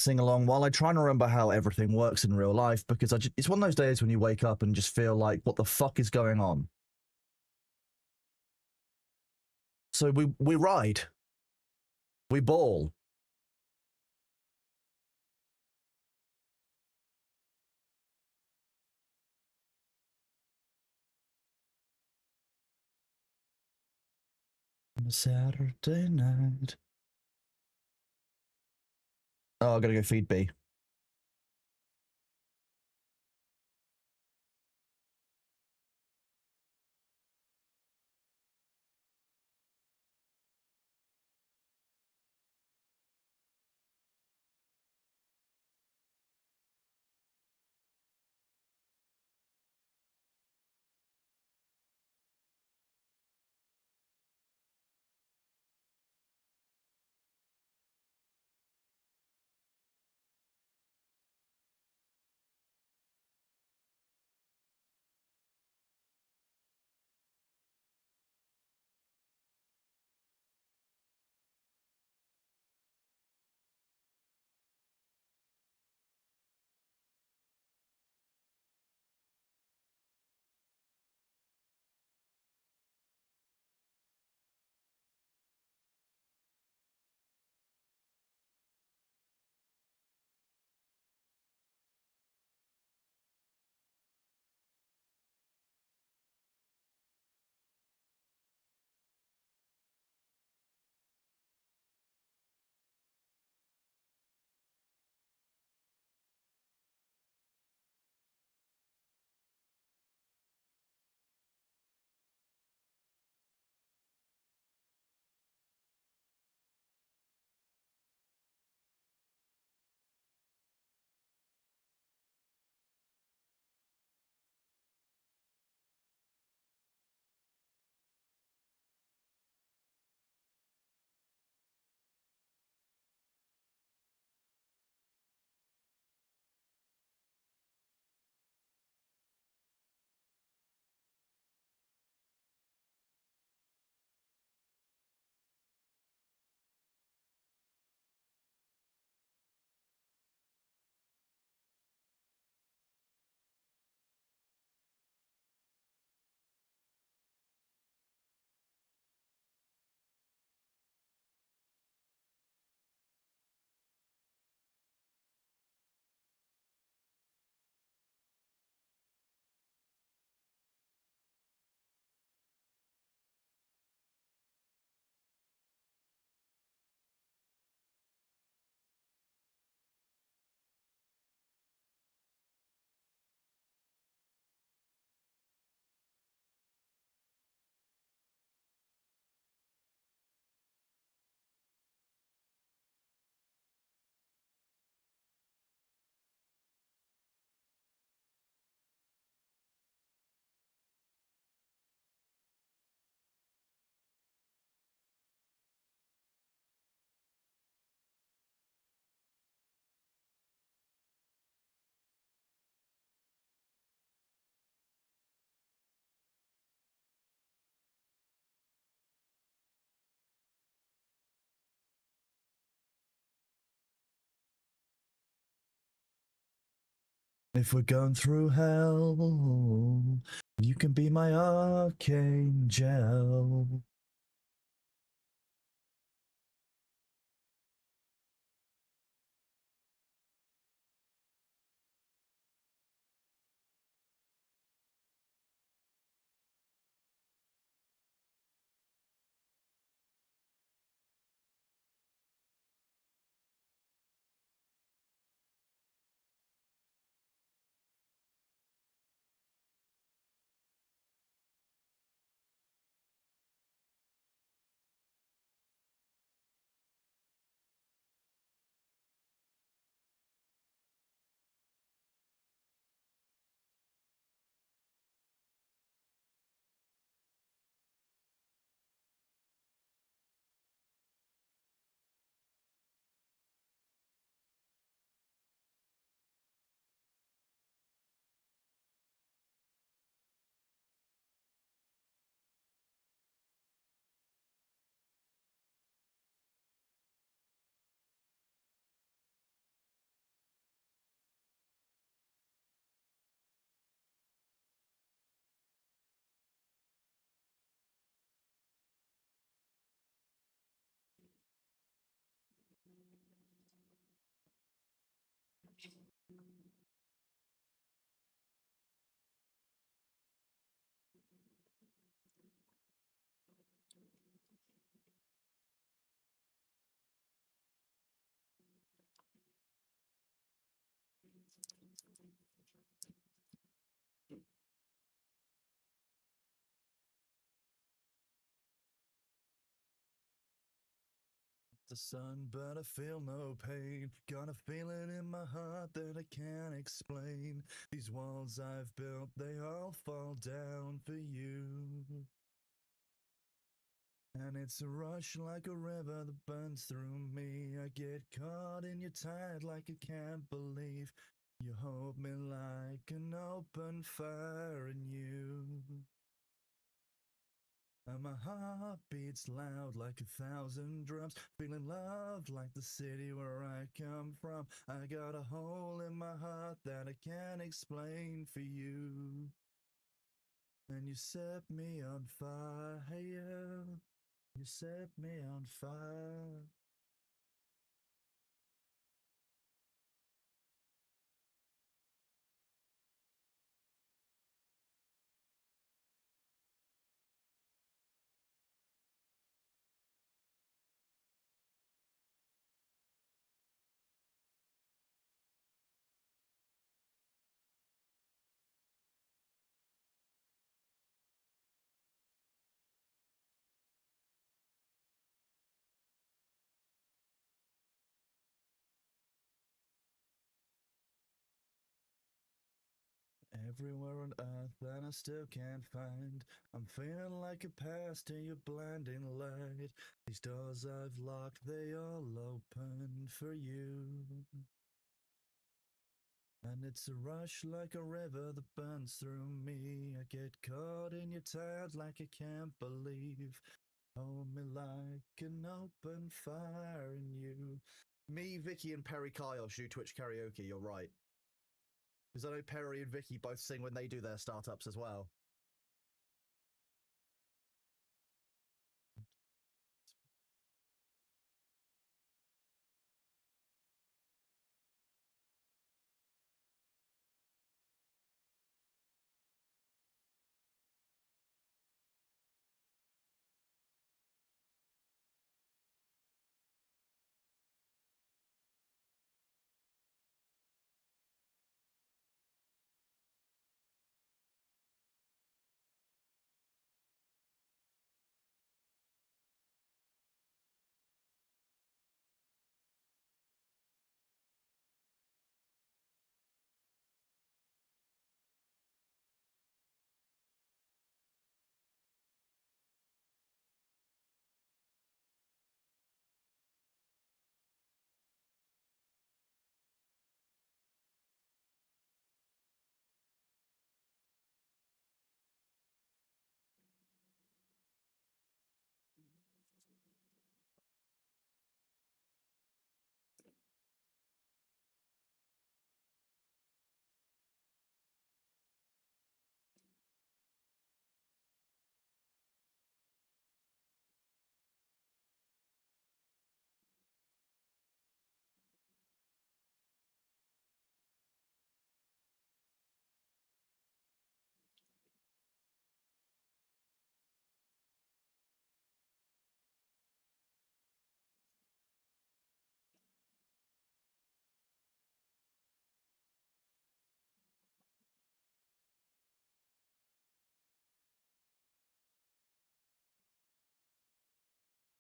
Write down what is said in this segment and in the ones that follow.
sing along while I try and remember how everything works in real life, because it's one of those days when you wake up and just feel like, what the fuck is going on? So we ride, we ball. On a Saturday night. Oh, I gotta go feed B. If we're going through hell, you can be my archangel. the sun, but I feel no pain. Got a feeling in my heart that I can't explain. These walls I've built, they all fall down for you. And it's a rush like a river that burns through me. I get caught in your tide like I can't believe you hold me like an open fire in you. And my heart beats loud like 1,000 drums, feeling loved like the city where I come from. I got a hole in my heart that I can't explain for you. And you set me on fire. You set me on fire. Everywhere on earth that I still can't find. I'm feeling like a pass to your blinding light. These doors I've locked, they all open for you. And it's a rush like a river that burns through me. I get caught in your tide like I can't believe. Hold me like an open fire in you. Me, Vicky, and Perry Kyle should do Twitch karaoke, you're right. Because I know Perry and Vicky both sing when they do their startups as well.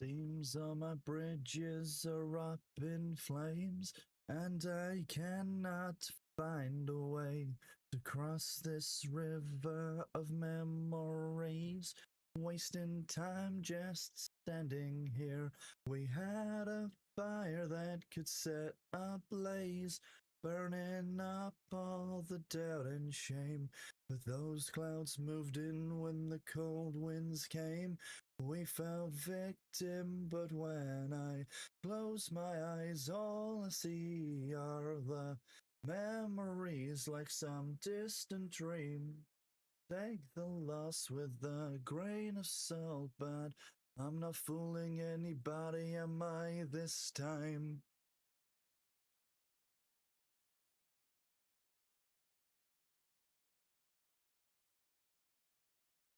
Seems all my bridges are up in flames, and I cannot find a way to cross this river of memories. Wasting time just standing here. We had a fire that could set a blaze, burning up all the doubt and shame. But those clouds moved in when the cold winds came. We fell victim, but when I close my eyes, all I see are the memories like some distant dream. Take the loss with a grain of salt, but I'm not fooling anybody, am I, this time?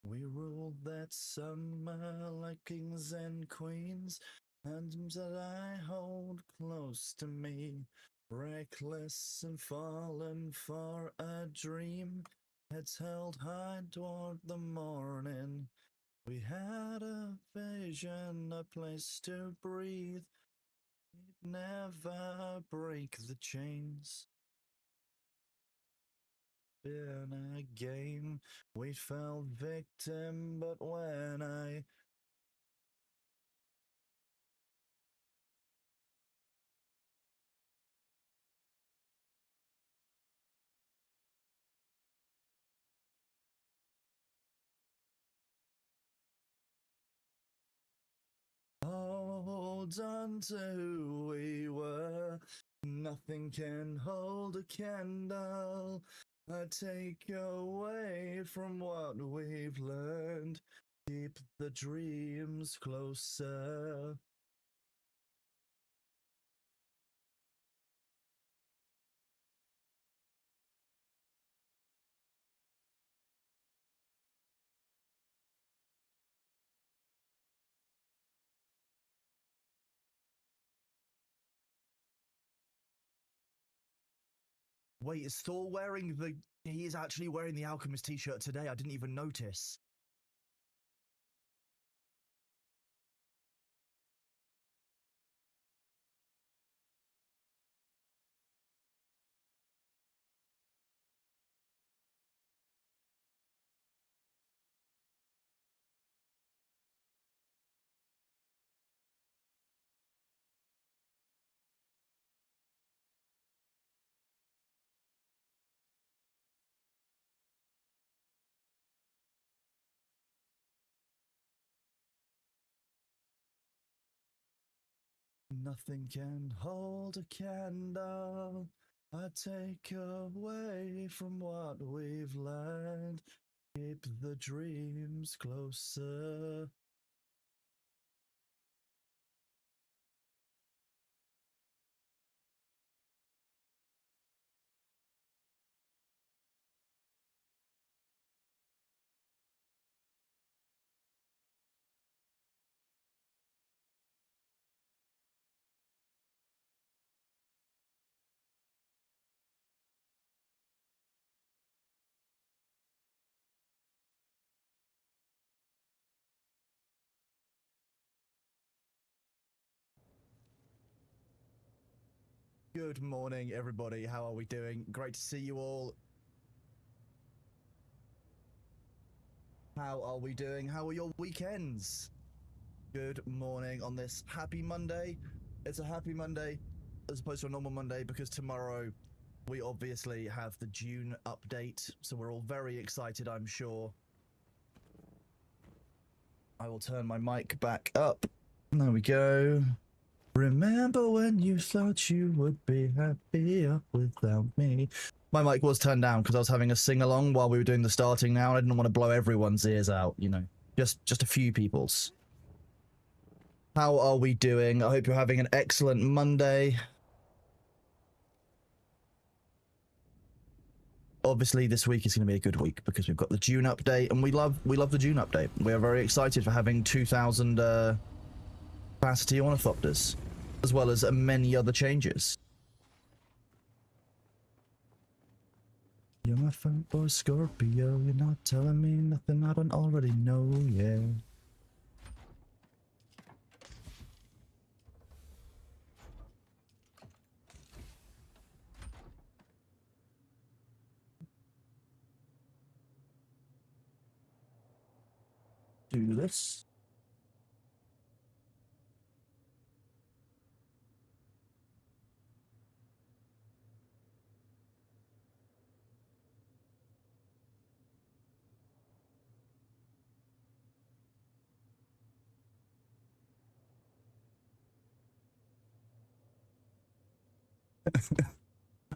We ruled that summer like kings and queens, phantoms that I hold close to me, reckless and fallen for a dream, heads held high toward the morning. We had a vision, a place to breathe, never break the chains. In a game, we fell victim, but when I hold on to who we were, nothing can hold a candle. I take away from what we've learned, keep the dreams closer. Wait, is Thor wearing the... He is actually wearing the Alchemist t-shirt today. I didn't even notice. Nothing can hold a candle. I take away from what we've learned. Keep the dreams closer. Good morning, everybody. How are we doing? Great to see you all. How are we doing? How are your weekends? Good morning on this happy Monday. It's a happy Monday as opposed to a normal Monday because tomorrow we obviously have the Dune update, so we're all very excited, I'm sure. I will turn my mic back up. There we go. Remember when you thought you would be happier without me? My mic was turned down because I was having a sing-along while we were doing the starting now, and I didn't want to blow everyone's ears out, you know. Just a few people's. How are we doing? I hope you're having an excellent Monday. Obviously, this week is going to be a good week because we've got the Dune update, and we love the Dune update. We are very excited for having 2,000 capacity ornithopters, as well as many other changes. You're my fanboy Scorpio, you're not telling me nothing I don't already know, yeah. Do this.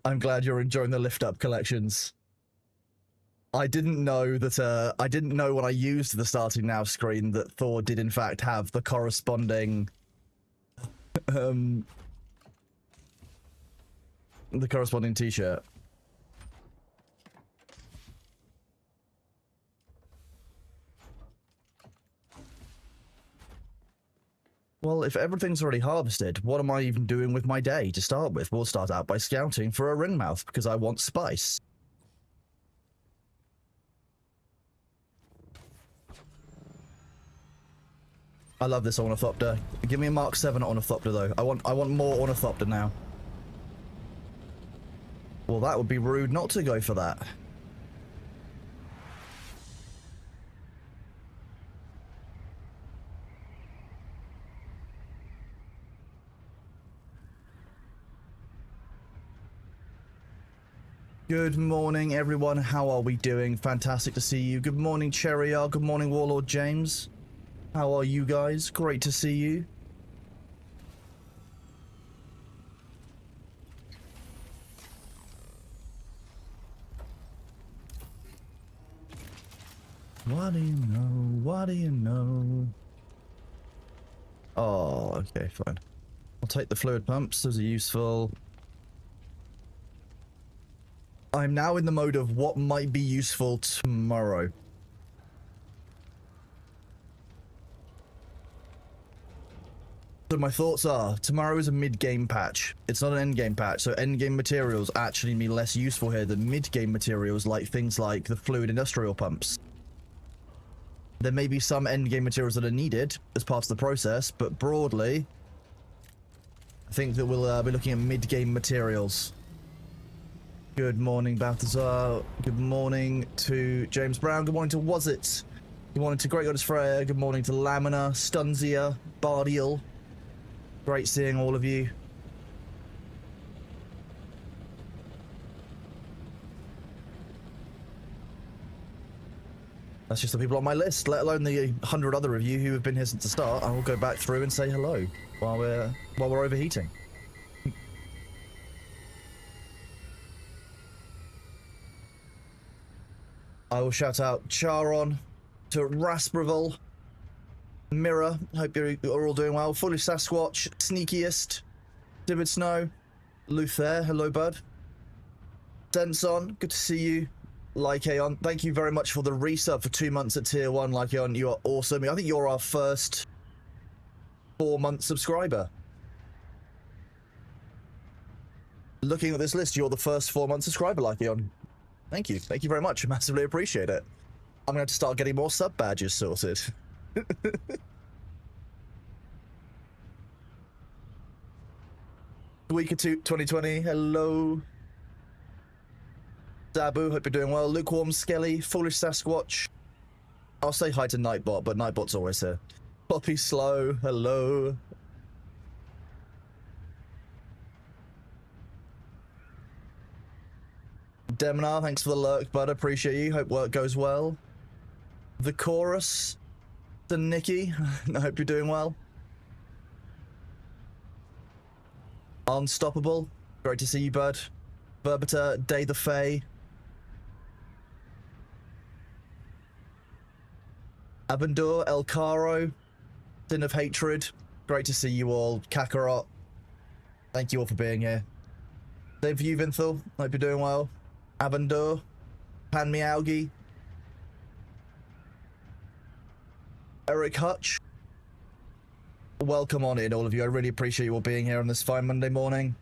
I'm glad you're enjoying the lift up collections. I didn't know that, I didn't know when I used the starting now screen that Thor did in fact have the corresponding, the corresponding t-shirt. Well, if everything's already harvested, what am I even doing with my day to start with? We'll start out by scouting for a ringmouth because I want spice. I love this Ornithopter. Give me a Mark 7 Ornithopter though. I want more Ornithopter now. Well, that would be rude not to go for that. Good morning, everyone. How are we doing? Fantastic to see you. Good morning, Cherry R. Good morning, Warlord James. How are you guys? Great to see you. What do you know? What do you know? Oh, okay, fine. I'll take the fluid pumps. Those are useful. I'm now in the mode of what might be useful tomorrow. So my thoughts are, tomorrow is a mid-game patch. It's not an end-game patch, so end-game materials actually be less useful here than mid-game materials, like things like the fluid industrial pumps. There may be some end-game materials that are needed as part of the process, but broadly, I think that we'll be looking at mid-game materials. Good morning, Balthazar. Good morning to James Brown. Good morning to Was It. Good morning to Great Goddess Freya. Good morning to Lamina, Stunzia, Bardial. Great seeing all of you. That's just the people on my list, let alone the 100 other of you who have been here since the start. I will go back through and say hello while we're overheating. I will shout out Charon, to Raspravel, Mirror, hope you're all doing well, Foolish Sasquatch, Sneakiest, Dibid Snow, Luther, hello bud, Denson, good to see you, Lycaon, thank you very much for the resub for 2 months at tier 1, Lycaon, you are awesome. I think you're our first 4-month subscriber. Looking at this list, you're the first 4-month subscriber, Lycaon. Thank you very much, I massively appreciate it. I'm going to have to start getting more sub badges sorted. Week or two, 2020, hello. Dabu, hope you're doing well. Lukewarm Skelly, Foolish Sasquatch. I'll say hi to Nightbot, but Nightbot's always here. Poppy Slow, hello. Demnar, thanks for the lurk, bud. Appreciate you. Hope work goes well. The Chorus. To Nikki. I hope you're doing well. Unstoppable. Great to see you, bud. Verbita, Day the Fae. Abendur, El Caro. Sin of Hatred. Great to see you all. Kakarot. Thank you all for being here. Same for you, Vinthal. Hope you're doing well. Abendur, Pan Meowgi, Eric Hutch. Welcome on in, all of you. I really appreciate you all being here on this fine Monday morning.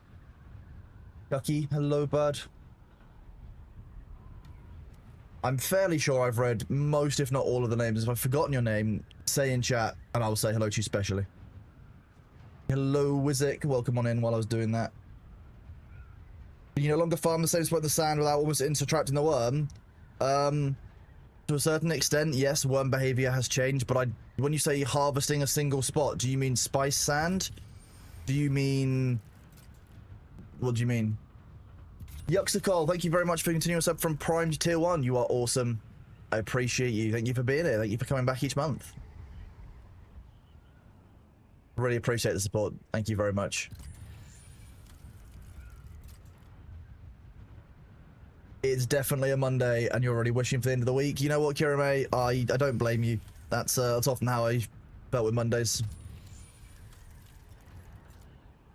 Ducky, hello, bud. I'm fairly sure I've read most, if not all, of the names. If I've forgotten your name, say in chat, and I'll say hello to you specially. Hello, Wizik. Welcome on in while I was doing that. You no longer farm the same spot in the sand without almost intertracting the worm. To a certain extent, yes, worm behavior has changed, but when you say harvesting a single spot, do you mean spice sand? Do you mean... What do you mean? Yuxicol, thank you very much for continuing us up from Prime to Tier 1. You are awesome. I appreciate you. Thank you for being here. Thank you for coming back each month. Really appreciate the support. Thank you very much. It's definitely a Monday, and you're already wishing for the end of the week. You know what, Kirame? I don't blame you. That's often how I felt with Mondays.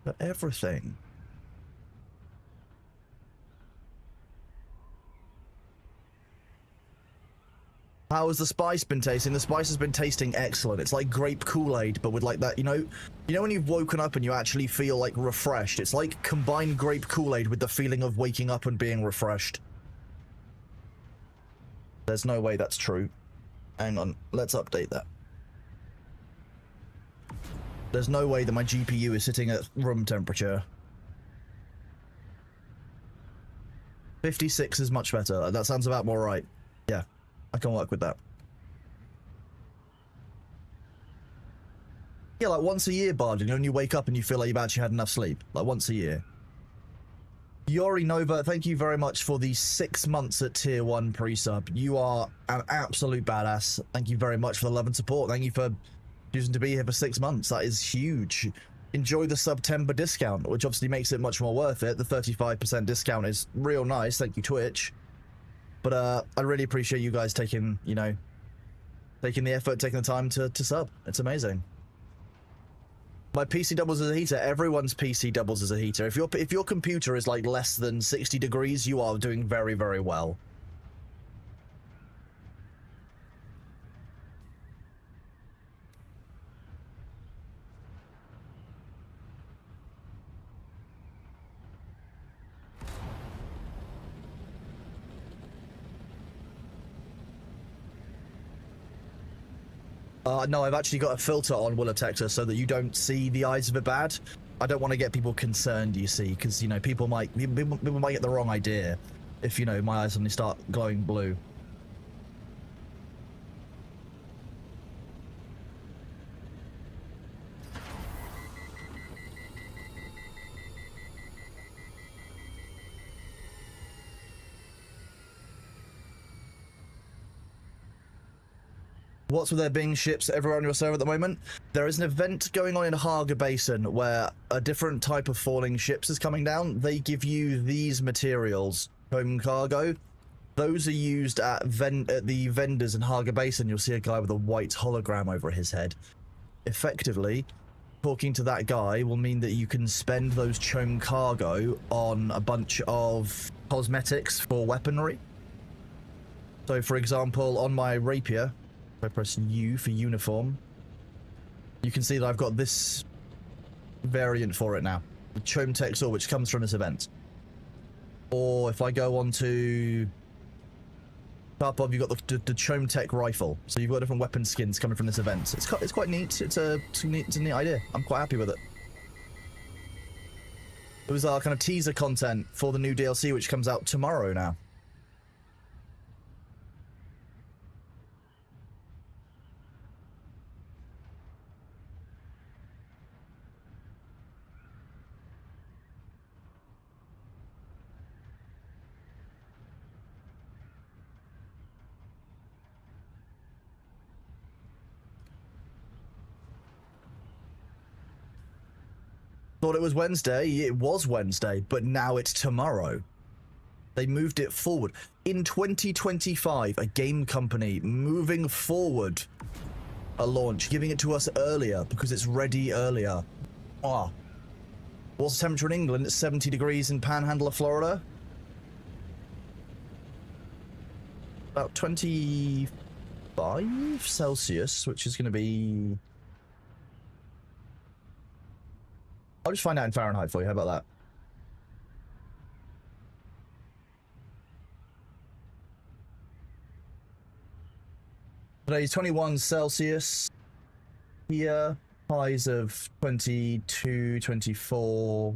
But everything. How has the spice been tasting? The spice has been tasting excellent. It's like grape Kool-Aid, but with like that, you know when you've woken up and you actually feel like refreshed? It's like combine grape Kool-Aid with the feeling of waking up and being refreshed. There's no way that's true. Hang on, let's update that. There's no way that my GPU is sitting at room temperature. 56 is much better. That sounds about more right. Yeah, I can work with that. Yeah, like once a year, Bard, you know, when you wake up and you feel like you've actually had enough sleep. Like once a year. Yori Nova, thank you very much for the 6 months at tier 1 pre-sub. You are an absolute badass. Thank you very much for the love and support. Thank you for choosing to be here for 6 months. That is huge. Enjoy the September discount, which obviously makes it much more worth it. The 35% discount is real nice. Thank you, Twitch. But I really appreciate you guys taking, you know, taking the effort, taking the time to sub. It's amazing. My PC doubles as a heater. Everyone's PC doubles as a heater. If your computer is like less than 60 degrees, you are doing very, very well. No, I've actually got a filter on Will Detector so that you don't see the eyes of it bad. I don't want to get people concerned, you see, because, you know, people might get the wrong idea if, you know, my eyes suddenly start glowing blue. What's with there being ships everywhere on your server at the moment? There is an event going on in Haga Basin where a different type of falling ships is coming down. They give you these materials, home cargo. Those are used at the vendors in Haga Basin. You'll see a guy with a white hologram over his head. Effectively, talking to that guy will mean that you can spend those chome cargo on a bunch of cosmetics for weaponry. So, for example, on my rapier, if I press U for uniform, you can see that I've got this variant for it now, the Chome Texor, which comes from this event. Or if I go on to Tarpov, you've got the Chome Tech rifle, so you've got different weapon skins coming from this event. It's quite neat. It's a neat idea. I'm quite happy with it. It was our kind of teaser content for the new DLC, which comes out tomorrow now. Thought it was Wednesday. It was Wednesday, but now it's tomorrow. They moved it forward. In 2025, a game company moving forward a launch, giving it to us earlier because it's ready earlier. Ah. What's the temperature in England? It's 70 degrees in Panhandle of Florida. About 25 Celsius, which is going to be... I'll just find out in Fahrenheit for you. How about that? Today's 21 Celsius. Here, highs of 22, 24.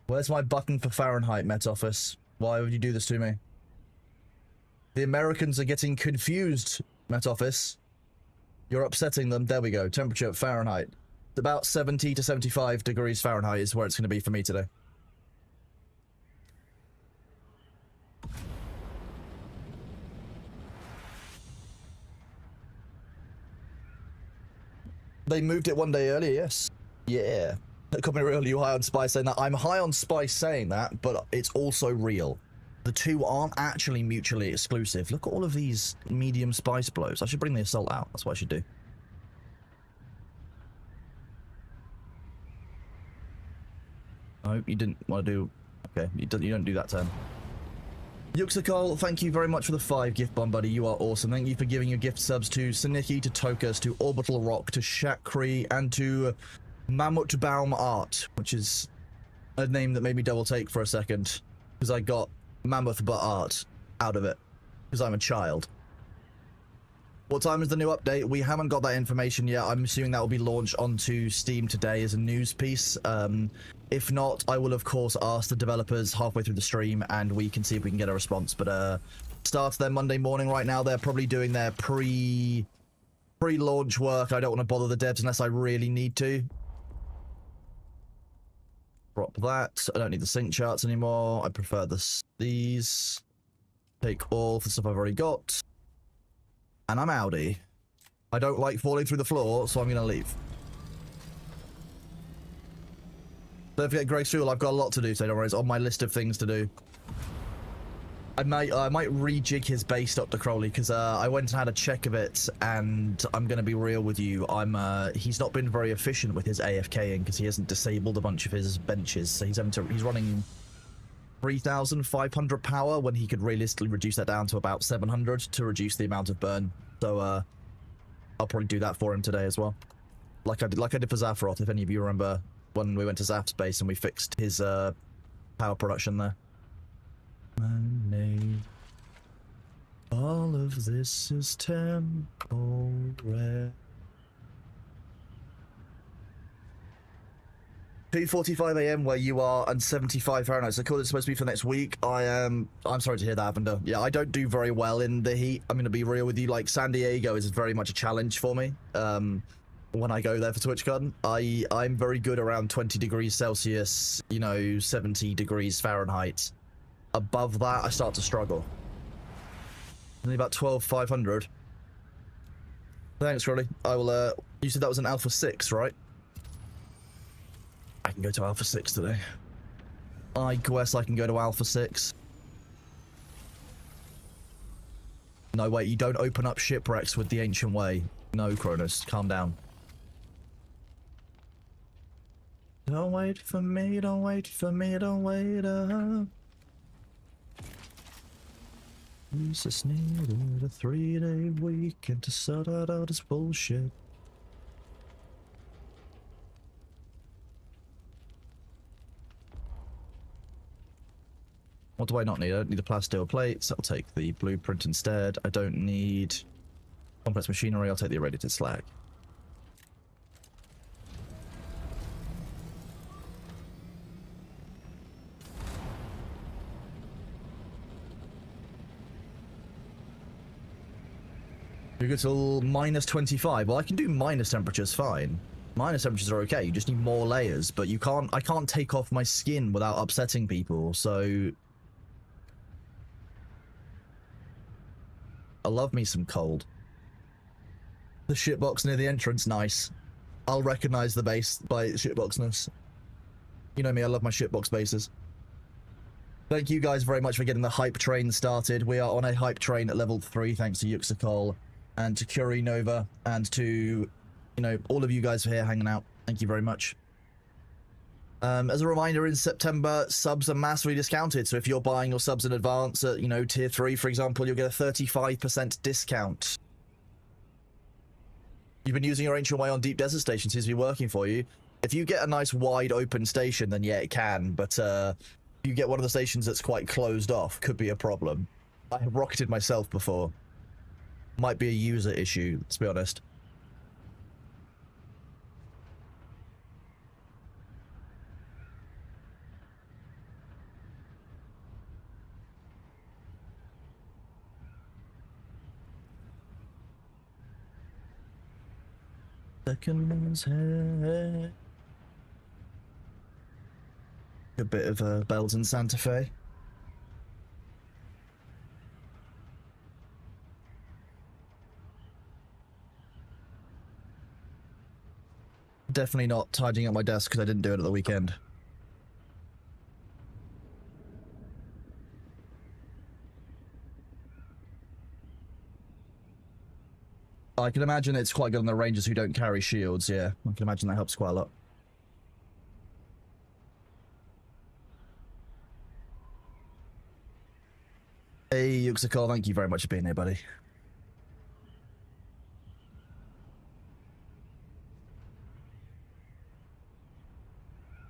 Where's my button for Fahrenheit, Met Office? Why would you do this to me? The Americans are getting confused, Met Office. You're upsetting them. There we go. Temperature Fahrenheit. It's about 70 to 75 degrees Fahrenheit is where it's going to be for me today. They moved it one day earlier, yes. Yeah. Call me real, you high on Spice saying that. I'm high on Spice saying that, but it's also real. The two aren't actually mutually exclusive. Look at all of these medium spice blows. I should bring the assault out. That's what I should do. Oh, you didn't want to do... Okay, you don't do that turn. Yuxakol, thank you very much for the 5 gift bomb, buddy. You are awesome. Thank you for giving your gift subs to Saniki, to Tokas, to Orbital Rock, to Shakri, and to Mammoth Baum Art, which is a name that made me double take for a second, because I got Mammoth But Art out of it, because I'm a child. What time is the new update? We haven't got that information yet. I'm assuming that will be launched onto Steam today as a news piece. If not, I will of course ask the developers halfway through the stream and we can see if we can get a response. But starts their Monday morning right now. They're probably doing their pre-launch work. I don't want to bother the devs unless I really need to. Drop that. I don't need the sync charts anymore. I prefer these. Take all the stuff I've already got. And I'm outie. I don't like falling through the floor, so I'm going to leave. Don't forget Greg's fuel. I've got a lot to do today, don't worry. It's on my list of things to do. I might rejig his base up to Crowley, because I went and had a check of it, and I'm going to be real with you. He's not been very efficient with his AFKing, because he hasn't disabled a bunch of his benches, so he's running 3,500 power when he could realistically reduce that down to about 700 to reduce the amount of burn. So I'll probably do that for him today as well, like I did for Zaphiroth. If any of you remember when we went to Zaph's base and we fixed his power production there. All of this is temporary. 2:45 AM where you are and 75 Fahrenheit. So cool, it's supposed to be for next week. I'm sorry to hear that, Avender. Yeah, I don't do very well in the heat. I'm going to be real with you. Like, San Diego is very much a challenge for me. When I go there for TwitchCon, I'm very good around 20 degrees Celsius, you know, 70 degrees Fahrenheit. Above that, I start to struggle. Only about 12,500. Thanks, Rolly. I will, you said that was an Alpha 6, right? I can go to Alpha 6 today. I guess I can go to Alpha 6. No, wait, you don't open up shipwrecks with the Ancient Way. No, Cronus, calm down. Don't wait for me, don't wait for me, don't wait up. Jesus needed a 3-day weekend to sort out all this bullshit. What do I not need? I don't need the plasteel plates. I'll take the blueprint instead. I don't need complex machinery. I'll take the irradiated slag. You go till minus 25. Well, I can do minus temperatures fine. Minus temperatures are okay. You just need more layers, but you can't. I can't take off my skin without upsetting people. So I love me some cold. The shitbox near the entrance, nice. I'll recognize the base by its shitboxness. You know me, I love my shitbox bases. Thank you guys very much for getting the hype train started. We are on a hype train at level 3, thanks to Yuxacol and to Curie Nova and to, you know, all of you guys here hanging out. Thank you very much. As a reminder, in September, subs are massively discounted. So if you're buying your subs in advance at, you know, tier 3, for example, you'll get a 35% discount. You've been using your Ancient Way on Deep Desert Station, seems to be working for you. If you get a nice wide open station, then yeah, it can. But if you get one of the stations that's quite closed off, could be a problem. I have rocketed myself before. Might be a user issue, let's be honest. Second's head. A bit of bells in Santa Fe. Definitely not tidying up my desk because I didn't do it at the weekend. I can imagine it's quite good on the rangers who don't carry shields, yeah. I can imagine that helps quite a lot. Hey, Yuxacol, thank you very much for being here, buddy.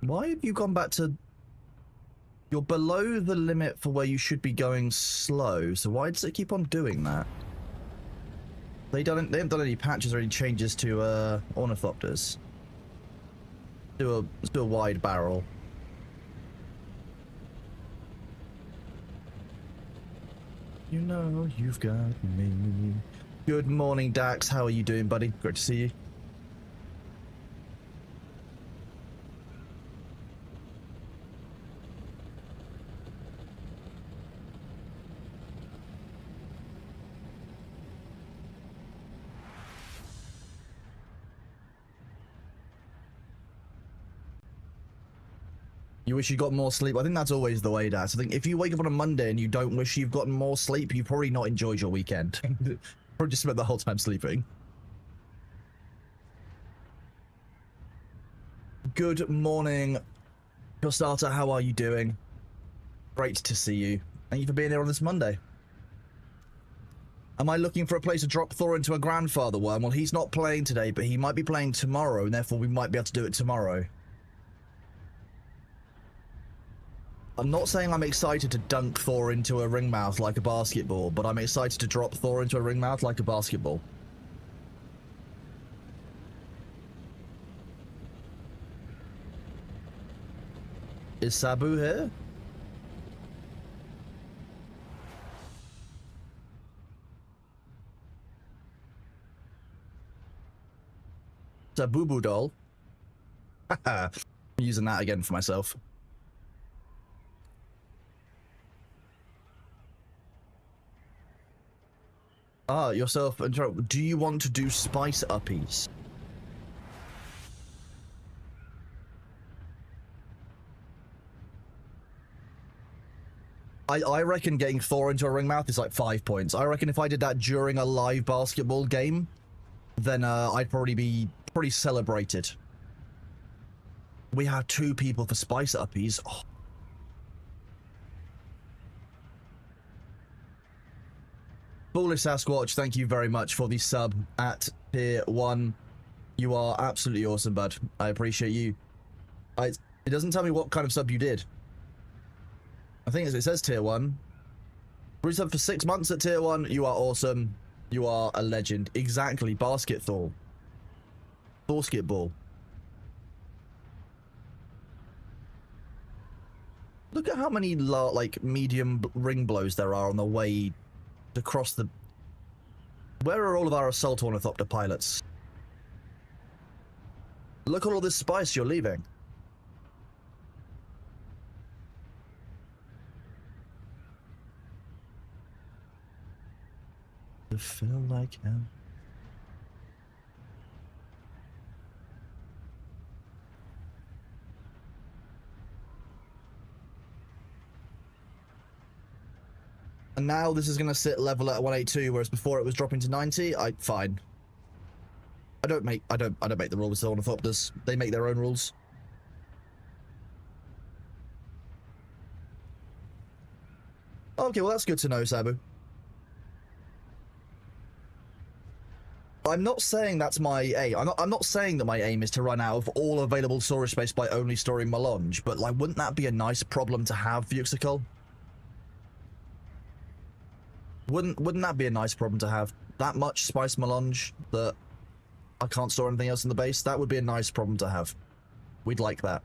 Why have you gone back to... You're below the limit for where you should be going slow, so why does it keep on doing that? They haven't done any patches or any changes to ornithopters. Do a wide barrel. You know you've got me. Good morning, Dax. How are you doing, buddy? Great to see you. You wish you got more sleep? I think that's always the way, Dax. I think if you wake up on a Monday and you don't wish you've gotten more sleep, you've probably not enjoyed your weekend. Probably just spent the whole time sleeping. Good morning, Costata. How are you doing? Great to see you. Thank you for being here on this Monday. Am I looking for a place to drop Thor into a grandfather worm? Well, he's not playing today, but he might be playing tomorrow, and therefore we might be able to do it tomorrow. I'm not saying I'm excited to dunk Thor into a ringmouth like a basketball, but I'm excited to drop Thor into a ringmouth like a basketball. Is Sabu here? Sabubu doll. I'm using that again for myself. Ah, yourself. Do you want to do spice uppies? I reckon getting Thor into a ringmouth is like 5 points. I reckon if I did that during a live basketball game, then I'd probably be pretty celebrated. We have 2 people for spice uppies. Oh. Foolish Sasquatch, thank you very much for the sub at tier 1. You are absolutely awesome, bud. I appreciate you. It doesn't tell me what kind of sub you did. I think it says tier 1. Resub for 6 months at tier 1. You are awesome. You are a legend. Exactly. Basket Thor. Basketball. Look at how many like medium ring blows there are on the way across the... Where are all of our assault ornithopter pilots? Look at all this spice you're leaving. I feel like him. And now this is going to sit level at 182, whereas before it was dropping to 90. Fine. I don't make the rules with ornithopters. They make their own rules. Okay, well that's good to know, Sabu. I'm not saying that's my aim. I'm not saying that my aim is to run out of all available storage space by only storing melange, but like, wouldn't that be a nice problem to have, Vuxical? Wouldn't that be a nice problem to have? That much spice melange that I can't store anything else in the base? That would be a nice problem to have. We'd like that.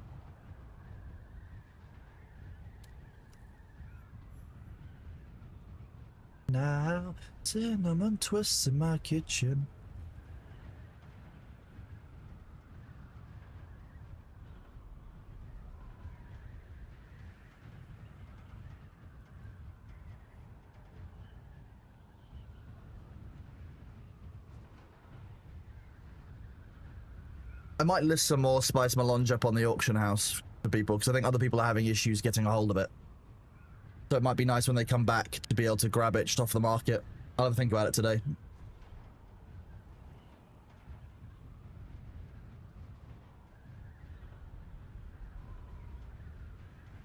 Now, cinnamon twists in my kitchen. I might list some more spice melange up on the auction house for people, because I think other people are having issues getting a hold of it. So it might be nice when they come back to be able to grab it just off the market. I'll have a think about it today.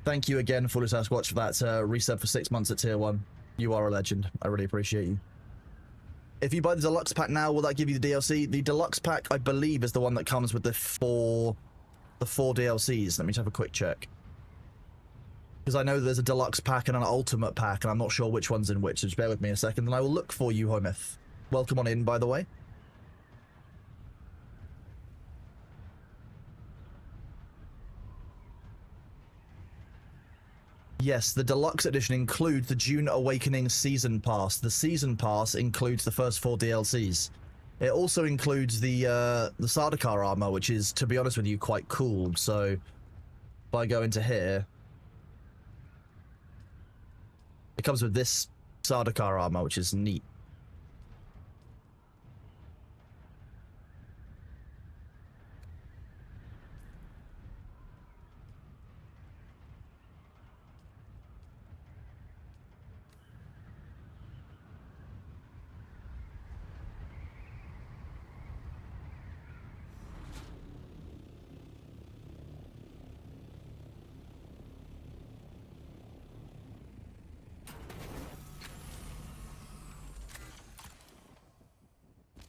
Thank you again, Foolish Sasquatch, for that resub for 6 months at tier 1. You are a legend. I really appreciate you. If you buy the deluxe pack now, will that give you the DLC? The deluxe pack, I believe, is the one that comes with the four DLCs. Let me just have a quick check. Because I know there's a deluxe pack and an ultimate pack, and I'm not sure which one's in which, so just bear with me a second, and I will look for you, Hometh. Welcome on in, by the way. Yes, the deluxe edition includes the Dune Awakening Season Pass. The Season Pass includes the first 4 DLCs. It also includes the Sardaukar armor, which is, to be honest with you, quite cool. So, if I go into here, it comes with this Sardaukar armor, which is neat.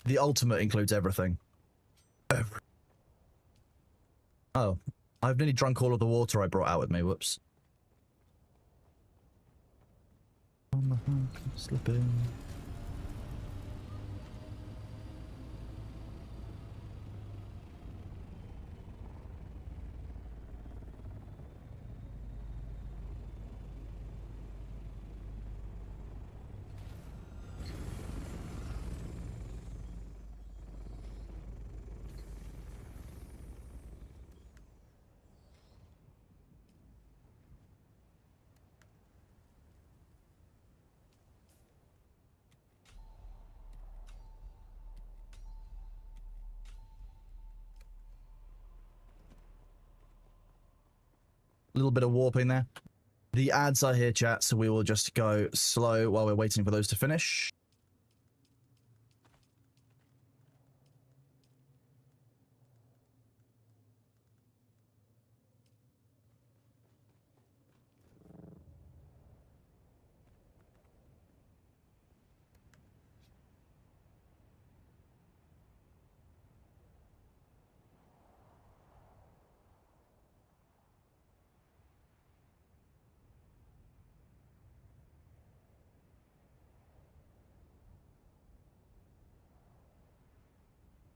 The ultimate includes everything. Oh, I've nearly drunk all of the water I brought out with me. Whoops. Slipping. A little bit of warping there. The ads are here, chat, so we will just go slow while we're waiting for those to finish.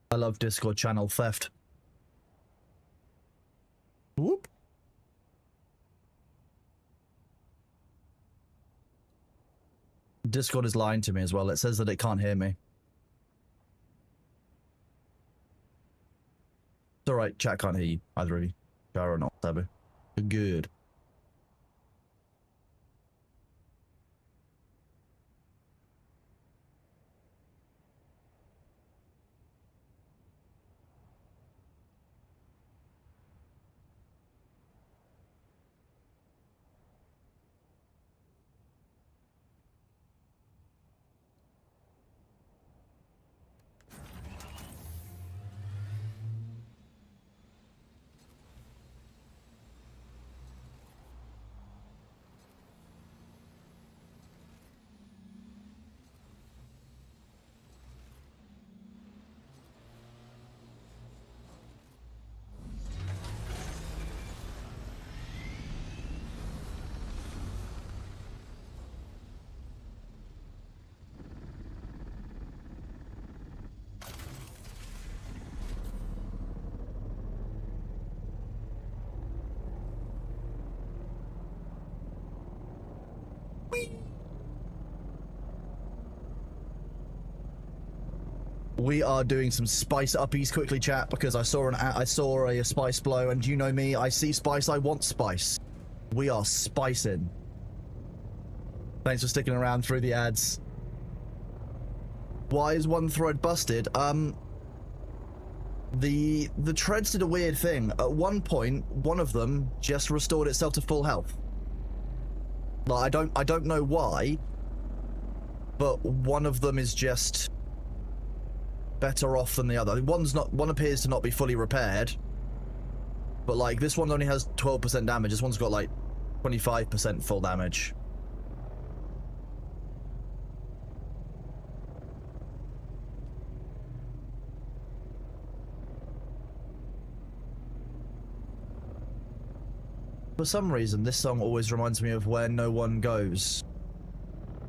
I love Discord channel theft. Whoop. Discord is lying to me as well. It says that it can't hear me. It's alright, chat can't hear you, either of you. Jar or not, Sabu. Good. We are doing some spice uppies quickly, chat, because I saw a spice blow, and you know me, I see spice, I want spice. We are spicing. Thanks for sticking around through the ads. Why is one thread busted? The treads did a weird thing. At one point, one of them just restored itself to full health. Like, I don't know why, but one of them is just better off than the other. One appears to not be fully repaired, but like this one only has 12% damage. This one's got like 25% full damage. For some reason, this song always reminds me of Where No One Goes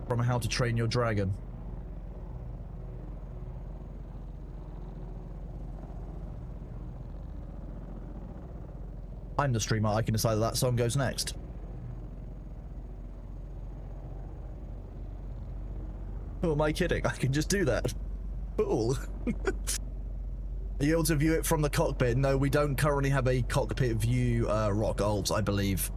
from How to Train Your Dragon. I'm the streamer. I can decide that song goes next. Who am I kidding? I can just do that. Cool. Are you able to view it from the cockpit? No, we don't currently have a cockpit view, Rock Alps, I believe.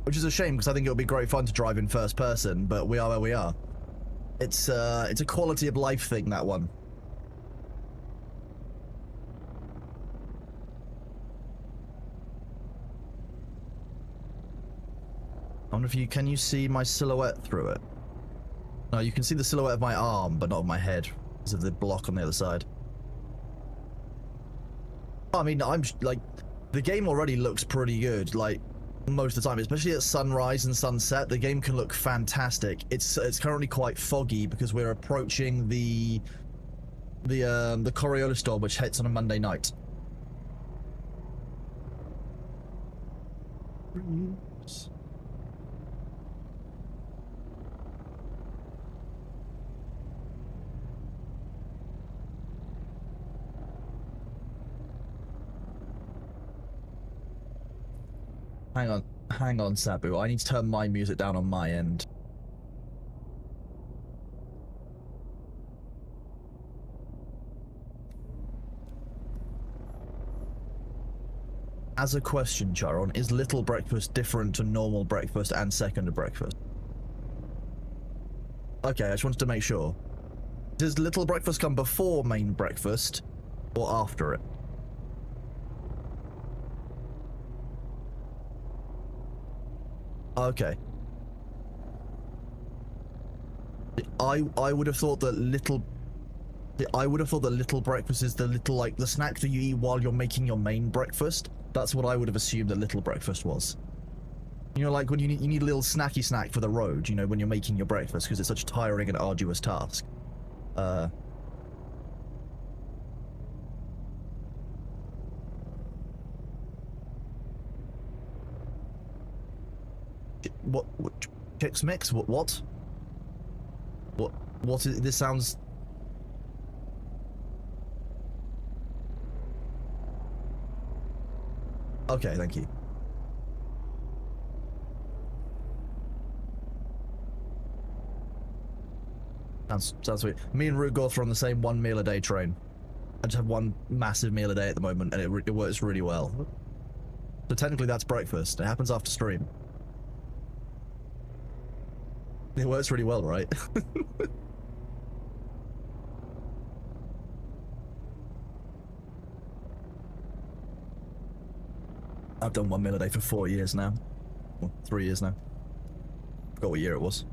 Which is a shame, because I think it would be great fun to drive in first person, but we are where we are. It's a quality of life thing, that one. I wonder if can you see my silhouette through it? No, you can see the silhouette of my arm, but not of my head, because of the block on the other side. I mean, I'm, like, the game already looks pretty good, like, most of the time, especially at sunrise and sunset, the game can look fantastic. It's currently quite foggy because we're approaching the Coriolis storm, which hits on a Monday night. Hang on, Sabu. I need to turn my music down on my end. As a question, Charon, is little breakfast different to normal breakfast and second breakfast? Okay, I just wanted to make sure. Does little breakfast come before main breakfast or after it? Okay. I would have thought that little breakfast is the little, like, the snack that you eat while you're making your main breakfast. That's what I would have assumed that little breakfast was. You know, like when you need a little snacky snack for the road, you know, when you're making your breakfast, because it's such a tiring and arduous task. What Chex Mix? What is this? Sounds... Okay, thank you. Sounds sweet. Me and Rugoth are on the same 1 meal a day train. I just have one massive meal a day at the moment, and it works really well. So technically that's breakfast. It happens after stream. It works really well, right? I've done 1 meal a day for 4 years now. Well, 3 years now. Forgot what year it was.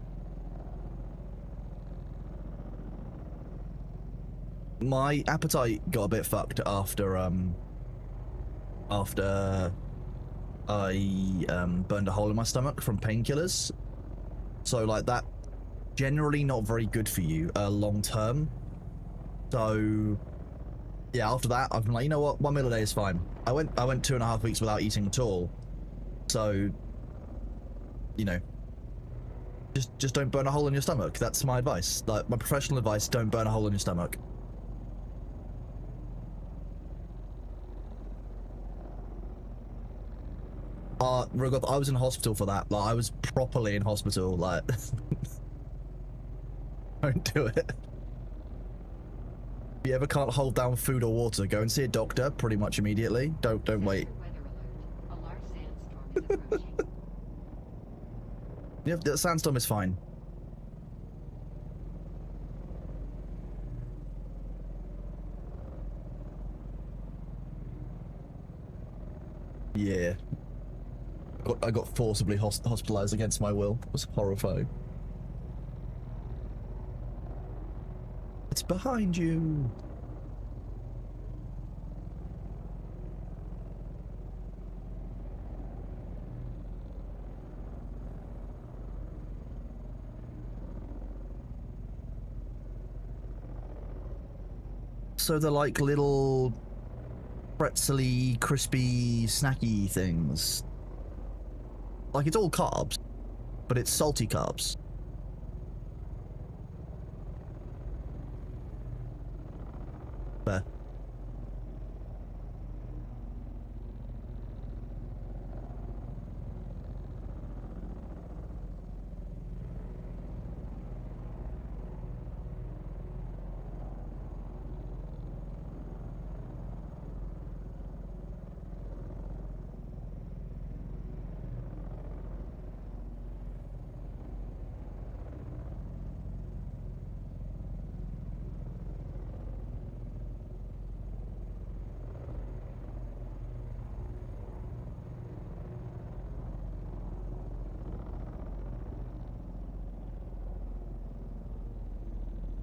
My appetite got a bit fucked after I burned a hole in my stomach from painkillers. So, like, that generally not very good for you long term. So yeah, after that I've been like, you know what, 1 meal a day is fine. I went 2.5 weeks without eating at all. So, you know, just don't burn a hole in your stomach. That's my advice. Like, my professional advice, don't burn a hole in your stomach. Rogoth, I was in hospital for that. Like, I was properly in hospital, like... Don't do it. If you ever can't hold down food or water, go and see a doctor pretty much immediately. Don't wait. Yeah, the sandstorm is fine. Yeah. I got forcibly hospitalized against my will. It was horrifying. It's behind you. So they're like little pretzely, crispy, snacky things. Like, it's all carbs, but it's salty carbs. Fair.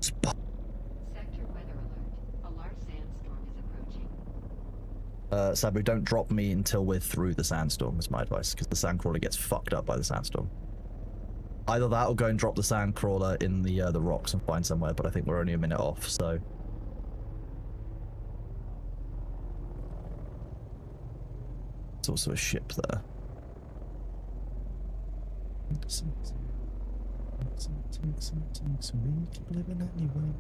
Sector weather alert. A large sandstorm is approaching. Sabu, don't drop me until we're through the sandstorm, is my advice, because the sandcrawler gets fucked up by the sandstorm. Either that or go and drop the sandcrawler in the rocks and find somewhere, but I think we're only a minute off, so... There's also a ship there. We keep living anyway.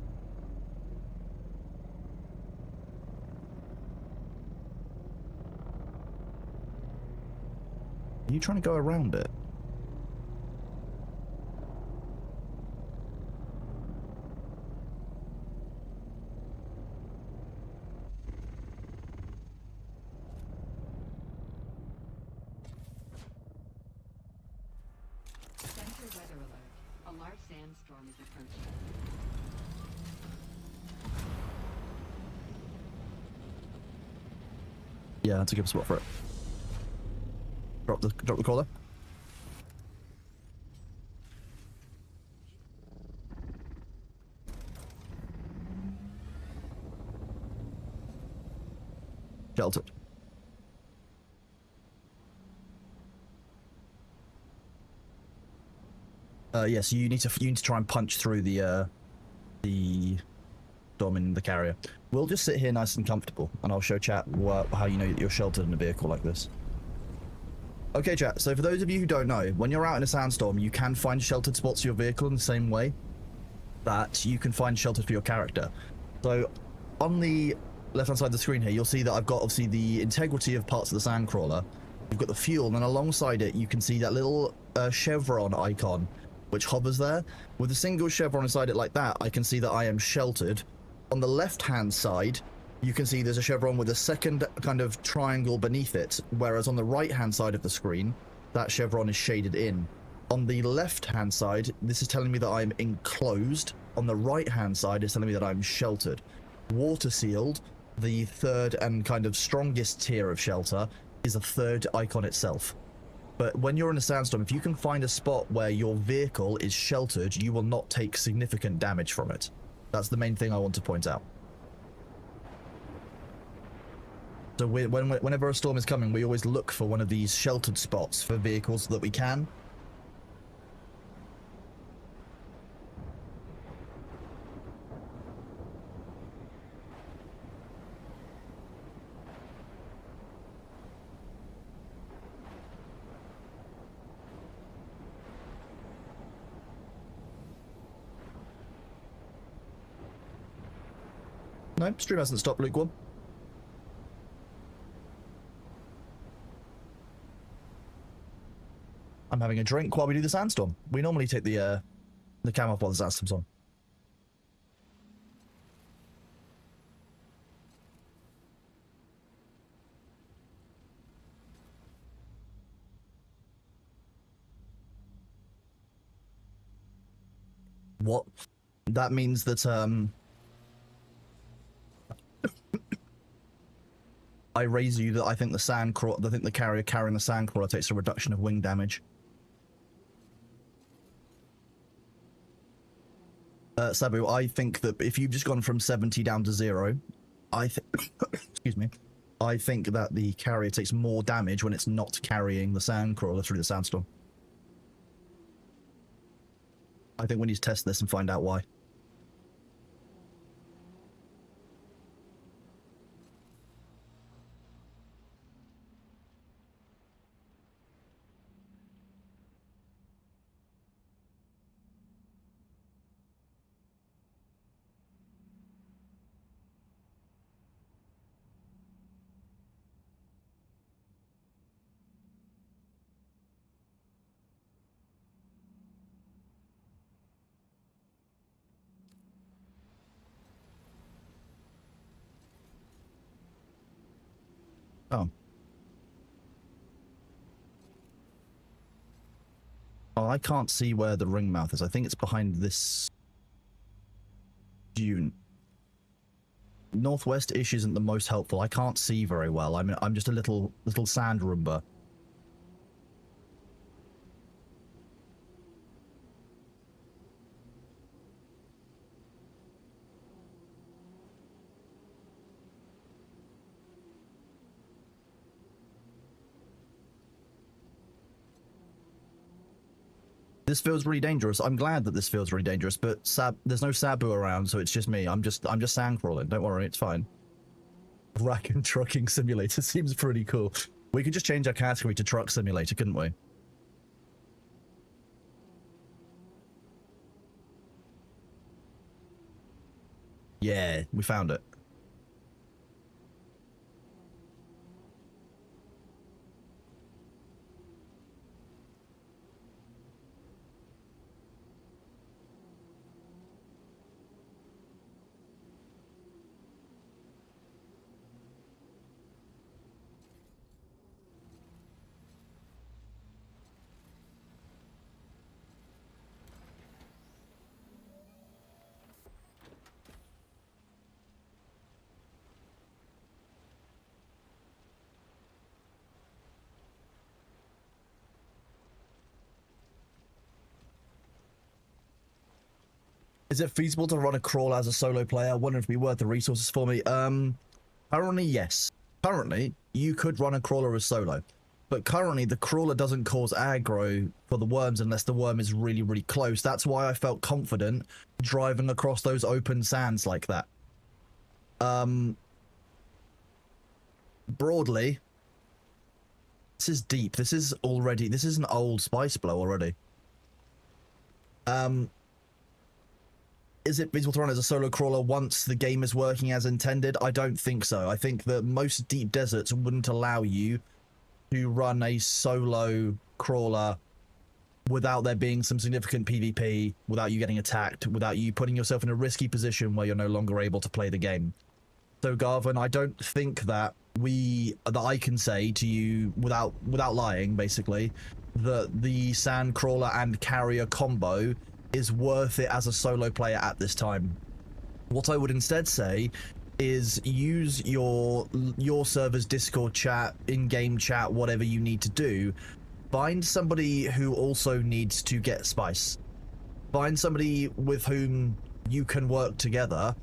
Are you trying to go around it? Center weather alert. A large sandstorm is approaching. Yeah, that's a good spot for it. Drop the crawler. Sheltered. Yes, you need to try and punch through the storm in the carrier. We'll just sit here nice and comfortable, and I'll show chat how you know that you're sheltered in a vehicle like this. Okay, chat, so for those of you who don't know, when you're out in a sandstorm, you can find sheltered spots for your vehicle in the same way that you can find sheltered for your character. So, on the left-hand side of the screen here, you'll see that I've got, obviously, the integrity of parts of the sandcrawler. You've got the fuel, and then alongside it, you can see that little chevron icon, which hovers there. With a single chevron inside it like that, I can see that I am sheltered. On the left-hand side, you can see there's a chevron with a second kind of triangle beneath it, whereas on the right-hand side of the screen, that chevron is shaded in. On the left-hand side, this is telling me that I'm enclosed. On the right-hand side, it's telling me that I'm sheltered. Water-sealed, the third and kind of strongest tier of shelter, is a third icon itself. But when you're in a sandstorm, if you can find a spot where your vehicle is sheltered, you will not take significant damage from it. That's the main thing I want to point out. So whenever a storm is coming, we always look for one of these sheltered spots for vehicles that we can. No, stream hasn't stopped, lukewarm. I'm having a drink while we do the sandstorm. We normally take the cam off while the sandstorm's on. What? That means that I raise you that I think the carrier carrying the sandcrawler takes a reduction of wing damage. Sabu, I think that if you've just gone from 70 down to 0, I think, excuse me, I think that the carrier takes more damage when it's not carrying the sandcrawler through the sandstorm. I think we need to test this and find out why. Oh. Oh, I can't see where the ring mouth is. I think it's behind this dune. Northwest-ish isn't the most helpful. I can't see very well. I'm just a little sand roomba. This feels really dangerous. I'm glad that this feels really dangerous, but there's no Sabu around, so it's just me. I'm just sand crawling. Don't worry, it's fine. Rack and trucking simulator seems pretty cool. We could just change our category to truck simulator, couldn't we? Yeah, we found it. Is it feasible to run a crawl as a solo player? I wonder if it'd be worth the resources for me. Currently, yes. Currently, you could run a crawler as solo. But currently, the crawler doesn't cause aggro for the worms unless the worm is really, really close. That's why I felt confident driving across those open sands like that. Broadly, this is deep. This is an old spice blow already. Is it feasible to run as a solo crawler once the game is working as intended? I don't think so. I think that most deep deserts wouldn't allow you to run a solo crawler without there being some significant PvP, without you getting attacked, without you putting yourself in a risky position where you're no longer able to play the game. So Garvin, I don't think that I can say to you without lying, basically, that the sand crawler and carrier combo is worth it as a solo player at this time. What I would instead say is use your server's Discord chat, in-game chat, whatever you need to do. Find somebody who also needs to get spice. Find somebody with whom you can work together,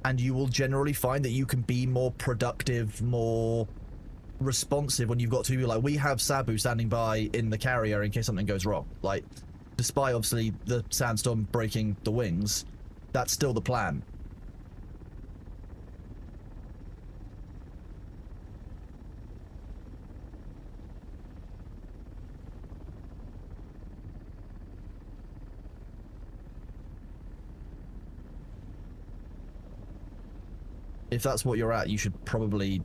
and you will generally find that you can be more productive, more responsive when you've got two people. Like, we have Sabu standing by in the carrier in case something goes wrong. Like, despite obviously the sandstorm breaking the wings, that's still the plan. If that's what you're at, you should probably...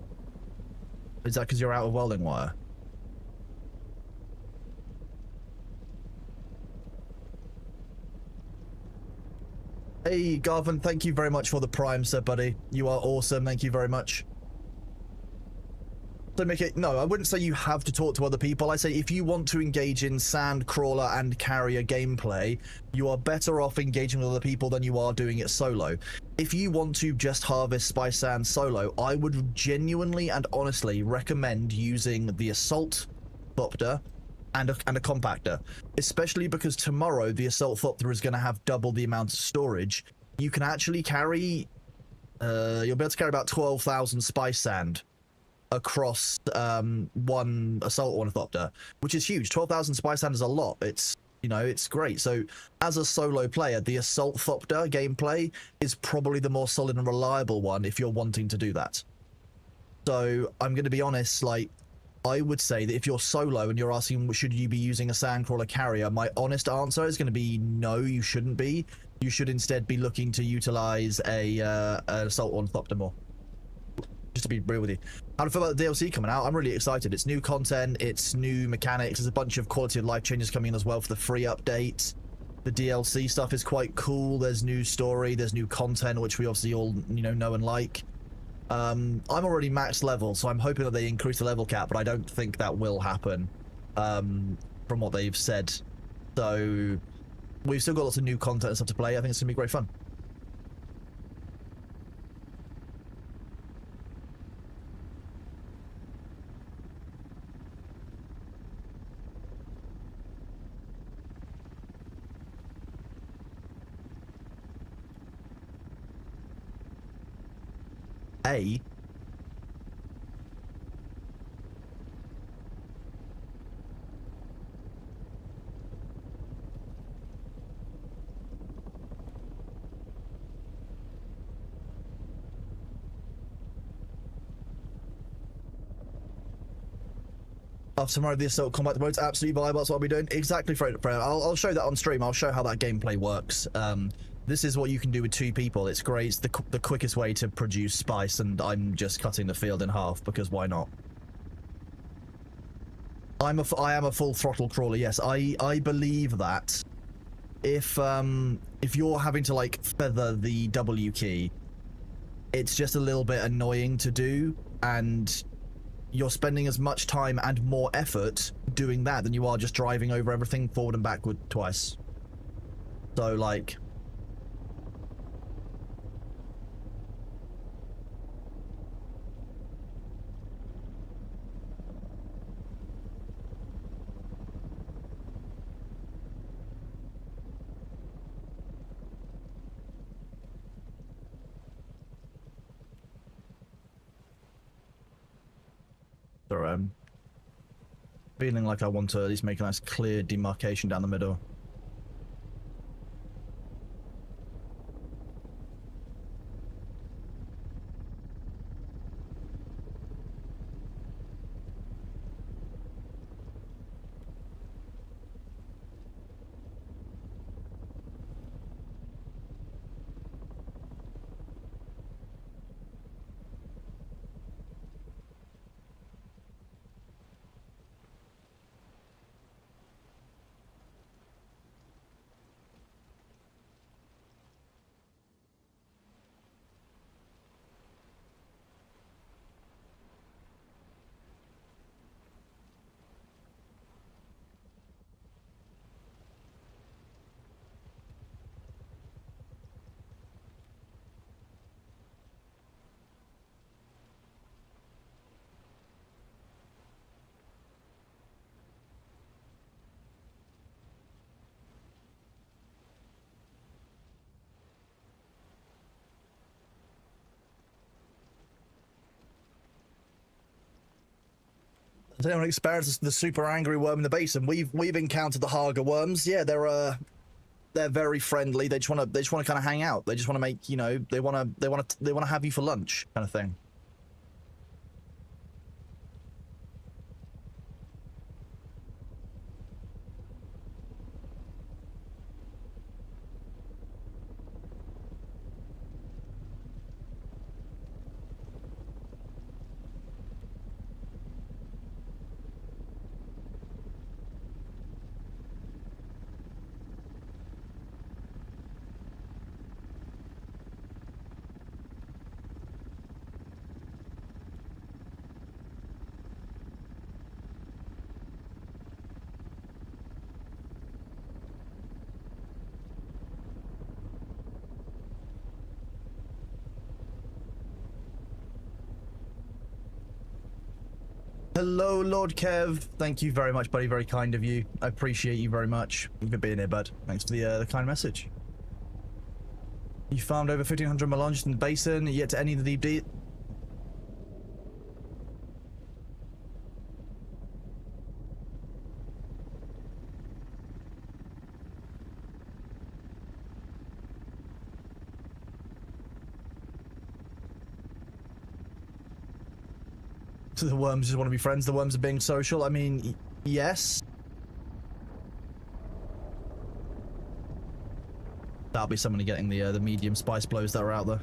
Is that because you're out of welding wire? Hey, Garvin, thank you very much for the prime, sir, buddy. You are awesome. Thank you very much. So, Mickey, no, I wouldn't say you have to talk to other people. I say if you want to engage in sand crawler and carrier gameplay, you are better off engaging with other people than you are doing it solo. If you want to just harvest spice sand solo, I would genuinely and honestly recommend using the assault thopter and a compactor, especially because tomorrow the assault thopter is going to have double the amount of storage. You can actually carry you'll be able to carry about 12,000 spice sand across one assault ornithopter, which is huge. 12,000 spice sand is a lot. It's, you know, it's great. So as a solo player, the assault thopter gameplay is probably the more solid and reliable one if you're wanting to do that. So I'm going to be honest, like, I would say that if you're solo and you're asking should you be using a sandcrawler carrier, my honest answer is going to be no, you shouldn't be. You should instead be looking to utilize an assault ornithopter more. Just to be real with you. How do I feel about the DLC coming out? I'm really excited. It's new content, it's new mechanics, there's a bunch of quality of life changes coming in as well for the free update. The DLC stuff is quite cool. There's new story, there's new content, which we obviously all, you know and like. I'm already max level, so I'm hoping that they increase the level cap, but I don't think that will happen from what they've said. So we've still got lots of new content and stuff to play. I think it's gonna be great fun. After tomorrow, the assault combat mode's absolutely viable. That's what I'll be doing. Exactly, Fred. I'll show that on stream. I'll show how that gameplay works. This is what you can do with 2 people. It's great. It's the quickest way to produce spice, and I'm just cutting the field in half because why not? I am a full throttle crawler. Yes, I believe that if you're having to like feather the W key, it's just a little bit annoying to do, and you're spending as much time and more effort doing that than you are just driving over everything forward and backward twice. So, like... Sorry, I'm feeling like I want to at least make a nice clear demarcation down the middle. Has anyone experienced the super angry worm in the basin? We've encountered the Haga worms. Yeah, they're very friendly. They just want to kind of hang out. They just want to make, you know, they want to have you for lunch kind of thing. Hello, Lord Kev. Thank you very much, buddy. Very kind of you. I appreciate you very much for being here, bud. Thanks for the kind message. You farmed over 1,500 melanges in the basin, yet to any of the deep... So the worms just want to be friends. The worms are being social. I mean, yes. That'll be someone getting the medium spice blows that are out there.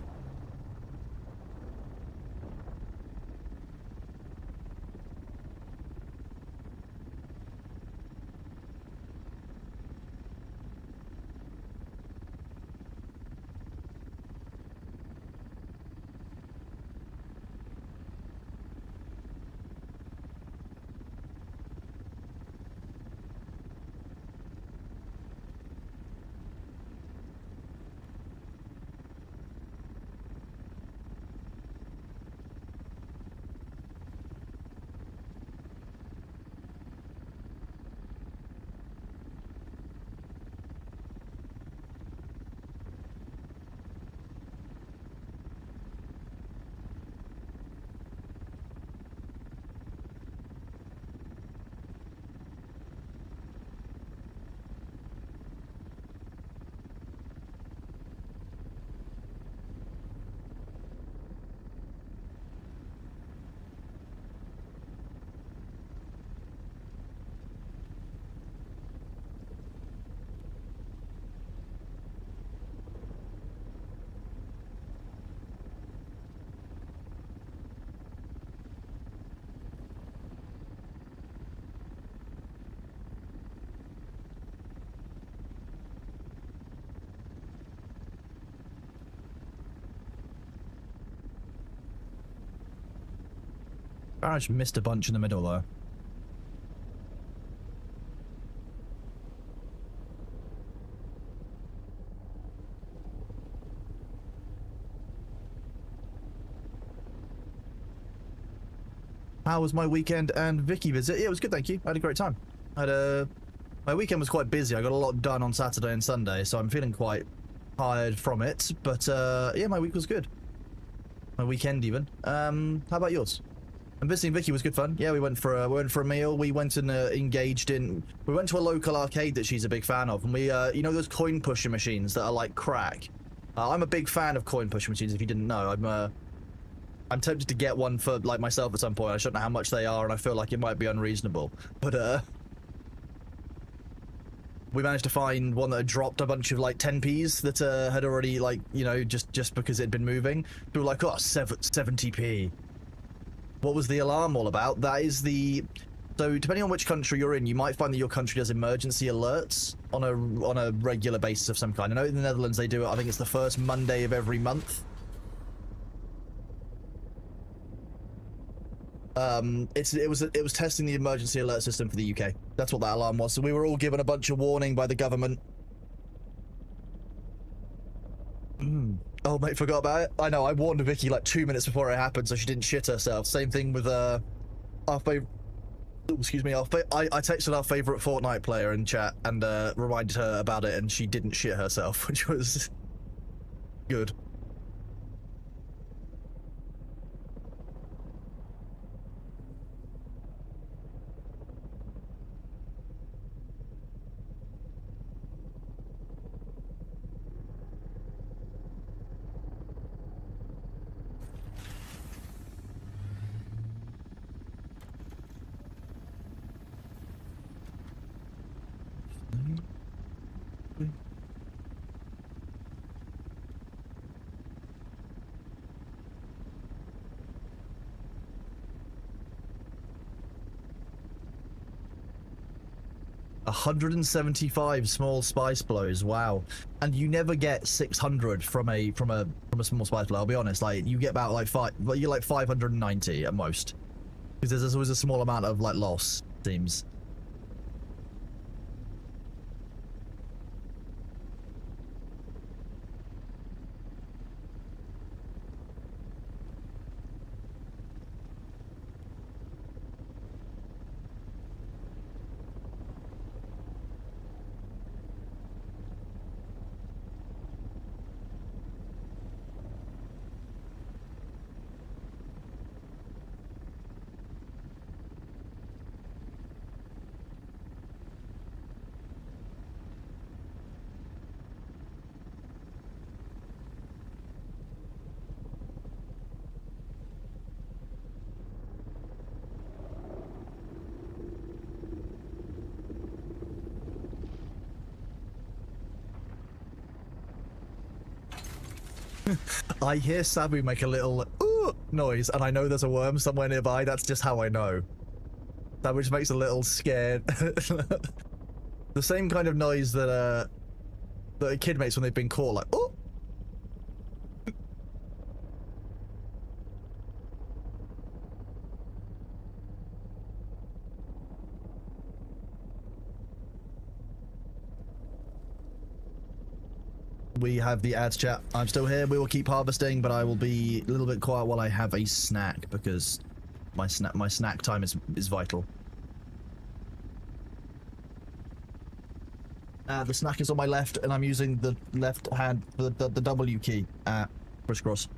I just missed a bunch in the middle though. How was my weekend and Vicky visit? Yeah, it was good, thank you. I had a great time. My weekend was quite busy. I got a lot done on Saturday and Sunday, so I'm feeling quite tired from it. But yeah, my week was good. My weekend even. How about yours? And visiting Vicky was good fun. Yeah, we went for a meal. We went and engaged in. We went to a local arcade that she's a big fan of, and we, you know, those coin pusher machines that are like crack. I'm a big fan of coin pusher machines. If you didn't know, I'm tempted to get one for like myself at some point. I don't know how much they are, and I feel like it might be unreasonable. But we managed to find one that had dropped a bunch of like 10p's that had already, like, you know, just because it'd been moving. We were like, oh, 70p. What was the alarm all about? That is the... So depending on which country you're in, you might find that your country does emergency alerts on a regular basis of some kind. I know in the Netherlands they do it. I think it's the first Monday of every month. It was testing the emergency alert system for the UK. That's what that alarm was. So we were all given a bunch of warning by the government. Oh, mate, forgot about it. I know, I warned Vicky like 2 minutes before it happened, so she didn't shit herself. Same thing with our favorite. Excuse me. I texted our favorite Fortnite player in chat and reminded her about it, and she didn't shit herself, which was good. $175 small spice blows. Wow. And you never get 600 from a small spice blow. I'll be honest. Like, you get about like you're like 590 at most, because there's always a small amount of like loss, seems. I hear Sabu make a little ooh noise, and I know there's a worm somewhere nearby. That's just how I know. Sabu just makes a little scared. The same kind of noise that a kid makes when they've been caught, like oh. We have the ads chat. I'm still here. We will keep harvesting, but I will be a little bit quiet while I have a snack, because my snack time is vital. The snack is on my left, and I'm using the left hand for the W key. Crisscross.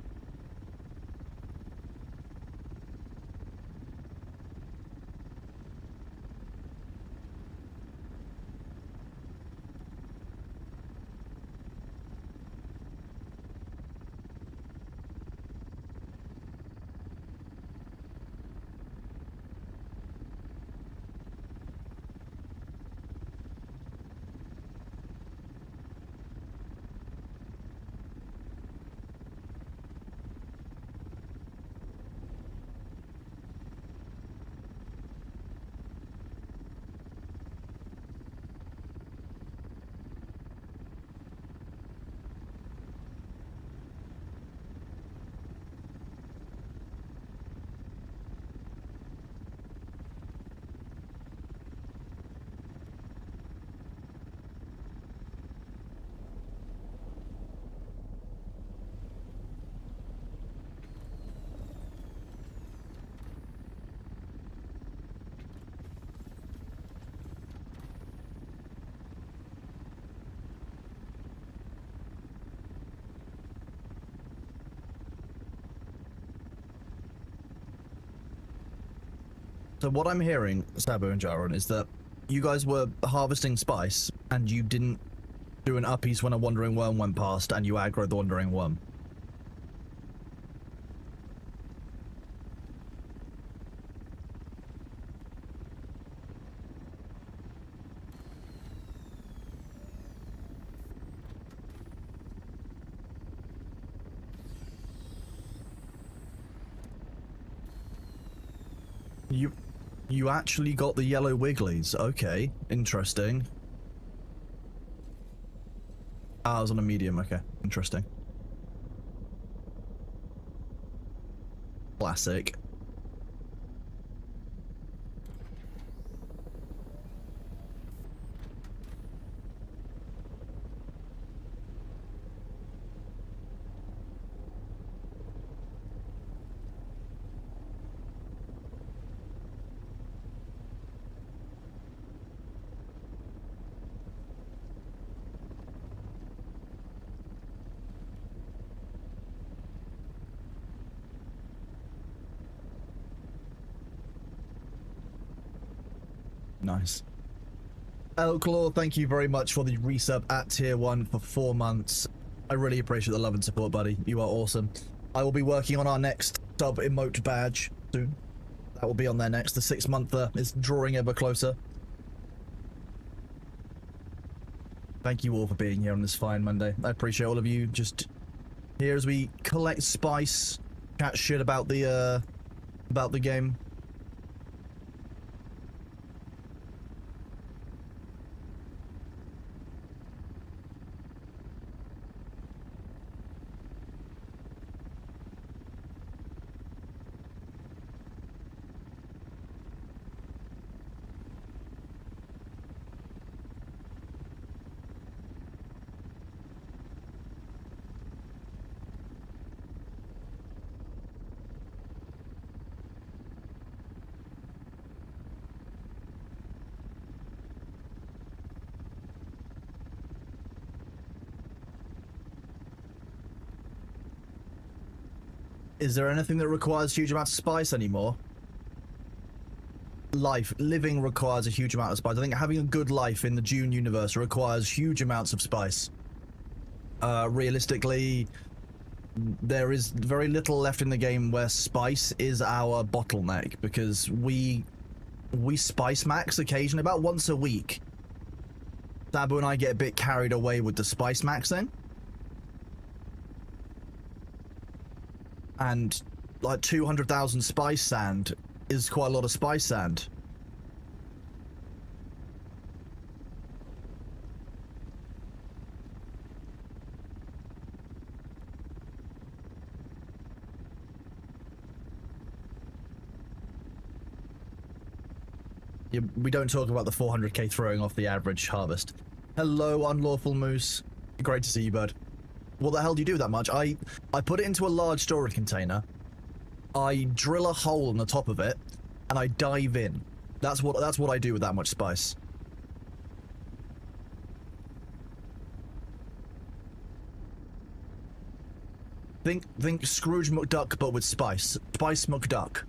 So what I'm hearing, Sabu and Jaron, is that you guys were harvesting spice and you didn't do an uppies when a wandering worm went past and you aggroed the wandering worm. You actually got the yellow wigglies. Okay, interesting. Ah, I was on a medium. Okay, interesting. Classic. Nice. Elclaw, thank you very much for the resub at tier 1 for 4 months. I really appreciate the love and support, buddy. You are awesome. I will be working on our next sub emote badge soon. That will be on there next. The 6-monther is drawing ever closer. Thank you all for being here on this fine Monday. I appreciate all of you just here as we collect spice, chat shit about the game. Is there anything that requires huge amounts of spice anymore? Living requires a huge amount of spice. I think having a good life in the Dune universe requires huge amounts of spice. Realistically, there is very little left in the game where spice is our bottleneck, because we spice max occasionally, about once a week. Sabu and I get a bit carried away with the spice maxing. And like 200,000 spice sand is quite a lot of spice sand. Yeah, we don't talk about the 400k throwing off the average harvest. Hello, Unlawful Moose. Great to see you, bud. What the hell do you do with that much? I put it into a large storage container. I drill a hole in the top of it, and I dive in. That's what I do with that much spice. Think Scrooge McDuck, but with spice. Spice McDuck.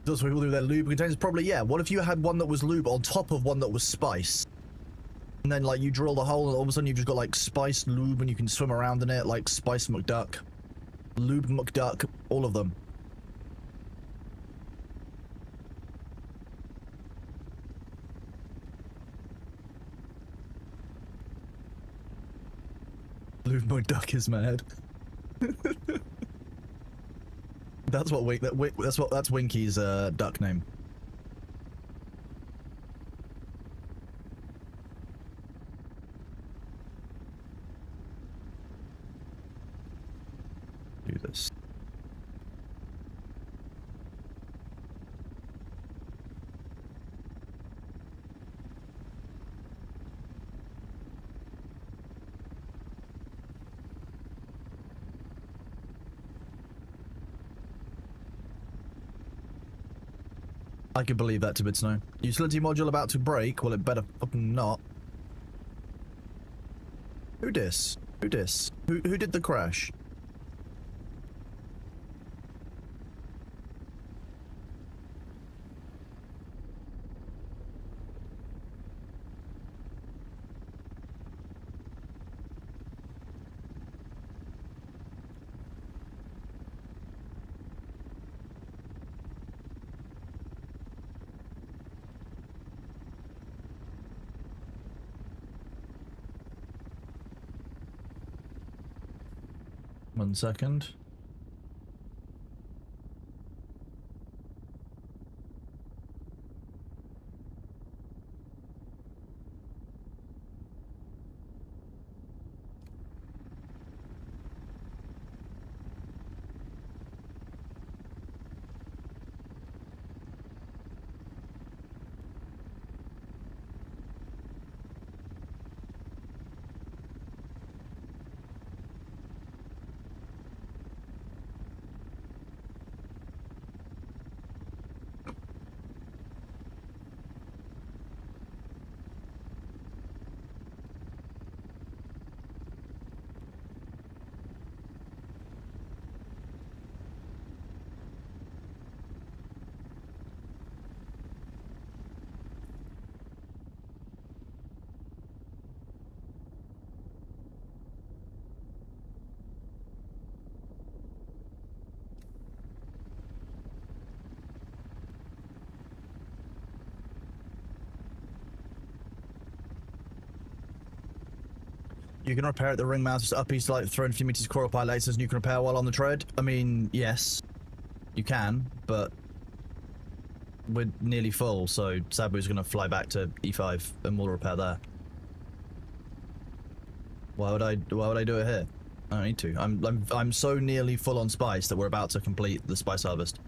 Does people do their lube containers? Probably, yeah. What if you had one that was lube on top of one that was spice? And then, like, you drill the hole and all of a sudden you've just got, like, spice lube and you can swim around in it, like Spice McDuck. Lube McDuck, all of them. Lube McDuck is mad. That's Winky's duck name. Do this. I can believe that to bits now. Utility module about to break? Well, it better fucking not. Who dis? Who dis? Who did the crash? One second. You can repair it. The ring mount is up. He's like throwing a few meters coil pilot lasers, and you can repair while on the tread. I mean, yes, you can, but we're nearly full, so Sabu's gonna fly back to E5 and we'll repair there. Why would I do it here? I don't need to. I'm so nearly full on spice that we're about to complete the spice harvest.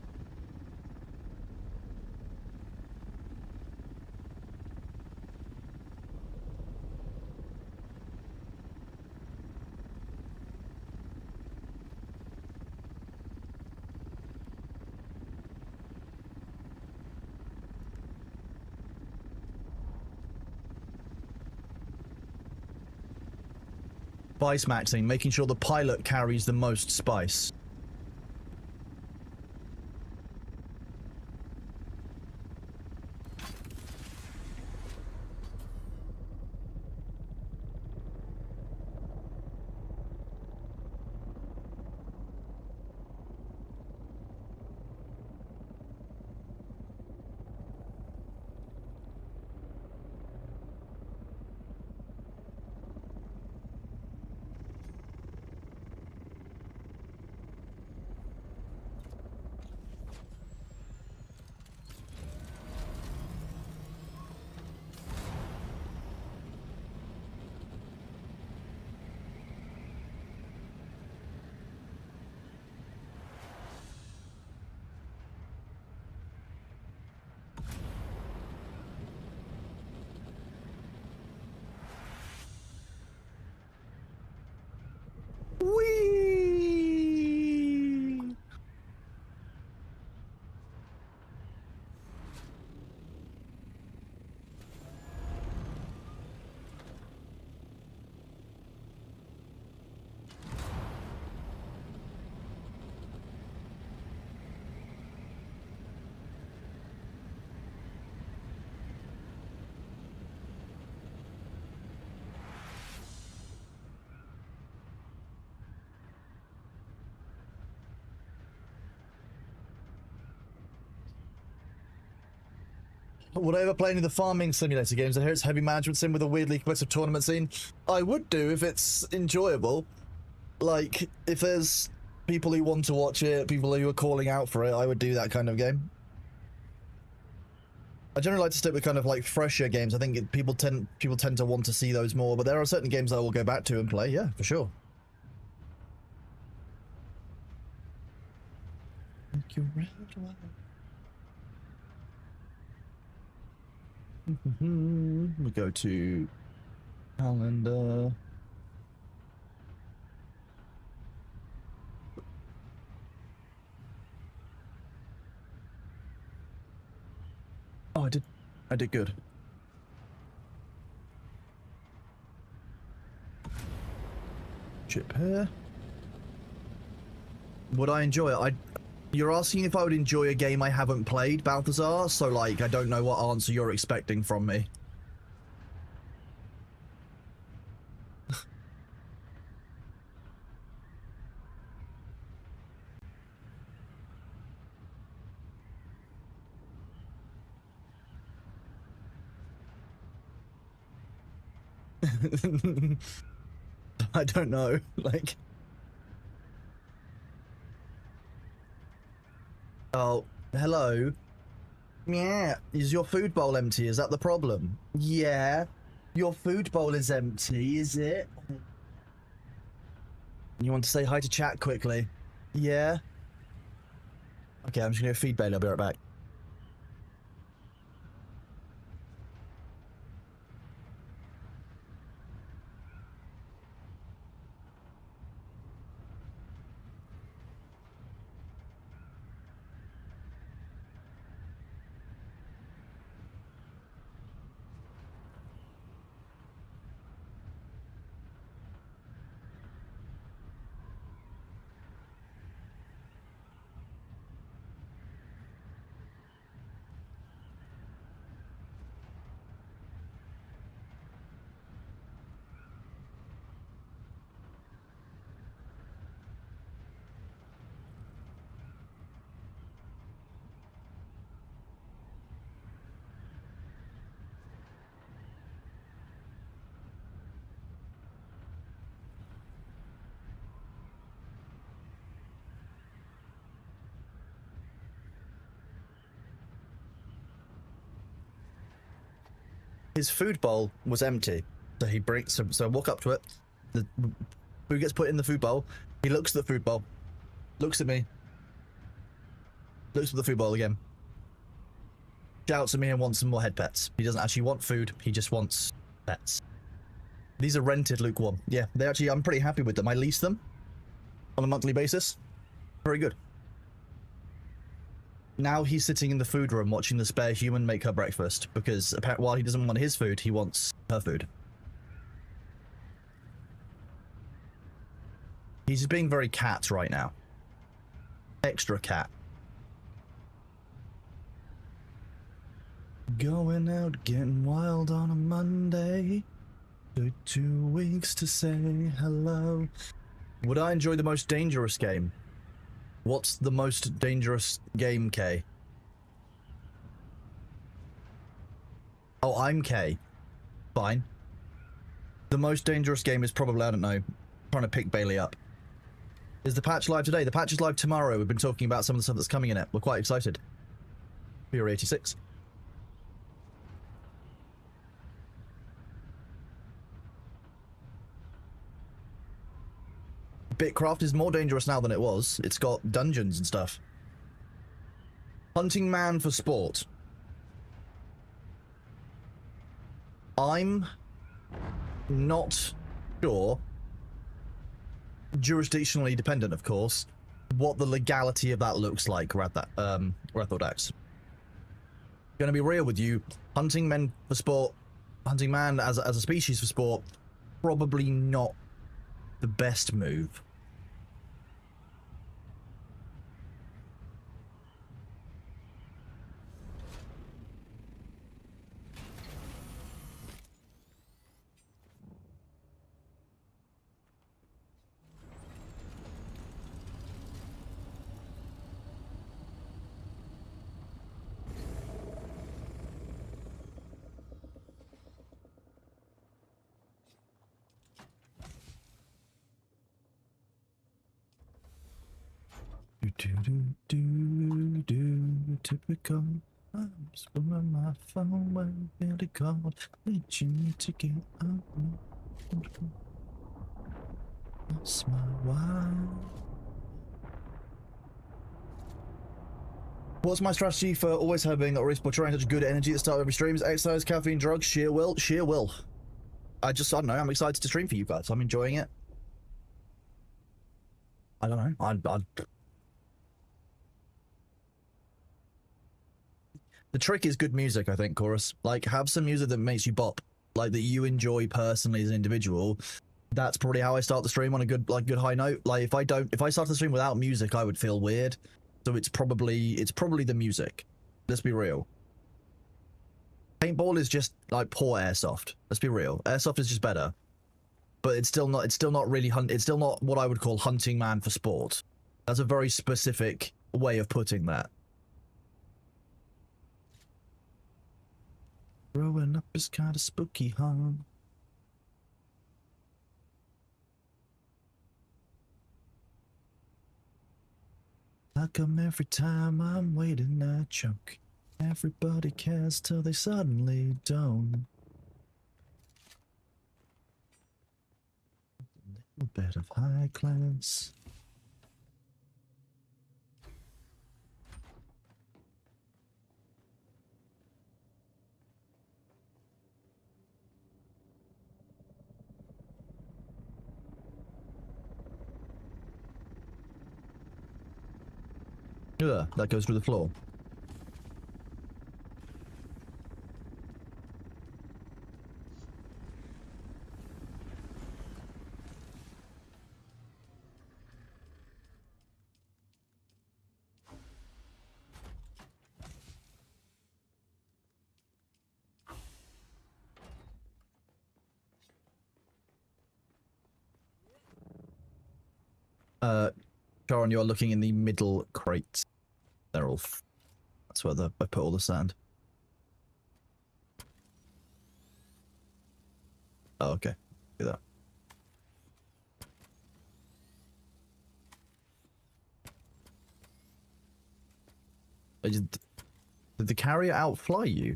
Spice maxing, making sure the pilot carries the most spice. Whee! Would I ever play any of the farming simulator games? I hear it's a heavy management sim with a weirdly competitive tournament scene. I would do if it's enjoyable. Like, if there's people who want to watch it, people who are calling out for it, I would do that kind of game. I generally like to stick with kind of like fresher games. I think people tend to want to see those more, but there are certain games I will go back to and play, yeah, for sure. Thank you, Red One. We go to calendar. Oh, I did good. Chip here. Would I enjoy it? You're asking if I would enjoy a game I haven't played, Balthazar, so, like, I don't know what answer you're expecting from me. I don't know, like... Oh, hello? Yeah, is your food bowl empty? Is that the problem? Yeah, your food bowl is empty, is it? You want to say hi to chat quickly? Yeah? Okay, I'm just gonna feed Bailey, I'll be right back. His food bowl was empty, so he brings. So I walk up to it. The food gets put in the food bowl. He looks at the food bowl, looks at me, looks at the food bowl again, shouts at me and wants some more head pets. He doesn't actually want food. He just wants pets. These are rented lukewarm. Yeah, they actually. I'm pretty happy with them. I lease them on a monthly basis. Very good. Now he's sitting in the food room watching the spare human make her breakfast because apparently while he doesn't want his food, he wants her food. He's being very cat right now. Extra cat. Going out, getting wild on a Monday. Took 2 weeks to say hello. Would I enjoy the most dangerous game? What's the most dangerous game, K? Oh, I'm K. Fine. The most dangerous game is probably, I don't know, trying to pick Bailey up. Is the patch live today? The patch is live tomorrow. We've been talking about some of the stuff that's coming in it. We're quite excited. Fury 86. Bitcraft is more dangerous now than it was. It's got dungeons and stuff. Hunting Man for sport. I'm not sure, jurisdictionally dependent, of course, what the legality of that looks like, Rathodax. Gonna be real with you, hunting men for sport, hunting man as a species for sport, probably not the best move. Typical. I'm swimming my phone when Billy called. Need you to get up. That's my wife. What's my strategy for always having or always portraying such good energy at the start of every stream? Is exercise, caffeine, drugs, sheer will? Sheer will. I don't know, I'm excited to stream for you guys. I'm enjoying it. I don't know. The trick is good music, I think, Chorus. Like, have some music that makes you bop, like that you enjoy personally as an individual. That's probably how I start the stream, on a good high note. Like, if I start the stream without music, I would feel weird. So it's probably the music. Let's be real. Paintball is just like poor airsoft. Let's be real. Airsoft is just better, but it's still not really it's still not what I would call hunting man for sport. That's a very specific way of putting that. Growing up is kind of spooky, huh? How come every time I'm waiting I choke? Everybody cares till they suddenly don't. A little bit of high class. Ugh, that goes through the floor. Sharon, you're looking in the middle crates. They're all... That's where I put all the sand. Oh, okay. Do that. Did the carrier outfly you?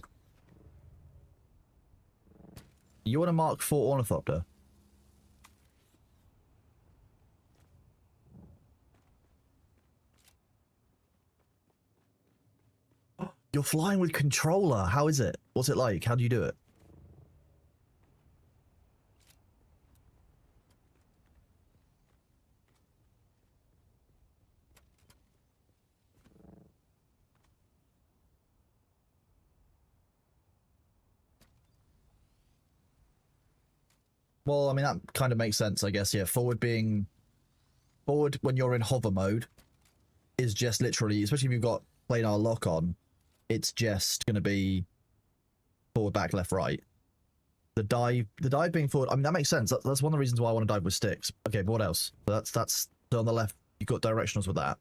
You want a Mark IV Ornithopter? You're flying with controller. How is it? What's it like? How do you do it? Well, I mean, that kind of makes sense, I guess. Yeah, forward when you're in hover mode is just literally, especially if you've got planar lock on, it's just going to be forward, back, left, right. The dive being forward, I mean, that makes sense. That's one of the reasons why I want to dive with sticks. Okay, but what else? That's so on the left, you've got directionals with that.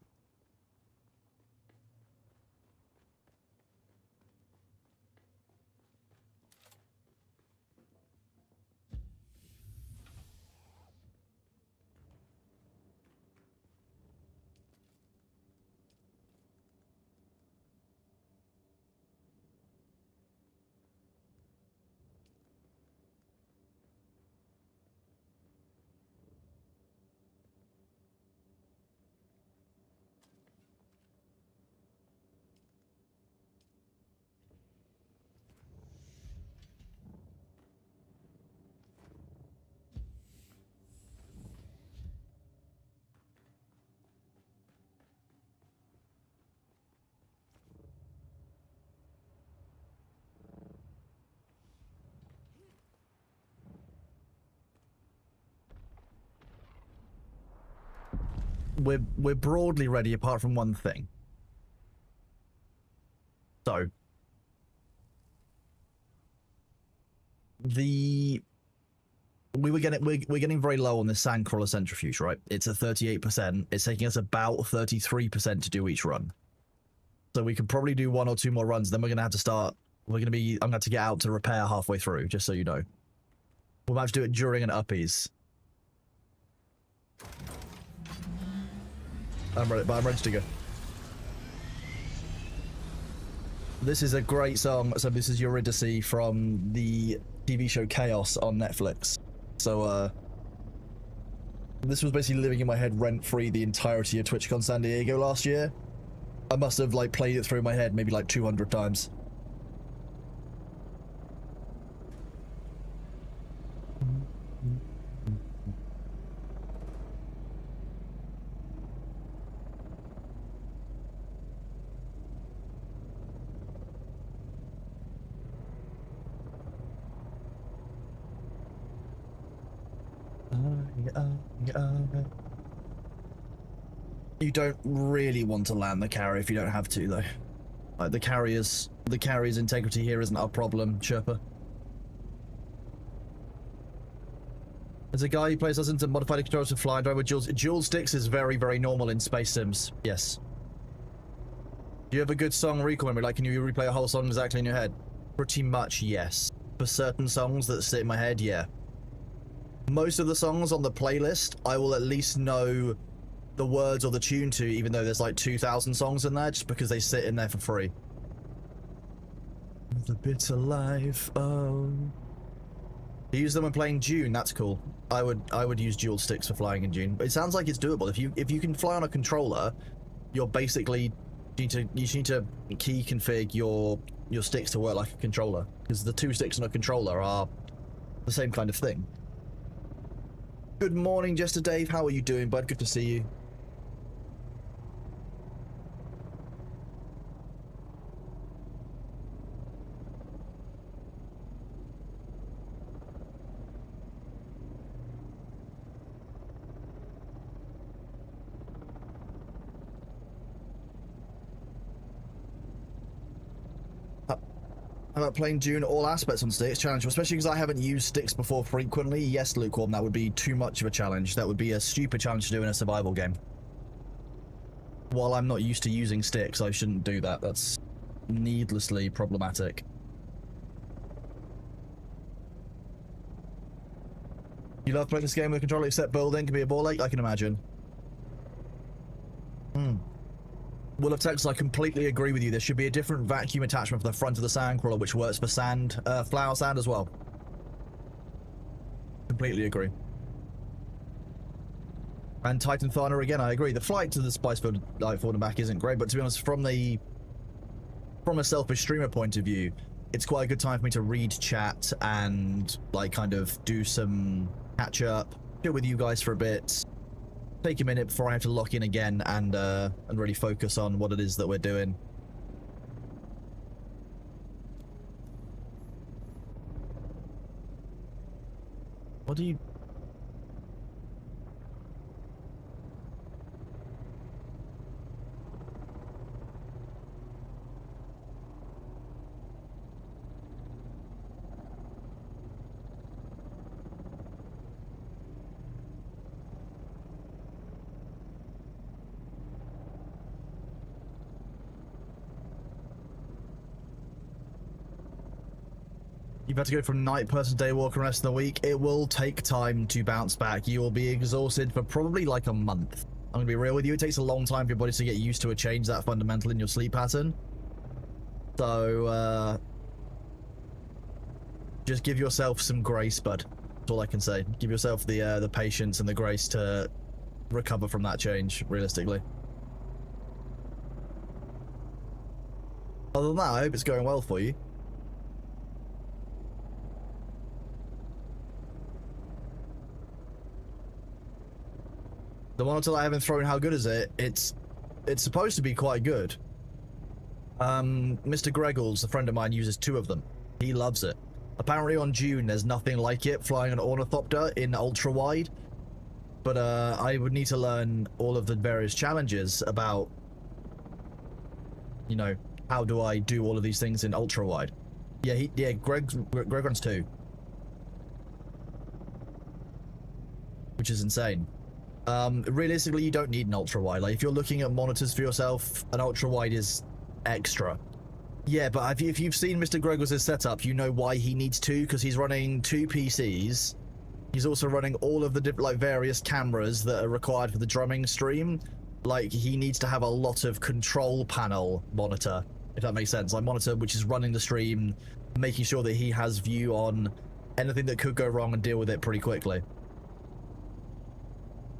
We're broadly ready apart from one thing. So we're getting very low on this sandcrawler centrifuge, right? It's at 38%. It's taking us about 33% to do each run. So we could probably do 1 or 2 more runs. Then we're gonna have to start. I'm gonna have to get out to repair halfway through, just so you know. We'll have to do it during an uppies. I'm ready to go. This is a great song. So this is Eurydice from the TV show Chaos on Netflix. So this was basically living in my head rent-free the entirety of TwitchCon San Diego last year. I must have like played it through my head maybe like 200 times. You don't really want to land the carry if you don't have to, though. Like the carrier's integrity here isn't our problem, Chirper. There's a guy who plays us into modified controllers with flying drive with dual sticks is very, very normal in space sims. Yes. Do you have a good song recall memory? Like, can you replay a whole song exactly in your head? Pretty much, yes. For certain songs that sit in my head, yeah. Most of the songs on the playlist, I will at least know the words or the tune to, even though there's like 2,000 songs in there, just because they sit in there for free. The bitter life, oh. You use them when playing Dune, that's cool. I would use dual sticks for flying in Dune. It sounds like it's doable. If you can fly on a controller, you're basically you just need to key config your sticks to work like a controller, because the two sticks on a controller are the same kind of thing. Good morning, Jester Dave. How are you doing, bud? Good to see you. How about playing Dune all aspects on sticks? Challenge, especially because I haven't used sticks before frequently. Yes, Lukewarm, that would be too much of a challenge. That would be a stupid challenge to do in a survival game. While I'm not used to using sticks, I shouldn't do that. That's needlessly problematic. You love playing this game with a controller except building can be a ball ache? I can imagine. Will of Texas, I completely agree with you. There should be a different vacuum attachment for the front of the sandcrawler, which works for sand, flower sand as well. Completely agree. And Titan Thana again, I agree. The flight to the spice field, like forward and back, isn't great, but to be honest, from a selfish streamer point of view, it's quite a good time for me to read chat and like kind of do some catch up, chill with you guys for a bit. Take a minute before I have to lock in again and really focus on what it is that we're doing. What do you... You've had to go from night person to day walker the rest of the week. It will take time to bounce back. You will be exhausted for probably like a month. I'm gonna be real with you. It takes a long time for your body to get used to a change that fundamental in your sleep pattern. So, just give yourself some grace, bud. That's all I can say. Give yourself the patience and the grace to recover from that change, realistically. Other than that, I hope it's going well for you. The monitor that I haven't thrown, how good is it? It's supposed to be quite good. Mr. Greggles, a friend of mine, uses 2 of them. He loves it. Apparently on Dune, there's nothing like it flying an ornithopter in ultra wide. But I would need to learn all of the various challenges about, you know, how do I do all of these things in ultra wide. Yeah, Greg runs 2. Which is insane. Realistically, you don't need an ultra wide. Like, if you're looking at monitors for yourself, an ultra wide is extra. Yeah, but if you've seen Mr. Gregor's setup, you know why he needs 2, because he's running 2 PCs. He's also running all of the like various cameras that are required for the drumming stream. Like, he needs to have a lot of control panel monitor, if that makes sense. Like, monitor which is running the stream, making sure that he has view on anything that could go wrong and deal with it pretty quickly.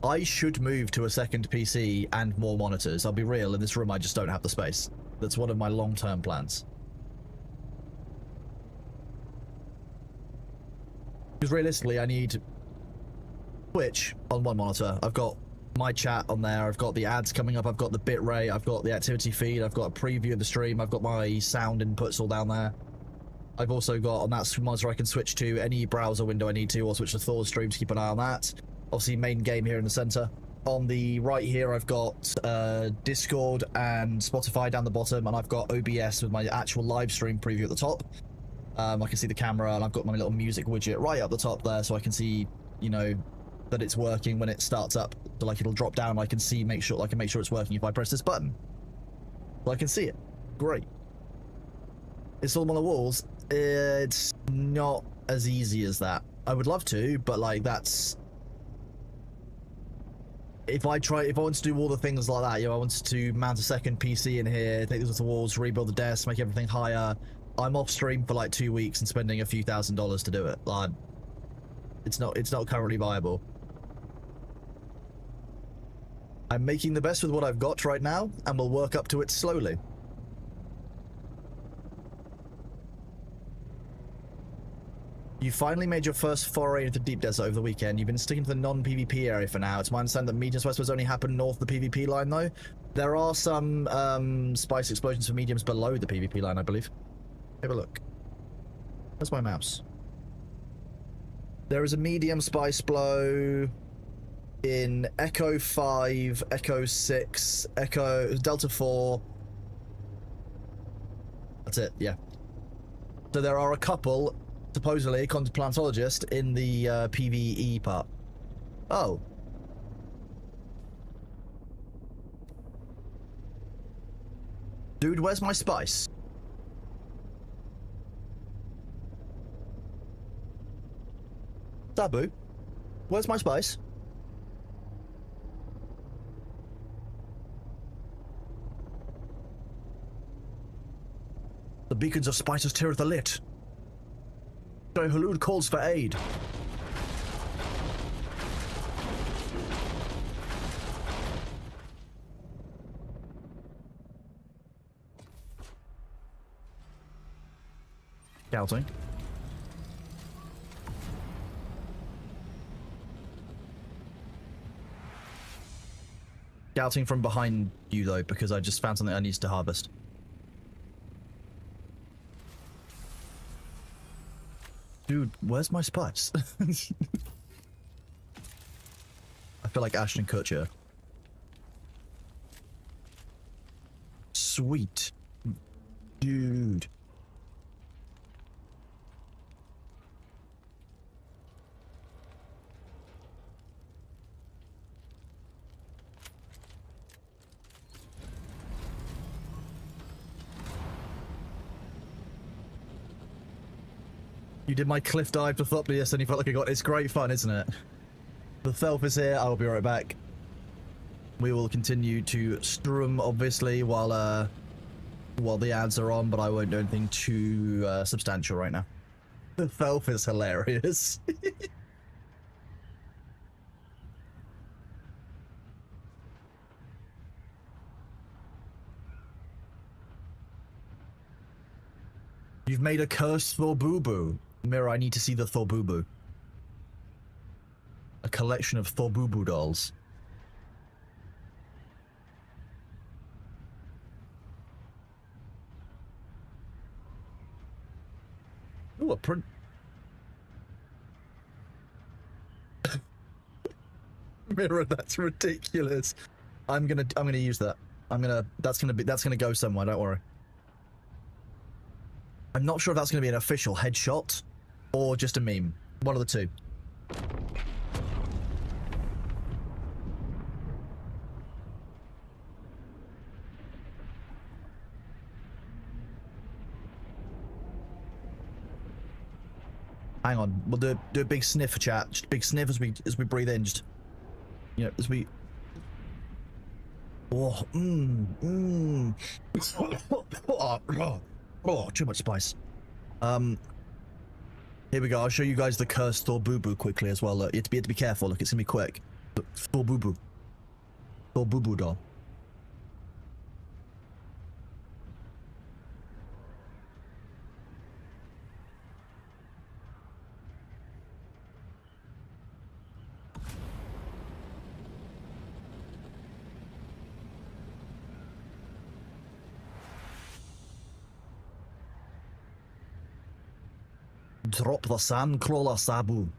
I should move to a second PC and more monitors. I'll be real, in this room I just don't have the space. That's one of my long-term plans. Because realistically, I need Twitch on one monitor. I've got my chat on there, I've got the ads coming up, I've got the bitrate, I've got the activity feed, I've got a preview of the stream, I've got my sound inputs all down there. I've also got on that monitor I can switch to any browser window I need to, or switch to Thor's stream to keep an eye on that. Obviously, main game here in the center. On the right here, I've got Discord and Spotify down the bottom, and I've got OBS with my actual live stream preview at the top. I can see the camera, and I've got my little music widget right up the top there, so I can see, you know, that it's working when it starts up. So like it'll drop down. I can see, make sure it's working if I press this button. So I can see it. Great. It's all on the walls. It's not as easy as that. I would love to, but like that's. If I want to do all the things like that, you know, I wanted to mount a second PC in here, take these off the walls, rebuild the desk, make everything higher. I'm off stream for like 2 weeks and spending a few $1,000s to do it. Like, it's not currently viable. I'm making the best with what I've got right now, and we'll work up to it slowly. You finally made your first foray into Deep Desert over the weekend. You've been sticking to the non-PvP area for now. It's my understanding that medium spice only happen north of the PvP line, though. There are some spice explosions for mediums below the PvP line, I believe. Have a look. Where's my mouse? There is a medium spice blow in Echo 5, Echo 6, Echo Delta 4. That's it, yeah. So there are a couple, supposedly, according to Plantologist, in the PvE part. Oh. Dude, where's my spice? Sabu, where's my spice? The beacons of spices teareth lit. Halud calls for aid. Scouting. Scouting from behind you, though, because I just found something I need to harvest. Dude, where's my spice? I feel like Ashton Kutcher. Sweet. Dude. You did my cliff dive to Thoplius and you felt like I got. It's great fun, isn't it? The Thelf is here. I will be right back. We will continue to strum, obviously, while the ads are on, but I won't do anything too substantial right now. The Thelf is hilarious. You've made a cursed Thorbubu. Mirror, I need to see the Thorbubu. A collection of Thorbubu dolls. Ooh, a print. Mirror, that's ridiculous. I'm gonna use that. That's gonna go somewhere, don't worry. I'm not sure if that's gonna be an official headshot or just a meme. One of the two. Hang on, we'll do a big sniff chat. Just a big sniff as we breathe in. Just, you know, as we. Oh, oh, too much spice. Here we go. I'll show you guys the cursed Thorbubu quickly as well. Look, you have to be careful. Look, it's gonna be quick. Look, Thorbubu doll. Drop the sandcrawler, Sabu.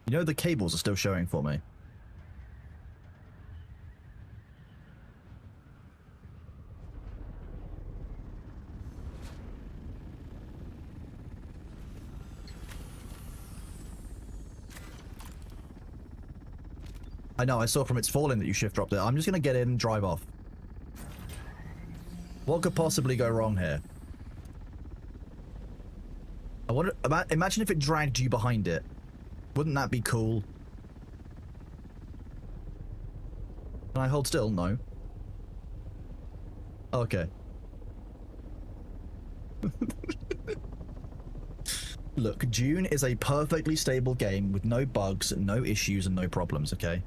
You know the cables are still showing for me. I know, I saw from its falling that you shift dropped it. I'm just gonna get in and drive off. What could possibly go wrong here? I wonder, imagine if it dragged you behind it. Wouldn't that be cool? Can I hold still? No. Okay. Look, Dune is a perfectly stable game with no bugs, no issues, and no problems, okay?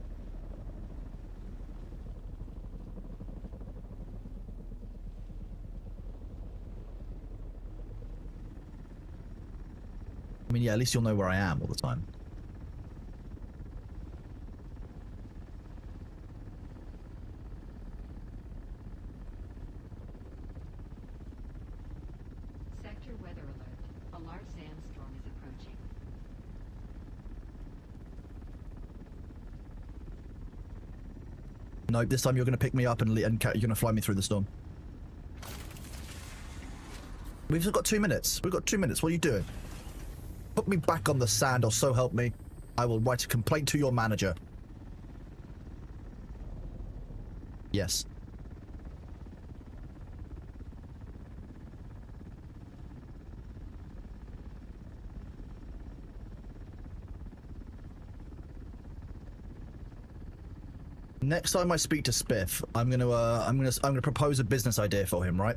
I mean, yeah, at least you'll know where I am all the time. Sector weather alert. A large sandstorm is approaching. No, this time you're going to pick me up and you're going to fly me through the storm. We've just got 2 minutes. We've got 2 minutes. What are you doing? Put me back on the sand, or so help me. I will write a complaint to your manager. Yes. Next time I speak to Spiff, I'm gonna propose a business idea for him, right?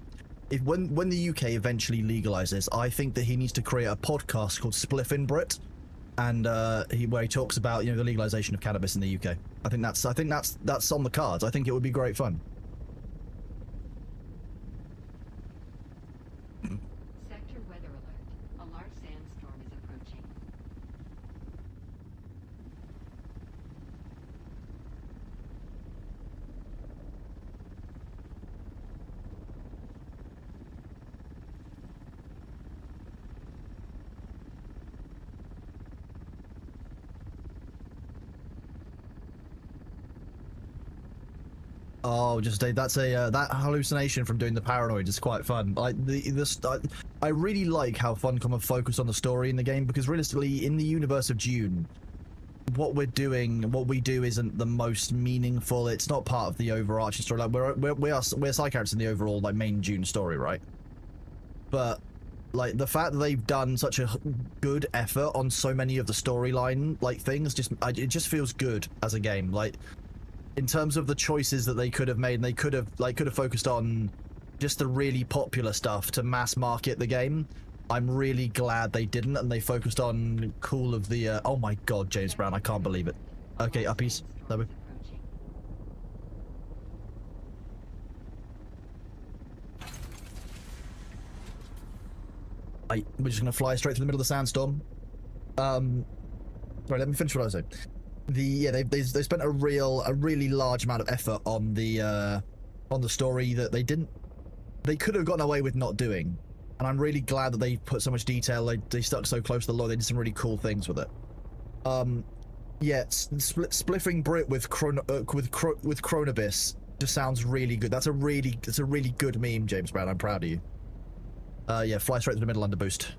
If when the UK eventually legalizes, I think that he needs to create a podcast called Spliffin' Brit, and where he talks about, you know, the legalization of cannabis in the UK. I think that's on the cards. I think it would be great fun. Sector weather alert. A large sandstorm is approaching. Oh, just that's a that hallucination from doing the paranoid is quite fun. I really like how Funcom have focused on the story in the game, because realistically, in the universe of Dune, what we do isn't the most meaningful. It's not part of the overarching story. Like we're side characters in the overall like main Dune story, right? But like the fact that they've done such a good effort on so many of the storyline like things, it just feels good as a game. Like, in terms of the choices that they could have made, and they could have focused on just the really popular stuff to mass market the game. I'm really glad they didn't, and they focused on cool of the oh my god, James Brown, I can't believe it. Okay, uppies. There we we're just gonna fly straight through the middle of the sandstorm. Right, let me finish what I was saying. They spent a really large amount of effort on the story that they could have gotten away with not doing, and I'm really glad that they put so much detail. They stuck so close to the lore. They did some really cool things with it. Yeah, spliffing Brit with Cronobis just sounds really good. That's a really good meme, James Brown. I'm proud of you. Yeah, fly straight to the middle under boost.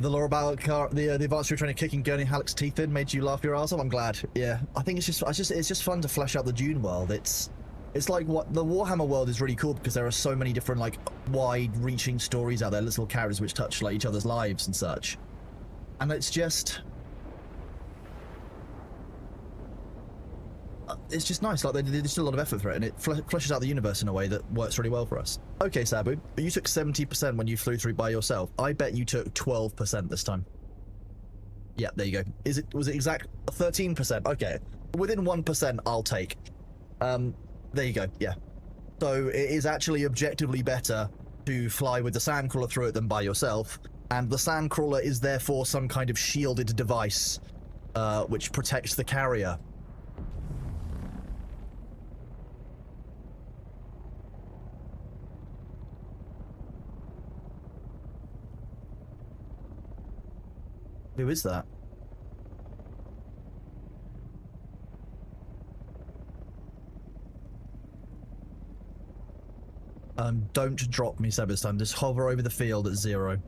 The lore about the advanced retraining kicking Gurney Halleck's teeth in made you laugh your ass off. I'm glad. Yeah, I think it's just fun to flesh out the Dune world. It's like what the Warhammer world is really cool, because there are so many different like wide-reaching stories out there, little characters which touch like each other's lives and such, and it's just it's just nice. Like, they just did a lot of effort for it, and it fleshes out the universe in a way that works really well for us. Okay, Sabu, you took 70% when you flew through by yourself. I bet you took 12% this time. Yeah, there you go. Was it exact 13%? Okay. Within 1% I'll take. There you go, yeah. So it is actually objectively better to fly with the sandcrawler through it than by yourself, and the sandcrawler is therefore some kind of shielded device which protects the carrier. Who is that? Don't drop me, Seb, this time. Just hover over the field at 0.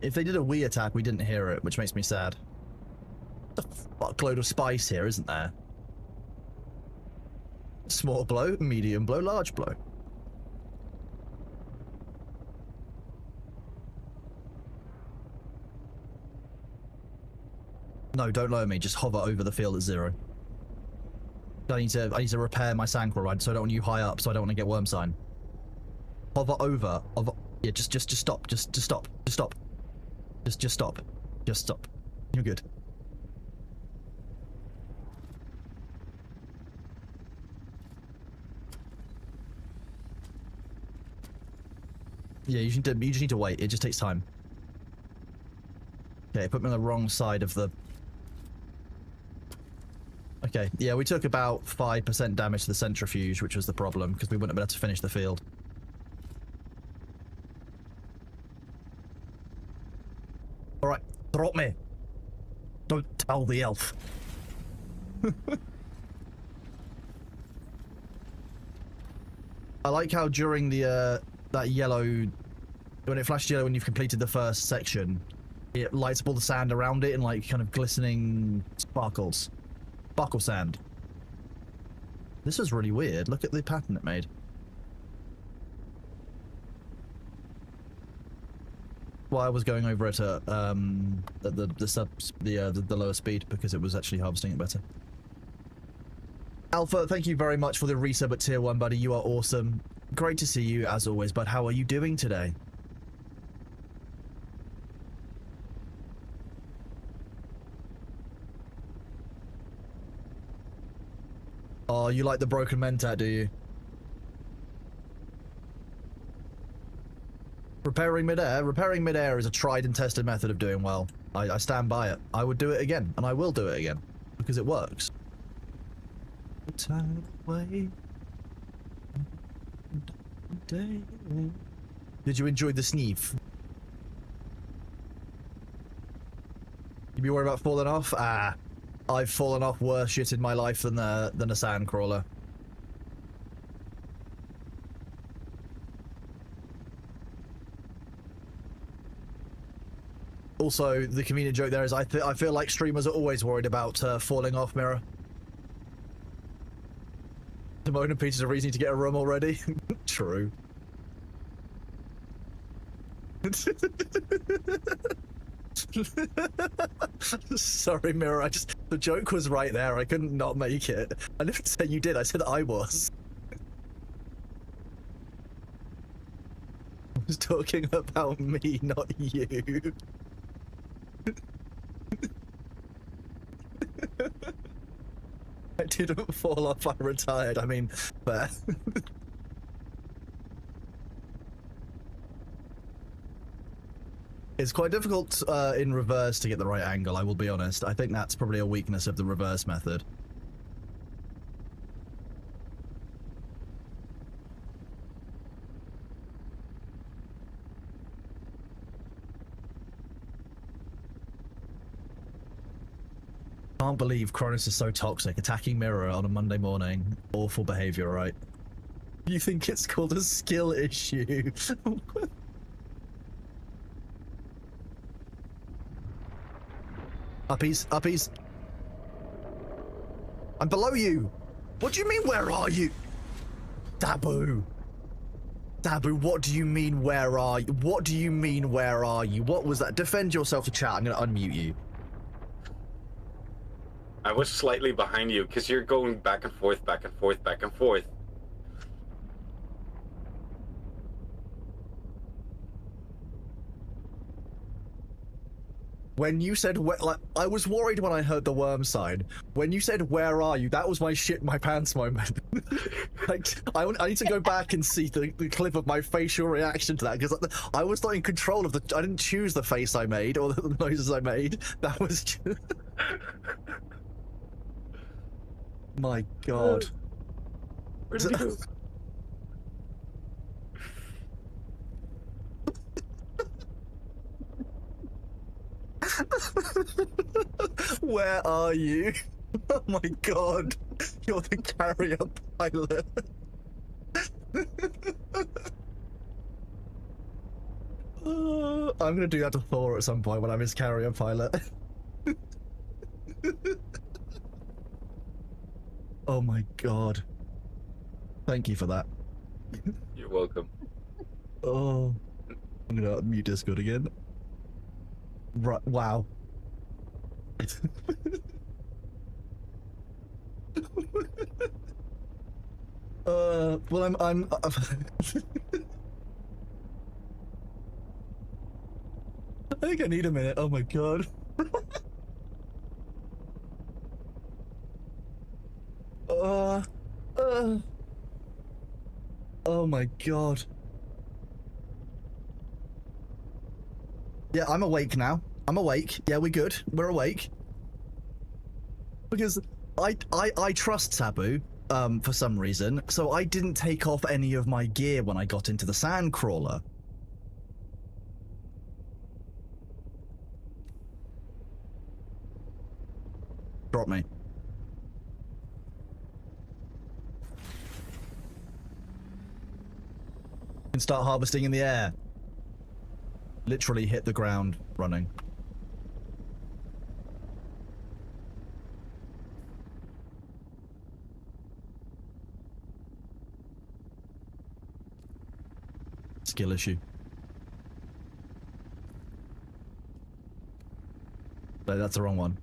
If they did a Wii attack, we didn't hear it, which makes me sad. There's a fuckload of spice here, isn't there? Small blow, medium blow, large blow. No, don't lower me. Just hover over the field at 0. I need to repair my sandcrawler, so I don't want you high up, so I don't want to get worm sign. Hover over. Yeah, just stop. Just stop. Just stop. Just stop. Just stop. You're good. Yeah, you just need to wait. It just takes time. Okay, put me on the wrong side of the... Okay, yeah, we took about 5% damage to the centrifuge, which was the problem, because we wouldn't have been able to finish the field. Alright, drop me. Don't tell the elf. I like how during the, that yellow... When it flashed yellow when you've completed the first section, it lights up all the sand around it in, like, kind of glistening sparkles. Sparkle sand. This is really weird. Look at the pattern it made. Well, I was going over it at the lower speed because it was actually harvesting it better. Alpha, thank you very much for the resub at tier 1, buddy. You are awesome. Great to see you as always, bud. How are you doing today? Oh, you like the broken mentat, do you? Repairing midair? Repairing midair is a tried and tested method of doing well. I stand by it. I would do it again, and I will do it again, because it works. Did you enjoy the sneef? You be worried about falling off? Ah. I've fallen off worse shit in my life than a sandcrawler. Also, the convenient joke there is I feel like streamers are always worried about falling off, Mirror. Timon and Peter's a reason to get a room already. True. Sorry, Mirror, the joke was right there. I couldn't not make it. I didn't say you did, I said I was. I was talking about me, not you. I didn't fall off, I retired. I mean, fair. It's quite difficult in reverse to get the right angle, I will be honest. I think that's probably a weakness of the reverse method. Can't believe Cronus is so toxic. Attacking Mirror on a Monday morning. Awful behavior, right? You think it's called a skill issue? Uppies, uppies. I'm below you. What do you mean, where are you? Dabu. Dabu, what do you mean, where are you? What do you mean, where are you? What was that? Defend yourself to chat. I'm going to unmute you. I was slightly behind you because you're going back and forth, back and forth, back and forth. When you said, like, I was worried when I heard the worm sign. When you said, where are you? That was my shit my pants moment. Like, I need to go back and see the clip of my facial reaction to that, because I was not in control of the... I didn't choose the face I made, or the noises I made. That was just... My God. Where did he go? Where are you? Oh my God. You're the carrier pilot. I'm gonna do that to Thor at some point when I'm his carrier pilot. Oh my God. Thank you for that. You're welcome. Oh. I'm gonna mute Discord again. Right, wow. Well, I'm I think I need a minute. Oh my God. uh, oh my God. Yeah, I'm awake now. I'm awake. Yeah, we're good. We're awake. Because I trust Sabu, for some reason, so I didn't take off any of my gear when I got into the sandcrawler. Drop me. Can start harvesting in the air. Literally hit the ground running. Skill issue. No, that's the wrong one.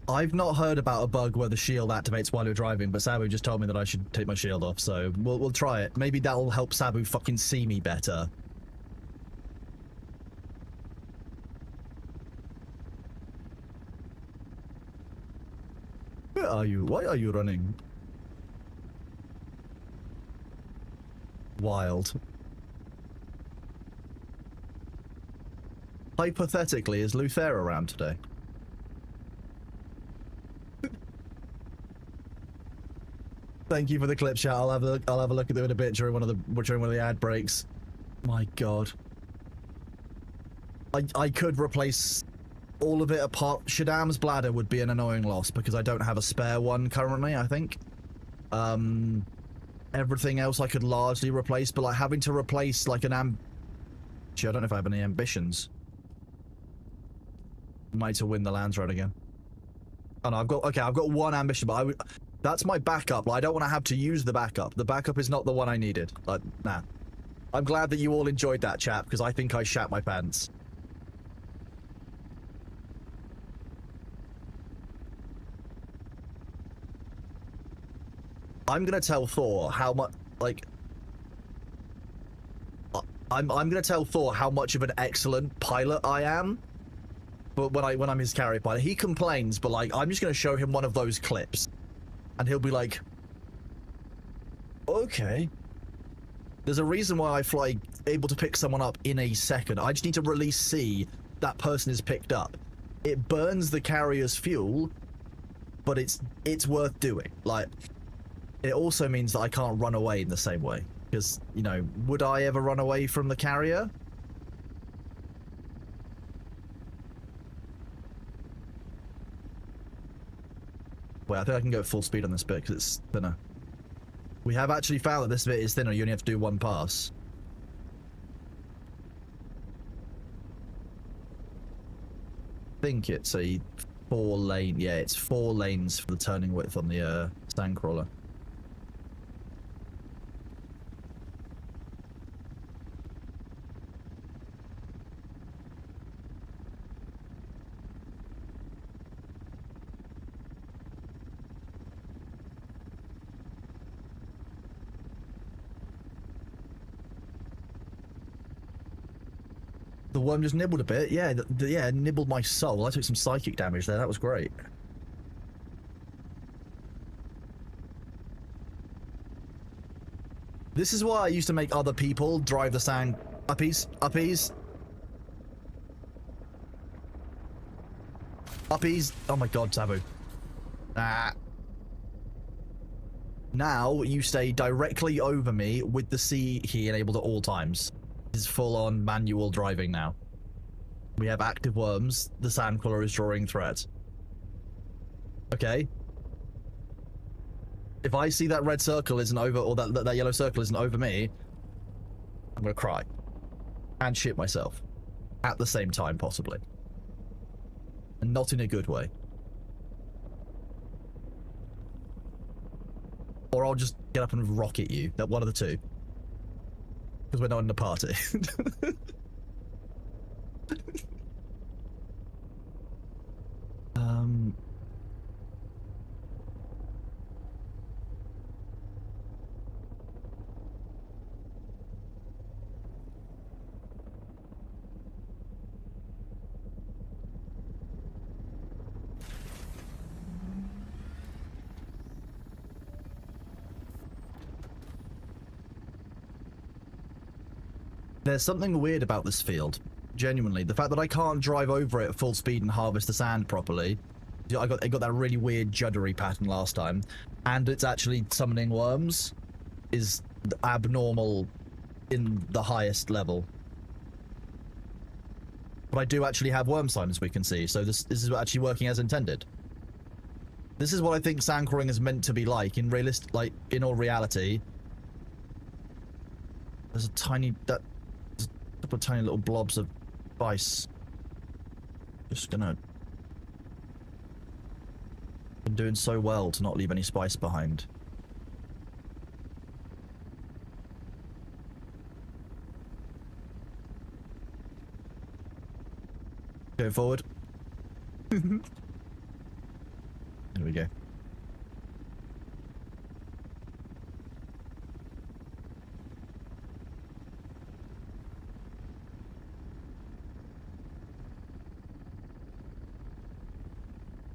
I've not heard about a bug where the shield activates while you're driving, but Sabu just told me that I should take my shield off, so we'll try it. Maybe that'll help Sabu fucking see me better. Where are you? Why are you running? Wild. Hypothetically, is Luther around today? Thank you for the clip chat. I'll have a look at it in a bit during one of the ad breaks. My God. I could replace all of it apart. Shaddam's bladder would be an annoying loss because I don't have a spare one currently, I think. Everything else I could largely replace, but like having to replace like an Actually, I don't know if I have any ambitions. Might to win the lands road again. Oh no, I've got one ambition, but that's my backup. I don't want to have to use the backup. The backup is not the one I needed. Nah. I'm glad that you all enjoyed that, chat, because I think I shat my pants. I'm gonna tell Thor how much, like... I'm gonna tell Thor how much of an excellent pilot I am. But when I'm his carrier pilot, he complains, but like, I'm just gonna show him one of those clips. And he'll be like, okay. There's a reason why I fly able to pick someone up in a second. I just need to release C, that person is picked up. It burns the carrier's fuel, but it's worth doing. Like, it also means that I can't run away in the same way. Because, you know, would I ever run away from the carrier? Well, I think I can go full speed on this bit because it's thinner. We have actually found that this bit is thinner. You only have to do one pass. I think it's a 4-lane. Yeah, it's 4 lanes for the turning width on the sandcrawler. The worm just nibbled a bit. Yeah, yeah, nibbled my soul. I took some psychic damage there. That was great. This is why I used to make other people drive the sand. Uppies, uppies. Uppies. Oh my god, Sabu. Ah. Now you stay directly over me with the C key enabled at all times. This is full-on manual driving now. We have active worms. The sandcrawler is drawing threat. Okay. If I see that red circle isn't over, or that yellow circle isn't over me, I'm gonna cry. And shit myself. At the same time, possibly. And not in a good way. Or I'll just get up and rocket you. That one of the two. Because we're not in the party. There's something weird about this field. Genuinely. The fact that I can't drive over it at full speed and harvest the sand properly. It got that really weird juddery pattern last time. And it's actually summoning worms is abnormal in the highest level. But I do actually have worm sign, as we can see, so this is actually working as intended. This is what I think sand crawling is meant to be like in in all reality. There's a couple of tiny little blobs of spice. Just gonna... Been doing so well to not leave any spice behind. Going forward. There we go.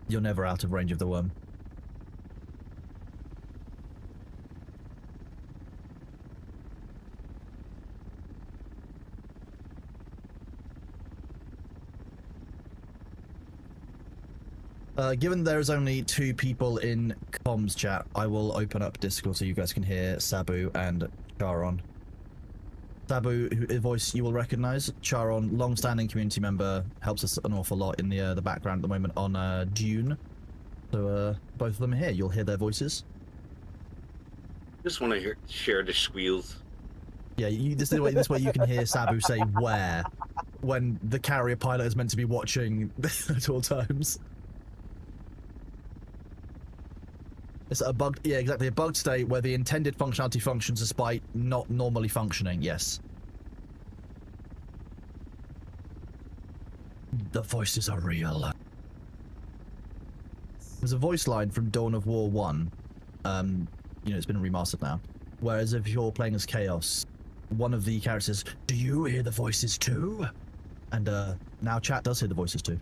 You're never out of range of the worm. Given there is only 2 people in comms chat, I will open up Discord so you guys can hear Sabu and Charon. Sabu, a voice you will recognize. Charon, long-standing community member, helps us an awful lot in the background at the moment on Dune. So both of them are here. You'll hear their voices. Just want to share the squeals. Yeah, this is where you can hear Sabu say "where" when the carrier pilot is meant to be watching at all times. It's a bug, yeah, exactly, a bugged state where the intended functionality functions despite not normally functioning, yes. The voices are real. There's a voice line from Dawn of War 1, you know, it's been remastered now, whereas if you're playing as Chaos, one of the characters, do you hear the voices too? And now chat does hear the voices too.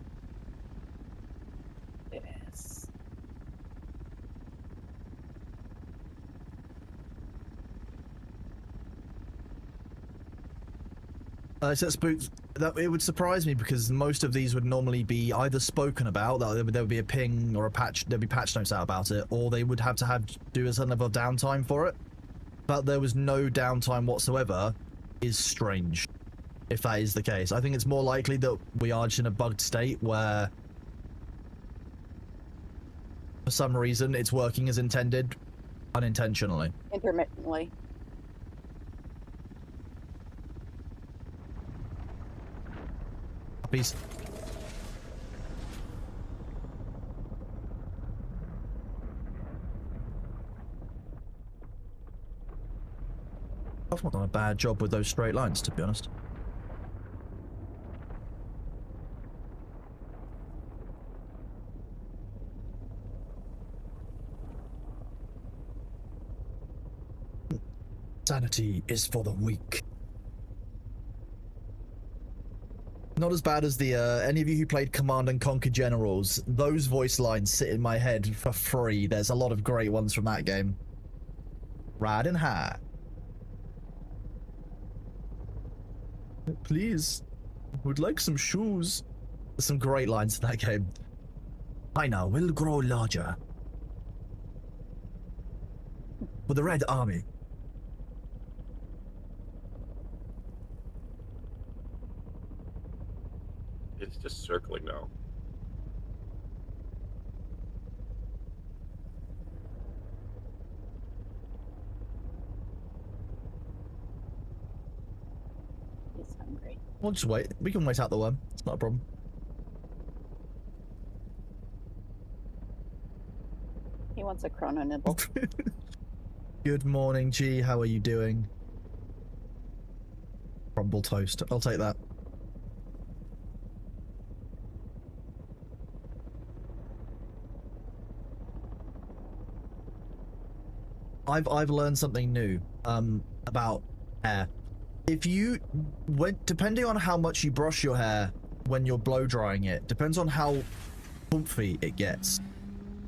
That it would surprise me because most of these would normally be either spoken about, that there would be a ping or a patch, there'd be patch notes out about it, or they would have to do a certain level of downtime for it. But there was no downtime whatsoever is strange, if that is the case. I think it's more likely that we are just in a bugged state where for some reason it's working as intended unintentionally. Intermittently. Peace. I've not done a bad job with those straight lines, to be honest. Sanity is for the weak. Not as bad as the any of you who played Command and Conquer Generals. Those voice lines sit in my head for free. There's a lot of great ones from that game. Riding high. Please, would like some shoes. There's some great lines in that game. China will grow larger. For the Red Army. It's just circling now. He's hungry. We'll just wait. We can wait out the worm. It's not a problem. He wants a chrono nibble. Good morning, G. How are you doing? Crumble toast. I'll take that. I've learned something new about hair. If you depending on how much you brush your hair when you're blow drying it, depends on how comfy it gets.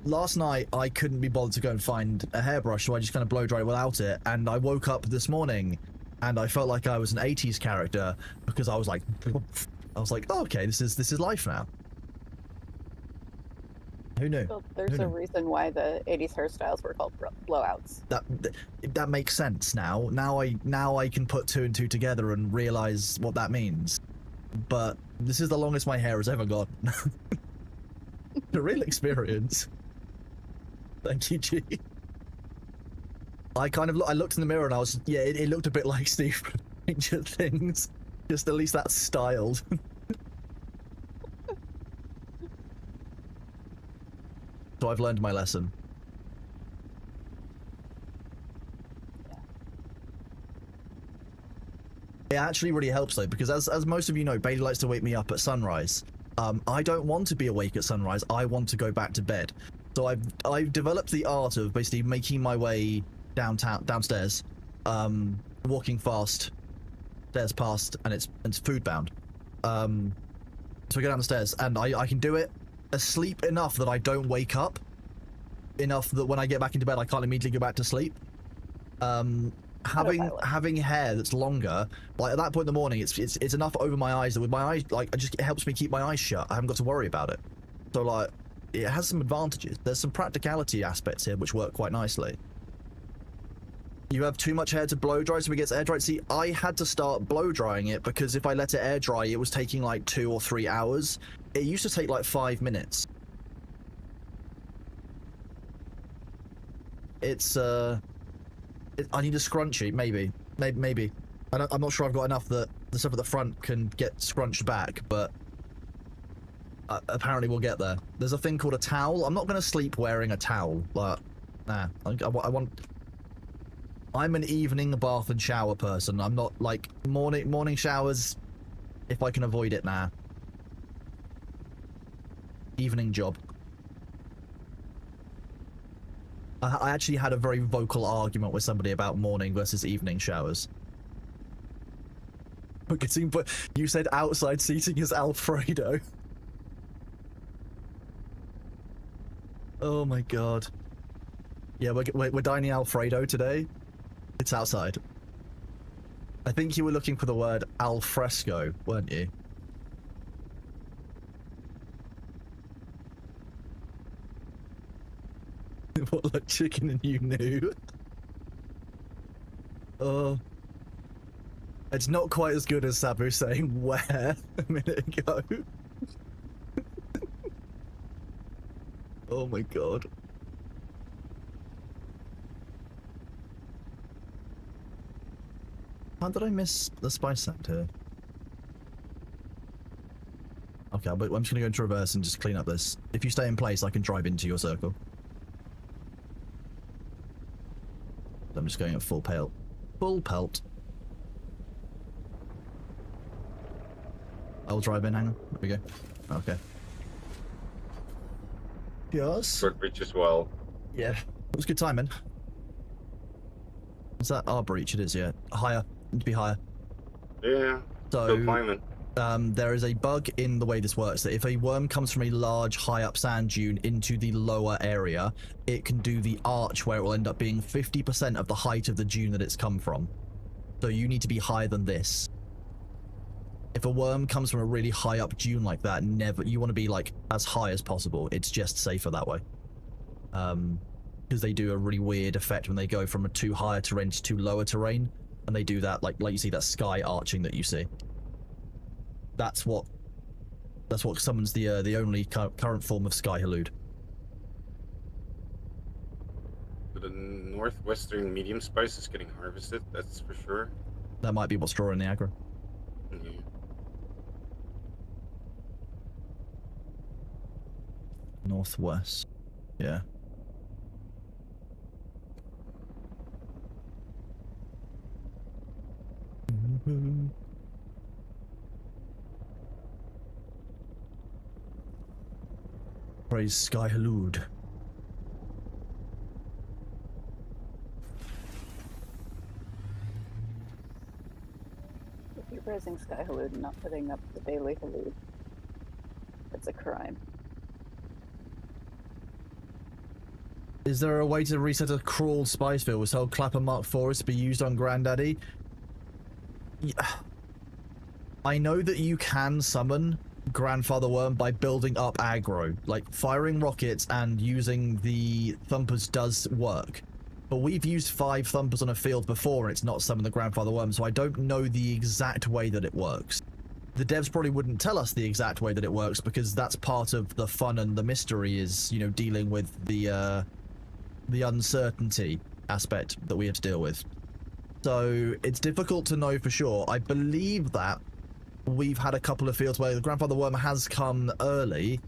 Last night I couldn't be bothered to go and find a hairbrush, so I just kind of blow dry without it, and I woke up this morning and I felt like I was an 80s character because I was like oh, okay, this is life now. Who knew? Well, there's a reason why the 80s hairstyles were called blowouts. That makes sense now. Now I can put two and two together and realize what that means. But this is the longest my hair has ever gone. A real experience. Thank you, G. I looked in the mirror and I was, yeah, it looked a bit like Steve from Stranger Things. Just at least that's styled. So I've learned my lesson. Yeah. It actually really helps though, because as most of you know, Bailey likes to wake me up at sunrise. I don't want to be awake at sunrise. I want to go back to bed. So I've developed the art of basically making my way downstairs, walking fast, stairs past, and it's food bound. So I go down the stairs, and I can do it asleep enough that I don't wake up, enough that when I get back into bed I can't immediately go back to sleep. Having hair that's longer, like at that point in the morning, it's enough over my eyes that with my eyes, like, it helps me keep my eyes shut. I haven't got to worry about it. So like, it has some advantages. There's some practicality aspects here which work quite nicely. You have too much hair to blow dry, so it gets air dried. See, I had to start blow drying it because if I let it air dry, it was taking like 2 or 3 hours. It used to take like 5 minutes. It's I need a scrunchie, maybe. I'm not sure I've got enough that the stuff at the front can get scrunched back, but apparently we'll get there. There's a thing called a towel. I'm not going to sleep wearing a towel. Like, nah. I'm an evening bath and shower person. I'm not like morning showers. If I can avoid it, nah. Evening job. I actually had a very vocal argument with somebody about morning versus evening showers. But you said outside seating is Alfredo. Oh my god. Yeah, we're dining Alfredo today. It's outside. I think you were looking for the word al fresco, weren't you? What, like chicken and you knew? Oh. It's not quite as good as Sabu saying where a minute ago. Oh my god. How did I miss the spice sound here? Okay, but I'm just gonna go into reverse and just clean up this. If you stay in place, I can drive into your circle. I'm just going at full pelt. Full pelt. I'll drive in, hang on. There we go. Okay. Yes? Short breach as well. Yeah. It was good timing. Is that our breach? It is, yeah. Higher. Need to be higher. Yeah. So, Still climbing. There is a bug in the way this works that if a worm comes from a large, high up sand dune into the lower area, it can do the arch where it will end up being 50% of the height of the dune that it's come from. So you need to be higher than this. If a worm comes from a really high up dune like that, you want to be like as high as possible. It's just safer that way. Because they do a really weird effect when they go from a too higher terrain to too lower terrain, and they do that like you see that sky arching that you see. That's what summons the only current form of sky halud. The northwestern medium spice is getting harvested. That's for sure. That might be what's drawing the aggro. Yeah. Northwest. Yeah. Praise Sky Halud. If you're praising Sky Halud and not putting up the daily Halud, it's a crime. Is there a way to reset a crawl spice field with so Clapper Mark Forest to be used on Grandaddy? Yeah. I know that you can summon Grandfather Worm by building up aggro. Like, firing rockets and using the Thumpers does work. But we've used 5 Thumpers on a field before and it's not summoned the Grandfather Worm, so I don't know the exact way that it works. The devs probably wouldn't tell us the exact way that it works because that's part of the fun and the mystery is, you know, dealing with the uncertainty aspect that we have to deal with. So it's difficult to know for sure. I believe that we've had a couple of fields where the Grandfather Worm has come early.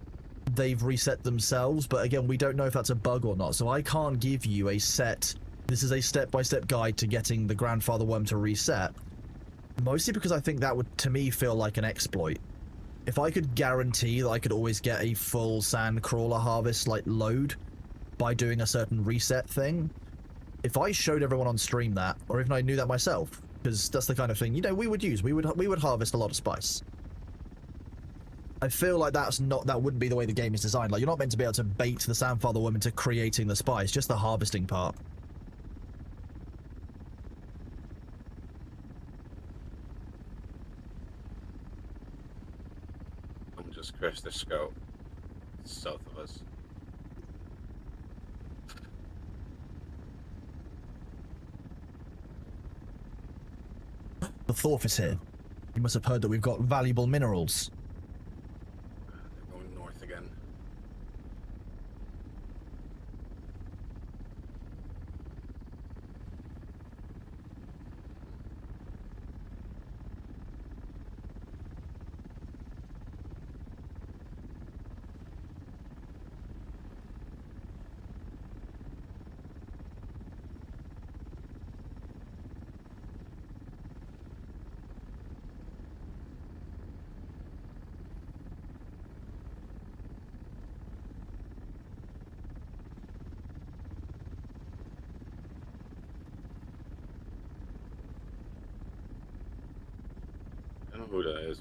They've reset themselves, but again, we don't know if that's a bug or not. So I can't give you a set, this is a step-by-step guide to getting the Grandfather Worm to reset. Mostly because I think that would, to me, feel like an exploit. If I could guarantee that I could always get a full sand crawler harvest, like, load by doing a certain reset thing, if I showed everyone on stream that, or even I knew that myself, because that's the kind of thing, you know, we would use. We would harvest a lot of spice. I feel like that wouldn't be the way the game is designed. Like, you're not meant to be able to bait the Sandfather Worm into creating the spice, just the harvesting part. I'm just crashed the scout south of us. The Thorf is here. You must have heard that we've got valuable minerals. They're going north again. I don't know who that is.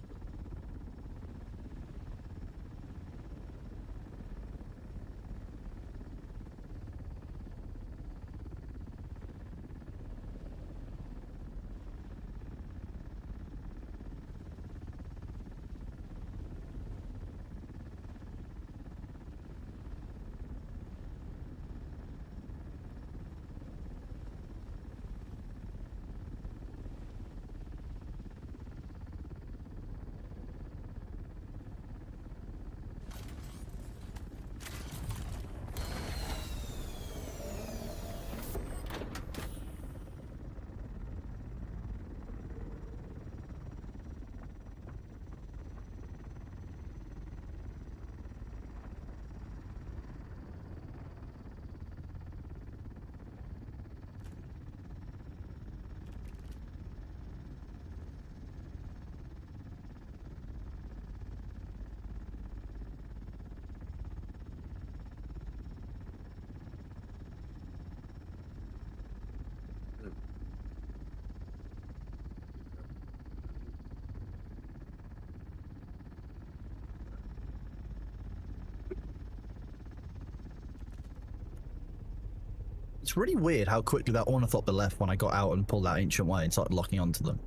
It's really weird how quickly that ornithopter left when I got out and pulled that ancient way and started locking onto them.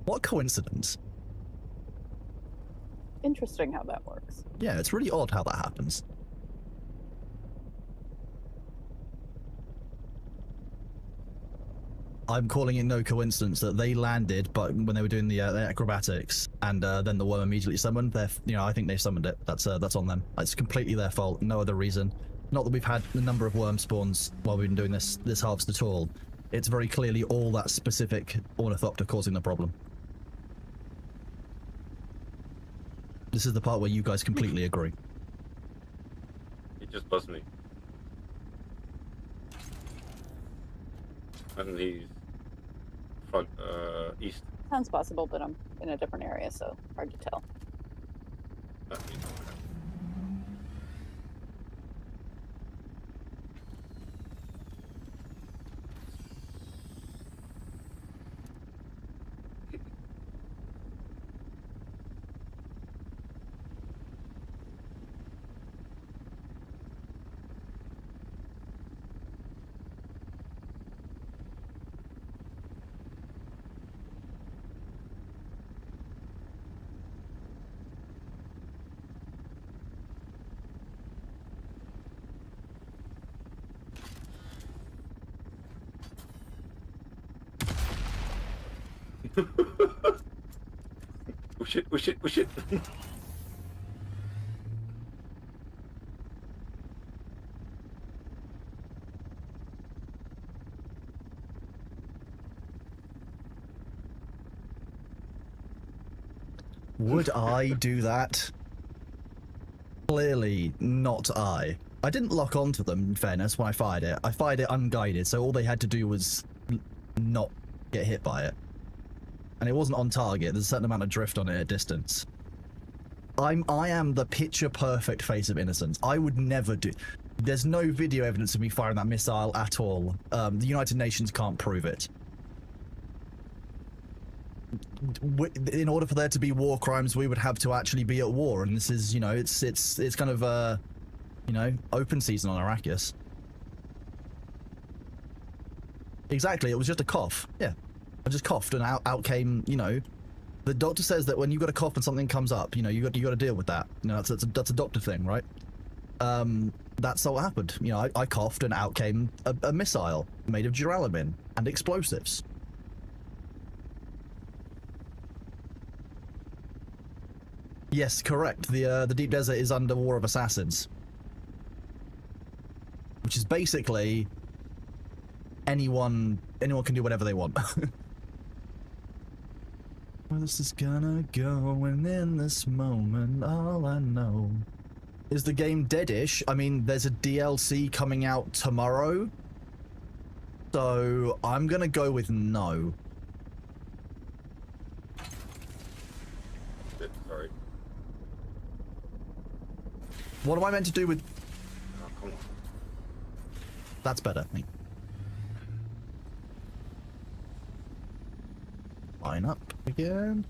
What a coincidence. Interesting how that works. Yeah, it's really odd how that happens. I'm calling it no coincidence that they landed, but when they were doing the acrobatics, and then the worm immediately summoned. I think they summoned it. That's on them. It's completely their fault. No other reason. Not that we've had a number of worm spawns while we've been doing this harvest at all. It's very clearly all that specific ornithopter causing the problem. This is the part where you guys completely agree. He just buzzed me. And he's front, east. Sounds possible, but I'm in a different area, so hard to tell. East. Oh shit, oh shit, oh shit. Would I do that? Clearly not I. I didn't lock onto them, in fairness, when I fired it. I fired it unguided, so all they had to do was not get hit by it. And it wasn't on target. There's a certain amount of drift on it at distance. I am the picture-perfect face of innocence. I would never do... There's no video evidence of me firing that missile at all. The United Nations can't prove it. In order for there to be war crimes, we would have to actually be at war, and this is, you know, it's kind of you know, open season on Arrakis. Exactly, it was just a cough. Yeah, I just coughed, and out came, you know, the doctor says that when you got a cough and something comes up, you know, you got to deal with that. You know, that's a doctor thing, right? That's what happened. You know, I coughed, and out came a missile made of duralumin and explosives. Yes, correct. The deep desert is under War of Assassins, which is basically anyone can do whatever they want. Where this is gonna go, and in this moment, all I know is the game deadish. I mean, there's a DLC coming out tomorrow, so I'm gonna go with no. Sorry. What am I meant to do with? Oh, come on. That's better. Line up again.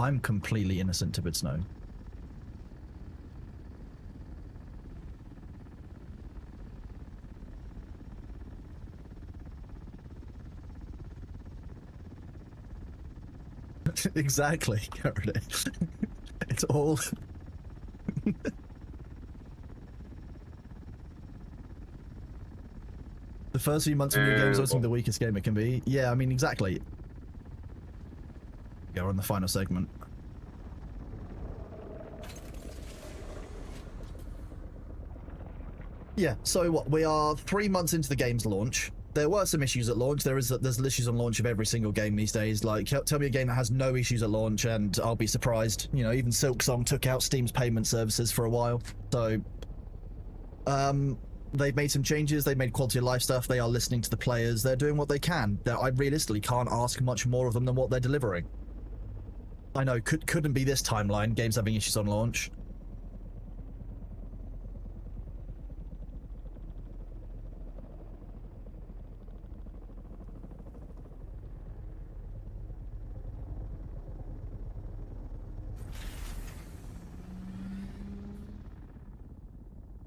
I'm completely innocent if it's no. Exactly, Garrett. It's all... The first few months of new games are the weakest game it can be. Yeah, I mean, exactly. Yeah, we're on the final segment. Yeah, so what? We are 3 months into the game's launch. There were some issues at launch. There's issues on launch of every single game these days. Like, tell me a game that has no issues at launch, and I'll be surprised. You know, even Silksong took out Steam's payment services for a while. So, they've made some changes. They've made quality of life stuff. They are listening to the players. They're doing what they can. I realistically can't ask much more of them than what they're delivering. I know, couldn't be this timeline. Games having issues on launch.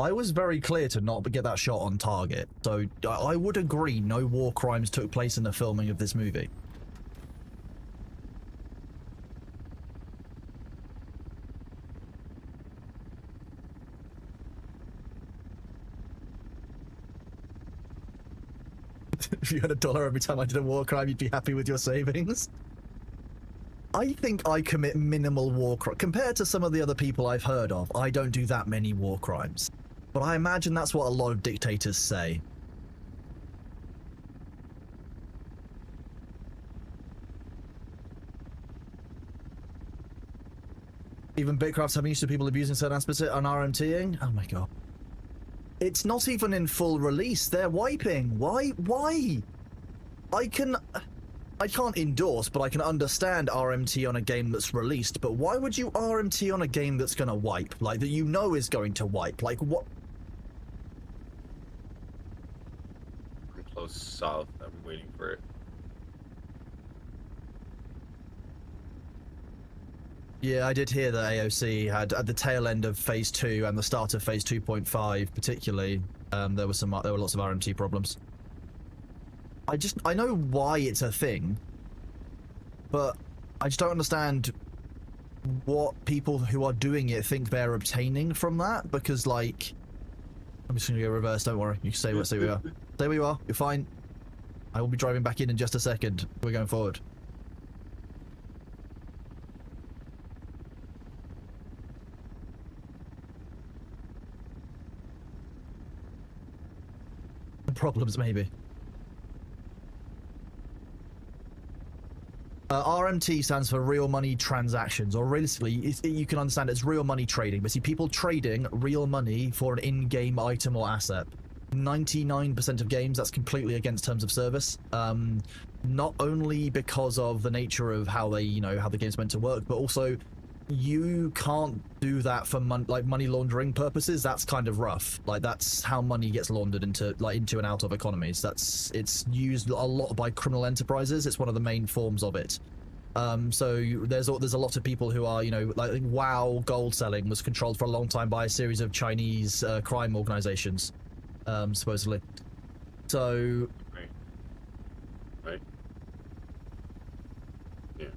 I was very clear to not get that shot on target, so I would agree no war crimes took place in the filming of this movie. If you had $1 every time I did a war crime, you'd be happy with your savings. I think I commit minimal war crimes. Compared to some of the other people I've heard of, I don't do that many war crimes. But I imagine that's what a lot of dictators say. Even Bitcraft's having used to people abusing certain aspects on RMTing? Oh my god. It's not even in full release. They're wiping. Why? Why? I can't endorse, but I can understand RMT on a game that's released, but why would you RMT on a game that's gonna wipe? Like, that you know is going to wipe? Like, what? I'm close south. I'm waiting for it. Yeah, I did hear that AOC had, at the tail end of Phase 2 and the start of Phase 2.5 particularly, there were lots of RMT problems. I know why it's a thing, but I just don't understand what people who are doing it think they're obtaining from that, because, like, I'm just gonna go reverse, don't worry, you can stay where you are. Stay where you are, you're fine. I will be driving back in just a second. We're going forward. Problems, maybe. RMT stands for real money transactions, or realistically, you can understand it's real money trading. But see, people trading real money for an in-game item or asset. 99% of games, that's completely against terms of service. Not only because of the nature of how they, how the game's meant to work, but also you can't do that for money laundering purposes. That's kind of rough. Like, that's how money gets laundered into and out of economies. It's used a lot by criminal enterprises. It's one of the main forms of it. So there's a lot of people who are, like WoW gold selling was controlled for a long time by a series of Chinese crime organizations, supposedly. So. Right. Yeah.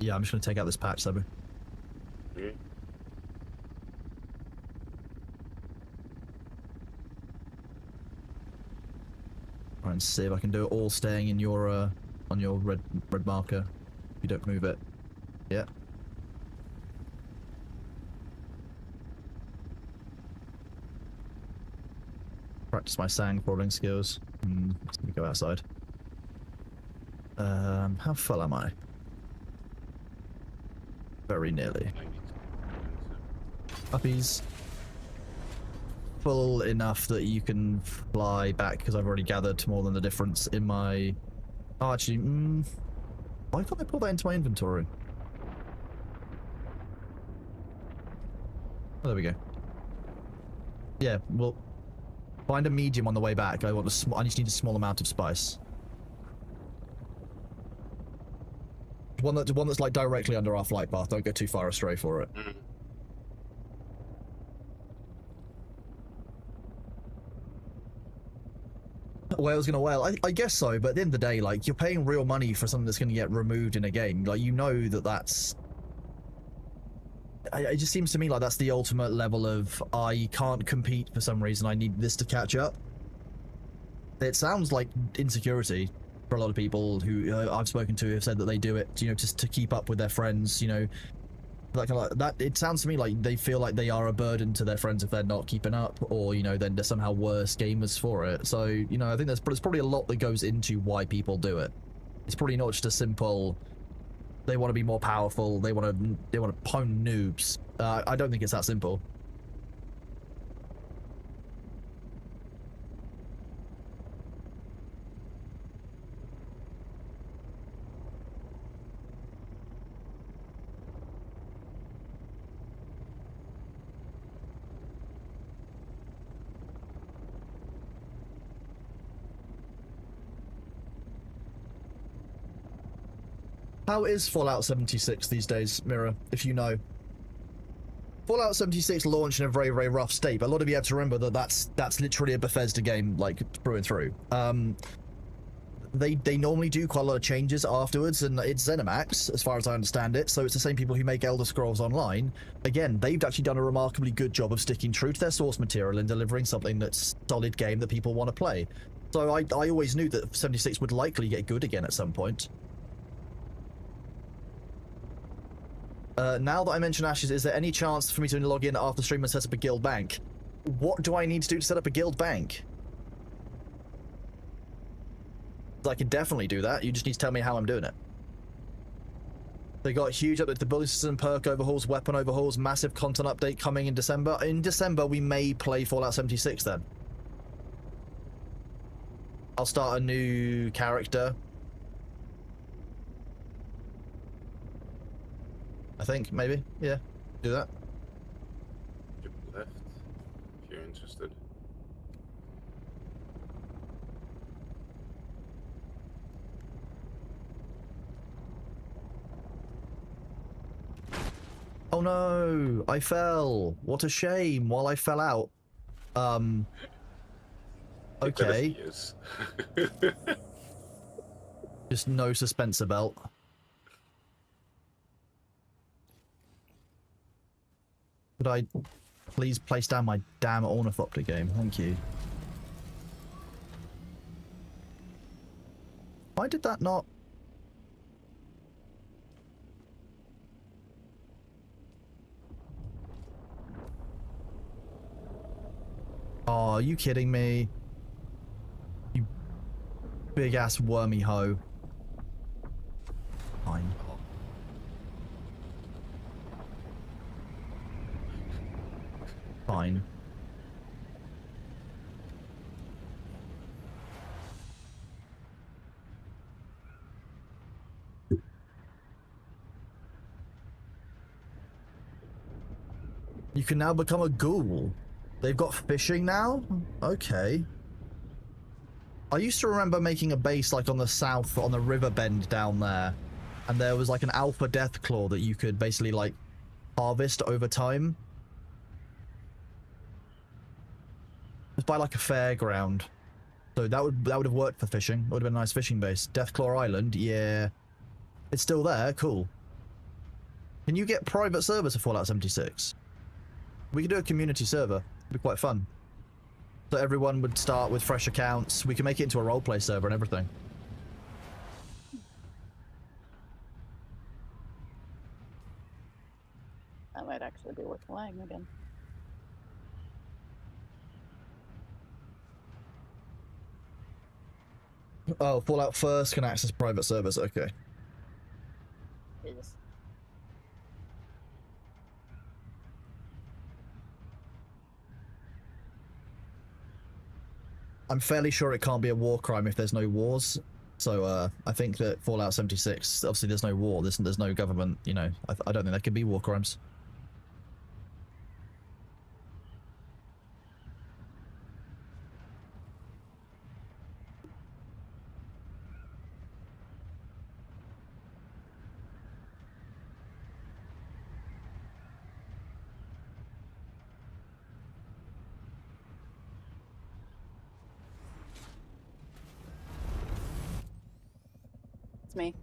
Yeah, I'm just going to take out this patch, Sabu. Okay. Right, and see if I can do it all staying in your, on your red marker. If you don't move it. Yeah. Practice my sang crawling skills. Let me go outside. How full am I? Very nearly. Puppies. Full enough that you can fly back, because I've already gathered more than the difference in my... Oh, actually, why can't I pull that into my inventory? Oh, there we go. Yeah, well, find a medium on the way back. I just need a small amount of spice. One that's like directly under our flight path. Don't go too far astray for it. Whale's gonna whale. I guess so, but at the end of the day, like, you're paying real money for something that's gonna get removed in a game. Like, that's... It just seems to me like that's the ultimate level of, I can't compete for some reason, I need this to catch up. It sounds like insecurity for a lot of people who I've spoken to have said that they do it, just to keep up with their friends, that it sounds to me like they feel like they are a burden to their friends if they're not keeping up, or then they're somehow worse gamers for it. So I think there's probably a lot that goes into why people do it. It's probably not just a simple they want to be more powerful, they want to pwn noobs. I don't think it's that simple. How is Fallout 76 these days, Mira, if you know? Fallout 76 launched in a very, very rough state, but a lot of you have to remember that that's literally a Bethesda game, like, through and through. They normally do quite a lot of changes afterwards, and it's ZeniMax, as far as I understand it, so it's the same people who make Elder Scrolls Online. Again, they've actually done a remarkably good job of sticking true to their source material and delivering something that's a solid game that people want to play. So I always knew that 76 would likely get good again at some point. Now that I mention Ashes, is there any chance for me to log in after stream and set up a guild bank? What do I need to do to set up a guild bank? I can definitely do that. You just need to tell me how I'm doing it. They got huge update to building system, perk overhauls, weapon overhauls, massive content update coming in December. In December, we may play Fallout 76 then. I'll start a new character. I think, maybe. Yeah, do that. Keep left, if you're interested. Oh no, I fell. What a shame while I fell out. Okay. Just no suspensor belt. Could I please place down my damn Ornithopter game? Thank you. Why did that not... Oh, are you kidding me? You big-ass wormy hoe. Fine. Fine. You can now become a ghoul. They've got fishing now? Okay. I used to remember making a base like on the south, on the river bend down there. And there was like an alpha death claw that you could basically like harvest over time. It's by like a fairground. So that would have worked for fishing. It would have been a nice fishing base. Deathclaw Island, yeah. It's still there, cool. Can you get private servers for Fallout 76? We could do a community server. It'd be quite fun. So everyone would start with fresh accounts. We can make it into a roleplay server and everything. That might actually be worth playing again. Oh, Fallout First can access private servers, okay. Yes. I'm fairly sure it can't be a war crime if there's no wars. So I think that Fallout 76, obviously there's no war, there's no government, you know, I don't think there could be war crimes. It's me.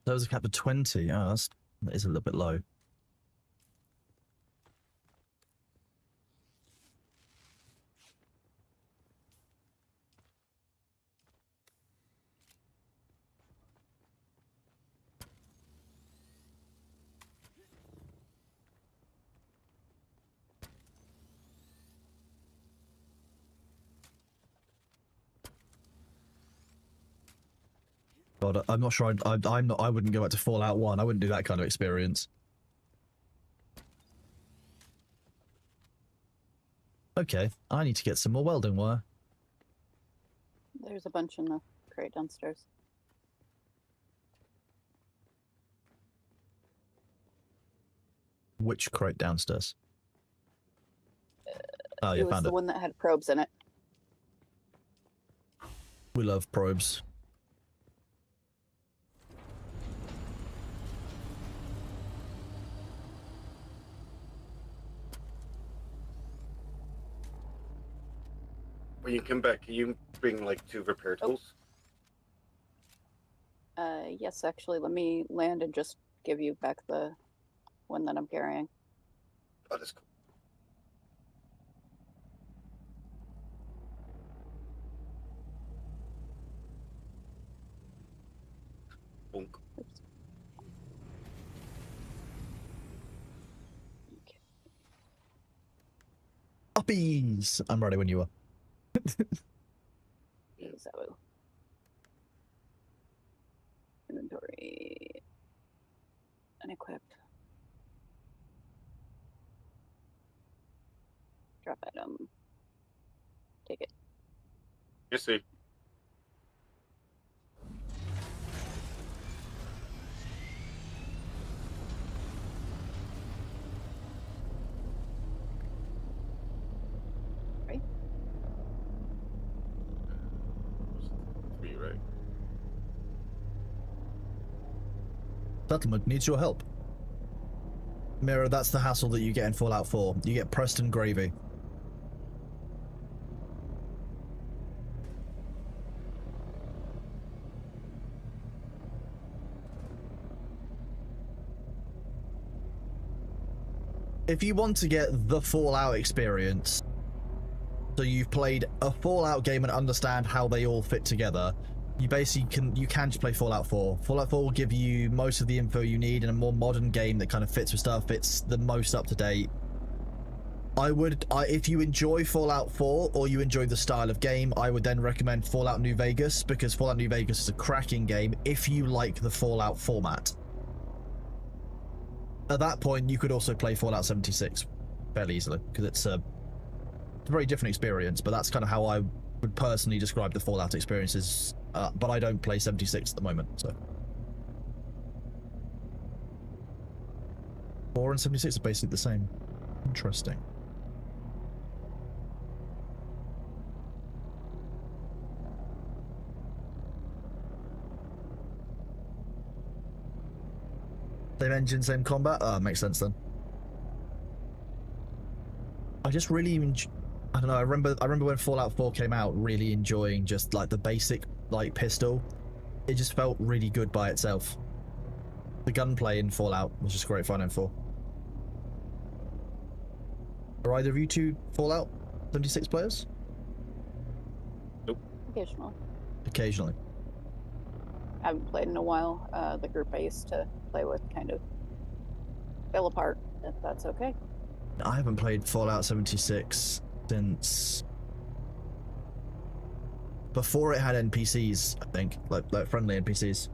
That was a cap of 20. Oh, that is a little bit low. God, I'm not sure. I'm not. I wouldn't go back to Fallout 1. I wouldn't do that kind of experience. Okay, I need to get some more welding wire. There's a bunch in the crate downstairs. Which crate downstairs? Oh, It yeah, was found the it. one that had probes in it. We love probes. When you come back, can you bring like 2 repair tools? Yes, actually, let me land and just give you back the one that I'm carrying. Oh, that's cool. Bonk. Oops. Okay. Puppies! I'm ready when you are. So, inventory unequipped. Drop item. Take it. Yes, see. Right. 3, right? Settlement needs your help. Mira, that's the hassle that you get in Fallout 4. You get Preston gravy. If you want to get the Fallout experience, so you've played a Fallout game and understand how they all fit together, you basically can just play Fallout 4. Fallout 4 will give you most of the info you need in a more modern game that kind of fits with stuff. It's the most up to date. If you enjoy Fallout 4 or you enjoy the style of game, I would then recommend Fallout New Vegas, because Fallout New Vegas is a cracking game if you like the Fallout format. At that point, you could also play Fallout 76 fairly easily, because it's a very different experience, but that's kind of how I would personally describe the Fallout experiences, but I don't play 76 at the moment, so. 4 and 76 are basically the same. Interesting. Same engine, same combat? Oh, makes sense then. I just really I don't know, I remember when Fallout 4 came out, really enjoying just like the basic like pistol. It just felt really good by itself. The gunplay in Fallout was just great fun in 4. Are either of you two Fallout 76 players? Nope. Occasionally. Occasionally. I haven't played in a while. The group I used to play with kind of fell apart, if that's okay. I haven't played Fallout 76 since before it had NPCs, I think, like friendly NPCs,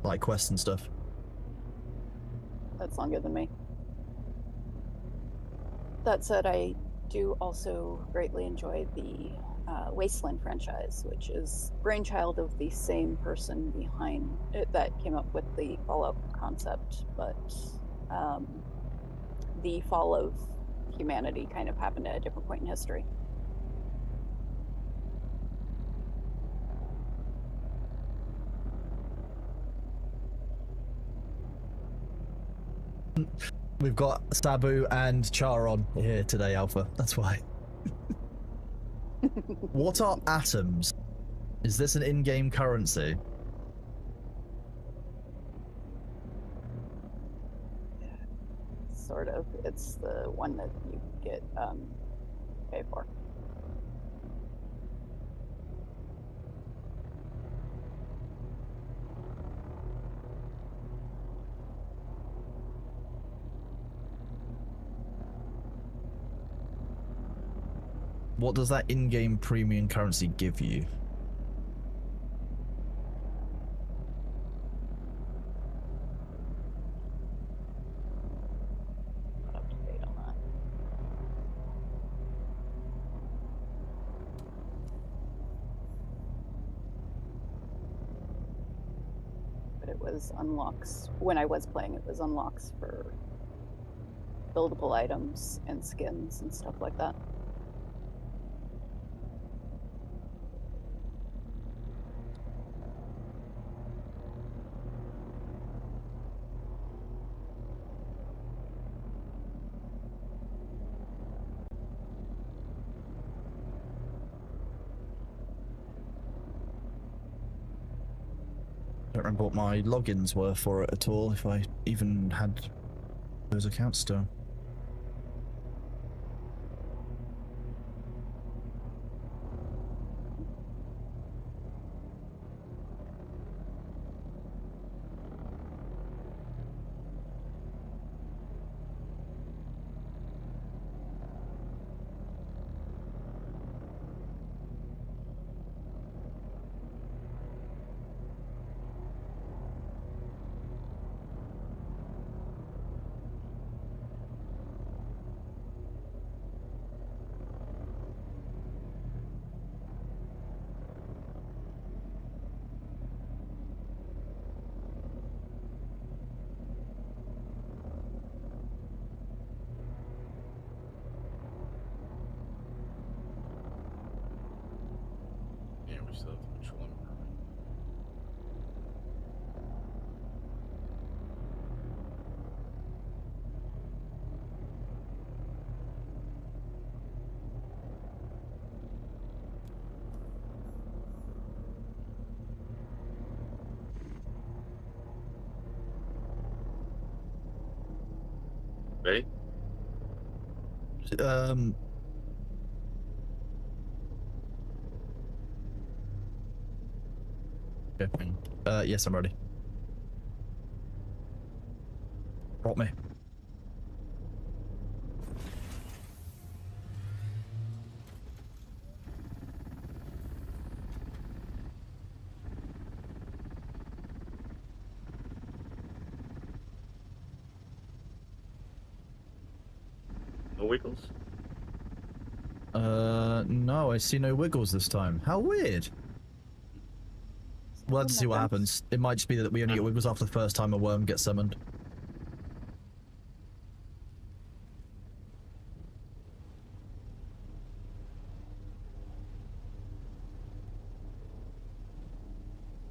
like quests and stuff. That's longer than me. That said, I do also greatly enjoy the Wasteland franchise, which is brainchild of the same person behind it that came up with the Fallout concept, but the fall of humanity kind of happened at a different point in history. We've got Sabu and Char on here today, Alpha. That's why. What are atoms? Is this an in-game currency? Sort of. It's the one that you get pay for. What does that in-game premium currency give you? it was unlocks. When I was playing, it was unlocks for buildable items and skins and stuff like that. I don't remember what my logins were for it at all, if I even had those accounts still. Yeah, we still have the petroleum permit. Ready? Okay. Yes, I'm ready. Drop me. No wiggles? No, I see no wiggles this time. How weird. We'll have to see what happens. It might just be that we only get wiggles after the first time a worm gets summoned.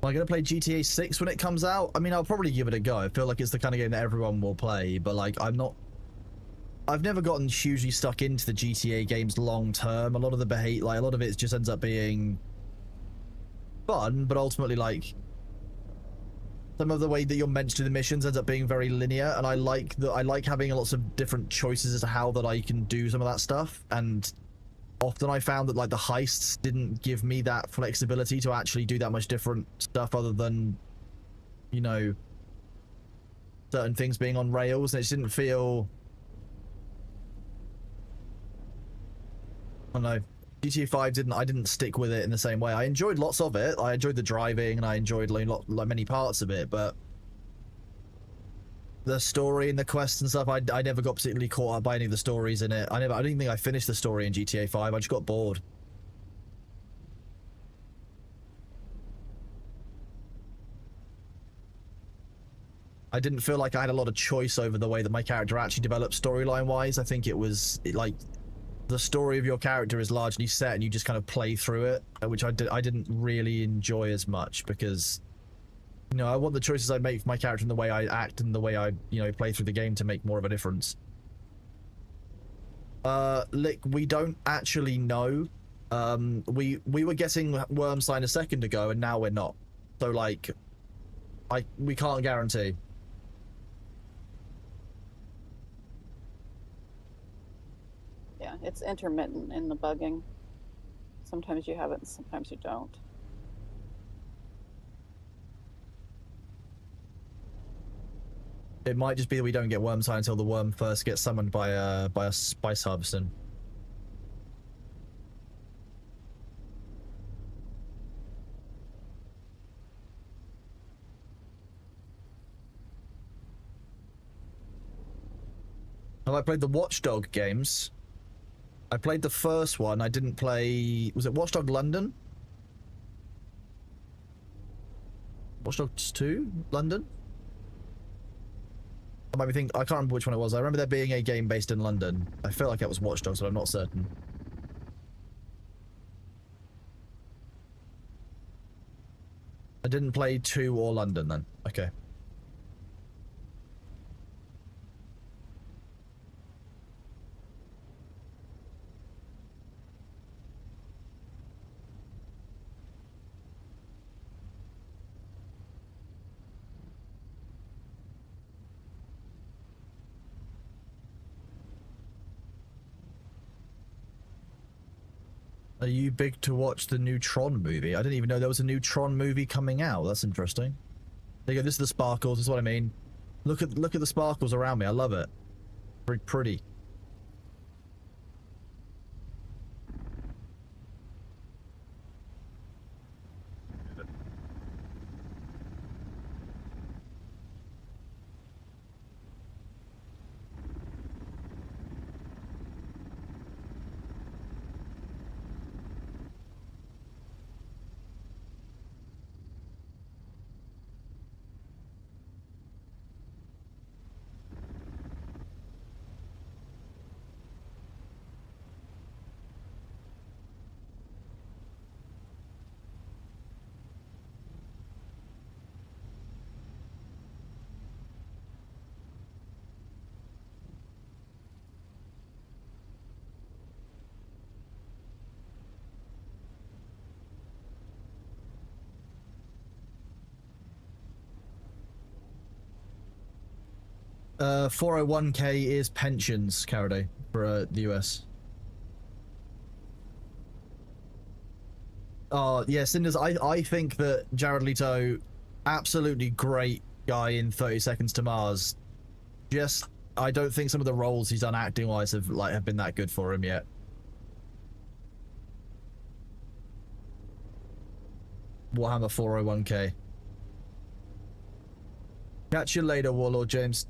Am I going to play GTA 6 when it comes out? I mean, I'll probably give it a go. I feel like it's the kind of game that everyone will play, but like, I've never gotten hugely stuck into the GTA games long term. A lot of the a lot of it just ends up being fun, but ultimately, like, some of the way that you're meant to do the missions ends up being very linear, and I like having lots of different choices as to how that I can do some of that stuff, and often I found that like the heists didn't give me that flexibility to actually do that much different stuff other than, you know, certain things being on rails, and it just didn't feel, I don't know. GTA 5 I didn't stick with it in the same way. I enjoyed lots of it. I enjoyed the driving and I enjoyed like many parts of it, but the story and the quests and stuff, I never got particularly caught up by any of the stories in it. I didn't think I finished the story in GTA 5. I just got bored. I didn't feel like I had a lot of choice over the way that my character actually developed storyline wise. I think it was like the story of your character is largely set and you just kind of play through it, which I didn't really enjoy as much because, you know, I want the choices I make for my character and the way I act and the way I, you know, play through the game to make more of a difference. Lick, we don't actually know. We were getting worm sign a second ago and now we're not. So like, we can't guarantee. Yeah, it's intermittent in the bugging. Sometimes you have it and sometimes you don't. It might just be that we don't get worm sign until the worm first gets summoned by a spice harvesting. Have I played the Watchdog games? I played the first one. I didn't play... Was it Watchdog London? Watch Dogs 2, London? I might be thinking, I can't remember which one it was. I remember there being a game based in London. I feel like it was Watch Dogs, but I'm not certain. I didn't play 2 or London then. Okay. Are you big to watch the new Tron movie? I didn't even know there was a new Tron movie coming out. That's interesting. There you go. This is the sparkles. This is what I mean. Look at the sparkles around me. I love it. Very pretty. Uh, 401k is pensions, Caraday, for the US. Oh, yeah, Cinders, I think that Jared Leto, absolutely great guy in 30 Seconds to Mars. Just, I don't think some of the roles he's done acting-wise have been that good for him yet. Warhammer 401k. Catch you later, Warlord James.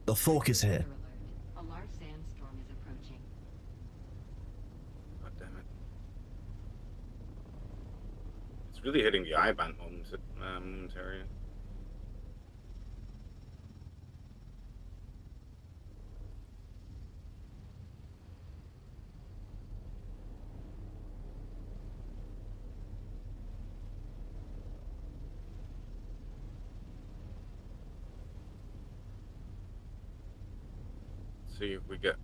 The fork is here. A large sandstorm is approaching. God damn it. It's really hitting the eye band momentarily. See if we get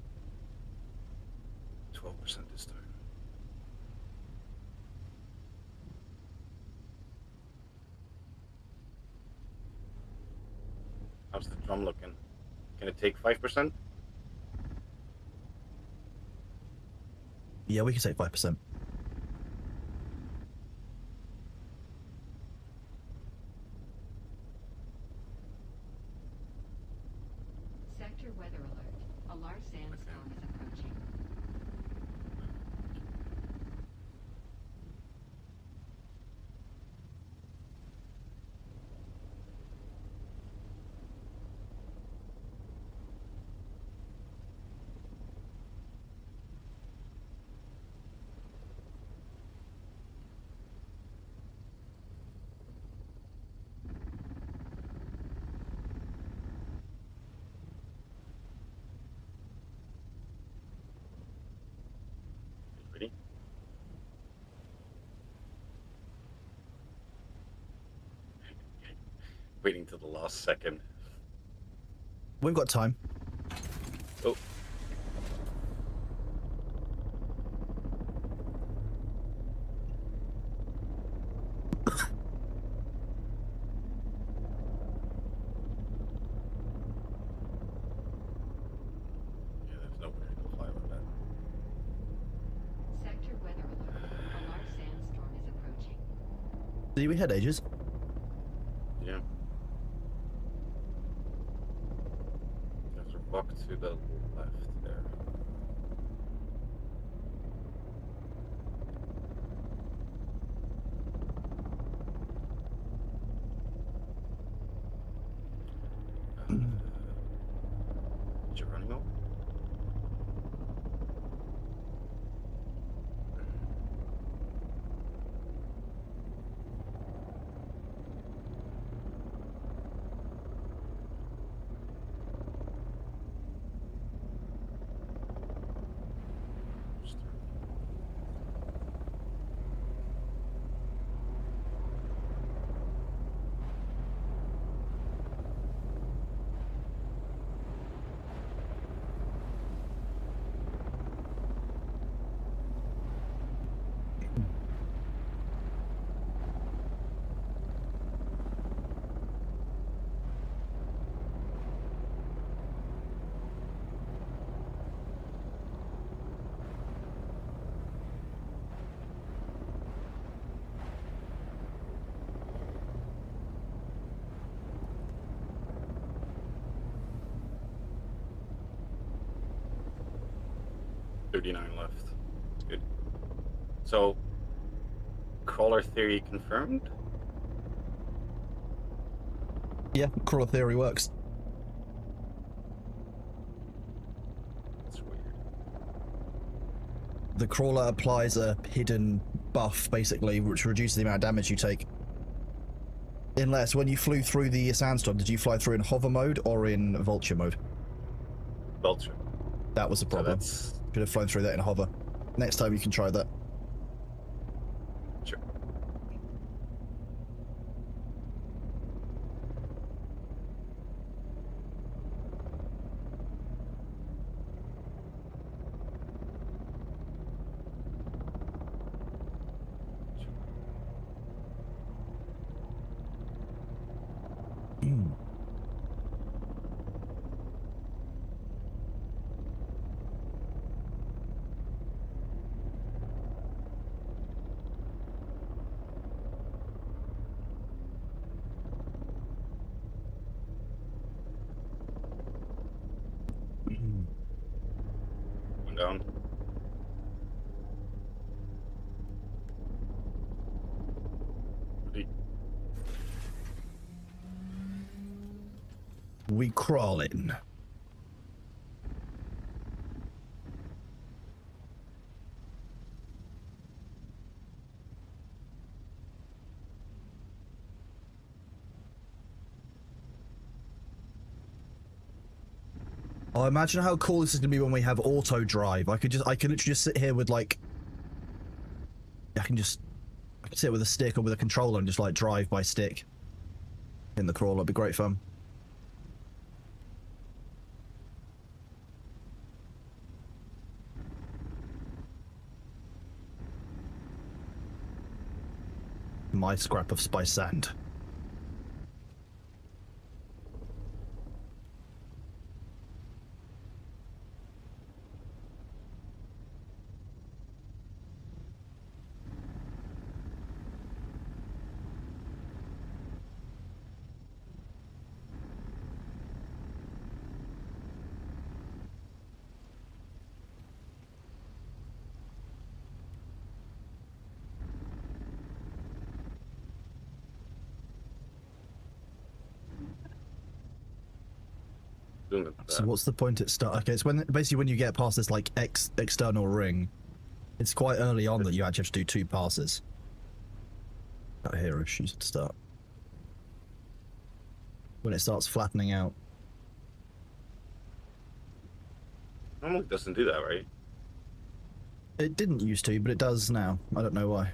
12% this time. How's the drum looking? Can it take 5%? Yeah, we can say 5%. Sector weather alert. A large sandstorm is approaching. Ready? Waiting till the last second. We've got time. Oh. Yeah, there's no way to fly with that. Sector weather alert. A large sandstorm is approaching. See, we had ages. Yeah. There's a rock to the left there. Geronimo? 39 left. Good. So, crawler theory confirmed? Yeah, crawler theory works. That's weird. The crawler applies a hidden buff, basically, which reduces the amount of damage you take. Unless, when you flew through the sandstorm, did you fly through in hover mode or in vulture mode? Vulture. That was a problem. So Could have flown through that in hover. Next time you can try that. Sure. One down. We crawl in. Oh, imagine how cool this is gonna be when we have auto drive. I could literally just sit here with like, I can sit with a stick or with a controller and just like drive by stick in the crawler. It'd be great fun. My scrap of spice sand. So what's the point at start? Okay, it's when basically when you get past this like external ring, it's quite early on that you actually have to do 2 passes. Out here, issues at start. When it starts flattening out. Normally doesn't do that, right? It didn't used to, but it does now. I don't know why.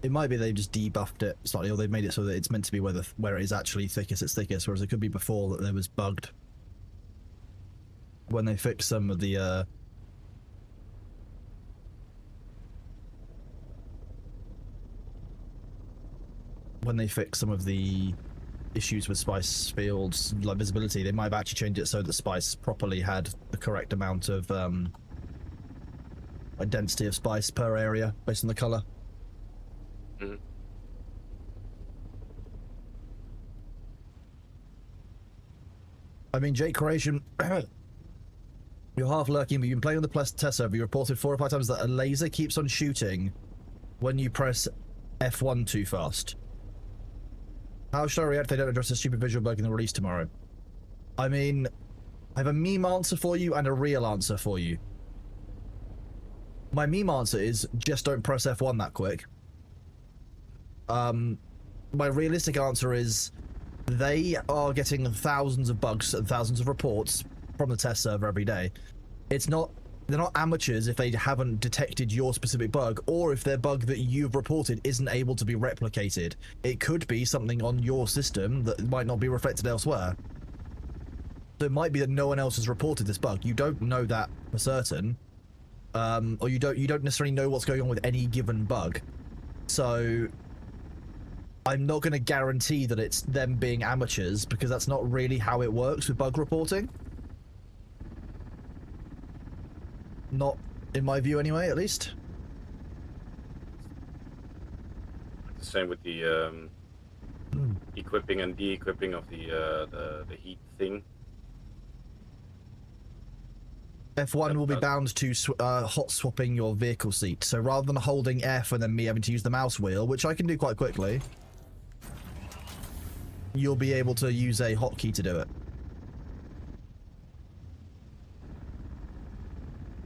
It might be they've just debuffed it slightly, or they've made it so that it's meant to be where it is actually thickest, it's thickest, whereas it could be before that there was bugged. When they fix some of the, when they fix some of the issues with spice fields, like visibility, they might have actually changed it so that spice properly had the correct amount of, like density of spice per area based on the colour. Mm-hmm. I mean, Jake Creation, you're half lurking, but you've been playing on the test server. You reported 4 or 5 times that a laser keeps on shooting when you press F1 too fast. How should I react if they don't address a stupid visual bug in the release tomorrow? I mean, I have a meme answer for you and a real answer for you. My meme answer is just don't press F1 that quick. My realistic answer is they are getting thousands of bugs and thousands of reports from the test server every day. They're not amateurs if they haven't detected your specific bug, or if their bug that you've reported isn't able to be replicated. It could be something on your system that might not be reflected elsewhere. So it might be that no one else has reported this bug. You don't know that for certain, or you don't necessarily know what's going on with any given bug. So I'm not going to guarantee that it's them being amateurs, because that's not really how it works with bug reporting. Not in my view anyway, at least. The same with the equipping and de-equipping of the heat thing. F1 will be bound to hot swapping your vehicle seat. So rather than holding F and then me having to use the mouse wheel, which I can do quite quickly, you'll be able to use a hotkey to do it.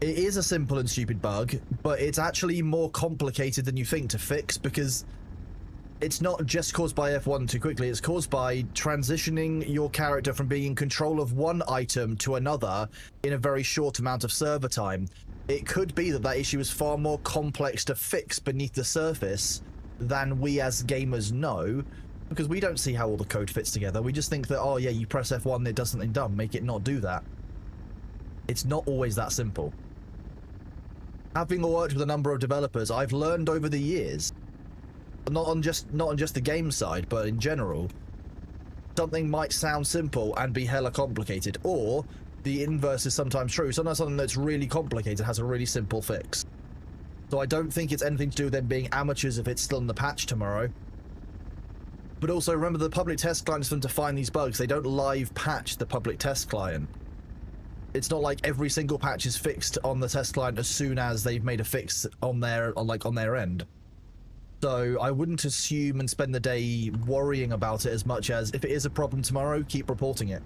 It is a simple and stupid bug, but it's actually more complicated than you think to fix, because it's not just caused by F1 too quickly, it's caused by transitioning your character from being in control of one item to another in a very short amount of server time. It could be that that issue is far more complex to fix beneath the surface than we as gamers know, because we don't see how all the code fits together. We just think that, oh yeah, you press F1, it does something dumb, make it not do that. It's not always that simple. Having worked with a number of developers, I've learned over the years, not on just the game side, but in general, something might sound simple and be hella complicated, or the inverse is sometimes true. Sometimes something that's really complicated has a really simple fix. So I don't think it's anything to do with them being amateurs if it's still in the patch tomorrow. But also remember, the public test client is for them to find these bugs. They don't live patch the public test client. It's not like every single patch is fixed on the test client as soon as they've made a fix on their end. So I wouldn't assume and spend the day worrying about it as much as, if it is a problem tomorrow, keep reporting it.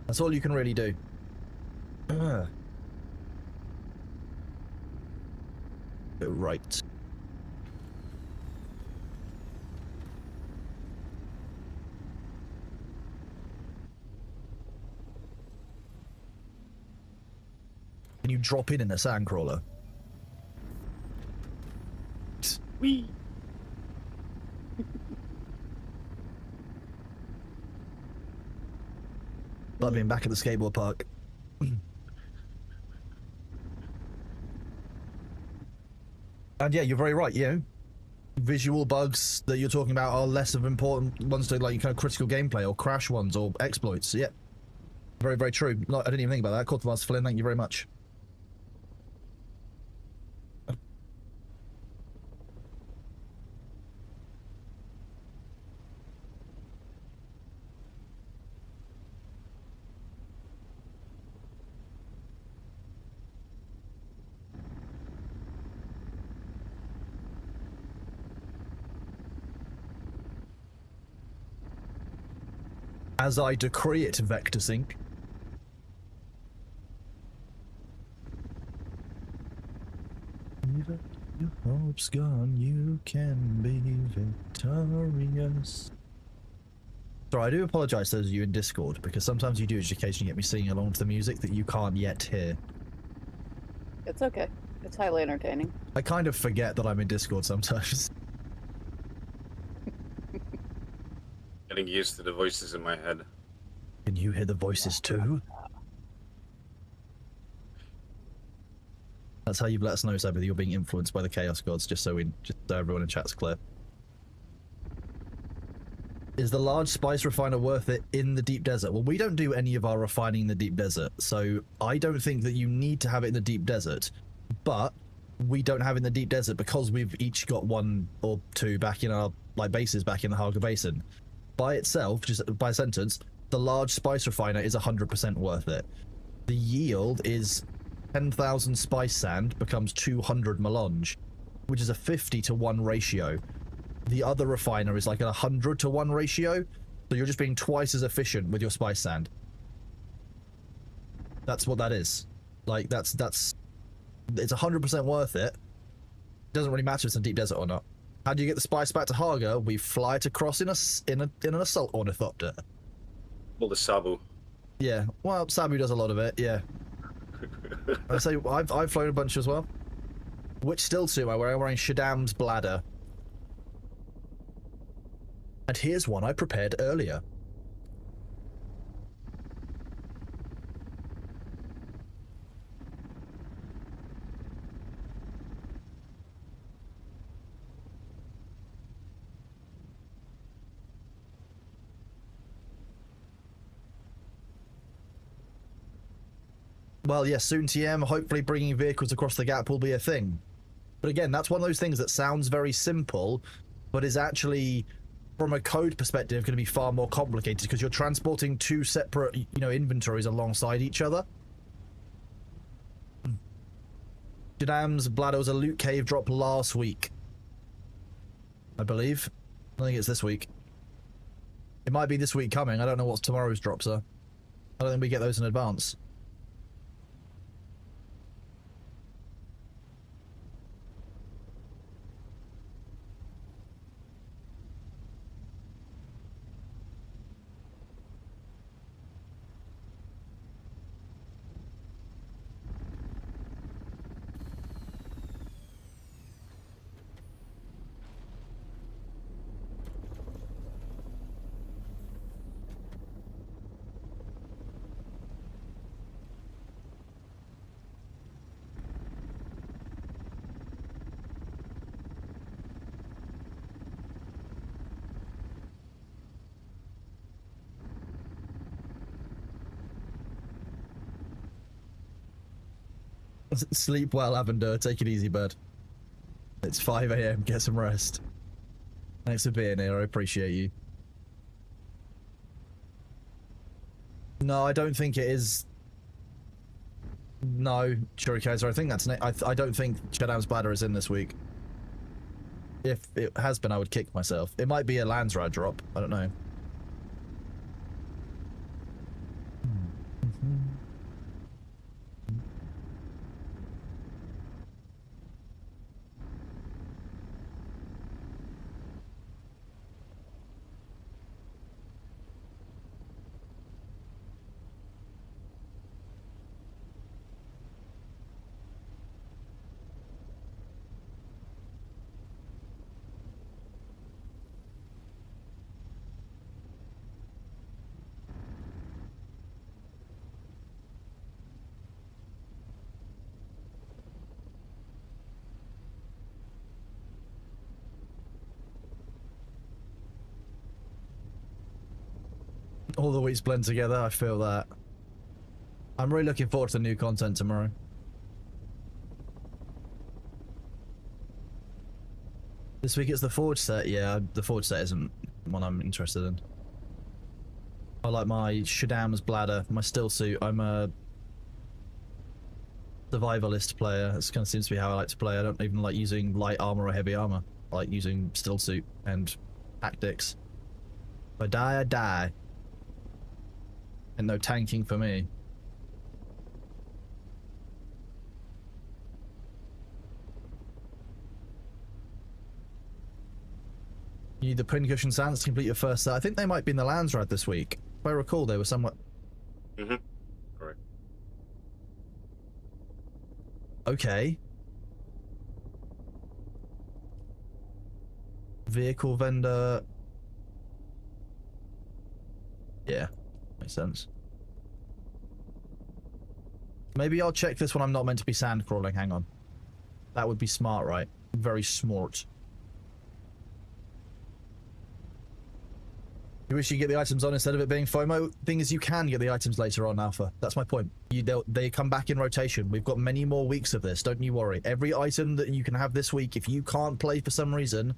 That's all you can really do. Right. Can you drop in a sandcrawler? Whee! Love being back at the skateboard park. And yeah, you're very right, you know. Visual bugs that you're talking about are less of important ones to, like, kind of critical gameplay or crash ones or exploits. Yeah. Very, very true. I didn't even think about that. Quartermaster Flynn, thank you very much. As I decree it, Vector Sync. Even if your hope's gone, you can be victorious. Sorry, I do apologise to those of you in Discord, because sometimes you do just occasionally get me singing along to the music that you can't yet hear. It's okay. It's highly entertaining. I kind of forget that I'm in Discord sometimes. Getting used to the voices in my head. Can you hear the voices too? That's how you've let us know, Cyber, that you're being influenced by the Chaos Gods, just so everyone in chat's clear. Is the large spice refiner worth it in the deep desert? Well, we don't do any of our refining in the deep desert, so I don't think that you need to have it in the deep desert, but we don't have it in the deep desert because we've each got one or two back in our, like, bases back in the Haga Basin. By itself, just by sentence, the large spice refiner is 100% worth it. The yield is 10,000 spice sand becomes 200 melange, which is a 50-to-1 ratio. The other refiner is like a 100-to-1 ratio, so you're just being twice as efficient with your spice sand. That's what that is. Like, it's 100% worth it. Doesn't really matter if it's in deep desert or not. How do you get the spice back to Haga? We fly it across in an assault ornithopter. Well, the Sabu. Yeah, well, Sabu does a lot of it, yeah. I say I've flown a bunch as well. Which still too, I'm wearing Shaddam's bladder. And here's one I prepared earlier. Well, yes, soon TM, hopefully bringing vehicles across the gap will be a thing. But again, that's one of those things that sounds very simple, but is actually, from a code perspective, going to be far more complicated because you're transporting two separate, inventories alongside each other. Shadam's bladder was a loot cave drop last week, I believe. I think it's this week. It might be this week coming. I don't know what tomorrow's drops are. I don't think we get those in advance. Sleep well, Lavender. Take it easy, bud. It's 5 AM. Get some rest. Thanks for being here. I appreciate you. No, I don't think it is. No, Shurikaiser. I think that's. I don't think Shadow's bladder is in this week. If it has been, I would kick myself. It might be a Landsrad drop. I don't know. All the weeks blend together, I feel that. I'm really looking forward to the new content tomorrow. This week it's the Forge set. Yeah, the Forge set isn't one I'm interested in. I like my Shadam's bladder, my still suit. I'm a survivalist player. This kind of seems to be how I like to play. I don't even like using light armor or heavy armor. I like using still suit and tactics. If I die, I die. And no tanking for me. You need the pincushion sands to complete your first set. I think they might be in the Landsrad this week. If I recall, they were somewhat... Mm-hmm. Correct. Okay. Vehicle vendor... Yeah. Makes sense. Maybe I'll check this when I'm not meant to be sand crawling. Hang on. That would be smart, right? Very smart. You wish you get the items on instead of it being FOMO? Thing is, you can get the items later on, Alpha. That's my point. They come back in rotation. We've got many more weeks of this. Don't you worry. Every item that you can have this week, if you can't play for some reason,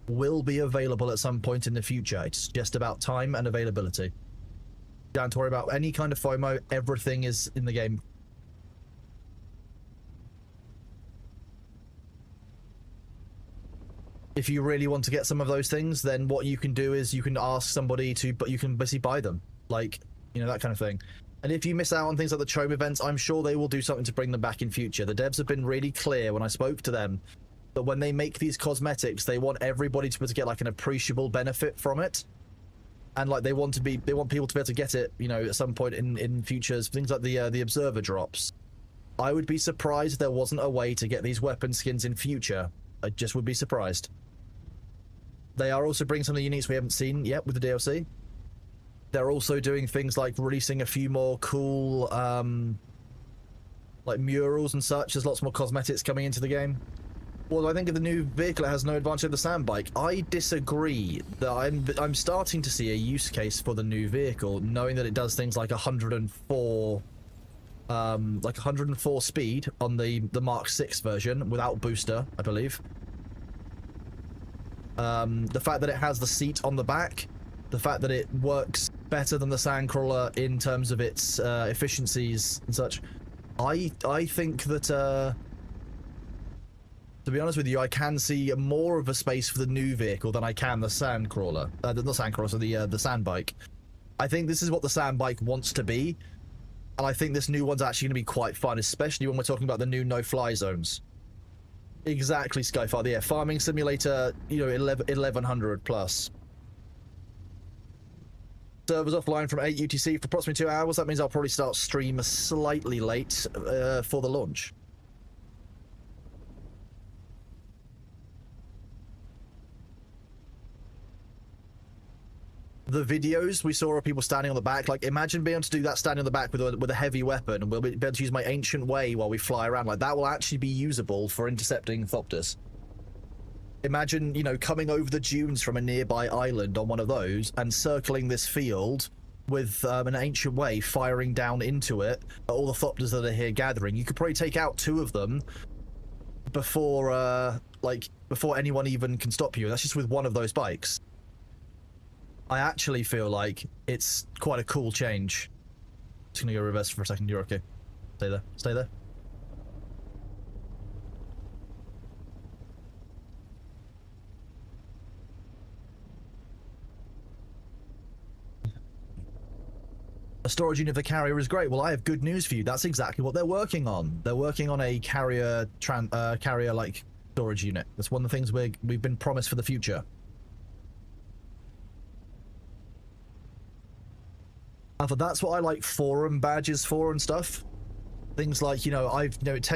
will be available at some point in the future. It's just about time and availability. Don't have to worry about any kind of FOMO. Everything is in the game. If you really want to get some of those things, then what you can do is you can ask somebody to, but you can basically buy them. Like, you know, that kind of thing. And if you miss out on things like the Chome events, I'm sure they will do something to bring them back in future. The devs have been really clear when I spoke to them that when they make these cosmetics, they want everybody to be able to get like an appreciable benefit from it. And like they want people to be able to get it, you know, at some point in futures, things like the Observer drops. I would be surprised if there wasn't a way to get these weapon skins in future. I just would be surprised. They are also bringing some of the uniques we haven't seen yet with the DLC. They're also doing things like releasing a few more cool, like murals and such. There's lots more cosmetics coming into the game. Well, I think of the new vehicle, it has no advantage of the sand bike. I disagree. That I'm starting to see a use case for the new vehicle, knowing that it does things like 104, like 104 speed on the Mark 6 version without booster, I believe. The fact that it has the seat on the back, the fact that it works better than the Sandcrawler in terms of its efficiencies and such. I think that To be honest with you, I can see more of a space for the new vehicle than I can the sandcrawler. Not sandcrawler, so the sand bike. I think this is what the sand bike wants to be, and I think this new one's actually going to be quite fun, especially when we're talking about the new no-fly zones. Exactly, Skyfire. Yeah, farming simulator, you know, 1100 plus. Servers offline from 8 UTC for approximately 2 hours. That means I'll probably start stream slightly late for the launch. The videos we saw of people standing on the back, like imagine being able to do that standing on the back with a heavy weapon, and we'll be able to use my ancient way while we fly around. Like that will actually be usable for intercepting Thopters. Imagine, you know, coming over the dunes from a nearby island on one of those and circling this field with an ancient way, firing down into it at all the Thopters that are here gathering. You could probably take out 2 of them before anyone even can stop you. That's just with one of those bikes. I actually feel like it's quite a cool change. Just gonna go reverse for a second. You're okay. Stay there. Stay there. A storage unit for carrier is great. Well, I have good news for you. That's exactly what they're working on. They're working on a carrier like storage unit. That's one of the things we've been promised for the future. But that's what I like forum badges for and stuff. Things like, you know,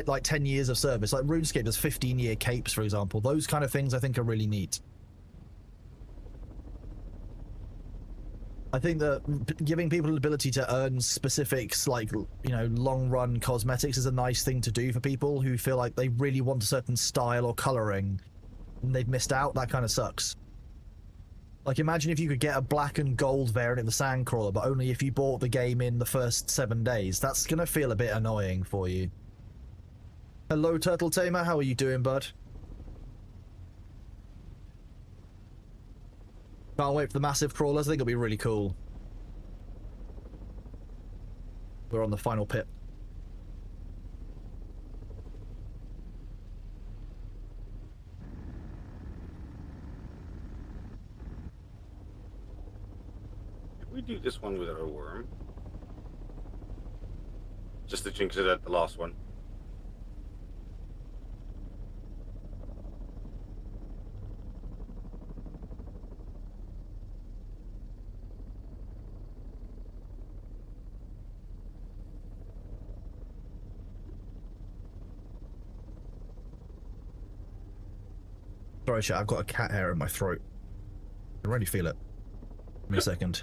like 10 years of service. Like RuneScape does 15-year capes, for example. Those kind of things I think are really neat. I think that giving people the ability to earn specifics, like, you know, long-run cosmetics is a nice thing to do for people who feel like they really want a certain style or coloring and they've missed out. That kind of sucks. Like, imagine if you could get a black and gold variant of the Sandcrawler, but only if you bought the game in the first 7 days. That's gonna feel a bit annoying for you. Hello, Turtle Tamer. How are you doing, bud? Can't wait for the massive crawlers. I think it'll be really cool. We're on the final pit. We do this one without a worm. Just to jinx it at the last one. Sorry, chat, I've got a cat hair in my throat. I can really feel it. Give me a second.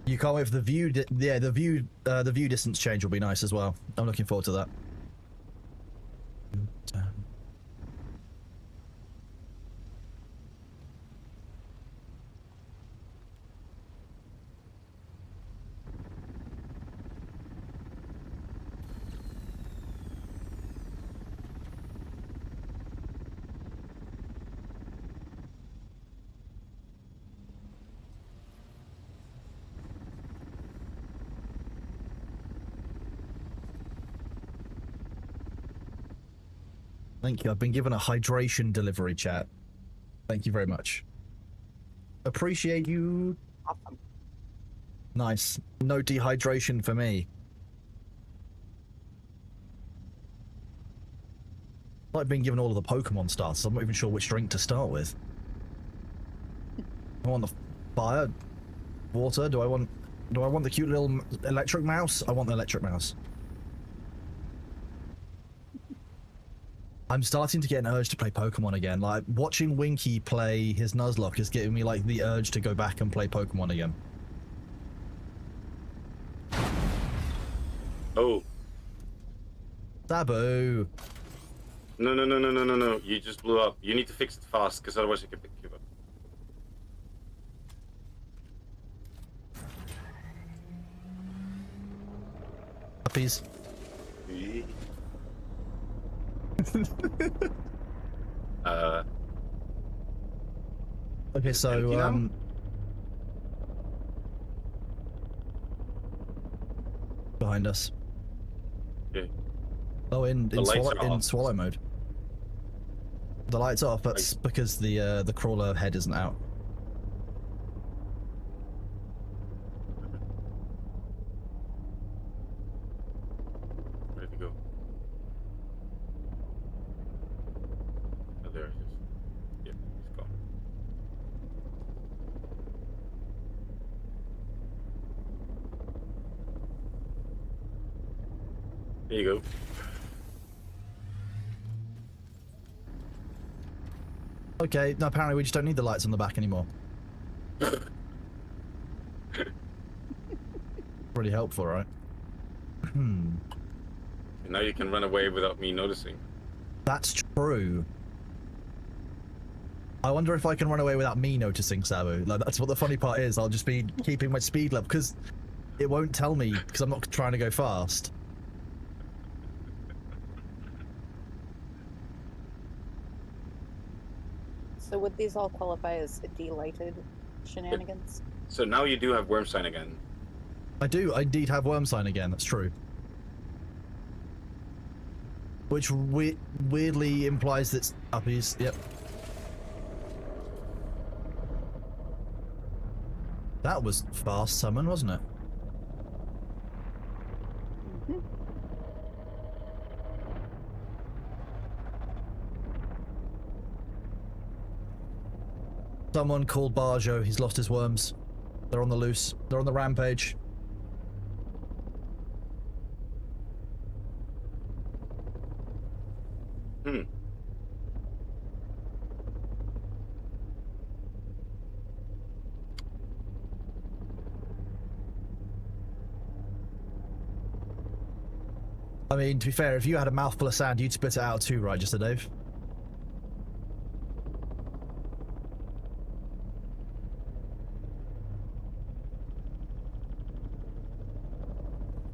You can't wait for the view. Yeah, the view distance change will be nice as well. I'm looking forward to that. Thank you. I've been given a hydration delivery, chat. Thank you very much. Appreciate you. Awesome. Nice. No dehydration for me. I've been given all of the Pokemon starters. I'm not even sure which drink to start with. I want the fire, water. Do I want the cute little electric mouse? I want the electric mouse. I'm starting to get an urge to play Pokemon again. Like, watching Winky play his Nuzlocke is giving me, like, the urge to go back and play Pokemon again. Oh. Sabu! No. You just blew up. You need to fix it fast, because otherwise you can pick you up. Puppies. Okay, Is it empty now? so behind us. Okay. Oh, in The lights swallow are in off. swallow mode. The lights off. That's because the crawler head isn't out. Where did it go? Oh, there it is. Yep, it's gone. There you go. Okay, no, apparently we just don't need the lights on the back anymore. Really helpful, right? And now you can run away without me noticing. That's true. I wonder if I can run away without me noticing, Sabu. Like, that's what the funny part is. I'll just be keeping my speed level, because it won't tell me, because I'm not trying to go fast. So would these all qualify as delighted shenanigans? So now you do have worm sign again. I do indeed have worm sign again, that's true. Which weirdly implies that it's uppies, yep. That was fast summon, wasn't it? Mm-hmm. Someone called Barjo, he's lost his worms. They're on the loose. They're on the rampage. I mean, to be fair, if you had a mouthful of sand, you'd spit it out too, right, just a Dave?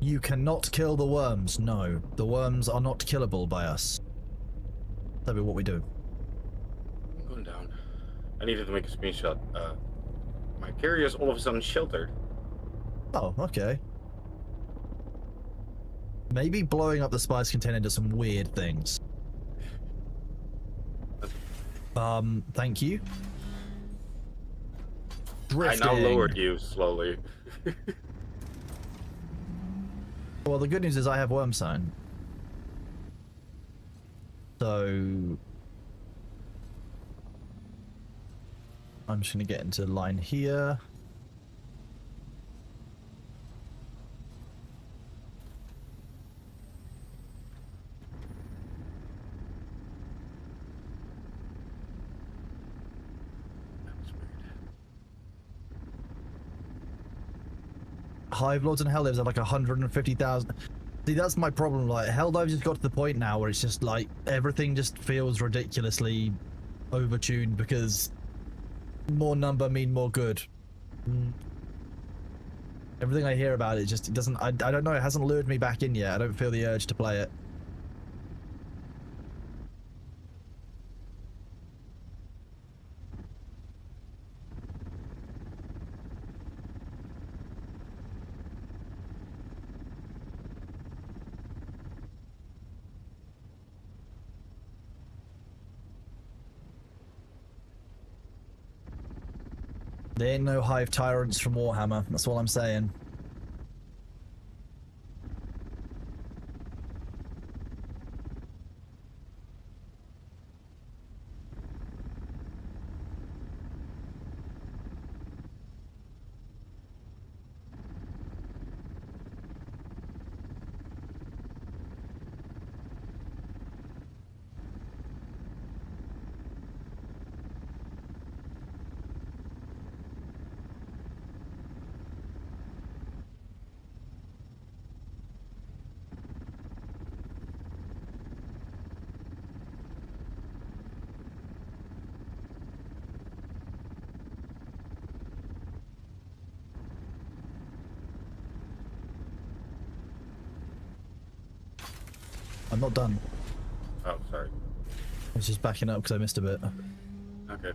You cannot kill the worms. No, the worms are not killable by us. That'll be what we do. I'm going down. I needed to make a screenshot. My carrier is all of a sudden sheltered. Oh, okay. Maybe blowing up the spice container does some weird things. Thank you. Drifting. I now lowered you slowly. Well, the good news is I have worm sign. So I'm just gonna get into line here. Hive Lords and Hell Dives have like 150,000. See, that's my problem. Like, Hell Dives just got to the point now where it's just like everything just feels ridiculously overtuned because more number mean more good. Everything I hear about it just it doesn't. I don't know. It hasn't lured me back in yet. I don't feel the urge to play it. There ain't no Hive Tyrants from Warhammer, that's all I'm saying. I'm not done. Oh, sorry. I was just backing up because I missed a bit. Okay.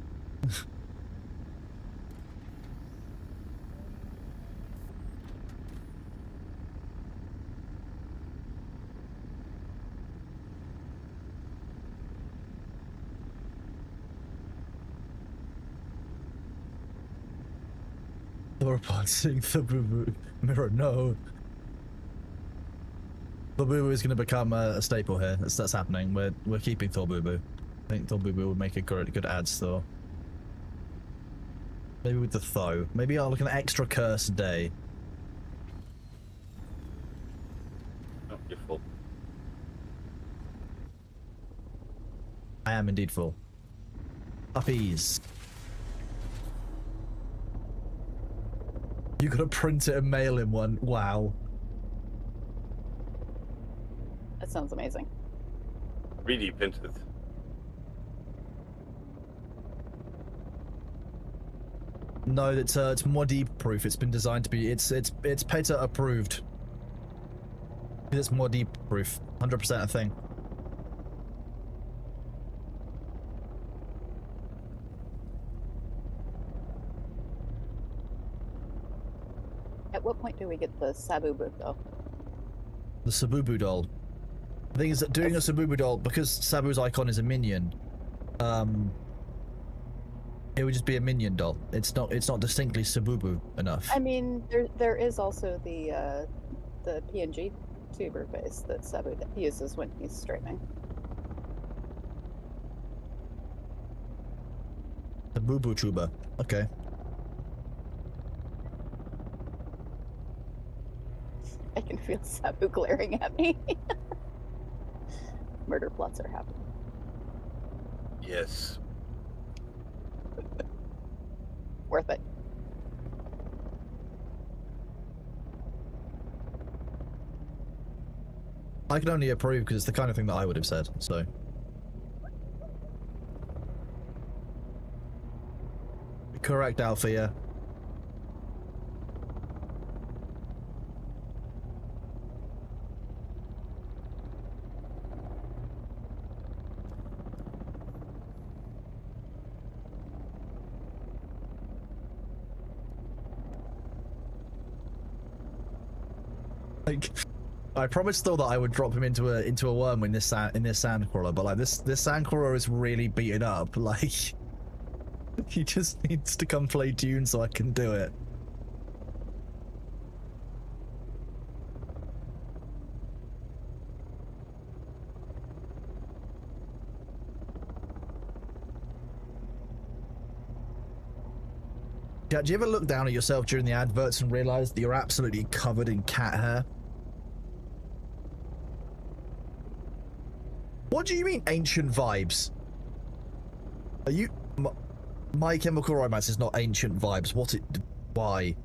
Theropod seeing the boo-boo. Mirror, no. The boo-boo is going to become a staple here. That's happening. We're keeping Thor boo-boo. I think Thor boo-boo would make a good ad store. Maybe with the Tho. Maybe I'll look an extra curse day. Oh, you're full. I am indeed full. Puppies. You gotta print it and mail him one. Wow. That sounds amazing. 3D printed. No, it's Modi proof. It's been designed to be. It's PETA approved. It's Modi proof. 100% a thing. At what point do we get the Sabu book, though? The Sabubu doll. The thing is that doing a Sabubu doll, because Sabu's icon is a minion, it would just be a minion doll. It's not distinctly Sabubu enough. I mean, there is also the PNG tuber face that Sabu uses when he's streaming. The Bubu Chuba. Okay. I can feel Sabu glaring at me. Murder plots are happening. Yes. Worth it. I can only approve because it's the kind of thing that I would have said, so. Correct, Althea. Like, I promised though that I would drop him into a worm in this sandcrawler, but like this sandcrawler is really beaten up. Like, he just needs to come play Dune so I can do it. Yeah, do you ever look down at yourself during the adverts and realize that you're absolutely covered in cat hair? What do you mean, ancient vibes? Are you... My Chemical Romance is not ancient vibes. What it... Why?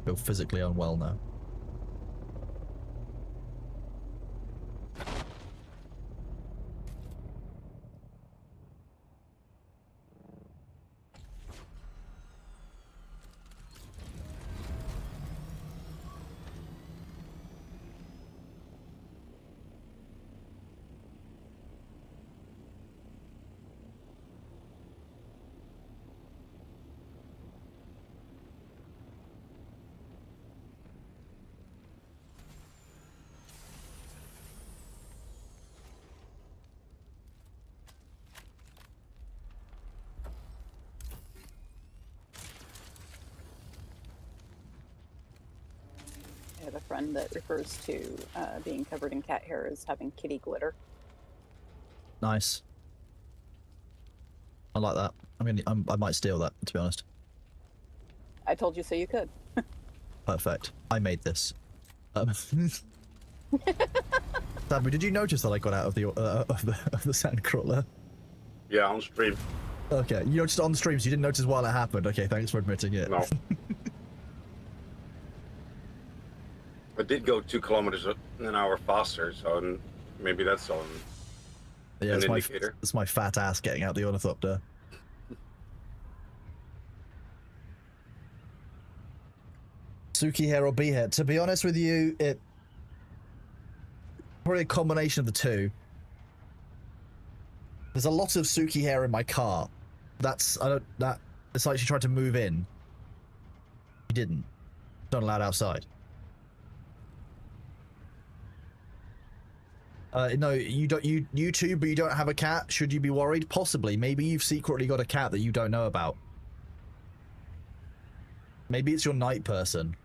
Feel physically unwell now. I have a friend that refers to being covered in cat hair as having kitty glitter. Nice. I like that. I might steal that, to be honest. I told you so you could. Perfect. I made this. Sabu, did you notice that I got out of the sandcrawler? Yeah, on stream. Okay, you noticed it on the stream, so you didn't notice while it happened. Okay, thanks for admitting it. No. I did go 2 kilometers an hour faster, so maybe that's on Yeah, an it's indicator. it's my fat ass getting out the ornithopter. Suki hair or bee hair? To be honest with you, it probably a combination of the two. There's a lot of Suki hair in my car. It's like she tried to move in. She didn't. Not allowed outside. No, you don't. You too, but you don't have a cat. Should you be worried? Possibly. Maybe you've secretly got a cat that you don't know about. Maybe it's your night person.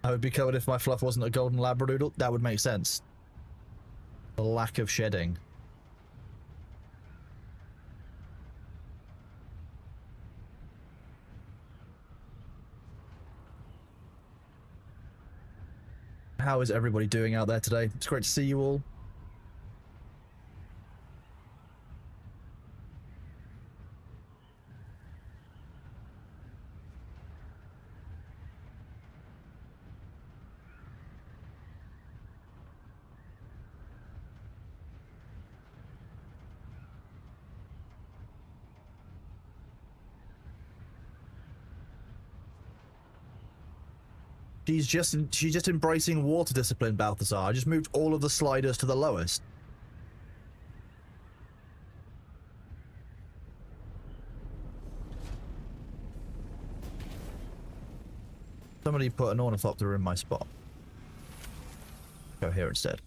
I would be covered if my fluff wasn't a golden labradoodle. That would make sense. The lack of shedding. How is everybody doing out there today? It's great to see you all. She's just embracing water discipline, Balthazar. I just moved all of the sliders to the lowest. Somebody put an ornithopter in my spot. Go here instead.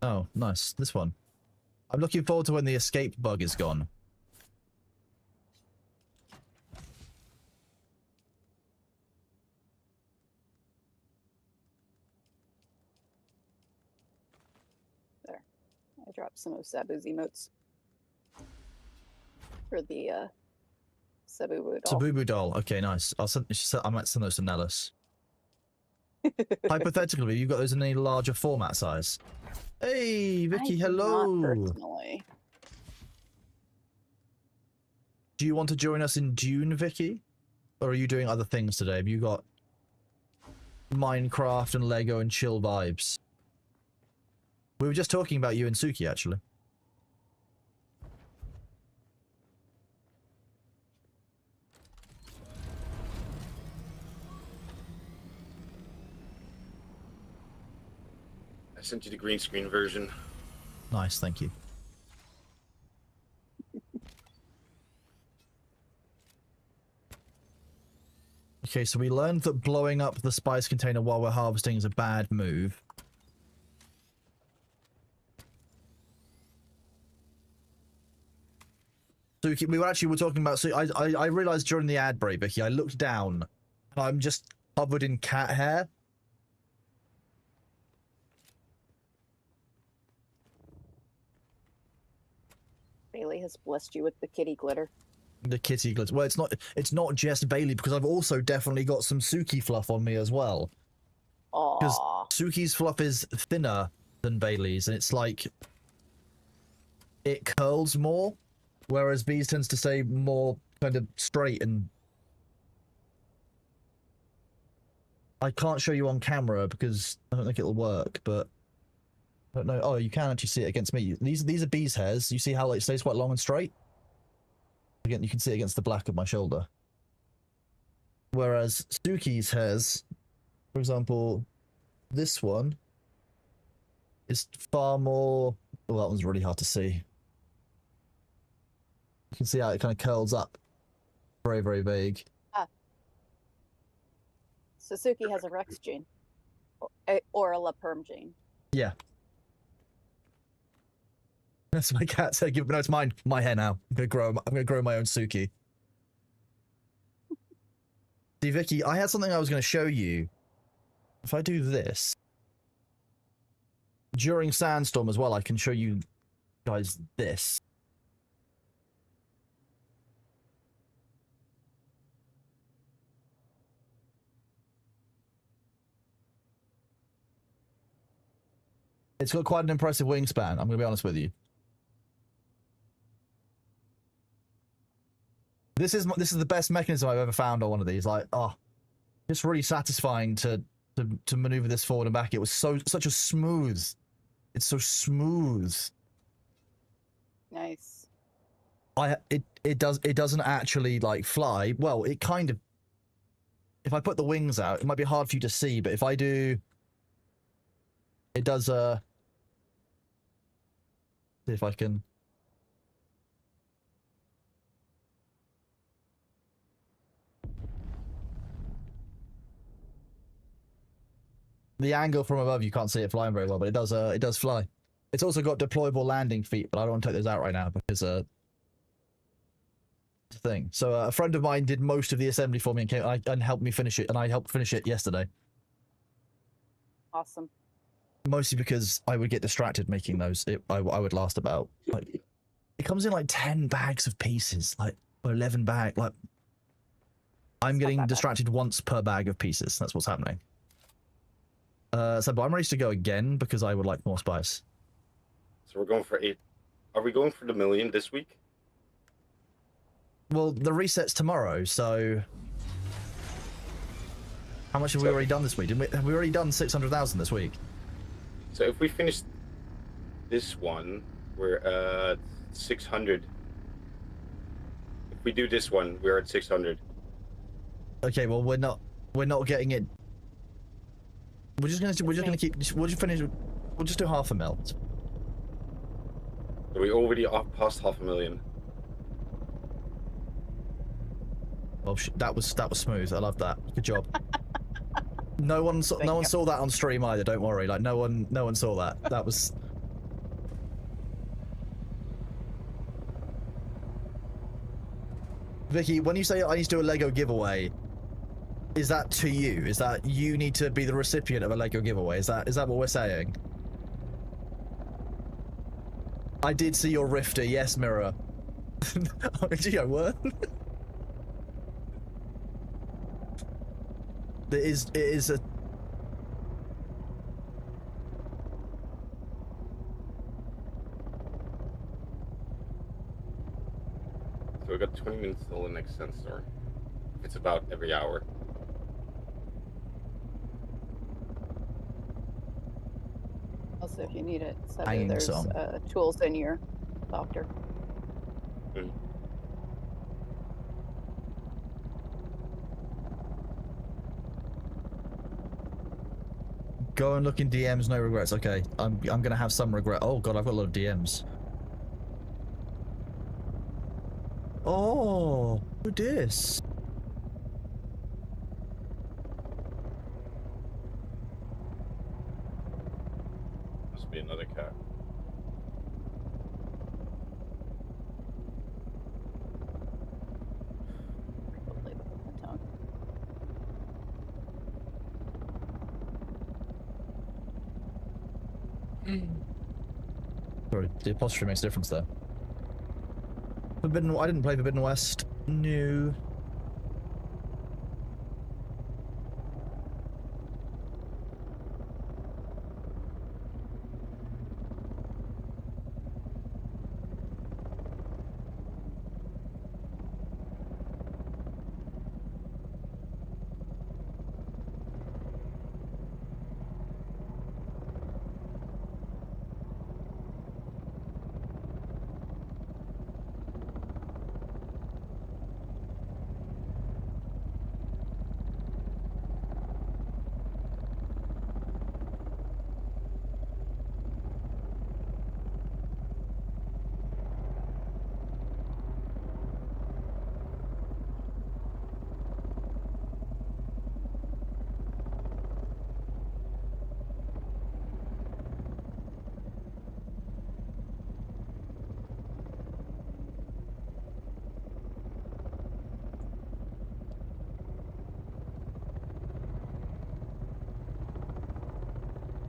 Oh, nice. This one. I'm looking forward to when the escape bug is gone. There. I dropped some of Sabu's emotes for the Sabubu doll. Sabubu doll. Okay, nice. I might send those to Nellis. Hypothetically, you got those in any larger format size? Hey, Vicky, hello. Not personally. Do you want to join us in Dune, Vicky? Or are you doing other things today? Have you got Minecraft and Lego and chill vibes? We were just talking about you and Suki, actually. I sent you the green screen version. Nice, thank you. Okay, so we learned that blowing up the spice container while we're harvesting is a bad move. Suki, we were talking about. So I realized during the ad break, Vicky, I looked down, and I'm just covered in cat hair. Bailey has blessed you with the kitty glitter. The kitty glitter. Well, it's not just Bailey, because I've also definitely got some Suki fluff on me as well. Because Suki's fluff is thinner than Bailey's, and it's like it curls more, whereas Bee's tends to stay more kind of straight. And I can't show you on camera because I don't think it'll work, but I don't know. Oh, you can actually see it against me. These are Bee's hairs. You see how it stays quite long and straight? Again, you can see it against the black of my shoulder. Whereas Suki's hairs, for example, this one is far more... Well, that one's really hard to see. You can see how it kind of curls up. Very, very vague. Suzuki has a Rex gene. Or a La Perm gene. Yeah. That's my cat's hair. No, it's mine. My hair now. I'm gonna grow my own Suki. See, Vicky, I had something I was going to show you. If I do this during Sandstorm as well, I can show you guys this. It's got quite an impressive wingspan, I'm going to be honest with you. This is the best mechanism I've ever found on one of these. Like, oh, just really satisfying to maneuver this forward and back. It was such a smooth. It's so smooth. Nice. It doesn't actually like fly. Well, it kind of. If I put the wings out, it might be hard for you to see, but if I do It does, see if I can... The angle from above, you can't see it flying very well, but it does fly. It's also got deployable landing feet, but I don't want to take those out right now because, thing. So a friend of mine did most of the assembly for me and came and helped me finish it, and I helped finish it yesterday. Awesome. Mostly because I would get distracted making those. I would last about, like, it comes in like 10 bags of pieces, like, or 11 bag. Like, I'm getting distracted once per bag of pieces. That's what's happening. But I'm ready to go again because I would like more spice. So we're going for 8. Are we going for the million this week? Well, the reset's tomorrow, so how much have we already done this week? Have we already done 600,000 this week? So if we finish this one, we're at 600. If we do this one, we're at 600. Okay, well we're not getting it. We'll just do half a mil. So we already past 500,000. Oh, that was smooth. I love that. Good job. No one saw that on stream either. Don't worry. Like no one saw that. That was. Vicky, when you say I need to do a Lego giveaway, is that to you? Is that you need to be the recipient of a Lego giveaway? Is that what we're saying? I did see your Rifter. Yes, Mirror. Oh, gee, I were. It is a... So we got 20 minutes till the next sensor. It's about every hour. Also, if you need it, Hanging there's some. tools in your doctor. Mm. Go and look in DMs, no regrets. Okay, I'm gonna have some regret. Oh god, I've got a lot of DMs. Oh, who dis? Must be another cat. Probably the tone. Sorry, the apostrophe makes a difference there. I didn't play Forbidden West. No.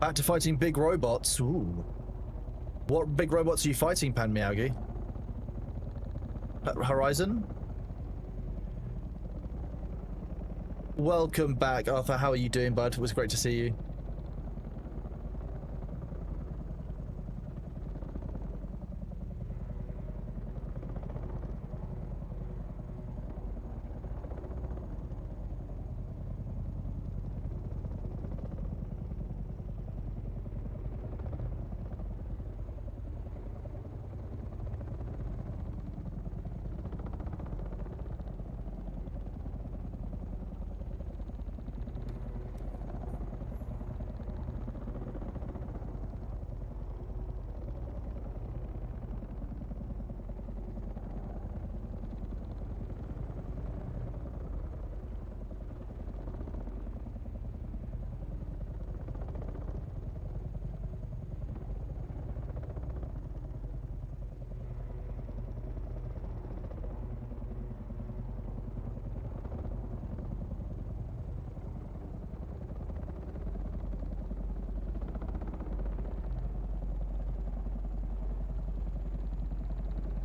Back to fighting big robots. Ooh. What big robots are you fighting, Pan Miyagi? Horizon? Welcome back, Arthur. How are you doing, bud? It was great to see you.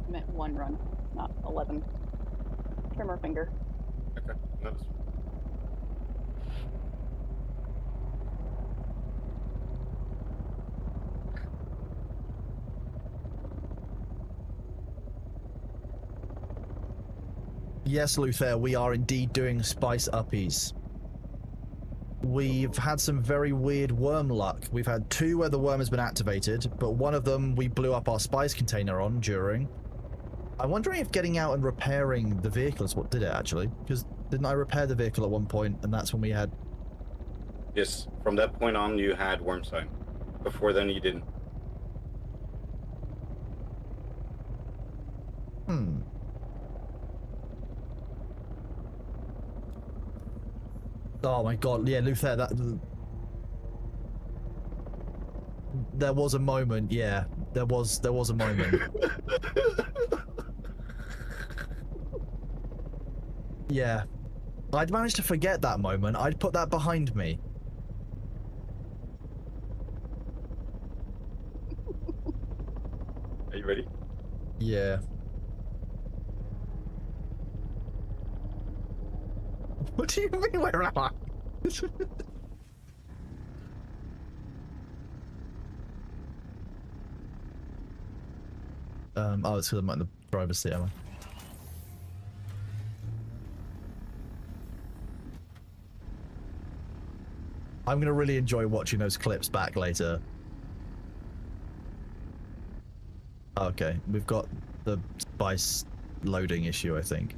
meant 1 run, not 11. Trimmer finger. Okay, no, that's fine. Yes, Luther, we are indeed doing spice uppies. We've had some very weird worm luck. We've had 2 where the worm has been activated, but one of them we blew up our spice container on during. I'm wondering if getting out and repairing the vehicle is what did it, actually. Because didn't I repair the vehicle at one point, and that's when we had... Yes, from that point on, you had worm sign. Before then, you didn't. Hmm. Oh my god, yeah, Luther, that... There was a moment, yeah. There was a moment. Yeah. I'd managed to forget that moment. I'd put that behind me. Are you ready? Yeah. What do you mean, where am I? Oh, it's because I'm in the driver's seat, am I? I'm gonna really enjoy watching those clips back later. Okay, we've got the spice loading issue, I think.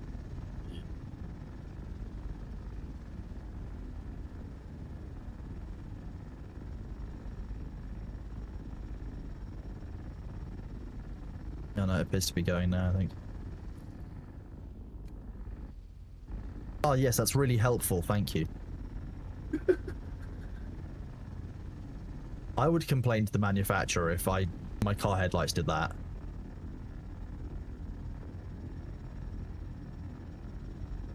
Oh no, it appears to be going now, I think. Oh yes, that's really helpful, thank you. I would complain to the manufacturer if my car headlights did that.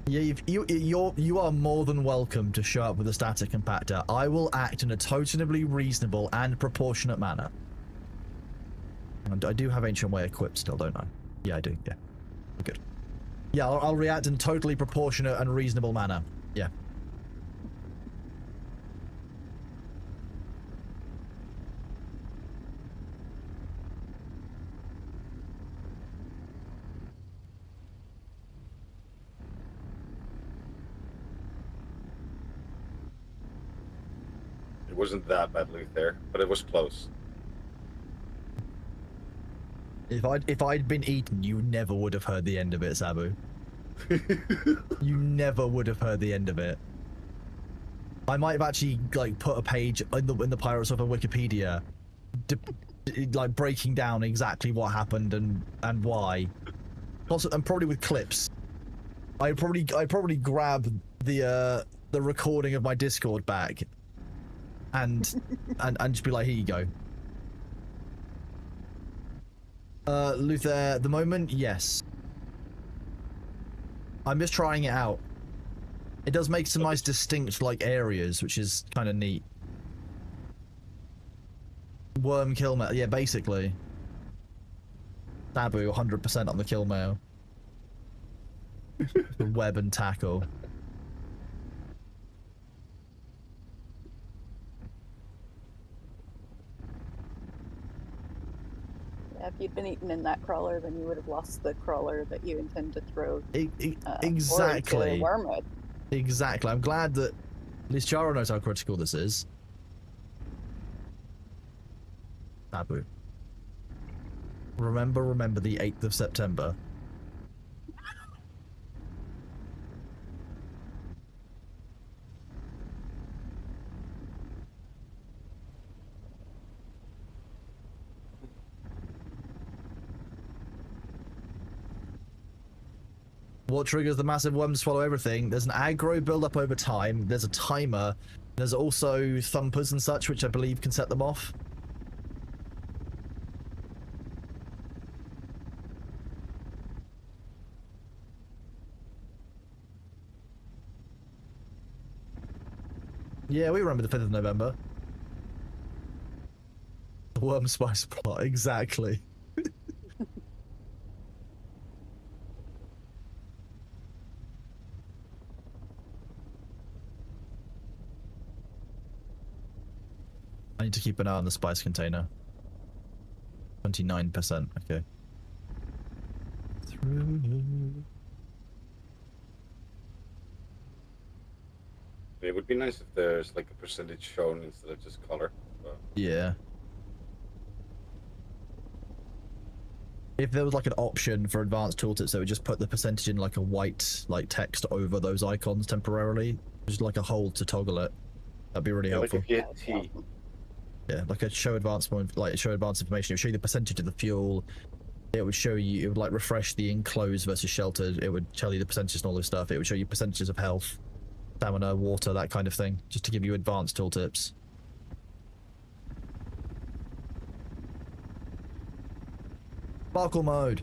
Yeah, you are more than welcome to show up with a static compactor. I will act in a totally reasonable and proportionate manner. And I do have Ancient Way equipped still, don't I? Yeah, I do, yeah. Good. Yeah, I'll react in a totally proportionate and reasonable manner. Yeah. It wasn't that bad, Luther, but it was close. If I'd been eaten, you never would have heard the end of it, Sabu. You never would have heard the end of it. I might have actually like put a page in the Pirates of a Wikipedia, like breaking down exactly what happened and why. Also, and probably with clips. I probably grab the recording of my Discord back, and just be like, here you go. Luther, at the moment, yes. I'm just trying it out. It does make some nice distinct, like, areas, which is kind of neat. Worm kill mail, yeah, basically. Sabu, 100% on the kill mail. Web and tackle. If you'd been eaten in that crawler, then you would have lost the crawler that you intend to throw. Exactly. Wormwood. Exactly. I'm glad that at least Charo knows how critical this is. Sabu. Remember the 8th of September. What triggers the massive worm to swallow everything? There's an aggro build-up over time. There's a timer. There's also thumpers and such, which I believe can set them off. Yeah, we remember the 5th of November. The worm spice plot, exactly. need to keep an eye on the spice container. 29%, okay. Through. It would be nice if there's like a percentage shown instead of just color. But... Yeah. If there was like an option for advanced tooltips that would just put the percentage in like a white like text over those icons temporarily, just like a hold to toggle it, that'd be really helpful. Like if you hit T. Yeah, like a show advanced information. It would show you the percentage of the fuel. It would show you. It would like refresh the enclosed versus sheltered. It would tell you the percentages and all this stuff. It would show you percentages of health, stamina, water, that kind of thing, just to give you advanced tooltips. Sparkle mode.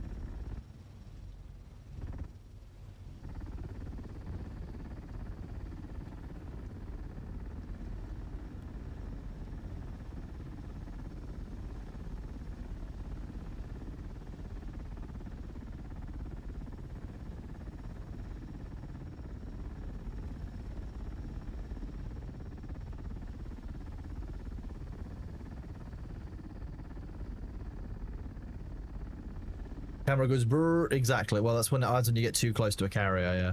Camera goes brrr, exactly. Well, that's when it adds when you get too close to a carrier, yeah.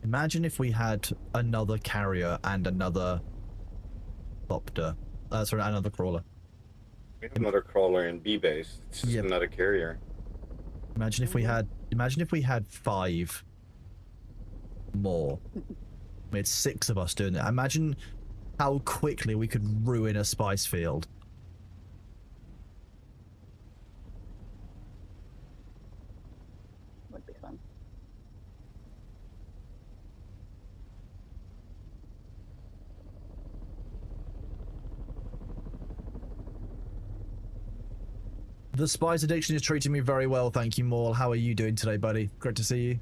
Imagine if we had another carrier and another copter. Sorry, another crawler. We have another crawler in B base. It's just another carrier. Imagine if we had. Imagine if we had 5 more. We had 6 of us doing it. Imagine how quickly we could ruin a spice field. Would be fun. The spice addiction is treating me very well, thank you, Maul. How are you doing today, buddy? Great to see you.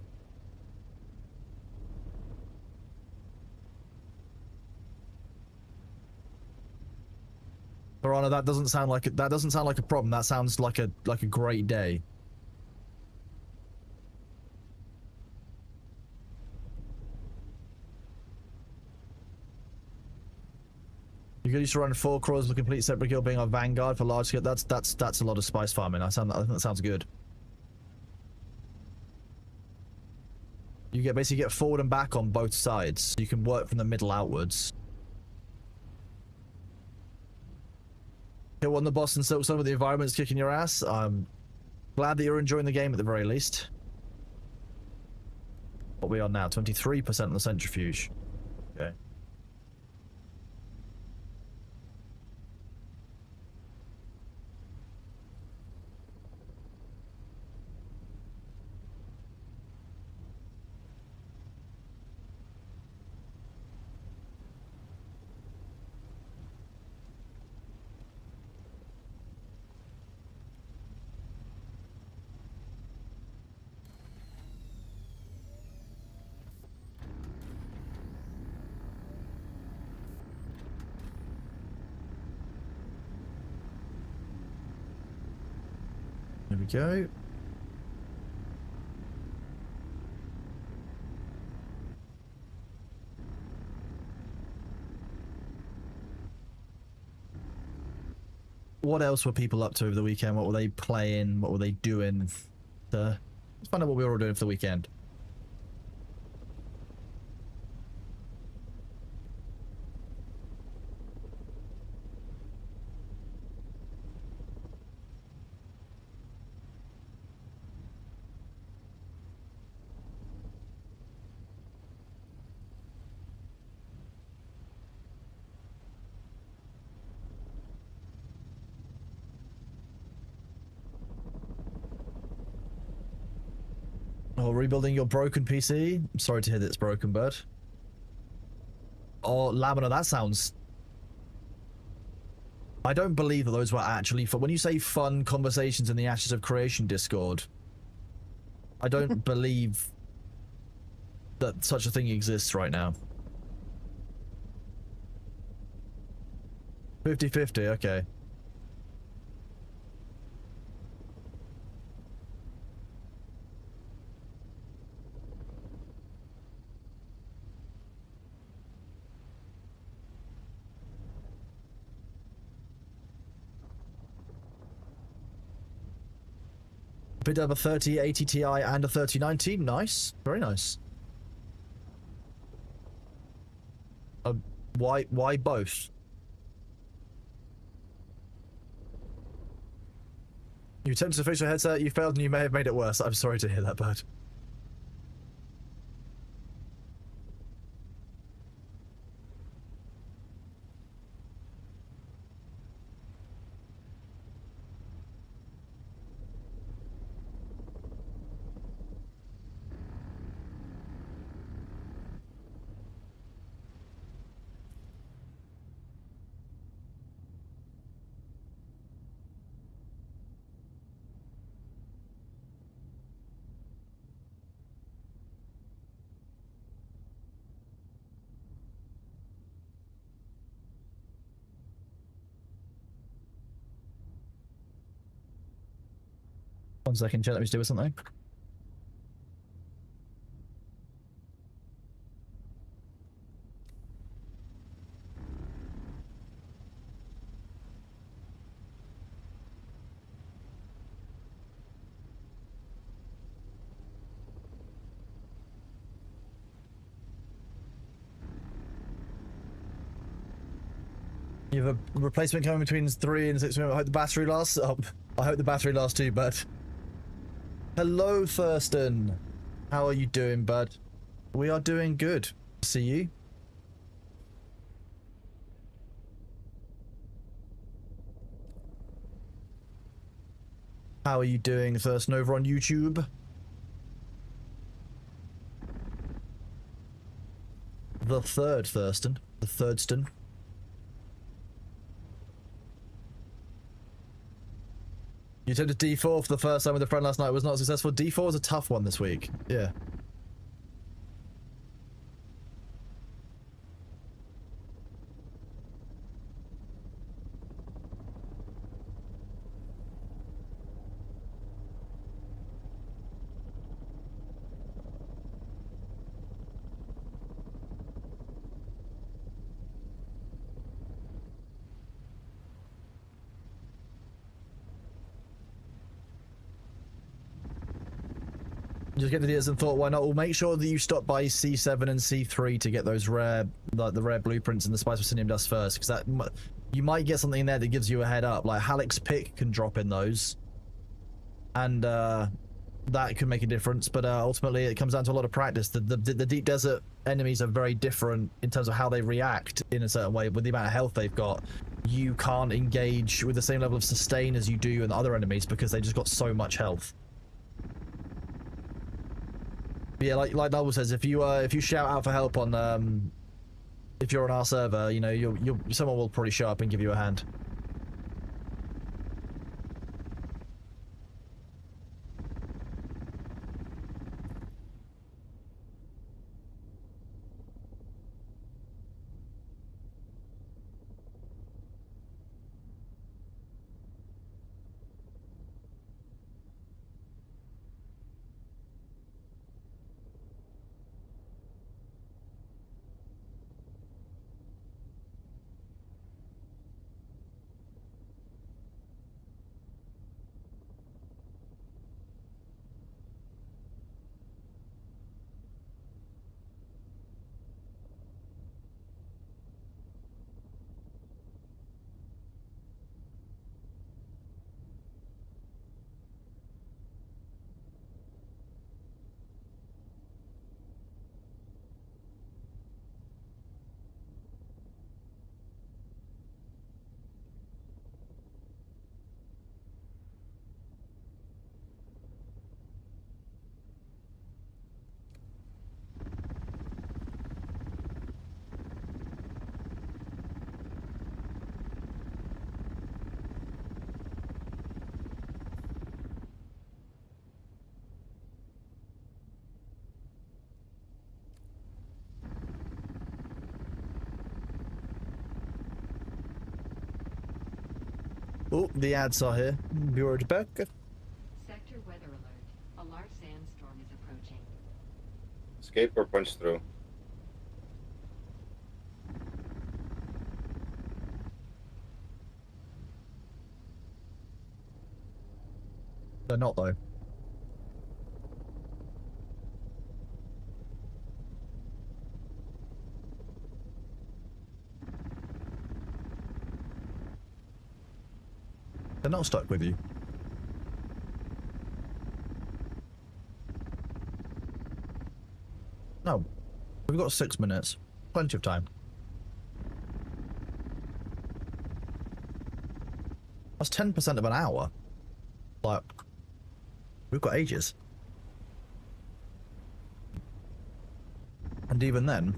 Piranha, that doesn't sound like a problem. That sounds like a great day. You could used to run 4 crawlers with a complete separate guild being our vanguard for large scale. That's a lot of spice farming. I think that sounds good. You basically get forward and back on both sides. You can work from the middle outwards. Hit one the boss and some of the environment's kicking your ass. I'm glad that you're enjoying the game at the very least. What are we on now? 23% on the centrifuge. Okay. There we go. What else were people up to over the weekend? What were they playing? What were they doing? let's find out what we're all doing for the weekend. Oh, rebuilding your broken PC? I'm sorry to hear that it's broken, bud. Oh, Lamina, that sounds... I don't believe that those were actually fun. When you say fun conversations in the Ashes of Creation Discord, I don't believe that such a thing exists right now. 50-50, okay. Bit of a 3080 Ti and a 3090. Nice. Very nice. Why both? You attempted to fix your headset, you failed, and you may have made it worse. I'm sorry to hear that, bud. One second, chat, let me just do something. You have a replacement coming between 3 and 6 minutes. I hope the battery lasts. Oh, I hope the battery lasts too, bud. Hello, Thurston. How are you doing, bud? We are doing good. See you. How are you doing, Thurston, over on YouTube? The third Thurston. The Thirdston. You attempted D4 for the first time with a friend last night. It was not successful. D4 was a tough one this week. Yeah. Just get the ideas and thought, why not? Well, make sure that you stop by C7 and C3 to get those rare, like the rare blueprints and the Spice Proscenium dust first, because that you might get something in there that gives you a head up. Like Halleck's Pick can drop in those, and that could make a difference. But ultimately, it comes down to a lot of practice. The deep desert enemies are very different in terms of how they react in a certain way. With the amount of health they've got, you can't engage with the same level of sustain as you do in other enemies because they just got so much health. Yeah, like Noble says, if you shout out for help on if you're on our server, you know, someone will probably show up and give you a hand. Oh, the ads are here. Be right back. Sector weather alert. A large sandstorm is approaching. Escape or punch through? They're not, though. They're not stuck with you. No. We've got 6 minutes. Plenty of time. That's 10% of an hour. Like, we've got ages. And even then...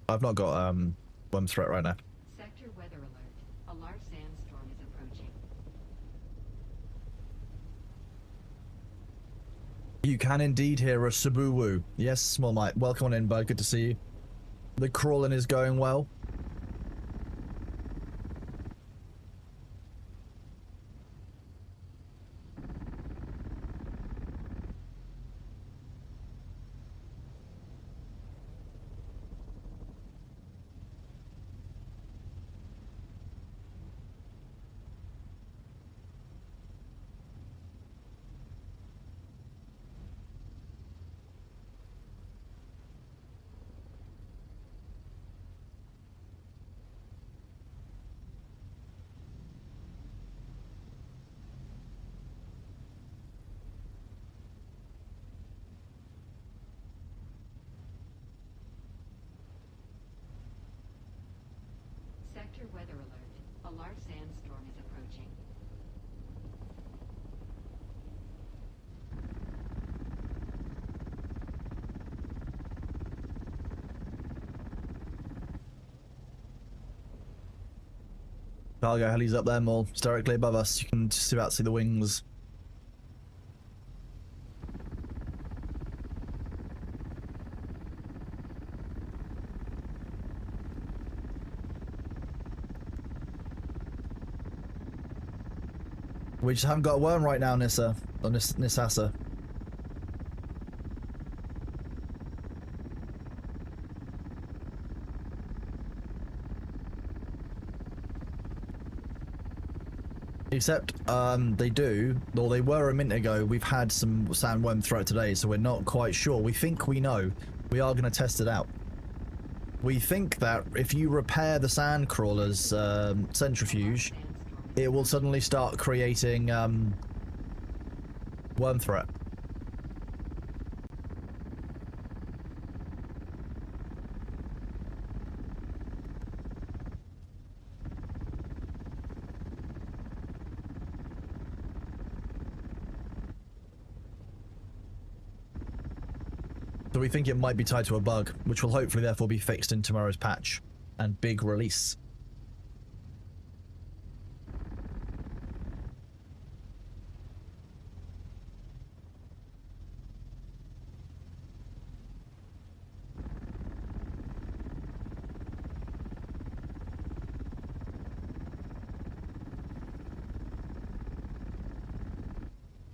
I've not got, one threat right now. Sector weather alert. A large sandstorm is approaching. You can indeed hear a Sabu-woo. Yes, Small Mike. Welcome on in, bud. Good to see you. The crawling is going well. Sector weather alert. A large sandstorm is approaching. Cargo heli's up there, Maul. It's directly above us. You can just about see the wings. We just haven't got a worm right now, Nissa. Or Nissassa. Except, they do, or they were a minute ago. We've had some sandworm throughout today, so we're not quite sure. We think we know. We are going to test it out. We think that if you repair the sand crawler's centrifuge, it will suddenly start creating worm threat. So we think it might be tied to a bug, which will hopefully therefore be fixed in tomorrow's patch and big release.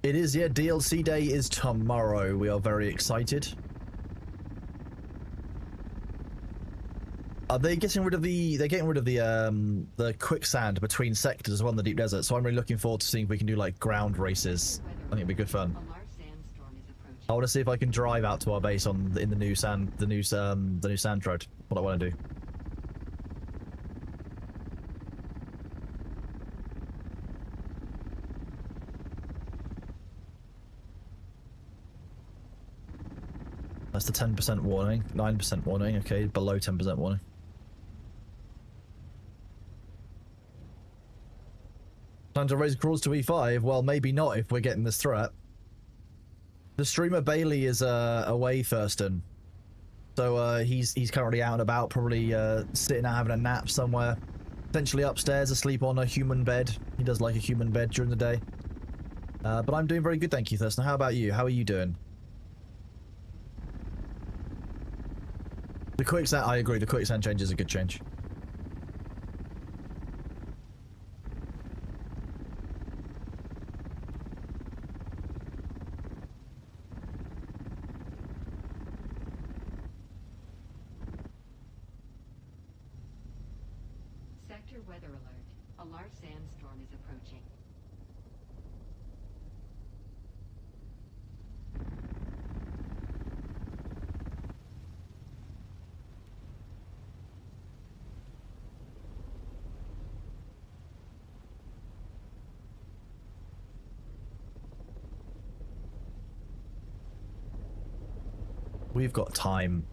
It is, yeah, DLC day is tomorrow. We are very excited. Are they getting rid of the... They're getting rid of the quicksand between sectors as well in the deep desert, so I'm really looking forward to seeing if we can do, like, ground races. I think it'd be good fun. A large sandstorm is approaching. I want to see if I can drive out to our base in the new sand road. What I want to do. That's the 10% warning, 9% warning. Okay, below 10% warning. Time to raise crawls to E5? Well, maybe not if we're getting this threat. The streamer Bailey is away, Thurston. So he's currently out and about, probably sitting out having a nap somewhere. Potentially upstairs, asleep on a human bed. He does like a human bed during the day. But I'm doing very good, thank you, Thurston. How about you? How are you doing? The quicksand, I agree, the quicksand change is a good change. Sector weather alert. A large sandstorm is approaching. We've got time.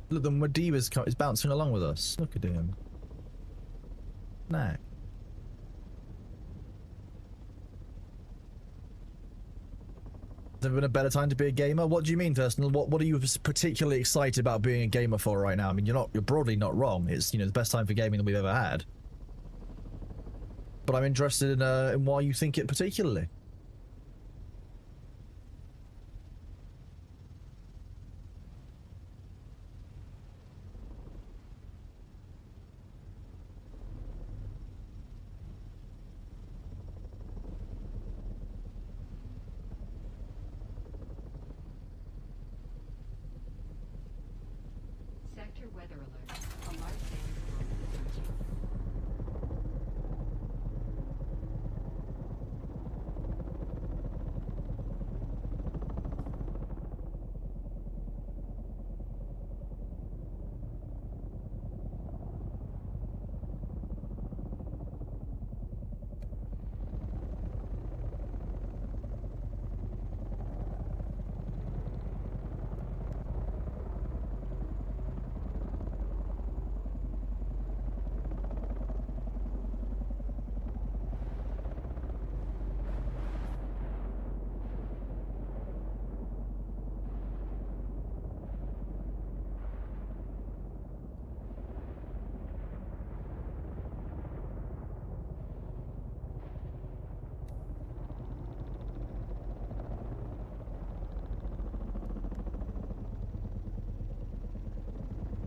Look, the Madiba's is bouncing along with us. Look at him. Nah. Has there been a better time to be a gamer? What do you mean, Thurston? What are you particularly excited about being a gamer for right now? I mean, you're broadly not wrong. It's, you know, the best time for gaming that we've ever had. But I'm interested in why you think it particularly. Sector weather alert. A large sandstorm is approaching.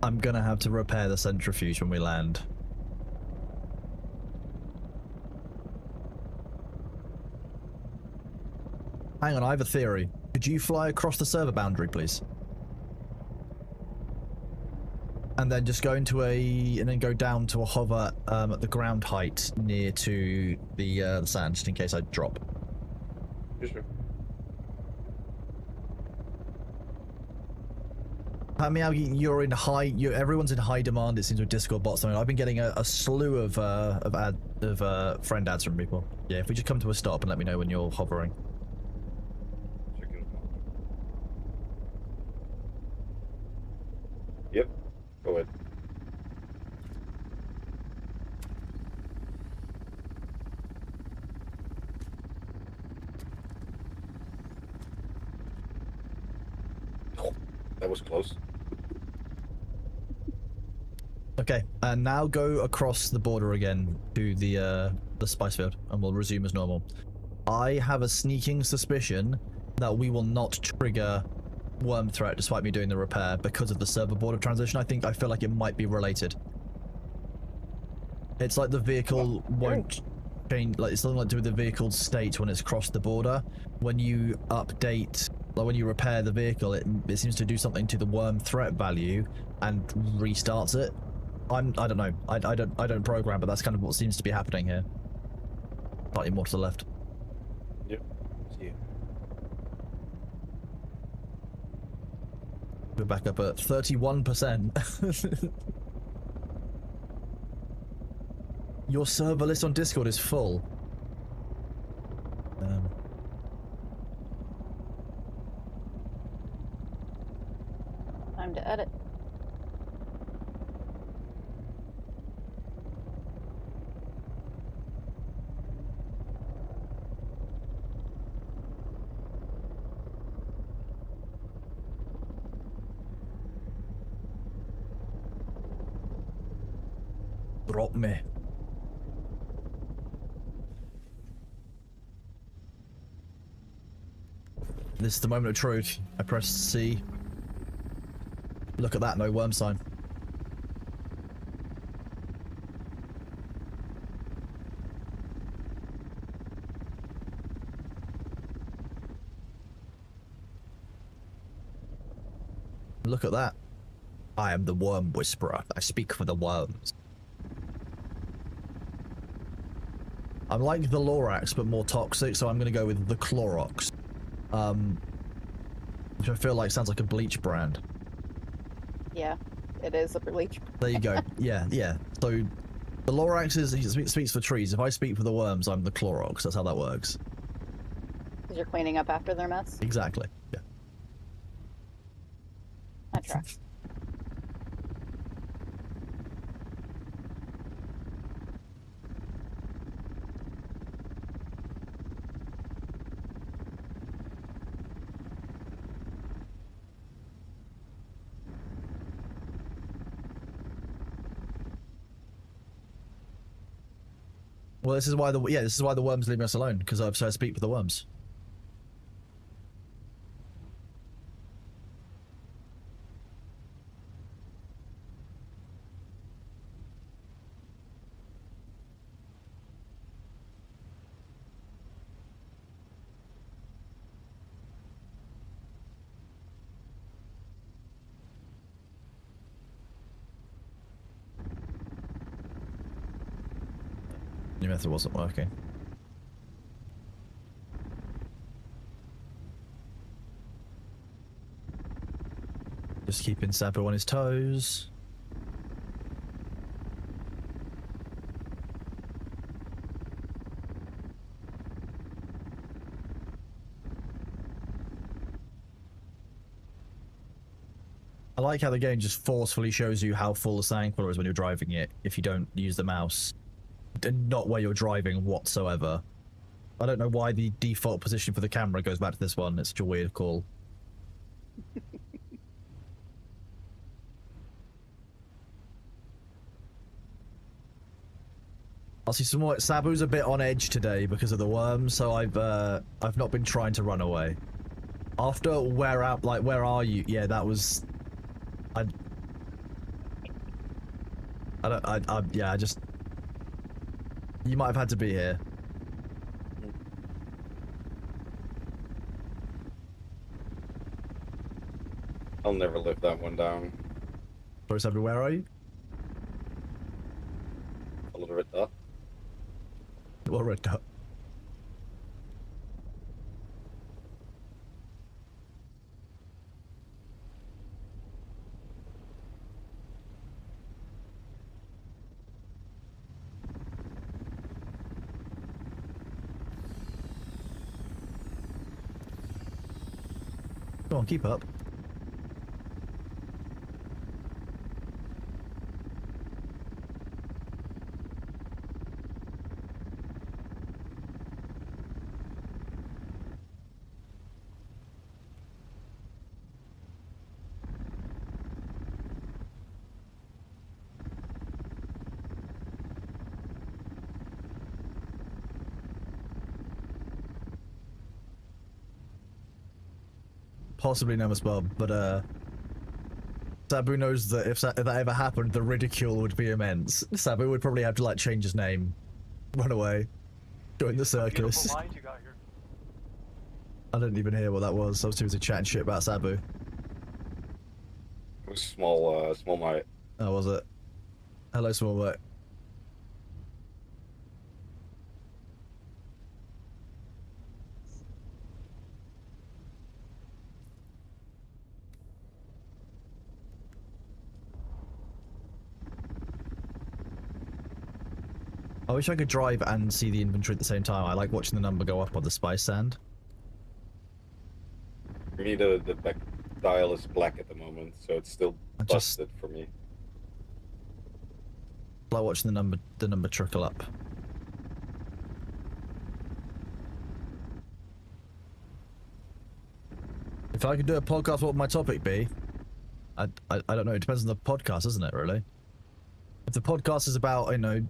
I'm gonna have to repair the centrifuge when we land. Hang on, I have a theory. Could you fly across the server boundary, please? And then just go into and then go down to a hover at the ground height near to the sand, just in case I drop. Sure. Miyagi, you're in high. Everyone's in high demand. It seems with Discord bots. I mean, I've been getting a slew of friend ads from people. Yeah, if we just come to a stop and let me know when you're hovering. Checking. Yep. Go ahead. Oh, that was close. Okay, and now go across the border again to the spice field, and we'll resume as normal. I have a sneaking suspicion that we will not trigger worm threat despite me doing the repair because of the server border transition. I feel like it might be related. It's like the vehicle won't change, like it's something like to do with the vehicle's state when it's crossed the border. When you update, like when you repair the vehicle, it seems to do something to the worm threat value and restarts it. I don't know. I don't program, but that's kind of what seems to be happening here. Slightly more to the left. Yep. See you. We're back up at 31%. Your server list on Discord is full. Time to edit. Drop me. This is the moment of truth. I press C. Look at that, no worm sign. Look at that. I am the worm whisperer. I speak for the worms. I'm like the Lorax, but more toxic, so I'm going to go with the Clorox. Which I feel like sounds like a bleach brand. Yeah, it is a bleach. There you go. Yeah, yeah. So the Lorax speaks for trees. If I speak for the worms, I'm the Clorox. That's how that works. Because you're cleaning up after their mess. Exactly. Yeah. That tracks. Well, this is why the worms leave us alone, because I speak for the worms. New method wasn't working. Just keeping Sabu on his toes. I like how the game just forcefully shows you how full the sand crawler is when you're driving it if you don't use the mouse. And not where you're driving whatsoever. I don't know why the default position for the camera goes back to this one. It's such a weird call. I'll see some more. Sabu's a bit on edge today because of the worms, so I've not been trying to run away. After where are you? Yeah, that was. I just. You might have had to be here. I'll never live that one down. Sorry, Sabu, where are you? A little bit up. What red dot? Come on, keep up. Possibly Nemus Bob, but Sabu knows that if that ever happened, the ridicule would be immense. Sabu would probably have to like change his name, run away, join the circus. Lines you got here. I didn't even hear what that was. I was too busy chatting shit about Sabu. It was small mate. Oh, was it? Hello, small mate. I wish I could drive and see the inventory at the same time. I like watching the number go up on the spice sand. For me, the back dial is black at the moment, so it's still busted for me. I like watching the number trickle up. If I could do a podcast, what would my topic be? I don't know. It depends on the podcast, isn't it? Really. If the podcast is about, you know,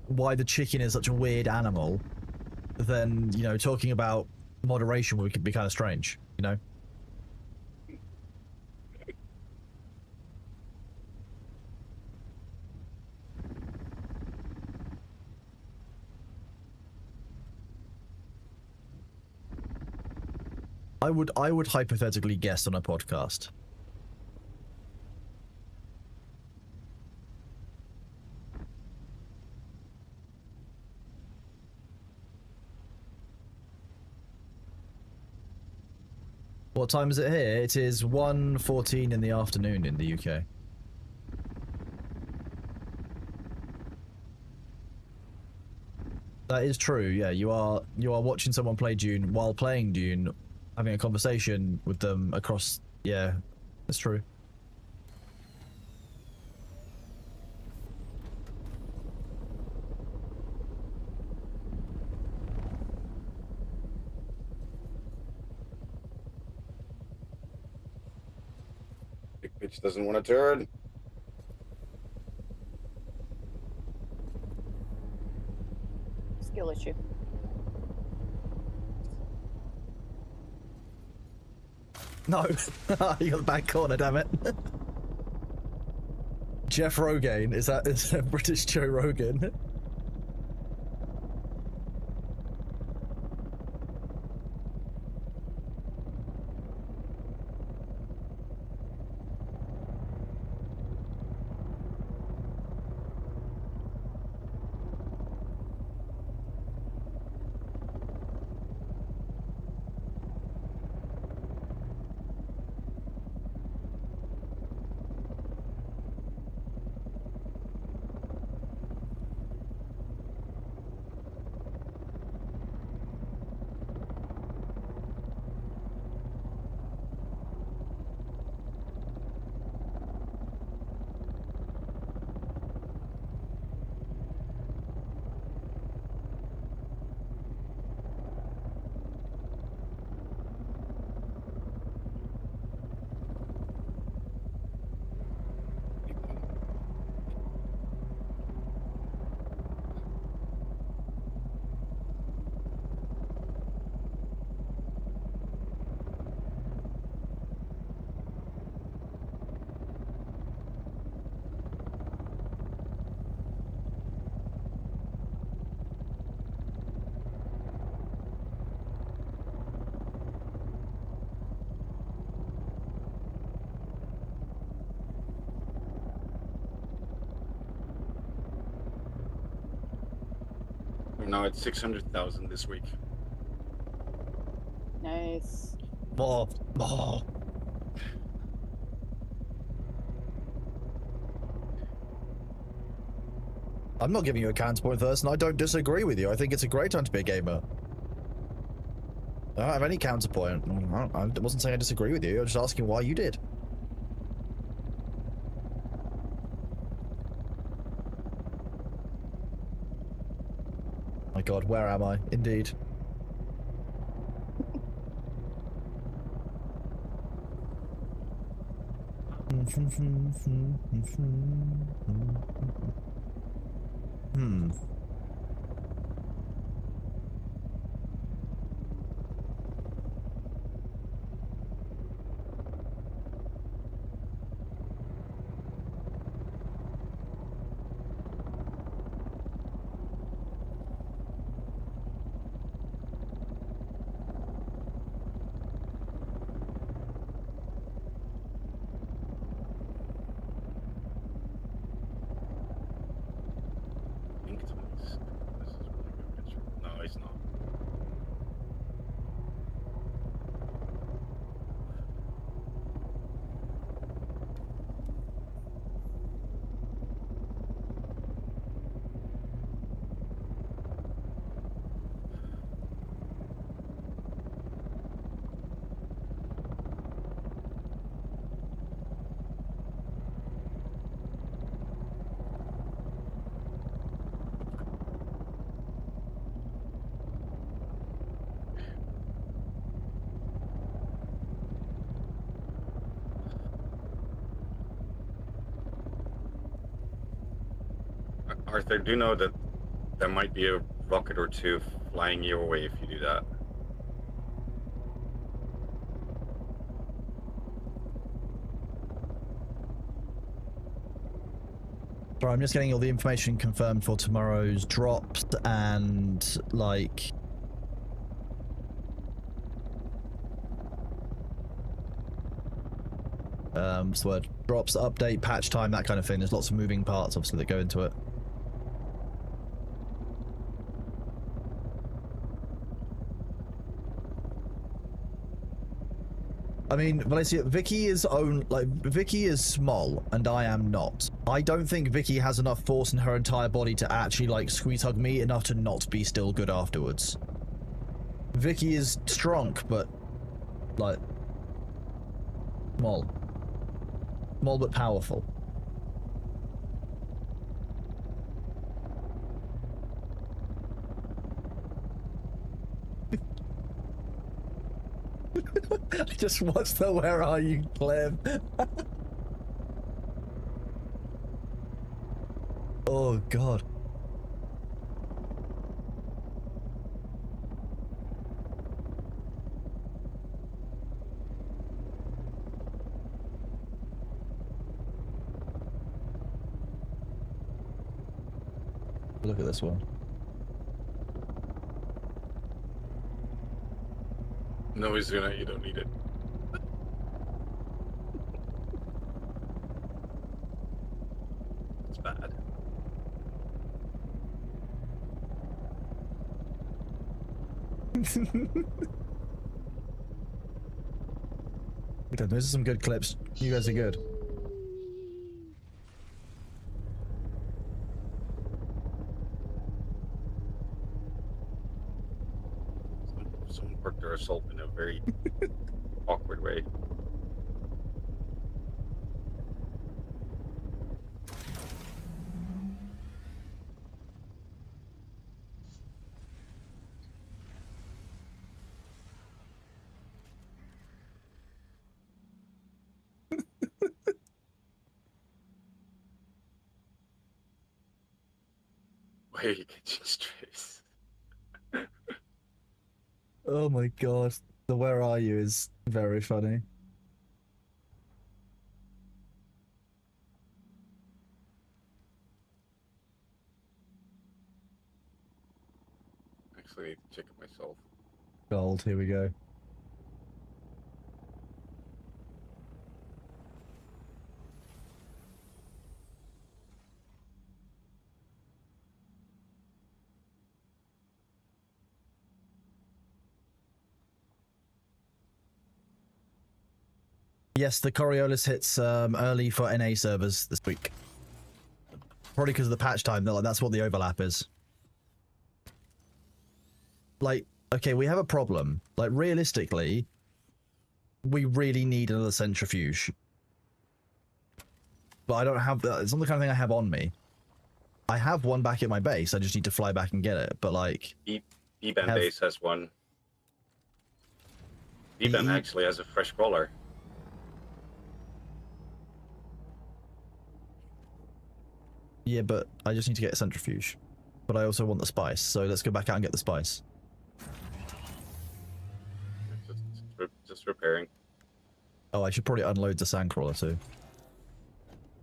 why the chicken is such a weird animal, then, you know, talking about moderation would be kind of strange, you know? I would hypothetically guess on a podcast. What time is it here? It is 1:14 in the afternoon in the UK. That is true, yeah. You are watching someone play Dune while playing Dune, having a conversation with them across... Yeah, that's true. Big bitch doesn't want to turn. Skill issue. No, you got the back corner, damn it. Jeff Rogaine, is that British Joe Rogan? No, it's 600,000 this week. Nice. More. I'm not giving you a counterpoint first, and I don't disagree with you. I think it's a great time to be a gamer. I don't have any counterpoint. I wasn't saying I disagree with you. I was just asking why you did. My God, where am I? Indeed. No, it's not. Arthur, do know that there might be a rocket or two flying your way if you do that. Sorry, I'm just getting all the information confirmed for tomorrow's drops and, like... what's the word? Drops, update, patch time, that kind of thing. There's lots of moving parts, obviously, that go into it. I mean, Valencia, Vicky is Vicky is small, and I am not. I don't think Vicky has enough force in her entire body to actually, like, squeeze hug me enough to not be still good afterwards. Vicky is strong, but, like, small. Small but powerful. I just watched the "Where Are You" clip. Oh god. Look at this one. No, he's gonna. You don't need it. It's bad. Those are some good clips. You guys are good. Someone worked their assault in a very awkward way. Why are you catching strays? Oh my god. The "Where Are You" is very funny. Actually, I need to check it myself. Gold, here we go. Yes, the Coriolis hits early for NA servers this week. Probably because of the patch time. Like, that's what the overlap is. Like, okay, we have a problem. Like, realistically, we really need another centrifuge. But I don't have that. It's not the kind of thing I have on me. I have one back at my base. I just need to fly back and get it. But, like... E-Band base has one. E-Band actually has a fresh crawler. Yeah, but I just need to get a centrifuge. But I also want the spice, so let's go back out and get the spice. Just repairing. Oh, I should probably unload the sandcrawler too.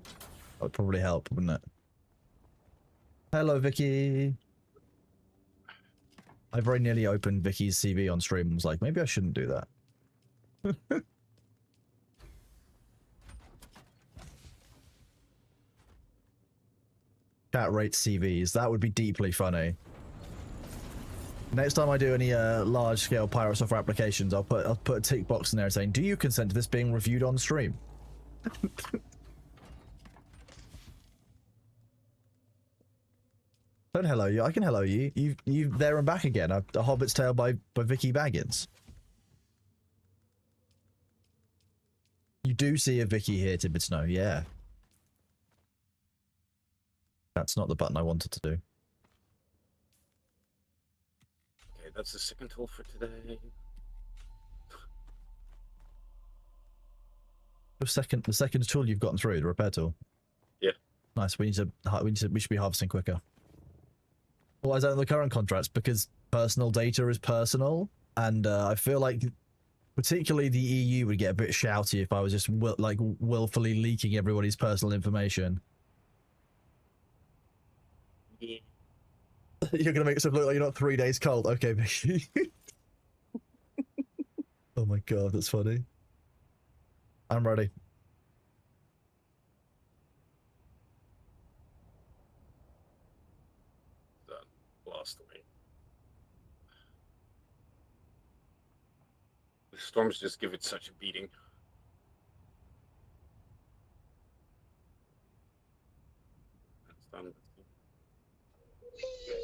That would probably help, wouldn't it? Hello, Vicky. I very nearly opened Vicky's CV on stream and was like, maybe I shouldn't do that. Chat rates CVs. That would be deeply funny. Next time I do any large-scale pirate software applications, I'll put a tick box in there saying, "Do you consent to this being reviewed on stream?" Don't hello you. I can hello you. You there and back again. A Hobbit's Tale by Vicky Baggins. You do see a Vicky here, Tibbet Snow. Yeah. That's not the button I wanted to do. Okay, that's the second tool for today. The second tool you've gotten through, the repair tool. Yeah. Nice. We should be harvesting quicker. Why is that in the current contracts? Because personal data is personal, and I feel like particularly the EU would get a bit shouty if I was just willfully leaking everybody's personal information. You're gonna make yourself look like you're not 3 days cold. Okay, Mickey. Oh my god, that's funny. I'm ready. Done. Lost away. The storms just give it such a beating. That's done. Let's see.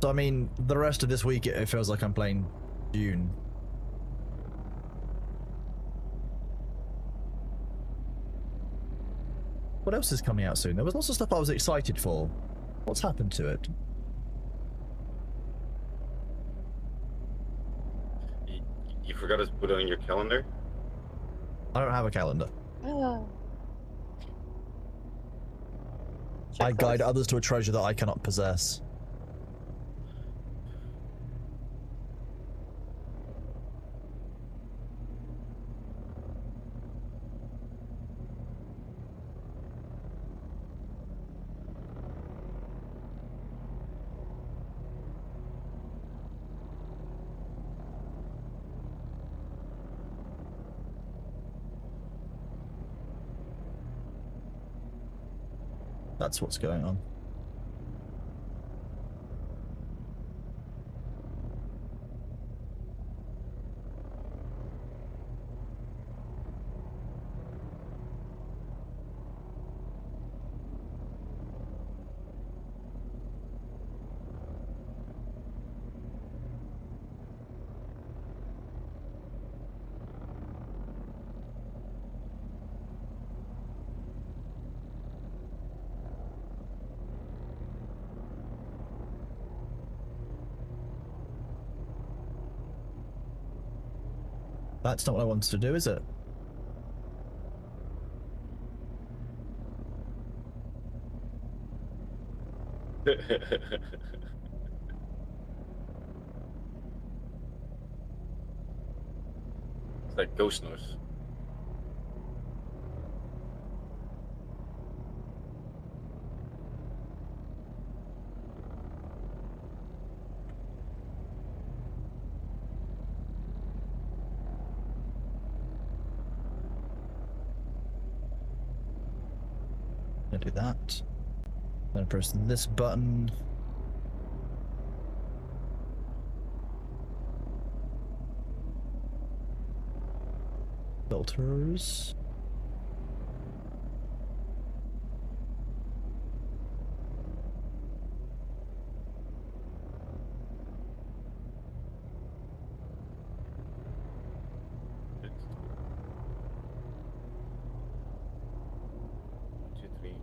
So I mean, the rest of this week it feels like I'm playing Dune. What else is coming out soon? There was lots of stuff I was excited for. What's happened to it? You forgot to put it on your calendar? I don't have a calendar. I Check guide those. others to a treasure that I cannot possess. That's what's going on. That's not what I wanted to do, is it? It's like ghost noise. Gonna do that. Then press this button. Filters. Two, three.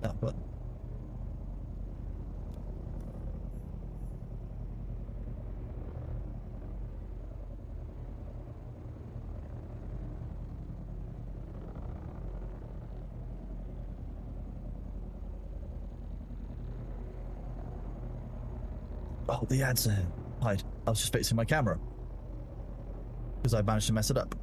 That button. Oh, the ads are hide. I was just fixing my camera because I managed to mess it up.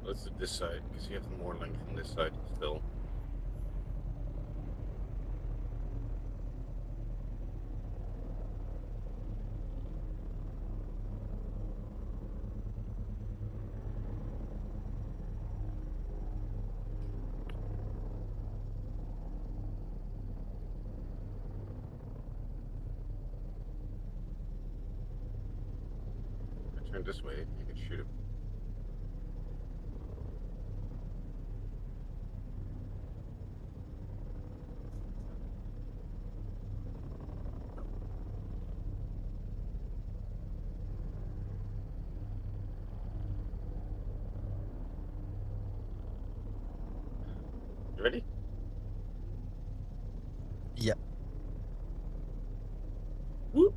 Let's do this side, because you have more length on this side still. Turn this way, you can shoot him. You ready? Yep. Whoop.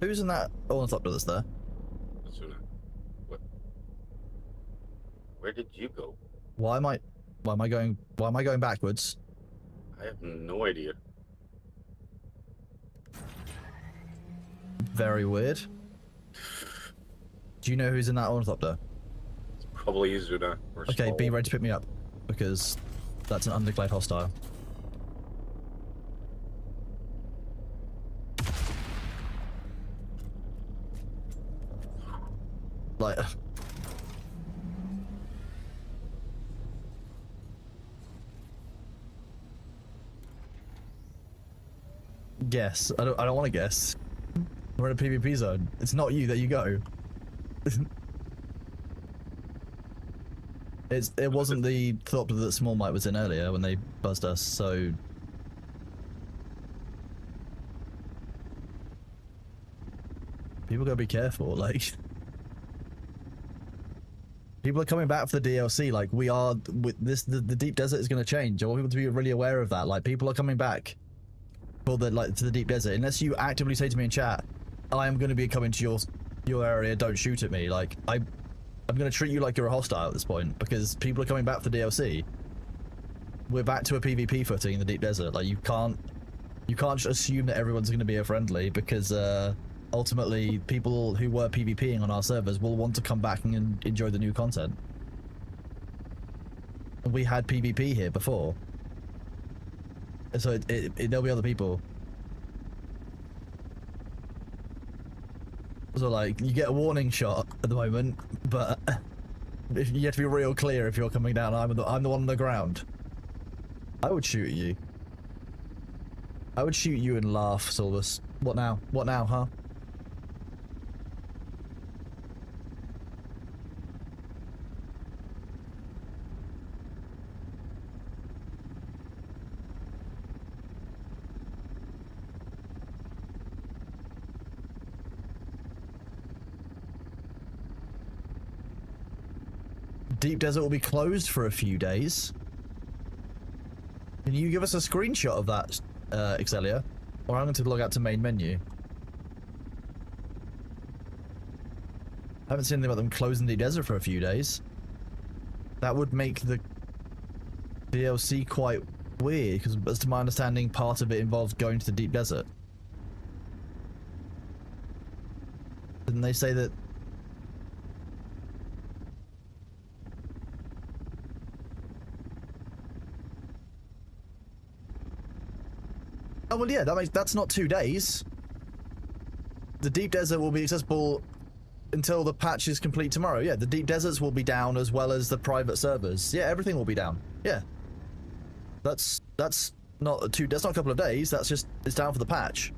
Who's in that ornithopter that's there? Asuna. What? Where did you go? Why am I going backwards? I have no idea. Very weird. Do you know who's in that ornithopter? It's probably Izuna or Okay, Small. be ready to pick me up, because that's an undeclared hostile. Like, guess. I don't want to guess. We're in a PvP zone. It's not you, there you go. It wasn't the Thopter that Small Mite was in earlier when they buzzed us, so people gotta be careful, like people are coming back for the DLC, like we are with this the deep desert is gonna change. I want people to be really aware of that. Like people are coming back for the to the deep desert. Unless you actively say to me in chat, I am gonna be coming to your area, don't shoot at me, like I'm gonna treat you like you're a hostile at this point, because people are coming back for the DLC. We're back to a PvP footing in the deep desert. Like you can't just assume that everyone's gonna be a friendly, because ultimately people who were PvPing on our servers will want to come back and enjoy the new content. And we had PvP here before, so there'll be other people. So like, you get a warning shot at the moment, but you have to be real clear if you're coming down. I'm the one on the ground. I would shoot at you. I would shoot you and laugh, Silvus. What now? What now, huh? Deep Desert will be closed for a few days. Can you give us a screenshot of that, Excelia? Or I'm going to log out to main menu. I haven't seen anything about them closing Deep Desert for a few days. That would make the DLC quite weird, because as to my understanding, part of it involves going to the Deep Desert. Didn't they say that? Oh well, yeah, that's not 2 days. The Deep Desert will be accessible until the patch is complete tomorrow. Yeah, the Deep Deserts will be down, as well as the private servers. Yeah, everything will be down. Yeah, that's not that's not a couple of days. That's just, it's down for the patch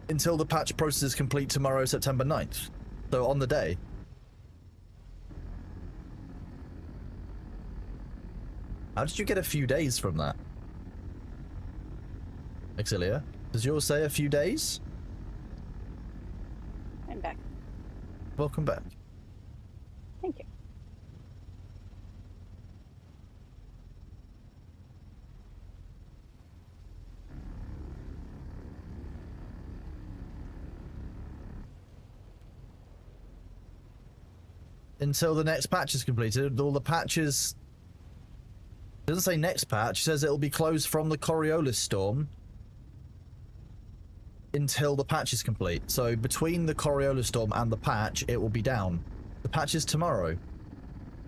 until the patch process is complete tomorrow, September 9th. So on the day. How did you get a few days from that? Exilia, does yours say a few days? I'm back. Welcome back. Thank you. Until the next patch is completed, all the patches... It doesn't say next patch, it says it'll be closed from the Coriolis storm until the patch is complete. So between the Coriolis storm and the patch, it will be down. The patch is tomorrow.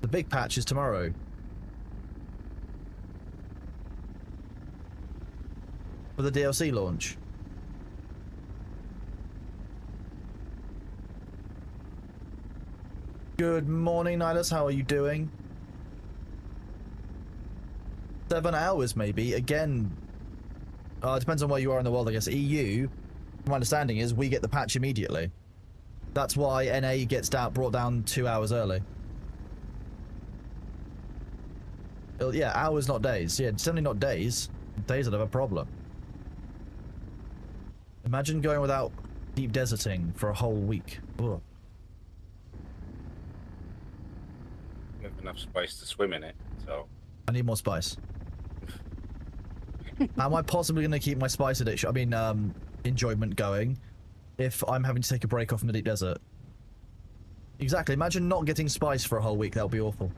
The big patch is tomorrow. For the DLC launch. Good morning, Nihilus. How are you doing? 7 hours, maybe. Again, it depends on where you are in the world, I guess. EU, my understanding is we get the patch immediately. That's why NA gets brought down 2 hours early. Yeah, hours, not days. Yeah, certainly not days. Days would have a problem. Imagine going without deep deserting for a whole week. Ugh. We have enough spice to swim in it, so... I need more spice. How am I possibly going to keep my spice addiction, enjoyment going if I'm having to take a break off in the deep desert? Exactly, imagine not getting spice for a whole week, that would be awful.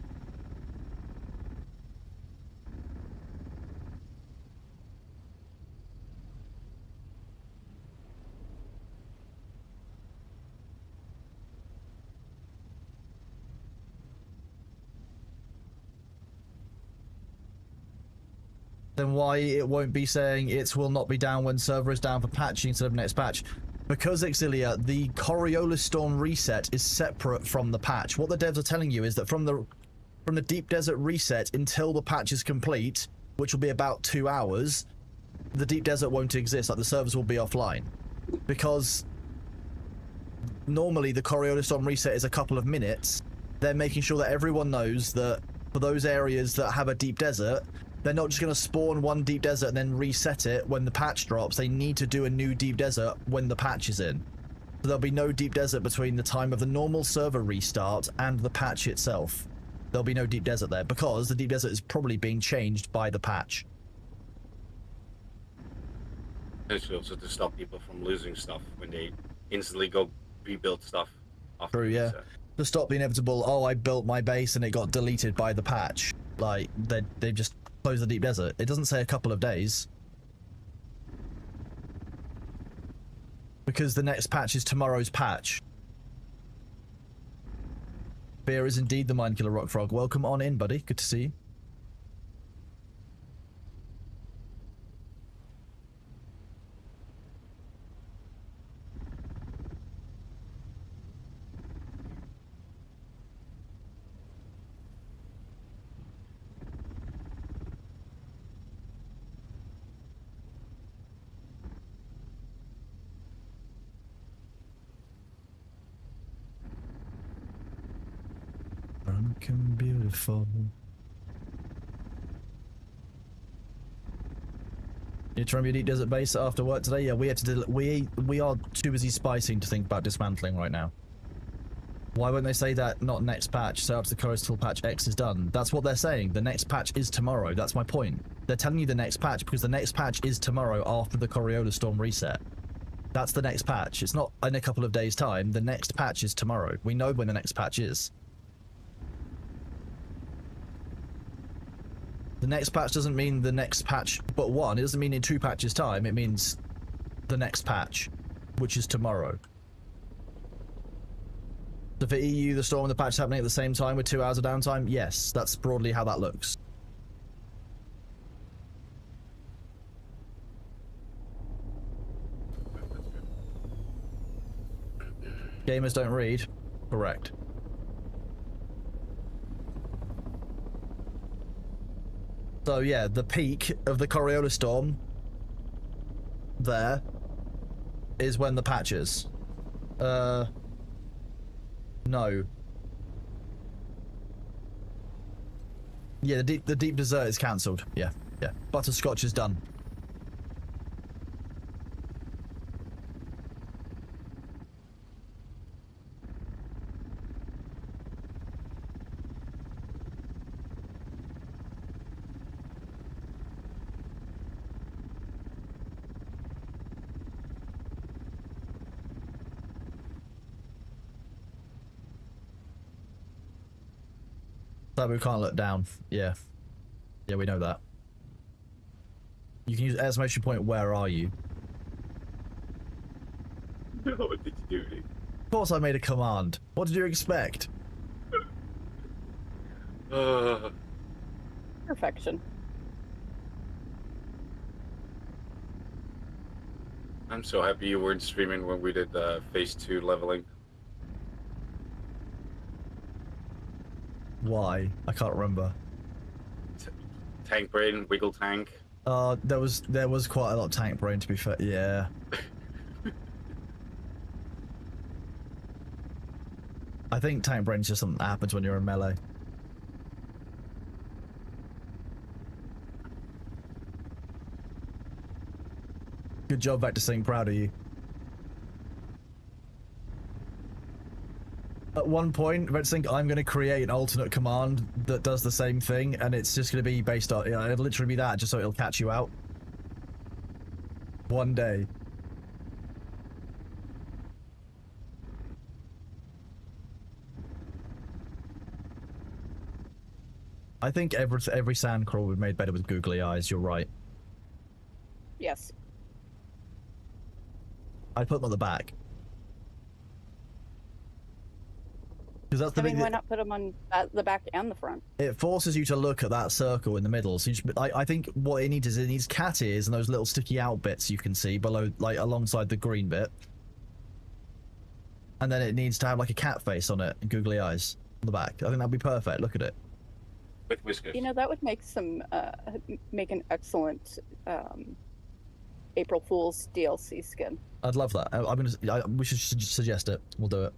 Then why it won't be saying it will not be down when server is down for patching instead of next patch? Because, Exilia, the Coriolis Storm reset is separate from the patch. What the devs are telling you is that from the Deep Desert reset until the patch is complete, which will be about 2 hours, the Deep Desert won't exist, like the servers will be offline. Because normally the Coriolis Storm reset is a couple of minutes. They're making sure that everyone knows that for those areas that have a Deep Desert, they're not just going to spawn one deep desert and then reset it when the patch drops. They need to do a new deep desert when the patch is in. So there'll be no deep desert between the time of the normal server restart and the patch itself. There'll be no deep desert there because the deep desert is probably being changed by the patch. Essentially also to stop people from losing stuff when they instantly go rebuild stuff. After True, yeah. To stop the inevitable, oh, I built my base and it got deleted by the patch. Like, they just close the deep desert. It doesn't say a couple of days. Because the next patch is tomorrow's patch. Beer is indeed the Mind Killer Rock Frog. Welcome on in, buddy. Good to see you. Drunk and beautiful. You trying to be a deep desert base after work today? Yeah, we had to. We are too busy spicing to think about dismantling right now. Why won't they say that? Not next patch. So after the coastal patch X is done. That's what they're saying. The next patch is tomorrow. That's my point. They're telling you the next patch because the next patch is tomorrow after the Coriolis Storm reset. That's the next patch. It's not in a couple of days' time. The next patch is tomorrow. We know when the next patch is. The next patch doesn't mean the next patch but one. It doesn't mean in 2 patches time. It means the next patch, which is tomorrow. So for EU, the storm and the patch happening at the same time with 2 hours of downtime? Yes, that's broadly how that looks. Gamers don't read. Correct. So yeah, the peak of the Coriolis Storm there is when the patch is. No. Yeah, the deep desert is cancelled. Yeah, yeah. Butterscotch is done. That we can't look down. Yeah. Yeah, we know that. You can use exclamation point, where are you? What did you do? Of course I made a command. What did you expect? Perfection. I'm so happy you weren't streaming when we did phase 2 leveling. Why? I can't remember. Tank brain, wiggle tank. There was quite a lot of tank brain, to be fair. Yeah. I think tank brain is just something that happens when you're in melee. Good job, Vector Sync. Proud of you. At one point, Vector Sync, I'm going to create an alternate command that does the same thing, and it's just going to be based on, it'll literally be that, just so it'll catch you out. One day. I think every sand crawl we've made better with googly eyes. You're right. Yes. I'd put them at the back. Because that's the I mean, big. why not put them on the back and the front? It forces you to look at that circle in the middle. So I think what it needs is it needs cat ears and those little sticky out bits you can see below, like alongside the green bit. And then it needs to have like a cat face on it and googly eyes on the back. I think that'd be perfect. Look at it. With whiskers. You know, that would make make an excellent April Fool's DLC skin. I'd love that. We should suggest it. We'll do it.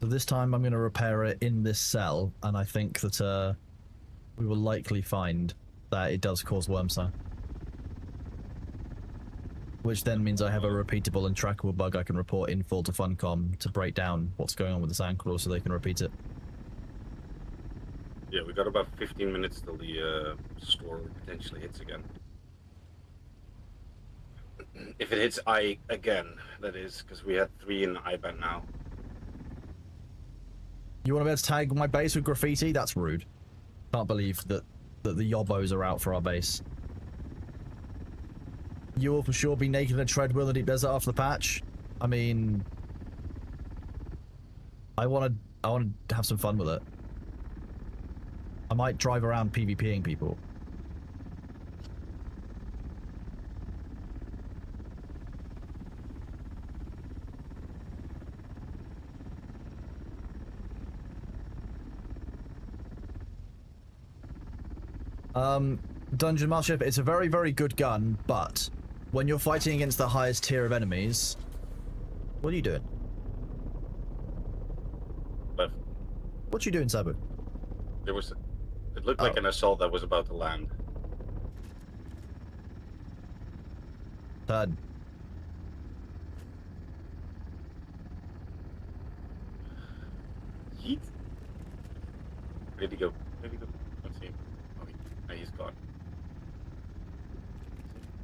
So this time I'm going to repair it in this cell, and I think that we will likely find that it does cause worm sign. Which then means I have a repeatable and trackable bug I can report in full to Funcom to break down what's going on with the sand crawl so they can repeat it. Yeah, we got about 15 minutes till the store potentially hits again. If it hits I again, that is, because we had 3 in IBAN now. You want to be able to tag my base with graffiti? That's rude. Can't believe that the yobbos are out for our base. You will for sure be naked in a treadmill in the deep desert after the patch. I mean, I want to have some fun with it. I might drive around PvPing people. Dungeon Master, it's a very, very good gun, but when you're fighting against the highest tier of enemies, what are you doing? But What you doing, Sabu? it looked like an assault that was about to land. Turn. Yeet. Where'd he go? Where'd he go? Let's see him. Okay, now he's gone.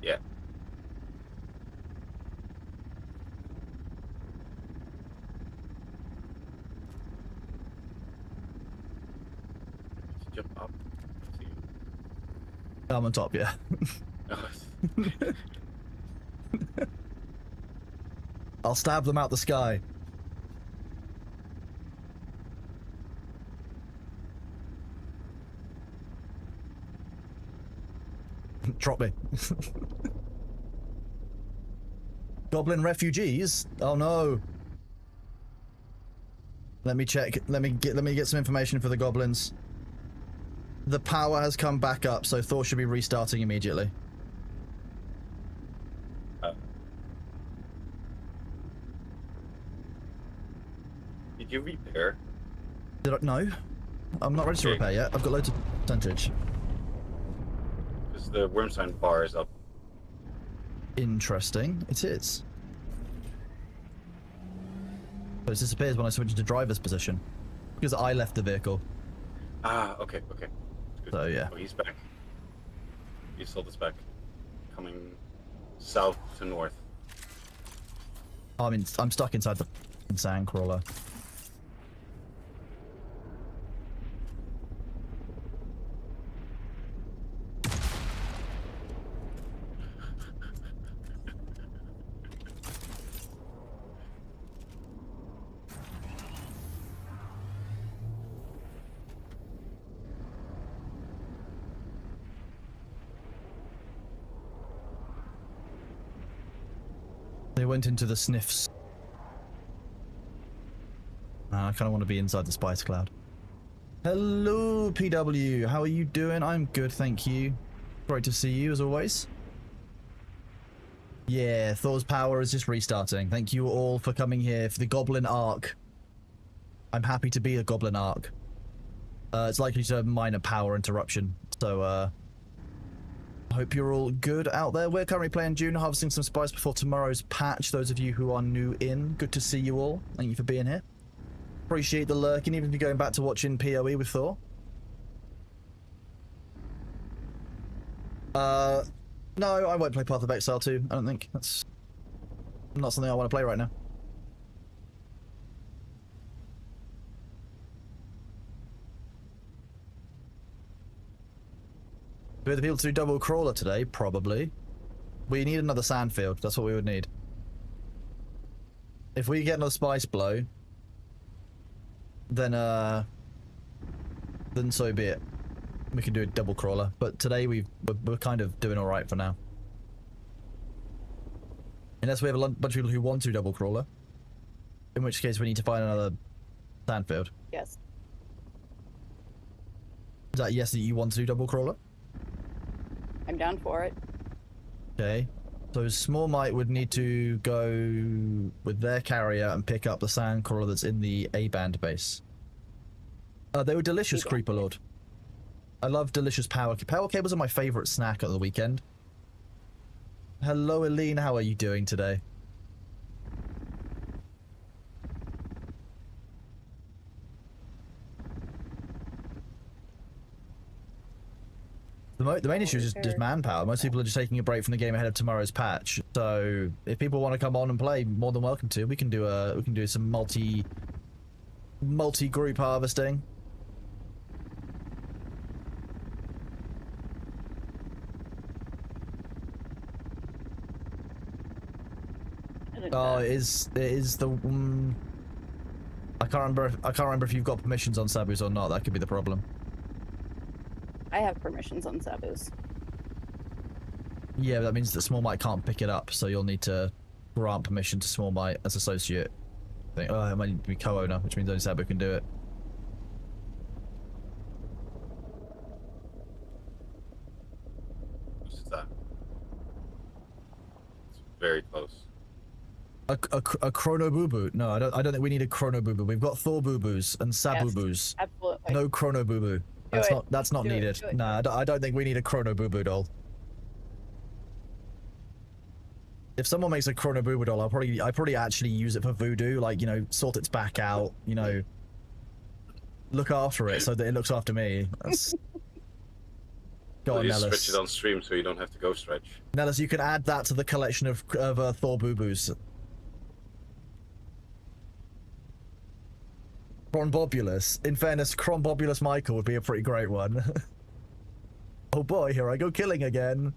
Yeah. Let's jump up. Let's see him. I'm on top, yeah. Oh, I'll stab them out the sky. Drop me. Goblin refugees? Oh no. Let me check. Let me get some information for the goblins. The power has come back up, so Thor should be restarting immediately. Did you repair? No. I'm not ready to repair yet. I've got loads of percentage. Because the worm sign bar is up. Interesting. It is. But it disappears when I switch into driver's position. Because I left the vehicle. Ah, okay, okay. Good. So, yeah. Oh, he's back. He sold us back. Coming south to north. I mean, I'm stuck inside the sand crawler. They went into the sniffs. I kind of want to be inside the spice cloud. Hello, PW. How are you doing? I'm good, thank you. Great to see you, as always. Yeah, Thor's power is just restarting. Thank you all for coming here for the Goblin Arc. I'm happy to be a Goblin Arc. It's likely to have minor power interruption, so hope you're all good out there. We're currently playing Dune, harvesting some spice before tomorrow's patch. Those of you who are new in, good to see you all. Thank you for being here. Appreciate the lurking, even if you're going back to watching PoE with Thor. No, I won't play Path of Exile 2, I don't think. That's not something I want to play right now. We're the people to do double crawler today, probably. We need another sandfield, that's what we would need. If we get another spice blow, then so be it. We can do a double crawler, but today we're kind of doing all right for now. Unless we have a bunch of people who want to double crawler, in which case we need to find another sandfield. Yes. Is that yes that you want to do double crawler? I'm down for it. Okay. So Small Might would need to go with their carrier and pick up the sand crawler that's in the A-band base. They were delicious, Creeper Lord. I love delicious power cables are my favorite snack at the weekend. Hello, Aline. How are you doing today? The main issue is just manpower. Most people are just taking a break from the game ahead of tomorrow's patch. So if people want to come on and play, more than welcome to. We can do some multi-group harvesting. Oh, it is the. I can't remember if you've got permissions on Sabus or not. That could be the problem. I have permissions on Sabus. Yeah, but that means that Small Might can't pick it up, so you'll need to grant permission to Small Might as associate. Oh, it might need to be co-owner, which means only Sabu can do it. What's that? It's very close. A chrono boo boo? No, I don't think we need a chrono boo boo. We've got Thor boo boos and Sabu boos. Yes, absolutely. No chrono boo boo. That's not needed. Nah, I don't think we need a chrono boo boo doll. If someone makes a chrono boo boo doll, I probably actually use it for voodoo, like, you know, sort its back out, you know, look after it so that it looks after me. That's... Go on, you Nellis. stretch it on stream so you don't have to go stretch. Nellis, you can add that to the collection of Thor boo boos. Chrombobulus. In fairness, Chrombobulus Michael would be a pretty great one. Oh boy, here I go killing again.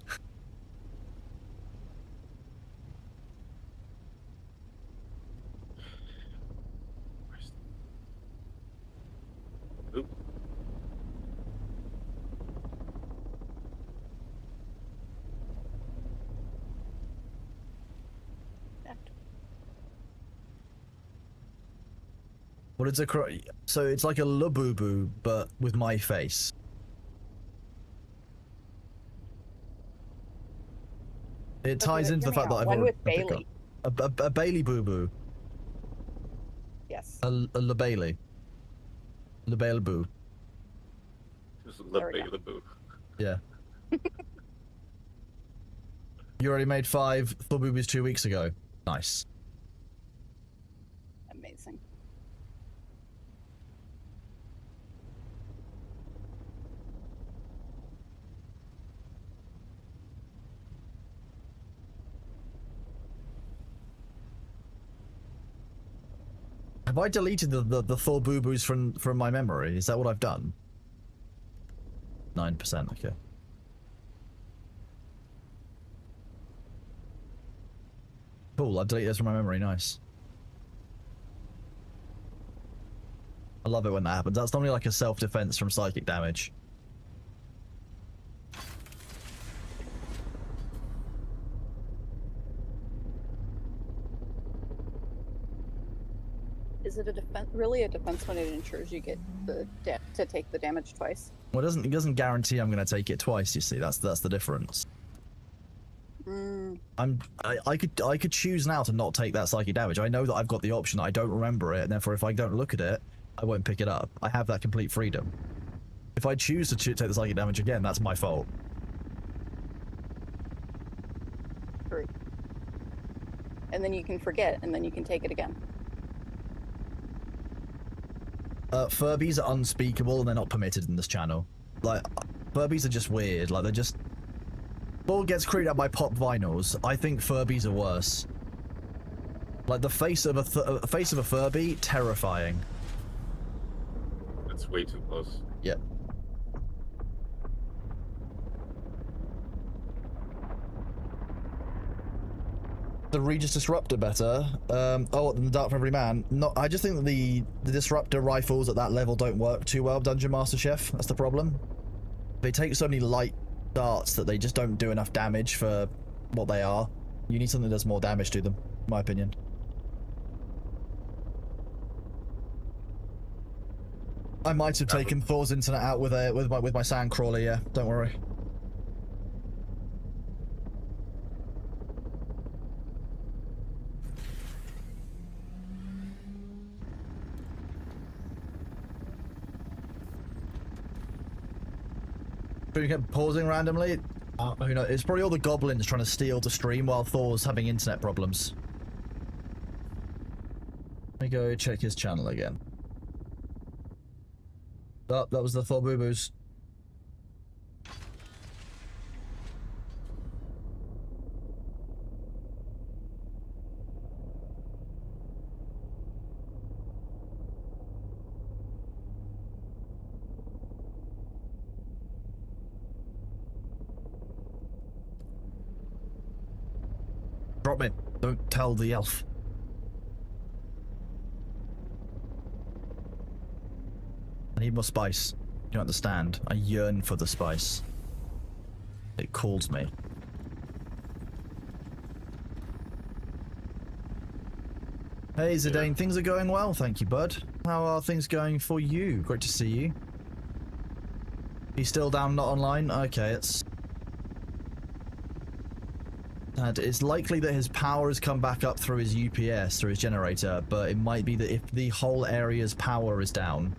Oop. What is a so it's like a Labubu, but with my face. It ties into the fact that I've one already with Bailey. A Bailey boo boo. Yes. A La Bailey. La Bailey boo. Just There we go. boo. Yeah. You already made 5 Thor boobies 2 weeks ago. Nice. Amazing. Have I deleted the Thor boo-boos from my memory? Is that what I've done? 9%, okay. Cool, I've deleted those from my memory, nice. I love it when that happens. That's normally like a self-defense from psychic damage. Is it a defense? Really, a defense when it ensures you get to take the damage twice? Well, it doesn't guarantee I'm going to take it twice. You see, that's the difference. I could choose now to not take that psychic damage. I know that I've got the option. I don't remember it, and therefore, if I don't look at it, I won't pick it up. I have that complete freedom. If I choose to take the psychic damage again, that's my fault. True. And then you can forget, and then you can take it again. Furbies are unspeakable, and they're not permitted in this channel. Like, Furbies are just weird. Like, they're just... All gets creeped out by pop vinyls. I think Furbies are worse. Like, the face of a Furby, terrifying. That's way too close. Yep. The Regis Disruptor better. Oh, the Dark for Every Man. No, I just think that the Disruptor rifles at that level don't work too well, Dungeon Master Chef. That's the problem. They take so many light darts that they just don't do enough damage for what they are. You need something that does more damage to them, in my opinion. I might have taken Thor's internet out with my Sandcrawler, yeah. Don't worry. We kept pausing randomly. Who knows? It's probably all the goblins trying to steal the stream while Thor's having internet problems. Let me go check his channel again. Oh, that was the Thor boo-boos. Drop it. Don't tell the elf. I need more spice. You understand? I yearn for the spice. It calls me. Hey Zidane, things are going well, thank you, bud. How are things going for you? Great to see you. He's still down, not online? Okay, it's... And it's likely that his power has come back up through his UPS, through his generator, but it might be that if the whole area's power is down,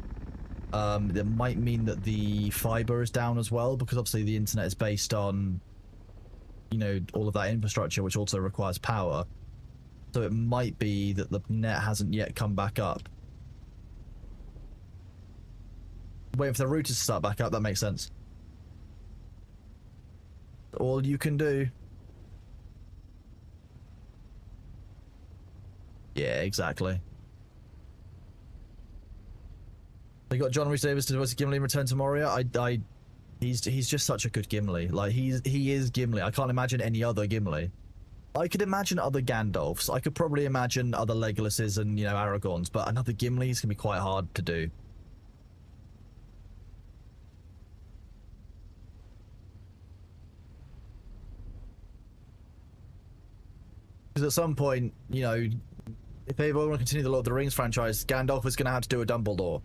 that might mean that the fiber is down as well, because obviously the internet is based on, you know, all of that infrastructure, which also requires power. So it might be that the net hasn't yet come back up. Waiting for the routers to start back up, that makes sense. All you can do. Yeah, exactly. They got John Rhys Davis to voice Gimli in Return to Moria. He's just such a good Gimli. Like he is Gimli. I can't imagine any other Gimli. I could imagine other Gandalfs. I could probably imagine other Legolases and, you know, Aragorns, but another Gimli is gonna be quite hard to do. Because at some point, you know, if they want to continue the Lord of the Rings franchise, Gandalf is going to have to do a Dumbledore.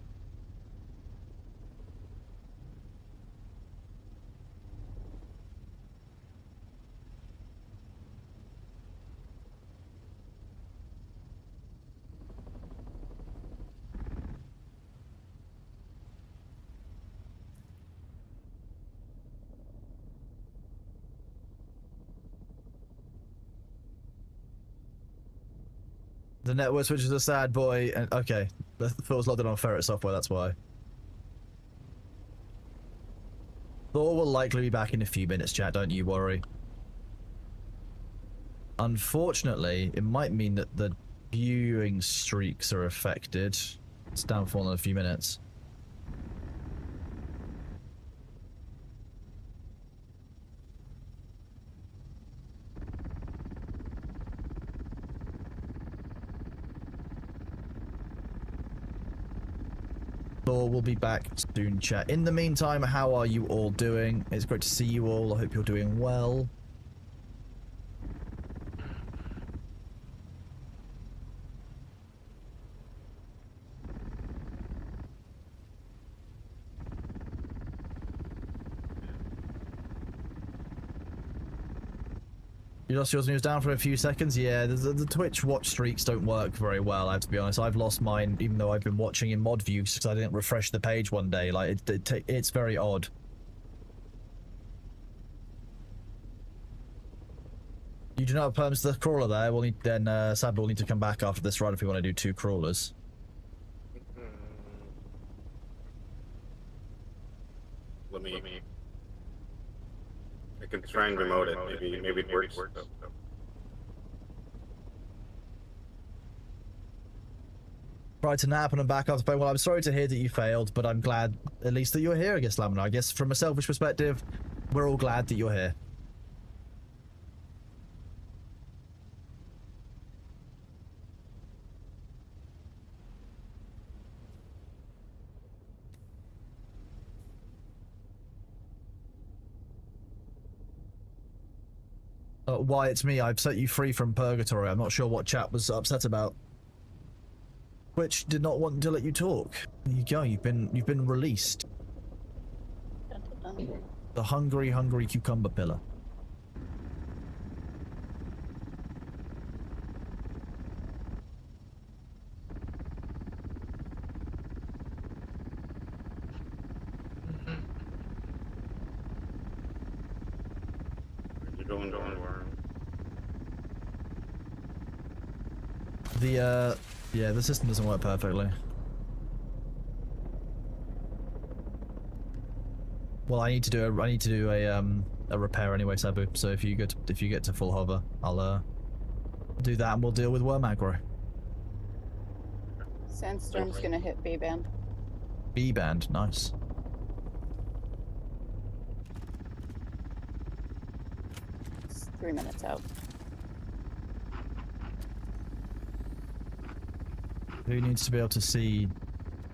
The network switch is a sad boy, and okay, Phil's logged in on Ferret software, that's why. Thor will likely be back in a few minutes, chat, don't you worry. Unfortunately, it might mean that the viewing streaks are affected. It's downfall in a few minutes. We'll be back soon, chat. In the meantime, how are you all doing? It's great to see you all. I hope you're doing well. You lost yours when he was down for a few seconds? Yeah, the Twitch watch streaks don't work very well, I have to be honest. I've lost mine even though I've been watching in mod views because I didn't refresh the page one day. Like, it's very odd. You do not have perms to the crawler there. We'll need, then Sad will need to come back after this run if we want to do 2 crawlers. Let me... I can try and remote it. Maybe it works. Tried to nap and I'm back after playing. Well, I'm sorry to hear that you failed, but I'm glad at least that you're here, I guess, Lamina. I guess from a selfish perspective, we're all glad that you're here. Why it's me, I've set you free from purgatory. I'm not sure what chat was upset about. Twitch did not want to let you talk. There you go, you've been released. Dun, dun, dun. The hungry cucumber pillar. Yeah, the system doesn't work perfectly. Well, I need to do a repair anyway, Sabu. So if you get to full hover, I'll do that and we'll deal with worm aggro. Sandstorm's gonna hit B band. B band, nice. It's 3 minutes out. Who needs to be able to see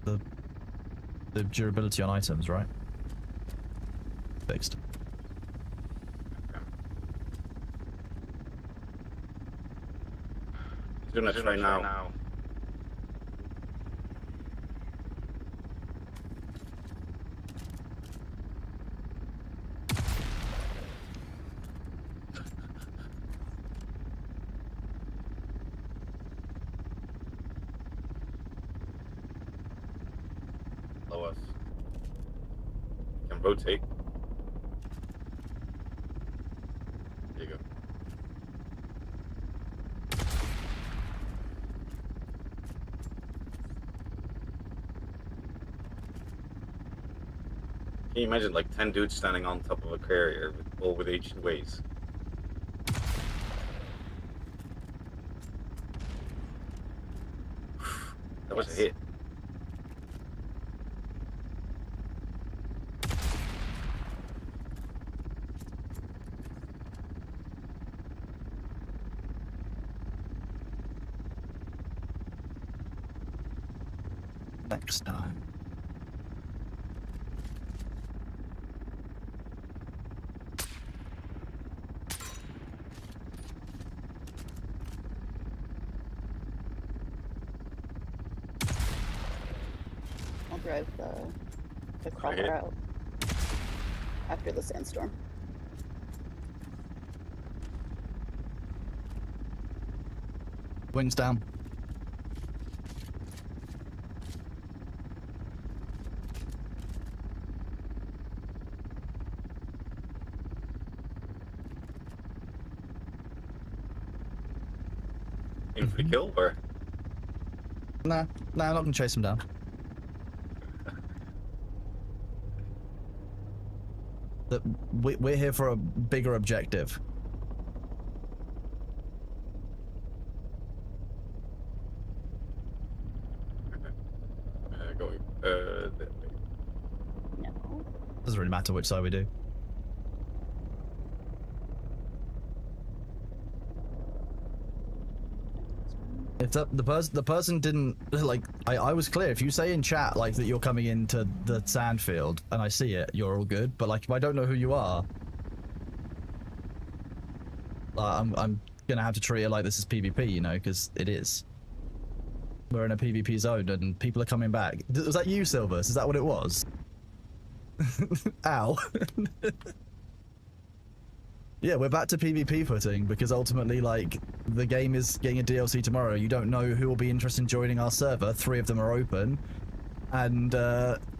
the durability on items, right? Fixed. Doing it right now. Can rotate. There you go. Can you imagine like 10 dudes standing on top of a carrier all with ancient ways? That was a hit. Next time. I'll drive the crawler out after the sandstorm. Wings down. Aim for the kill, or? Nah, I'm not gonna chase him down. We're here for a bigger objective. That way. No. Doesn't really matter which side we do. If the person didn't like, I was clear. If you say in chat like that you're coming into the sand field and I see it, you're all good. But like if I don't know who you are, I'm gonna have to treat it like this is PvP, you know, because it is. We're in a PvP zone and people are coming back. Was that you, Silvers? Is that what it was? Ow. Yeah, we're back to PvP footing because ultimately, like, the game is getting a DLC tomorrow. You don't know who will be interested in joining our server. 3 of them are open. And,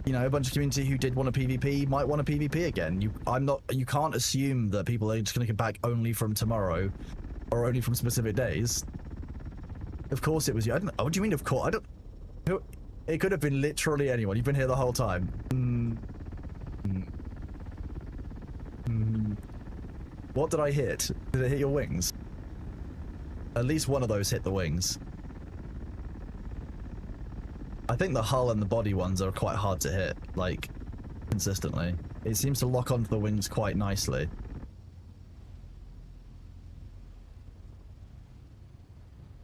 you know, a bunch of community who did want a PvP might want a PvP again. You can't assume that people are just going to come back only from tomorrow or only from specific days. Of course it was you. I don't, what do you mean, of course? I don't... It could have been literally anyone. You've been here the whole time. What did I hit? Did it hit your wings? At least one of those hit the wings. I think the hull and the body ones are quite hard to hit, like, consistently. It seems to lock onto the wings quite nicely.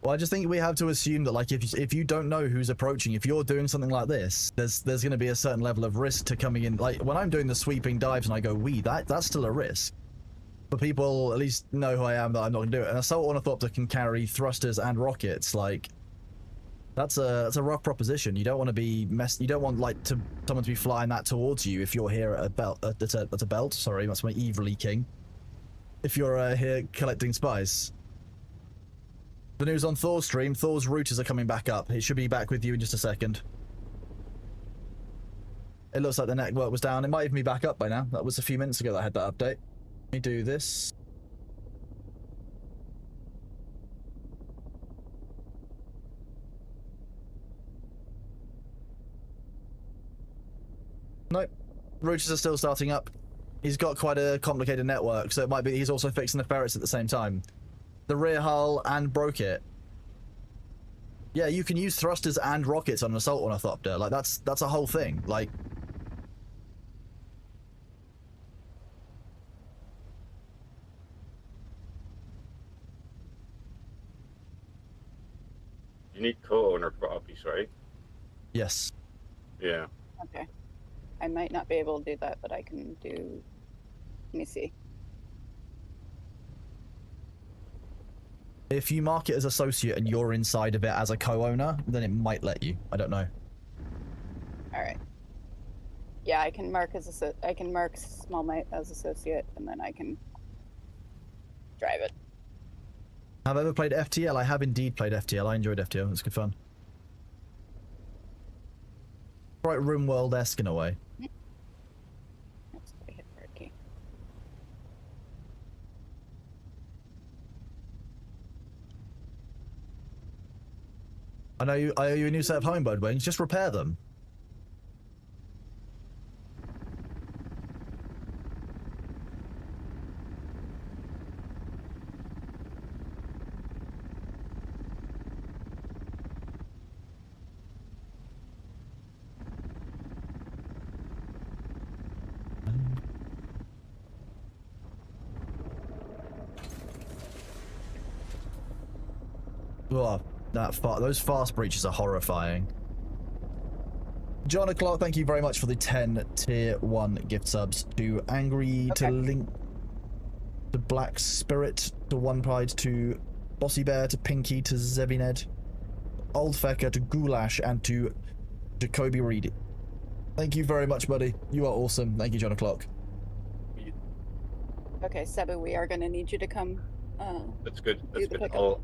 Well, I just think we have to assume that, like, if you don't know who's approaching, if you're doing something like this, there's going to be a certain level of risk to coming in. Like, when I'm doing the sweeping dives and I go, that's still a risk. But people at least know who I am, that I'm not going to do it. An assault ornithopter can carry thrusters and rockets. Like, that's a rough proposition. You don't want to be you don't want like someone to be flying that towards you if you're here at a belt. That's a belt. Sorry, that's my evil king. If you're here collecting spice. The news on Thor's stream: Thor's routers are coming back up. It should be back with you in just a second. It looks like the network was down. It might even be back up by now. That was a few minutes ago that I had that update. Let me do this. Nope. Routers are still starting up. He's got quite a complicated network, so it might be he's also fixing the ferrets at the same time. The rear hull and broke it. Yeah, you can use thrusters and rockets on an assault ornithopter. Like, that's a whole thing. Like... You need co-owner copies, right? Yes. Yeah. Okay. I might not be able to do that, but I can do... Let me see. If you mark it as associate and you're inside of it as a co-owner, then it might let you. I don't know. All right. Yeah, I can mark I can mark Small Mite as associate, and then I can drive it. Have I ever played FTL? I have indeed played FTL. I enjoyed FTL. It's good fun. Quite RimWorld-esque in a way. Oops, I hit the red key. I owe you a new set of hummingbird wings. Just repair them. Oh, those fast breaches are horrifying. John O'Clock, thank you very much for the 10 tier 1 gift subs. To Angry, Okay. to Link, to Black Spirit, to One Pride, to Bossy Bear, to Pinky, to Zevined, Old Fecker, to Goulash, and to Jacoby Reed. Thank you very much, buddy. You are awesome. Thank you, John O'Clock. Okay, Sebu, we are going to need you to come. That's good. That's the good. pickup.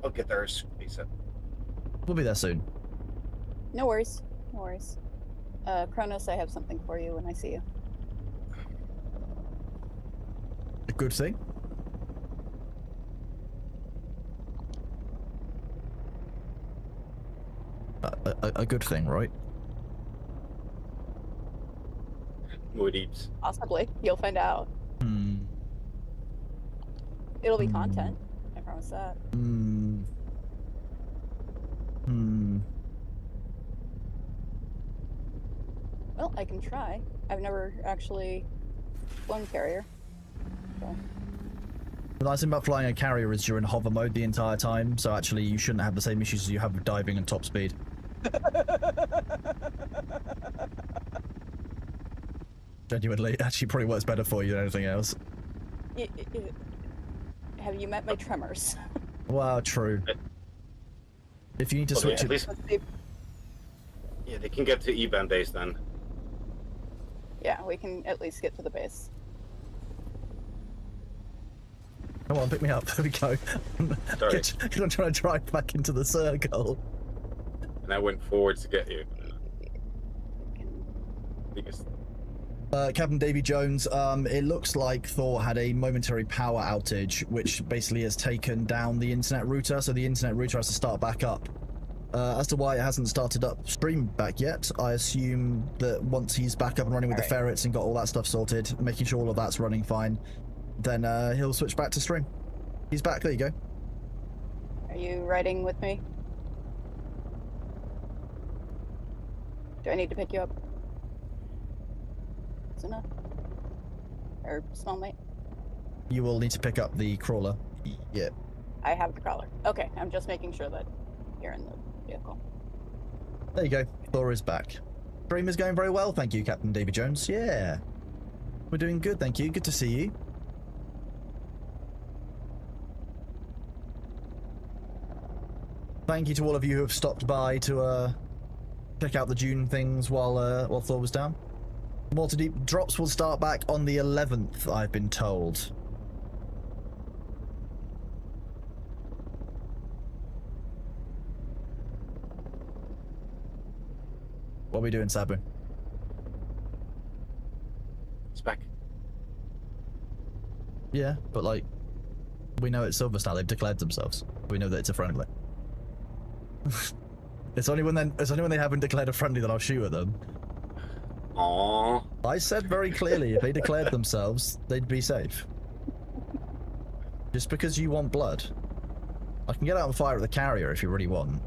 I'll get there as ASAP. We'll be there soon. No worries. No worries. Kronos, I have something for you when I see you. A good thing. A good thing, right? More deeps. Possibly. You'll find out. It'll be content. I promise that. Well, I can try. I've never actually flown carrier. So. The nice thing about flying a carrier is you're in hover mode the entire time, so actually you shouldn't have the same issues as you have with diving and top speed. Genuinely, it actually probably works better for you than anything else. Have you met my tremors? Well, true. If you need to Well, switch at it... least, yeah, they can get to E-band base then. Yeah, we can at least get to the base. Come on, pick me up. There we go. Sorry. I'm trying to drive back into the circle. And I went forwards to get you. Because Captain Davy Jones, it looks like Thor had a momentary power outage, which basically has taken down the internet router, so the internet router has to start back up. As to why it hasn't started up stream back yet, I assume that once he's back up and running with the ferrets and got all that stuff sorted, making sure all of that's running fine, then he'll switch back to stream. He's back, there you go. Are you riding with me? Do I need to pick you up? Enough? Or small mate? You will need to pick up the crawler. Yeah. I have the crawler. Okay, I'm just making sure that you're in the vehicle. There you go. Thor is back. Stream is going very well, thank you, Captain Davy Jones. Yeah. We're doing good, thank you. Good to see you. Thank you to all of you who have stopped by to check out the Dune things while Thor was down. Water Deep drops will start back on the 11th, I've been told. What are we doing, Sabu? it's back. Yeah, but like, we know it's Silvers now. They've declared themselves. We know that it's a friendly. It's only when they haven't declared a friendly that I'll shoot at them. Aww. I said very clearly, if they declared themselves, they'd be safe. Just because you want blood. I can get out and fire at the carrier if you really want.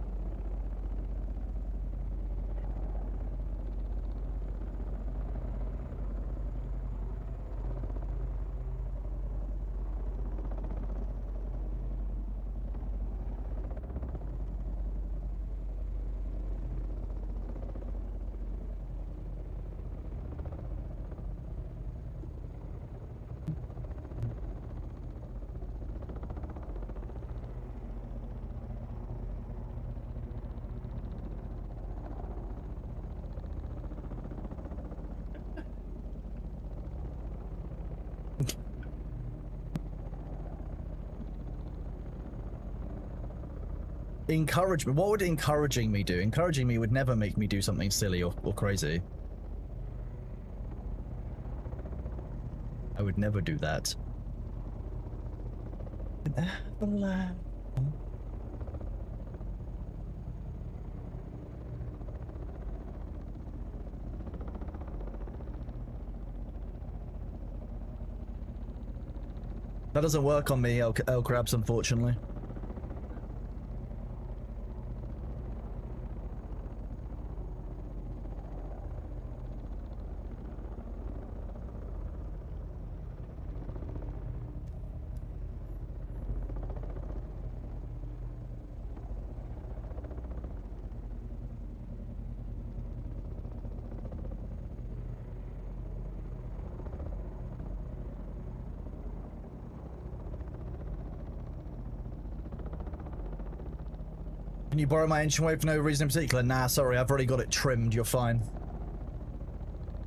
Encouragement. What would encouraging me do? Encouraging me would never make me do something silly or crazy. I would never do that. That doesn't work on me, El Crabs, unfortunately. Can you borrow my engine way for no reason in particular? Nah, sorry, I've already got it trimmed, you're fine.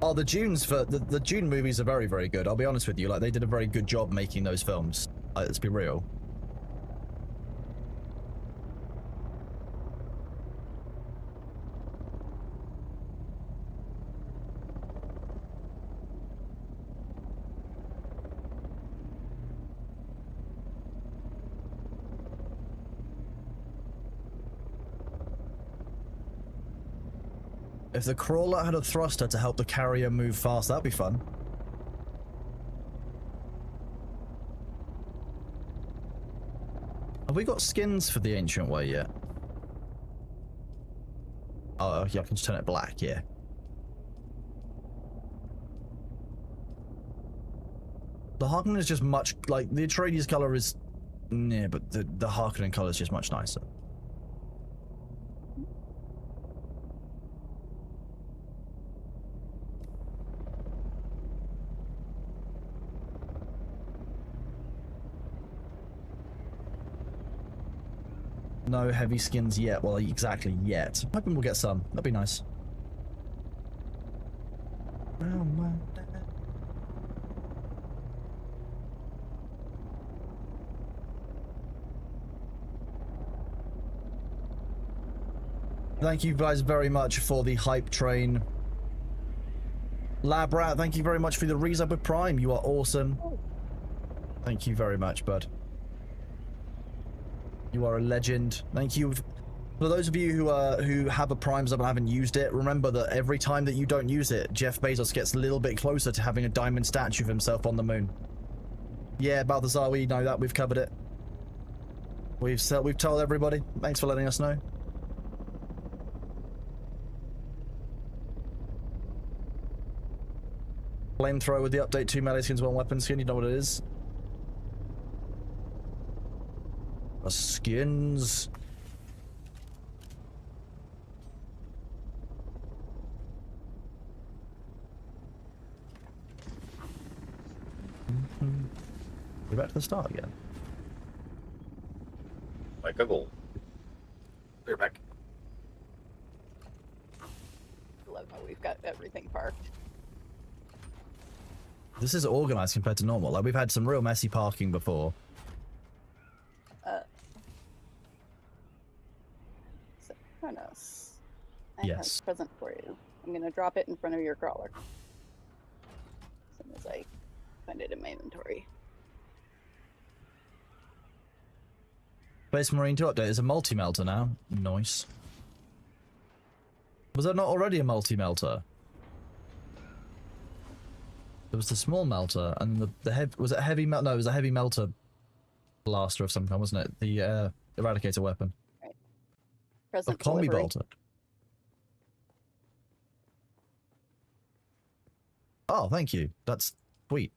Oh, the Dunes for the Dune movies are very, very good. I'll be honest with you, like they did a very good job making those films. Let's be real. If the crawler had a thruster to help the carrier move fast, that'd be fun. Have we got skins for the Ancient Way yet? Oh, yeah, I can just turn it black, yeah. The Harkonnen is just much like the Atreides color is, yeah, but the Harkonnen color is just much nicer. No heavy skins yet. Well, exactly yet. Hoping we'll get some. That'd be nice. Thank you guys very much for the hype train. Lab Rat, thank you very much for the resub with Prime. You are awesome. Thank you very much, bud. You are a legend. Thank you. For those of you who have a Prime sub and haven't used it, remember that every time that you don't use it, Jeff Bezos gets a little bit closer to having a diamond statue of himself on the moon. Yeah, Balthazar, we know that. We've covered it. We've told everybody. Thanks for letting us know. Flamethrower with the update, 2 melee skins, 1 weapon skin. You know what it is. The skins. We're back to the start again. Like a goal. We're back. I love how we've got everything parked. This is organized compared to normal. Like, we've had some real messy parking before. So, Kronos, I Yes. have a present for you. I'm going to drop it in front of your crawler. As soon as I find it in my inventory. Space Marine 2 update is a multi-melter now. Nice. Was there not already a multi-melter? There was the small melter, and the heavy... Was it a heavy melter? No, it was a heavy melter blaster of some kind, wasn't it? The Eradicator weapon. Right. A Present combi delivery. bolter. Oh, thank you. That's sweet.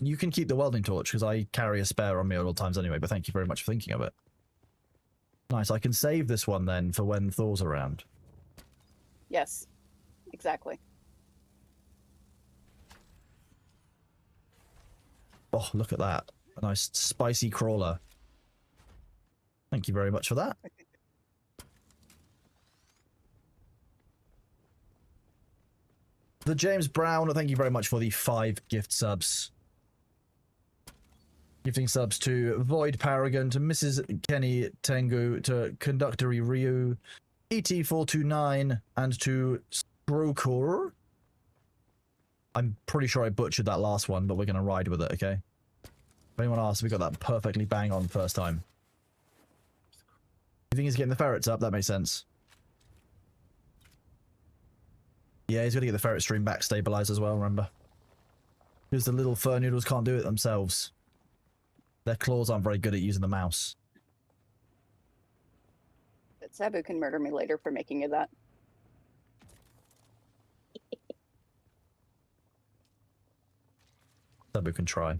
You can keep the welding torch, because I carry a spare on me at all times anyway, but thank you very much for thinking of it. Nice, I can save this one then for when Thor's around. Yes, exactly. Oh, look at that. A nice spicy crawler. Thank you very much for that. The James Brown, thank you very much for the 5 gift subs. Gifting subs to Void Paragon, to Mrs. Kenny Tengu, to Conductory Ryu, ET429, and to Stroker. I'm pretty sure I butchered that last one, but we're going to ride with it, okay? If anyone asks, we got that perfectly bang on first time. You think he's getting the ferrets up? That makes sense. Yeah, he's got to get the ferret stream back stabilized as well, remember? Because the little fur noodles can't do it themselves. Their claws aren't very good at using the mouse. But Sabu can murder me later for making you that. Sabu can try.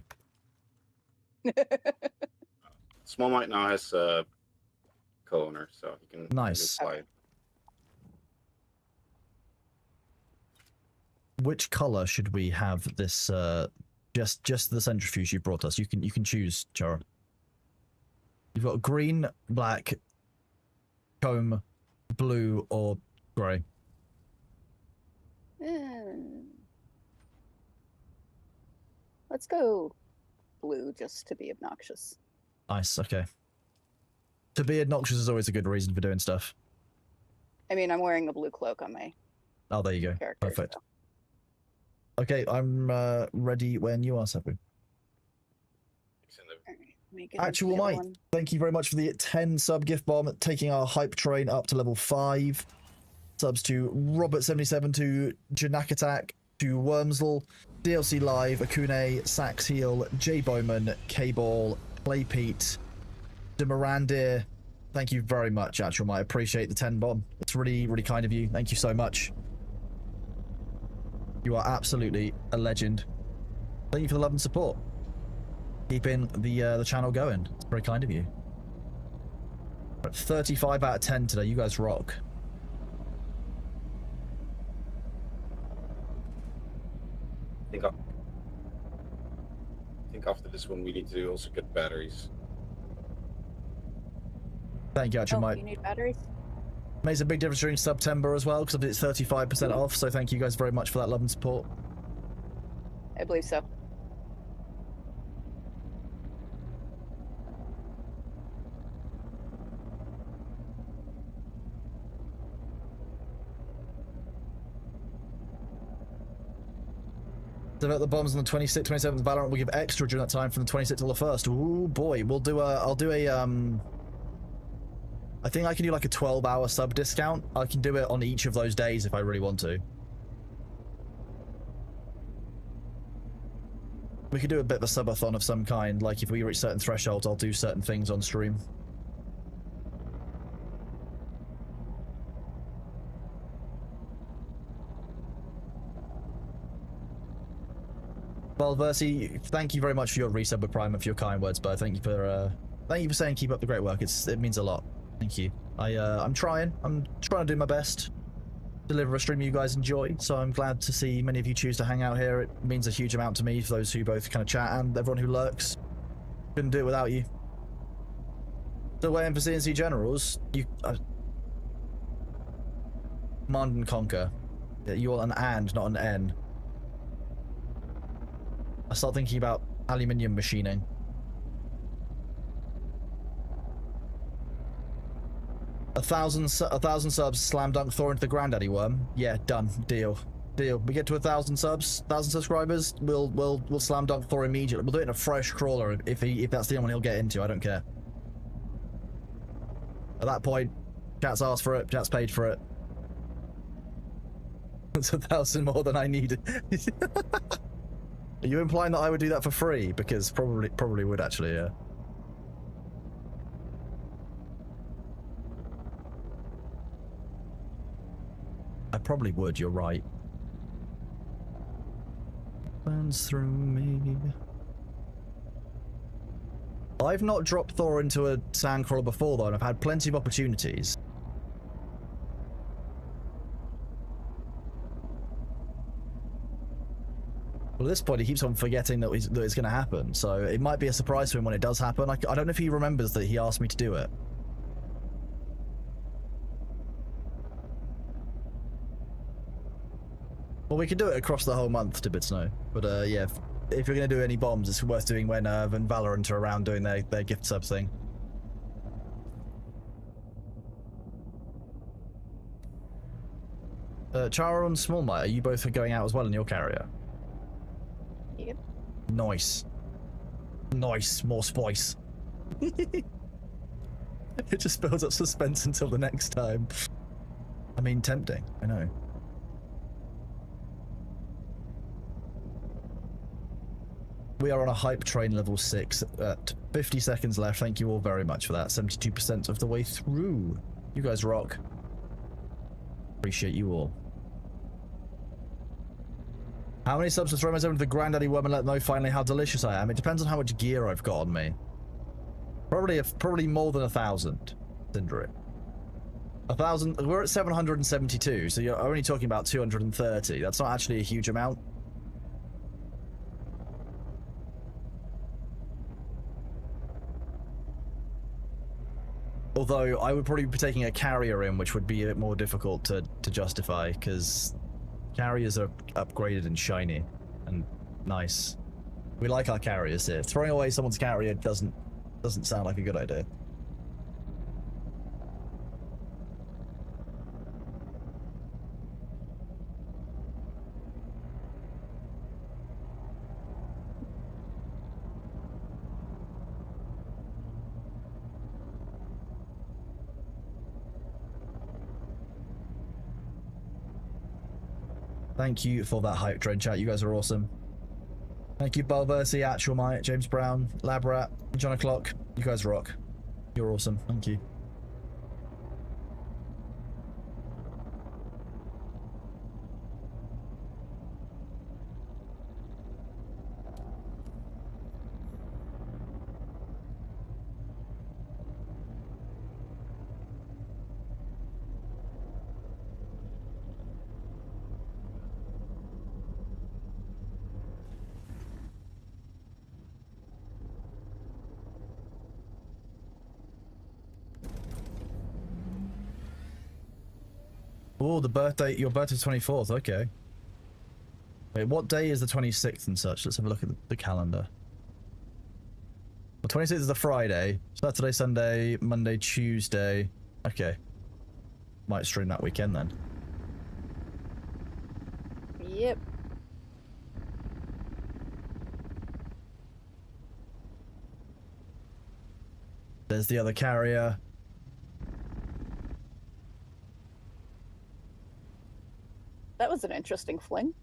Small Mite now has a co-owner, so he can Nice. fly it. Which color should we have this? Just the centrifuge you brought us. You can choose, Chara. You've got green, black, comb, blue, or grey. Let's go blue just to be obnoxious. Nice. Okay. To be obnoxious is always a good reason for doing stuff. I mean, I'm wearing a blue cloak on my Oh, there you go. character. Perfect. So. Okay, I'm ready when you are, Sabu. All right, let me get into Actual the other Might, one. thank you very much for the 10 sub gift bomb, taking our hype train up to level 5. Subs to Robert77, to Janak Attack, to Wormsel, DLC Live, Akune, Sax Heel, J Bowman, K-Ball, Play Pete, Demarandir. Thank you very much, Actual Might. I appreciate the 10 bomb. It's really, really kind of you. Thank you so much. You are absolutely a legend. Thank you for the love and support. Keeping the channel going. It's very kind of you. 35 out of 10 today. You guys rock. I think after this one we need to also get batteries. Thank you, actually, Oh, Mike. you need batteries? Makes a big difference during September as well, because it's 35% off, so thank you guys very much for that love and support. I believe so. Develop the bombs on the 26th, 27th. Valorant will give extra during that time from the 26th till the 1st. Ooh, boy. We'll do a... I'll do a, I think I can do like a 12-hour sub discount. I can do it on each of those days if I really want to. We could do a bit of a subathon of some kind. Like, if we reach certain thresholds, I'll do certain things on stream. Well, Versi, thank you very much for your resub with Prime and for your kind words, but thank you for saying keep up the great work. It means a lot. Thank you. I'm trying to do my best. Deliver a stream you guys enjoy, so I'm glad to see many of you choose to hang out here. It means a huge amount to me, for those who both kind of chat and everyone who lurks. Couldn't do it without you. So waiting for CNC Generals, you... Command and Conquer. You're an and, not an N. I start thinking about aluminium machining. A thousand subs, slam dunk Thor into the granddaddy worm. Yeah, done. Deal. We get to 1,000 subs, 1,000 subscribers. We'll slam dunk Thor immediately. We'll do it in a fresh crawler if that's the only one he'll get into. I don't care. At that point, chat's asked for it. Chat's paid for it. It's 1,000 more than I needed. Are you implying that I would do that for free? Because probably would actually, yeah. I probably would, you're right. Burns through me. I've not dropped Thor into a sandcrawler before though, and I've had plenty of opportunities. Well, at this point, he keeps on forgetting that it's going to happen, so it might be a surprise to him when it does happen. I don't know if he remembers that he asked me to do it. Well, we could do it across the whole month, to Bitsnow. But yeah, if you're going to do any bombs, it's worth doing when Valorant are around doing their gift sub thing. Chara and Smallmite, are you both going out as well in your carrier? Yep. Nice. Nice, more spice. It just builds up suspense until the next time. I mean, tempting, I know. We are on a hype train level 6 at 50 seconds left. Thank you all very much for that. 72% of the way through. You guys rock. Appreciate you all. How many subs to throw myself into the granddaddy worm and let them know finally how delicious I am? It depends on how much gear I've got on me. Probably more than 1,000. Cinderic. 1,000. We're at 772, so you're only talking about 230. That's not actually a huge amount. Although I would probably be taking a carrier in, which would be a bit more difficult to justify, because carriers are upgraded and shiny and nice. We like our carriers here. Throwing away someone's carrier doesn't sound like a good idea. Thank you for that hype train chat. You guys are awesome. Thank you, Balversi, Actual Mite, James Brown, Labrat, John O'Clock. You guys rock. You're awesome. Thank you. Oh, your birthday's 24th, okay. Wait, what day is the 26th and such? Let's have a look at the calendar. Well, 26th is the Friday. Saturday, Sunday, Monday, Tuesday. Okay. Might stream that weekend then. Yep. There's the other carrier. That was an interesting fling.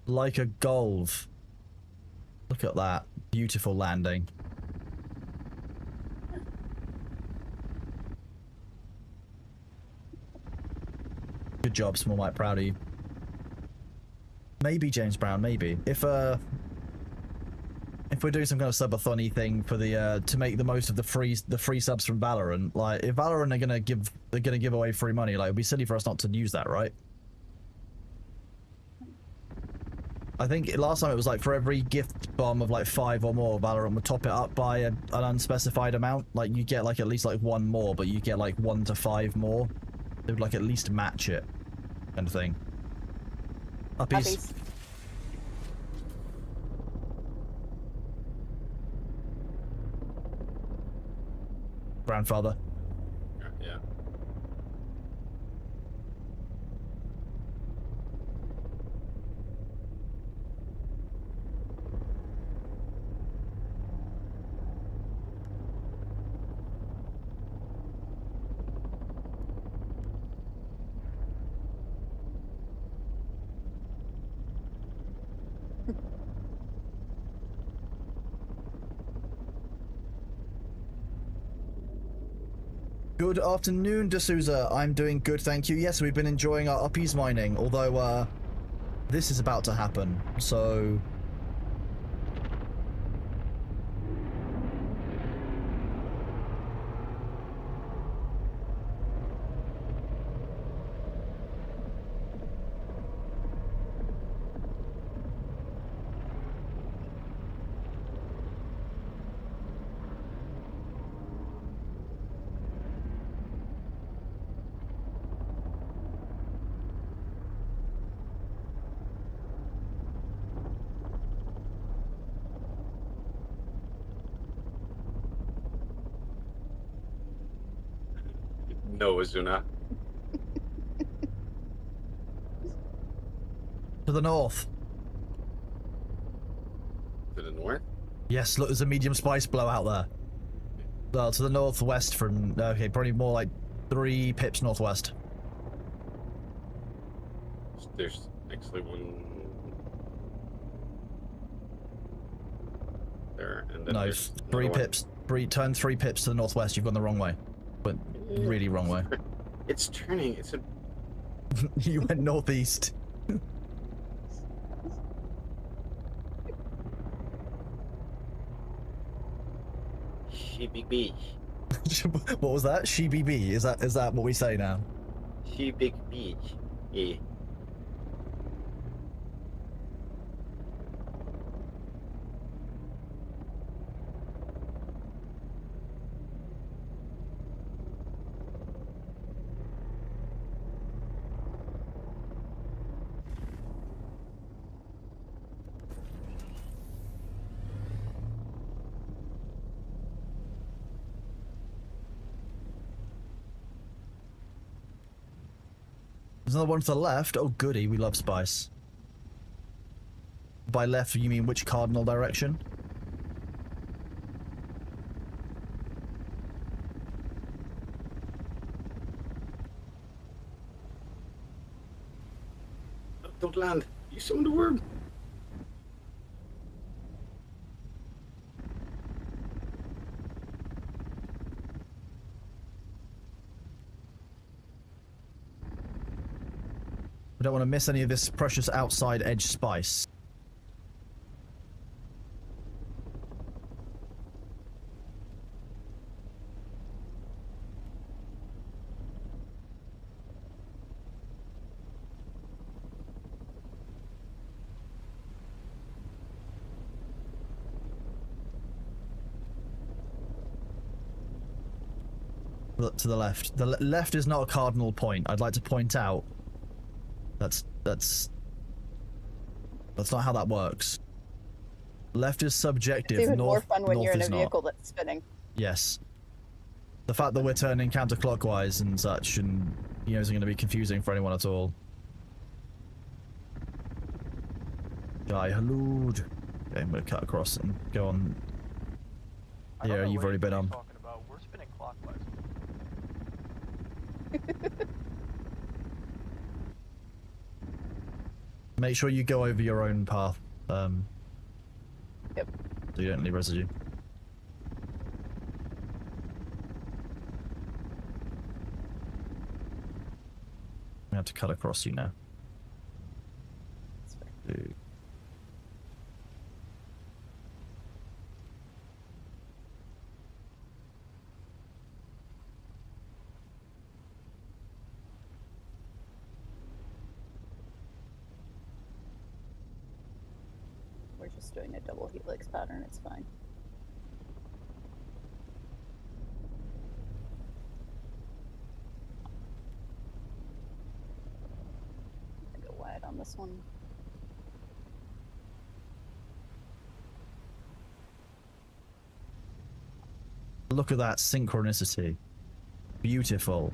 Like a golf. Look at that. Beautiful landing. Good job, Small Mike. Proud of you. Maybe James Brown, maybe. If we're doing some kind of subathon-y thing for the to make the most of the free subs from Valorant, like if Valorant are gonna give away free money, like it'd be silly for us not to use that, right? I think last time it was like for every gift bomb of like 5 or more, Valorant would top it up by an unspecified amount. Like you get like at least like 1 more, but you get like 1 to 5 more. It would like at least match it, kind of thing. Uppies. Grandfather. Yeah. Good afternoon, D'Souza. I'm doing good, thank you. Yes, we've been enjoying our uppies mining, although, this is about to happen, so... No, Azuna. To the north. To the north? Yes, look, there's a medium spice blowout there. Well, to the northwest from... Okay, probably more like 3 pips northwest. There's actually one... there, and then No, there's 3 another one. pips. Turn 3 pips to the northwest, you've gone the wrong way. But really wrong way. It's turning, it's a... You went northeast. She-big-bee. What was that? She-bee-bee? Is that what we say now? She-big-bee. Yeah. There's another one to the left. Oh, goody. We love spice. By left, you mean which cardinal direction? Don't land. You summoned a worm. We don't want to miss any of this precious outside edge spice. To to the left. The left is not a cardinal point. I'd like to point out that's not how that works. Left is subjective. It's even north, more fun when north you're in a is not. vehicle that's spinning. Yes. The fact that we're turning counterclockwise and such, and you know, isn't going to be confusing for anyone at all. Guy, hello. Okay, I'm going to cut across and go on. Yeah, you've already been on. Talking about. We're spinning clockwise. Make sure you go over your own path. Yep. So you don't leave residue. I have to cut across you now. We're just doing a double helix pattern, it's fine. I'm gonna go wide on this one. Look at that synchronicity. Beautiful.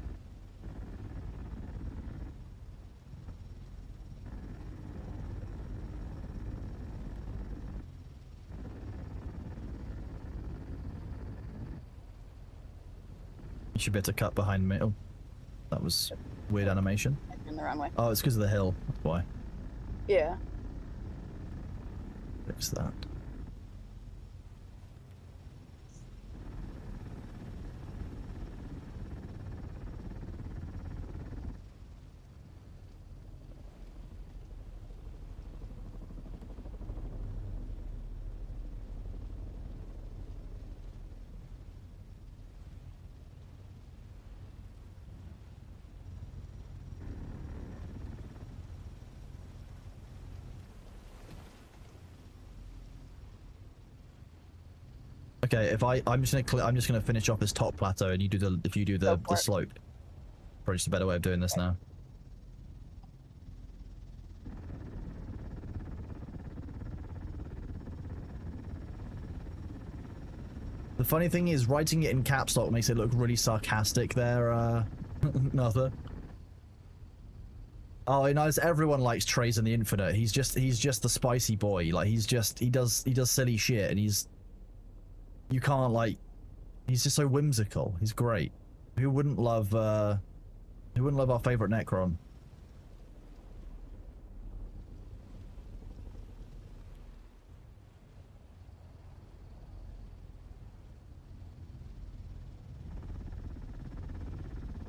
You should be able to cut behind me. Oh, that was weird animation. In the wrong way. Oh, it's because of the hill. That's why. Yeah. Fix that. Okay, if I'm just gonna finish off this top plateau, and you do the slope. Probably just a better way of doing this now. The funny thing is, writing it in caps lock makes it look really sarcastic there, Nother. Oh, you know, everyone likes Trays in the Infinite. He's just the spicy boy. Like he does silly shit, and you can't, like, he's just so whimsical. He's great. Who wouldn't love our favorite Necron?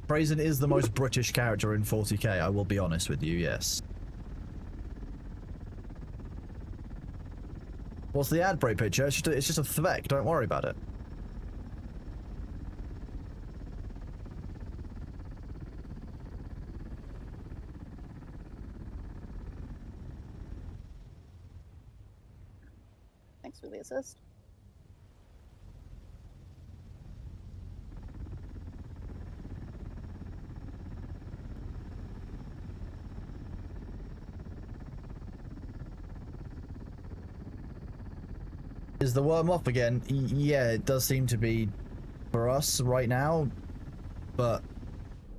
Brazen is the most British character in 40k, I will be honest with you, yes. What's the ad break picture? It's just a Thvek, don't worry about it. Thanks for the assist. Is the worm off again? Yeah, it does seem to be for us right now, but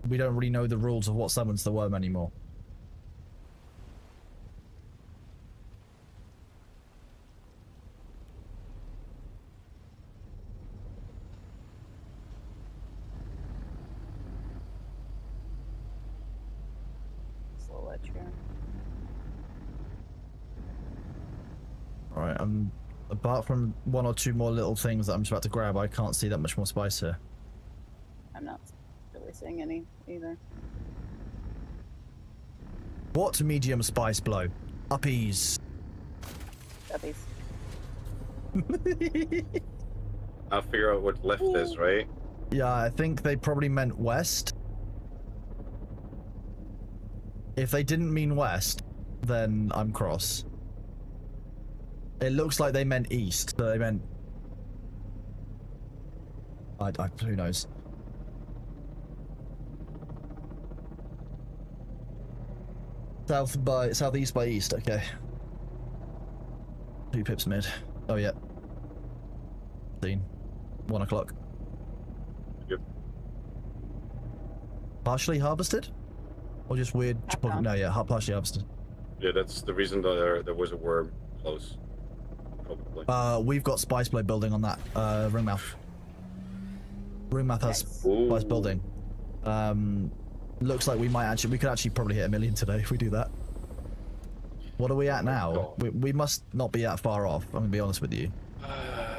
we don't really know the rules of what summons the worm anymore. Slow edge here. Alright, apart from one or two more little things that I'm just about to grab, I can't see that much more spice here. I'm not really seeing any either. What medium spice blow? Uppies. Guppies. I'll figure out what left is, right? Yeah, I think they probably meant west. If they didn't mean west, then I'm cross. It looks like they meant east, so they meant... who knows? Southeast by east, okay. 2 pips mid. Oh yeah. 1 o'clock. Yep. Partially harvested? Or just weird? No, yeah, partially harvested. Yeah, that's the reason that there was a worm close. Probably. We've got spice blade building on that ringmouth. Ringmouth has spice building. Looks like we could actually probably hit 1 million today if we do that. What are we at now? We must not be that far off, I'm gonna be honest with you.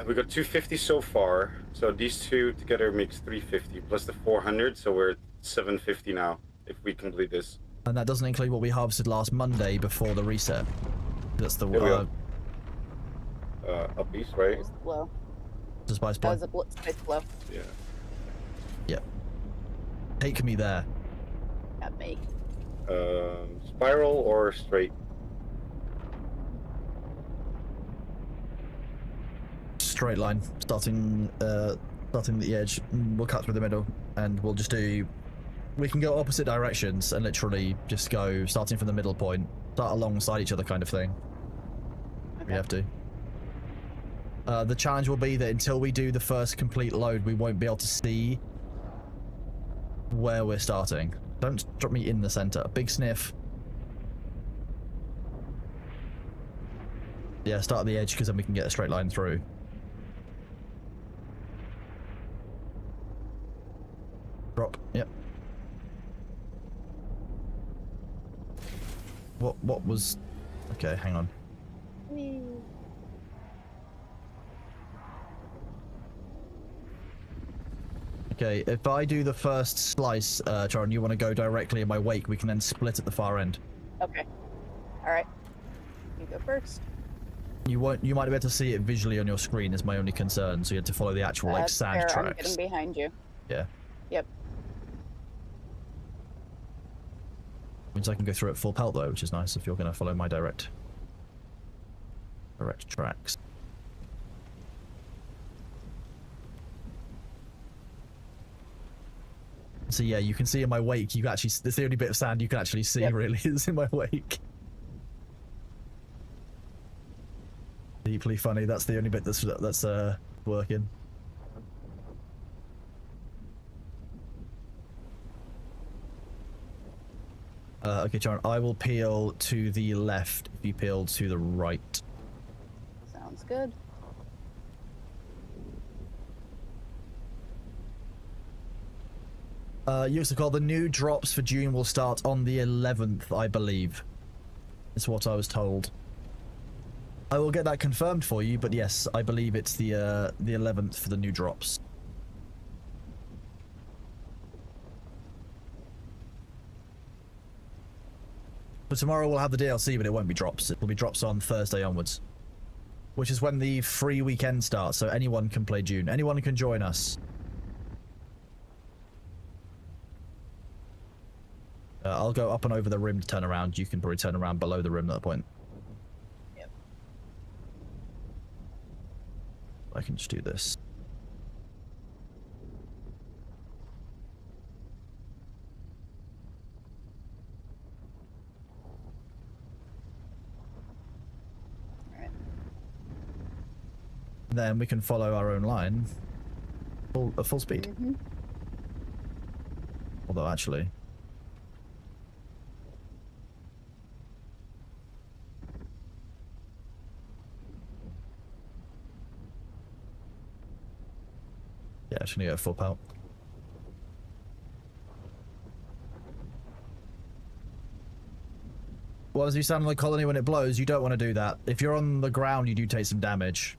We got 250 so far, so these two together makes 350 plus the 400, so we're at 750 now if we complete this. And that doesn't include what we harvested last Monday before the reset. That's the up east, right? Low. The spice blade. That was a spice blow. Yeah. Yep. Take me there. At me. Spiral or straight? Straight line, starting the edge. We'll cut through the middle, and we'll just do. We can go opposite directions and literally just go starting from the middle point, start alongside each other, kind of thing. Okay. We have to. The challenge will be that until we do the first complete load, we won't be able to see where we're starting. Don't drop me in the center. Big sniff. Yeah, start at the edge because then we can get a straight line through. Drop. Yep. What was? Okay, hang on. Okay, if I do the first slice, Charon, you want to go directly in my wake, we can then split at the far end. Okay. Alright. You go first. You might be able to see it visually on your screen is my only concern, so you had to follow the actual like sand fair. tracks. I'm getting behind you. Yeah. Yep. Means I can go through at full pelt though, which is nice if you're going to follow my direct tracks. So yeah, you can see in my wake, you actually, it's the only bit of sand you can actually see really is in my wake. Deeply funny, that's the only bit that's working. Okay, Charon, I will peel to the left if you peel to the right. Sounds good. Yusakol, the new drops for Dune will start on the 11th, I believe. Is what I was told. I will get that confirmed for you, but yes, I believe it's the 11th for the new drops. But tomorrow we'll have the DLC, but it won't be drops. It will be drops on Thursday onwards. Which is when the free weekend starts, so anyone can play Dune. Anyone can join us. I'll go up and over the rim to turn around. You can probably turn around below the rim at that point. Yep. I can just do this. Alright. Then we can follow our own line. Full speed. Mm-hmm. Although actually... Yeah, I should get a full pelt. Well, as you stand on the colony when it blows, you don't want to do that. If you're on the ground, you do take some damage.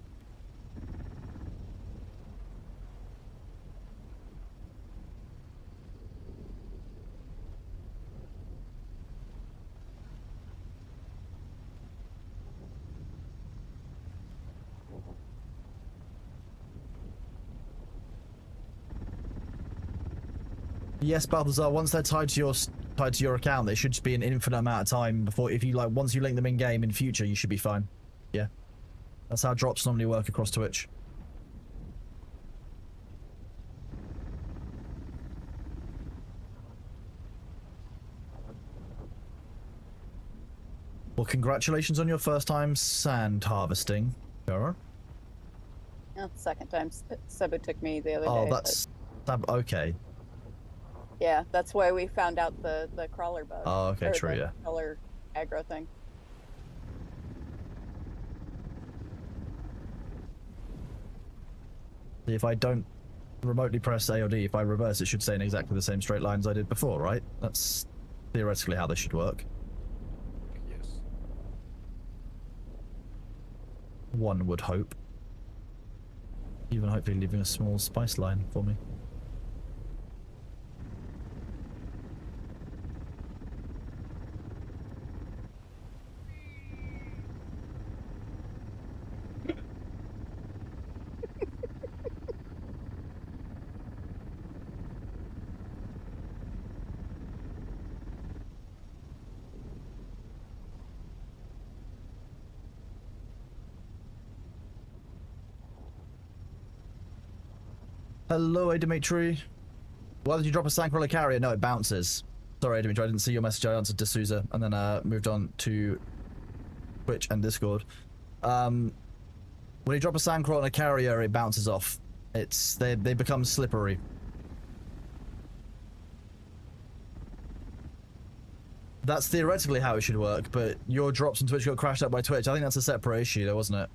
Yes, Balthazar, once they're tied to your account, they should just be an infinite amount of time before, if you like, once you link them in game in future, you should be fine. Yeah. That's how drops normally work across Twitch. Well, congratulations on your first time sand harvesting, Kara. That's the second time Sebu took me the other Oh, day. that's okay. Yeah, that's why we found out the crawler bug. Oh, okay, or true, the yeah. crawler aggro thing. If I don't remotely press A or D, if I reverse, it should stay in exactly the same straight lines I did before, right? That's theoretically how this should work. Yes. One would hope. Even hopefully leaving a small spice line for me. Hello, Dimitri. Why did you drop a Sankroller carrier? No, it bounces. Sorry, Dimitri, I didn't see your message. I answered D'Souza and then moved on to Twitch and Discord. When you drop a Sandcrawler on a carrier, it bounces off. They become slippery. That's theoretically how it should work, but your drops on Twitch got crashed out by Twitch. I think that's a separate issue, though, wasn't it?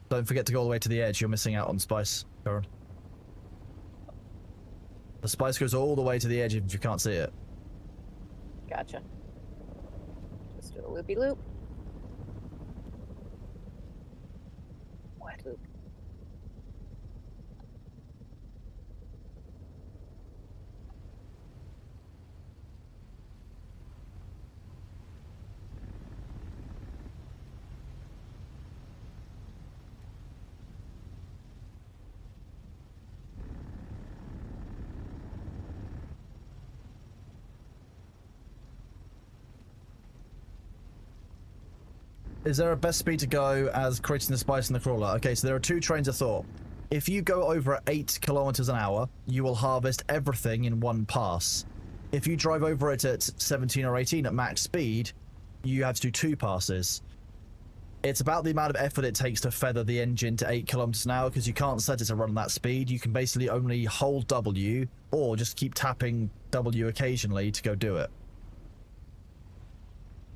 Don't forget to go all the way to the edge. You're missing out on spice, Karen. The spice goes all the way to the edge if you can't see it. Gotcha. Just do a loopy loop. Wide loop. Is there a best speed to go as creating the spice in the crawler? Okay, so there are two trains of thought. If you go over at 8 kilometers an hour, you will harvest everything in one pass. If you drive over it at 17 or 18 at max speed, you have to do 2 passes. It's about the amount of effort it takes to feather the engine to 8 kilometers an hour because you can't set it to run that speed. You can basically only hold W or just keep tapping W occasionally to go do it.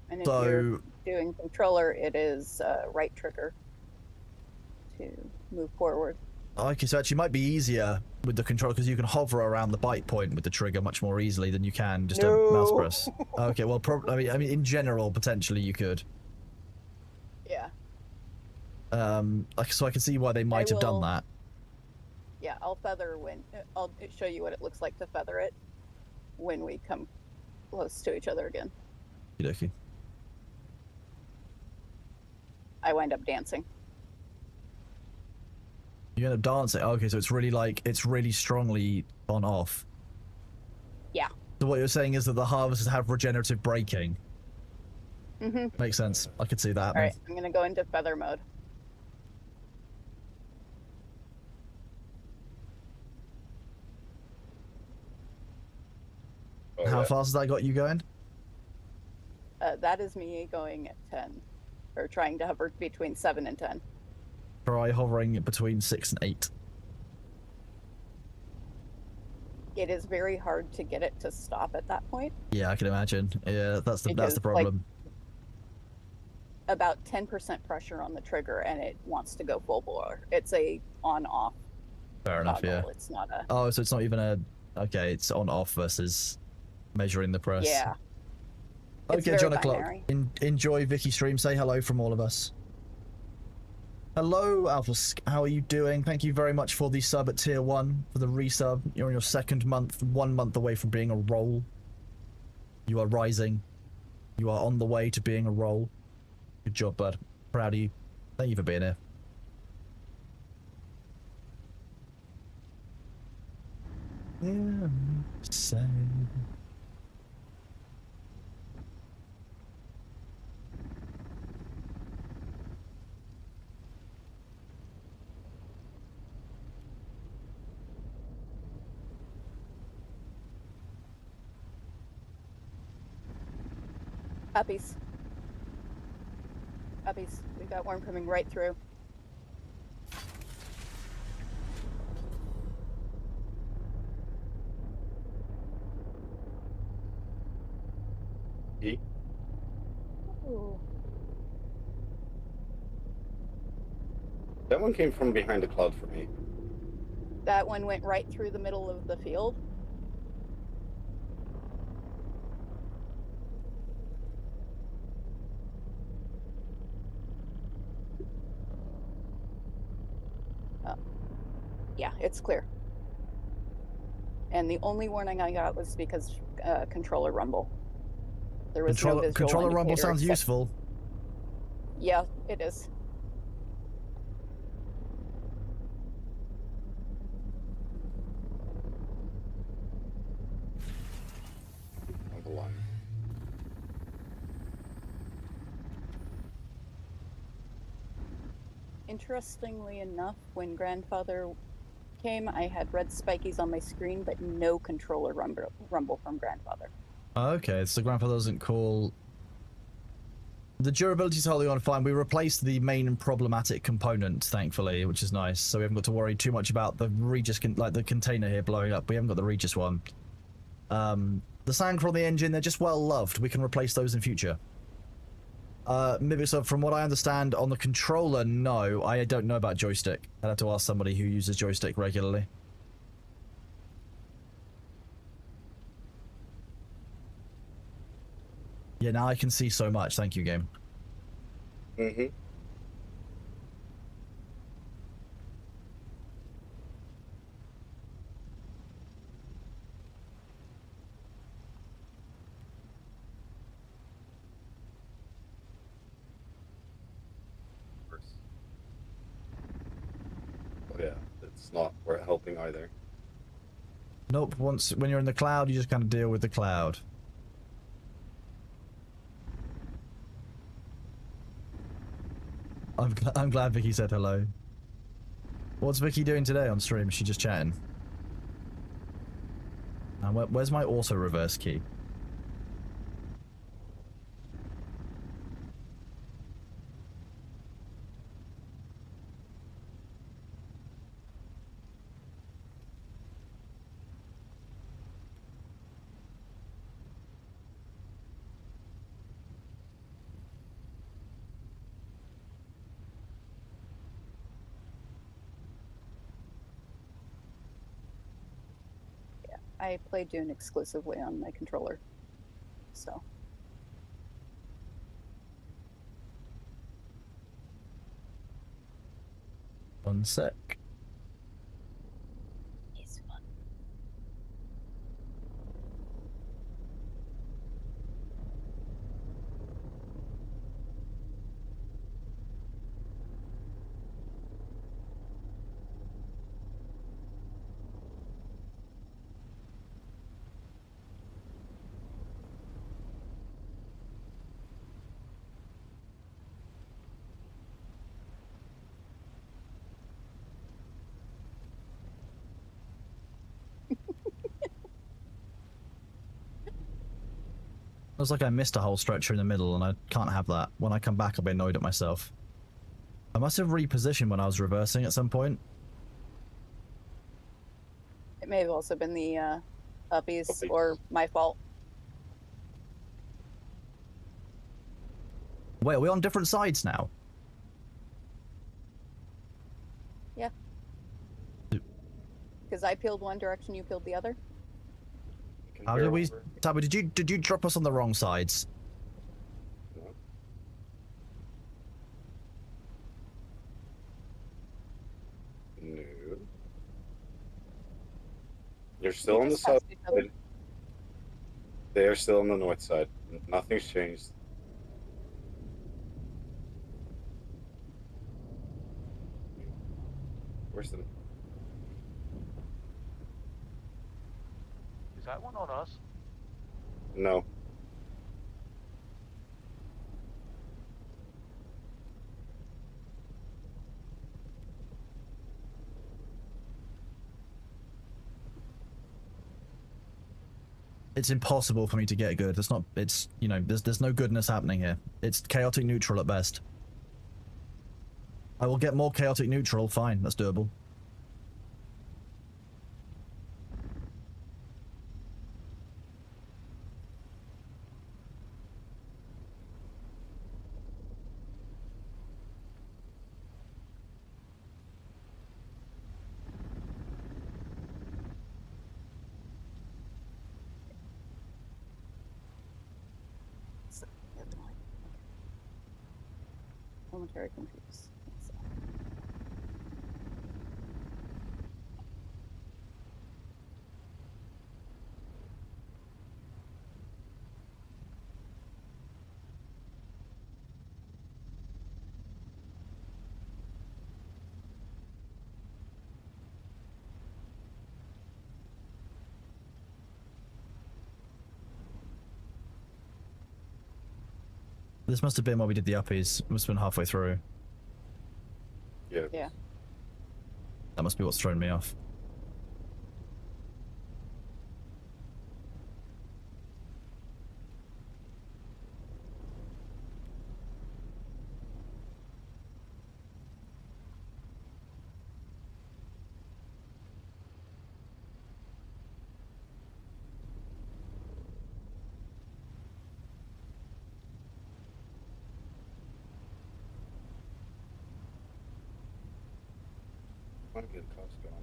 And if you're doing controller, it is right trigger to move forward. Okay, so actually it might be easier with the controller because you can hover around the bite point with the trigger much more easily than you can just a mouse press. Okay, well, I mean, in general, potentially you could. Yeah. So I can see why they might have done that. Yeah, I'll show you what it looks like to feather it when we come close to each other again. Okey-dokey. I wind up dancing. You end up dancing. Okay, so it's really strongly on off. Yeah. So what you're saying is that the harvesters have regenerative braking. Mm-hmm. Makes sense. I could see that. All right, I'm gonna go into feather mode. How fast has that got you going? That is me going at 10, or trying to hover between 7 and 10. Try hovering between 6 and 8. It is very hard to get it to stop at that point. Yeah, I can imagine. Yeah, that's the problem. Like, about 10% pressure on the trigger, and it wants to go full bore. It's a on-off. Fair enough. toggle. Yeah. It's not a. Oh, so it's not even a. Okay, it's on off versus measuring the press. Yeah. Okay, John O'Clock. Enjoy Vicky stream. Say hello from all of us. Hello, Alphask. How are you doing? Thank you very much for the sub at tier 1, for the resub. You're in your 2nd month, 1 month away from being a role. You are rising. You are on the way to being a role. Good job, bud. Proud of you. Thank you for being here. Yeah, say. Puppies. Abby's, we've got one coming right through. E? Ooh. That one came from behind the cloud for me. That one went right through the middle of the field. Yeah, it's clear. And the only warning I got was because controller rumble. There was no visual Controller rumble indicator sounds except- useful. Yeah, it is. On the line. Interestingly enough, when Grandfather came, I had red spikies on my screen, but no controller rumble from Grandfather. Okay, so Grandfather doesn't call... The durability's holding on fine. We replaced the main problematic component, thankfully, which is nice. So we haven't got to worry too much about the Regis, like the container here blowing up. We haven't got the Regis one. The sound from the engine, they're just well loved. We can replace those in future. Mibixov, from what I understand on the controller, no. I don't know about joystick. I'd have to ask somebody who uses joystick regularly. Yeah, now I can see so much. Thank you, game. Mm-hmm. Oh yeah, it's not helping either. Nope, when you're in the cloud, you just kind of deal with the cloud. I'm glad Vicky said hello. What's Vicky doing today on stream? Is she just chatting? And where's my auto reverse key? I play Dune exclusively on my controller, so. One sec. It's fun. Looks like I missed a whole stretcher in the middle, and I can't have that. When I come back, I'll be annoyed at myself. I must have repositioned when I was reversing at some point. It may have also been the uppies Uppies. or my fault. Wait, are we on different sides now? Yeah. Because I peeled one direction, you peeled the other. You can How hear did we... over. Tabby, did you drop us on the wrong sides? No. No. You're still We on the just south passed each other. side. They are still on the north side. Nothing's changed. Where's the... Is that one on us? No. It's impossible for me to get good. It's not... It's, you know, there's no goodness happening here. It's chaotic neutral at best. I will get more chaotic neutral. Fine, that's doable. So, yeah, okay. Momentary confuse. So, This must have been where we did the uppies. Must have been halfway through. Yeah. yeah. That must be what's thrown me off. I want to get cost going.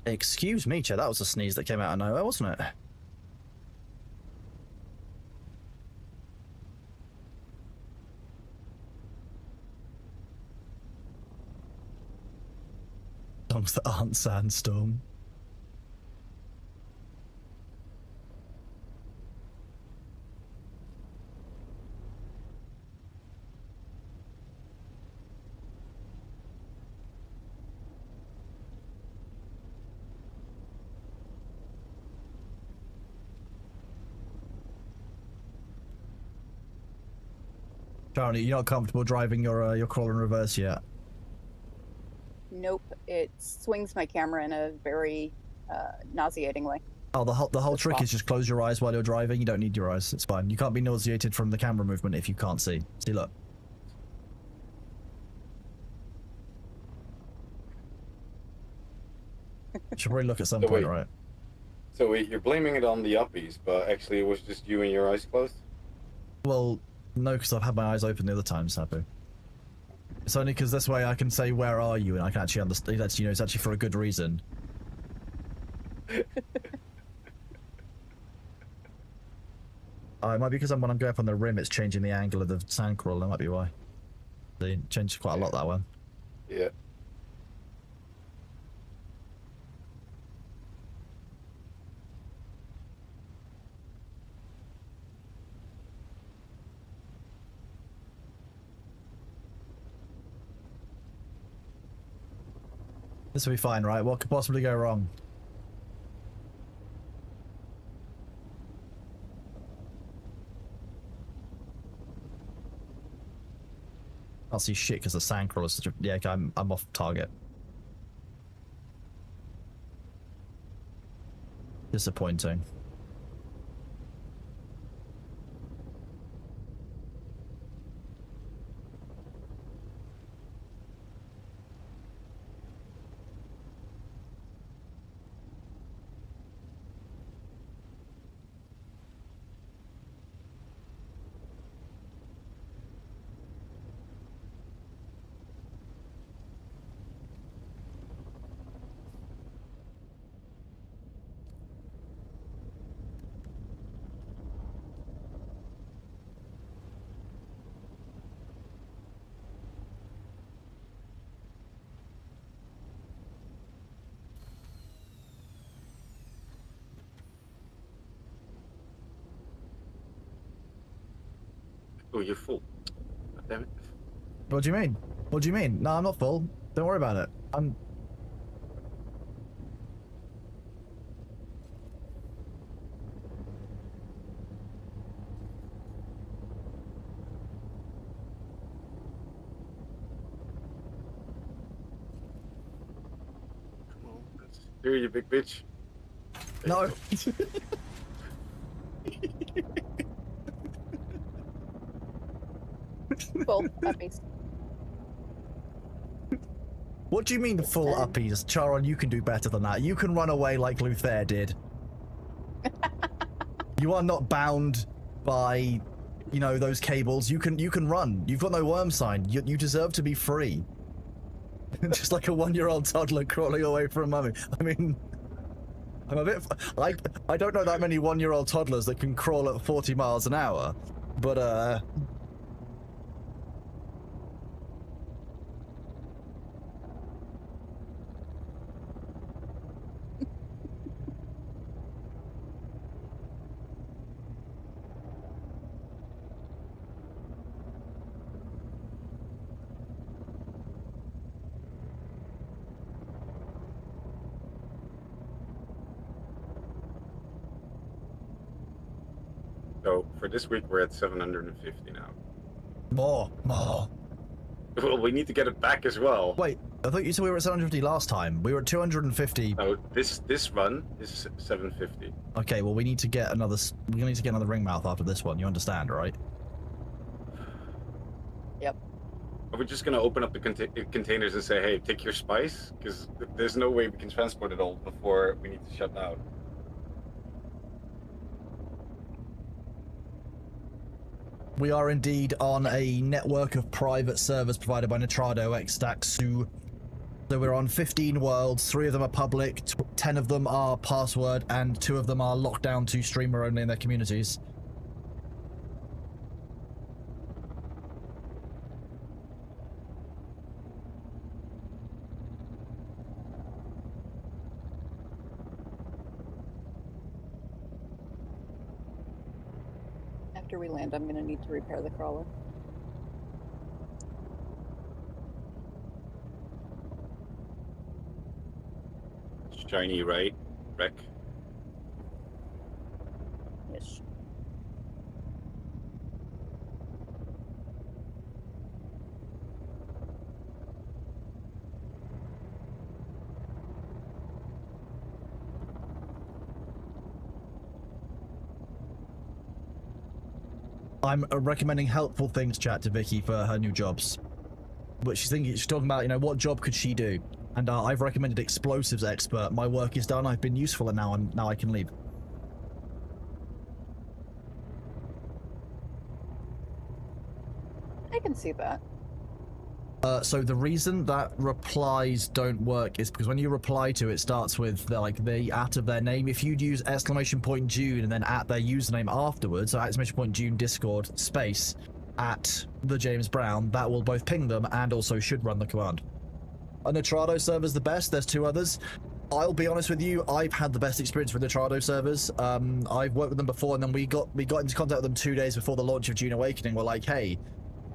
Excuse me, Chet, that was a sneeze that came out of nowhere, wasn't it? Songs that aren't Sandstorm. Charlie, you're not comfortable driving your crawler in reverse yet? Nope. It swings my camera in a very nauseating way. Oh, the whole The trick spot. is just close your eyes while you're driving. You don't need your eyes. It's fine. You can't be nauseated from the camera movement if you can't see. See, look. Should probably look at some So point, wait. right? So wait, you're blaming it on the uppies, but actually it was just you and your eyes closed? Well, no, because I've had my eyes open the other times, Sabu. It's only because this way I can say, where are you? And I can actually understand. That's, you know, it's actually for a good reason. It might be because when I'm going up on the rim, it's changing the angle of the sandcrawler. That might be why. They changed quite a lot, that one. Yeah. This will be fine, right? What could possibly go wrong? I'll see shit because the sandcrawler's such a... Yeah, okay, I'm off target. Disappointing. you're full. God damn it. What do you mean? What do you mean? No, I'm not full. Don't worry about it. I'm... Come on. Here, you big bitch. There No. you go. Full uppies. What do you mean full uppies? Charon, you can do better than that. You can run away like Luther did. You are not bound by, you know, those cables. You can run. You've got no worm sign. You deserve to be free. Just like a 1-year-old toddler crawling away from mummy. I mean, I'm a bit... I don't know that many 1-year-old toddlers that can crawl at 40 miles an hour. But, So for this week, we're at 750 now. more. Well, we need to get it back as well. Wait, I thought you said we were at 750 last time. We were at 250. No, this run is 750. Okay, well we need to get another. We need to get another ring mouth after this one. You understand, right? Yep. Are we just gonna open up the containers and say, "Hey, take your spice"? Because there's no way we can transport it all before we need to shut down. We are indeed on a network of private servers provided by Nitrado X Su. So we're on 15 worlds, 3 of them are public, 10 of them are password, and 2 of them are locked down to streamer only in their communities. After we land, I'm going to need to repair the crawler. Shiny, right? Wreck. Ish. I'm recommending helpful things, chat, to Vicky for her new jobs. But she's talking about, you know, what job could she do? And I've recommended explosives expert. My work is done. I've been useful, and now I can leave. I can see that. So the reason that replies don't work is because when you reply to it, starts with the at of their name. If you'd use !June and then at their username afterwards, so !June Discord space at the James Brown, that will both ping them and also should run the command. A Nitrado server's the best. There's 2 others. I'll be honest with you, I've had the best experience with Nitrado servers. I've worked with them before, and then we got into contact with them 2 days before the launch of Dune Awakening. We're like, hey,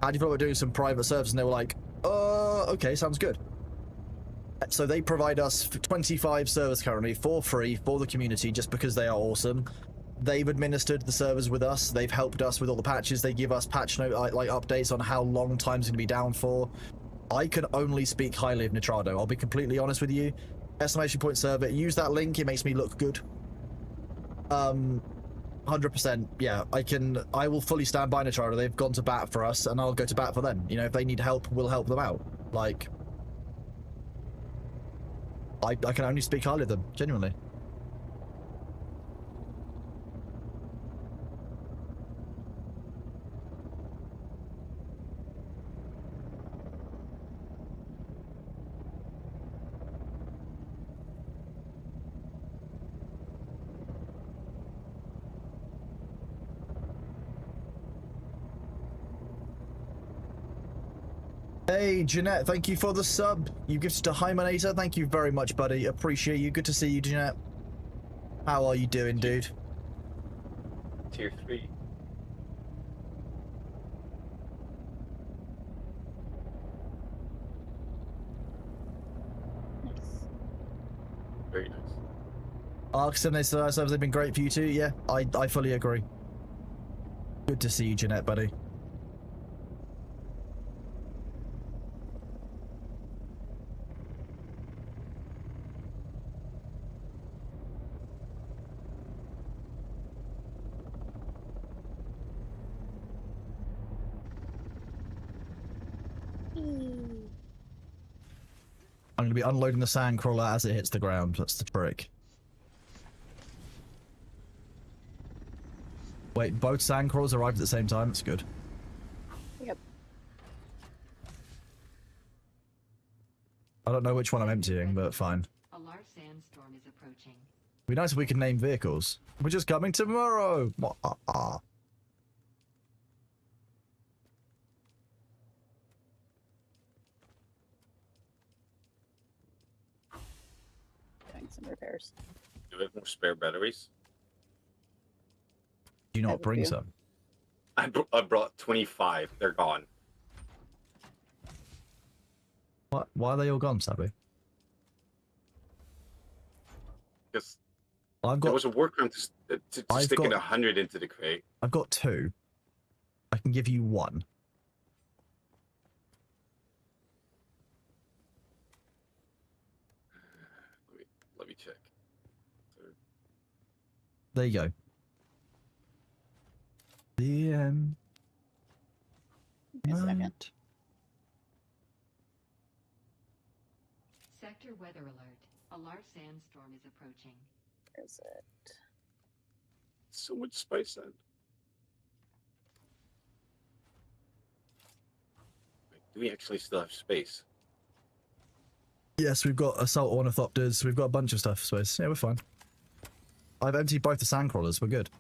how do you feel about doing some private servers? And they were like, okay, sounds good. So they provide us 25 servers currently for free for the community just because they are awesome. They've administered the servers with us. They've helped us with all the patches. They give us patch note like updates on how long time's going to be down for. I can only speak highly of Nitrado. I'll be completely honest with you. Estimation point server, use that link. It makes me look good. 100%. Yeah, I will fully stand by Nitrado. They've gone to bat for us, and I'll go to bat for them. You know, if they need help, we'll help them out. Like, I can only speak highly of them, genuinely. Hey, Jeanette, thank you for the sub. You gifted to Hymenator. Thank you very much, buddy. Appreciate you. Good to see you, Jeanette. How are you doing, dude? Tier 3. Very nice. Arc 7 days to have been great for you too. Yeah, I fully agree. Good to see you, Jeanette, buddy. I'm going to be unloading the sandcrawler as it hits the ground. That's the trick. Wait, both sandcrawlers arrived at the same time? That's good. Yep. I don't know which one I'm emptying, but fine. A large sandstorm is approaching. It'd be nice if we could name vehicles. We're just coming tomorrow! Doing some repairs. Do we have more spare batteries? Do you I not have a bring few. some? I brought 25. They're gone. What? Why are they all gone, Sabby? Because I've there got was a workaround to I've stick in got- 100 into the crate. I've got 2. I can give you 1. Let me check. There you go. The end. Give me a second. Sector weather alert. A large sandstorm is approaching. Where is it? So much spice sand. Wait, do we actually still have space? Yes, we've got assault ornithopters. We've got a bunch of stuff. So yeah, we're fine. I've emptied both the sandcrawlers. We're good.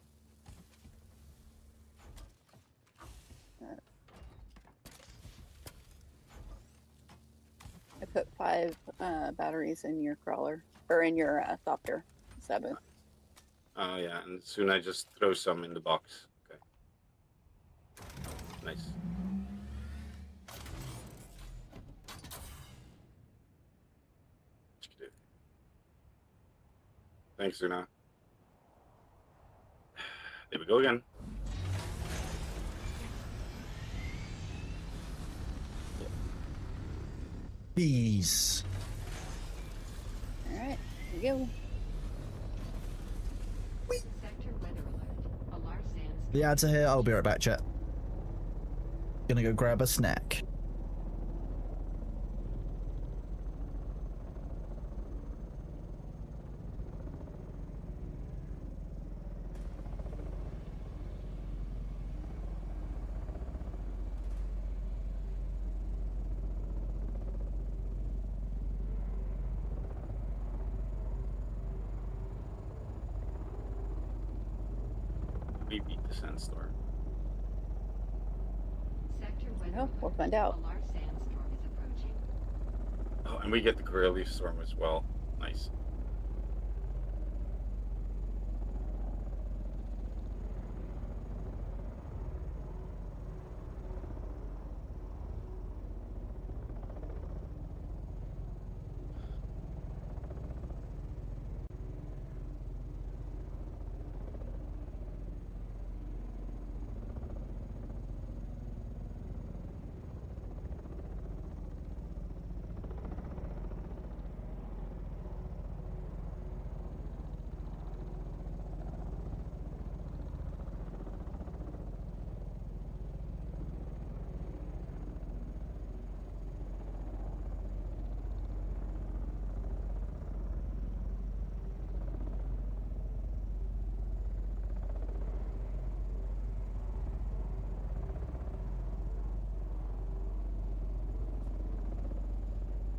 I put 5 batteries in your crawler, or in your thopter, Sabu. Oh yeah, and soon I just throw some in the box. Okay. Nice. Thanks, Zuna. There we go again. Bees. Alright, here we go. Sector weather alert. A large sandstorm. The ads are here. I'll be right back, chat. Gonna go grab a snack. We beat the sandstorm. Sector weather Oh, alert. we'll find out. A large sandstorm is approaching. Oh, and we get the Corellia storm as well. Nice.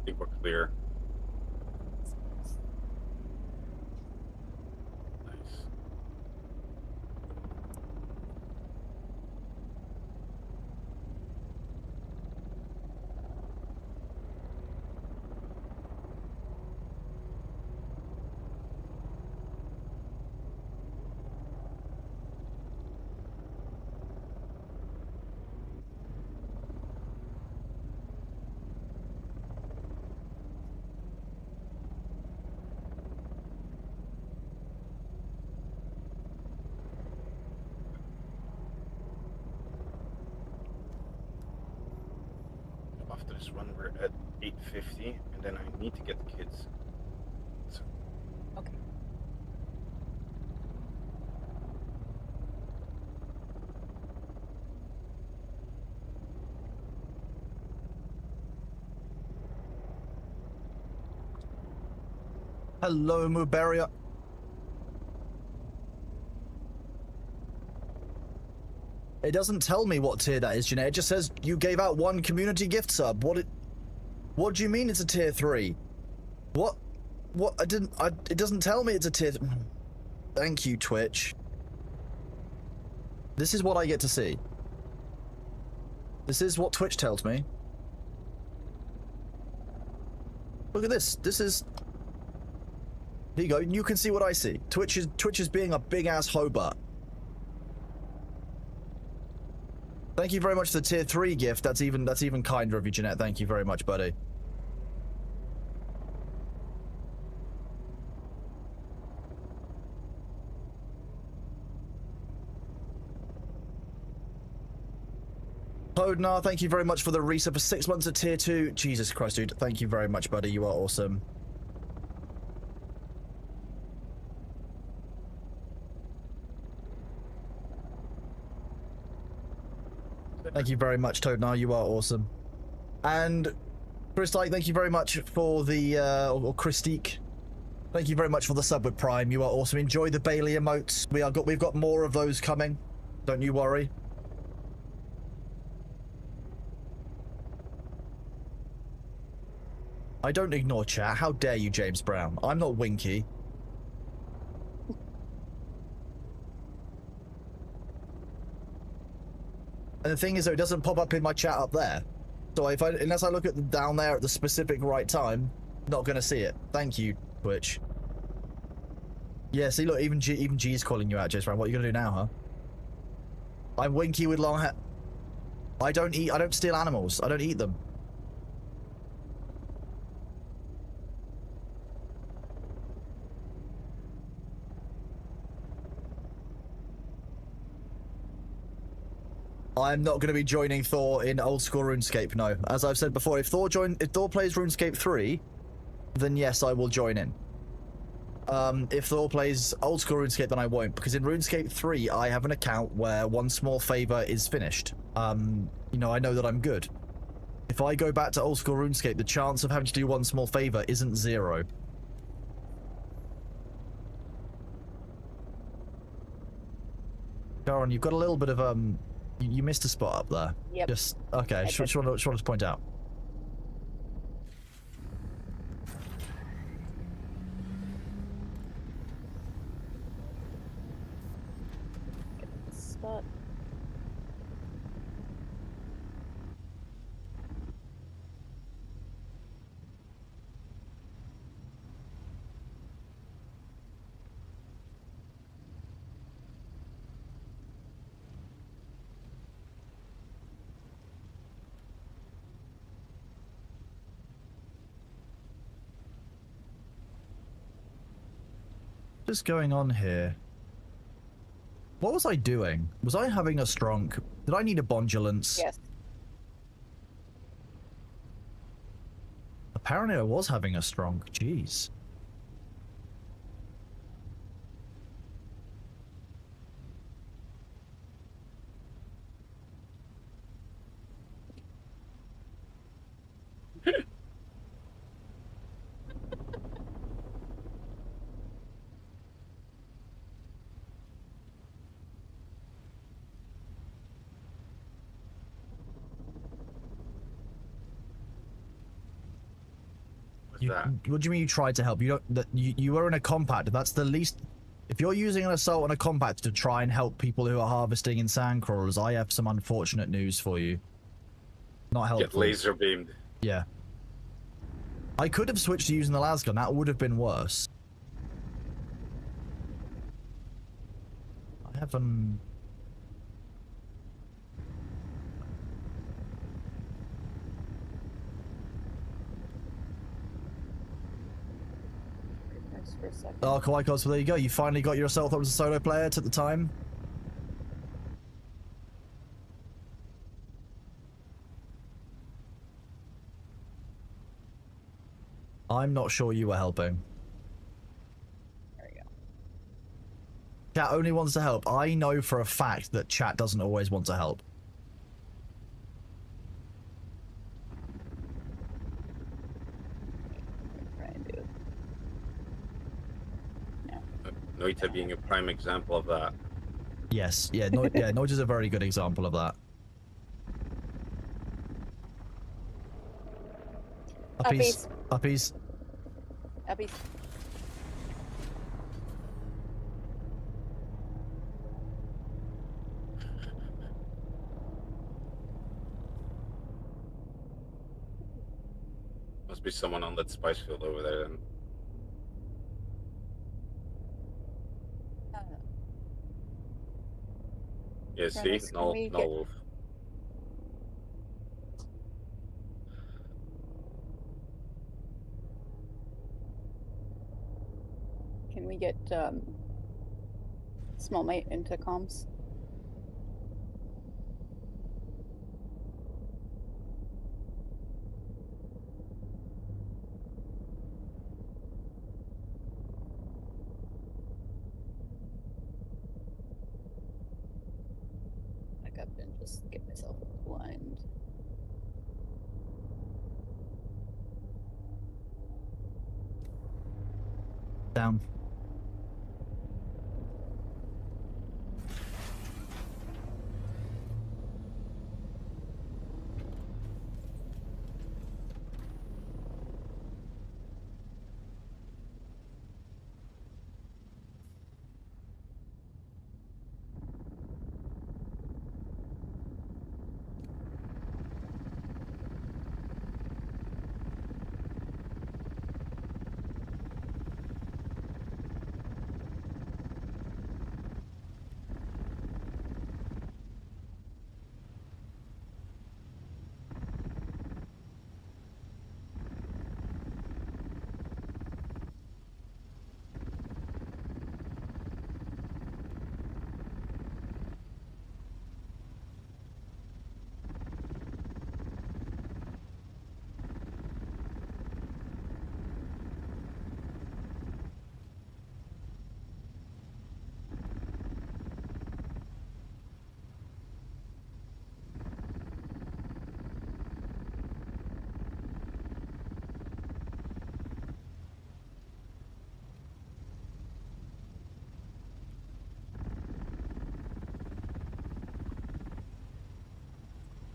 I think we're clear. Nice. this one. We're at 850, and then I need to get the kids. So, Okay. Hello, Muberia. It doesn't tell me what tier that is, Jeanette. It just says you gave out 1 community gift sub. What do you mean it's a tier 3? What? It doesn't tell me it's a tier... Thank you, Twitch. This is what I get to see. This is what Twitch tells me. Look at this. This is... Here you go. You can see what I see. Twitch is being a big-ass hobart. Thank you very much for the tier 3 gift. That's even kinder of you, Jeanette. Thank you very much, buddy. Toadnar, thank you very much for the resub for 6 months of tier 2. Jesus Christ, dude. Thank you very much, buddy. You are awesome. Thank you very much, Toadnar. You are awesome. And Chris Dyke, thank you very much for the or Christique. Thank you very much for the sub with Prime. You are awesome. Enjoy the Bailey emotes. We've got more of those coming. Don't you worry. I don't ignore chat. How dare you, James Brown? I'm not Winky. And the thing is, though, it doesn't pop up in my chat up there. So unless I look at down there at the specific right time, not gonna see it. Thank you, Twitch. Yeah, see, look, even G is calling you out, James Brown. What are you gonna do now, huh? I'm Winky with long hair. I don't steal animals. I don't eat them. I'm not going to be joining Thor in old school RuneScape, no. As I've said before, if Thor plays RuneScape 3, then yes, I will join in. If Thor plays old school RuneScape, then I won't, because in RuneScape 3, I have an account where one small favor is finished. You know, I know that I'm good. If I go back to old school RuneScape, the chance of having to do one small favor isn't 0. Garon, you've got a little bit of, you missed a spot up there. Yep. Just, okay, just want to point out. Spot. What's going on here? What was I doing? Was I having a strong... Did I need a bondulance? Yes. Apparently I was having a strong. Jeez. What do you mean you tried to help? You don't. You were in a compact. That's the least. If you're using an assault and a compact to try and help people who are harvesting in sandcrawlers, I have some unfortunate news for you. Not helpful. Get laser beamed. Yeah. I could have switched to using the lasgun. That would have been worse. I have For a second. Oh, Kawaii Cos, well, there you go. You finally got yourself up as a solo player at the time. I'm not sure you were helping. There we go. Chat only wants to help. I know for a fact that chat doesn't always want to help. Try and do. No. Noita being a prime example of that. Yes, yeah, no, yeah, Noid is a very good example of that. Uppies, uppies. Uppies. Must be someone on that spice field over there then. Yeah, see? Dennis, No, can we no get- wolf. Can we get small mate into comms? Back up and just get myself blind. Down.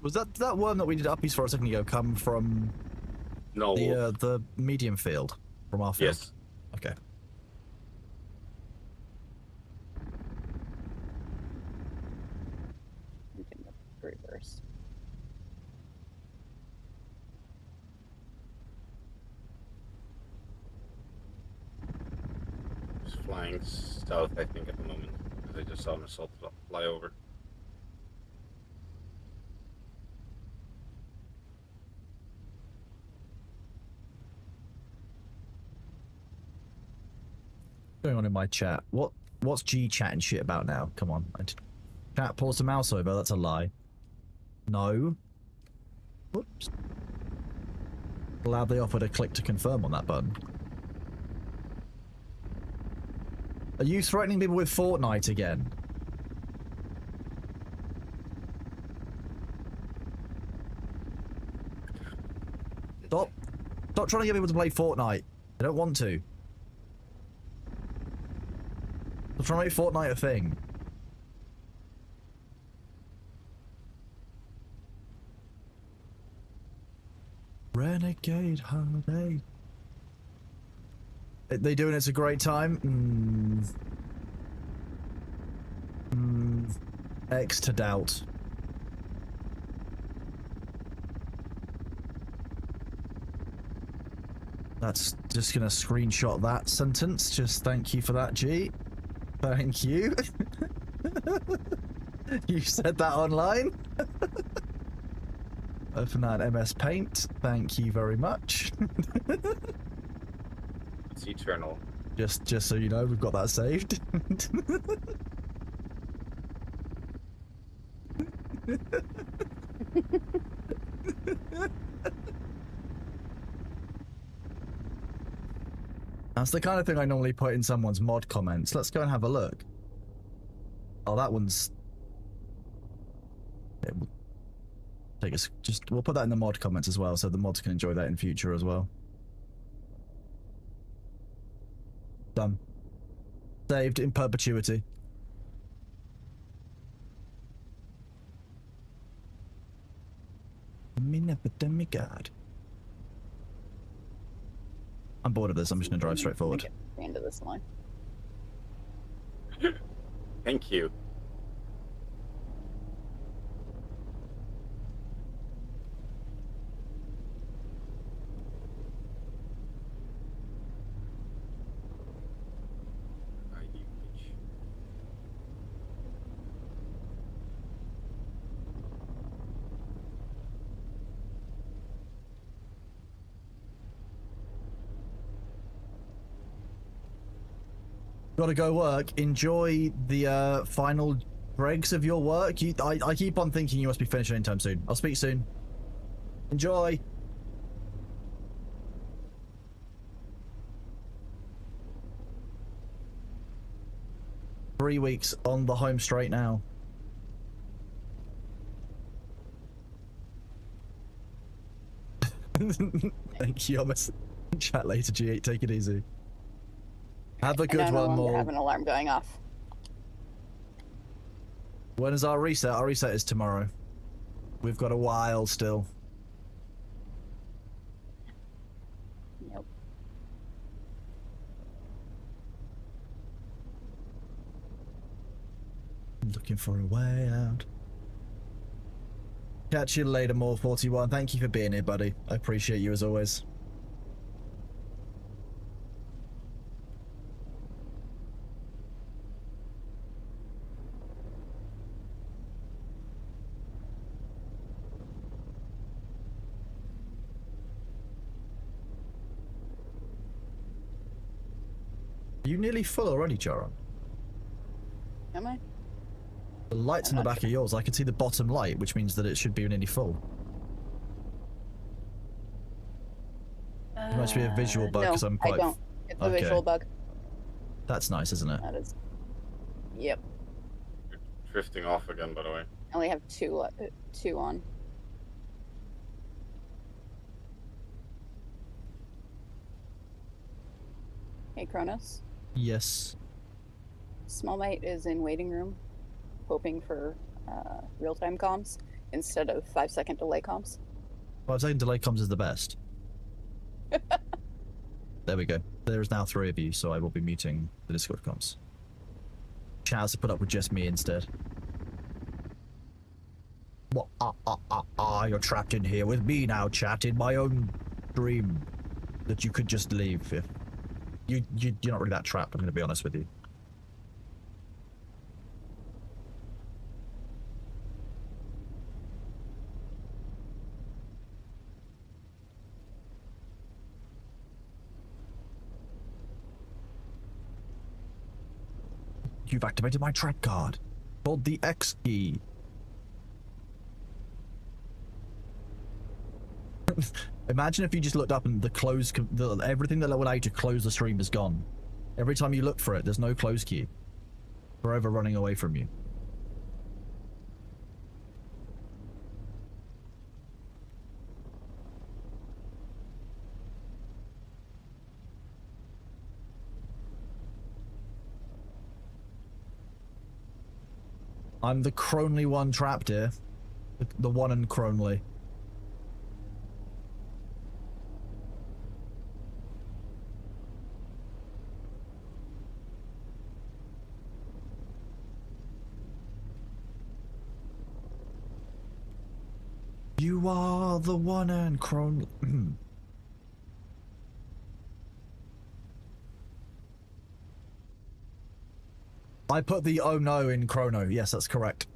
Was that worm that we did uppies for a second ago come from No wolf. the medium field from our field? Yes. Okay. We can reverse. Just flying south, I think, at the moment. Because I just saw an assault fly over. Going on in my chat. What's G chatting shit about now? Come on. Chat pause the mouse over. That's a lie. No. Whoops. Glad they offered a click to confirm on that button. Are you threatening people with Fortnite again? Stop trying to get people to play Fortnite. They don't want to. Stop trying to make Fortnite a thing. Renegade holiday. They doing it's a great time? X to doubt. That's just gonna screenshot that sentence. Just thank you for that, G. Thank you. You said that online. Open that MS Paint. Thank you very much. It's eternal. Just so you know, we've got that saved. That's the kind of thing I normally put in someone's mod comments. Let's go and have a look. Oh, that one's... It will take us... Just, we'll put that in the mod comments as well, so the mods can enjoy that in future as well. Done. Saved in perpetuity. God. I'm bored of this. I'm just gonna drive straight forward. Get the end of this line. Thank you. Gotta go work. Enjoy the final dregs of your work. I keep on thinking you must be finishing anytime soon. I'll speak soon. Enjoy. Three weeks on the home straight now. Thank you. I'll chat later, G8. Take it easy. Have a good one, more. More. Have an alarm going off. When is our reset? Our reset is tomorrow. We've got a while still. Nope. Looking for a way out. Catch you later, More 41. Thank you for being here, buddy. I appreciate you as always. Are you nearly full already, Charon? Am I? The light's in the back of yours. I can see the bottom light, which means that it should be nearly full. It must be a visual bug because I'm quite... I don't. It's a visual bug. That's nice, isn't it? That is. Yep. You're drifting off again, by the way. I only have two on. Hey, Kronos. Yes. Small Mate is in waiting room, hoping for real-time comms instead of 5-second delay comms. 5-second delay comms is the best. There we go. There is now 3 of you, so I will be muting the Discord comms. Chaz to put up with just me instead. What? You're trapped in here with me now, chat, in my own dream that you could just leave if... You're not really that trapped, I'm going to be honest with you. You've activated my trap card, called the X key. Imagine if you just looked up and the close, everything that would allow you to close the stream is gone. Every time you look for it, there's no close key. Forever running away from you. I'm the Cronley one trapped here. The one and Cronley. You are the one and Cronley. I put the oh no in Chrono. Yes, that's correct.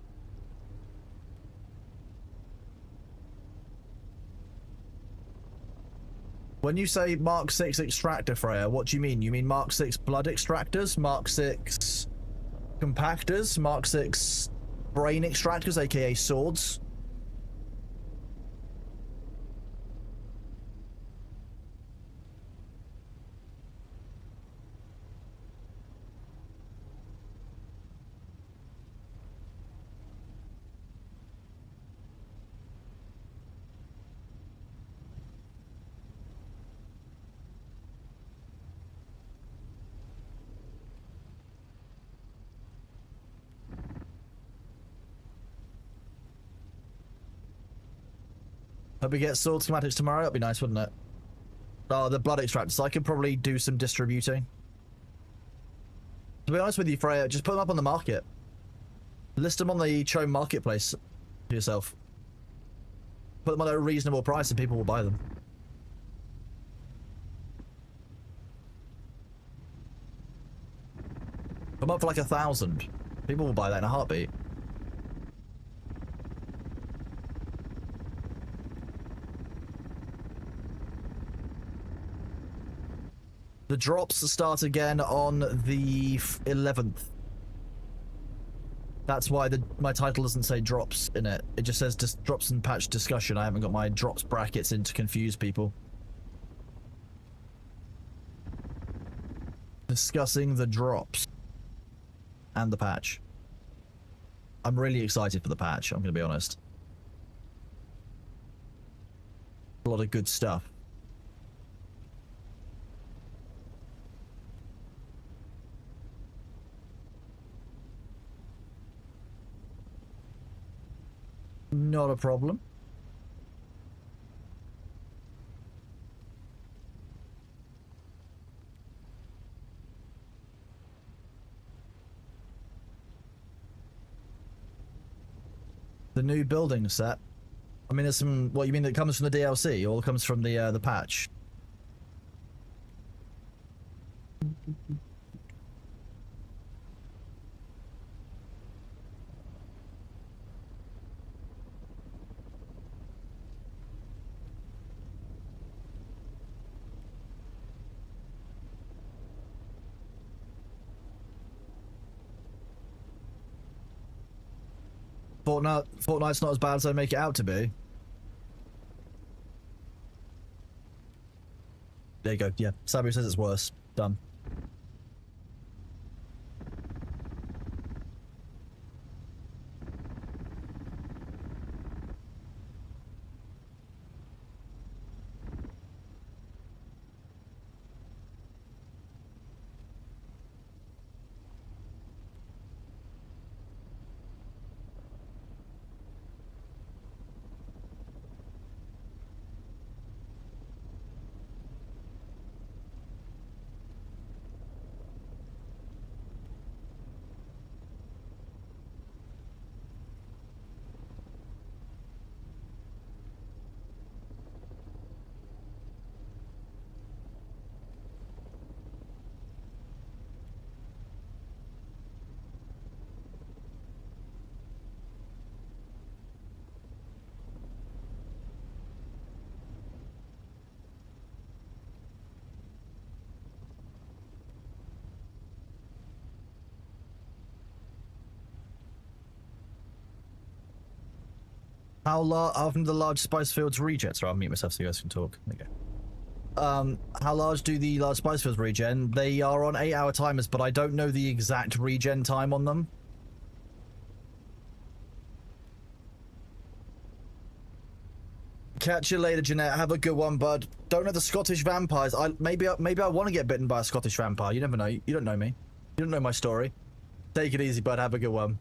When you say Mark 6 extractor, Freya, what do you mean? You mean Mark 6 blood extractors? Mark 6 compactors? Mark 6 brain extractors, aka swords? Hope we get sword schematics tomorrow. That'd be nice, wouldn't it? Oh, the blood extractors. I could probably do some distributing. To be honest with you, Freya, just put them up on the market. List them on the Cho marketplace for yourself. Put them at a reasonable price and people will buy them. Put them up for like 1,000. People will buy that in a heartbeat. The drops start again on the 11th. That's why my title doesn't say drops in it. It just says drops and patch discussion. I haven't got my drops brackets in to confuse people. Discussing the drops. And the patch. I'm really excited for the patch, I'm going to be honest. A lot of good stuff. Not a problem. The new building set. I mean, there's some. What you mean that comes from the DLC or comes from the patch? Fortnite's not as bad as I make it out to be. There you go. Yeah, Sabio says it's worse. Done. How often do the large spice fields regen? Sorry, I'll mute myself so you guys can talk. There you go. How large do the large spice fields regen? They are on 8-hour timers, but I don't know the exact regen time on them. Catch you later, Jeanette. Have a good one, bud. Don't know the Scottish vampires. Maybe I want to get bitten by a Scottish vampire. You never know. You don't know me. You don't know my story. Take it easy, bud. Have a good one.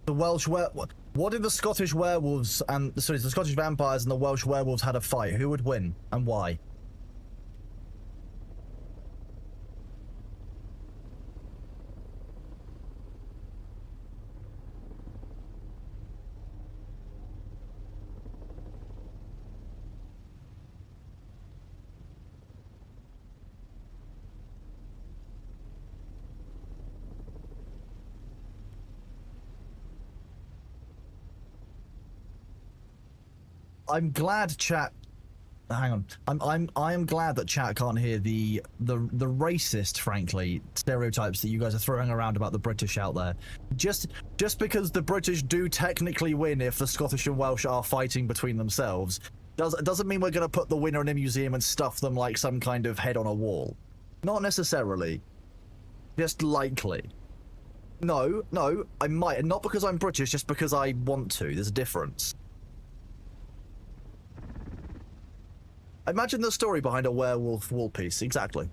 The Welsh what if the Scottish werewolves and the Scottish vampires and the Welsh werewolves had a fight? Who would win and why? I'm glad chat. Hang on. I am glad that chat can't hear the racist, frankly, stereotypes that you guys are throwing around about the British out there. Just because the British do technically win if the Scottish and Welsh are fighting between themselves, doesn't mean we're going to put the winner in a museum and stuff them like some kind of head on a wall. Not necessarily. Just likely. No, I might. Not because I'm British, just because I want to. There's a difference. Imagine the story behind a werewolf wall piece. Exactly.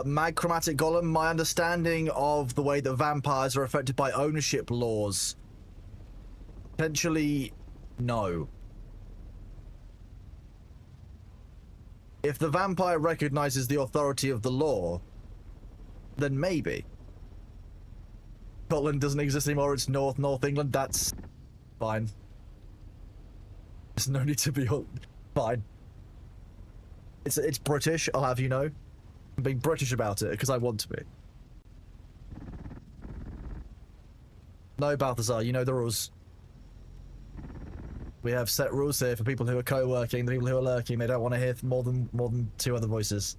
Mag Chromatic Golem, my understanding of the way that vampires are affected by ownership laws. Potentially, no. If the vampire recognizes the authority of the law, then maybe. Scotland doesn't exist anymore, it's North England, that's fine. There's no need to be fine. It's British, I'll have you know. I'm being British about it, because I want to be. No, Balthazar, you know the rules. We have set rules here for people who are co-working, the people who are lurking, they don't want to hear more than 2 other voices.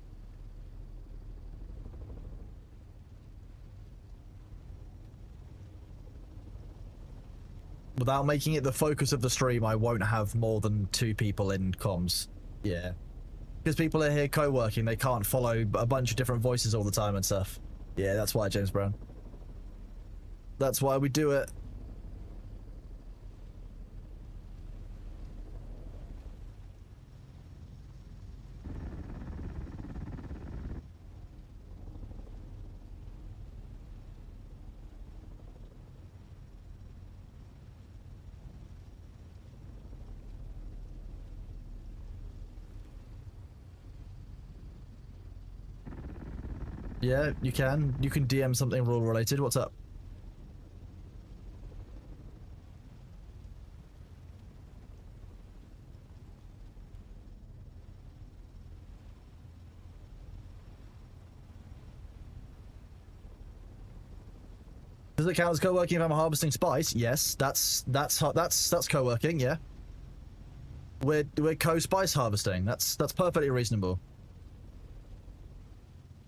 Without making it the focus of the stream, I won't have more than 2 people in comms. Yeah. Because people are here co-working, they can't follow a bunch of different voices all the time and stuff. Yeah, that's why, James Brown. That's why we do it. Yeah, you can. You can DM something rule related. What's up? Does it count as co-working if I'm harvesting spice? Yes, that's co-working. Yeah, we're co-spice harvesting. That's perfectly reasonable.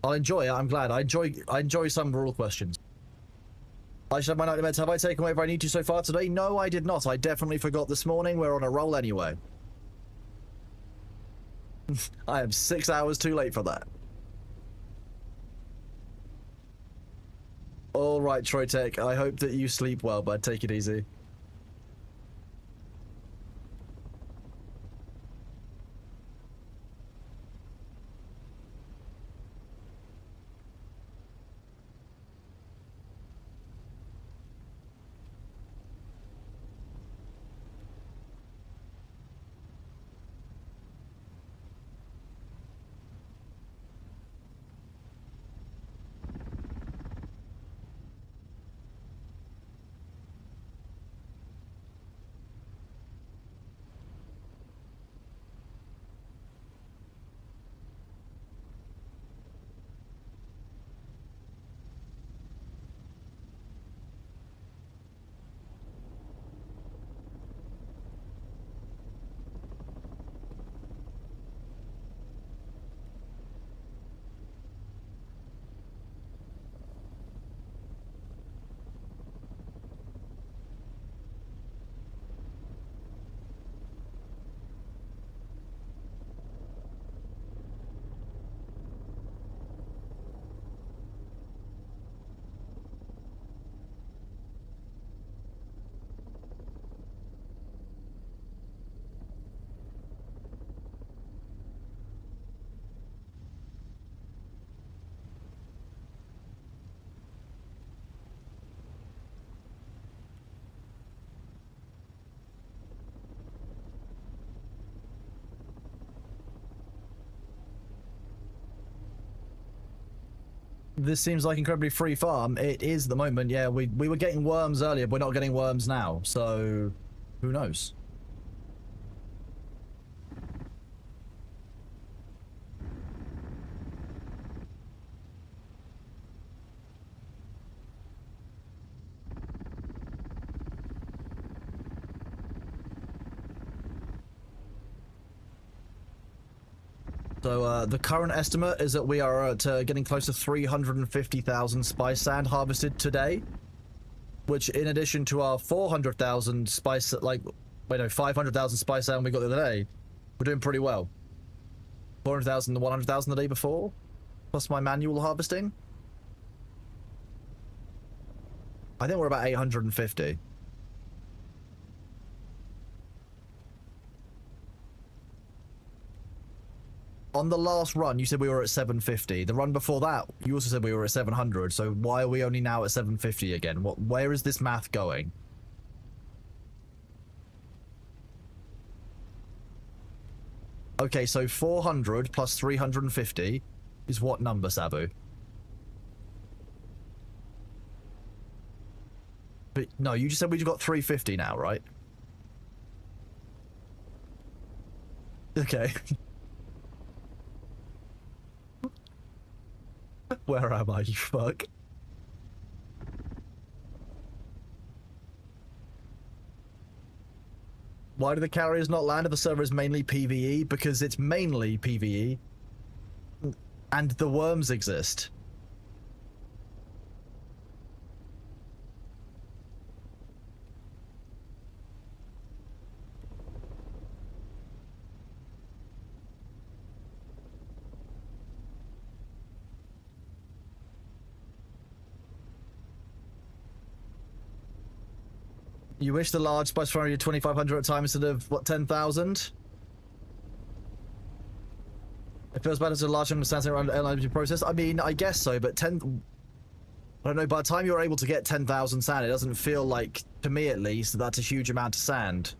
I'll enjoy it. I'm glad. I enjoy some rule questions. I should have my nightly meds. Have I taken whatever I need to so far today? No, I did not. I definitely forgot this morning. We're on a roll anyway. I am 6 hours too late for that. All right, Troytech. I hope that you sleep well, bud. Take it easy. This seems like incredibly free farm. It is at the moment, yeah. We were getting worms earlier, but we're not getting worms now, so who knows? So the current estimate is that we are at getting close to 350,000 spice sand harvested today, which in addition to our 400,000 spice, 500,000 spice sand we got the other day, we're doing pretty well. 400,000 to 100,000 the day before, plus my manual harvesting. I think we're about 850. On the last run, you said we were at 750. The run before that, you also said we were at 700. So why are we only now at 750 again? Where is this math going? Okay, so 400 plus 350 is what number, Sabu? But no, you just said we've got 350 now, right? Okay. Where am I, you fuck? Why do the carriers not land if the server is mainly PvE? Because it's mainly PvE. And the worms exist. You wish the large spice farm 2,500 at a time instead of, what, 10,000? It feels better to large number of stands around the LNG process. I mean, I guess so, but 10... I don't know, by the time you're able to get 10,000 sand, it doesn't feel like, to me at least, that's a huge amount of sand.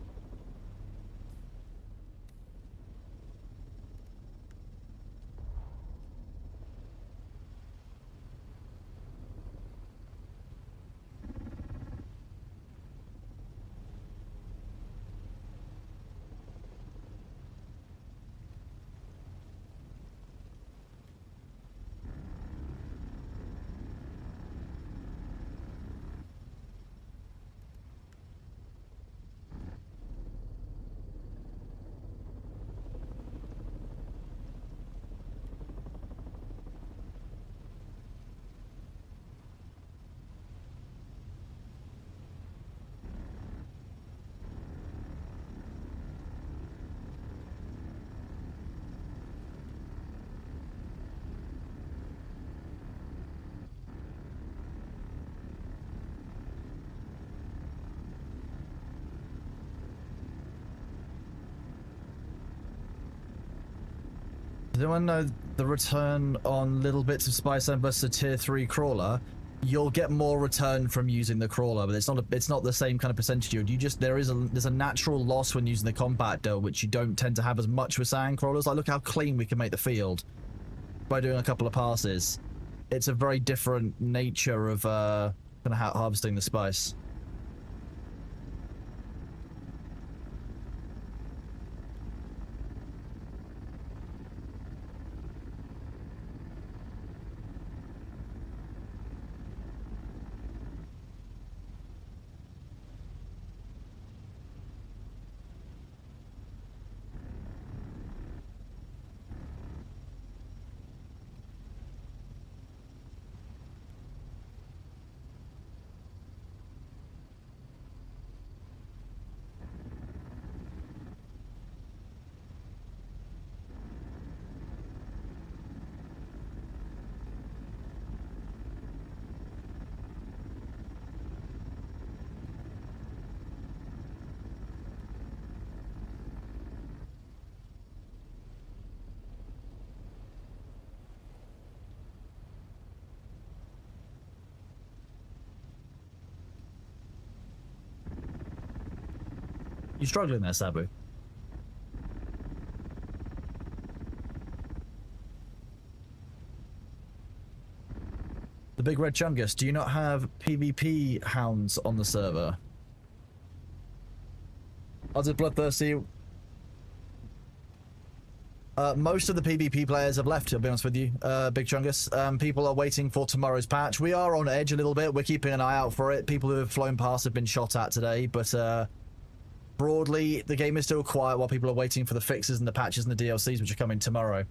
Does anyone know the return on little bits of spice and versus a tier 3 crawler? You'll get more return from using the crawler, but it's not the same kind of percentage. There's a natural loss when using the compactor, which you don't tend to have as much with sand crawlers. Like, look how clean we can make the field by doing a couple of passes. It's a very different nature of kind of harvesting the spice. You struggling there, Sabu? The Big Red Chungus, do you not have PvP hounds on the server? Odds of Bloodthirsty. Most of the PvP players have left, to be honest with you, Big Chungus. People are waiting for tomorrow's patch. We are on edge a little bit. We're keeping an eye out for it. People who have flown past have been shot at today, but broadly, the game is still quiet while people are waiting for the fixes and the patches and the DLCs, which are coming tomorrow.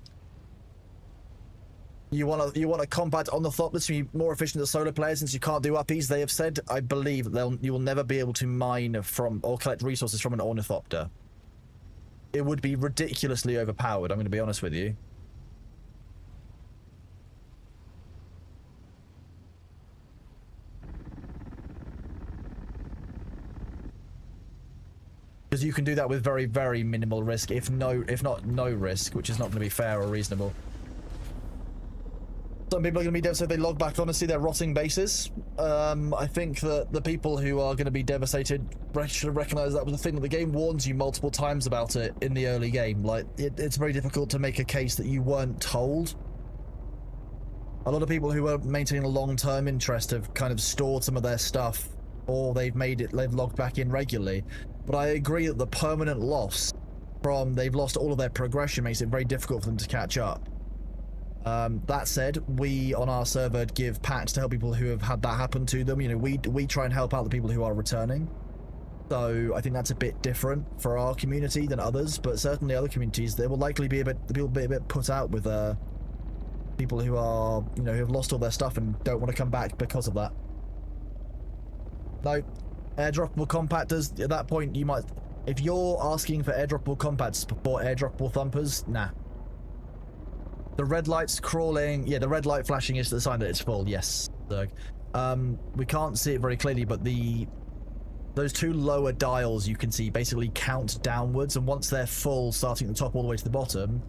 You want to compact on the Thopters to be more efficient as solar players since you can't do uppies. They have said, I believe, you will never be able to mine from or collect resources from an ornithopter. It would be ridiculously overpowered. I'm going to be honest with you. Because you can do that with very, very minimal risk, if not no risk, which is not going to be fair or reasonable. Some people are going to be devastated if they log back on and see their rotting bases. I think that the people who are going to be devastated should have recognised that was the thing that the game warns you multiple times about it in the early game. Like, it's very difficult to make a case that you weren't told. A lot of people who are maintaining a long-term interest have kind of stored some of their stuff, or they've logged back in regularly. But I agree that the permanent loss from they've lost all of their progression makes it very difficult for them to catch up. That said, we on our server give packs to help people who have had that happen to them. You know, we try and help out the people who are returning. So I think that's a bit different for our community than others, but certainly other communities, there will likely be a bit put out with people who are, you know, who have lost all their stuff and don't want to come back because of that. No, airdroppable compactors, at that point you might, if you're asking for airdroppable compactors before airdroppable thumpers, nah. The red light's crawling, yeah, the red light flashing is the sign that it's full, yes. We can't see it very clearly, but those two lower dials you can see basically count downwards, and once they're full, starting at the top all the way to the bottom,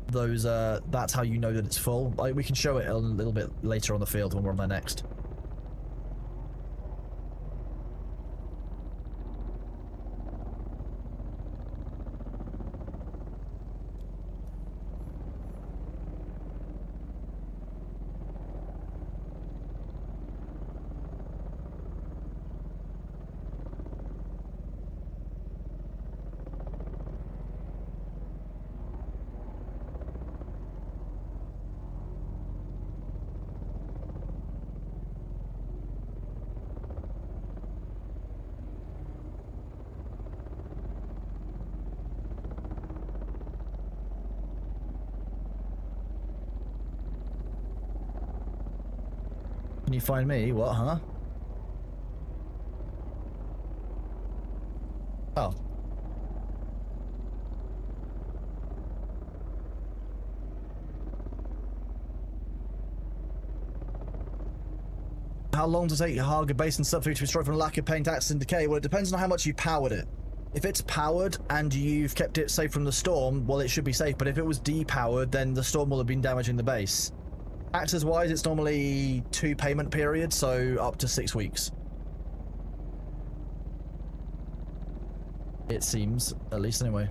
those that's how you know that it's full. We can show it a little bit later on the field when we're on there next. Can you find me? What, huh? Oh. How long does it take Haga Basin subfood to destroy from lack of paint, acid, and decay? Well, it depends on how much you powered it. If it's powered and you've kept it safe from the storm, well, it should be safe. But if it was depowered, then the storm will have been damaging the base. Taxes-wise, it's normally 2 payment periods, so up to 6 weeks. It seems, at least anyway.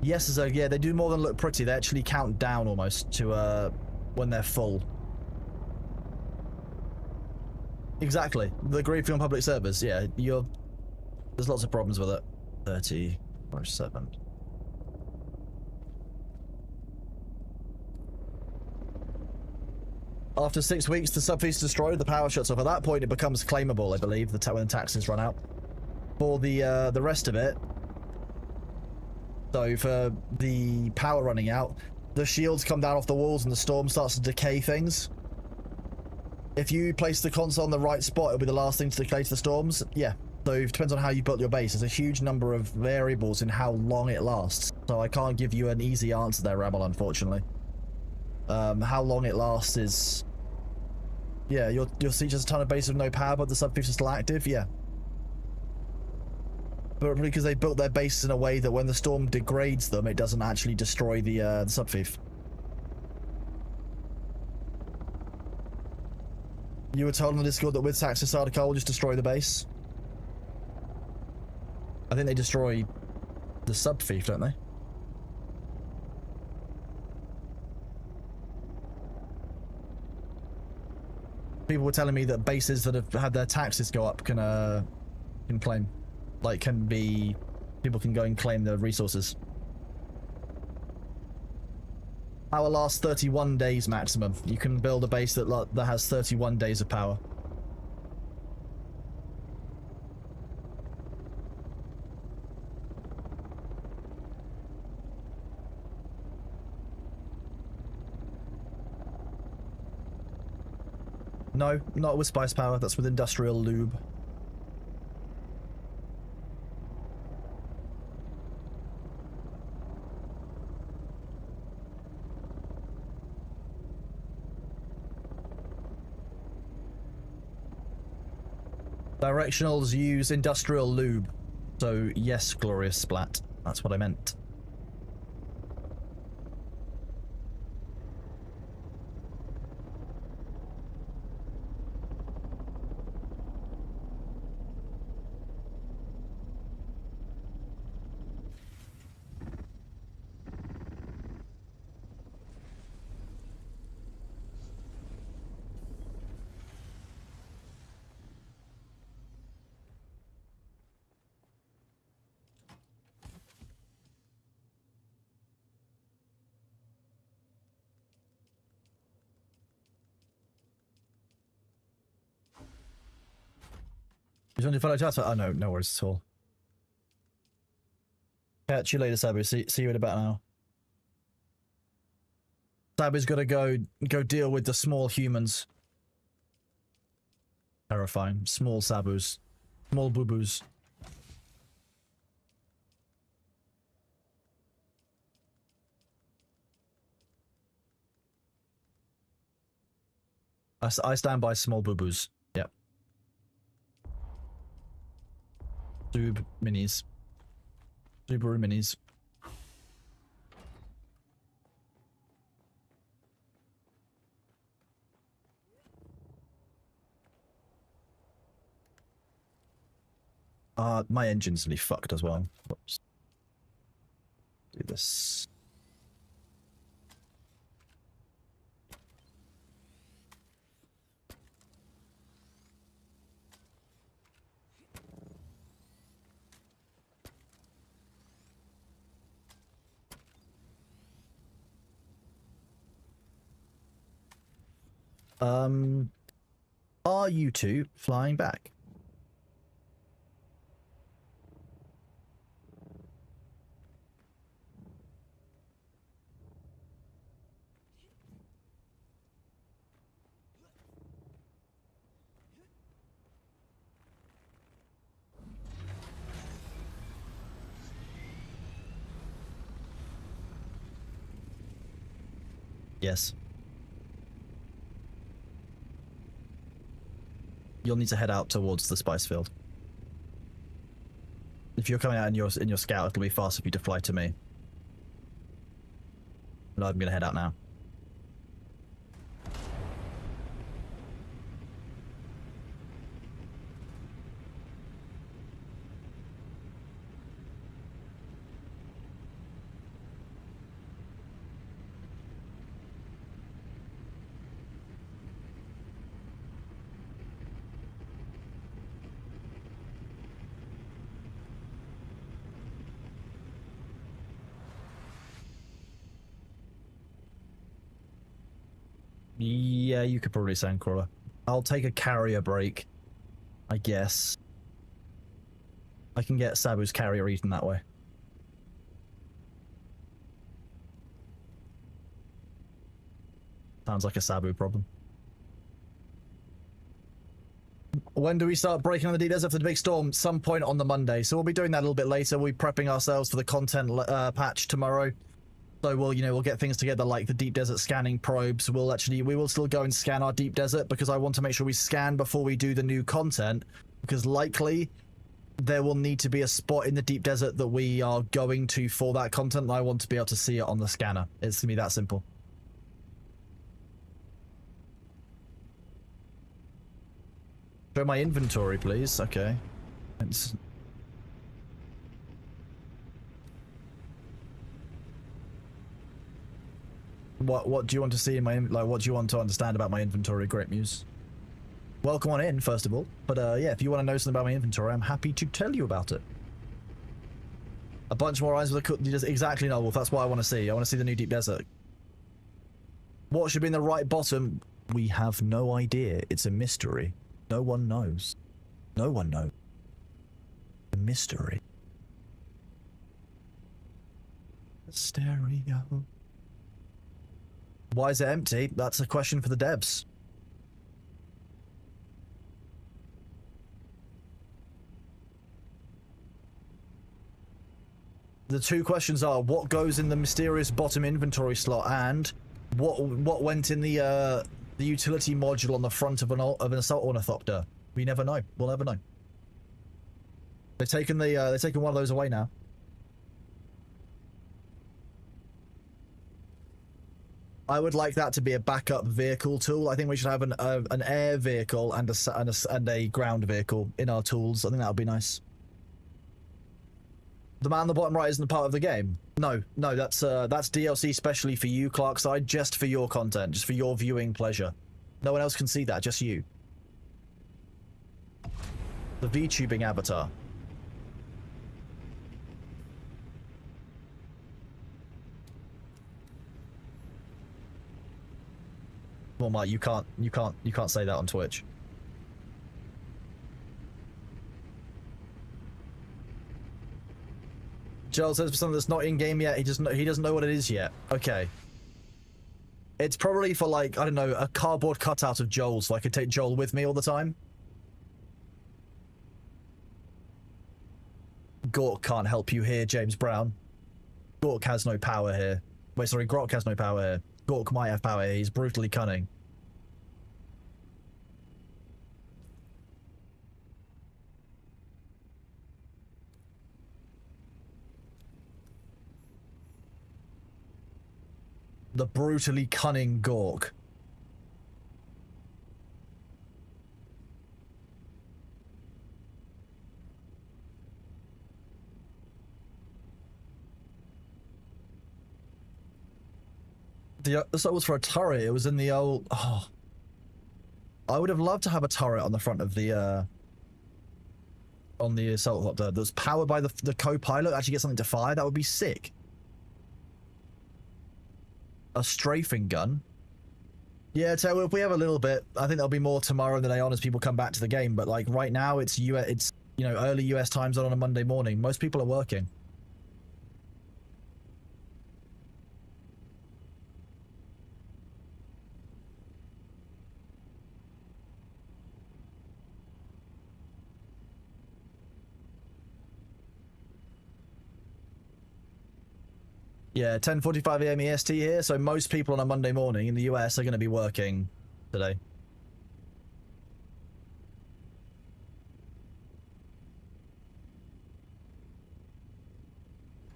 Yes, yeah, they do more than look pretty. They actually count down almost to when they're full. Exactly. The Griefing on public servers, yeah, there's lots of problems with it. 30/7. After 6 weeks, the subfeed is destroyed, the power shuts off. At that point, it becomes claimable, I believe, when the taxes run out. For the rest of it, so for the power running out, the shields come down off the walls and the storm starts to decay things. If you place the console in the right spot, it'll be the last thing to decay to the storms. Yeah, so it depends on how you built your base. There's a huge number of variables in how long it lasts. So I can't give you an easy answer there, Rabble, unfortunately. How long it lasts is... Yeah, you'll see just a ton of bases with no power, but the subfiefs are still active, yeah. But because they built their bases in a way that when the storm degrades them, it doesn't actually destroy the subfief. You were told on the Discord that with Saxis Sardaukar will just destroy the base. I think they destroy the subfief, don't they? People were telling me that bases that have had their taxes go up can claim, like, people can go and claim the resources. Power lasts 31 days maximum. You can build a base that has 31 days of power. No, not with spice power. That's with industrial lube. Directionals use industrial lube. So, yes, Glorious Splat. That's what I meant. You want to follow chat? Oh no, no worries at all. Catch you later, Sabu. See you in about now. Sabu's got to go deal with the small humans. Terrifying. Small Sabus. Small boo-boos. I stand by small boo-boos. Yep. Sub minis. Subaru minis. My engine's really fucked as well. Whoops. Do this. Are you two flying back? Yes. You'll need to head out towards the spice field. If you're coming out in your scout, it'll be faster for you to fly to me. But I'm gonna head out now. Yeah, you could probably sandcrawler. I'll take a carrier break, I guess. I can get Sabu's carrier eaten that way. Sounds like a Sabu problem. When do we start breaking on the deep desert for the big storm? Some point on the Monday. So we'll be doing that a little bit later. We'll be prepping ourselves for the content patch tomorrow. So we'll get things together like the deep desert scanning probes. We will still go and scan our deep desert because I want to make sure we scan before we do the new content, because likely there will need to be a spot in the deep desert that we are going to for that content, and I want to be able to see it on the scanner. It's gonna be that simple. Show my inventory, please. Okay. What do you want to see in my what do you want to understand about my inventory, Great Muse? Welcome on in, first of all. But yeah, if you want to know something about my inventory, I'm happy to tell you about it. A bunch more eyes with a exactly, no, Wolf. That's what I want to see. I want to see the new deep desert. What should be in the right bottom? We have no idea. It's a mystery. No one knows. No one knows. A mystery. Stereo. Why is it empty? That's a question for the devs. The two questions are, what goes in the mysterious bottom inventory slot, and what went in the utility module on the front of an assault ornithopter? We never know. We'll never know. They've taken one of those away now. I would like that to be a backup vehicle tool. I think we should have an air vehicle and a ground vehicle in our tools. I think that would be nice. The man on the bottom right isn't part of the game. No, that's DLC specially for you, Clarkside, just for your content, just for your viewing pleasure. No one else can see that, just you. The VTubing avatar. Well, Mike, you can't say that on Twitch. Joel says for something that's not in game yet, he doesn't know what it is yet. Okay. It's probably for, like, I don't know, a cardboard cutout of Joel, so I could take Joel with me all the time. Gork can't help you here, James Brown. Gork has no power here. Wait, sorry, Grok has no power here. Gork might have power here. He's brutally cunning. The brutally cunning Gork. The assault was for a turret. It was in the old... Oh. I would have loved to have a turret on the front of the on the assault helicopter that's powered by the co-pilot. Actually get something to fire. That would be sick. A strafing gun. Yeah, so if we have a little bit, I think there'll be more tomorrow and the day on as people come back to the game. But like right now, it's you know, early US time zone on a Monday morning. Most people are working. Yeah, 10:45 AM EST here, so most people on a Monday morning in the US are going to be working today.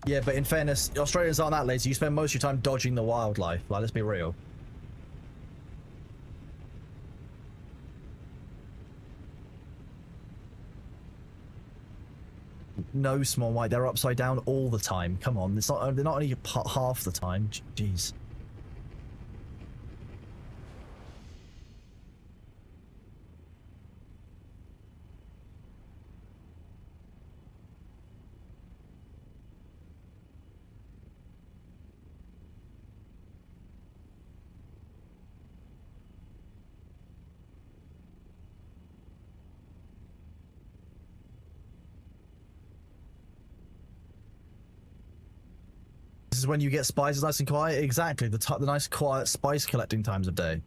Yeah, but in fairness, Australians aren't that lazy. You spend most of your time dodging the wildlife. Like, let's be real. No, Small White, they're upside down all the time. Come on, it's not. They're not only half the time. Jeez. This is when you get spices nice and quiet. Exactly, the nice quiet spice collecting times of day.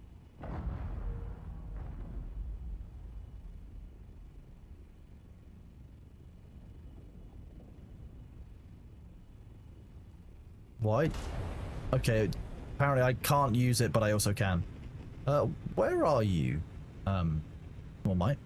Why? Okay, apparently I can't use it, but I also can. Where are you? Well, Mike.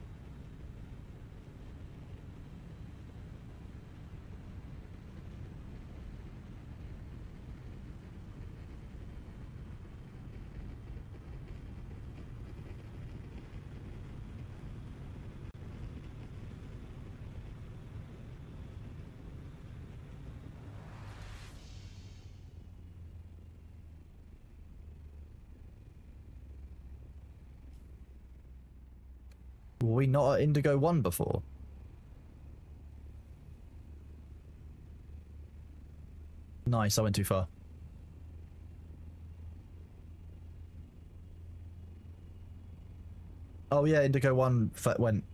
Were we not at Indigo 1 before? Nice, I went too far. Oh yeah, Indigo 1 went...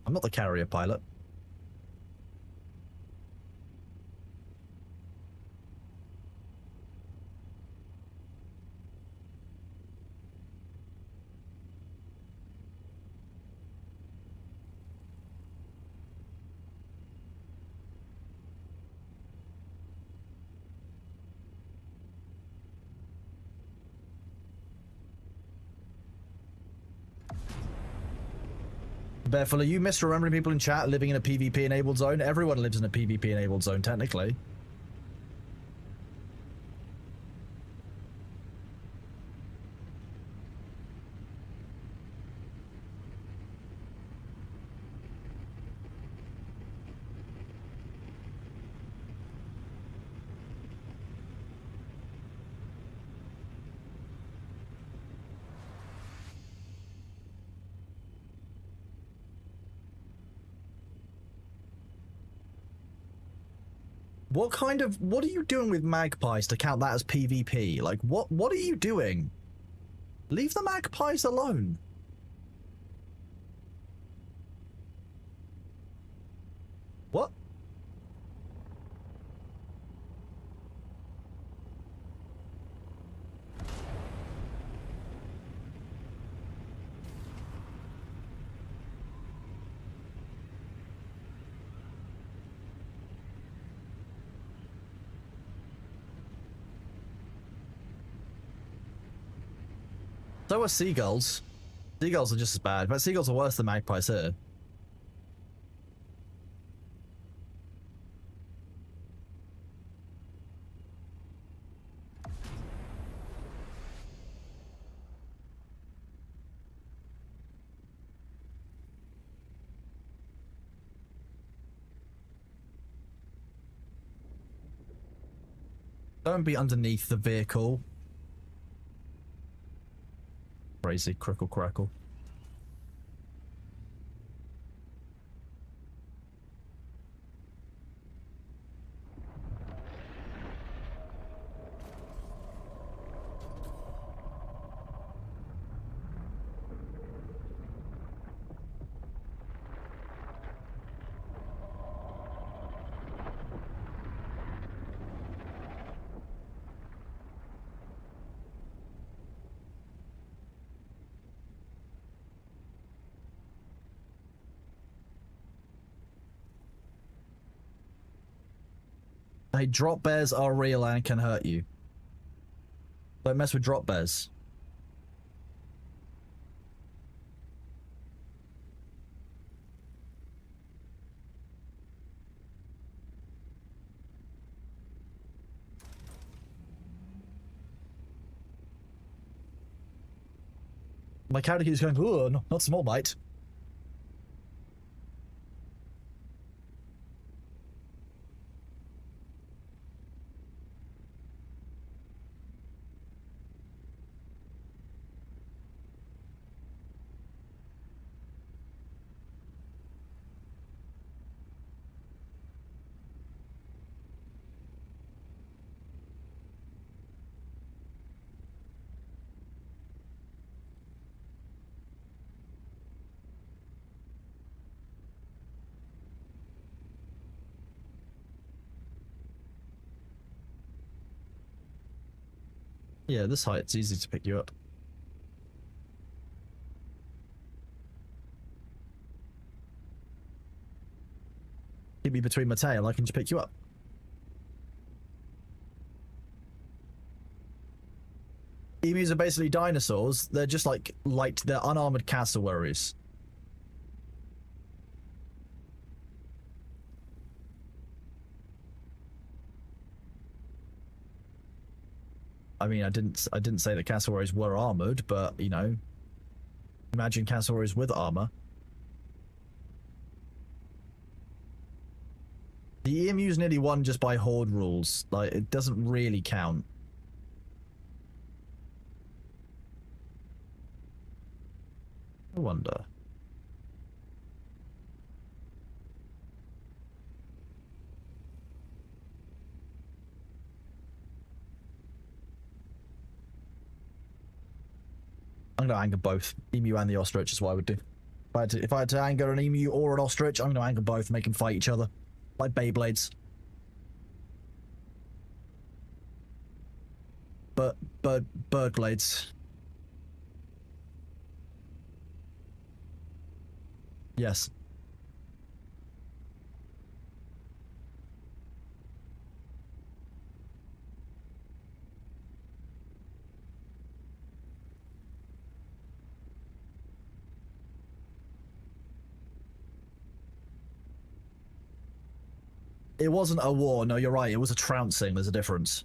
I'm not the carrier pilot. Bearful, are you misremembering people in chat living in a PvP-enabled zone? Everyone lives in a PvP-enabled zone, technically. What are you doing with magpies to count that as PvP? Like, what are you doing? Leave the magpies alone. What? So are seagulls. Seagulls are just as bad, but seagulls are worse than magpies here. Don't be underneath the vehicle. Crazy, crickle crackle. Hey, drop bears are real and can hurt you. Don't mess with drop bears. My character keeps going, oh, no, not small bite. Yeah, this height, it's easy to pick you up. Keep me between my tail, I can just pick you up. Emus are basically dinosaurs. They're just like light, they're unarmored cassowaries. I mean, I didn't say that cassowaries were armored, but you know, imagine cassowaries with armor. The emu's nearly won just by horde rules. Like, it doesn't really count. I wonder. I'm gonna anger both. Emu and the ostrich is what I would do. If I had to anger an emu or an ostrich, I'm gonna anger both, make them fight each other. Like Beyblades. Bird blades. Yes. It wasn't a war. No, you're right. It was a trouncing. There's a difference.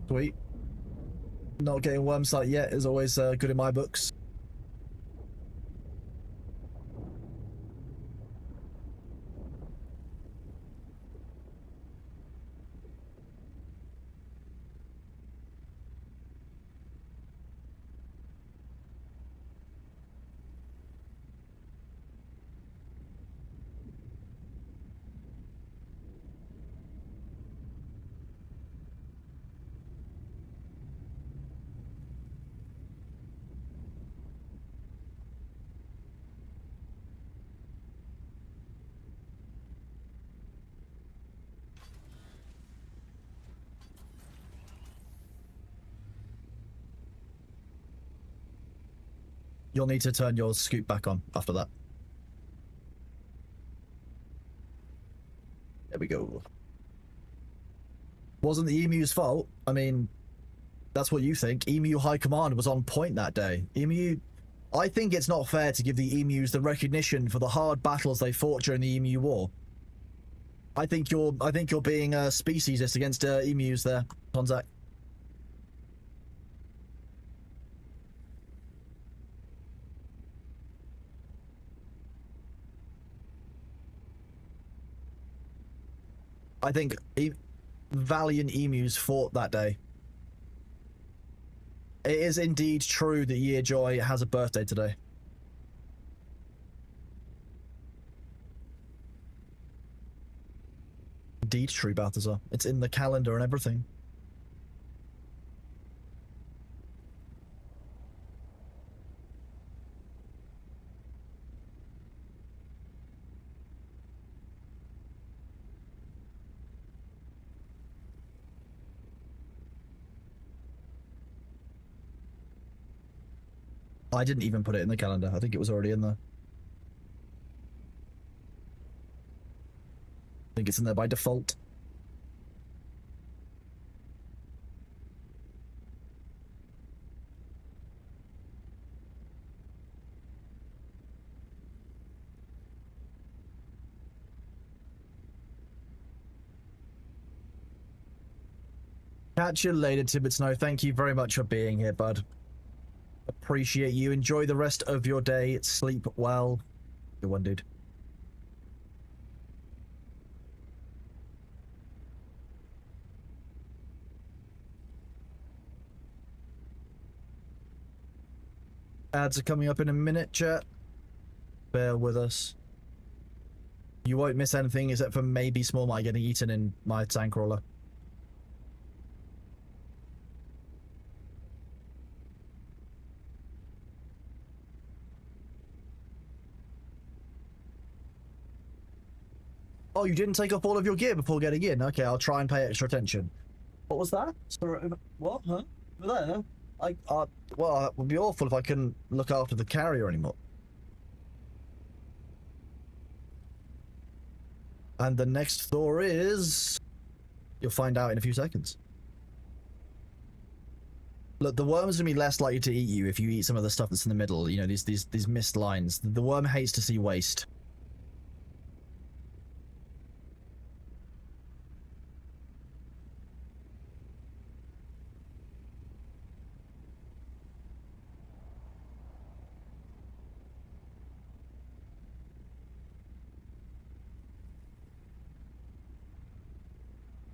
Sweet. Not getting worm sight yet is always good in my books. You'll need to turn your scoop back on after that. There we go. Wasn't the emu's fault. I mean, that's what you think. Emu High Command was on point that day. Emu... I think it's not fair to give the emus the recognition for the hard battles they fought during the Emu War. I think you're being speciesist against emus there, Tonzak. I think valiant emus fought that day. It is indeed true that Yearjoy has a birthday today. Indeed true, Balthazar. It's in the calendar and everything. I didn't even put it in the calendar. I think it was already in there. I think it's in there by default. Catch you later, Tibbet Snow. Thank you very much for being here, bud. Appreciate you. Enjoy the rest of your day. Sleep well. Good one, dude. Ads are coming up in a minute, chat. Bear with us. You won't miss anything except for maybe Small Mite getting eaten in my Sandcrawler. Oh, you didn't take off all of your gear before getting in? Okay, I'll try and pay extra attention. What was that? Sorry, what? Huh? Over there? Well, it would be awful if I couldn't look after the carrier anymore. And the next Thor is... You'll find out in a few seconds. Look, the worm's gonna be less likely to eat you if you eat some of the stuff that's in the middle. You know, these missed lines. The worm hates to see waste.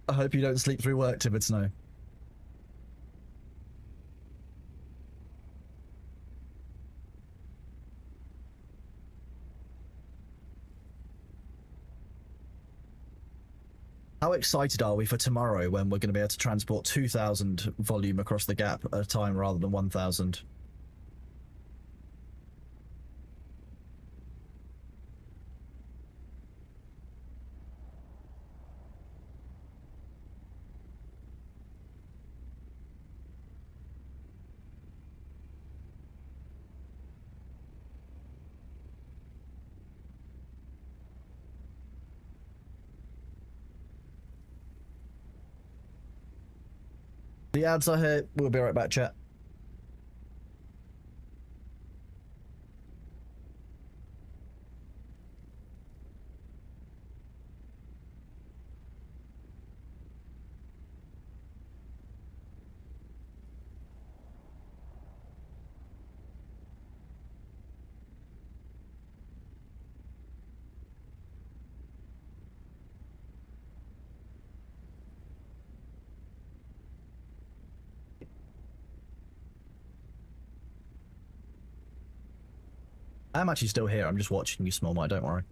I hope you don't sleep through work, Tibbet Snow. How excited are we for tomorrow when we're going to be able to transport 2,000 volume across the gap at a time rather than 1,000? The ads are here. We'll be right back, chat. I'm actually still here. I'm just watching you, Small Mite. Don't worry.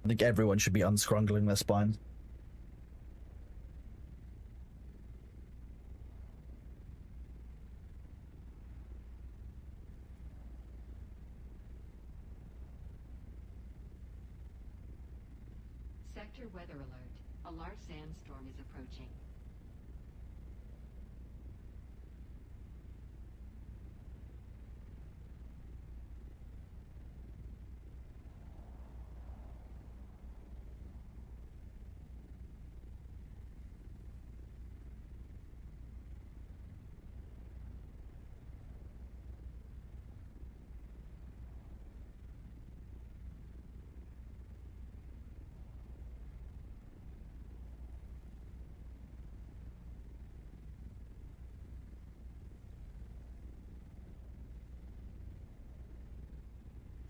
I think everyone should be unscrungling their spines. Sector weather alert. A large sandstorm is approaching.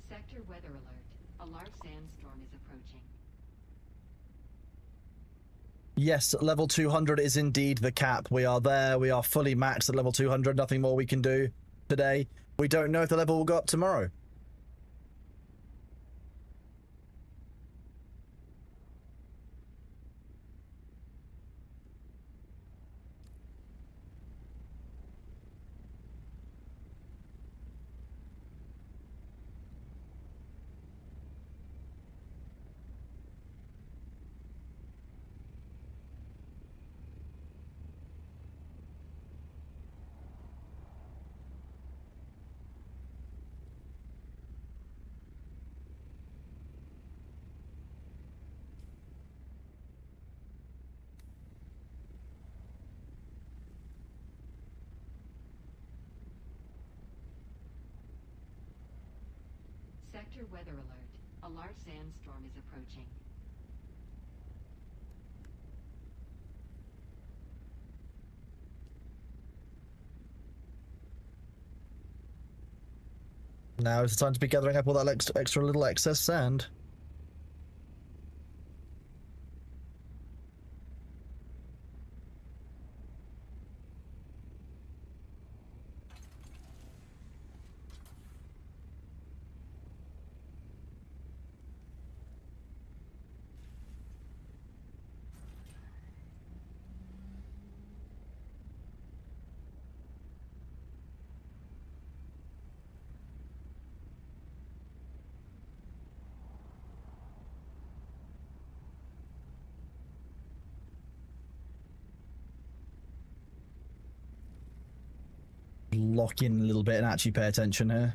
Sector weather alert. A large sandstorm is approaching. Yes, level 200 is indeed the cap. We are there. We are fully maxed at level 200. Nothing more we can do today. We don't know if the level will go up tomorrow. Sector weather alert. A large sandstorm is approaching. Now is the time to be gathering up all that extra little excess sand. Lock in a little bit and actually pay attention here.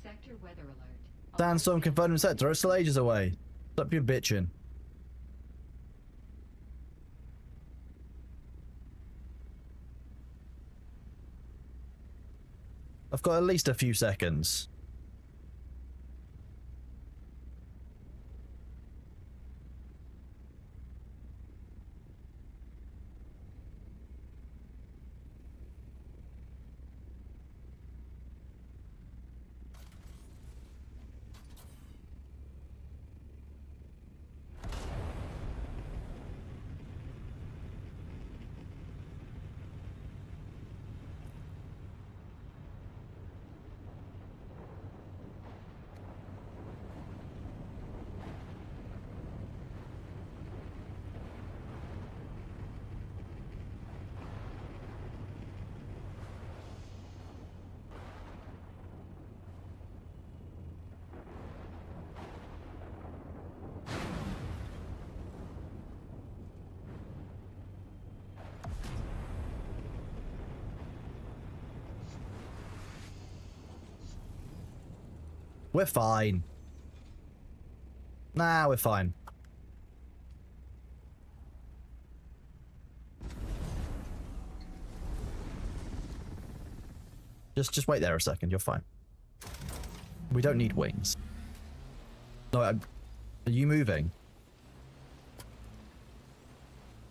Sector weather alert. Sandstorm confirmed in sector. It's still ages away. Stop your bitching. I've got at least a few seconds. We're fine. Nah, we're fine. Just wait there a second. You're fine. We don't need wings. No, are you moving?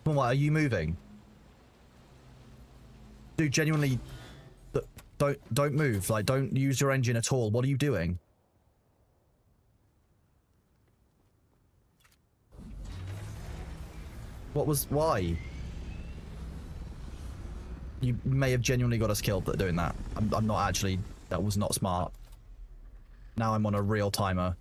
Come on, are you moving? Dude, genuinely, don't move. Like, don't use your engine at all. What are you doing? Why? You may have genuinely got us killed doing that. I'm not actually, that was not smart. Now I'm on a real timer.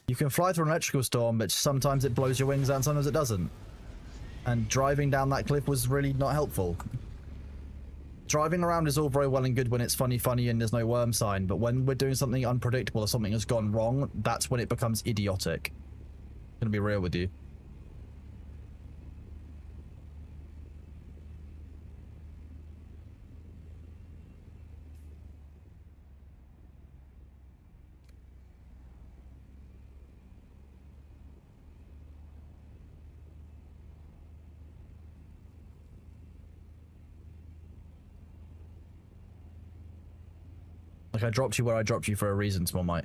You can fly through an electrical storm, but sometimes it blows your wings out and sometimes it doesn't. And driving down that cliff was really not helpful. Driving around is all very well and good when it's funny and there's no worm sign, but when we're doing something unpredictable or something has gone wrong, that's when it becomes idiotic. I'm gonna be real with you. Like, I dropped you where I dropped you for a reason, small mate.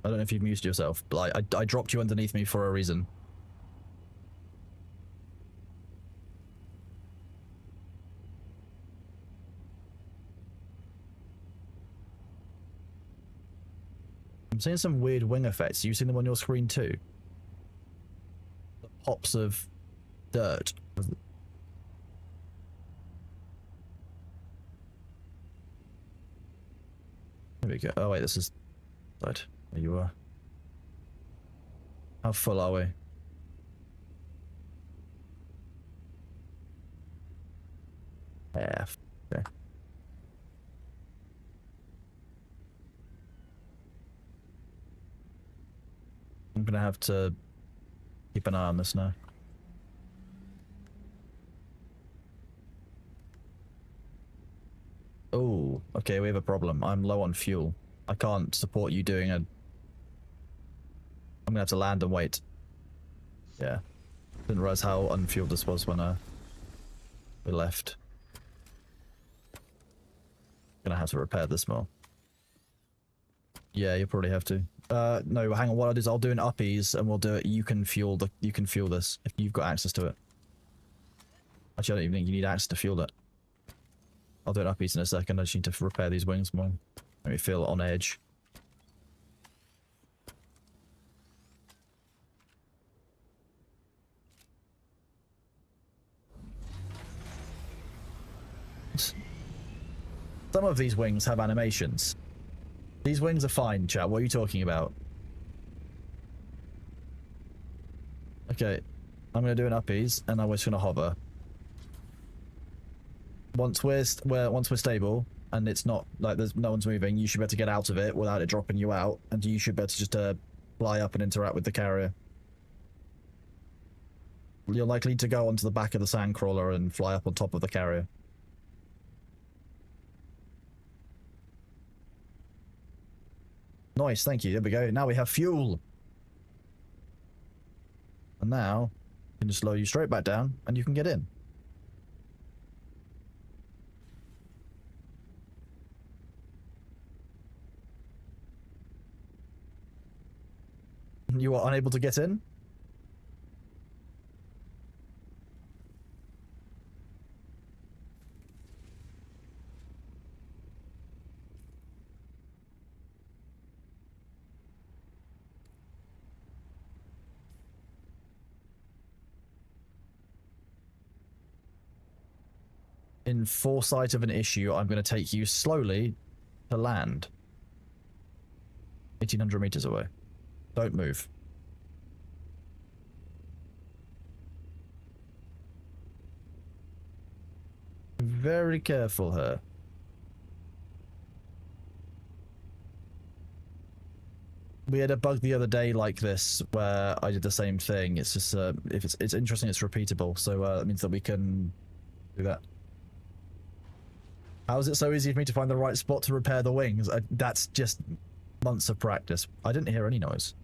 I don't know if you've muted yourself, but I dropped you underneath me for a reason. I'm seeing some weird wing effects. Are you seeing them on your screen too? The pops of dirt. There we go. Oh wait, this is side. There you are. How full are we? Half. Okay. I'm gonna have to keep an eye on this now. Oh, okay, we have a problem. I'm low on fuel. I can't support you doing a... I'm gonna have to land and wait. Yeah. Didn't realize how unfueled this was when we left. Gonna have to repair this more. Yeah, you'll probably have to. No, hang on, what I'll do is I'll do an uppies and we'll do it. You can fuel this if you've got access to it. Actually, I don't even think you need access to fuel it. I'll do an uppies in a second. I just need to repair these wings more. Let me feel on edge. Some of these wings have animations. These wings are fine, chat. What are you talking about? Okay. I'm going to do an uppies, and I'm just going to hover. Once we're stable, and it's not like there's no one's moving, you should be able to get out of it without it dropping you out, and you should be able to just fly up and interact with the carrier. You're likely to go onto the back of the sandcrawler and fly up on top of the carrier. Nice, thank you. There we go. Now we have fuel. And now, you can just lower you straight back down, and you can get in. You are unable to get in? In foresight of an issue, I'm going to take you slowly to land. 1,800 meters away. Don't move. Very careful here. We had a bug the other day like this where I did the same thing. It's just if it's interesting, it's repeatable. So that means that we can do that. How is it so easy for me to find the right spot to repair the wings? That's just months of practice. I didn't hear any noise.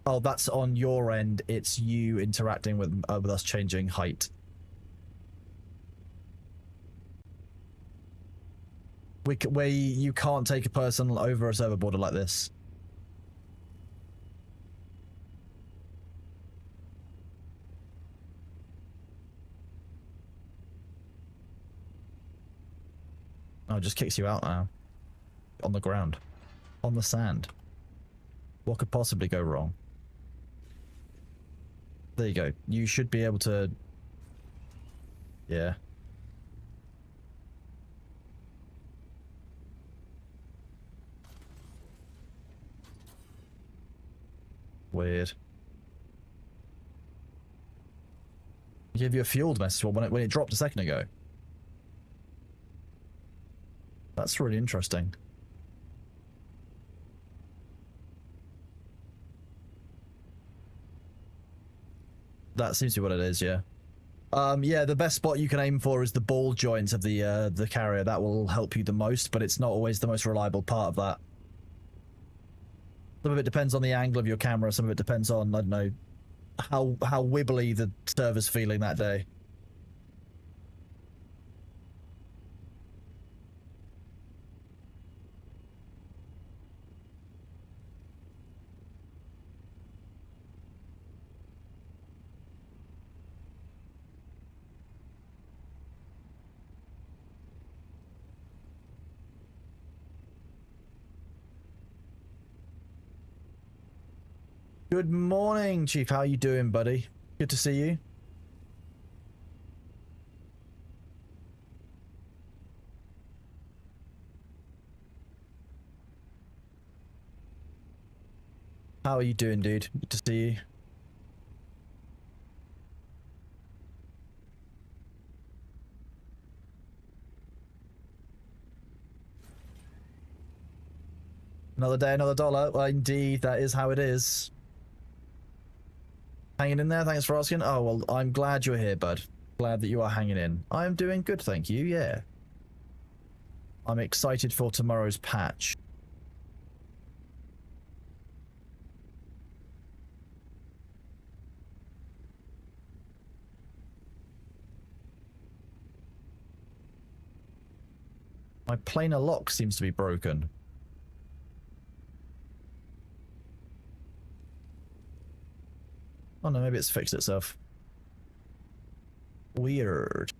Oh, that's on your end. It's you interacting with us changing height. Where you can't take a person over a server border like this. Oh, it just kicks you out now. On the ground. On the sand. What could possibly go wrong? There you go. You should be able to... Yeah. Weird. It gave you a fueled message when it dropped a second ago. That's really interesting. That seems to be what it is, yeah. Yeah, the best spot you can aim for is the ball joint of the carrier. That will help you the most, but it's not always the most reliable part of that. Some of it depends on the angle of your camera. Some of it depends on, I don't know, how wibbly the server's feeling that day. Good morning, Chief. How you doing, buddy? Good to see you. How are you doing, dude? Good to see you. Another day, another dollar. Well, indeed, that is how it is. Hanging in there, thanks for asking. Oh, well, I'm glad you're here, bud. Glad that you are hanging in. I am doing good, thank you, yeah. I'm excited for tomorrow's patch. My planar lock seems to be broken. Oh no, maybe it's fixed itself. Weird.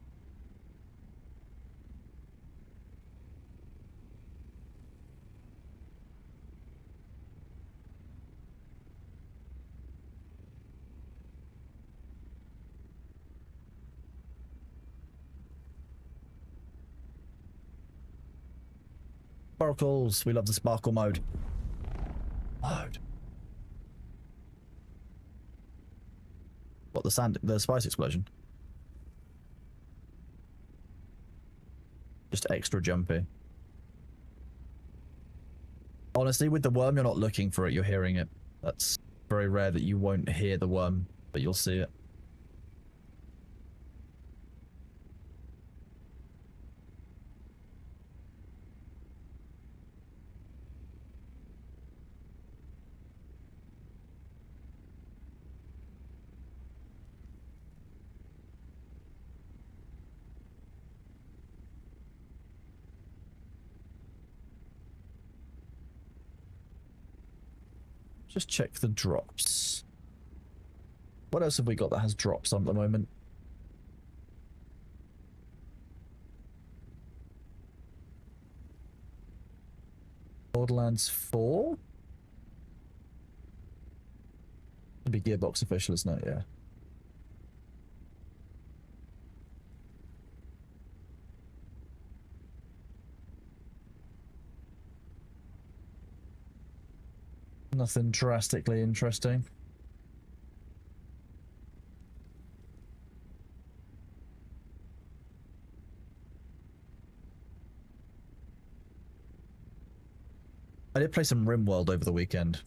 Sparkles. We love the sparkle mode. What, the spice explosion? Just extra jumpy. Honestly, with the worm, you're not looking for it, you're hearing it. That's very rare that you won't hear the worm, but you'll see it. Just check the drops. What else have we got that has drops on at the moment? Borderlands 4? It'd be Gearbox official, isn't it? Yeah. Nothing drastically interesting. I did play some RimWorld over the weekend.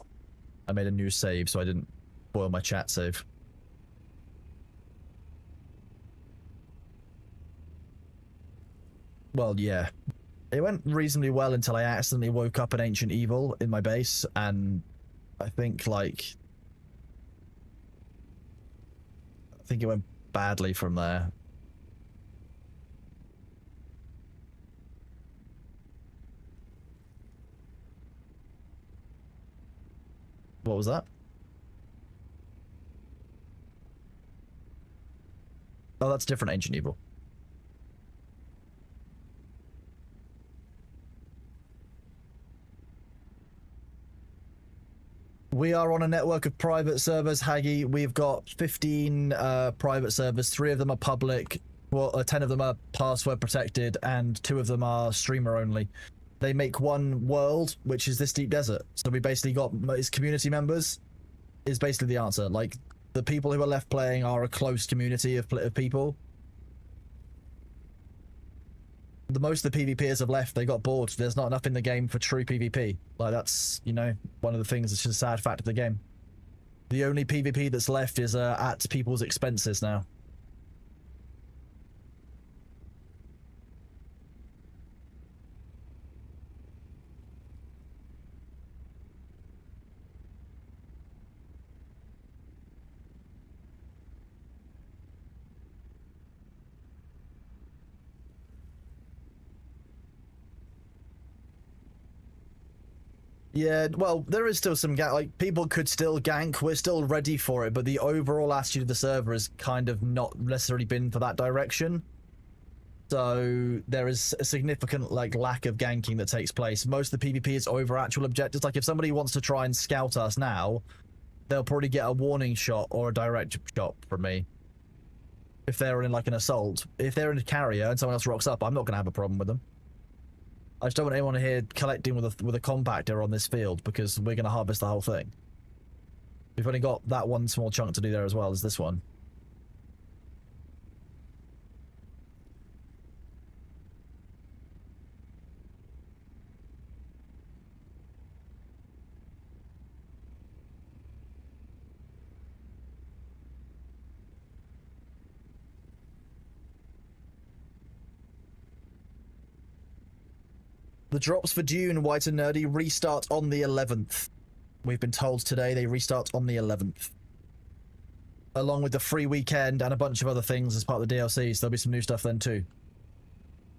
I made a new save, so I didn't spoil my chat save. Well, yeah. It went reasonably well until I accidentally woke up an ancient evil in my base, and I think, like... I think it went badly from there. What was that? Oh, that's different ancient evil. We are on a network of private servers, Haggy. We've got 15 private servers. 3 of them are public. Well, 10 of them are password protected, and 2 of them are streamer only. They make one world, which is this deep desert. So we basically got its community members is basically the answer. Like, the people who are left playing are a close community of people. The most of the PvPers have left. They got bored. There's not enough in the game for true PvP. Like, that's, you know, one of the things that's just a sad fact of the game. The only PvP that's left is at people's expenses now. Yeah, well, there is still some gank. Like, people could still gank. We're still ready for it, but the overall attitude of the server has kind of not necessarily been for that direction. So there is a significant, like, lack of ganking that takes place. Most of the PvP is over actual objectives. Like, if somebody wants to try and scout us now, they'll probably get a warning shot or a direct shot from me. If they're in, like, an assault. If they're in a carrier and someone else rocks up, I'm not going to have a problem with them. I just don't want anyone here collecting with a compactor on this field, because we're going to harvest the whole thing. We've only got that one small chunk to do there as well as this one. The drops for Dune, White and Nerdy, restart on the 11th. We've been told today they restart on the 11th. Along with the free weekend and a bunch of other things as part of the DLCs. There'll be some new stuff then too.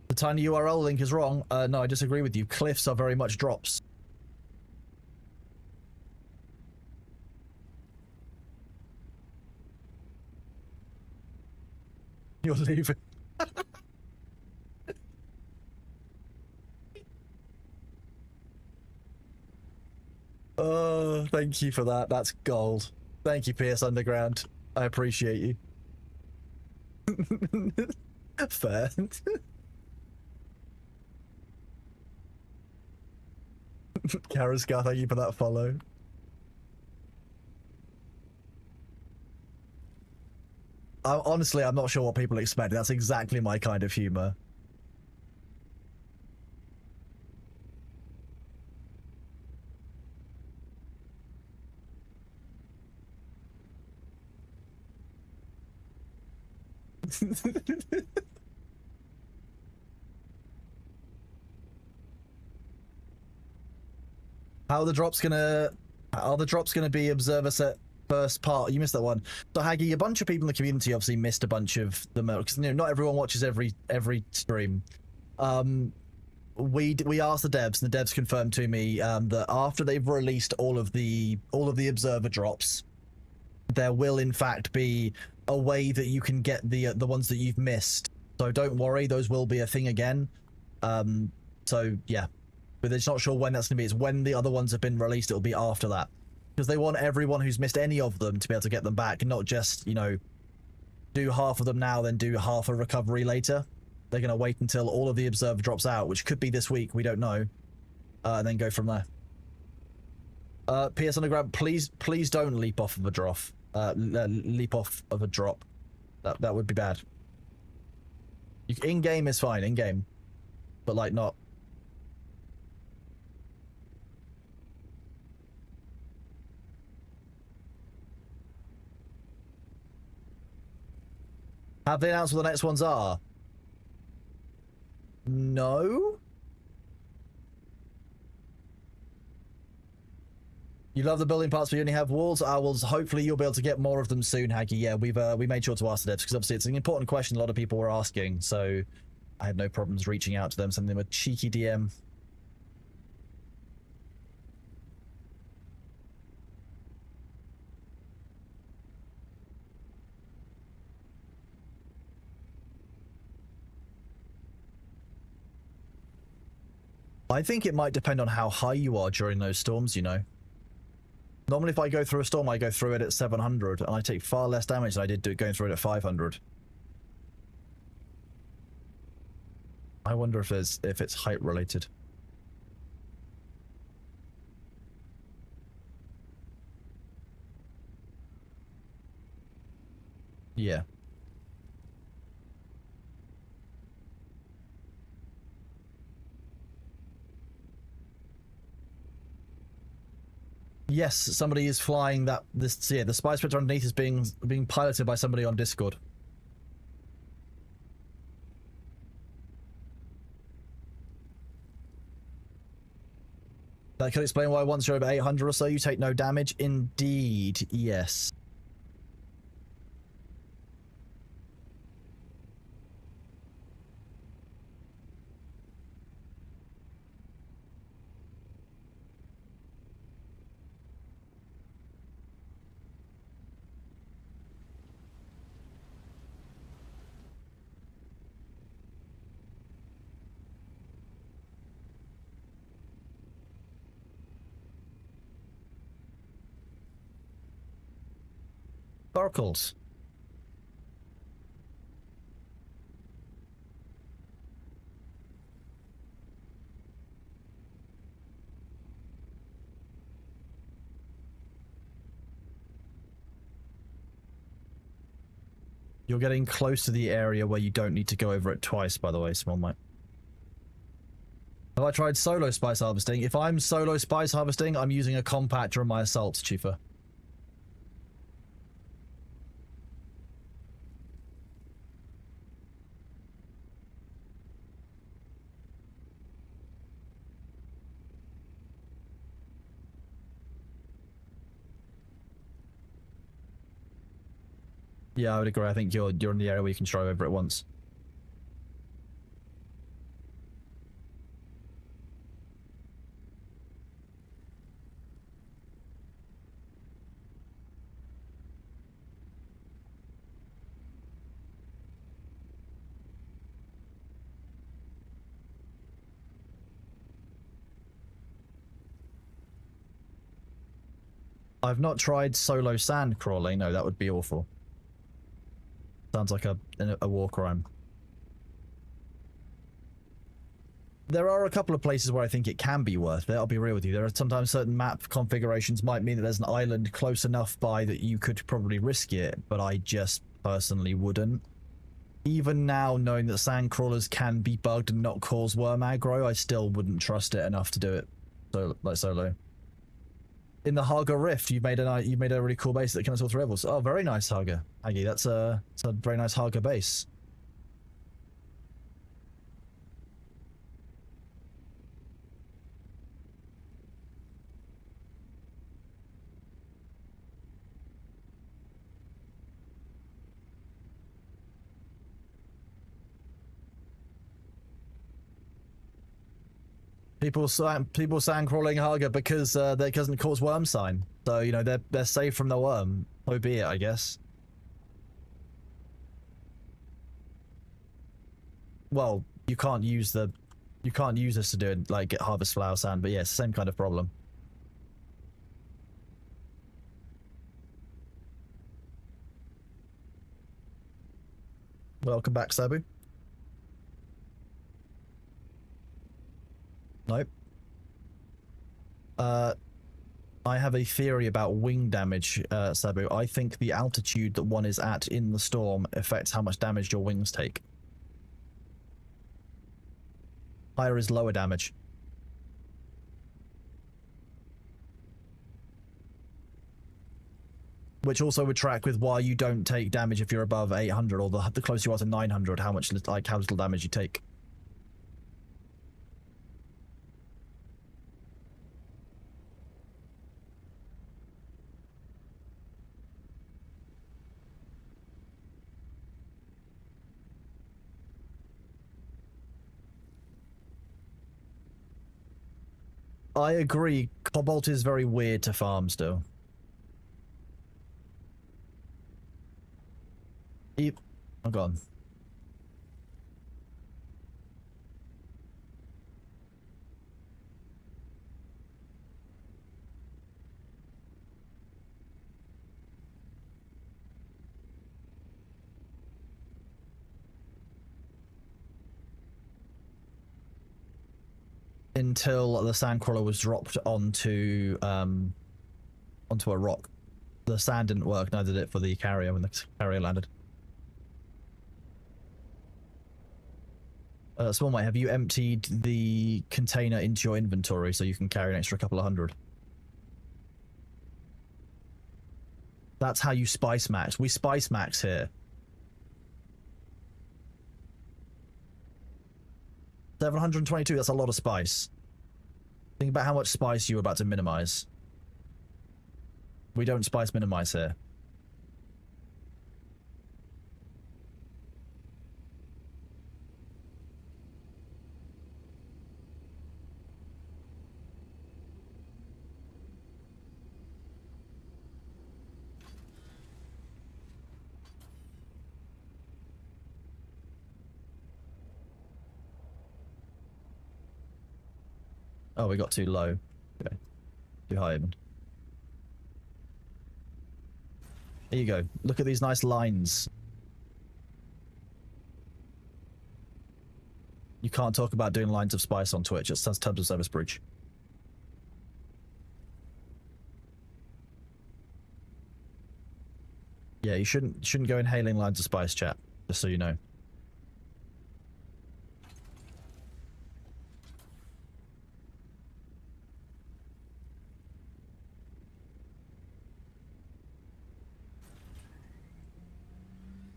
The tiny URL link is wrong. No, I disagree with you. Cliffs are very much drops. You're leaving. Oh, thank you for that. That's gold. Thank you, PS Underground. I appreciate you. Fair. Karaska, thank you for that follow. Honestly, I'm not sure what people expect. That's exactly my kind of humor. Are the drops gonna be observer set first part? You missed that one. So Haggy, a bunch of people in the community obviously missed a bunch of the because not everyone watches every stream. We asked the devs, and the devs confirmed to me that after they've released all of the observer drops, there will in fact be a way that you can get the ones that you've missed. So don't worry, those will be a thing again. So yeah. But they're just not sure when that's going to be. It's when the other ones have been released, it'll be after that. Because they want everyone who's missed any of them to be able to get them back, and not just, you know, do half of them now, then do half a recovery later. They're going to wait until all of the observer drops out, which could be this week, we don't know, and then go from there. PS Underground, please don't leap off of a drop. Leap off of a drop. That would be bad. In-game is fine, in-game. But, like, not... Have they announced what the next ones are? No? You love the building parts, but you only have walls? Walls. Hopefully you'll be able to get more of them soon, Haggy. Yeah, we made sure to ask the devs, because obviously it's an important question a lot of people were asking, so I had no problems reaching out to them, sending them a cheeky DM. I think it might depend on how high you are during those storms, you know. Normally if I go through a storm, I go through it at 700, and I take far less damage than I did going through it at 500. I wonder if it's height related. Yeah. Yes, somebody is flying that. Yeah, the spy spectre underneath is being piloted by somebody on Discord. That could explain why once you're over 800 or so, you take no damage. Indeed, yes. Oracles. You're getting close to the area where you don't need to go over it twice, by the way, Small Mike. Have I tried solo spice harvesting? If I'm solo spice harvesting, I'm using a compactor on my assaults, Chifa. Yeah, I would agree. I think you're in the area where you can drive over it once. I've not tried solo sand crawling. No, that would be awful. Sounds like a war crime. There are a couple of places where I think it can be worth it. I'll be real with you. There are sometimes certain map configurations might mean that there's an island close enough by that you could probably risk it, but I just personally wouldn't. Even now, knowing that sand crawlers can be bugged and not cause worm aggro, I still wouldn't trust it enough to do it solo. In the Haga Rift, you made a really cool base that can assault rebels. Oh, very nice, Haga. Aggie, that's a very nice Haga base. People sand crawling Haga because they doesn't cause worm sign. So, you know, they're safe from the worm. So be it, I guess. Well, you can't use this to do it, like get harvest flower sand, but yes, same kind of problem. Welcome back, Sabu. Nope. I have a theory about wing damage, Sabu. I think the altitude that one is at in the storm affects how much damage your wings take. Higher is lower damage. Which also would track with why you don't take damage if you're above 800, or the closer you are to 900, how little damage you take. I agree. Cobalt is very weird to farm still. Oh god. Until the sandcrawler was dropped onto a rock. The sand didn't work, neither did it for the carrier when the carrier landed. Small mate, have you emptied the container into your inventory so you can carry an extra couple of hundred? That's how you spice max. We spice max here. 722, that's a lot of spice. Think about how much spice you're about to minimize. We don't spice minimize here. Oh, we got too low. Okay. Too high even. Here you go. Look at these nice lines. You can't talk about doing lines of spice on Twitch. It's terms of service breach. Yeah, you shouldn't go inhaling lines of spice, chat. Just so you know.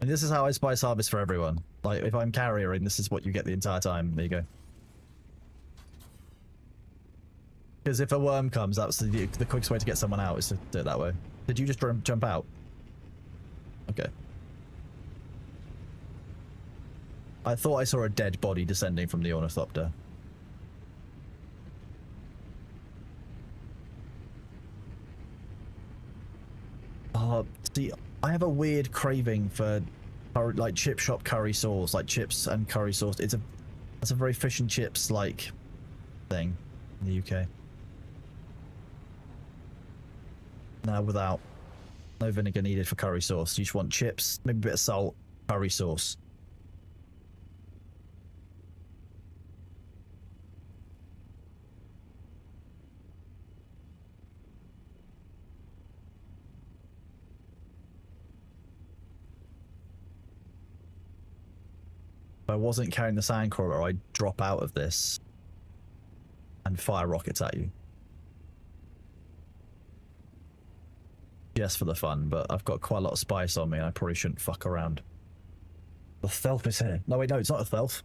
And this is how I spice harvest for everyone. Like, if I'm carrying, this is what you get the entire time. There you go. Because if a worm comes, that's the quickest way to get someone out is to do it that way. Did you just jump out? Okay. I thought I saw a dead body descending from the ornithopter. See, I have a weird craving for like chip shop curry sauce, like chips and curry sauce. It's a very fish and chips like thing in the UK. No, without. No vinegar needed for curry sauce. You just want chips, maybe a bit of salt, curry sauce. I wasn't carrying the sandcrawler, I'd drop out of this and fire rockets at you. Just for the fun, but I've got quite a lot of spice on me and I probably shouldn't fuck around. The Thelp is here. No, wait, no, it's not a Thelp.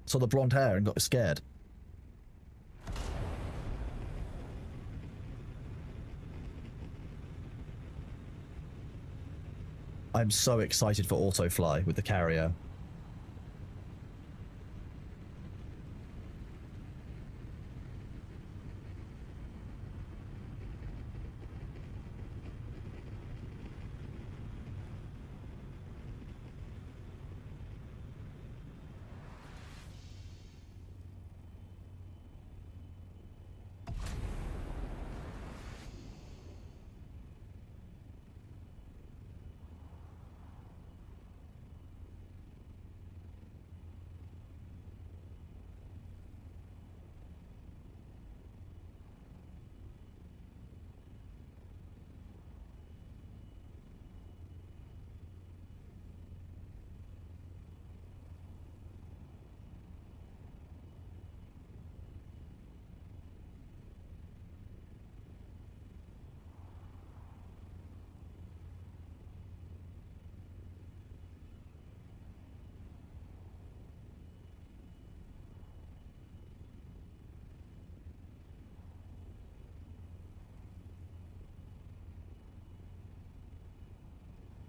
Saw the blonde hair and got scared. I'm so excited for autofly with the carrier.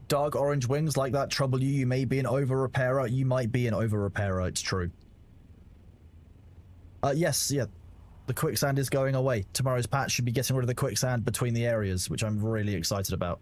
Dark orange wings like that trouble you. You may be an over-repairer. You might be an over-repairer. It's true. Yes, yeah. The quicksand is going away. Tomorrow's patch should be getting rid of the quicksand between the areas, which I'm really excited about.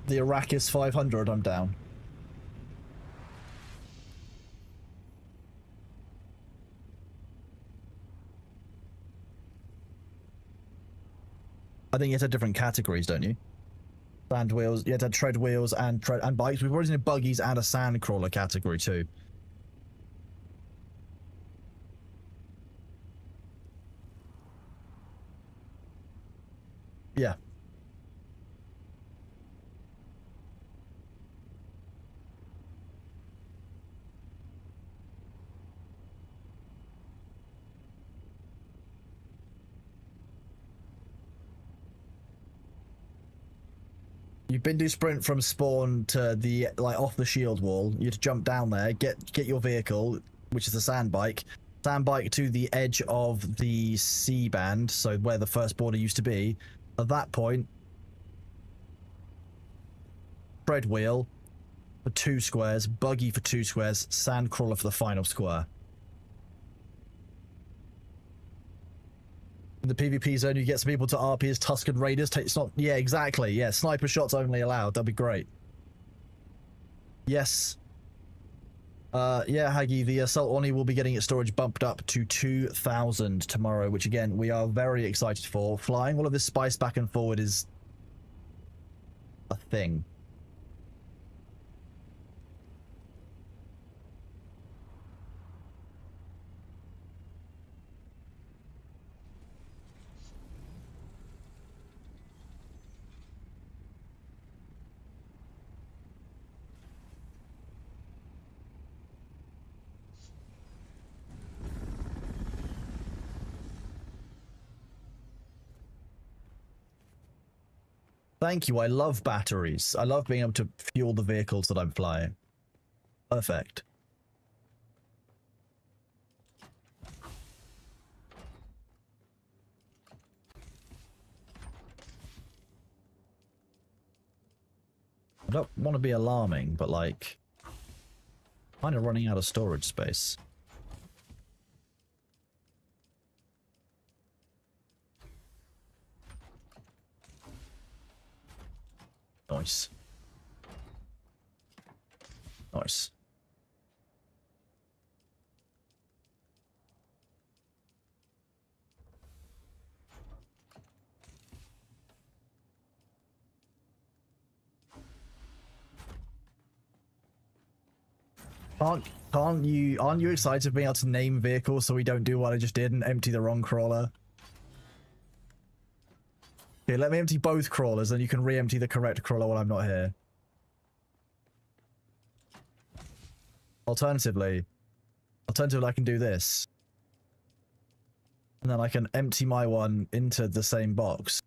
The Arrakis 500, I'm down. I think you had different categories, don't you? Sand wheels, you had to tread wheels and bikes. We've already seen buggies and a sand crawler category too. Yeah. You Bindu sprint from spawn to the off the shield wall. You have to jump down there, get your vehicle, which is a sand bike to the edge of the C band, so where the first border used to be. At that point, tread wheel for 2 squares, buggy for 2 squares, sand crawler for the final square. In the PvP zone, you get some people to RP as Tusken Raiders. It's not... Yeah, exactly. Yeah, sniper shots only allowed. That'd be great. Yes. Yeah, Haggy, the Assault Oni will be getting its storage bumped up to 2,000 tomorrow, which, again, we are very excited for. Flying all of this spice back and forward is a thing. Thank you, I love batteries. I love being able to fuel the vehicles that I'm flying. Perfect. I don't want to be alarming, but like... Kind of running out of storage space. Nice. Nice. Aren't you excited to being able to name vehicles so we don't do what I just did and empty the wrong crawler? Okay, let me empty both crawlers, and you can re-empty the correct crawler while I'm not here. Alternatively, I can do this. And then I can empty my one into the same box.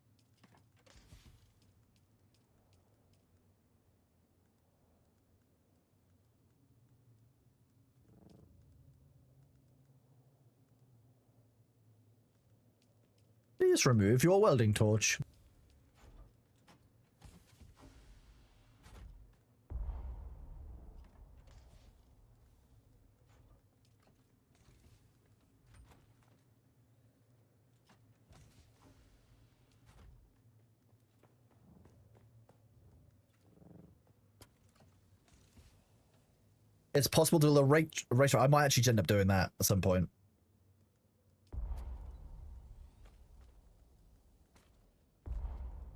Please remove your welding torch. It's possible to do a rate. I might actually end up doing that at some point.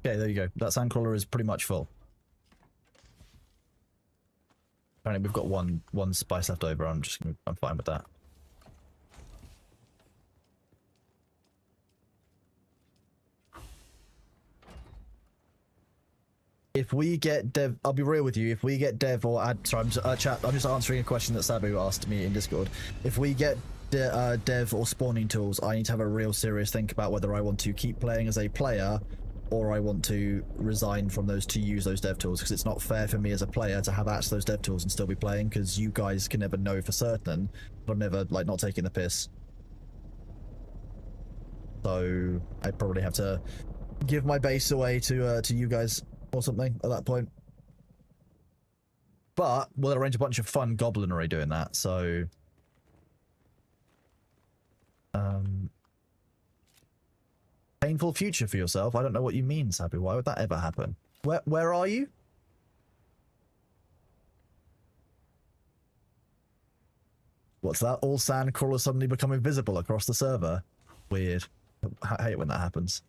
Okay, there you go. That sandcrawler is pretty much full. Apparently, we've got one spice left over. I'm fine with that. If we get dev, I'll be real with you. If we get dev or add, sorry, chat. I'm just answering a question that Sabu asked me in Discord. If we get dev or spawning tools, I need to have a real serious think about whether I want to keep playing as a player, or I want to resign from those to use those dev tools, because it's not fair for me as a player to have access to those dev tools and still be playing, because you guys can never know for certain. But I'm never like not taking the piss. So I probably have to give my base away to you guys or something at that point. But we'll arrange a bunch of fun goblinery doing that, so painful future for yourself. I don't know what you mean, Sabu. Why would that ever happen? Where are you? What's that? All sand crawlers suddenly become invisible across the server? Weird. I hate when that happens.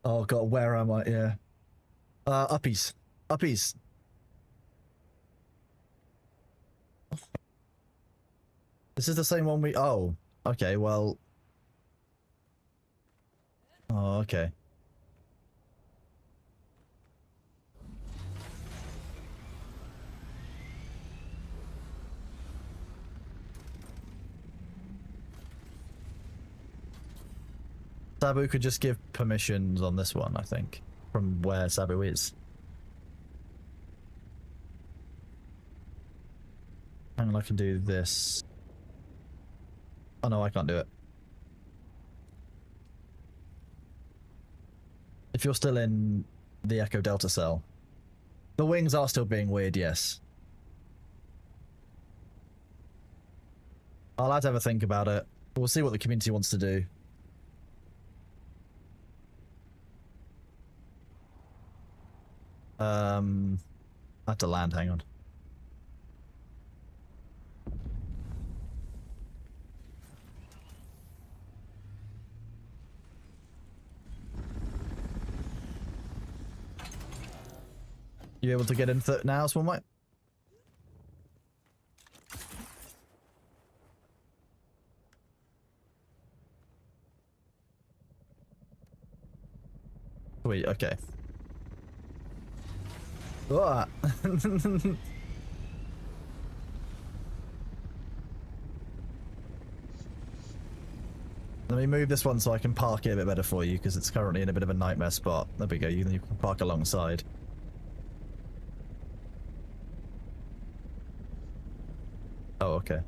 Oh god, where am I? Yeah. Uppies. Uppies. This is the same one we... Oh. Okay, well... Oh, okay. Sabu could just give permissions on this one, I think, from where Sabu is. And I can do this. Oh no, I can't do it. If you're still in the Echo Delta cell. The wings are still being weird, yes. I'll have to have a think about it. We'll see what the community wants to do. I have to land, hang on. You able to get in now, Smallmite? Sweet, okay. Let me move this one so I can park it a bit better for you, because it's currently in a bit of a nightmare spot. There we go, you can park alongside. Oh, okay.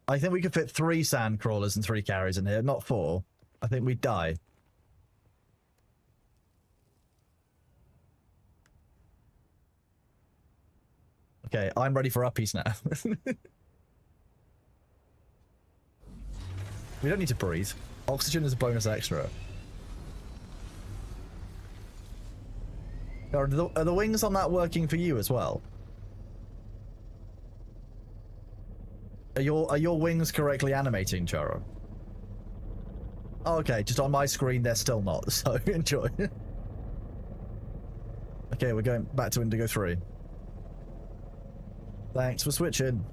I think we could fit 3 sand crawlers and 3 carriers in here, not 4. I think we'd die. Okay, I'm ready for uppies now. We don't need to breathe. Oxygen is a bonus extra. Are the wings on that working for you as well? Are your wings correctly animating, Charo? Oh, okay, just on my screen they're still not, so enjoy. Okay, we're going back to Indigo 3. Thanks for switching.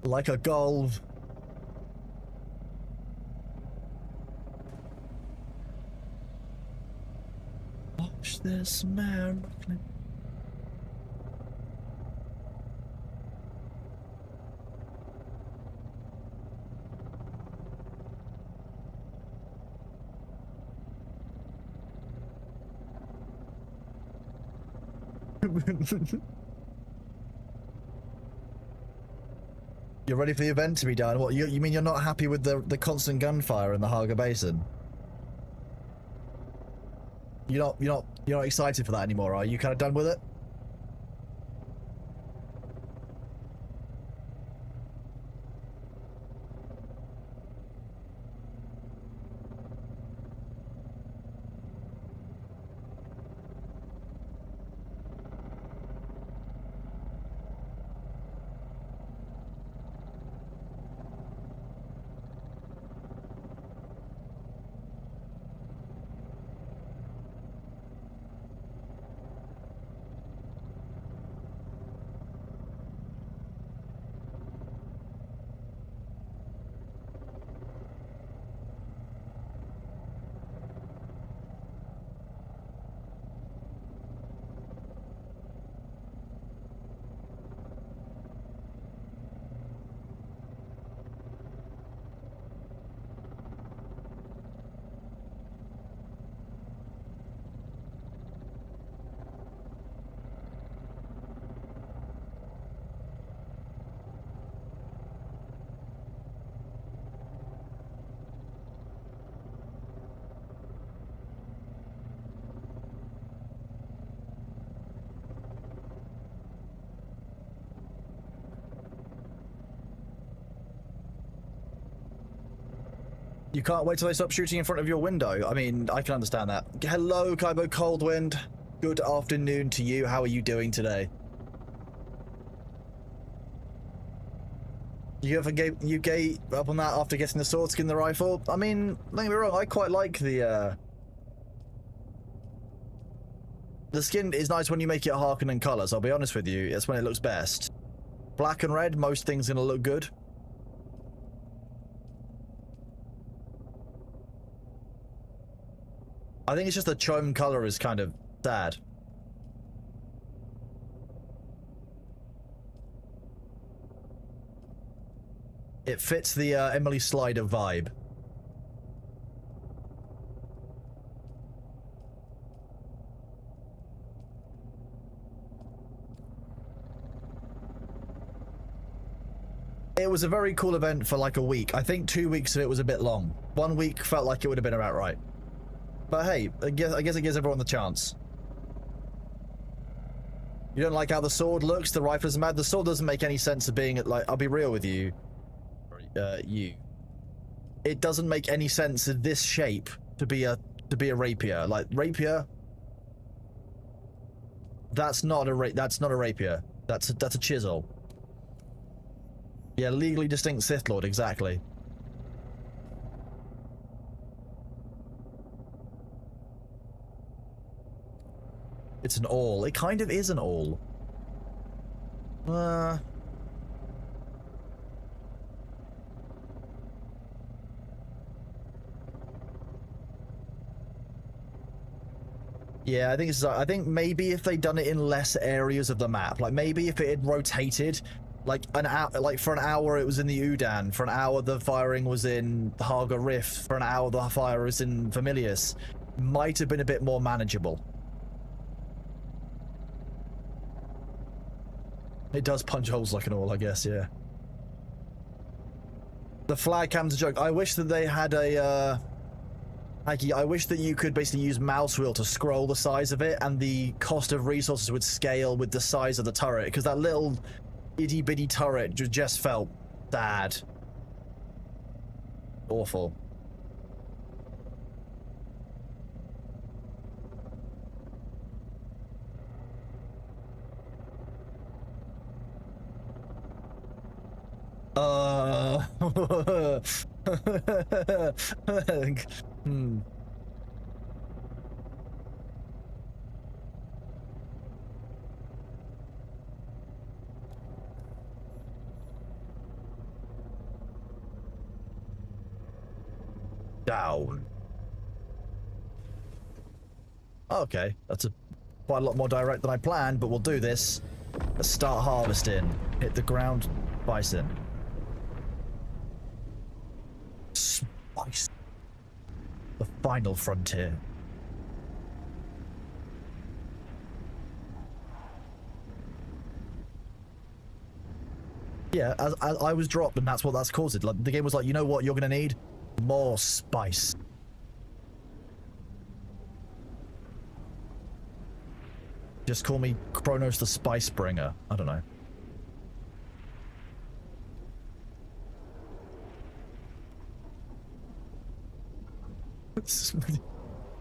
Like a golf. Watch this miracle. You're ready for the event to be done? What, you mean you're not happy with the constant gunfire in the Haga Basin? You're not excited for that anymore, are you? Kind of done with it? You can't wait till they stop shooting in front of your window. I mean, I can understand that. Hello, Kaibo Coldwind. Good afternoon to you. How are you doing today? You gave up on that after getting the sword skin, the rifle? I mean, don't get me wrong, I quite like the skin is nice when you make it Harkonnen colours, I'll be honest with you. It's when it looks best. Black and red, most things gonna look good. I think it's just the chome color is kind of sad. It fits the Emily Slider vibe. It was a very cool event for like a week. I think 2 weeks of it was a bit long. 1 week felt like it would have been about right. But hey, I guess it gives everyone the chance. You don't like how the sword looks? The rifle is mad. The sword doesn't make any sense of being like. I'll be real with you. It doesn't make any sense in this shape to be a rapier. Like rapier. That's not a rapier. That's a chisel. Yeah, legally distinct Sith Lord, exactly. It's an awl. It kind of is an awl. Yeah, I think maybe if they'd done it in less areas of the map, like maybe if it had rotated, like an hour, like for an hour it was in the Udan, for an hour the firing was in the Haga Rift, for an hour the fire was in Familius, might have been a bit more manageable. It does punch holes like an all, I guess, yeah. The flag cam's a joke. I wish that they had a, Aggie, I wish that you could basically use mouse wheel to scroll the size of it, and the cost of resources would scale with the size of the turret, because that little itty-bitty turret just felt bad. Awful. Hmm. Down. Okay, that's quite a lot more direct than I planned, but we'll do this. Let's start harvesting. Hit the ground, bison. Spice. The final frontier. Yeah, as I was dropped, and that's what that's caused it. Like, the game was like, you know what you're gonna need? More spice. Just call me Kronos the Spice Bringer. I don't know.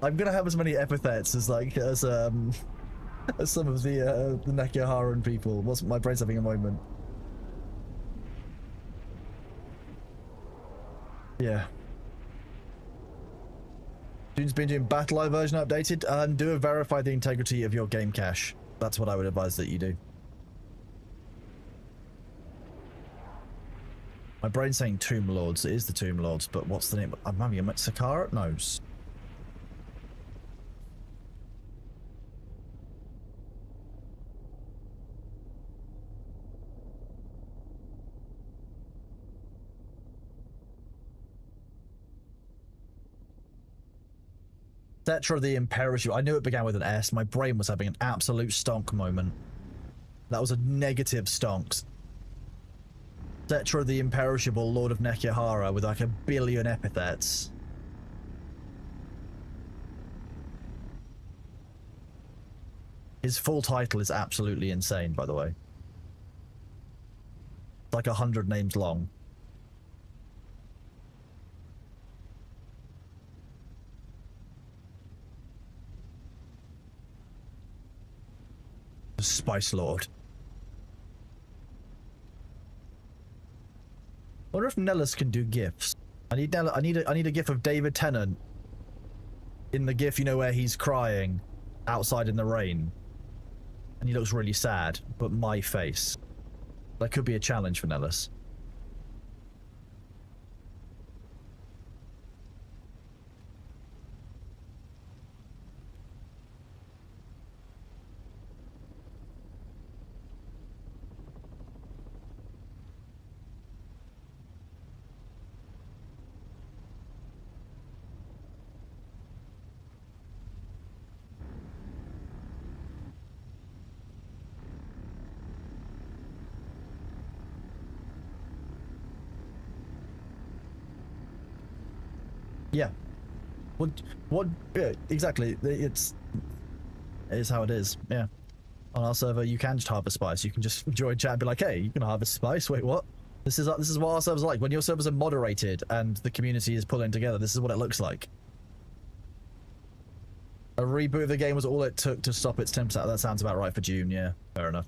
I'm gonna have as many epithets as as some of the Nekiharan people. My brain's having a moment. Yeah. Dune's been doing Battle Eye version updated, and do verify the integrity of your game cache. That's what I would advise that you do. My brain's saying Tomb Lords. It is the Tomb Lords, but what's the name? I'm having a Sakara? No. Cetra the Imperishable. I knew it began with an S. My brain was having an absolute stonk moment. That was a negative stonks. Cetra the Imperishable, Lord of Nekihara, with like a billion epithets. His full title is absolutely insane, by the way. It's like 100 names long. The Spice Lord. I wonder if Nellis can do gifs. I need a gif of David Tennant in the gif, you know, where he's crying outside in the rain and he looks really sad, but my face. That could be a challenge for Nellis. Yeah. What? Yeah, exactly. It is how it is. Yeah. On our server, you can just harvest spice. You can just join chat and be like, "Hey, you can harvest spice." Wait, what? This is what our servers are like. When your servers are moderated and the community is pulling together, this is what it looks like. A reboot of the game was all it took to stop its 10%. That sounds about right for Dune. Yeah, fair enough.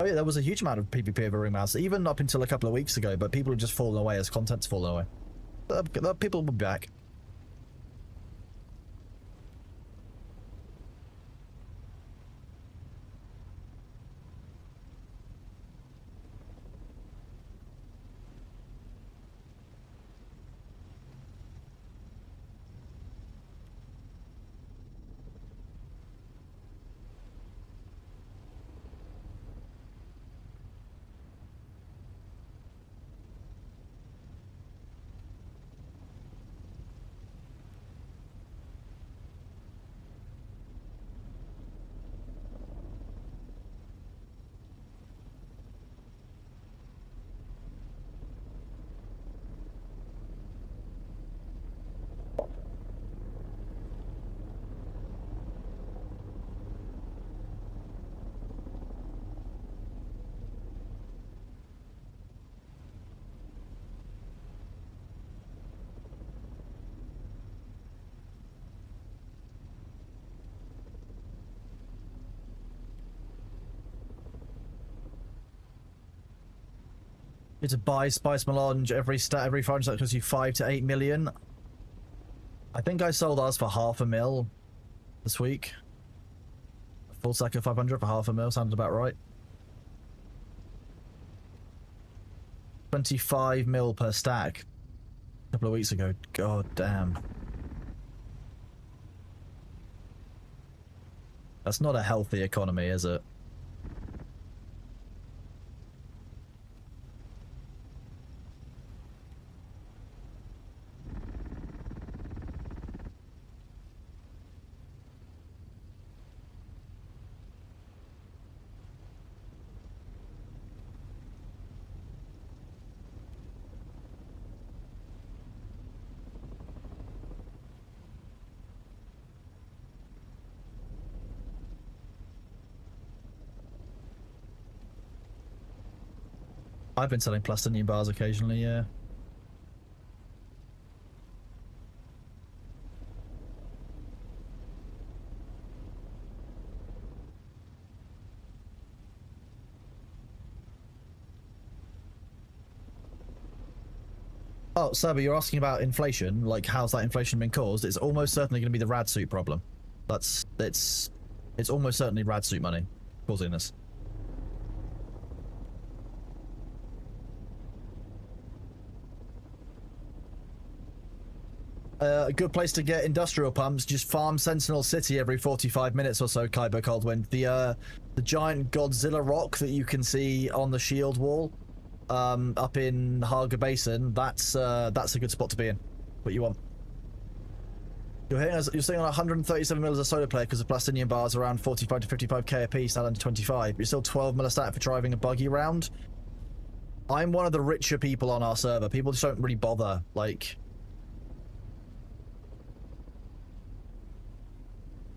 Oh yeah, there was a huge amount of PvP over Ringmaster, even up until a couple of weeks ago, but people have just fallen away as content's fallen away. People will be back. You to buy Spice Melange every 500 stacks costs you 5 to 8 million. I think I sold ours for $500,000 this week. A full stack of 500 for $500,000 sounded about right. 25 mil per stack a couple of weeks ago. God damn. That's not a healthy economy, is it? I've been selling plastinium bars occasionally, yeah. Oh, Serba, you're asking about inflation. Like, how's that inflation been caused? It's almost certainly going to be the rad suit problem. It's almost certainly rad suit money causing this. A good place to get industrial pumps, just farm Sentinel City every 45 minutes or so, Kaibo Coldwind. The giant Godzilla rock that you can see on the shield wall up in Haga Basin, that's a good spot to be in. What you want. You're sitting on 137 mil as a solo player because the plastinium bars around 45 to 55k a piece, now under 25. You're still 12 mil a stat for driving a buggy round. I'm one of the richer people on our server. People just don't really bother, like...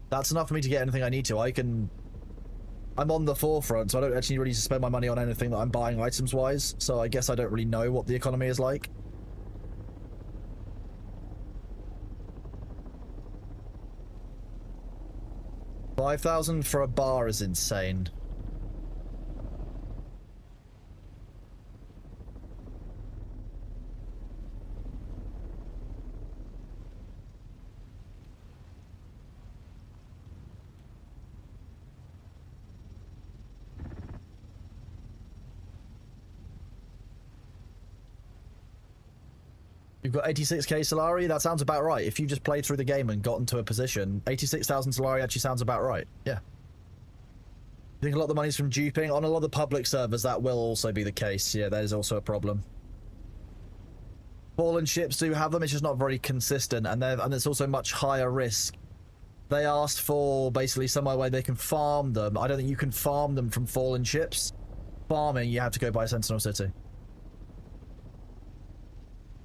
That's enough for me to get anything I need to. I'm on the forefront, so I don't actually really spend my money on anything that I'm buying items-wise, so I guess I don't really know what the economy is like. $5,000 for a bar is insane. You've got 86k Solari? That sounds about right. If you just played through the game and got into a position, 86,000 Solari actually sounds about right. Yeah. I think a lot of the money's from duping. On a lot of the public servers, that will also be the case. Yeah, that is also a problem. Fallen ships do have them, it's just not very consistent, and it's also much higher risk. They asked for basically somewhere where they can farm them. I don't think you can farm them from fallen ships. Farming, you have to go by Sentinel City.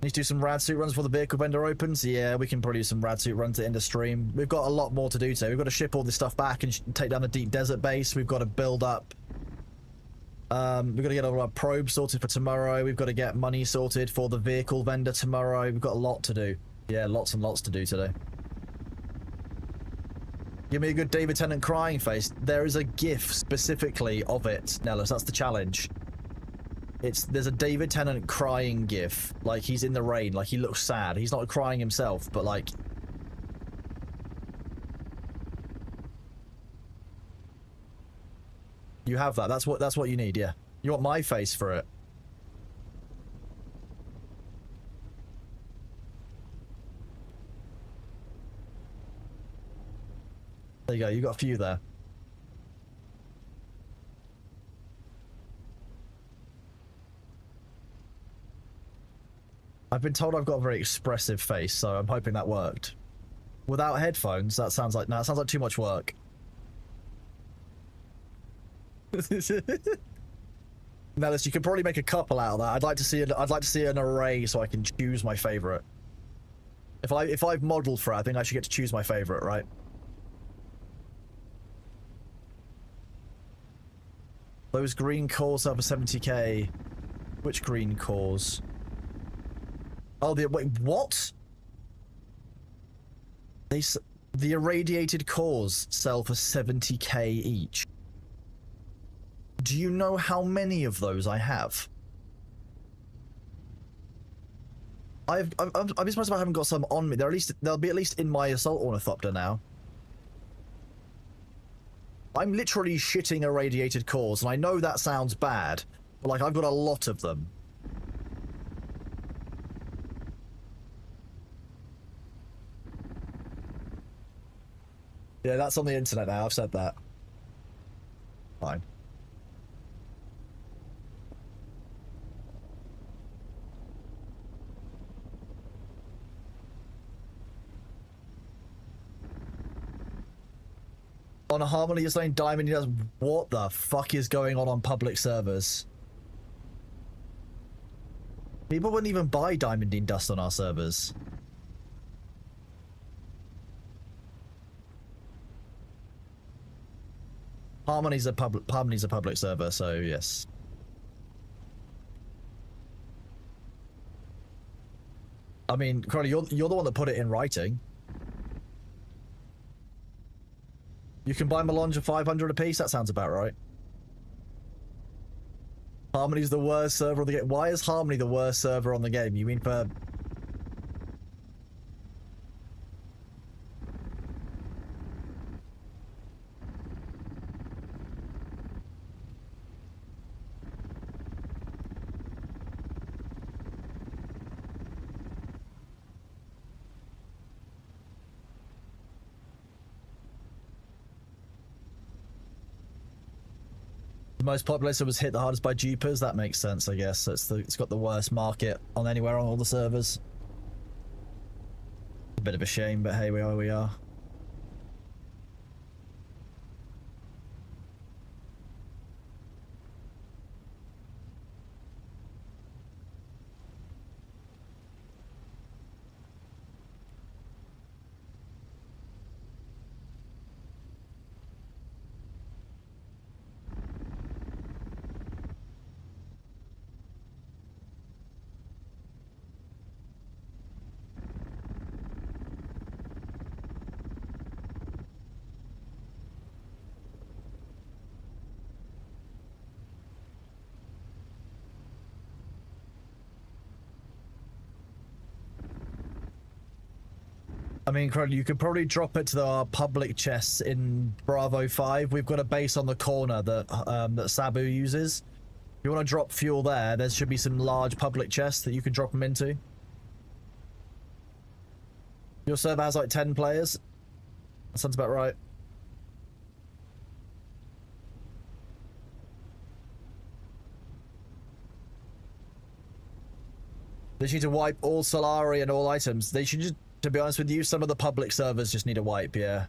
Need to do some rad suit runs before the vehicle vendor opens. Yeah, we can probably do some rad suit runs at end of stream. We've got a lot more to do today. We've got to ship all this stuff back and take down the deep desert base. We've got to build up. We've got to get all our probes sorted for tomorrow. We've got to get money sorted for the vehicle vendor tomorrow. We've got a lot to do. Yeah, lots and lots to do today. Give me a good David Tennant crying face. There is a GIF specifically of it, Nellis. That's the challenge. There's a David Tennant crying gif, like he's in the rain, like he looks sad. He's not crying himself, but like... You have that, that's what you need, yeah. You want my face for it. There you go, you got a few there. I've been told I've got a very expressive face, so I'm hoping that worked. Without headphones, that sounds like too much work. Nellis, you could probably make a couple out of that. I'd like to see an array so I can choose my favorite. If I've modeled for it, I think I should get to choose my favorite, right? Those green cores over 70k. Which green cores? Oh, wait, what? The irradiated cores sell for 70k each. Do you know how many of those I have? I'm surprised if I haven't got some on me. They'll be at least in my assault ornithopter now. I'm literally shitting irradiated cores, and I know that sounds bad, but like I've got a lot of them. Yeah, that's on the internet now. I've said that. Fine. On Harmony, you're saying Diamond does. What the fuck is going on public servers? People wouldn't even buy Diamondine Dust on our servers. Harmony's a public server, so yes. I mean, Crowley, you're the one that put it in writing. You can buy Melange for 500 a piece. That sounds about right. Harmony's the worst server on the game. Why is Harmony the worst server on the game? You mean for... The most popular server was hit the hardest by dupers. That makes sense, I guess. It's got the worst market on anywhere on all the servers. A bit of a shame, but hey, we are where we are. I mean, Crowley, you could probably drop it to our public chests in Bravo 5. We've got a base on the corner that Sabu uses. If you want to drop fuel there should be some large public chests that you can drop them into. Your server has like 10 players? That sounds about right. They need to wipe all Solari and all items. They should just... To be honest with you, some of the public servers just need a wipe, yeah.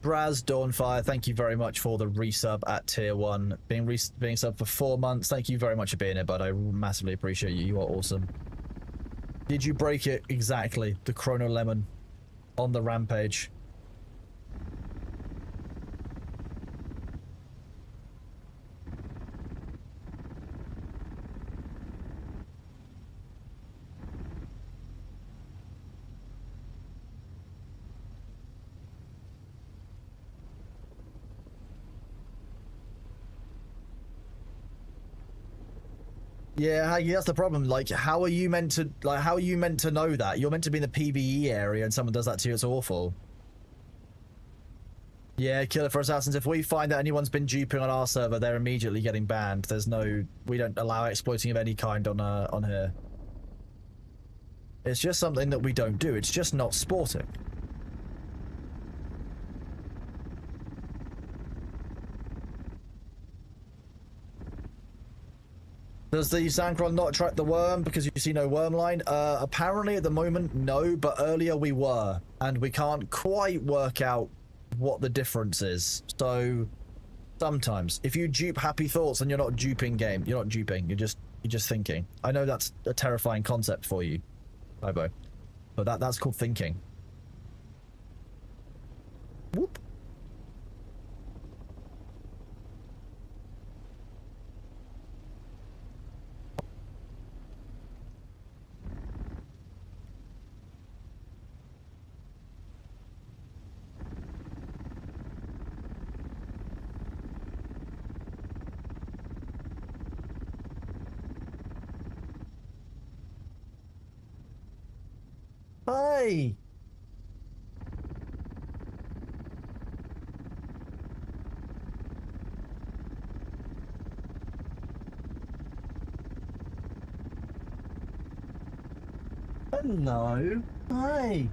Braz Dawnfire, thank you very much for the resub at tier 1. Being subbed for 4 months. Thank you very much for being here, bud. I massively appreciate you. You are awesome. Did you break it? Exactly. The Chrono Lemon on the rampage. Yeah, that's the problem. Like, how are you meant to know that? You're meant to be in the PvE area and someone does that to you, it's awful. Yeah, Killer for Assassins, if we find that anyone's been duping on our server, they're immediately getting banned. We don't allow exploiting of any kind on here. It's just something that we don't do. It's just not sporting. Does the Zancron not attract the worm because you see no worm line? Apparently at the moment, no, but earlier we were. And we can't quite work out what the difference is. So, sometimes. If you dupe Happy Thoughts, then you're not duping game. You're not duping, you're just thinking. I know that's a terrifying concept for you, Bobo. But that's called thinking. Whoop. Hi. Hello. Hi.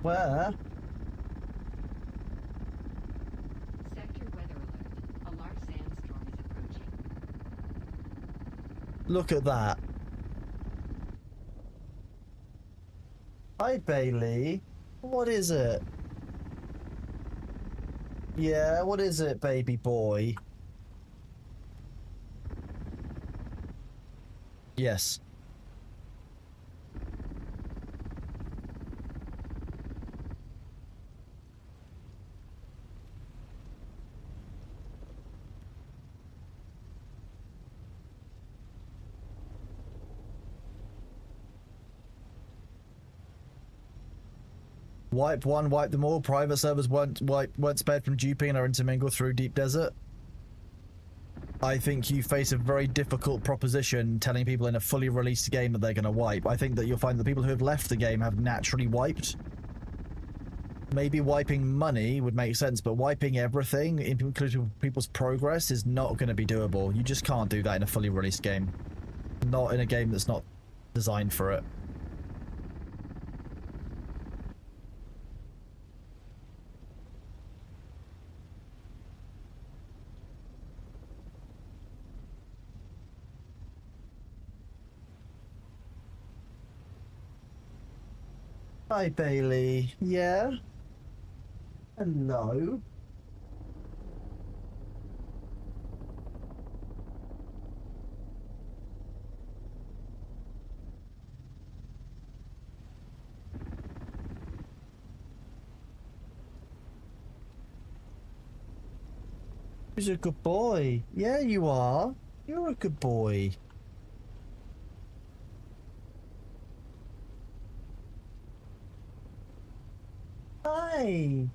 Where? Sector weather alert. A large sandstorm is approaching. Look at that. Hi, Bailey. What is it? Yeah, what is it, baby boy? Yes. Wipe one, wipe them all. Private servers weren't spared from duping and are intermingled through deep desert. I think you face a very difficult proposition telling people in a fully released game that they're going to wipe. I think that you'll find that people who have left the game have naturally wiped. Maybe wiping money would make sense, but wiping everything, including people's progress, is not going to be doable. You just can't do that in a fully released game. Not in a game that's not designed for it. Hi, Bailey. Yeah? Hello? You're a good boy. Yeah, you are. You're a good boy. Hi.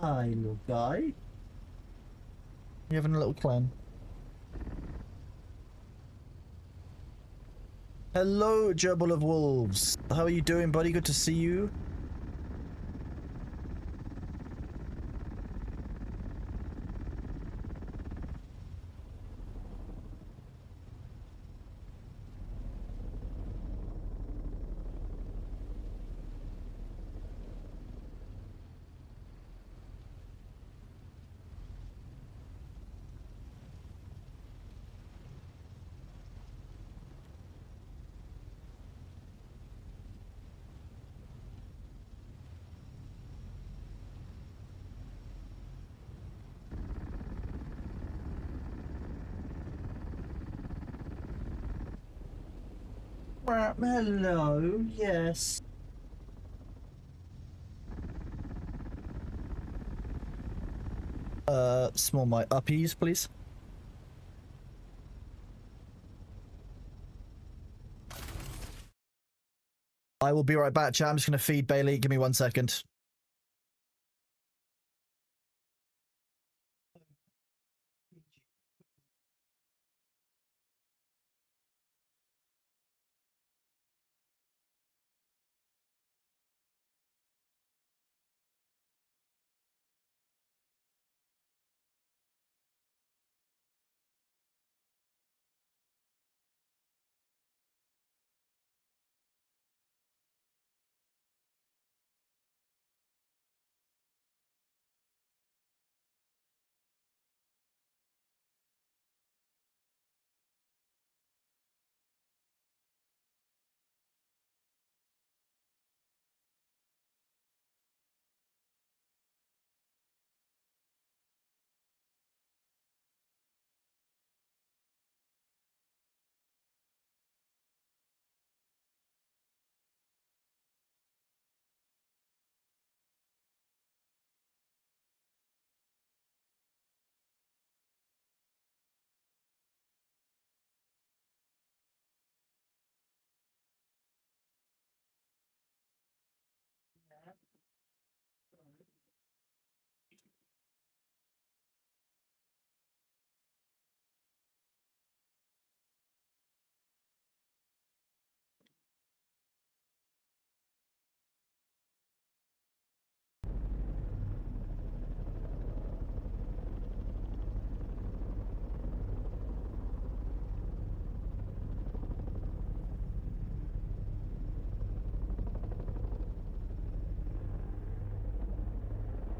Hi, little guy. You having a little clan? Hello, gerbil of wolves. How are you doing, buddy? Good to see you. Hello, yes. Small my uppies, please. I will be right back, chat. I'm just gonna feed Bailey. Give me 1 second.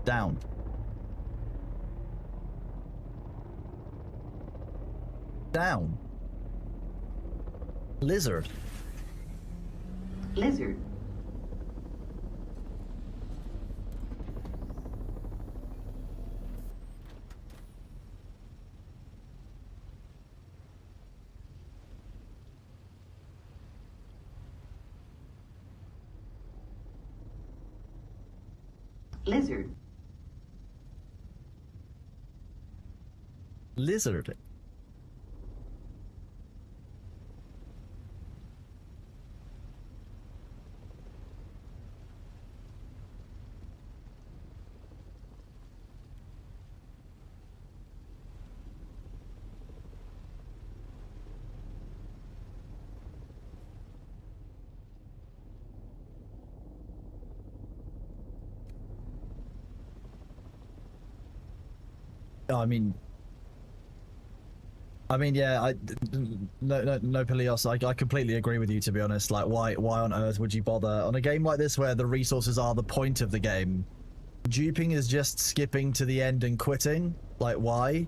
Down. Down. Lizard. Lizard. Lizard. Lizard. I mean, yeah, no, Pelios. I completely agree with you. To be honest, like, why on earth would you bother on a game like this where the resources are the point of the game? Duping is just skipping to the end and quitting. Like, why?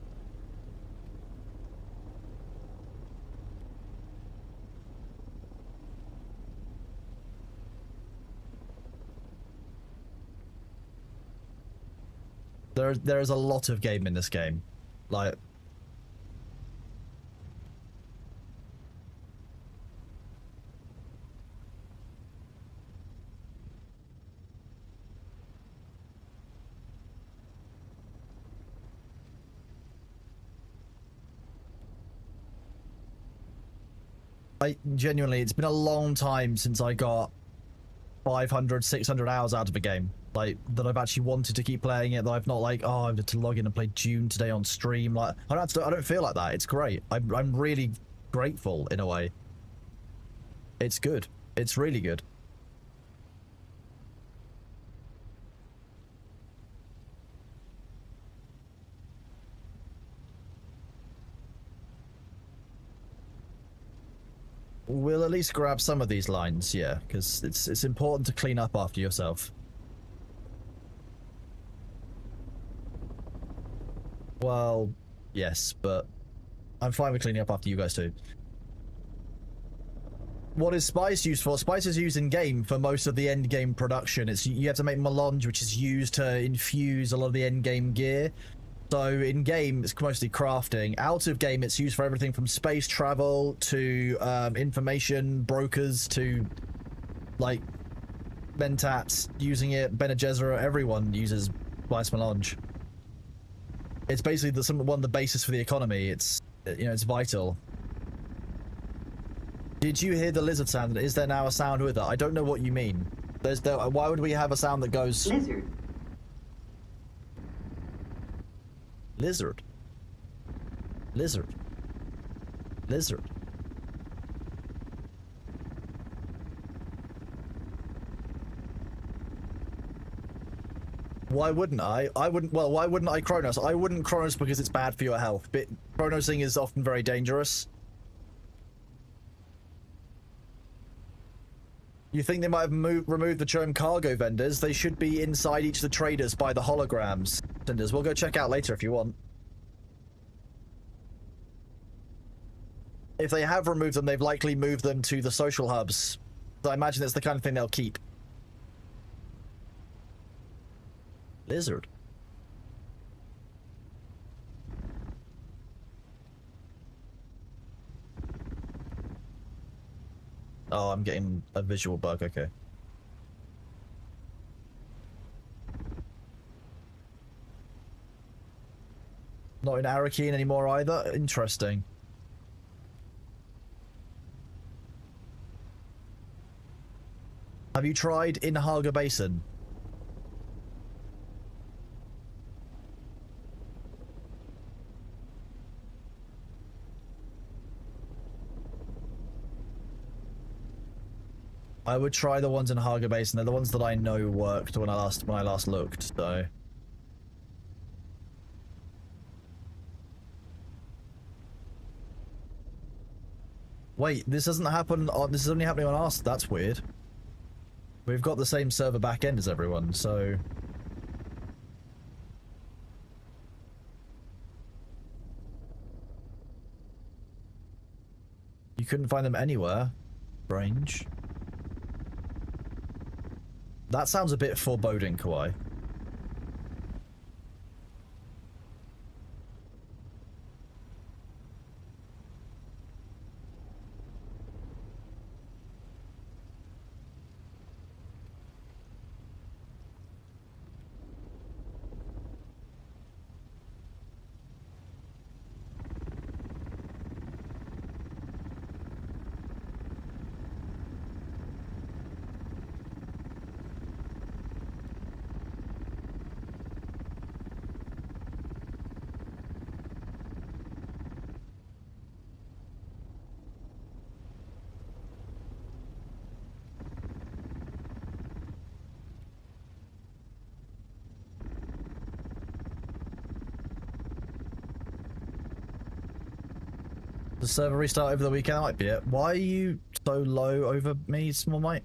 There is a lot of game in this game, like. Genuinely, it's been a long time since I got 500, 600 hours out of a game. Like, that I've actually wanted to keep playing it, that I've not like, oh, I have to log in and play Dune today on stream. Like, I don't feel like that. It's great. I'm really grateful in a way. It's good. It's really good. We'll at least grab some of these lines, yeah, because it's important to clean up after yourself. Well, yes, but I'm fine with cleaning up after you guys too. What is spice used for? Spice is used in game for most of the end game production. You have to make melange, which is used to infuse a lot of the end game gear. So in game, it's mostly crafting. Out of game, it's used for everything from space travel to information brokers to like mentats using it. Bene Gesserit, everyone uses spice melange. It's basically one of the basis for the economy. It's, you know, it's vital. Did you hear the lizard sound? Is there now a sound with it? I don't know what you mean. Why would we have a sound that goes Lizard. Lizard. Lizard. Lizard. Why wouldn't I? Well, why wouldn't I Chronos? I wouldn't Chronos because it's bad for your health. But Chronosing is often very dangerous. You think they might have removed the Chrome cargo vendors? They should be inside each of the traders by the holograms. We'll go check out later if you want. If they have removed them, they've likely moved them to the social hubs. So I imagine it's the kind of thing they'll keep. Lizard. Oh, I'm getting a visual bug, okay. Not in Arakeen anymore either? Interesting. Have you tried in Haga Basin? I would try the ones in Haga Basin. They're the ones that I know worked when I last looked, so. Wait, this doesn't happen on, this is only happening on us. That's weird. We've got the same server back end as everyone, so. You couldn't find them anywhere. Strange. That sounds a bit foreboding, Kawhi. The server restart over the weekend? That might be it. Why are you so low over me, small mate?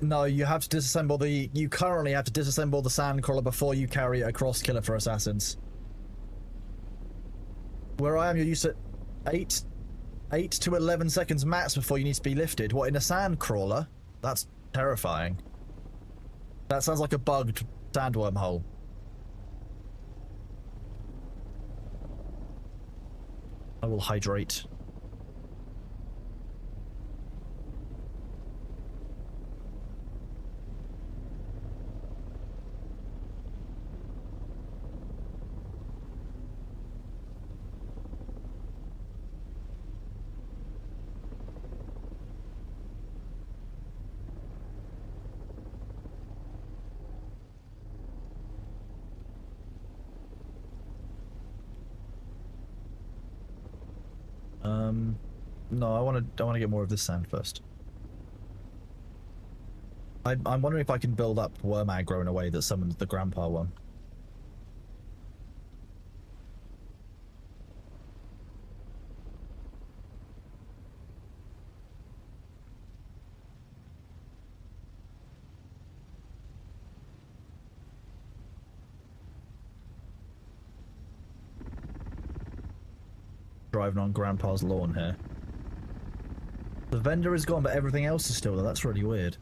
No, you have to disassemble the... You currently have to disassemble the sandcrawler before you carry it across Killer for Assassins. Where I am, you're used to 8 to 11 seconds max before you need to be lifted. What, in a sandcrawler? That's terrifying. That sounds like a bugged sandworm hole. I will hydrate. No, I want to get more of this sand first. I'm wondering if I can build up worm aggro in a way that summons the grandpa one. Driving on grandpa's lawn here. The vendor is gone, but everything else is still there. That's really weird.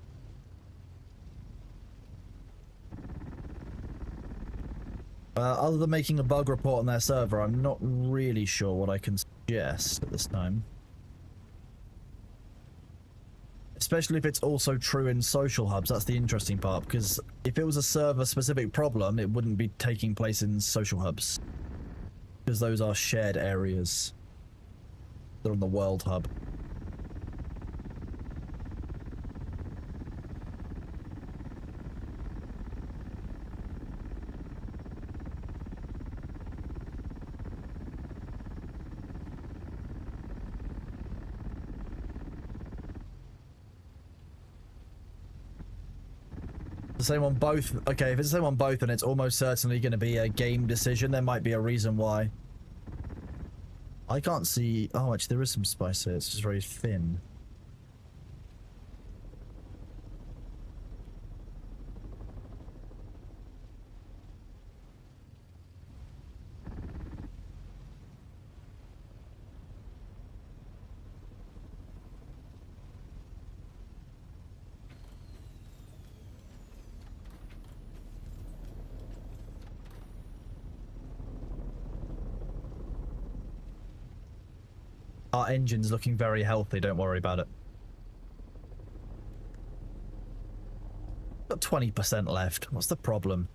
Other than making a bug report on their server, I'm not really sure what I can suggest at this time. Especially if it's also true in social hubs. That's the interesting part, because if it was a server-specific problem, it wouldn't be taking place in social hubs. Because those are shared areas. They're on the world hub. The same on both. Okay, if it's the same on both, then it's almost certainly going to be a game decision. There might be a reason why. I can't see... Oh, actually, there is some spice here. It's just very thin. Our engine's looking very healthy, don't worry about it. Got 20% left. What's the problem?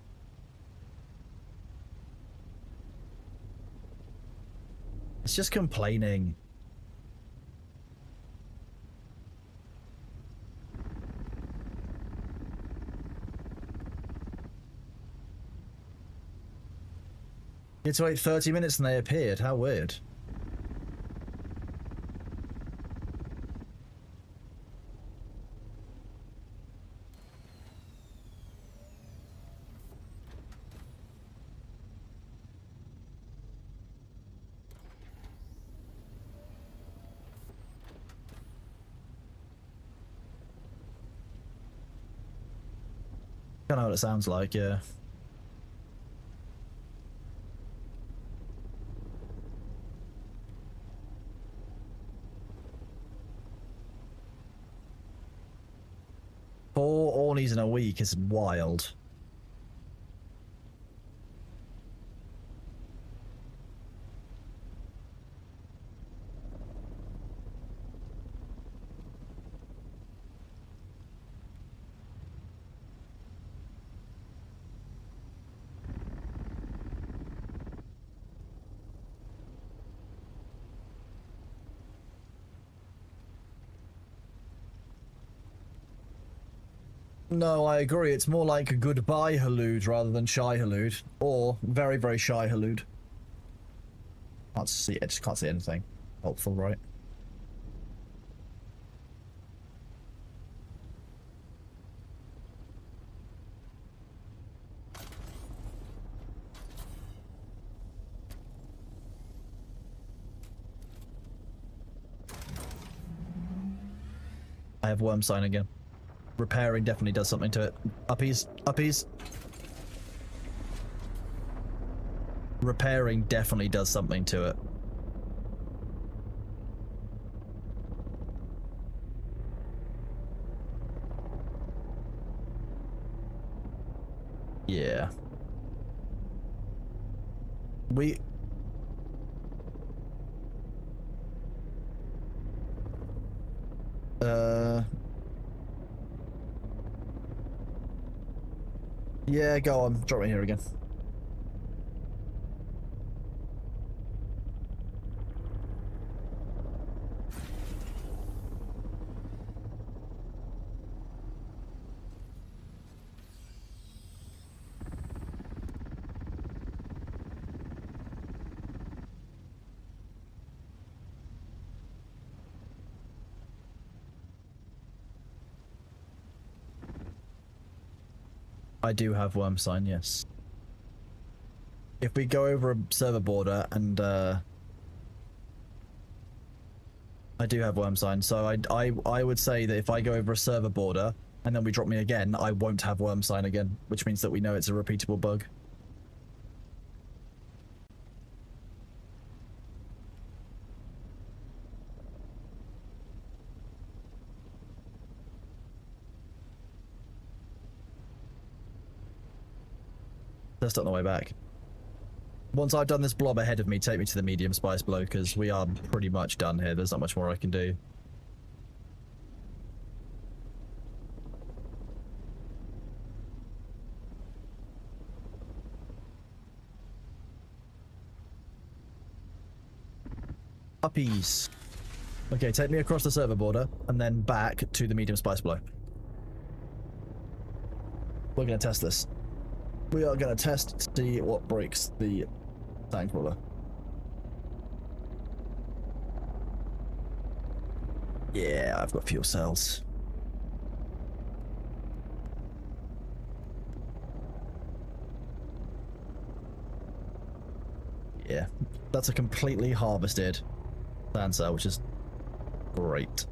It's just complaining. You had to wait 30 minutes and they appeared. How weird. Kind of what it sounds like, yeah. Four Ornies in a week is wild. No, I agree. It's more like a goodbye Halud rather than shy Halud. Or very, very shy Halud. Can't see, I just can't see anything. Helpful, right? I have worm sign again. Repairing definitely does something to it. Uppies, uppies. Repairing definitely does something to it. Yeah. We... Yeah, go on. Drop me here again. I do have worm sign, yes. If we go over a server border and I do have worm sign, so I would say that if I go over a server border and then we drop me again, I won't have worm sign again, which means that we know it's a repeatable bug. Just on the way back. Once I've done this blob ahead of me, take me to the medium spice blow, because we are pretty much done here. There's not much more I can do. Uppies. Okay, take me across the server border, and then back to the medium spice blow. We're going to test this. We are going to test to see what breaks the tank roller. Yeah, I've got fuel cells. Yeah, that's a completely harvested sand cell, which is great.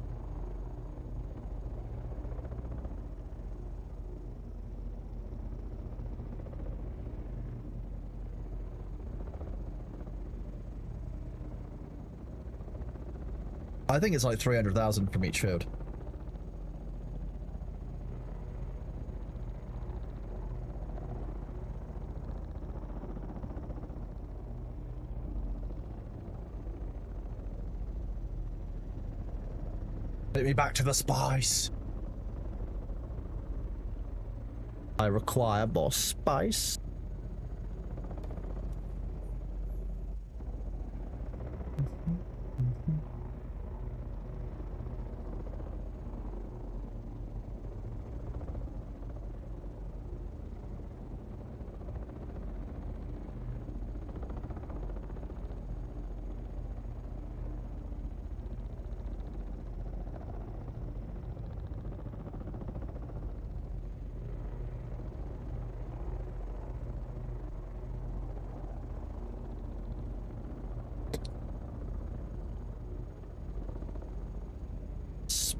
I think it's like 300,000 from each field. Take me back to the spice. I require more spice.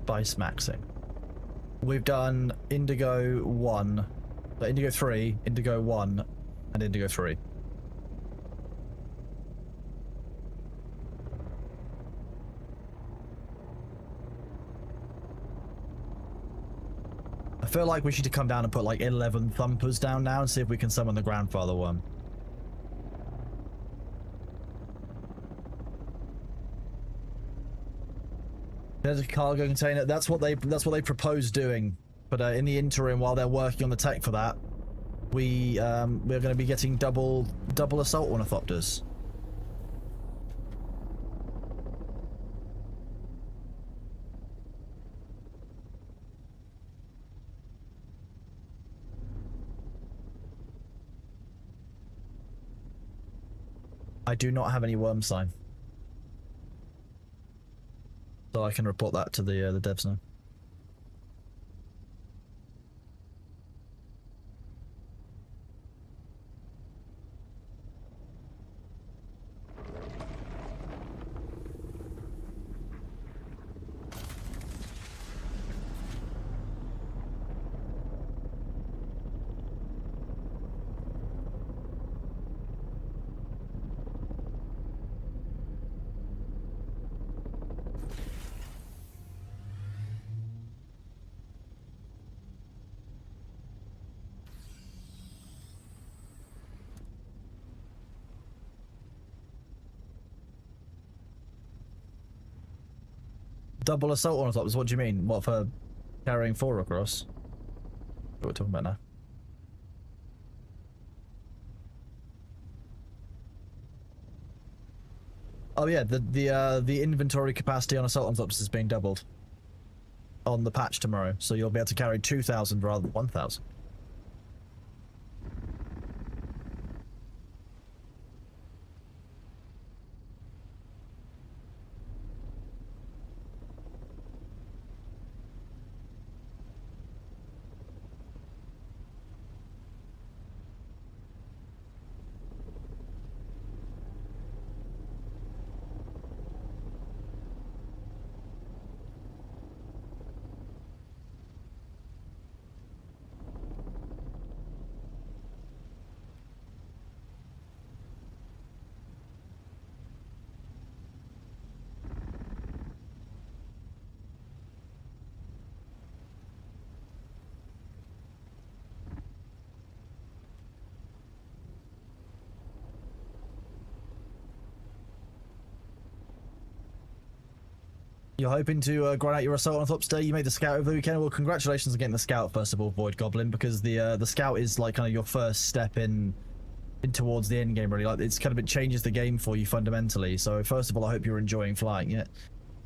Spice maxing. We've done Indigo 1, Indigo 3, Indigo 1, and Indigo 3. I feel like we should come down and put like 11 thumpers down now and see if we can summon the grandfather one. There's a cargo container. That's what they proposed doing. But in the interim, while they're working on the tech for that, we're going to be getting double assault ornithopters. I do not have any worm sign, so I can report that to the devs now. Double assault ornithopters, what do you mean? What, for carrying 4 across? What we're talking about now. Oh yeah, the inventory capacity on assault ornithopters is being doubled on the patch tomorrow, so you'll be able to carry 2,000 rather than 1,000. You're hoping to grind out your assault ornithopter today? You made the scout over the weekend. Well, congratulations on getting the scout first of all, Void Goblin, because the scout is like kind of your first step in towards the end game. Really, like it changes the game for you fundamentally. So first of all, I hope you're enjoying flying it.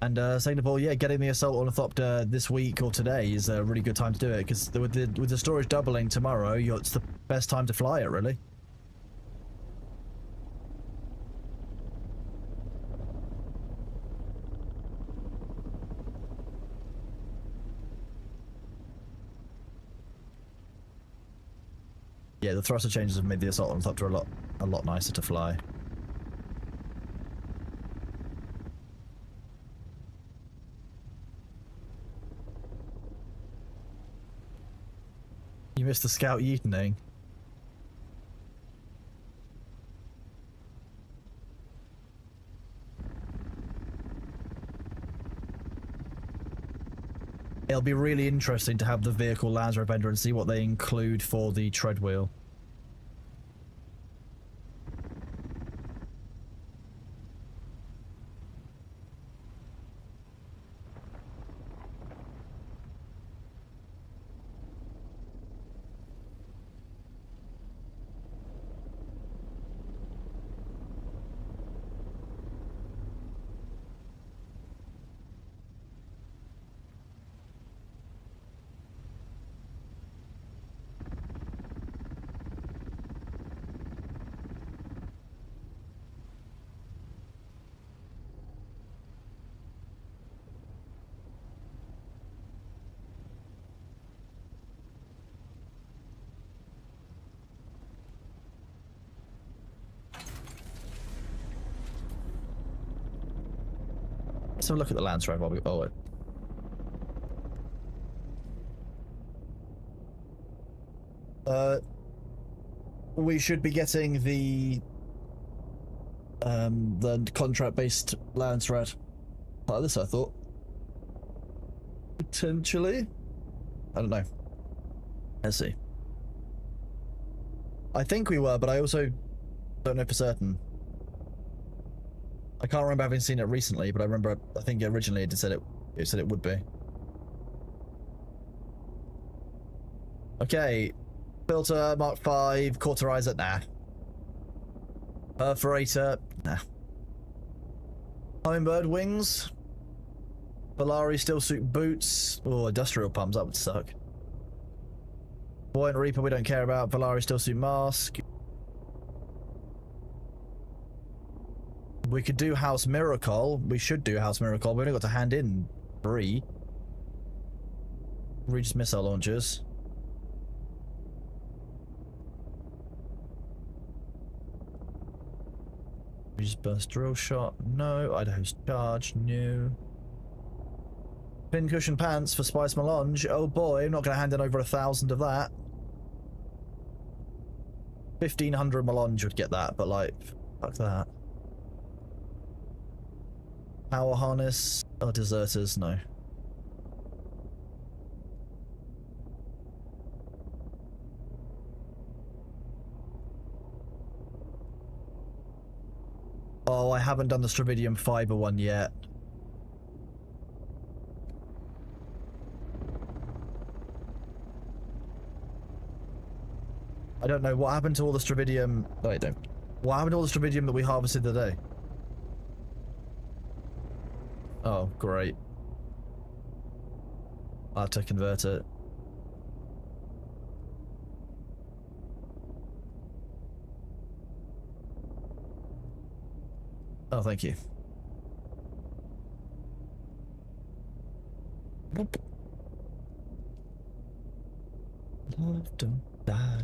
And second of all, yeah, getting the assault ornithopter this week or today is a really good time to do it, because with the storage doubling tomorrow, it's the best time to fly it, really. Yeah, the thruster changes have made the assault ornithopter a lot nicer to fly. You missed the scout yeetening. It'll be really interesting to have the vehicle Lazarus Bender and see what they include for the tread wheel. Let's have a look at the Lance Rover while we... Oh, We should be getting the contract-based land threat. Part of this, I thought. Potentially? I don't know. Let's see. I think we were, but I also don't know for certain. I can't remember having seen it recently, but I think originally it said it would be. Okay. Filter, Mark 5, cauterizer, nah. Perforator, nah. Hummingbird wings. Polari steel suit boots. Oh, industrial pumps, that would suck. Buoyant Reaper, we don't care about. Polari steel suit mask. We could do House Miracle. We should do House Miracle. We only got to hand in 3. Regis missile launchers. Regis burst drill shot. No. Idaho's charge. No. Pincushion pants for Spice Melange. Oh boy, I'm not going to hand in over 1,000 of that. 1,500 Melange would get that, but like, fuck that. Power harness. Oh, deserters, no. Oh, I haven't done the Stravidium fiber one yet. I don't know what happened to all the Stravidium. No, I don't. What happened to all the Stravidium that we harvested today? Oh, great. I'll have to convert it. Oh, thank you. Nope. Love don't die.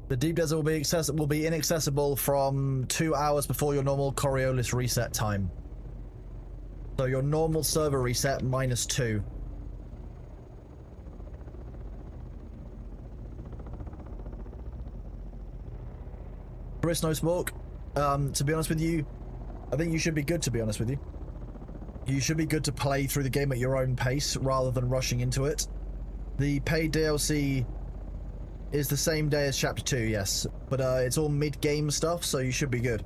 The deep desert will be inaccessible from 2 hours before your normal Coriolis reset time. So your normal server reset -2. Chris No Smoke. To be honest with you, I think you should be good, to be honest with you. You should be good to play through the game at your own pace rather than rushing into it. The paid DLC is the same day as Chapter 2, yes. But it's all mid-game stuff, so you should be good.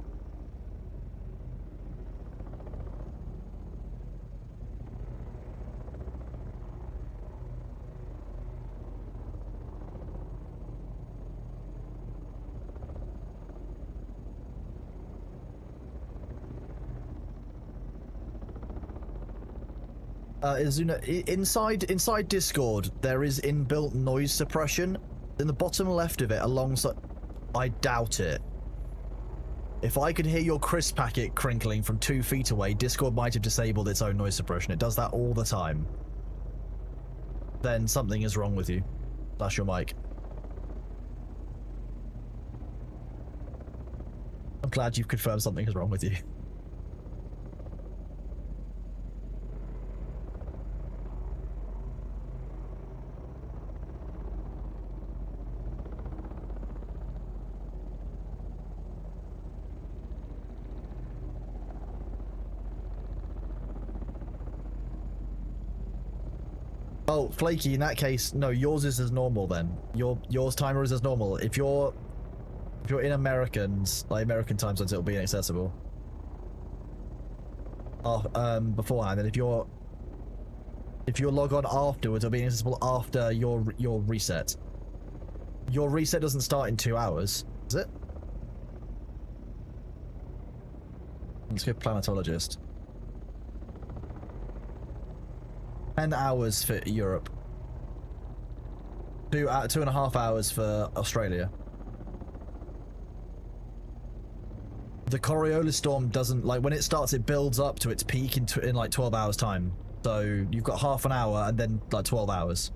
Izuna, inside Discord, there is inbuilt noise suppression. In the bottom left of it, alongside... I doubt it. If I could hear your crisp packet crinkling from 2 feet away, Discord might have disabled its own noise suppression. It does that all the time. Then something is wrong with you. That's your mic. I'm glad you've confirmed something is wrong with you. Oh, Flaky, in that case, no, yours is as normal then. Yours timer is as normal. If you're in Americans, like American time zones, it'll be inaccessible. Beforehand, and if you're log on afterwards, it'll be inaccessible after your reset. Your reset doesn't start in 2 hours, is it? Let's go planetologist. 10 hours for Europe. 2.5 hours for Australia. The Coriolis storm doesn't, like, when it starts, it builds up to its peak in like 12 hours time. So you've got half an hour and then like 12 hours.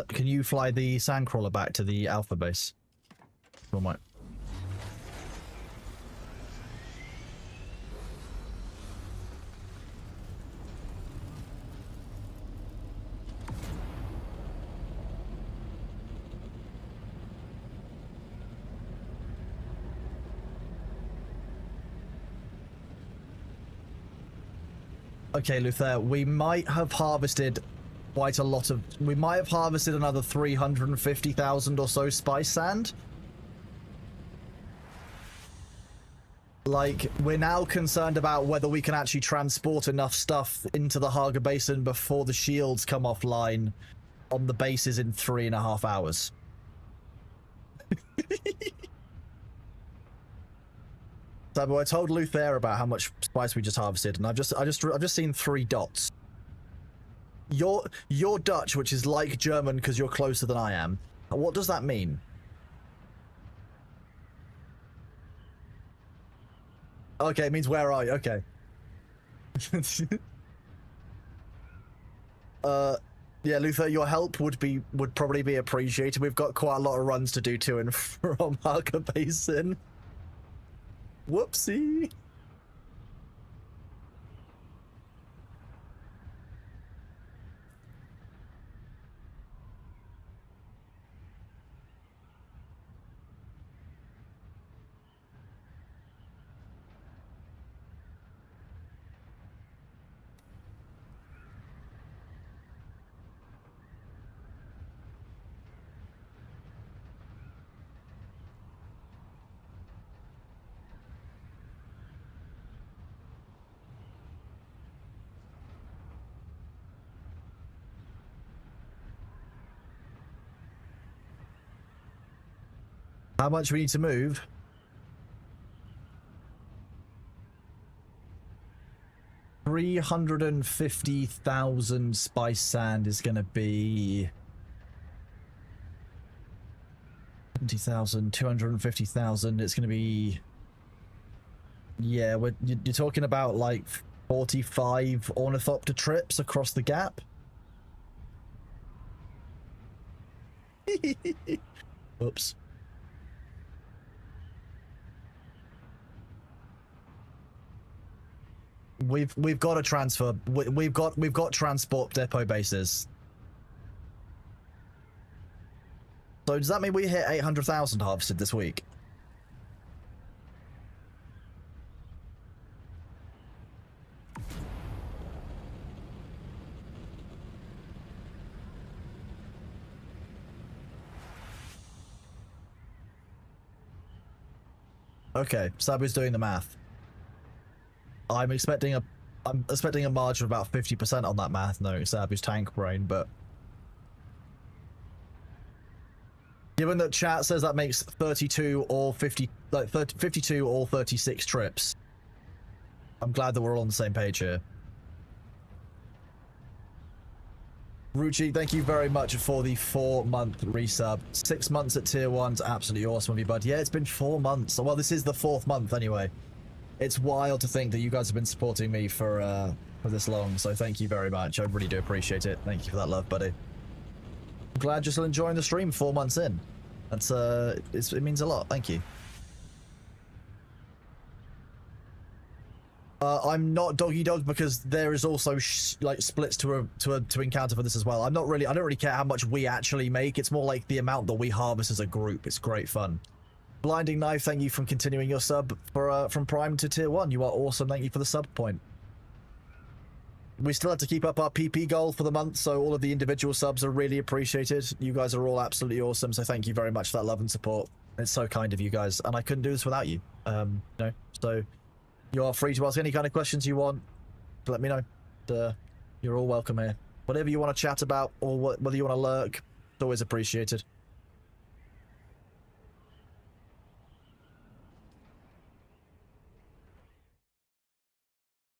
Can you fly the sandcrawler back to the alpha base? Or might. Okay, Luther, we might have harvested quite a lot of... We might have harvested another 350,000 or so spice sand. Like, we're now concerned about whether we can actually transport enough stuff into the Haga Basin before the shields come offline on the bases in 3.5 hours. So I told Luther about how much spice we just harvested, and I've just seen 3 dots. You're Dutch, which is like German because you're closer than I am. What does that mean? Okay, it means where are you? Okay. Yeah, Luther, your help would probably be appreciated. We've got quite a lot of runs to do to and from Haga Basin. Whoopsie. How much we need to move? $350,000 spice sand is going to be 70,000, 250,000. It's going to be, yeah, you're talking about like 45 ornithopter trips across the gap. Oops. We've got a transfer. We've got transport depot bases. So does that mean we hit 800,000 harvested this week? Okay, Sabu's doing the math. I'm expecting a margin of about 50% on that math. No, Sabu's tank brain, but given that chat says that makes 32 or 50, like 52 or 36 trips, I'm glad that we're all on the same page here. Ruchi, thank you very much for the 4-month resub. 6 months at tier 1's absolutely awesome of you, bud. Yeah, it's been 4 months. Well, this is the 4th month anyway. It's wild to think that you guys have been supporting me for for this long, so thank you very much. I really do appreciate it. Thank you for that love, buddy. I'm glad you're still enjoying the stream 4 months in. That's it means a lot. Thank you. I'm not doggy dog because there is also like splits to encounter for this as well. I don't really care how much we actually make. It's more like the amount that we harvest as a group. It's great fun. Blinding Knife, thank you for continuing your sub for from Prime to Tier 1. You are awesome. Thank you for the sub point. We still have to keep up our PP goal for the month, so all of the individual subs are really appreciated. You guys are all absolutely awesome, so thank you very much for that love and support. It's so kind of you guys, and I couldn't do this without you. So you are free to ask any kind of questions you want. Let me know. You're all welcome here. Whatever you want to chat about, or whether you want to lurk, it's always appreciated.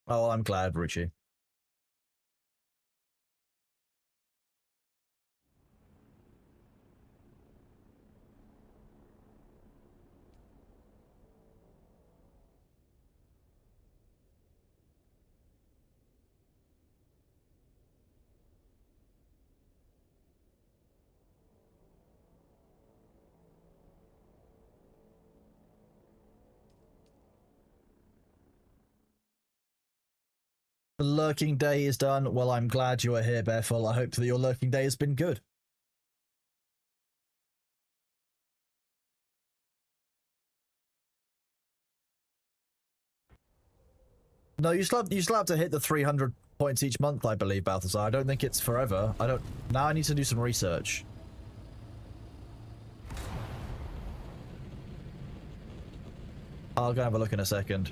Oh, I'm glad, Ruchi. The lurking day is done. Well, I'm glad you are here, Bearful. I hope that your lurking day has been good. No, you still have to hit the 300 points each month, I believe, Balthazar. I don't think it's forever. Now I need to do some research. I'll go have a look in a second.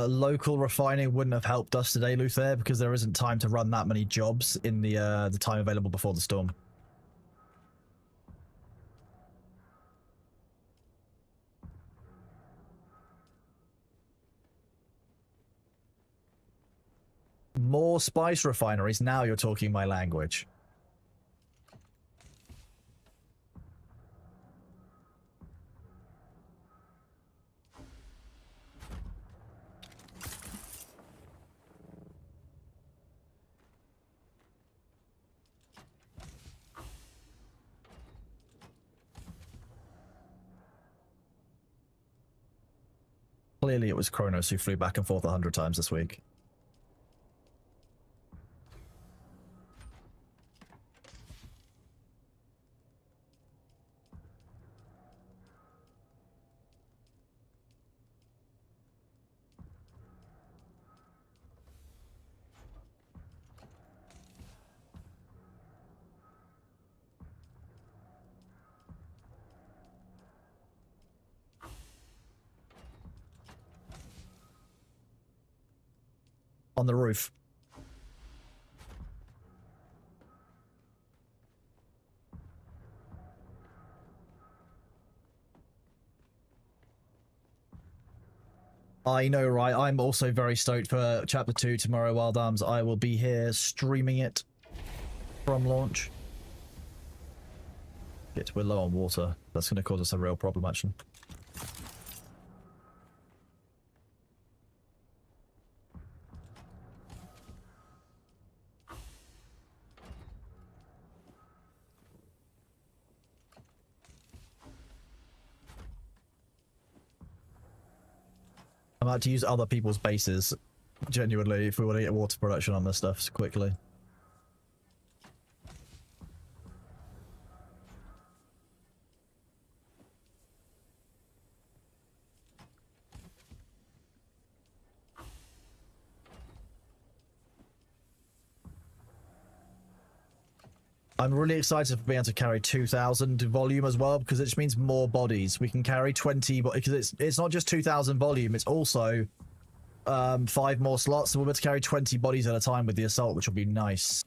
Local refining wouldn't have helped us today, Luther, because there isn't time to run that many jobs in the time available before the storm. More spice refineries. Now you're talking my language. Clearly it was Kronos who flew back and forth 100 times this week. On the roof. I know, right? I'm also very stoked for Chapter 2 tomorrow, Wild Arms. I will be here streaming it from launch. We're low on water. That's going to cause us a real problem, actually. I'm about to use other people's bases, genuinely, if we want to get water production on this stuff quickly. I'm really excited for being able to carry 2,000 volume as well, because it just means more bodies. We can carry 20, because it's not just 2,000 volume, it's also 5 more slots, so we'll be able to carry 20 bodies at a time with the assault, which will be nice.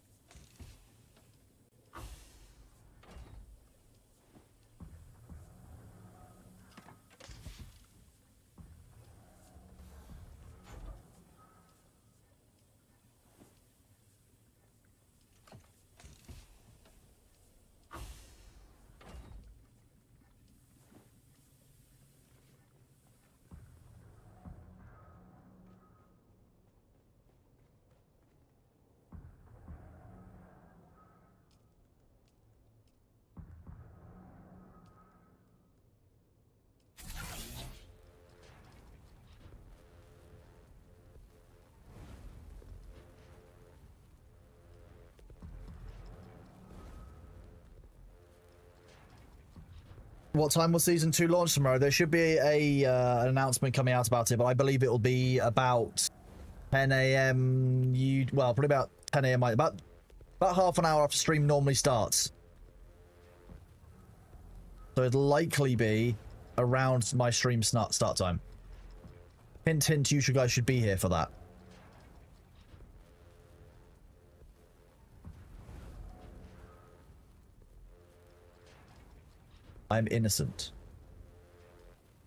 What time will season 2 launch tomorrow? There should be an announcement coming out about it, but I believe it will be about 10 a.m. Well, probably about 10 a.m. About half an hour after stream normally starts. So it'll likely be around my stream start time. Hint, hint, you guys should be here for that. I'm innocent.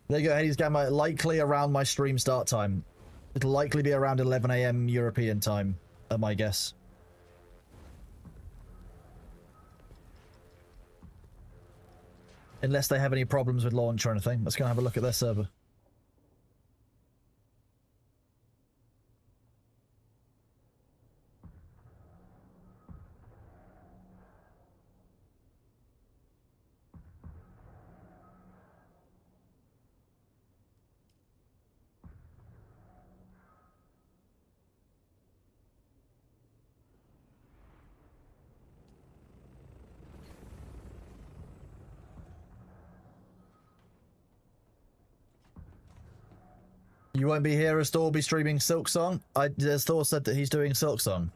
There you go, Hades Gamma. Likely around my stream start time. It'll likely be around 11 a.m. European time, at my guess. Unless they have any problems with launch or anything. Let's go and have a look at their server. You won't be here as Thor will be streaming Silksong? As Thor said that he's doing Silksong.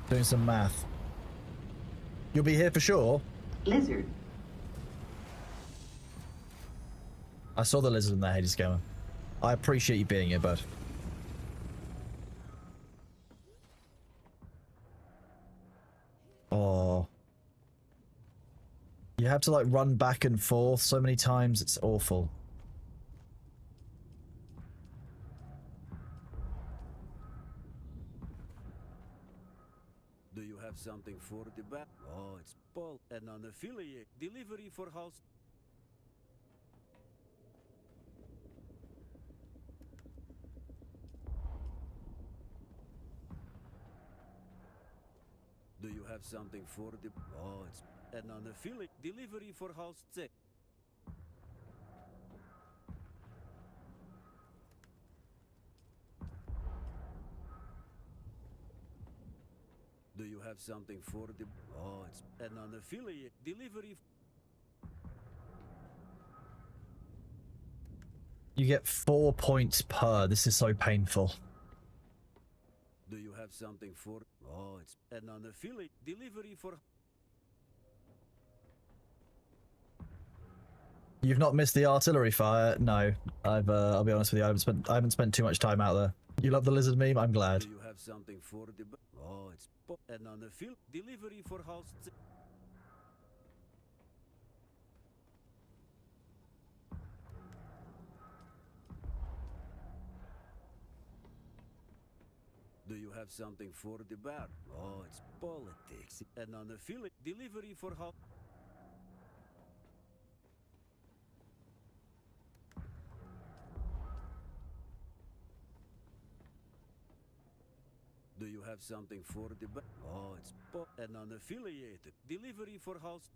Doing some math. You'll be here for sure? Lizard. I saw the lizard in there, Hades Gamer. I appreciate you being here, bud. Oh. You have to like run back and forth so many times, it's awful. Do you have something for the back? Oh, it's Paul, an unaffiliated delivery for house. Do you have something for the... Oh, it's an unaffiliated delivery for house check. Do you have something for the... Oh, it's an unaffiliated delivery. You get 4 points per. This is so painful. Do you have something for... Oh, it's an unaffiliated delivery for... You've not missed the artillery fire? No, I'll be honest with you. I haven't spent too much time out there. You love the lizard meme? I'm glad. Do you have something for the... Oh, it's... And on the field, delivery for house... Do you have something for the bar? Oh, it's politics. And on the field, delivery for house... Do you have something for the... Oh, it's... And unaffiliated. Delivery for house...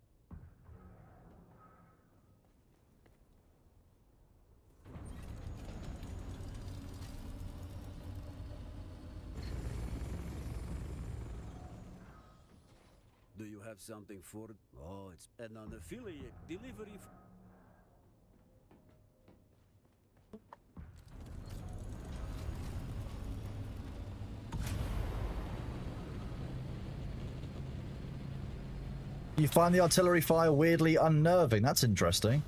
Do you have something for... Oh, it's... And unaffiliated. Delivery for... You find the artillery fire weirdly unnerving. That's interesting.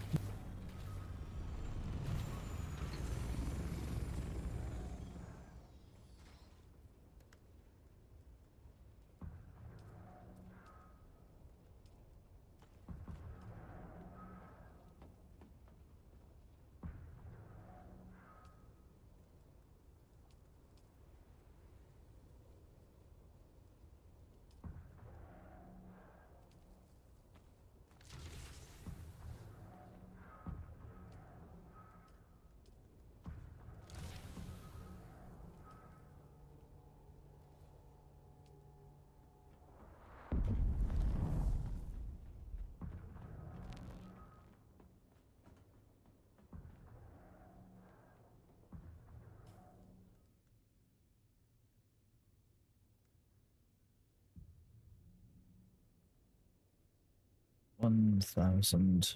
$1,000.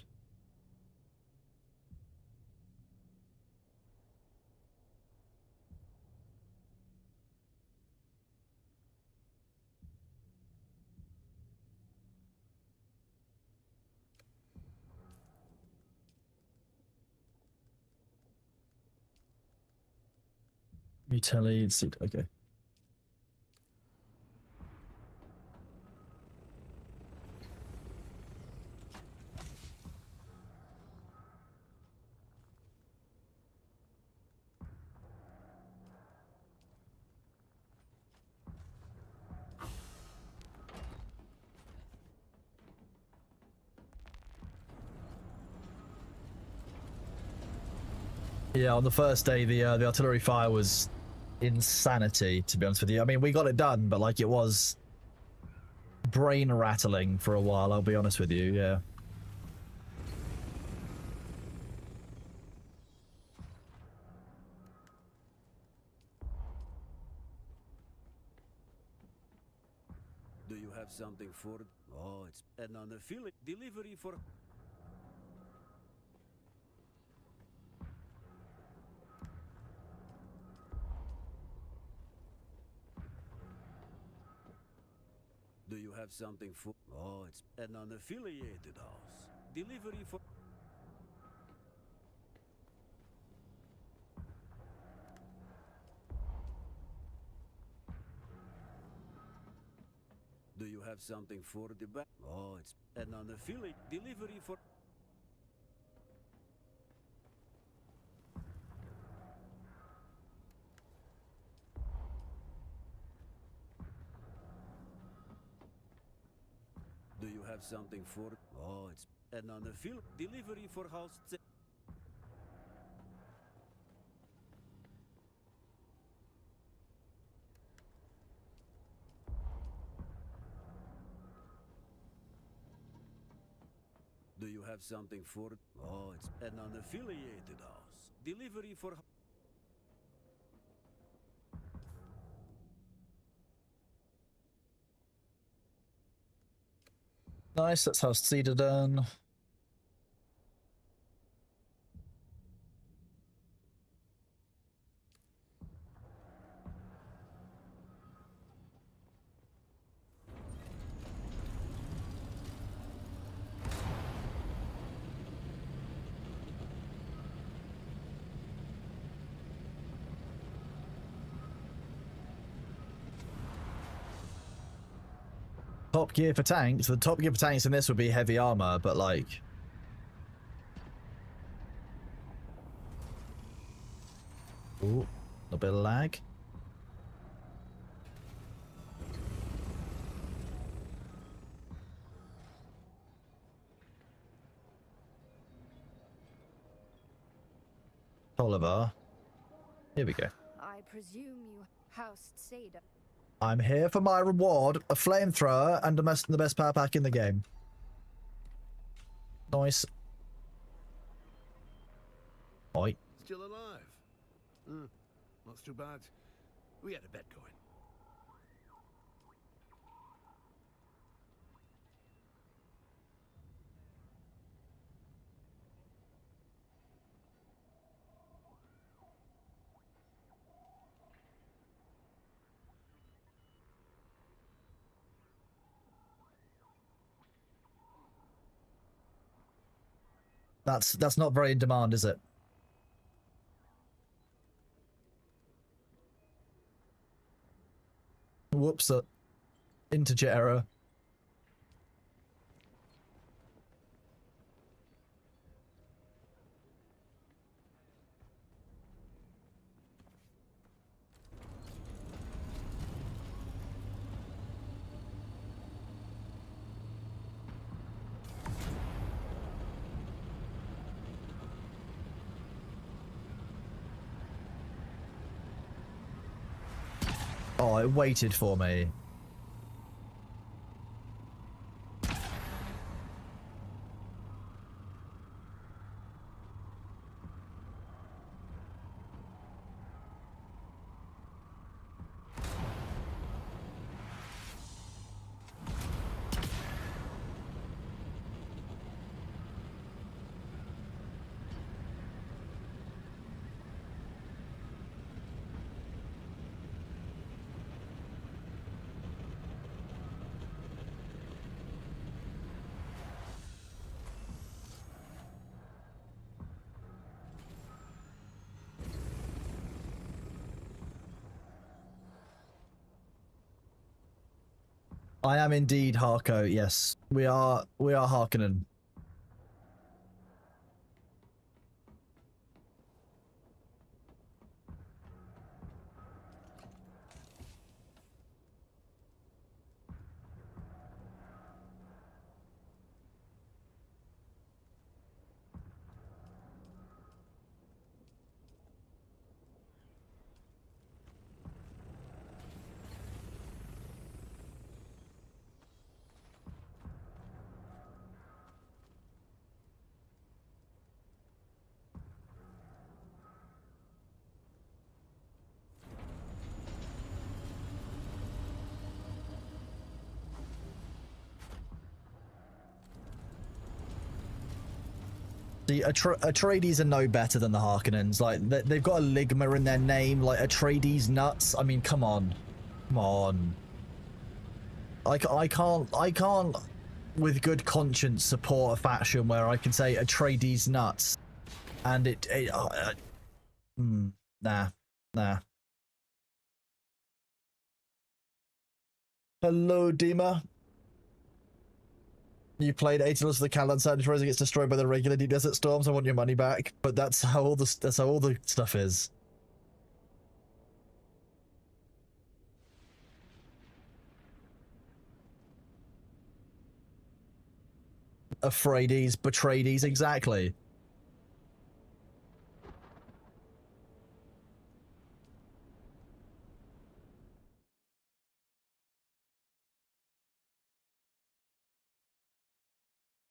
Retaliate seat. Okay. Yeah, on the first day, the artillery fire was insanity, to be honest with you. I mean, we got it done, but like it was brain rattling for a while, I'll be honest with you, yeah. Do you have something for... Oh, it's... And unaffiliated. Delivery for... Do you have something for... Oh, it's an unaffiliated house. Delivery for... Do you have something for the back? Oh, it's an unaffiliated. Delivery for... Do you have something for... Oh, it's an unaffiliated. Delivery for house... Do you have something for... Oh, it's an unaffiliated house. Delivery for... Nice, that's how Cedar done. Top gear for tanks. The top gear for tanks in this would be heavy armor, but like. Ooh, a bit of lag. Oliver. Here we go. I presume you housed Seda. I'm here for my reward, a flamethrower and the best power pack in the game. Nice. Oi. Still alive? Not too bad. We had a bet going. That's not very in demand, is it? Whoops, integer error. Oh, it waited for me. I am indeed Harko, yes. We are Harkonnen. See, Atreides are no better than the Harkonnens. Like, they've got a Ligma in their name. Like, Atreides nuts. I mean, come on. Come on. I can't, with good conscience, support a faction where I can say Atreides nuts. And nah. Hello, Dima. You played 8 levels of the Callan Sanctuary, gets destroyed by the regular Deep Desert Storms. I want your money back. But that's how all the stuff is. Afraides, Betraydes, exactly.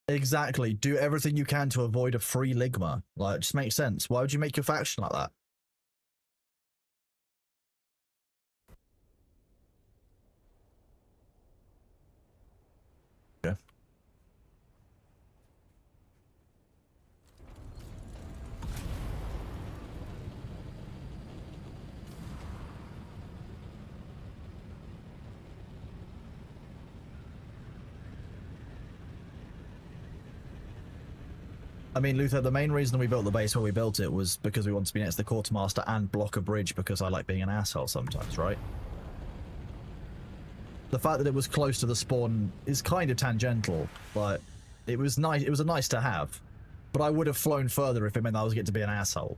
Exactly. Do everything you can to avoid a free Ligma. Like, it just makes sense. Why would you make your faction like that? Yeah. I mean, Luther, the main reason we built the base where we built it was because we wanted to be next to the quartermaster and block a bridge because I like being an asshole sometimes, right? The fact that it was close to the spawn is kind of tangential, but it was nice. It was a nice to have. But I would have flown further if it meant I was getting to be an asshole.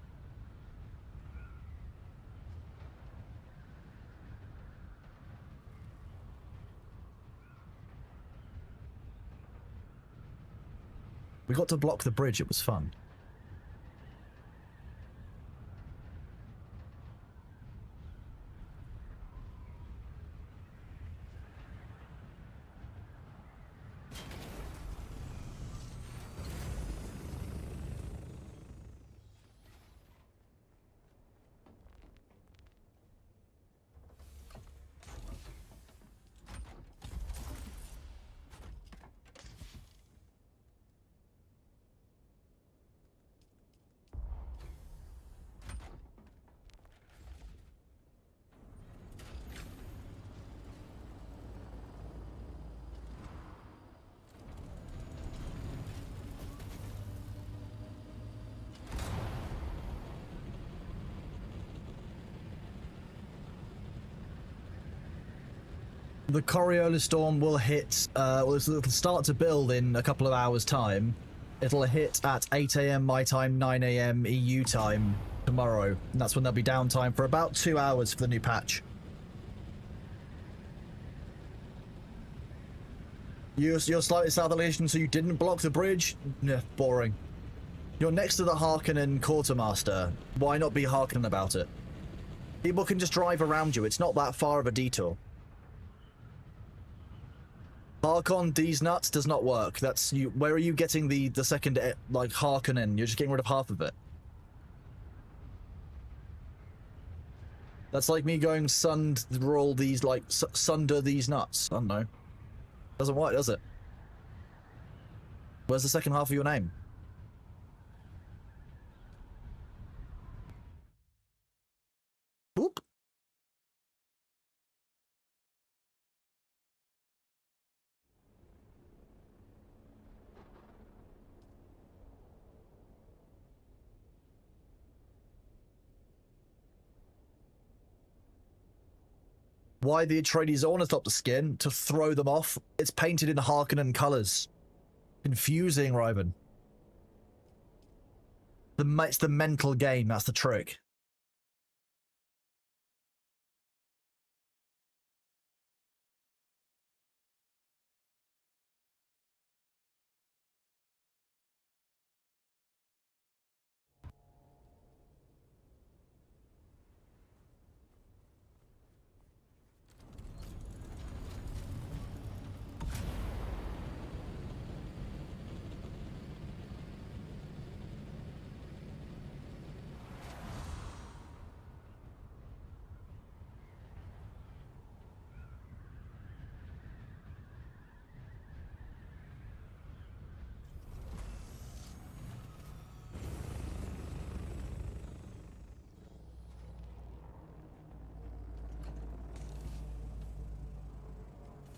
We got to block the bridge. It was fun. The Coriolis storm will hit, well, it'll start to build in a couple of hours' time. It'll hit at 8 AM my time, 9 AM EU time tomorrow. And that's when there'll be downtime for about 2 hours for the new patch. You're slightly south of Legion, so you didn't block the bridge? Yeah, boring. You're next to the Harkonnen Quartermaster. Why not be Harkonnen about it? People can just drive around you. It's not that far of a detour. Harkon D's nuts does not work. That's you. Where are you getting the second like Harkonnen? You're just getting rid of half of it. That's like me going roll these like sunder these nuts. I don't know. Doesn't work, does it? Where's the second half of your name? Boop. Why the Atreides on top the skin? To throw them off. It's painted in Harkonnen colours. Confusing, Ryben. It's the mental game, that's the trick.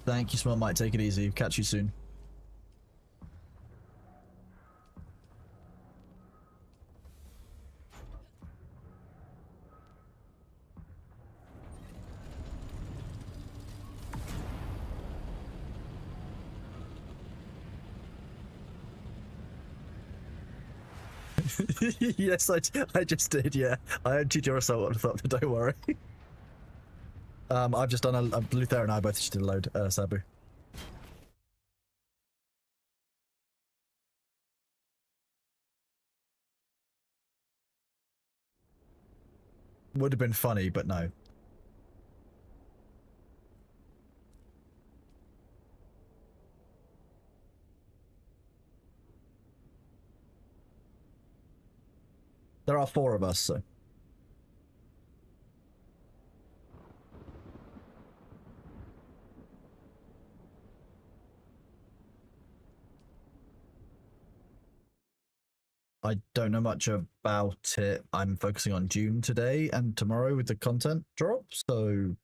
Thank you, Small Mike. Take it easy. Catch you soon. Yes, I just did, yeah. I emptied your assault on the thought, don't worry. I've just done Luther and I both just did a load, Sabu. Would have been funny, but no. There are 4 of us, so. I don't know much about it. I'm focusing on Dune today and tomorrow with the content drop, so...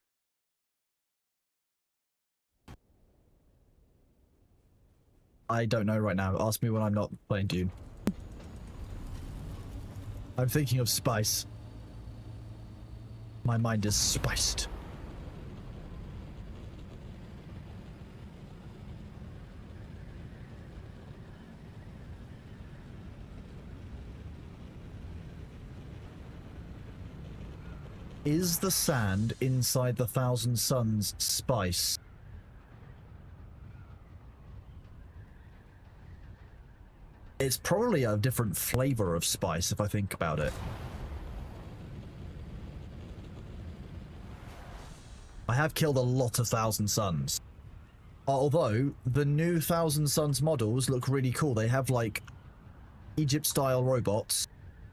I don't know right now. Ask me when I'm not playing Dune. I'm thinking of spice. My mind is spiced. Is the sand inside the Thousand Suns spice? It's probably a different flavor of spice if I think about it. I have killed a lot of Thousand Suns. Although, the new Thousand Suns models look really cool. They have, like, Egypt-style robots.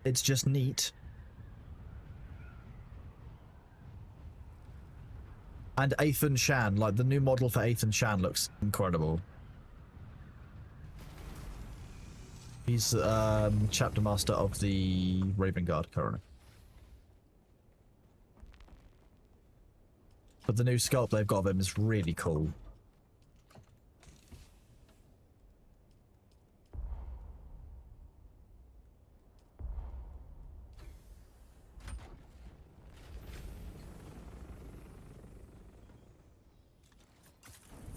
It's just neat. And Ethan Shan, like, the new model for Ethan Shan looks incredible. He's chapter master of the Raven Guard currently. But the new sculpt they've got of him is really cool.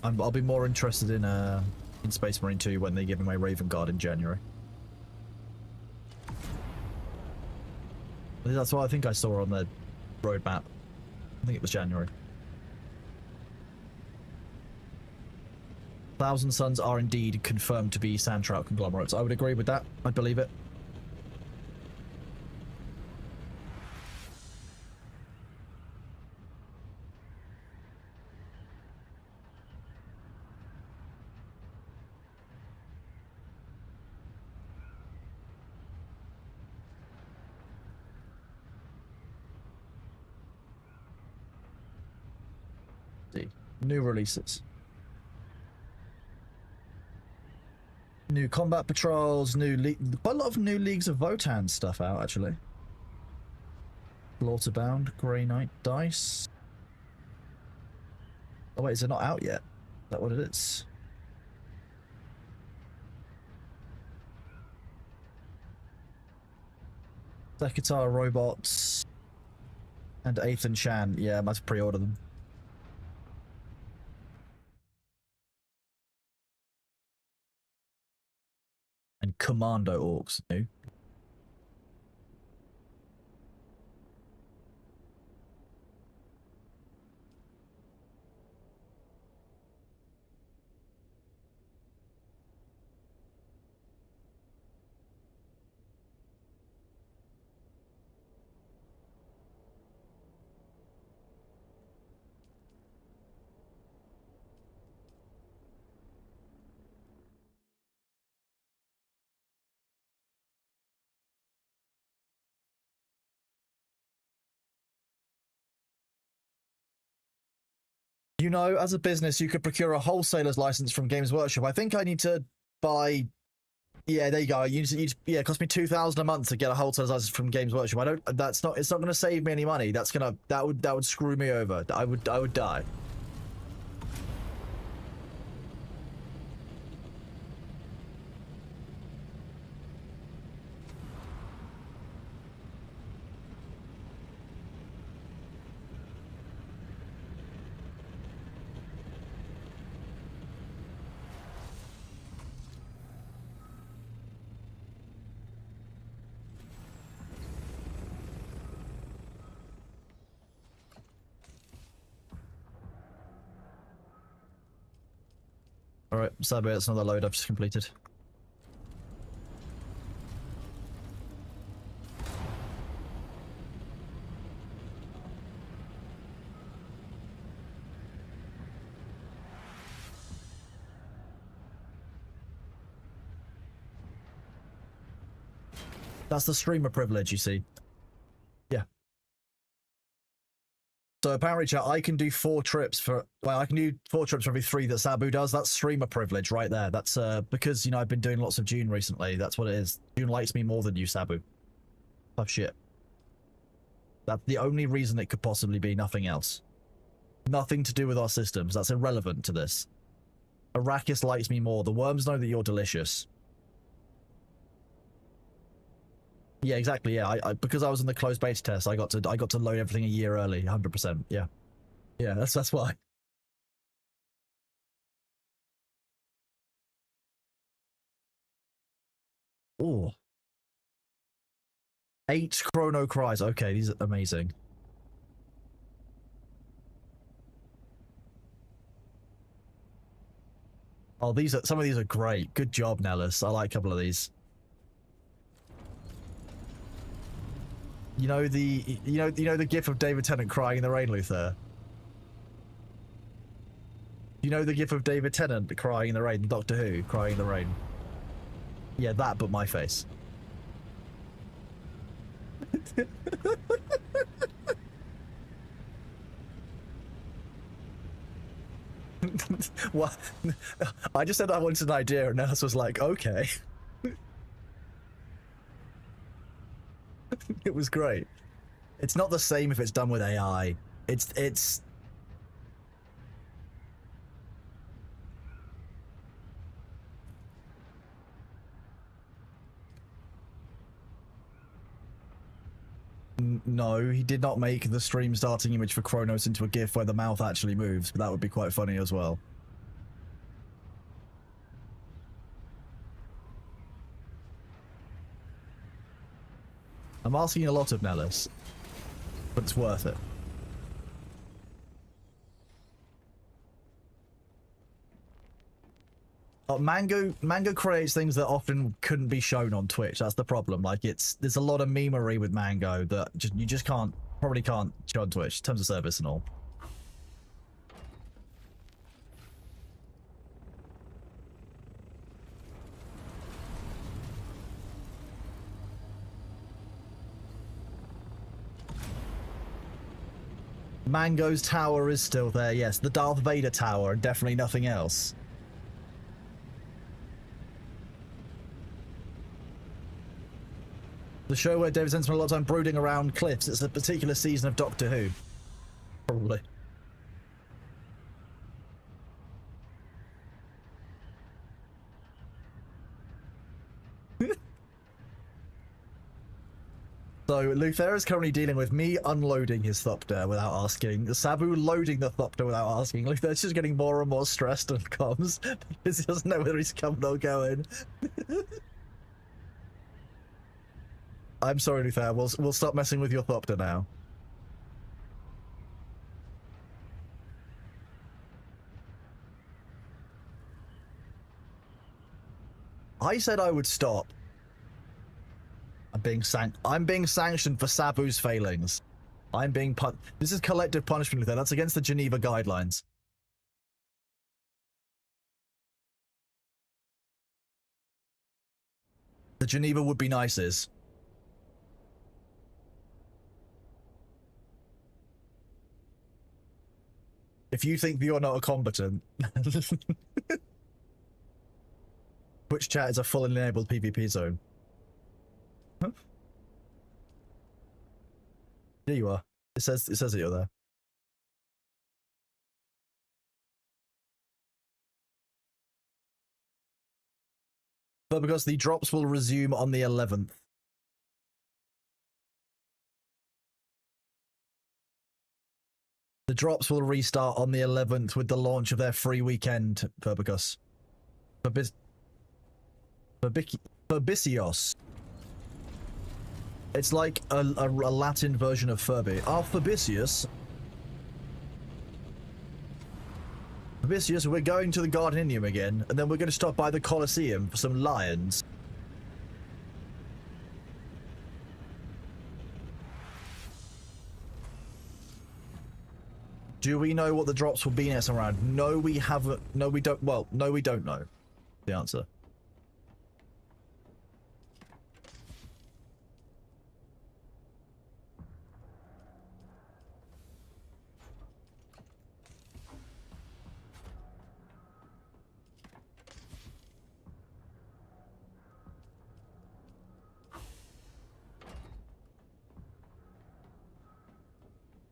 I'll be more interested in Space Marine 2 when they give me my Raven Guard in January. That's what I think I saw on the roadmap. I think it was January. Thousand Suns are indeed confirmed to be sand trout conglomerates. I would agree with that. I believe it. New releases. New combat patrols, quite a lot of new Leagues of Votan stuff out, actually. Slaughterbound, Grey Knight Dice. Oh wait, is it not out yet? Is that what it is? Sekatar robots. And Ethan Shan. Yeah, I must pre-order them. And Commando Orcs new. You know, as a business, you could procure a wholesaler's license from Games Workshop. I think I need to buy. Yeah, there you go. Yeah, it cost me $2,000 a month to get a wholesaler's license from Games Workshop. I don't. That's not. It's not going to save me any money. That would screw me over. I would die. Alright, sadly that's another load I've just completed. That's the streamer privilege, you see. Yeah. So apparently, chat, I can do 4 trips for. Well, I can do 4 trips for every 3 that Sabu does. That's streamer privilege right there. That's because you know I've been doing lots of Dune recently. That's what it is. Dune likes me more than you, Sabu. Tough shit. That's the only reason it could possibly be. Nothing else. Nothing to do with our systems. That's irrelevant to this. Arrakis likes me more. The worms know that you're delicious. Yeah, exactly. Yeah, I because I was in the closed beta test, I got to load everything a year early, 100%. Yeah, yeah, that's why. Oh, 8 Chrono Cries. Okay, these are amazing. Oh, some of these are great. Good job, Nellis. I like a couple of these. You know the gif of David Tennant crying in the rain, Luther? You know the gif of David Tennant crying in the rain, Doctor Who crying in the rain? Yeah, that, but my face. What? I just said I wanted an idea, and Nellis was like, okay. It was great. It's not the same if it's done with AI. It's No, he did not make the stream starting image for Kronos into a GIF where the mouth actually moves, but that would be quite funny as well. I'm asking a lot of Nellis, but it's worth it. Mango creates things that often couldn't be shown on Twitch. That's the problem. Like, there's a lot of memery with Mango that you just probably can't show on Twitch, terms of service and all. Mango's tower is still there, yes. The Darth Vader tower, and definitely nothing else. The show where David Tennant spent a lot of time brooding around cliffs. It's a particular season of Doctor Who. Probably. So, Luther is currently dealing with me unloading his Thopter without asking, Sabu loading the Thopter without asking. Luther's just getting more and more stressed and comms because he doesn't know whether he's coming or going. I'm sorry, Luther. We'll stop messing with your Thopter now. I said I would stop. I'm being sanctioned for Sabu's failings. I'm being This is collective punishment, Luther. That's against the Geneva guidelines. The Geneva would be nices. If you think you're not a combatant. Twitch chat is a full enabled PvP zone. Huh? Yeah, you are. It says that you're there. But because the drops will resume on the 11th. The drops will restart on the 11th with the launch of their free weekend, Verbicus. Verbicios. It's like a Latin version of Furby. Ah, Verbicius. Verbicius, we're going to the Gardenium again, and then we're going to stop by the Colosseum for some lions. Do we know what the drops will be next round? No, we haven't. No, we don't. Well, no, we don't know the answer.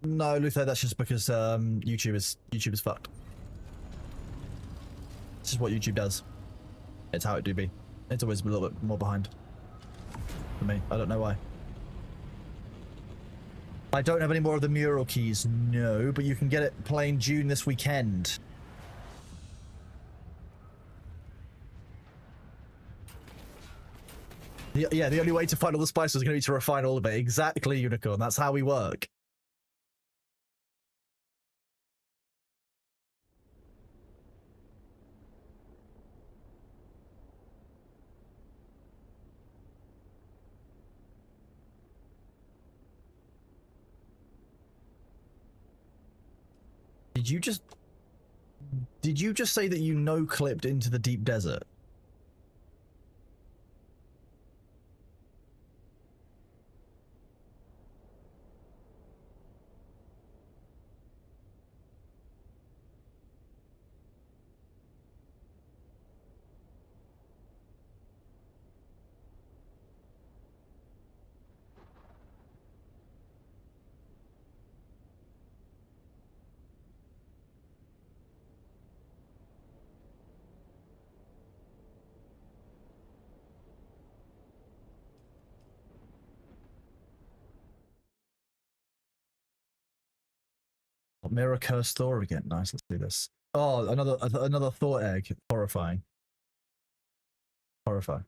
No, Luther, that's just because YouTube is fucked. It's just what YouTube does. It's how it do be. It's always a little bit more behind. For me. I don't know why. I don't have any more of the mural keys, no, but you can get it playing Dune this weekend. Yeah, the only way to find all the spices is going to be to refine all of it. Exactly, Unicorn. That's how we work. Did you just say that you no-clipped into the deep desert? Mirror curse Thor again. Nice, let's do this. Oh, another Thor egg. Horrifying. Horrifying.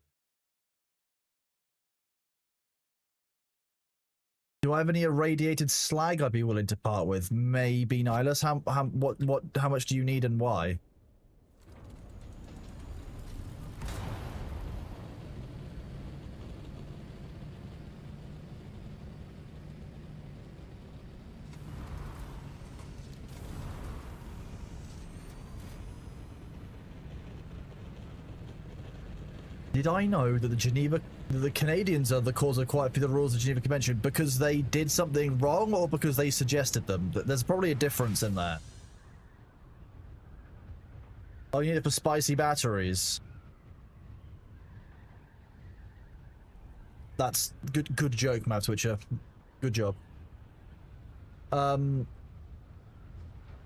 Do I have any irradiated slag I'd be willing to part with? Maybe, Nihilus. How much do you need and why? Did I know that the Canadians are the cause of quite a few of the rules of the Geneva Convention because they did something wrong or because they suggested them? There's probably a difference in there. Oh, you need it for spicy batteries. That's good joke, Matt Twitcher. Good job.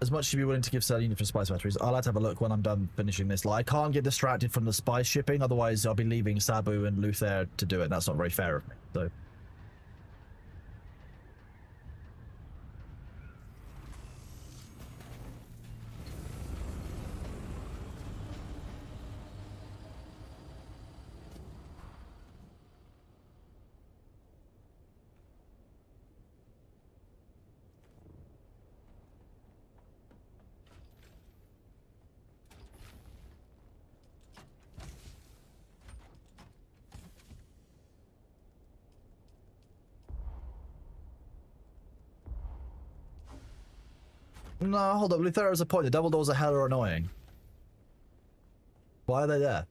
As much as you'd be willing to give Selene for spice batteries, I'll have to have a look when I'm done finishing this. Like, I can't get distracted from the spice shipping, otherwise I'll be leaving Sabu and Luther to do it, and that's not very fair of me, so... No, hold up. Luther has a point. The double doors are hella annoying. Why are they there?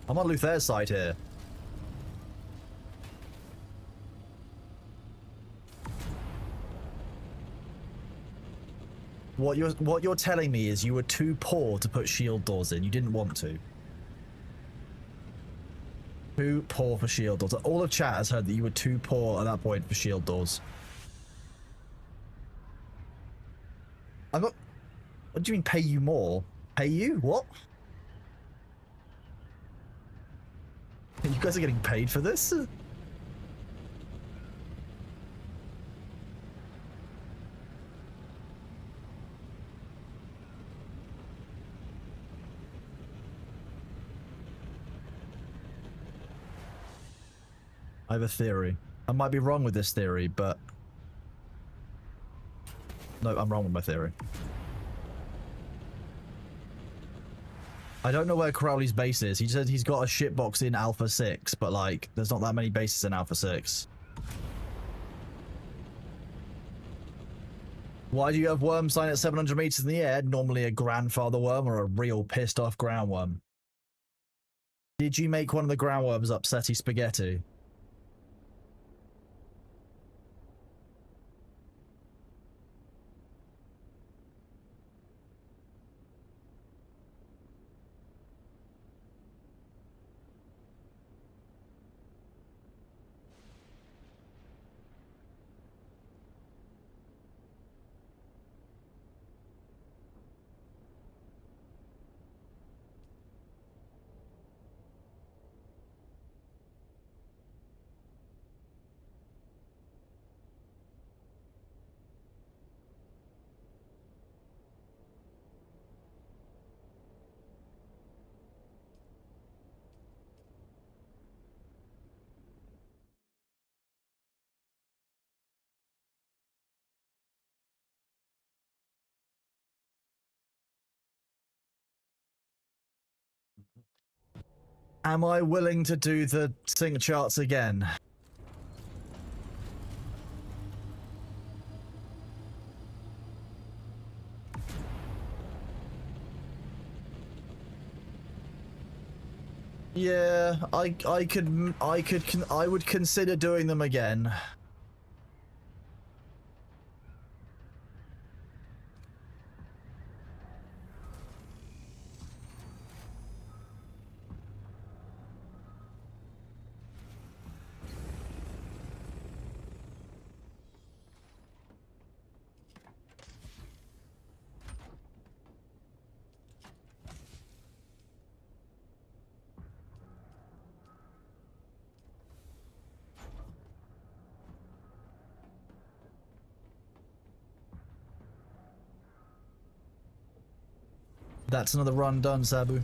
I'm on Luther's side here. What you're telling me is you were too poor to put shield doors in. You didn't want to. Too poor for shield doors. All of chat has heard that you were too poor at that point for shield doors. I'm not... What do you mean pay you more? Pay you? What? You guys are getting paid for this? I have a theory. I might be wrong with this theory, but... No, I'm wrong with my theory. I don't know where Crowley's base is. He said he's got a shitbox in Alpha 6, but like, there's not that many bases in Alpha 6. Why do you have worm sign at 700 meters in the air? Normally a grandfather worm or a real pissed off ground worm. Did you make one of the ground worms upsetty spaghetti? Am I willing to do the sync charts again? Yeah, I would consider doing them again. That's another run done, Sabu.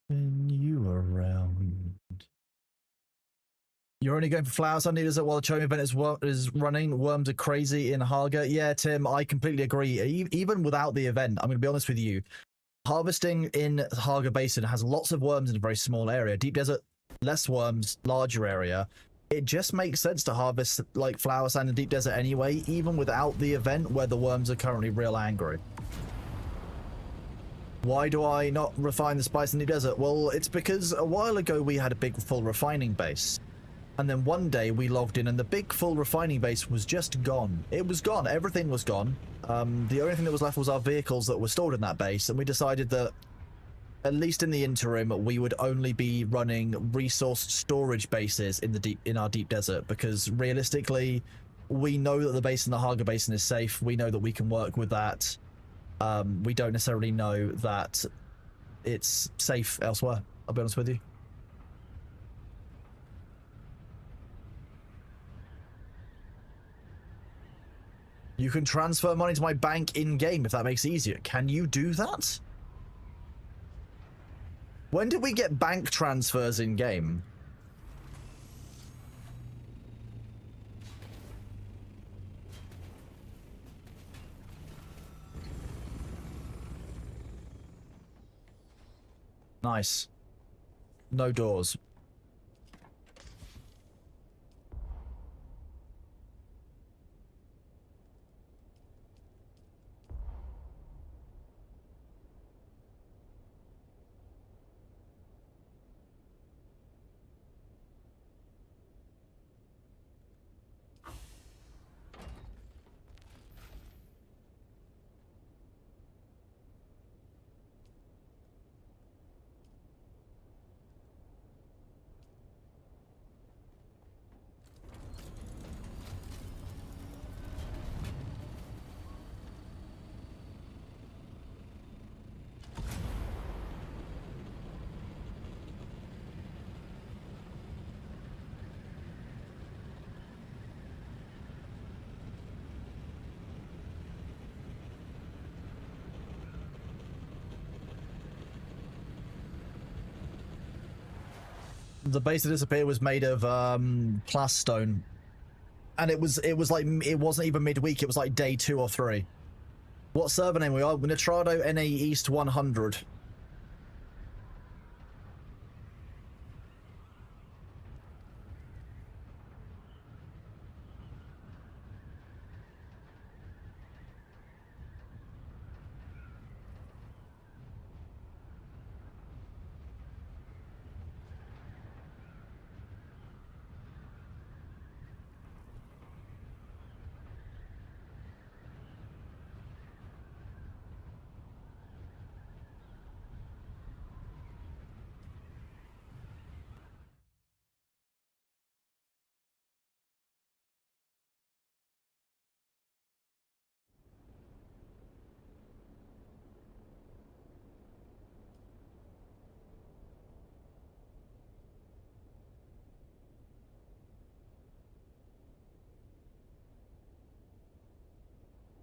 When you around. You're only going for flowers on Desert while the Chome event is running. Worms are crazy in Haga. Yeah, Tim, I completely agree. Even without the event, I'm going to be honest with you. Harvesting in Haga Basin has lots of worms in a very small area. Deep Desert, less worms, larger area. It just makes sense to harvest like flower sand in Deep Desert anyway, even without the event where the worms are currently real angry. Why do I not refine the spice in the desert? Well, it's because a while ago we had a big full refining base. And then one day we logged in and the big full refining base was just gone. It was gone. Everything was gone. The only thing that was left was our vehicles that were stored in that base. And we decided that, at least in the interim, we would only be running resource storage bases in our deep desert. Because realistically, we know that the base in the Haga Basin is safe. We know that we can work with that. We don't necessarily know that it's safe elsewhere, I'll be honest with you. You can transfer money to my bank in-game if that makes it easier. Can you do that? When did we get bank transfers in-game? Nice. No doors. The base that disappeared was made of class stone, and it wasn't even midweek. It was like day 2 or 3. What server name we are? Nitrado NA East 100.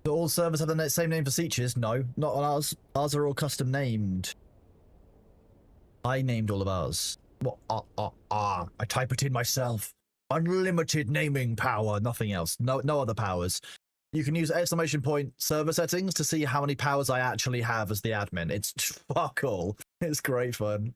Do all servers have the same name for Seaches? No, not on ours. Ours are all custom named. I named all of ours. What? I type it in myself. Unlimited naming power, nothing else. No other powers. You can use exclamation point server settings to see how many powers I actually have as the admin. It's fuck all. It's great fun.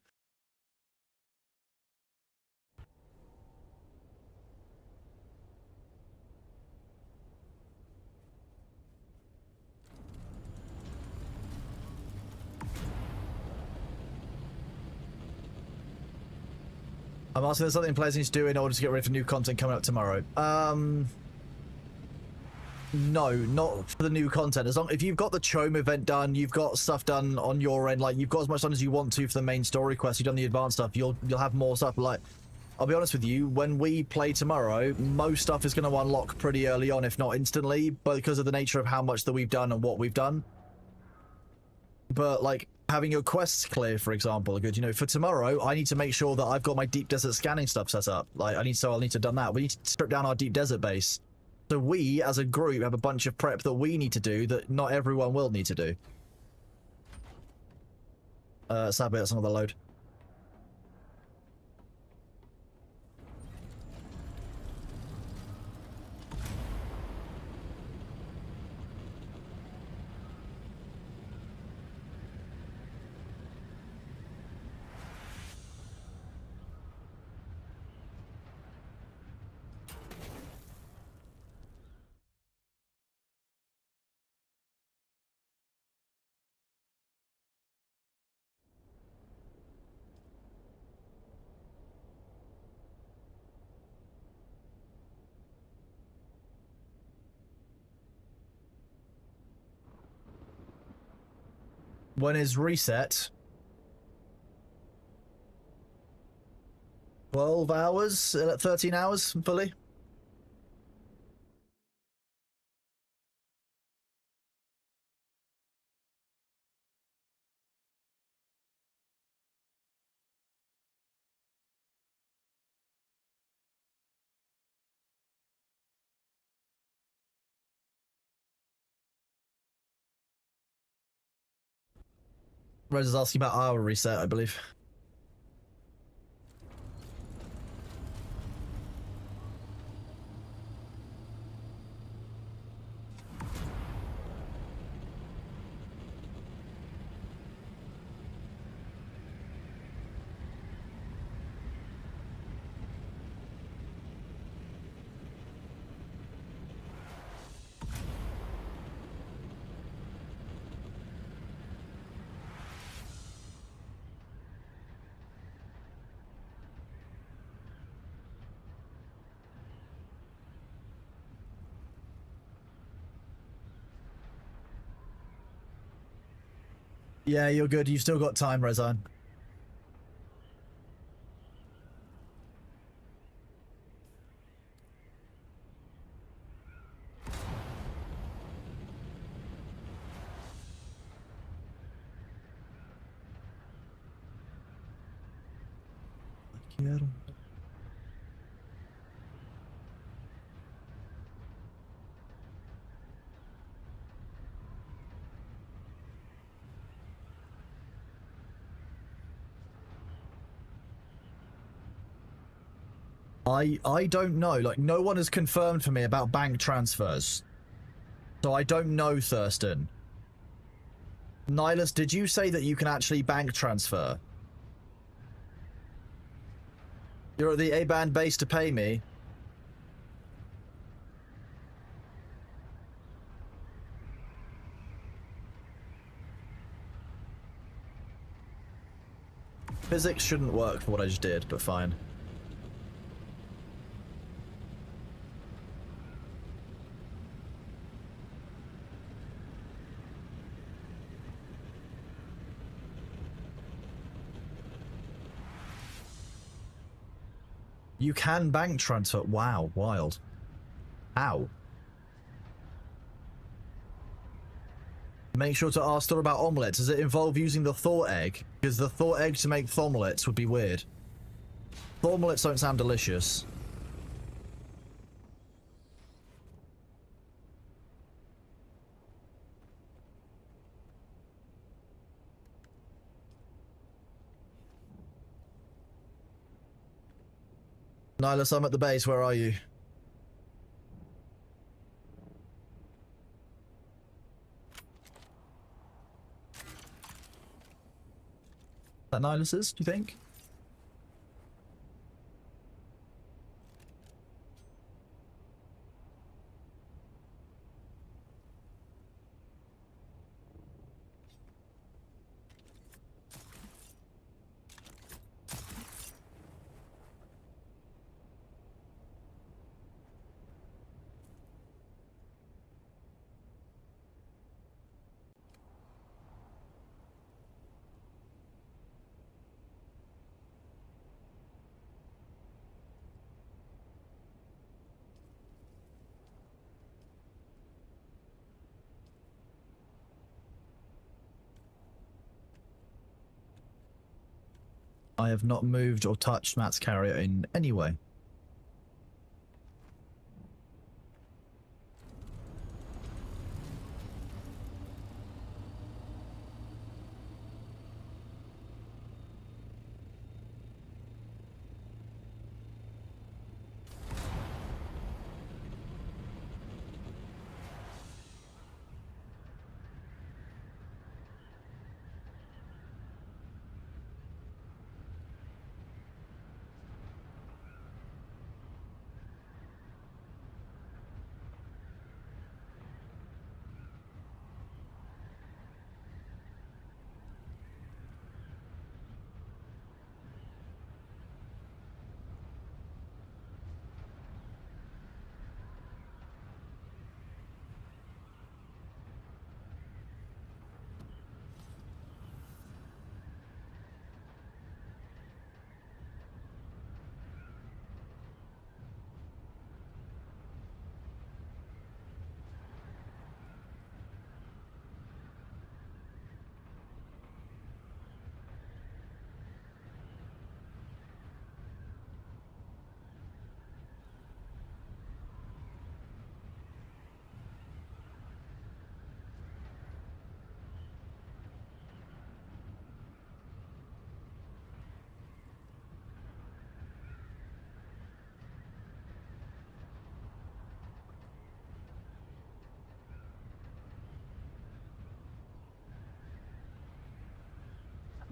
I'm asking there's something players need to do in order to get ready for new content coming up tomorrow. No, not for the new content. As long if you've got the Chome event done, you've got stuff done on your end, like you've got as much time as you want to for the main story quest, you've done the advanced stuff, you'll have more stuff. Like, I'll be honest with you, when we play tomorrow, most stuff is going to unlock pretty early on, if not instantly, but because of the nature of how much that we've done and what we've done. But like having your quests clear, for example, good. You know, for tomorrow, I need to make sure that I've got my deep desert scanning stuff set up. Like I'll need to have done that. We need to strip down our deep desert base. So we, as a group, have a bunch of prep that we need to do that not everyone will need to do. Sadly, that's another load. When is reset? 12 hours? 13 hours, fully? Rez is asking about our reset, I believe. Yeah, you're good. You've still got time, Rezan. Quiero. I don't know. Like, no one has confirmed for me about bank transfers. So I don't know, Thurston. Nihilus, did you say that you can actually bank transfer? You're at the A-band base to pay me? Physics shouldn't work for what I just did, but fine. You can bank transfer. Wow, wild. How? Make sure to ask Thor about omelets. Does it involve using the Thor egg? Because the Thor egg to make thomlets would be weird. Thomlets don't sound delicious. Nihilus, I'm at the base. Where are you? That Nihilus's, do you think? I have not moved or touched Matt's carrier in any way.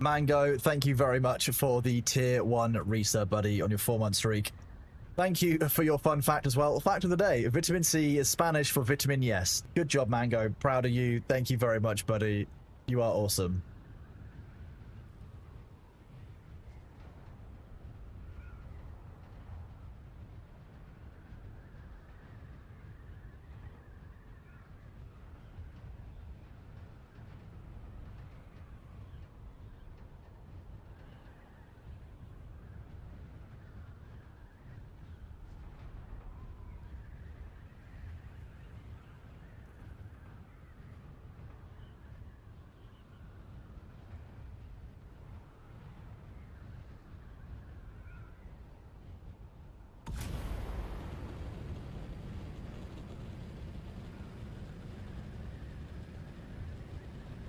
Mango, thank you very much for the tier 1 resub, buddy, on your 4-month streak. Thank you for your fun fact as well. Fact of the day, vitamin C is Spanish for vitamin yes. Good job, Mango. Proud of you. Thank you very much, buddy. You are awesome.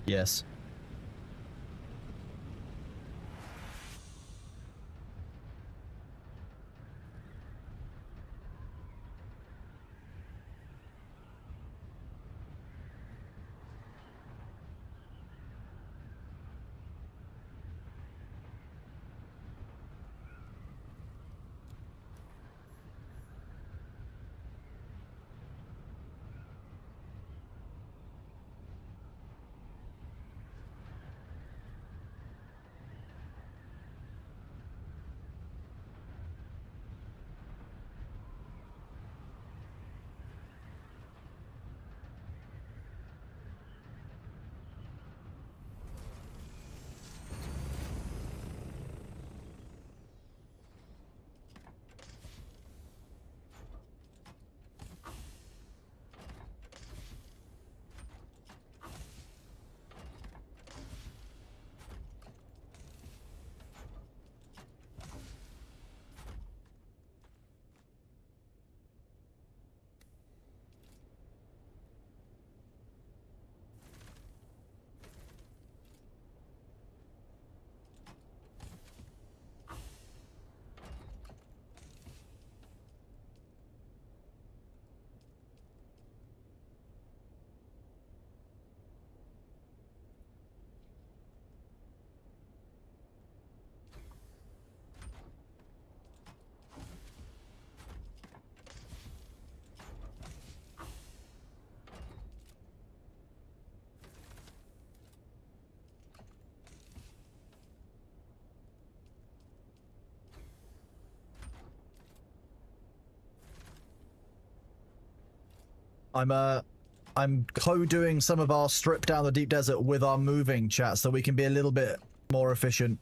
Yes. I'm co-doing some of our strip down the deep desert with our moving chat so we can be a little bit more efficient.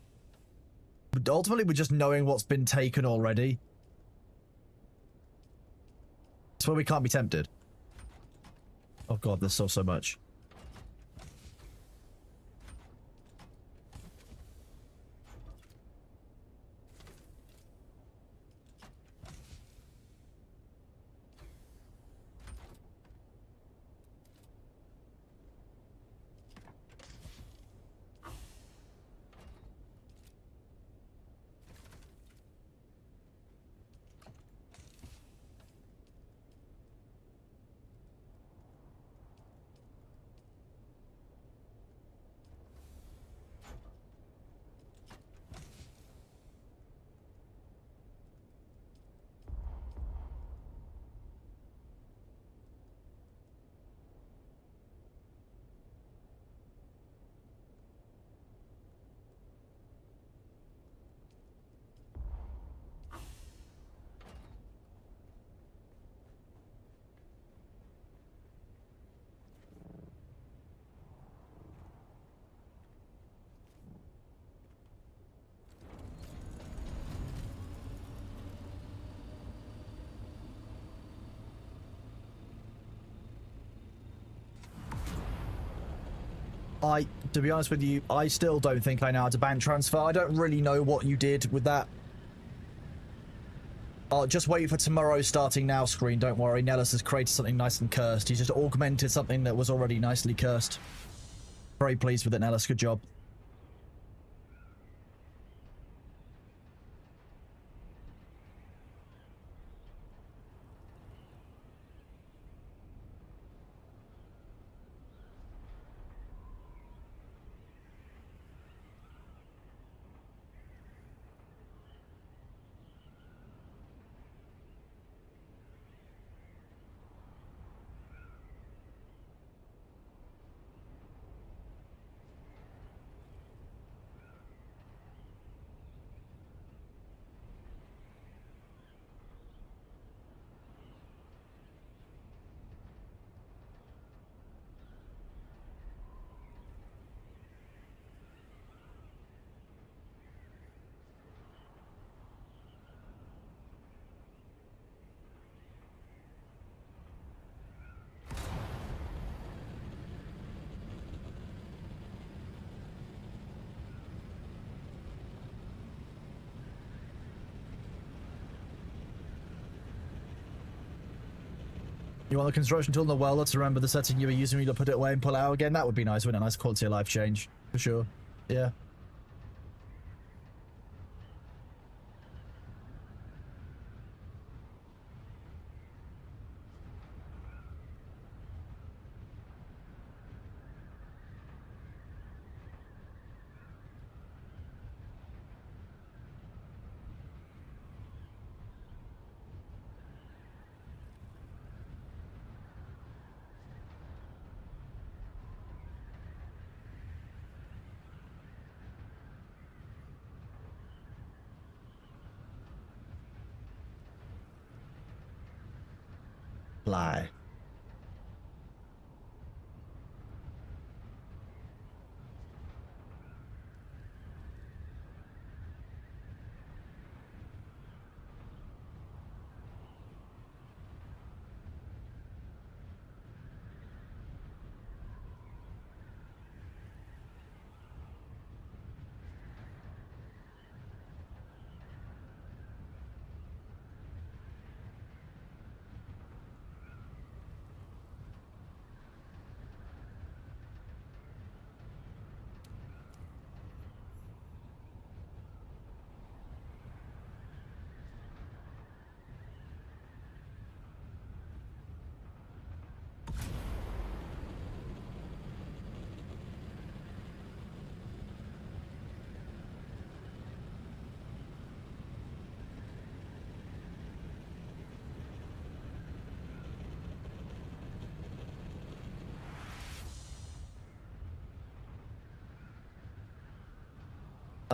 But ultimately, we're just knowing what's been taken already. It's where we can't be tempted. Oh god, there's so much. To be honest with you, I still don't think I know how to bank transfer. I don't really know what you did with that. I'll just wait for tomorrow's starting now screen, don't worry. Nellis has created something nice and cursed. He's just augmented something that was already nicely cursed. Very pleased with it, Nellis. Good job. You want the construction tool in the welder to remember the setting you were using when you put it away and pull it out again? That would be nice, wouldn't it? Nice quality of life change. For sure. Yeah. Lie.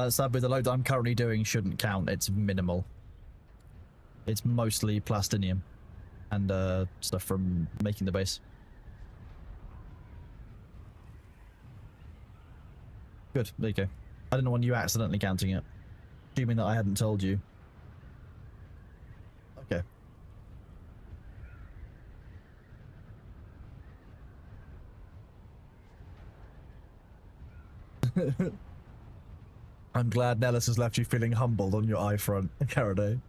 Sadly, the load I'm currently doing shouldn't count. It's minimal. It's mostly plastinium. and stuff from making the base. Good, there you go. I didn't want you accidentally counting it, assuming that I hadn't told you. Okay. I'm glad Nellis has left you feeling humbled on your eye front, Caraday.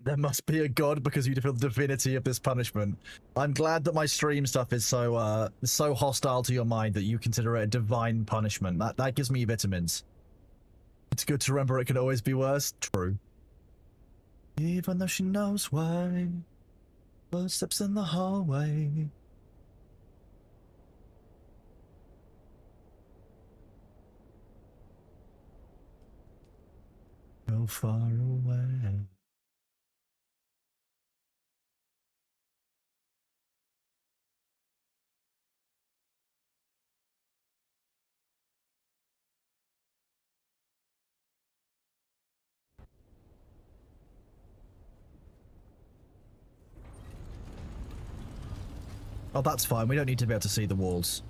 There must be a god because you feel the divinity of this punishment. I'm glad that my stream stuff is so hostile to your mind that you consider it a divine punishment. That gives me vitamins. It's good to remember it can always be worse. True. Even though she knows why. Footsteps in the hallway. Go far away. Oh, that's fine. We don't need to be able to see the walls.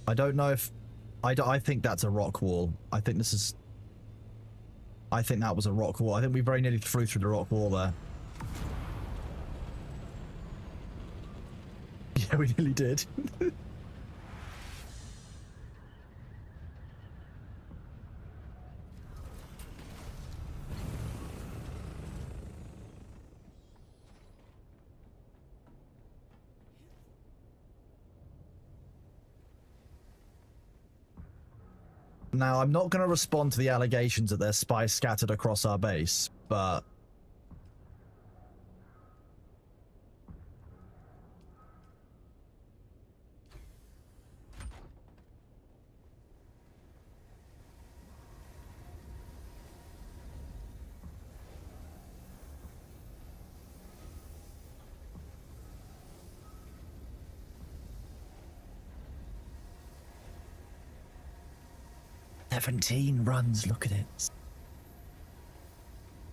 I don't know if... I think that's a rock wall. I think this is... I think that was a rock wall. I think we very nearly flew through the rock wall there. Yeah, we nearly did. Now, I'm not going to respond to the allegations that there's spies scattered across our base, but... "17 runs, look at it."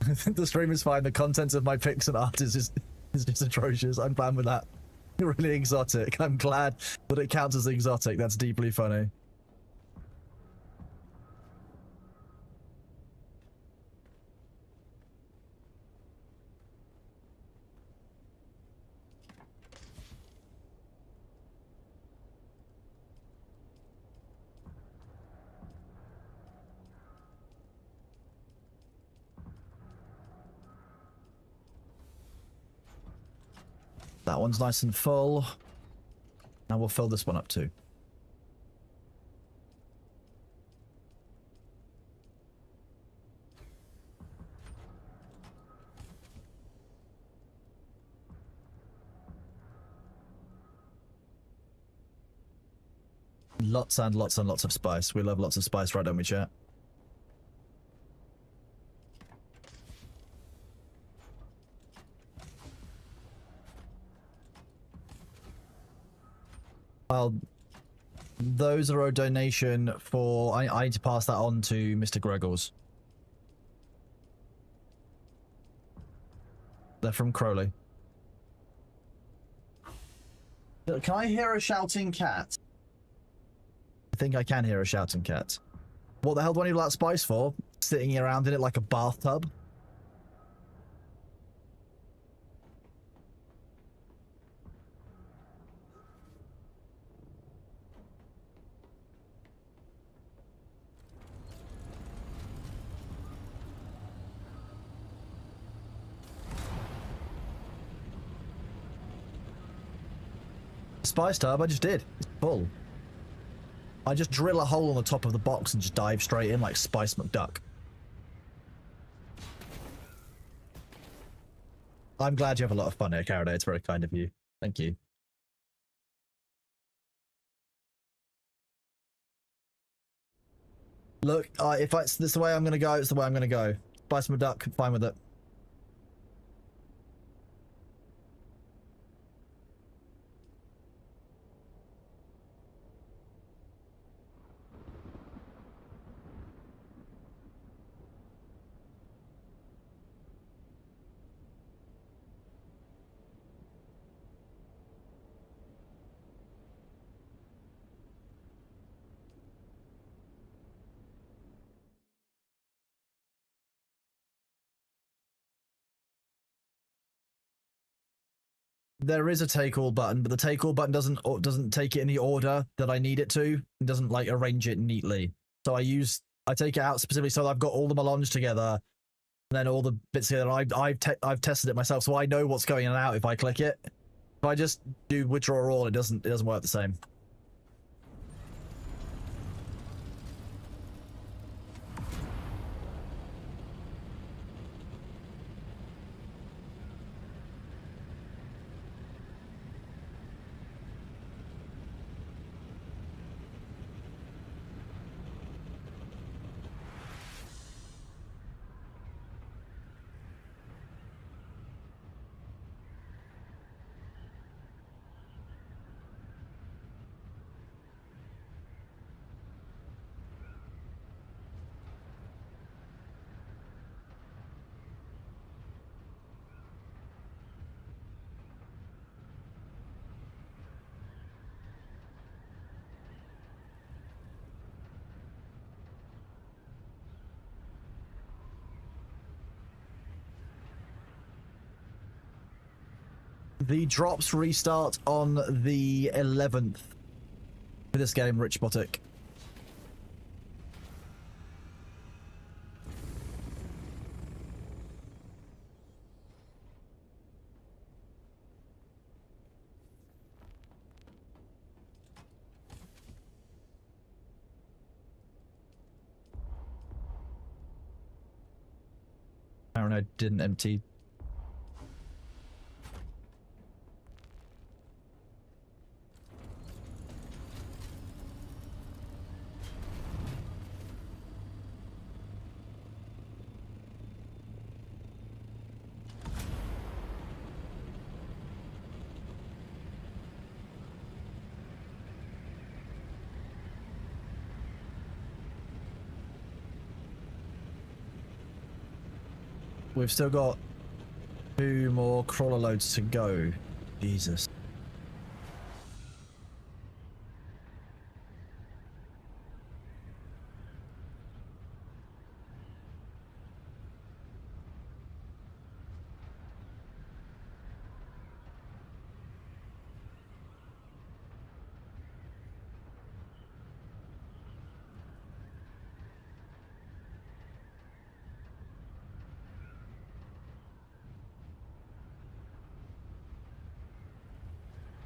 I think the stream is fine. The content of my pics and art is just atrocious. I'm fine with that. Really exotic. I'm glad that it counts as exotic. That's deeply funny. That one's nice and full. Now we'll fill this one up too. Lots and lots and lots of spice. We love lots of spice, right, don't we, chat? Well, those are a donation for... I need to pass that on to Mr. Gregors. They're from Crowley. Can I hear a shouting cat? I think I can hear a shouting cat. What the hell do I need all that spice for? Sitting around in it like a bathtub? spice tub. I just did. It's full. I just drill a hole on the top of the box and just dive straight in like Spice McDuck. I'm glad you have a lot of fun here, Caraday. It's very kind of you. Thank you. Look, if this is the way I'm going to go, it's the way I'm going to go. Spice McDuck, fine with it. There is a take all button, but the take all button doesn't take it in the order that I need it to. It doesn't like arrange it neatly. So I take it out specifically so that I've got all the melange together, and then all the bits together. I've tested it myself, so I know what's going in and out if I click it. If I just do withdraw all, it doesn't work the same. The drops restart on the 11th for this game, Rich Botic. Paranoid didn't empty. We've still got 2 more crawler loads to go. Jesus.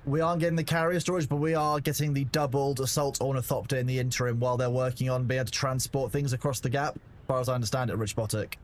We aren't getting the carrier storage, but we are getting the doubled assault ornithopter in the interim while they're working on being able to transport things across the gap, as far as I understand it, Rich Botic.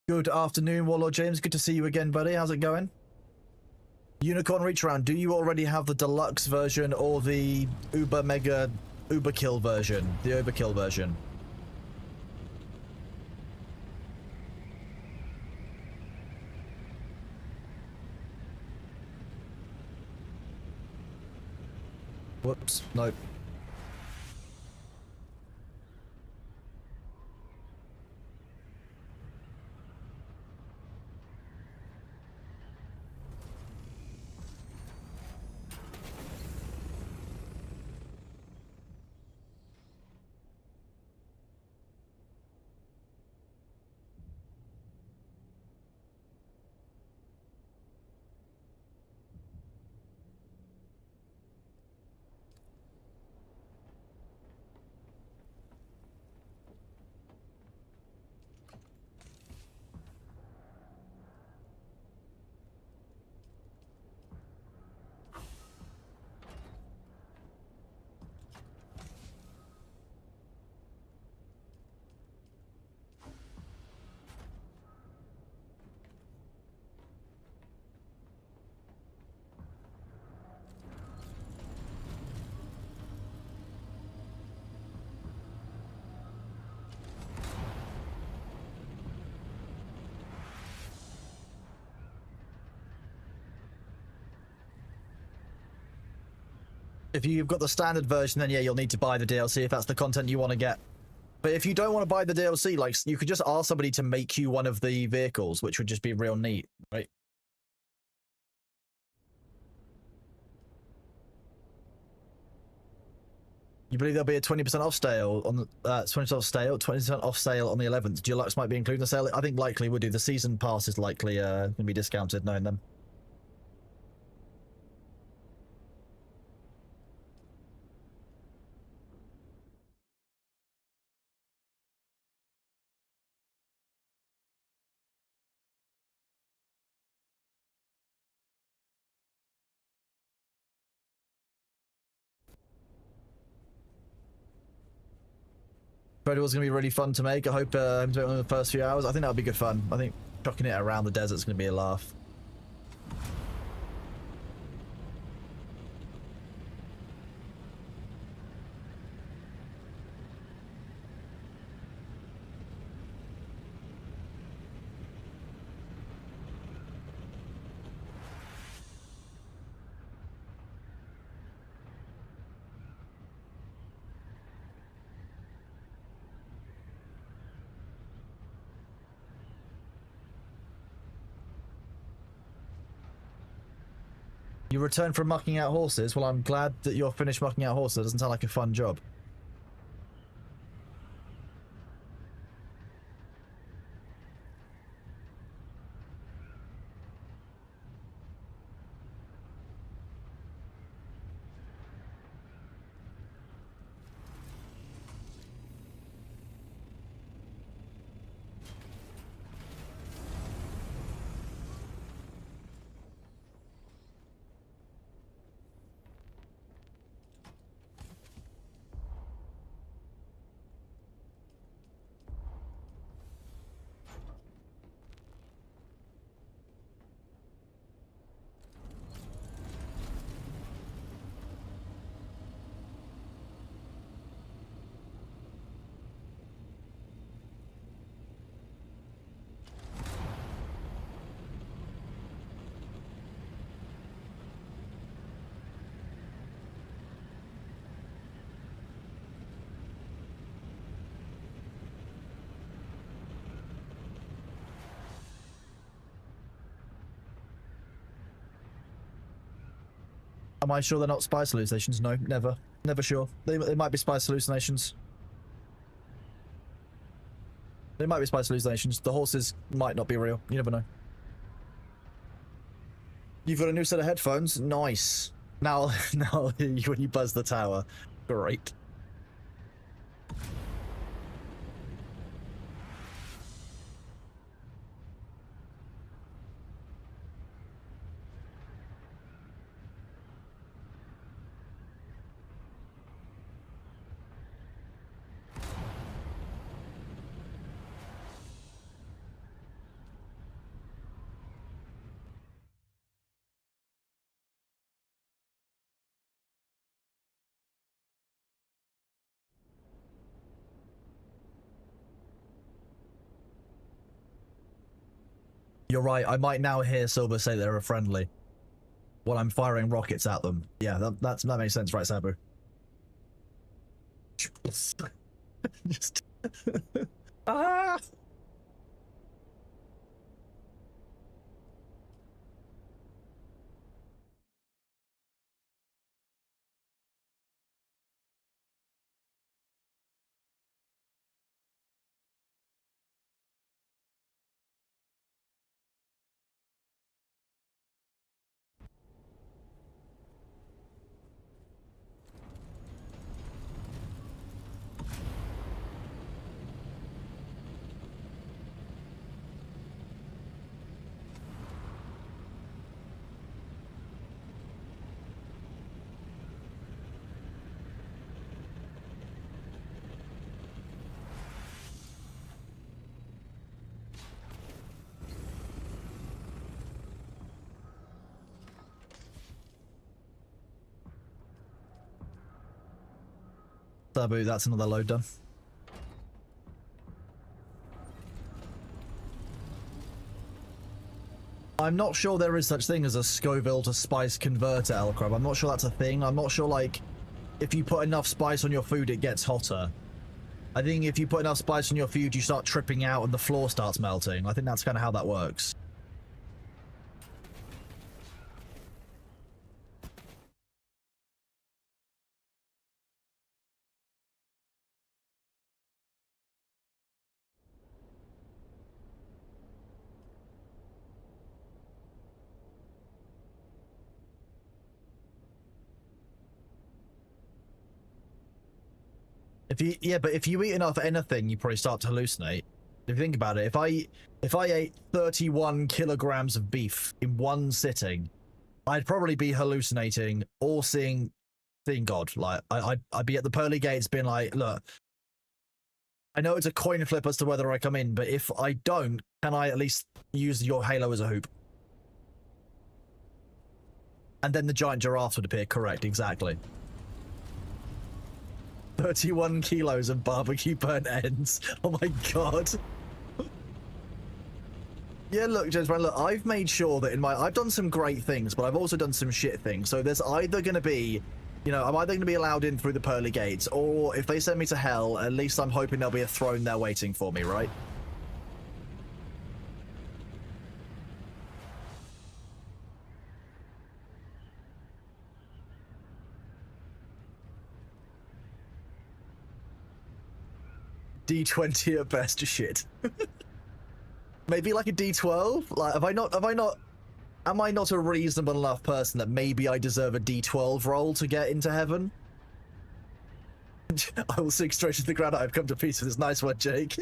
Good afternoon, Warlord James. Good to see you again, buddy. How's it going? Unicorn Reach Around, do you already have the deluxe version or the Uber Mega Uberkill version? The Overkill version? Whoops, nope. If you've got the standard version, then yeah, you'll need to buy the DLC if that's the content you want to get. But if you don't want to buy the DLC, like, you could just ask somebody to make you one of the vehicles, which would just be real neat, right? You believe there'll be a 20% off sale on the 20% off sale on the 11th? Deluxe might be included in the sale. I think likely would do. The season pass is likely going to be discounted, knowing them. Freddy's going to be really fun to make. I hope I'm doing it in the first few hours. I think that'll be good fun. I think chucking it around the desert's going to be a laugh. You return from mucking out horses? Well, I'm glad that you're finished mucking out horses. It doesn't sound like a fun job. Am I sure they're not spice hallucinations? No, never. Never sure. They might be spice hallucinations. They might be spice hallucinations. The horses might not be real. You never know. You've got a new set of headphones? Nice. Now when you buzz the tower. Great. You're right, I might now hear Silver say they're a friendly. while I'm firing rockets at them. Yeah, that makes sense, right, Sabu? Just ah! Sabu, that's another load done. I'm not sure there is such thing as a Scoville to spice converter, Elcrab. I'm not sure that's a thing. I'm not sure, like, if you put enough spice on your food, it gets hotter. I think if you put enough spice on your food, you start tripping out and the floor starts melting. I think that's kind of how that works. But if you eat enough anything, you probably start to hallucinate. If you think about it, if I ate 31 kilograms of beef in one sitting, I'd probably be hallucinating or seeing God. Like I'd be at the pearly gates being like, look, I know it's a coin flip as to whether I come in, but if I don't, can I at least use your halo as a hoop? And then the giant giraffes would appear. Correct, exactly. 31 kilos of barbecue burnt ends. Oh my god. Yeah, look, gentlemen, look, I've made sure that I've done some great things, but I've also done some shit things. So there's either going to be, you know, I'm either going to be allowed in through the pearly gates, or if they send me to hell, at least I'm hoping there'll be a throne there waiting for me, right? D20 at best, shit. Maybe like a D12? Like, am I not a reasonable enough person that maybe I deserve a D12 roll to get into heaven? I will sink straight to the ground. I've come to peace with this. Nice one, Jake.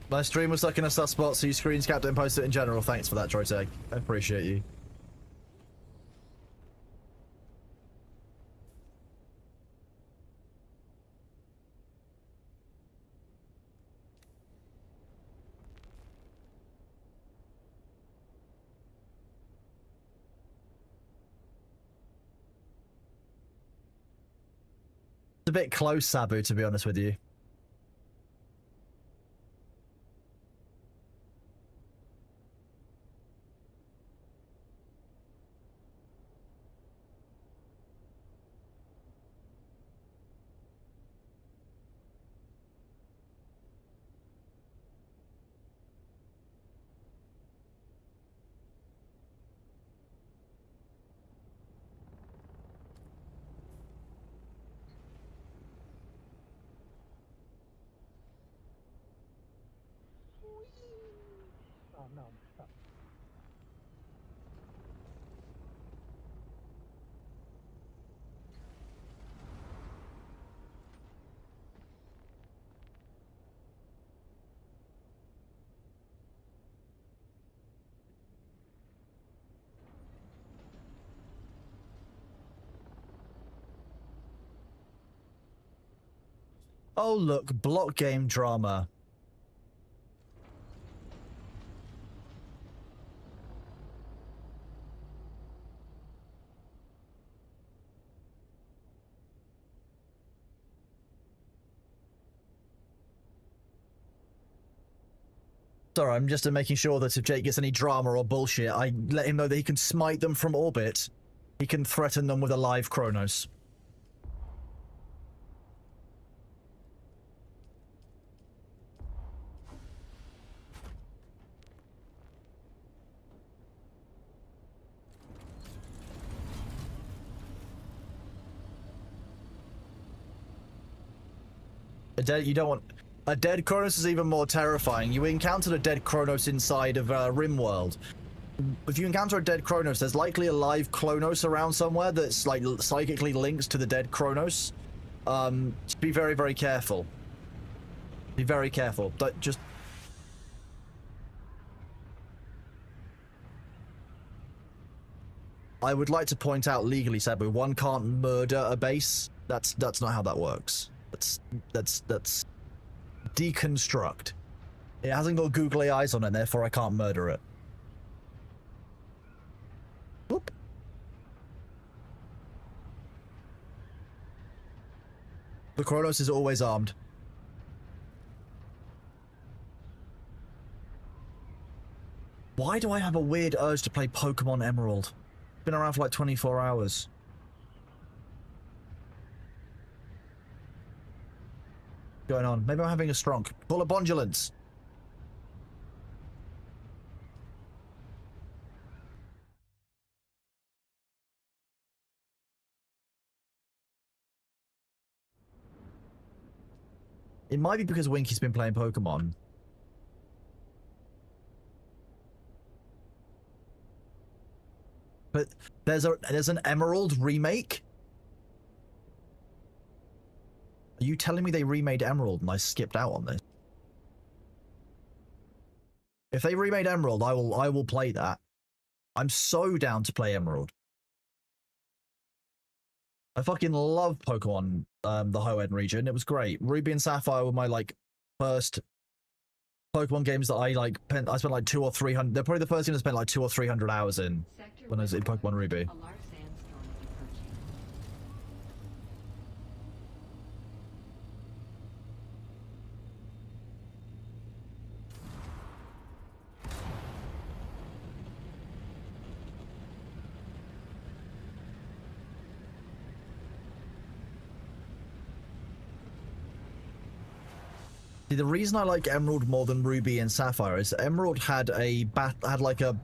My stream was stuck in a sus spot, so you screen capped it and posted it in general. Thanks for that, Troyteg. I appreciate you. It's a bit close, Sabu, to be honest with you. Oh no, stop. Oh, look, block game drama. Sorry, I'm just making sure that if Jake gets any drama or bullshit, I let him know that he can smite them from orbit. He can threaten them with a live Kronos. You don't want... A dead Kronos is even more terrifying. You encountered a dead Kronos inside of RimWorld. If you encounter a dead Kronos, there's likely a live Klonos around somewhere that's like psychically linked to the dead Kronos. Just be very, very careful. Be very careful. Don't just... I would like to point out legally, Sabu, one can't murder a base. That's not how that works. That's deconstruct. It hasn't got googly eyes on it, therefore I can't murder it. Whoop. The Kronos is always armed. Why do I have a weird urge to play Pokemon Emerald? It's been around for like 24 hours. Going on? Maybe I'm having a strong. Call a Bondulance. It might be because Winky's been playing Pokemon. But there's an Emerald remake? Are you telling me they remade Emerald and I skipped out on this? If they remade Emerald, I will play that. I'm so down to play Emerald. I fucking love Pokemon, the Hoenn region. It was great. Ruby and Sapphire were my like first Pokemon games that I like. I spent like 200 or 300. They're probably the first game I spent like 200 or 300 hours in when I was in Pokemon Ruby. A large sandstorm is approaching. The reason I like Emerald more than Ruby and Sapphire is Emerald had like a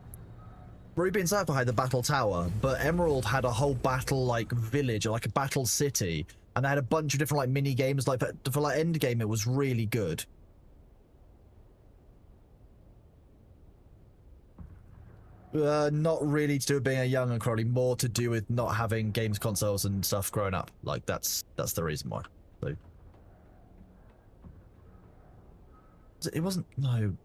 Ruby and Sapphire had the battle tower, but Emerald had a whole battle like village or like a battle city, and they had a bunch of different like mini games. Like for like end game, it was really good. Not really to do with being a young and Crowley, more to do with not having games consoles and stuff growing up. Like that's the reason why. So. It wasn't, no.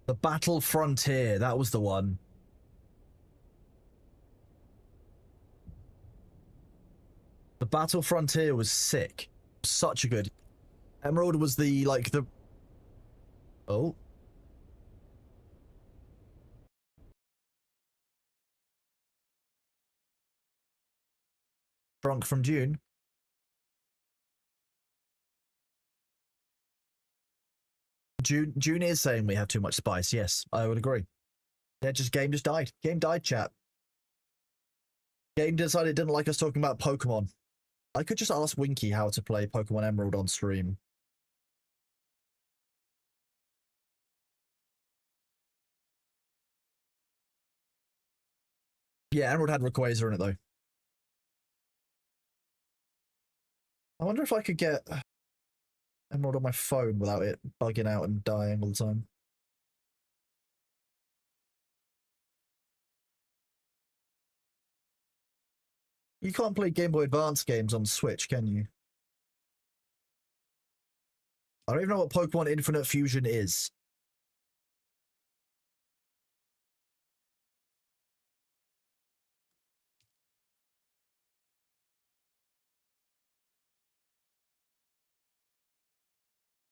The Battle Frontier, that was the one. The Battle Frontier was sick. Such a good. Emerald was the, like, the... Oh. Drunk from Dune. June is saying we have too much spice. Yes, I would agree. Yeah, game just died. Game died, chat. Game decided it didn't like us talking about Pokemon. I could just ask Winky how to play Pokemon Emerald on stream. Yeah, Emerald had Rayquaza in it though. I wonder if I could get Emerald on my phone without it bugging out and dying all the time. You can't play Game Boy Advance games on Switch, can you? I don't even know what Pokemon Infinite Fusion is.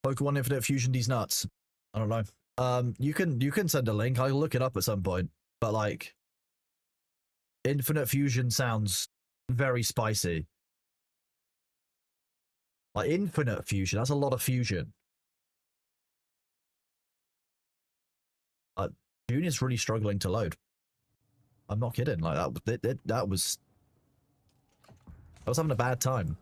Pokemon Infinite Fusion, these nuts. I don't know. You can send a link. I'll look it up at some point. But like, Infinite fusion sounds very spicy. Like infinite fusion, that's a lot of fusion. Dune is really struggling to load. I'm not kidding. Like that was. I was having a bad time.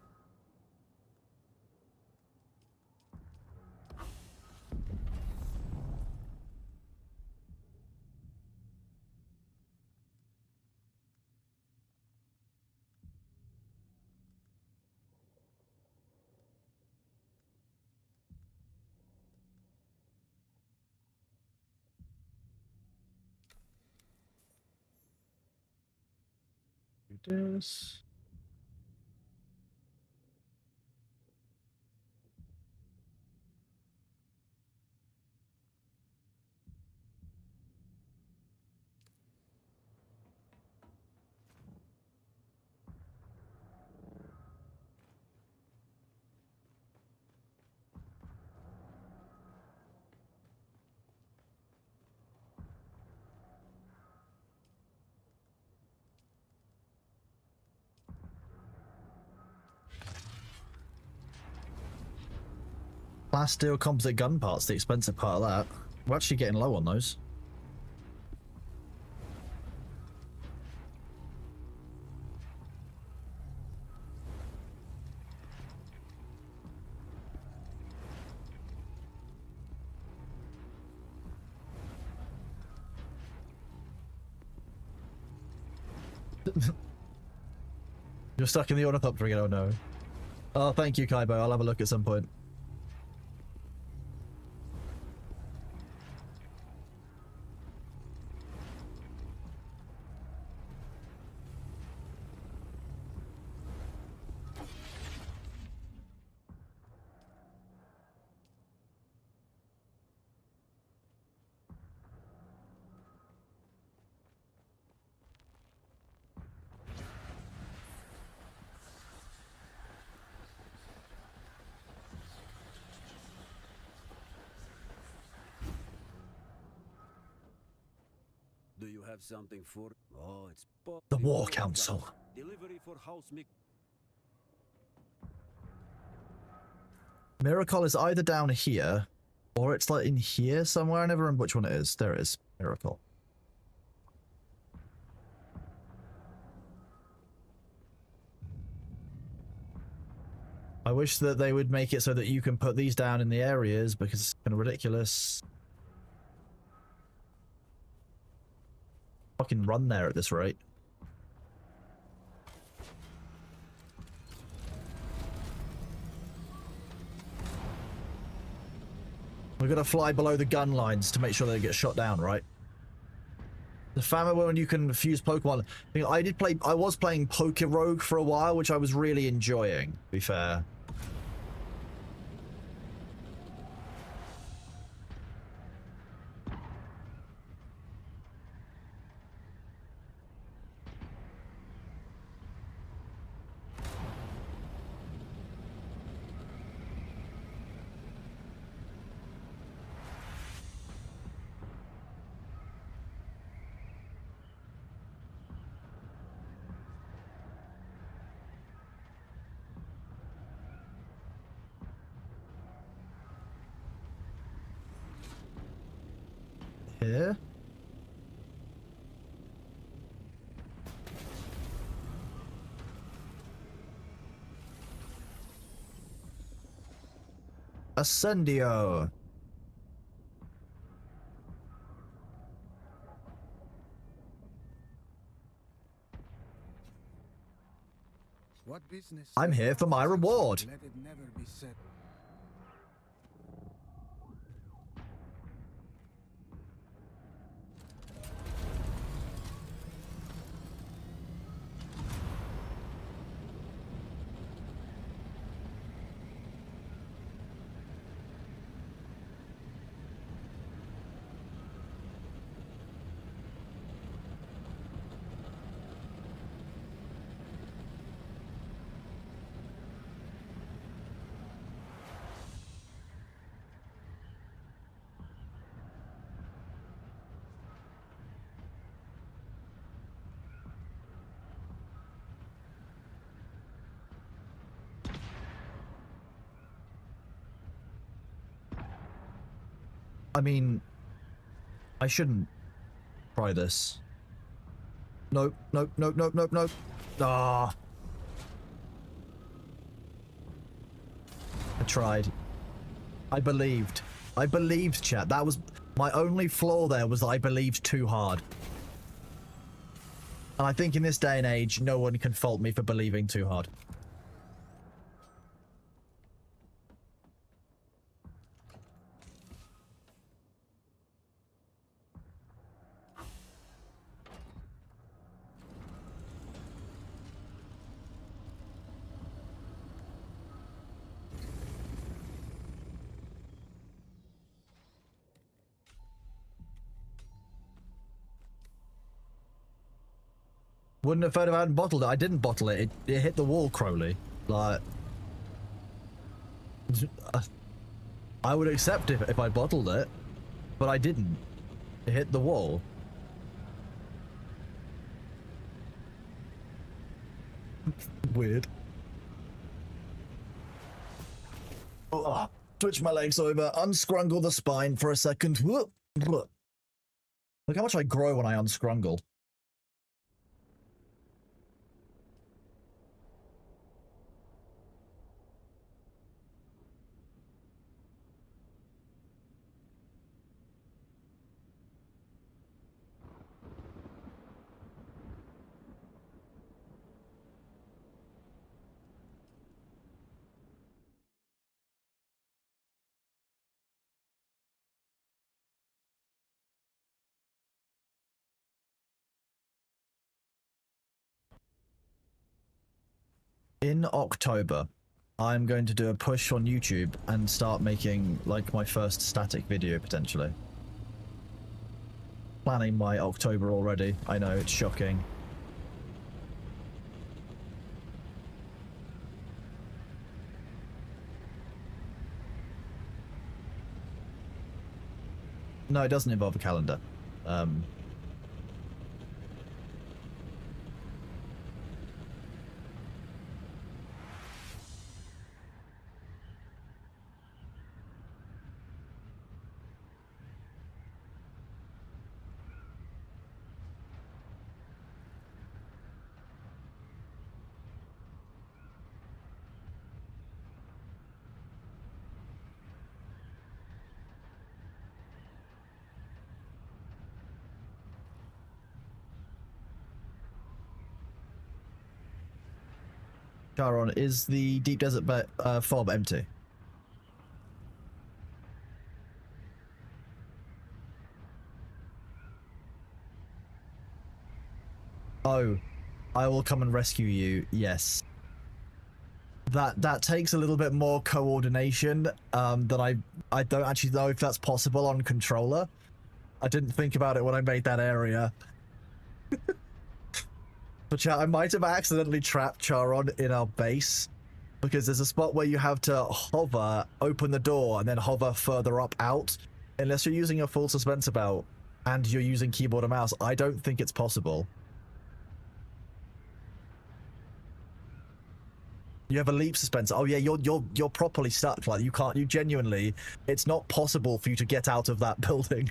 Do this. Glass steel composite gun parts, the expensive part of that. We're actually getting low on those. You're stuck in the ornithopter again, oh no. Oh, thank you, Kaibo. I'll have a look at some point. Do you have something for? Oh, it's The War Council. Delivery for House Mick. Miracle is either down here, or it's like in here somewhere. I never remember which one it is. There it is. Miracle. I wish that they would make it so that you can put these down in the areas, because it's kind of ridiculous. Fucking run there at this rate. We're gonna fly below the gun lines to make sure they get shot down, right? The family when you can fuse Pokemon. I was playing Pokerogue for a while, which I was really enjoying, to be fair. Here. Ascendio. What business? I'm here for my reward. Let it never be said. I mean, I shouldn't try this. Nope, nope, nope, nope, nope, nope. Ah. I tried. I believed. I believed, chat. That was my only flaw there, was that I believed too hard. And I think in this day and age, no one can fault me for believing too hard. Wouldn't have heard if I hadn't bottled it. I didn't bottle it. It hit the wall, Crowley. Like, I would accept it if I bottled it, but I didn't. It hit the wall. Weird. Oh, twitch my legs over, unscrungle the spine for a second. Look how much I grow when I unscrungle. In October, I'm going to do a push on YouTube and start making, like, my first static video, potentially. Planning my October already. I know, it's shocking. No, it doesn't involve a calendar. Charon, is the deep desert fob empty? Oh, I will come and rescue you. Yes. That takes a little bit more coordination than I don't actually know if that's possible on controller. I didn't think about it when I made that area. But chat, I might have accidentally trapped Charon in our base, because there's a spot where you have to hover, open the door, and then hover further up out. Unless you're using a full suspensor belt and you're using keyboard and mouse, I don't think it's possible. You have a leap suspensor. Oh yeah, you're properly stuck. Like, you can't. You genuinely, it's not possible for you to get out of that building.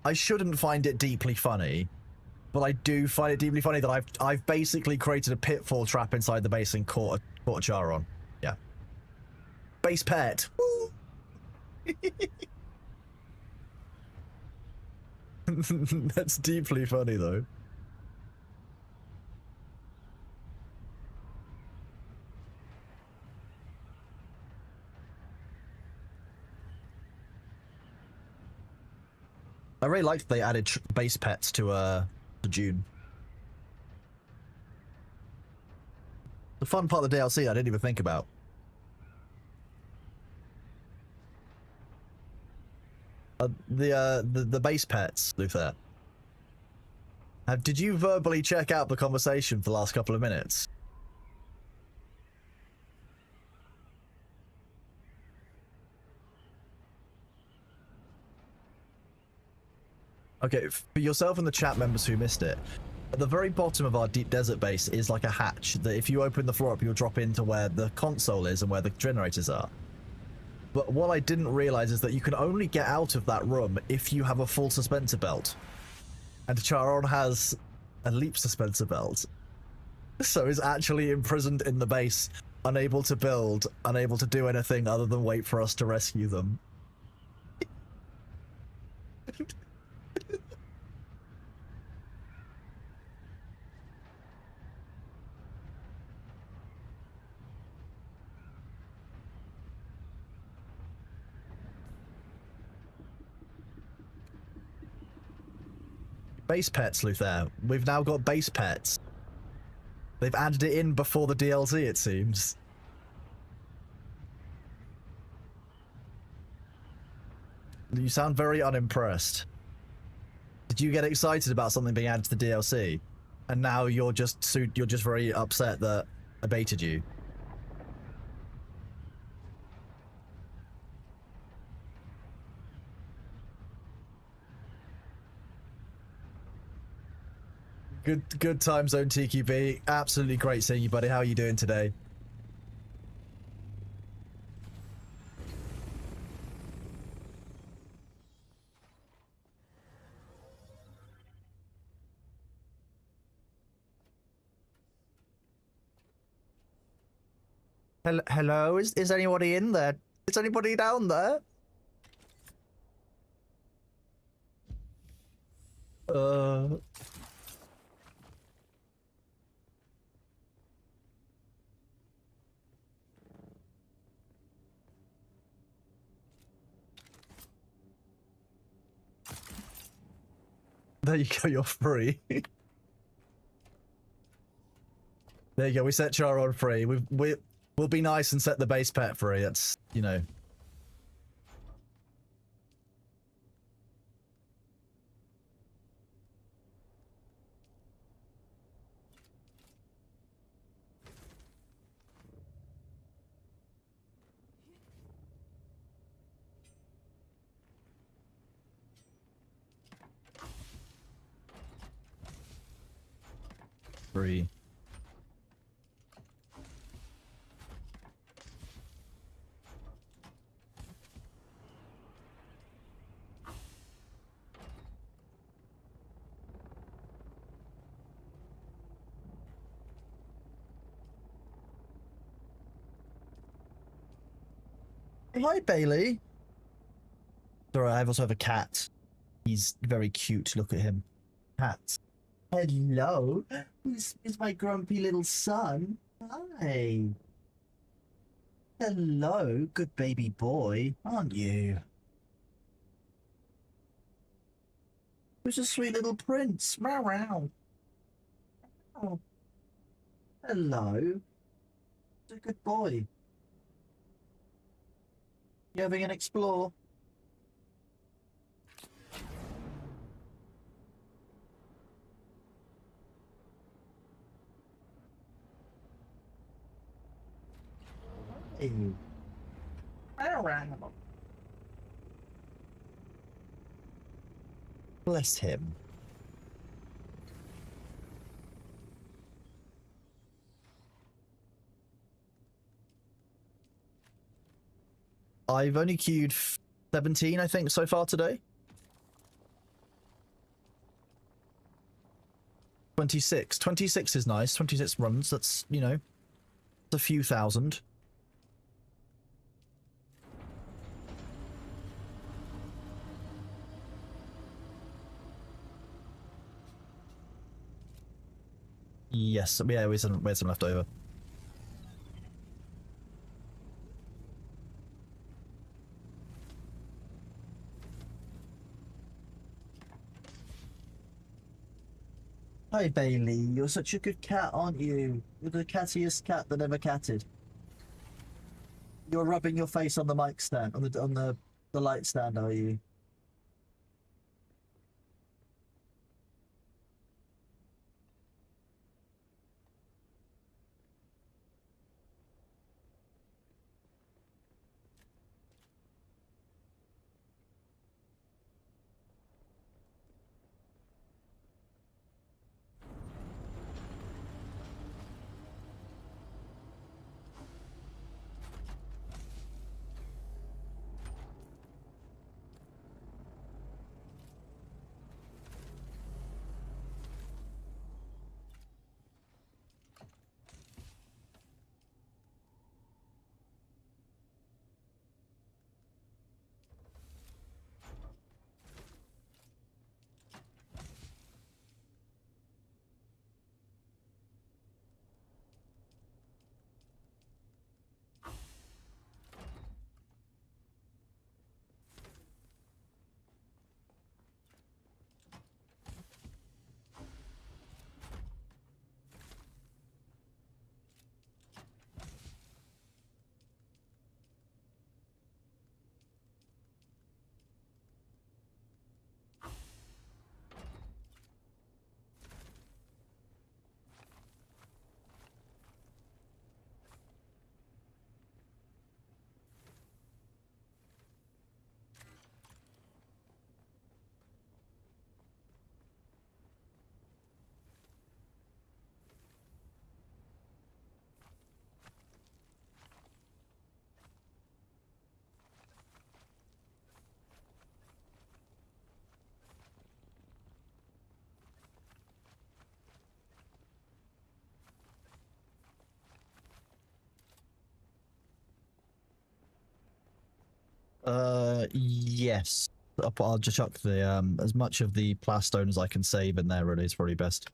I shouldn't find it deeply funny, but I do find it deeply funny that I've basically created a pitfall trap inside the base and caught a Charon. Yeah. Base pet. Woo! That's deeply funny though. I really liked they added base pets to Dune. The fun part of the DLC I didn't even think about. The base pets, Luther. Did you verbally check out the conversation for the last couple of minutes? Okay, for yourself and the chat members who missed it, at the very bottom of our deep desert base is like a hatch that if you open the floor up, you'll drop into where the console is and where the generators are. But what I didn't realize is that you can only get out of that room if you have a full suspensor belt. And Charon has a leap suspensor belt. So is actually imprisoned in the base, unable to build, unable to do anything other than wait for us to rescue them. Base pets, Luther. We've now got base pets. They've added it in before the DLC, it seems. You sound very unimpressed. Did you get excited about something being added to the DLC? And now you're just very upset that I baited you. Good time zone, TQB. Absolutely great seeing you, buddy. How are you doing today? Hello? Is anybody in there? Is anybody down there? There you go, you're free. There you go, we set Charon free. We'll be nice and set the base pet free. That's, you know. Free. Hi, Bailey. Sorry, I also have a cat. He's very cute. Look at him. Cat. Hello. This is my grumpy little son. Hi. Hello, good baby boy, aren't you? Who's a sweet little prince? Meow meow. Oh. Hello. He's a good boy. You having an explore? Hey. Meow meow. Bless him. I've only queued 17, I think, so far today. 26. 26 is nice. 26 runs. That's, you know, it's a few thousand. Yes, yeah, we had some left over. Hi, Bailey. You're such a good cat, aren't you? You're the cattiest cat that ever catted. You're rubbing your face on the mic stand, on the light stand, are you? Yes. I'll just chuck the as much of the plastone as I can save in there. Really, is probably best.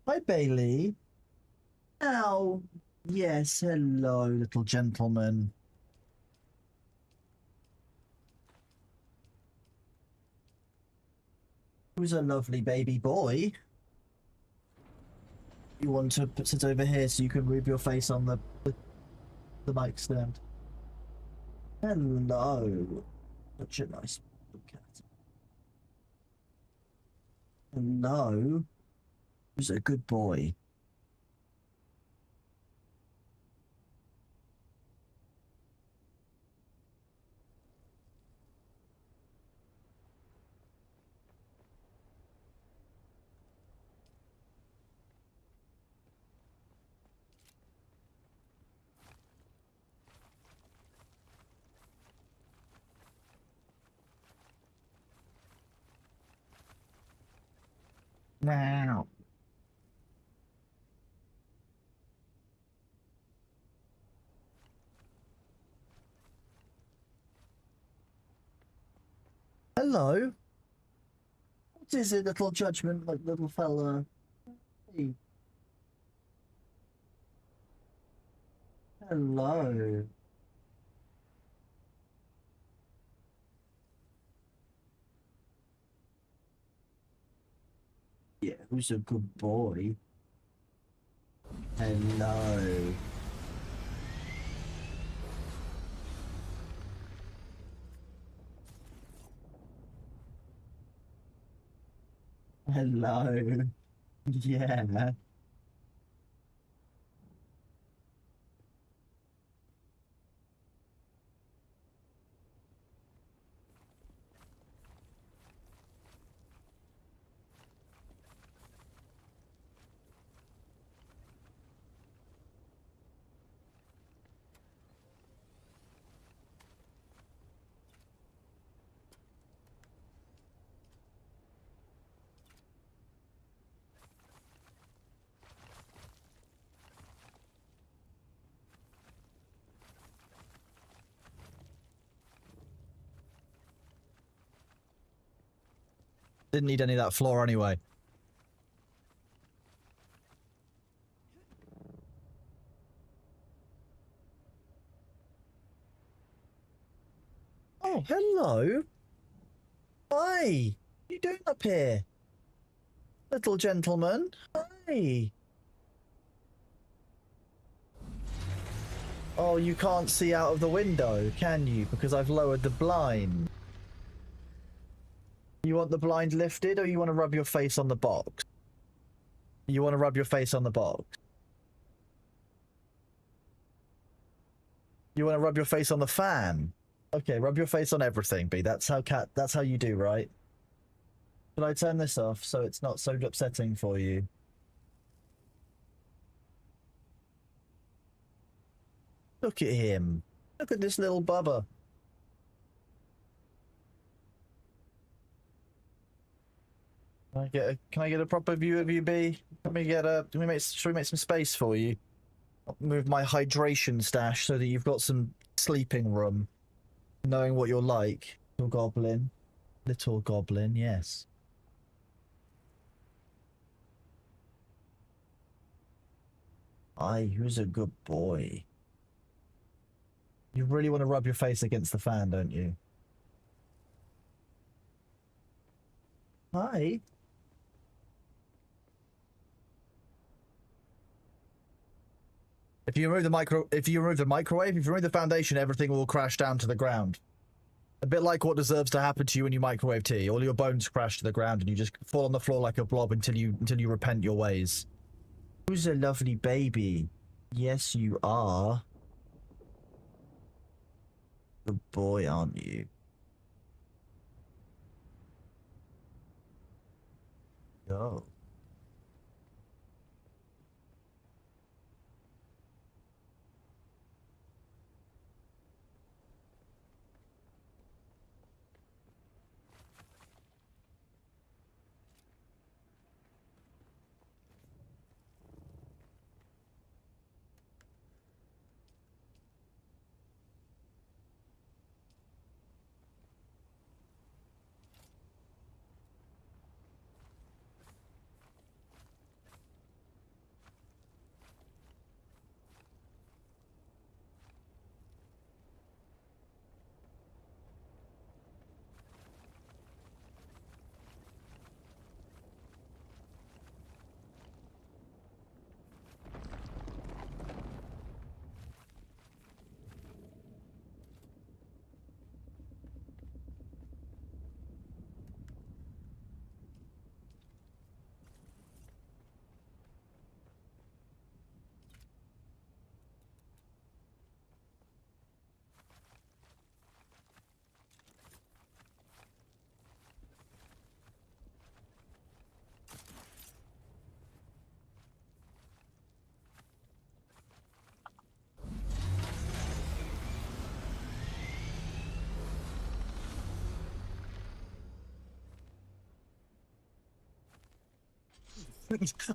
Hi, Bailey. Oh, yes. Hello, little gentleman. Who's a lovely baby boy? You want to sit over here so you can move your face on the mic stand. Hello. Such a nice cat. Hello. Who's a good boy? Now. Hello. What is it, little judgment, like little fella? Hey. Hello. Yeah, who's a good boy? Hello. Hello. Yeah. Didn't need any of that floor anyway. Oh, hello. Hi. What are you doing up here? Little gentleman. Hi. Oh, you can't see out of the window, can you? Because I've lowered the blind. You want the blind lifted, or you want to rub your face on the box? You want to rub your face on the box? You want to rub your face on the fan? Okay, rub your face on everything, B. That's how you do, right? Should I turn this off so it's not so upsetting for you? Look at him. Look at this little bubba. Can I get a proper view of you, B? Should we make some space for you? I'll move my hydration stash so that you've got some sleeping room. Knowing what you're like. Little goblin. Little goblin, yes. Aye, who's a good boy? You really want to rub your face against the fan, don't you? Hi. If you remove the microwave, if you remove the foundation, everything will crash down to the ground. A bit like what deserves to happen to you when you microwave tea. All your bones crash to the ground and you just fall on the floor like a blob until you repent your ways. Who's a lovely baby? Yes, you are. Good boy, aren't you? Oh.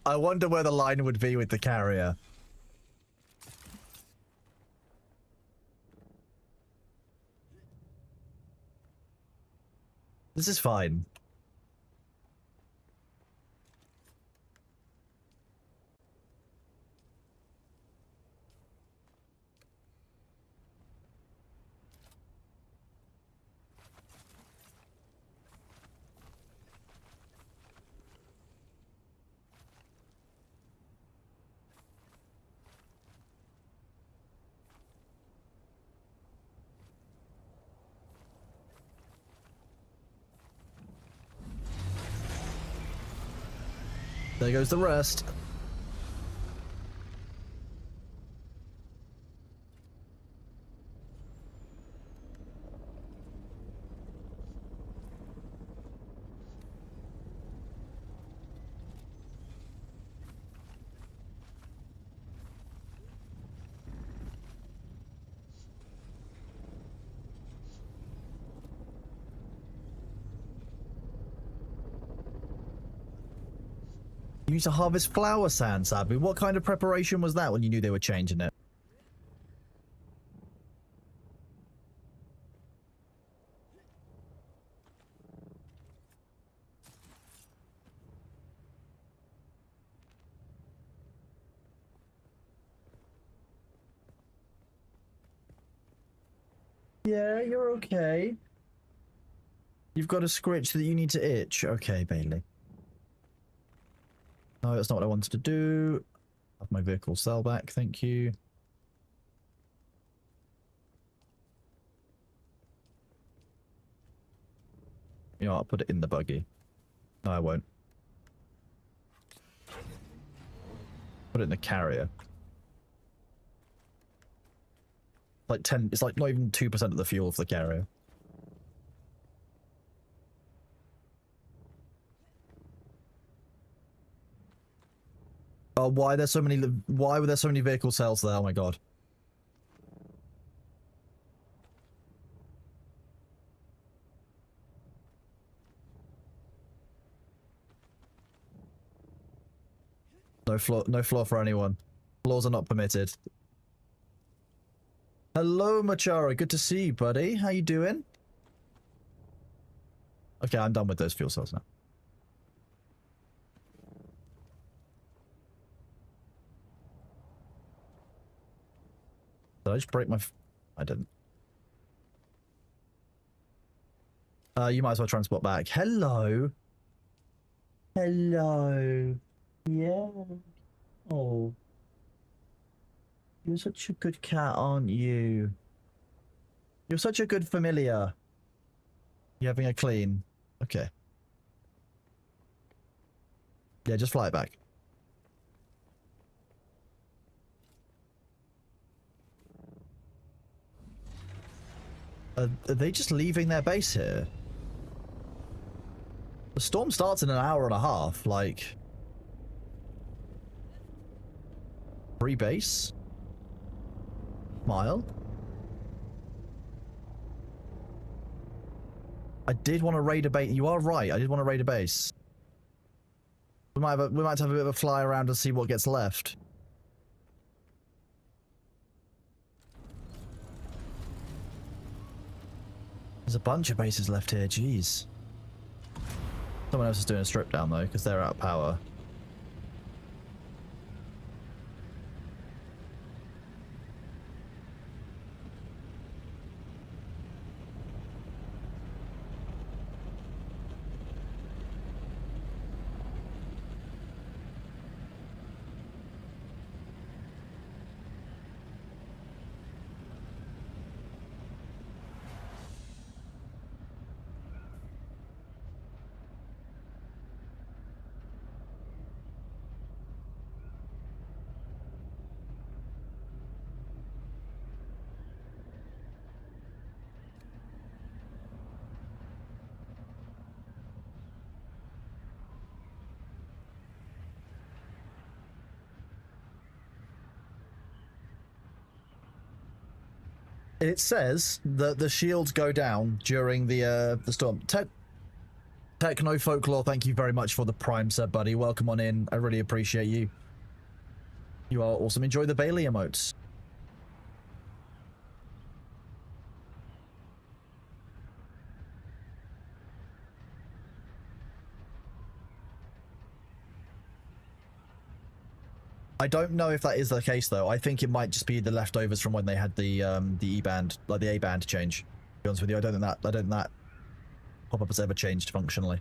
I wonder where the line would be with the carrier. This is fine. There goes the rest. You used to harvest flower sand, Sabu. What kind of preparation was that when you knew they were changing it? Yeah, you're okay. You've got a scritch that you need to itch. Okay, Bailey. No, that's not what I wanted to do. Have my vehicle cell back, thank you. You know, I'll put it in the buggy. No, I won't. Put it in the carrier. Like 10, it's like not even 2% of the fuel for the carrier. Oh, why were there so many vehicle cells there? Oh my god. No floor for anyone. Floors are not permitted. Hello, Machara. Good to see you, buddy. How you doing? Okay, I'm done with those fuel cells now. Did I just break my... I didn't. You might as well transport back. Hello. Hello. Yeah. Oh. You're such a good cat, aren't you? You're such a good familiar. You having a clean? Okay. Yeah, just fly it back. Are they just leaving their base here? The storm starts in an hour and a half, like... Free base? Mile? I did want to raid a base. You are right, I did want to raid a base. We might have a bit of a fly around and see what gets left. There's a bunch of bases left here, jeez. Someone else is doing a strip down though, because they're out of power. It says that the shields go down during the storm. Techno Folklore, thank you very much for the Prime sub, buddy. Welcome on in. I really appreciate you. You are awesome. Enjoy the Bailey emotes. I don't know if that is the case though. I think it might just be the leftovers from when they had the E-band, like the A-band change. To be honest with you, I don't think that pop-up has ever changed functionally.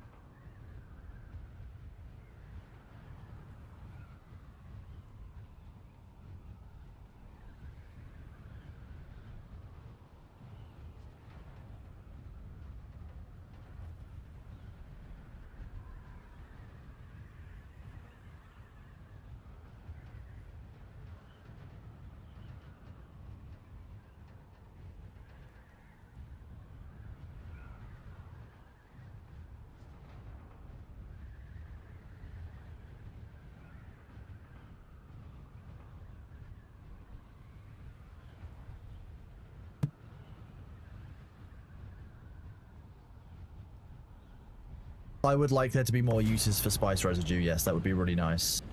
I would like there to be more uses for spice residue. Yes, that would be really nice.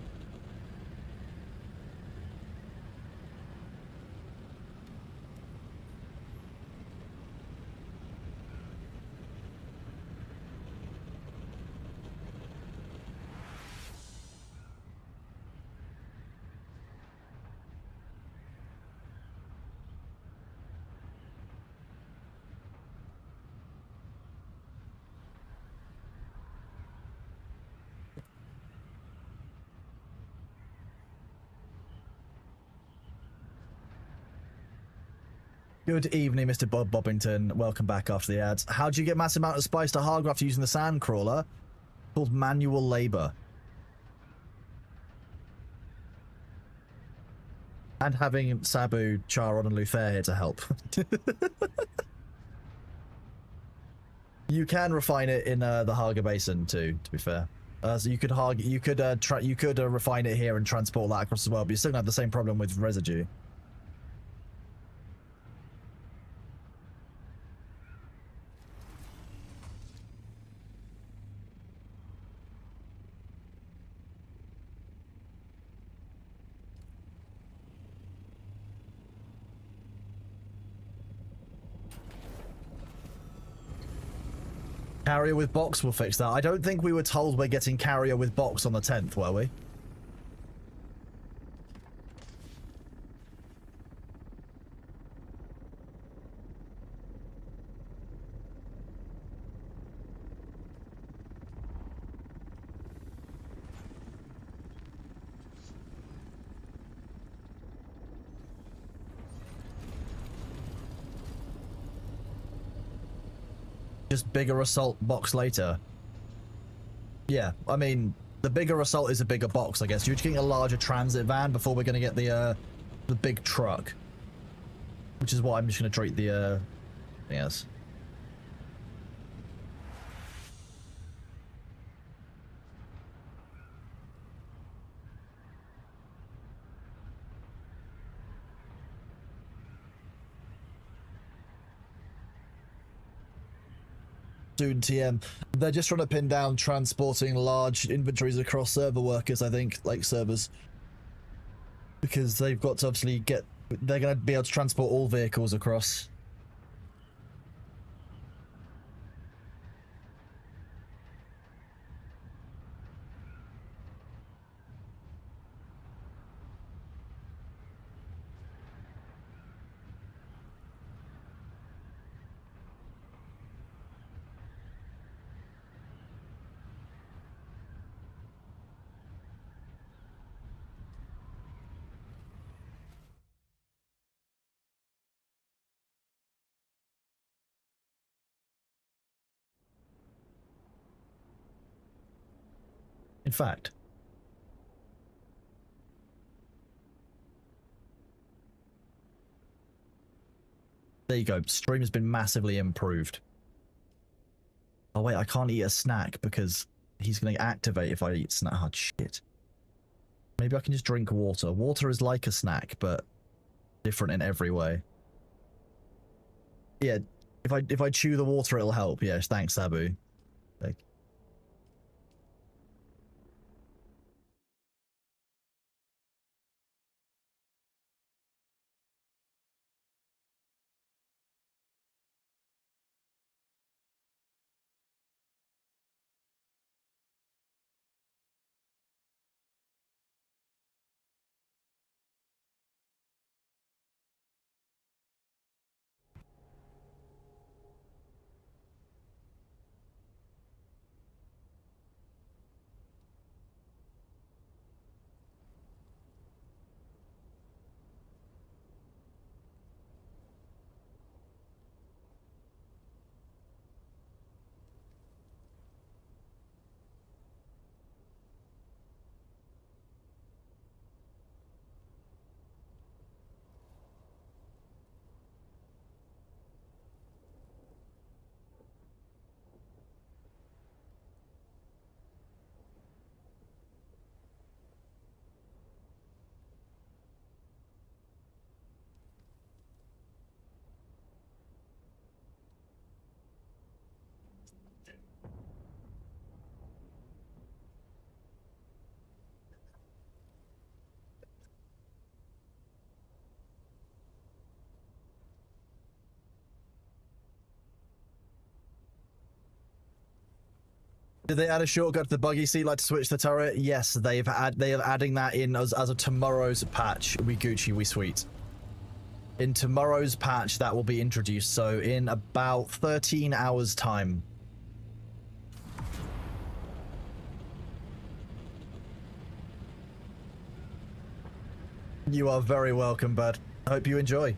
Good evening, Mr. Bob Bobbington. Welcome back after the ads. How do you get massive amount of spice to Hargraft using the sand crawler? Called manual labor. And having Sabu, Charon, and Luther here to help. You can refine it in the Haga Basin too, to be fair. So you could refine it here and transport that across as well, but you're still gonna have the same problem with residue. Carrier with box will fix that. I don't think we were told we're getting carrier with box on the 10th, were we? Just bigger assault box later. Yeah, I mean, the bigger assault is a bigger box, I guess. You're just getting a larger transit van before we're going to get the big truck. Which is what I'm just going to treat the, yes. Dune TM. They're just trying to pin down transporting large inventories across server workers, I think, like servers. Because they've got to obviously they're going to be able to transport all vehicles across. In fact, there you go. Stream has been massively improved. Oh wait, I can't eat a snack because he's going to activate if I eat snack. Oh shit. Maybe I can just drink water. Water is like a snack, but different in every way. Yeah, if I chew the water, it'll help. Yes, thanks, Sabu. Like, Did they add a shortcut to the buggy seat, like to switch the turret? Yes, they are adding that in as a tomorrow's patch. We Gucci, we sweet. In tomorrow's patch, that will be introduced. So in about 13 hours' time. You are very welcome, bud. I hope you enjoy.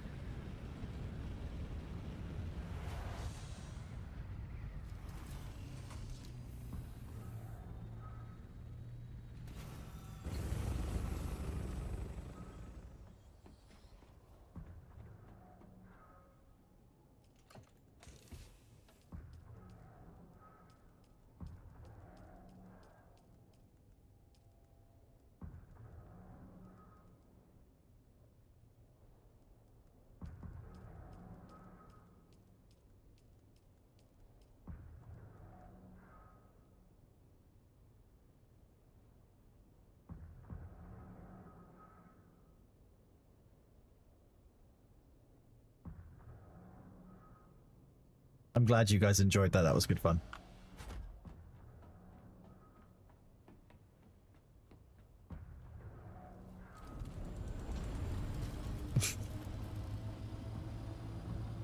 I'm glad you guys enjoyed that. That was good fun.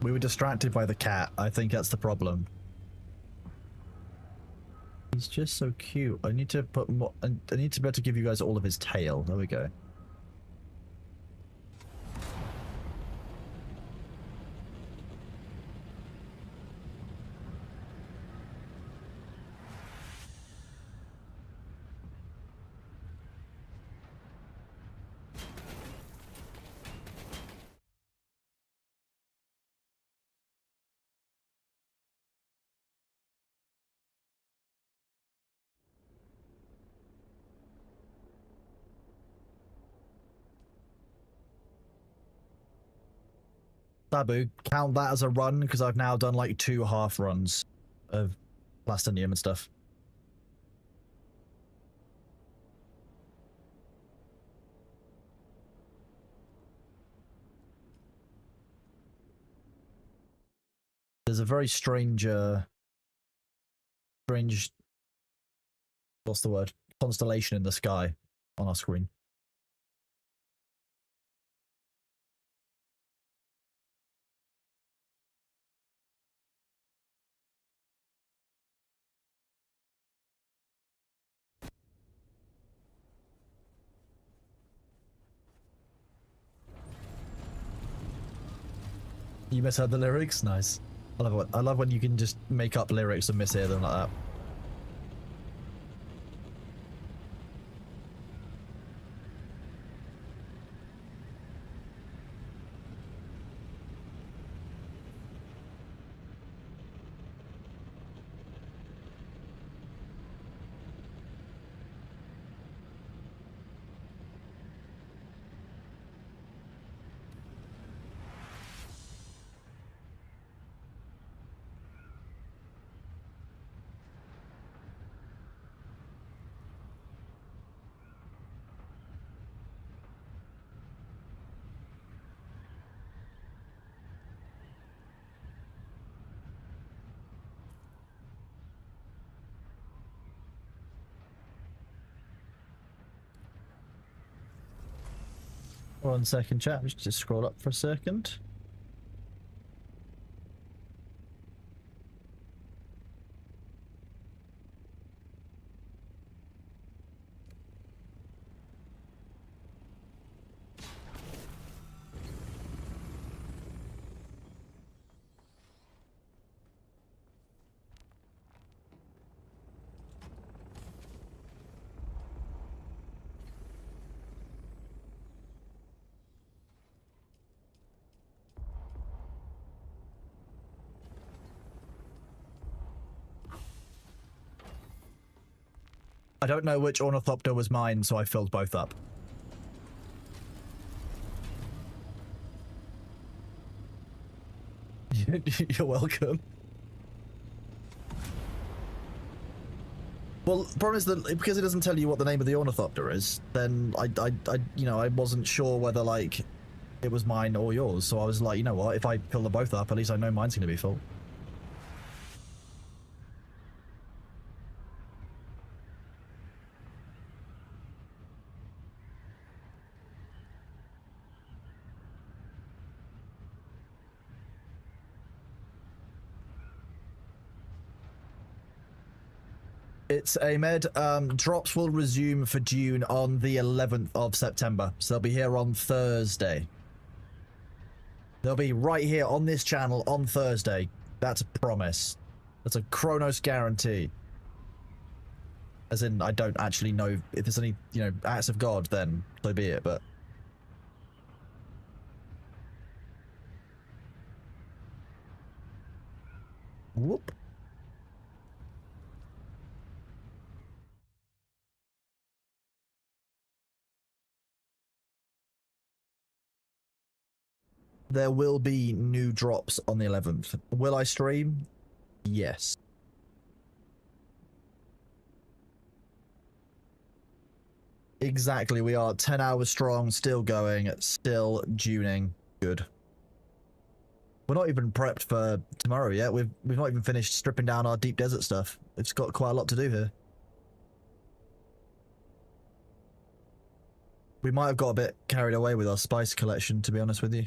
We were distracted by the cat. I think that's the problem. He's just so cute. I need to put more. I need to be able to give you guys all of his tail. There we go. Sabu, count that as a run because I've now done like 2 half runs of plastinium and stuff. There's a very strange, what's the word? Constellation in the sky on our screen. You misheard the lyrics? Nice. I love when you can just make up lyrics and mishear them like that. One second, chat. We should just scroll up for a second. I don't know which ornithopter was mine, so I filled both up. You're welcome. Well, the problem is that because it doesn't tell you what the name of the ornithopter is, then I wasn't sure whether like it was mine or yours. So I was like, you know what? If I fill them both up, at least I know mine's going to be full. It's Ahmed. Drops will resume for Dune on the 11th of September. So they'll be here on Thursday. They'll be right here on this channel on Thursday. That's a promise. That's a Kronos guarantee. As in, I don't actually know if there's any, you know, acts of God, then so be it, but... Whoop. There will be new drops on the 11th. Will I stream? Yes. Exactly, we are 10 hours strong, still going, still tuning. Good. We're not even prepped for tomorrow yet. We've not even finished stripping down our deep desert stuff. It's got quite a lot to do here. We might have got a bit carried away with our spice collection, to be honest with you.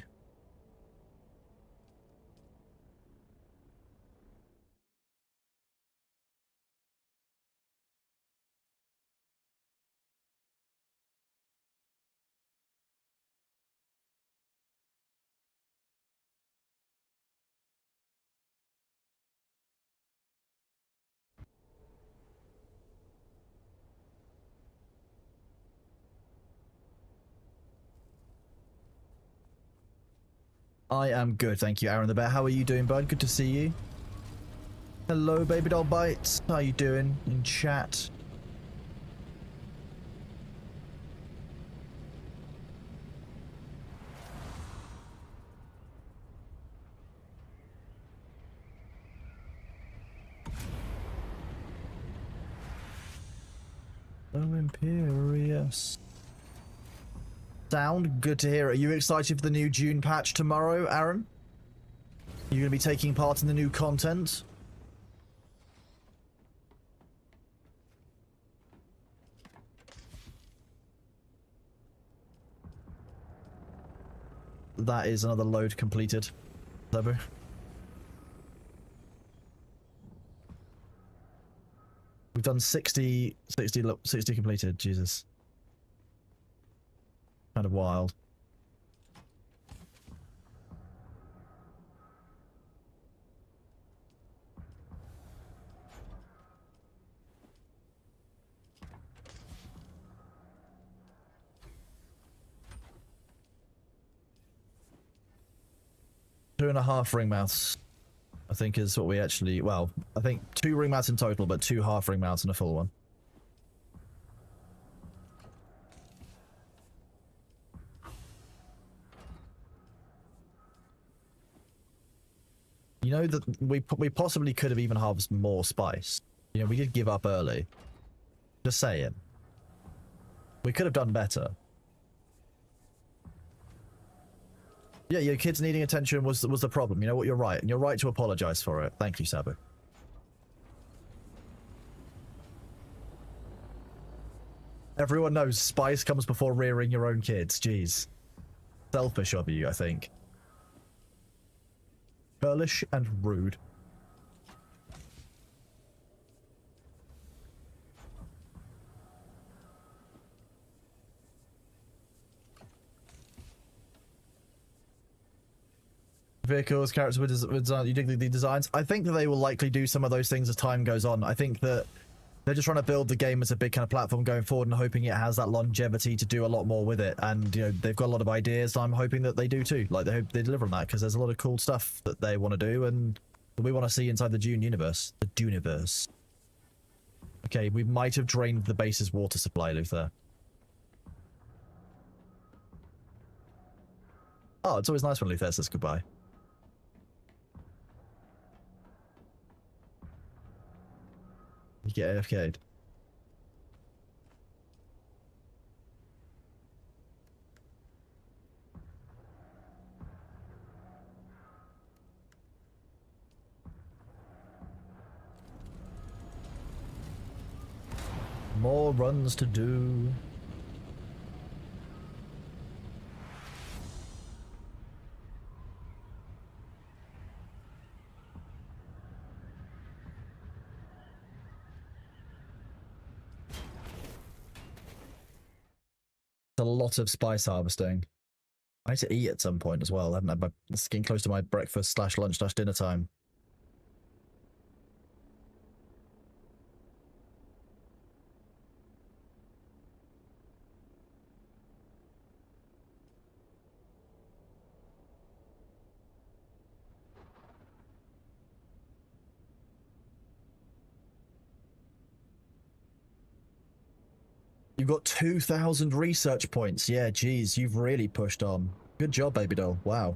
I am good, thank you, Aaron the Bear. How are you doing, bud? Good to see you. Hello, Baby Doll Bites. How you doing in chat? Oh, Imperious. Sound good to hear. Are you excited for the new Dune patch tomorrow, Aaron? Are you going to be taking part in the new content? That is another load completed. Sabu. We've done 60 completed, Jesus. Kind of wild. Two and a half ring mouths, I think, is what we actually, well, I think 2 ring mouths in total, but 2 half ring mouths and a full one. You know that we possibly could have even harvested more spice. You know, we did give up early. Just saying. We could have done better. Yeah, your kids needing attention was the problem. You know what? You're right, and you're right to apologize for it. Thank you, Sabu. Everyone knows spice comes before rearing your own kids. Jeez. Selfish of you, I think. Girlish and rude. Vehicles, characters with design. You dig the designs? I think that they will likely do some of those things as time goes on. I think that they're just trying to build the game as a big kind of platform going forward and hoping it has that longevity to do a lot more with it. And, you know, they've got a lot of ideas. I'm hoping that they do too. Like, they hope they deliver on that because there's a lot of cool stuff that they want to do and we want to see inside the Dune universe. The Duneverse. Okay, we might have drained the base's water supply, Luther. Oh, it's always nice when Luther says goodbye. You get AFK'd. More runs to do. a lot of spice harvesting. I need to eat at some point as well. I haven't had it's getting close to my breakfast / lunch / dinner time. You've got 2,000 research points. Yeah, geez, you've really pushed on. Good job, baby doll. Wow.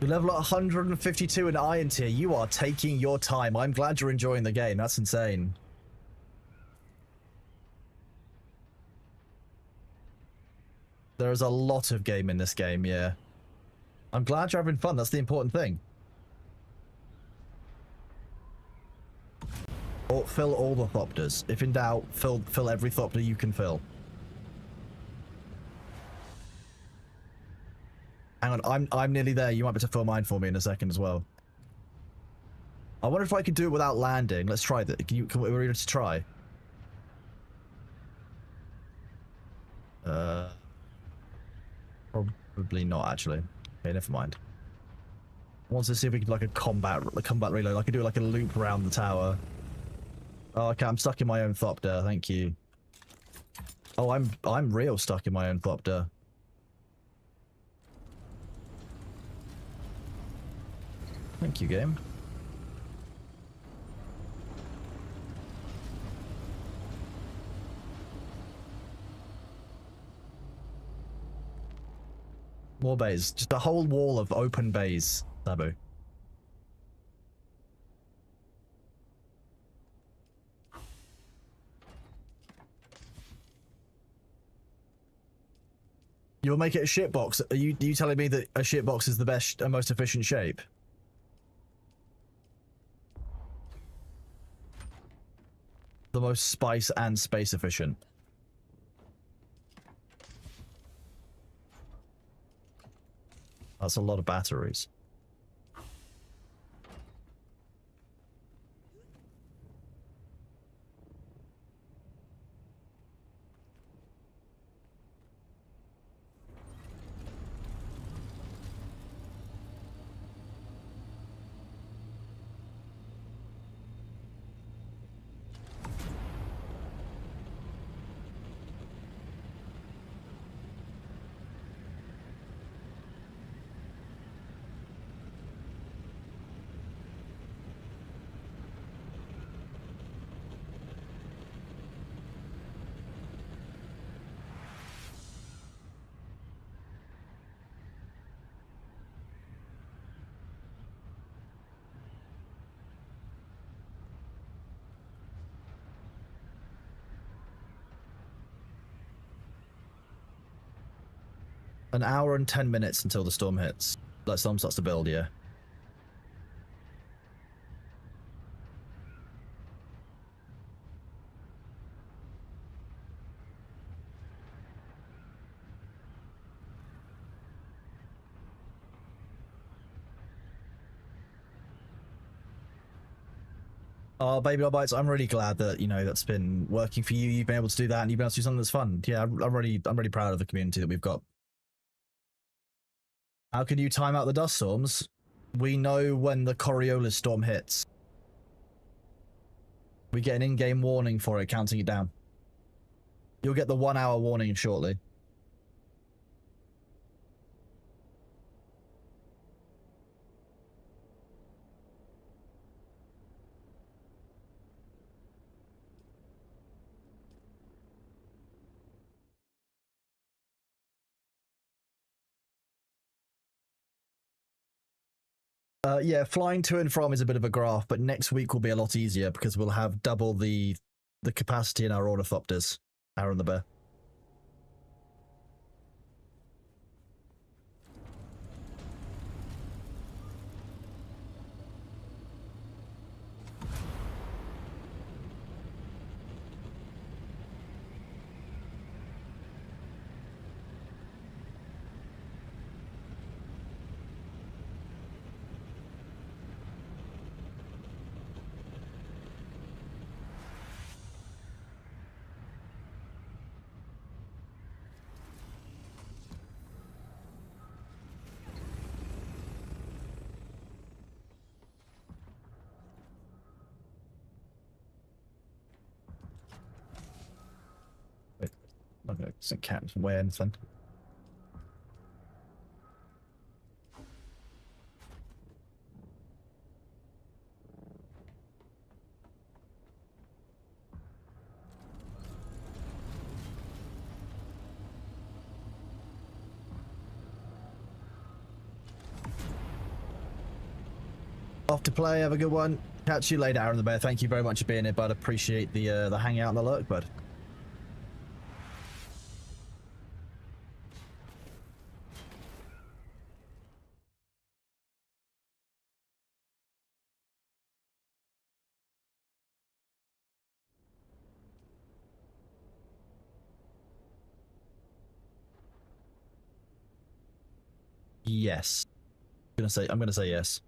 You level at 152 in Iron Tier. You are taking your time. I'm glad you're enjoying the game. That's insane. There is a lot of game in this game, yeah. I'm glad you're having fun. That's the important thing. Or fill all the thopters. If in doubt, fill every thopter you can fill. Hang on, I'm nearly there. You might be able to fill mine for me in a second as well. I wonder if I can do it without landing. Let's try that. Can we ready to try? Probably not actually. Okay, never mind. I want to see if we can like a combat reload. I could do like a loop around the tower. Oh, okay, I'm stuck in my own thopter. Thank you. Oh, I'm real stuck in my own thopter. Thank you, game. More bays. Just a whole wall of open bays, Sabu. You'll make it a shitbox. Are you telling me that a shitbox is the best and most efficient shape? The most spice and space efficient. That's a lot of batteries. An hour and 10 minutes until the storm hits. Like, storm starts to build, yeah. Oh, Baby Doll Bites, I'm really glad that, you know, that's been working for you. You've been able to do that and you've been able to do something that's fun. Yeah, I'm really proud of the community that we've got. How can you time out the dust storms? We know when the Coriolis storm hits. We get an in-game warning for it, counting it down. You'll get the 1 hour warning shortly. Yeah, flying to and from is a bit of a graft, but next week will be a lot easier because we'll have double the capacity in our ornithopters. Aaron the bear. Wait, okay, St. Cat's weigh anything. Off to play. Have a good one. Catch you later, Aaron the bear. Thank you very much for being here, bud. Appreciate the hangout and the lurk, bud. Yes. I'm gonna say yes.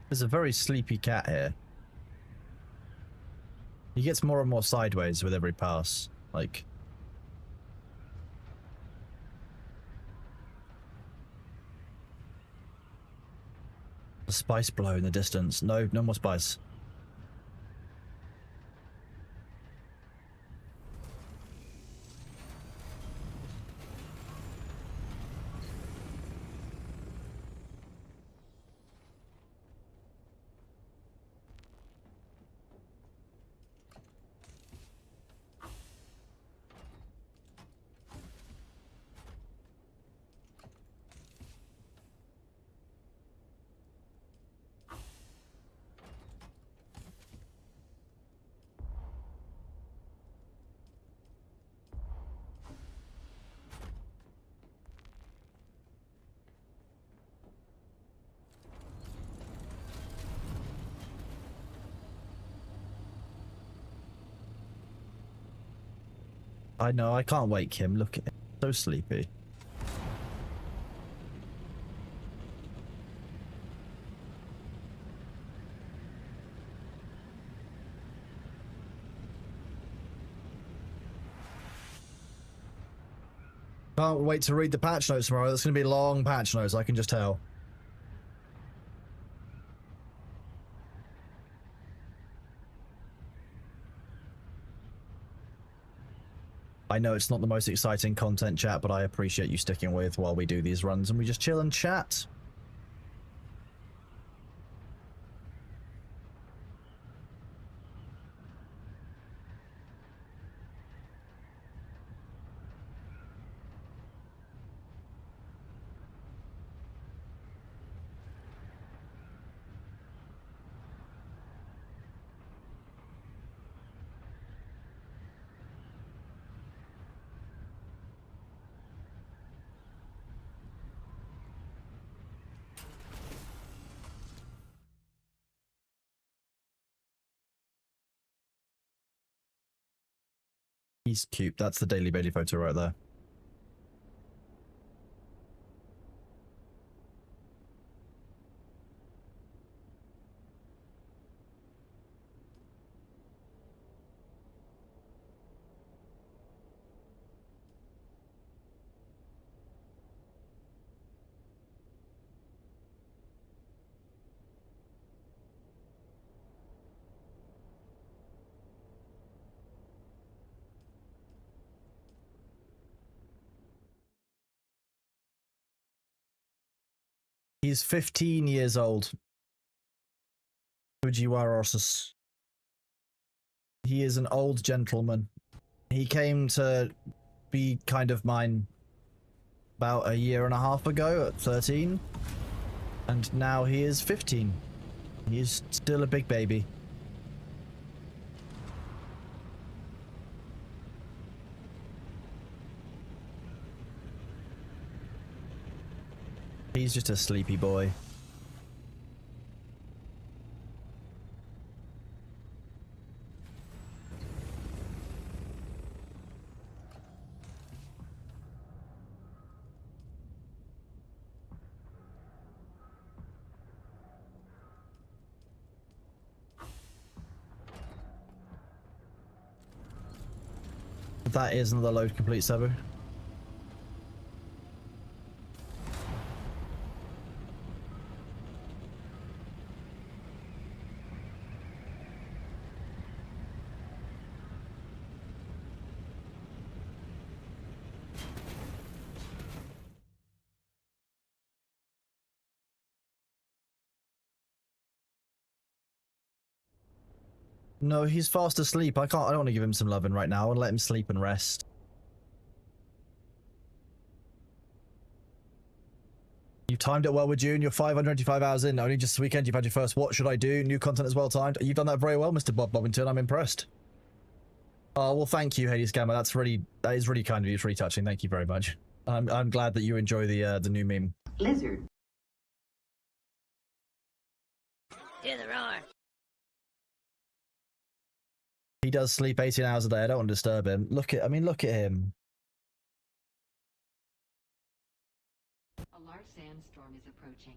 There's a very sleepy cat here. He gets more and more sideways with every pass. Like... The spice blow in the distance. No, no more spice. I know, I can't wake him. Look at him. So sleepy. Can't wait to read the patch notes tomorrow. That's going to be long patch notes, I can just tell. I know it's not the most exciting content, chat, but I appreciate you sticking with while we do these runs and we just chill and chat. He's cute. That's the Daily Bailey photo right there. He's 15 years old. Fujiwara-osus. He is an old gentleman. He came to be kind of mine about a year and a half ago at 13. And now he is 15. He is still a big baby. He's just a sleepy boy. That is another load complete, Sabu. No, he's fast asleep. I don't want to give him some loving right now. I want to let him sleep and rest. You timed it well with Dune. You're 525 hours in. Only just this weekend you've had your first What Should I Do? New content as well timed. You've done that very well, Mr. Bob Bobbington. I'm impressed. Oh, well, thank you, Hades Gamma. That is really kind of you. It's really touching. Thank you very much. I'm glad that you enjoy the new meme. Lizard. Hear the roar. He does sleep 18 hours a day. I don't want to disturb him. Look at him. A large sandstorm is approaching.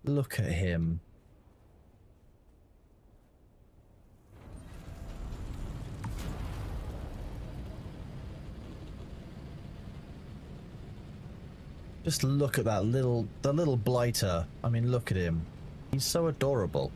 Look at him. Just look at the little blighter. I mean, look at him. He's so adorable.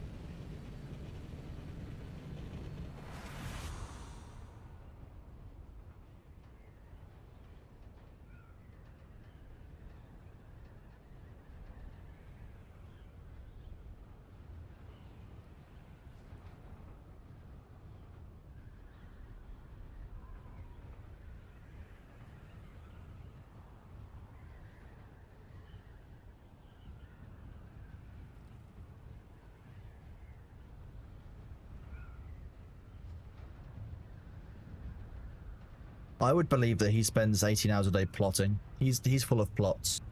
I would believe that he spends 18 hours a day plotting. He's full of plots.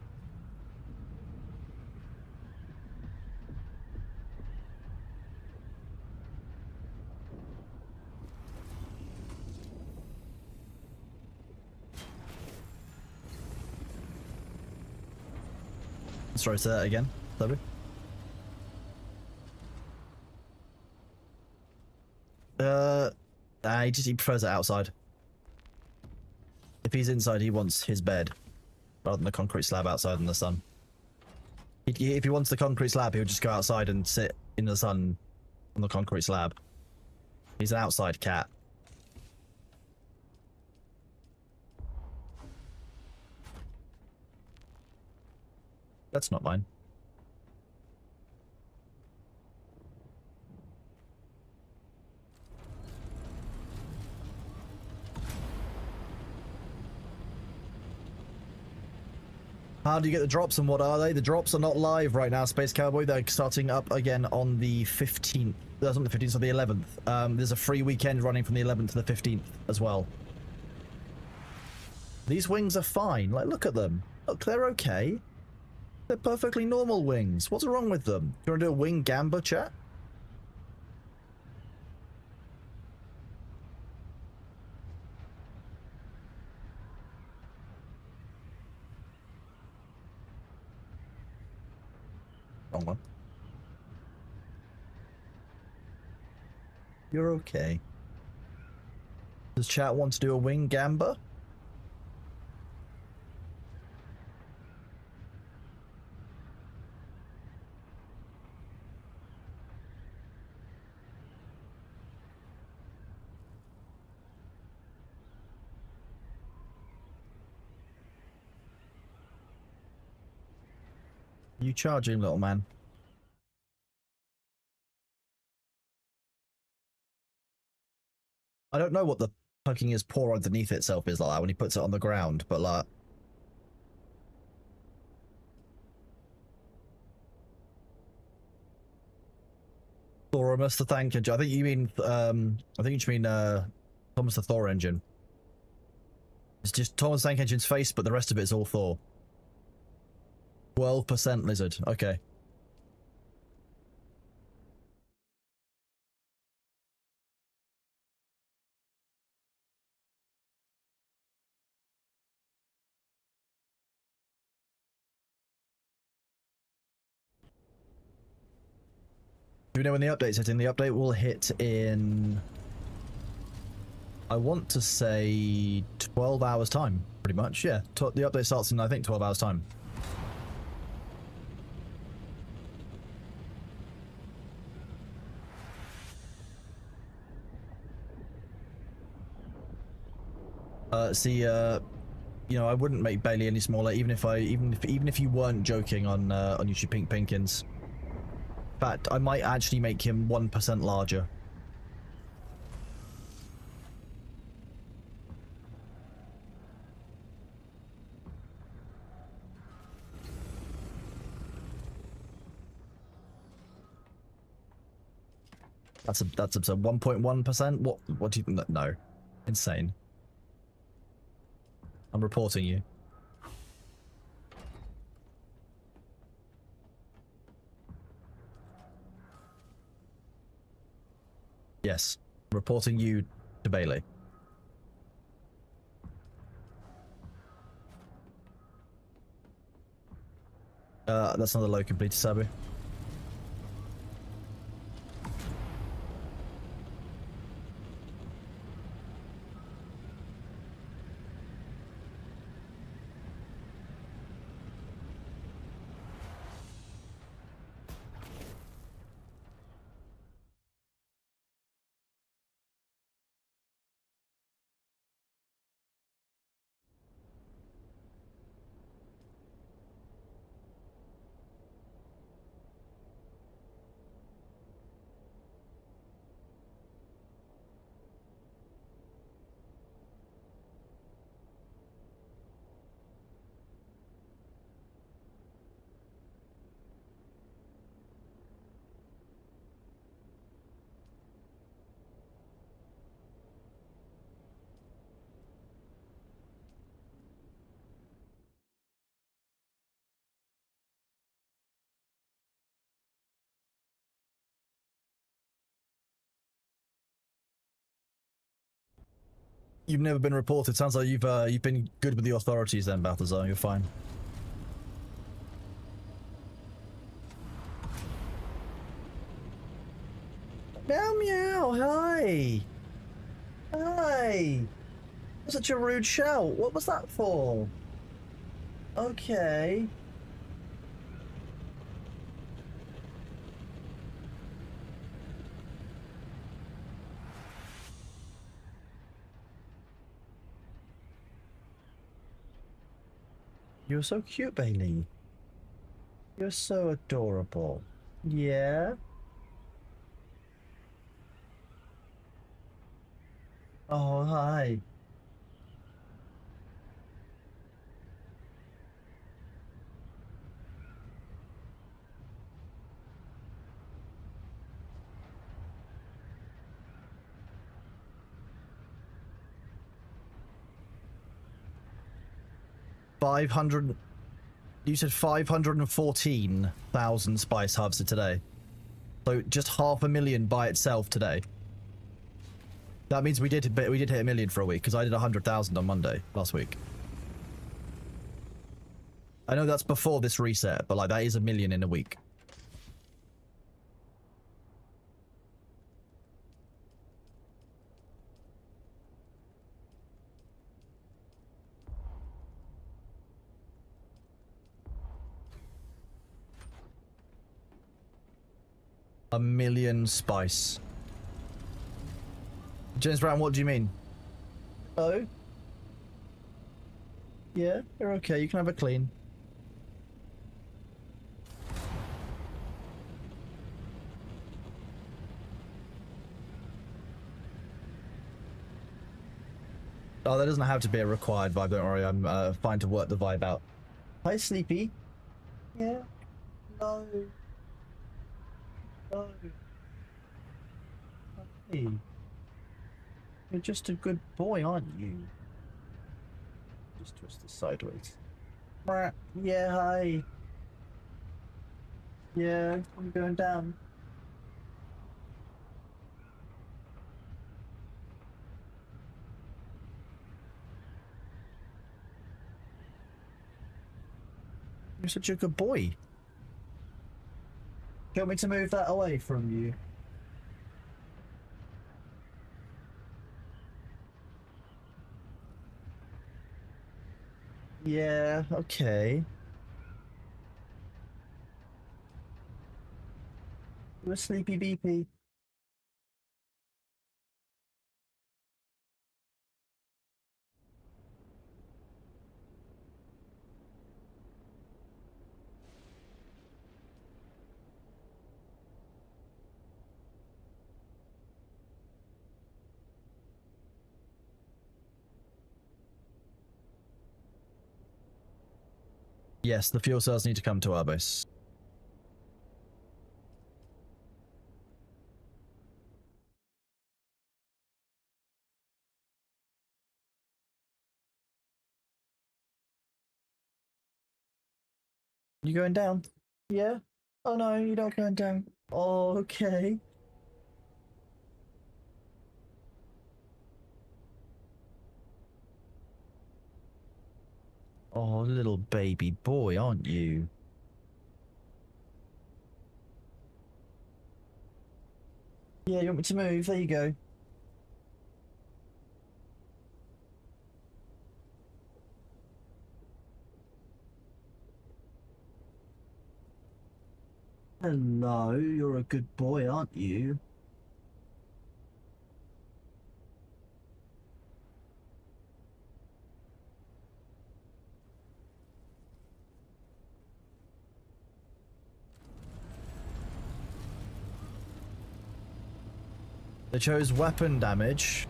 Sorry, say that again, Toby. He prefers it outside. If he's inside, he wants his bed, rather than the concrete slab outside in the sun. If he wants the concrete slab, he would just go outside and sit in the sun on the concrete slab. He's an outside cat. That's not mine. How do you get the drops and what are they? The drops are not live right now, Space Cowboy. They're starting up again on the 15th. That's on the 15th, so the 11th. There's a free weekend running from the 11th to the 15th as well. These wings are fine. Like, look at them. Look, they're okay. They're perfectly normal wings. What's wrong with them? You want to do a wing gamba, chat? Wrong one. You're okay. Does chat want to do a wing gamba? You charging, little man? I don't know what the fucking his paw underneath itself is like when he puts it on the ground, but like... Thoramus the tank engine. I think you mean, I think you mean, Thomas the Thor engine. It's just Thomas the tank engine's face, but the rest of it is all Thor. 12% lizard. Okay. Do we know when the update's hitting? The update will hit in... I want to say 12 hours time, pretty much. Yeah, the update starts in, I think, 12 hours time. You know, I wouldn't make Bailey any smaller, even if you weren't joking on YouTube Pink Pinkins. In fact, I might actually make him 1% larger. That's absurd. 1.1%? What do you... No. Insane. I'm reporting you. Yes. Reporting you to Bailey. That's another low completed, Sabu. You've never been reported. Sounds like you've been good with the authorities then, Balthazar. You're fine. Meow meow. Hi. Hi. Such a rude shout. What was that for? Okay. You're so cute, Bailey. You're so adorable. Yeah? Oh, hi. $500 You said 514,000 spice harvested today. So just 500,000 by itself today. That means we did hit 1,000,000 for a week, because I did 100,000 on Monday last week. I know that's before this reset, but like that is 1,000,000 in a week. A million spice. James Brown, what do you mean? Oh? Yeah, you're okay. You can have a clean. Oh, that doesn't have to be a required vibe, don't worry. I'm fine to work the vibe out. Hi, Sleepy. Yeah. No. No. Hey. You're just a good boy, aren't you? Just twist this sideways. Yeah, hi. Yeah, I'm going down. You're such a good boy. Do you want me to move that away from you? Yeah, okay. You're a sleepy BP. Yes, the fuel cells need to come to our base. You going down? Yeah? Oh no, you're not going down. Oh, okay. Oh, little baby boy, aren't you? Yeah, you want me to move? There you go. Hello, you're a good boy, aren't you? They chose weapon damage.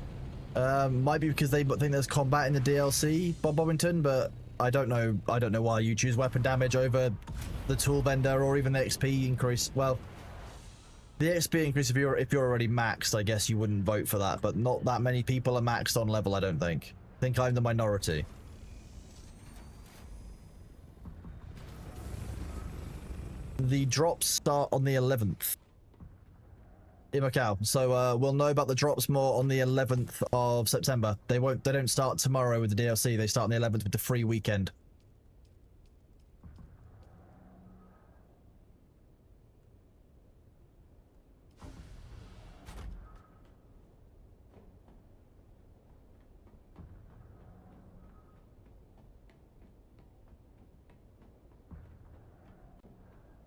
Might be because they think there's combat in the DLC, Bob Bobbington, but I don't know. I don't know why you choose weapon damage over the tool vendor or even the XP increase. Well, the XP increase if you're already maxed, I guess you wouldn't vote for that. But not that many people are maxed on level. I don't think. I think I'm the minority. The drops start on the 11th. In Macau, so we'll know about the drops more on the 11th of September. They don't start tomorrow with the DLC. They start on the 11th with the free weekend.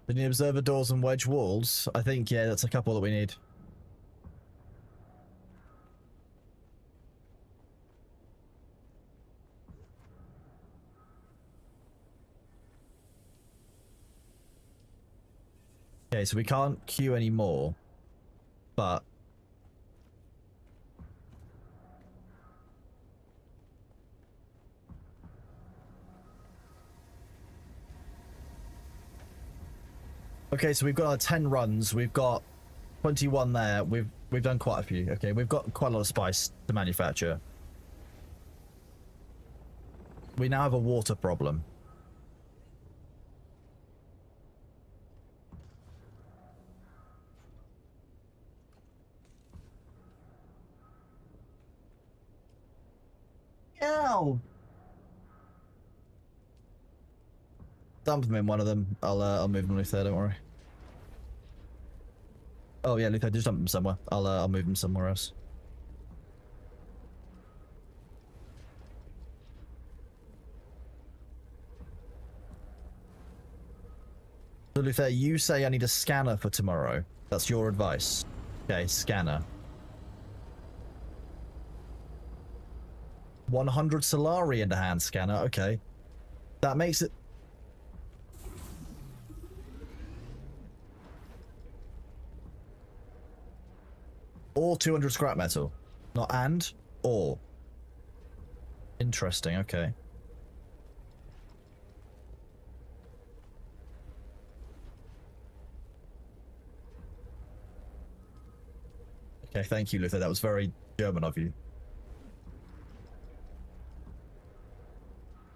The new observer doors and wedge walls. I think yeah, that's a couple that we need. Okay, so we can't queue anymore, but okay, so we've got our 10 runs. We've got 21 there. We've done quite a few. Okay, we've got quite a lot of spice to manufacture. We now have a water problem. Ow! Dump them in one of them. I'll move them Luther, don't worry. Oh yeah, Luther, just dump them somewhere. I'll move them somewhere else. So Luther, you say I need a scanner for tomorrow. That's your advice. Okay, scanner. 100 Solari in the hand scanner, okay. That makes it... Or 200 scrap metal. Not and, or. Interesting, okay. Okay, thank you, Luther. That was very German of you.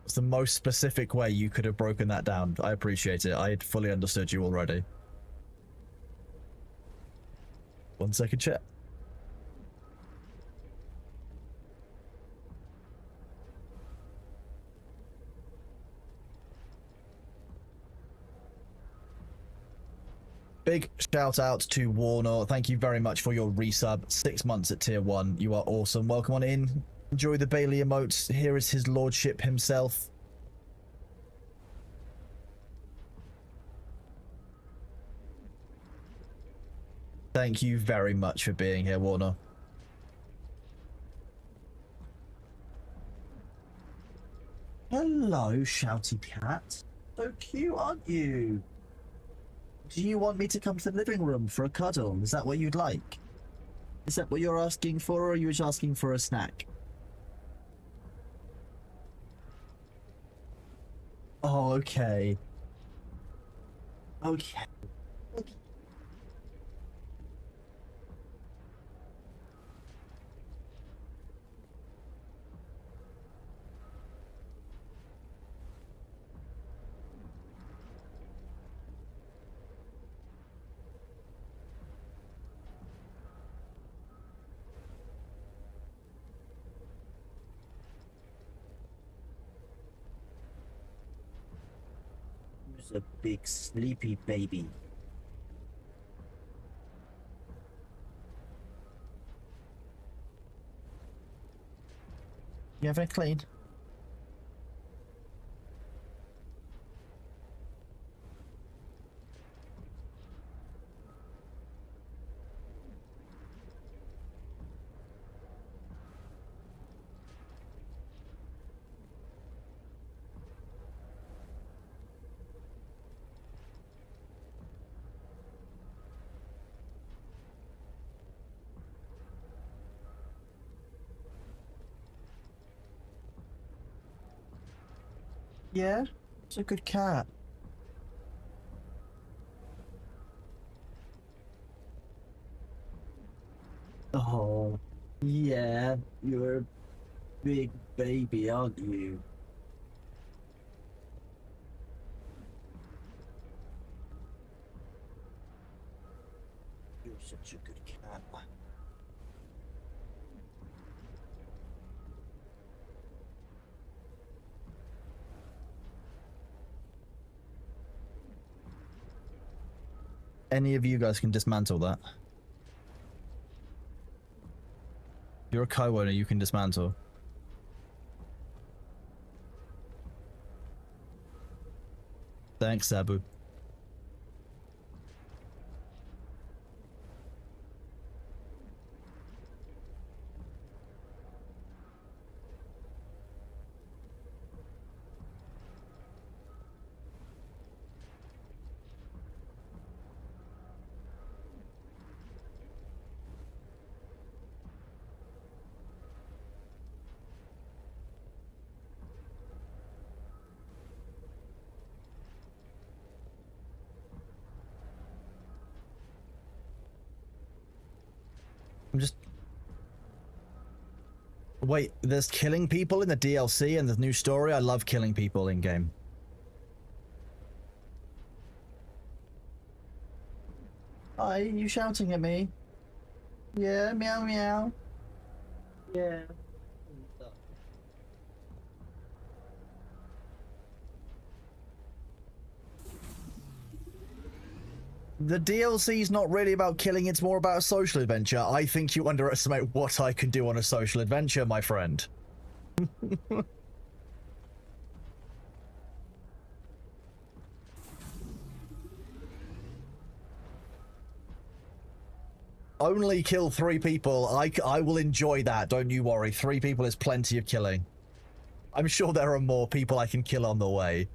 It's the most specific way you could have broken that down. I appreciate it. I had fully understood you already. 1 second, chat. Big shout out to Warner. Thank you very much for your resub. 6 months at tier 1. You are awesome. Welcome on in. Enjoy the Bailey emotes. Here is his lordship himself. Thank you very much for being here, Warner. Hello, shouty cat. So cute, aren't you? Do you want me to come to the living room for a cuddle? Is that what you'd like? Is that what you're asking for, or are you just asking for a snack? Oh, okay. Okay. A big sleepy baby. You have it clean? Yeah, it's a good cat. Oh, yeah, you're a big baby, aren't you? You're such a good cat. Any of you guys can dismantle that. You're a co-owner, you can dismantle. Thanks, Sabu. I'm just... Wait, there's killing people in the DLC and the new story? I love killing people in-game. Hi, you shouting at me? Yeah, meow meow. Yeah. The DLC is not really about killing, it's more about a social adventure. I think you underestimate what I can do on a social adventure, my friend. Only kill 3 people. I will enjoy that, don't you worry. 3 people is plenty of killing. I'm sure there are more people I can kill on the way.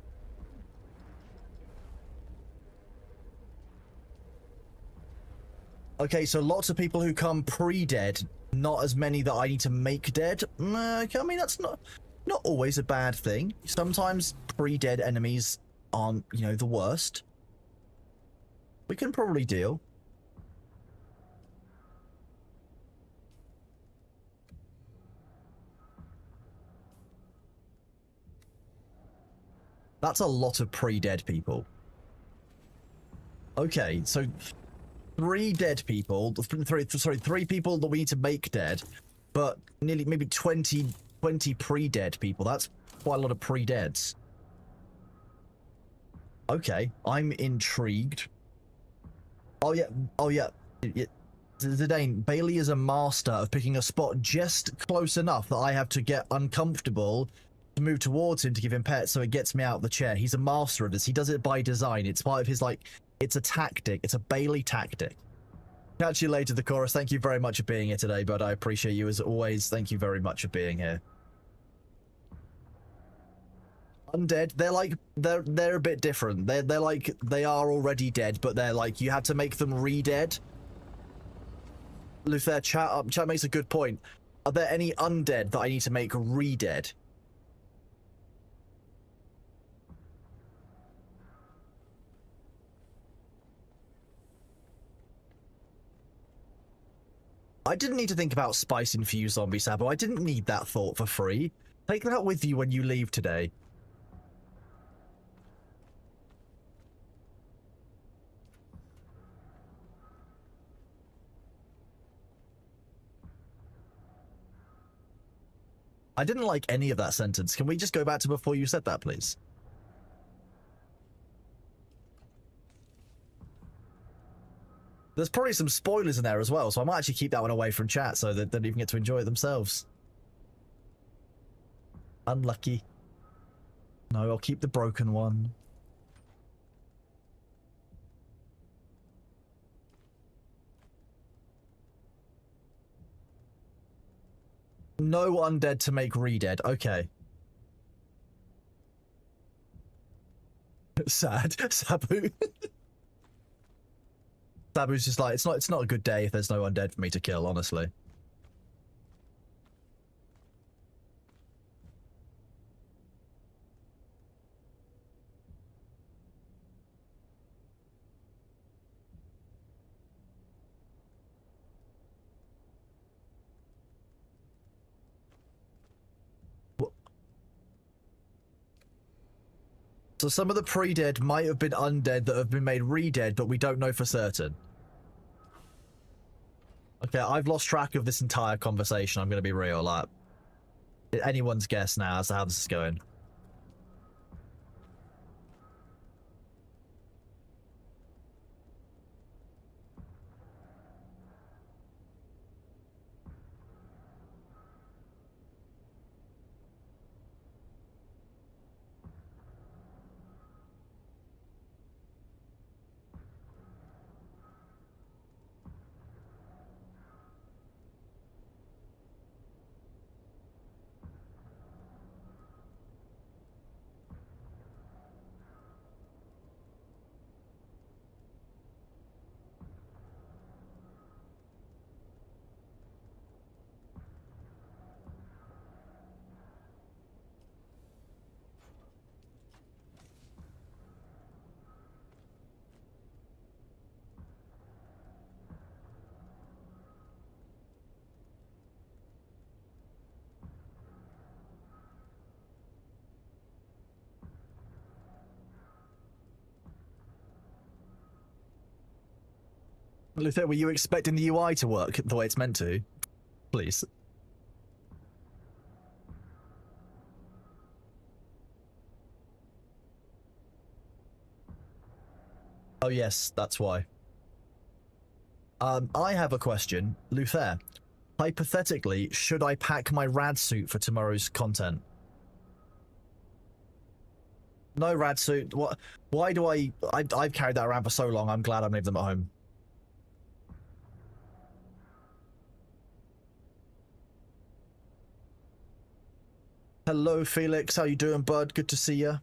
Okay, so lots of people who come pre-dead, not as many that I need to make dead. I mean, that's not always a bad thing. Sometimes pre-dead enemies aren't, you know, the worst. We can probably deal. That's a lot of pre-dead people. Okay, so 3 dead people, 3 people that we need to make dead, but nearly maybe 20 pre-dead people. That's quite a lot of pre-deads. Okay, I'm intrigued. Oh yeah. Zidane, Bailey is a master of picking a spot just close enough that I have to get uncomfortable to move towards him to give him pets so it gets me out of the chair. He's a master of this. He does it by design. It's part of his, like, it's a tactic. It's a Bailey tactic. Catch you later, the chorus. Thank you very much for being here today, bud. I appreciate you as always. Thank you very much for being here. Undead, they're like, they're a bit different. They're like, they are already dead, but they're like, you have to make them re-dead. Luther, chat makes a good point. Are there any undead that I need to make re-dead? I didn't need to think about spice-infused zombie sabo. I didn't need that thought for free. Take that with you when you leave today. I didn't like any of that sentence. Can we just go back to before you said that, please? There's probably some spoilers in there as well, so I might actually keep that one away from chat so that they don't even get to enjoy it themselves. Unlucky. No, I'll keep the broken one. No undead to make re-dead. Okay. Sad. Sabu. Sabu's just like, it's not a good day if there's no undead for me to kill, honestly. So some of the pre-dead might have been undead that have been made re-dead, but we don't know for certain. Okay, I've lost track of this entire conversation, I'm gonna be real. Like, anyone's guess now as to how this is going. Luther, were you expecting the UI to work the way it's meant to? Please. Oh yes, that's why. I have a question. Luther, hypothetically, should I pack my rad suit for tomorrow's content? No rad suit. What? Why do I've carried that around for so long, I'm glad I leave them at home. Hello, Felix. How you doing, bud? Good to see you.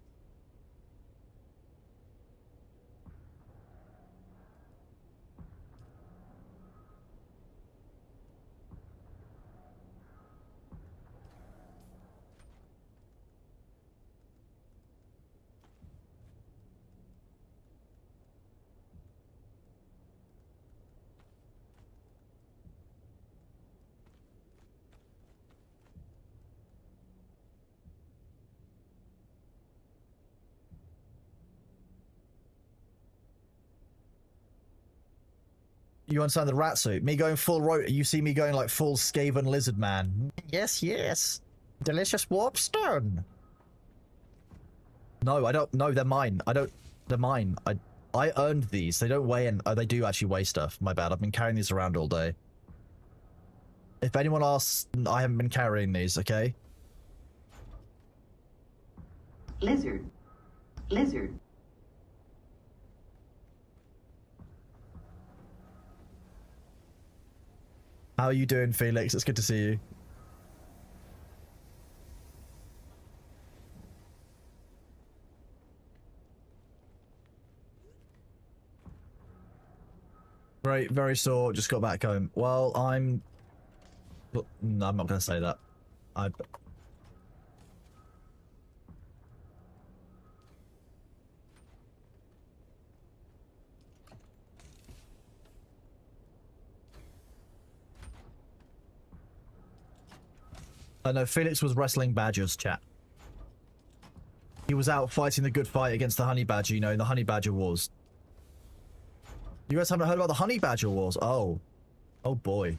You understand the rat suit? Me going full you see me going like full Skaven lizard man. Yes, yes. Delicious warp stone. No, I don't. No, they're mine. I don't. They're mine. I earned these. They don't weigh in. Oh, they do actually weigh stuff. My bad. I've been carrying these around all day. If anyone asks, I haven't been carrying these, okay? Lizard. Lizard. How are you doing, Felix? It's good to see you. Right, very sore. Just got back home. Well, I'm... No, I'm not going to say that. I know Felix was wrestling badgers, chat. He was out fighting the good fight against the honey badger, you know, in the honey badger wars. You guys haven't heard about the honey badger wars? Oh. Oh boy.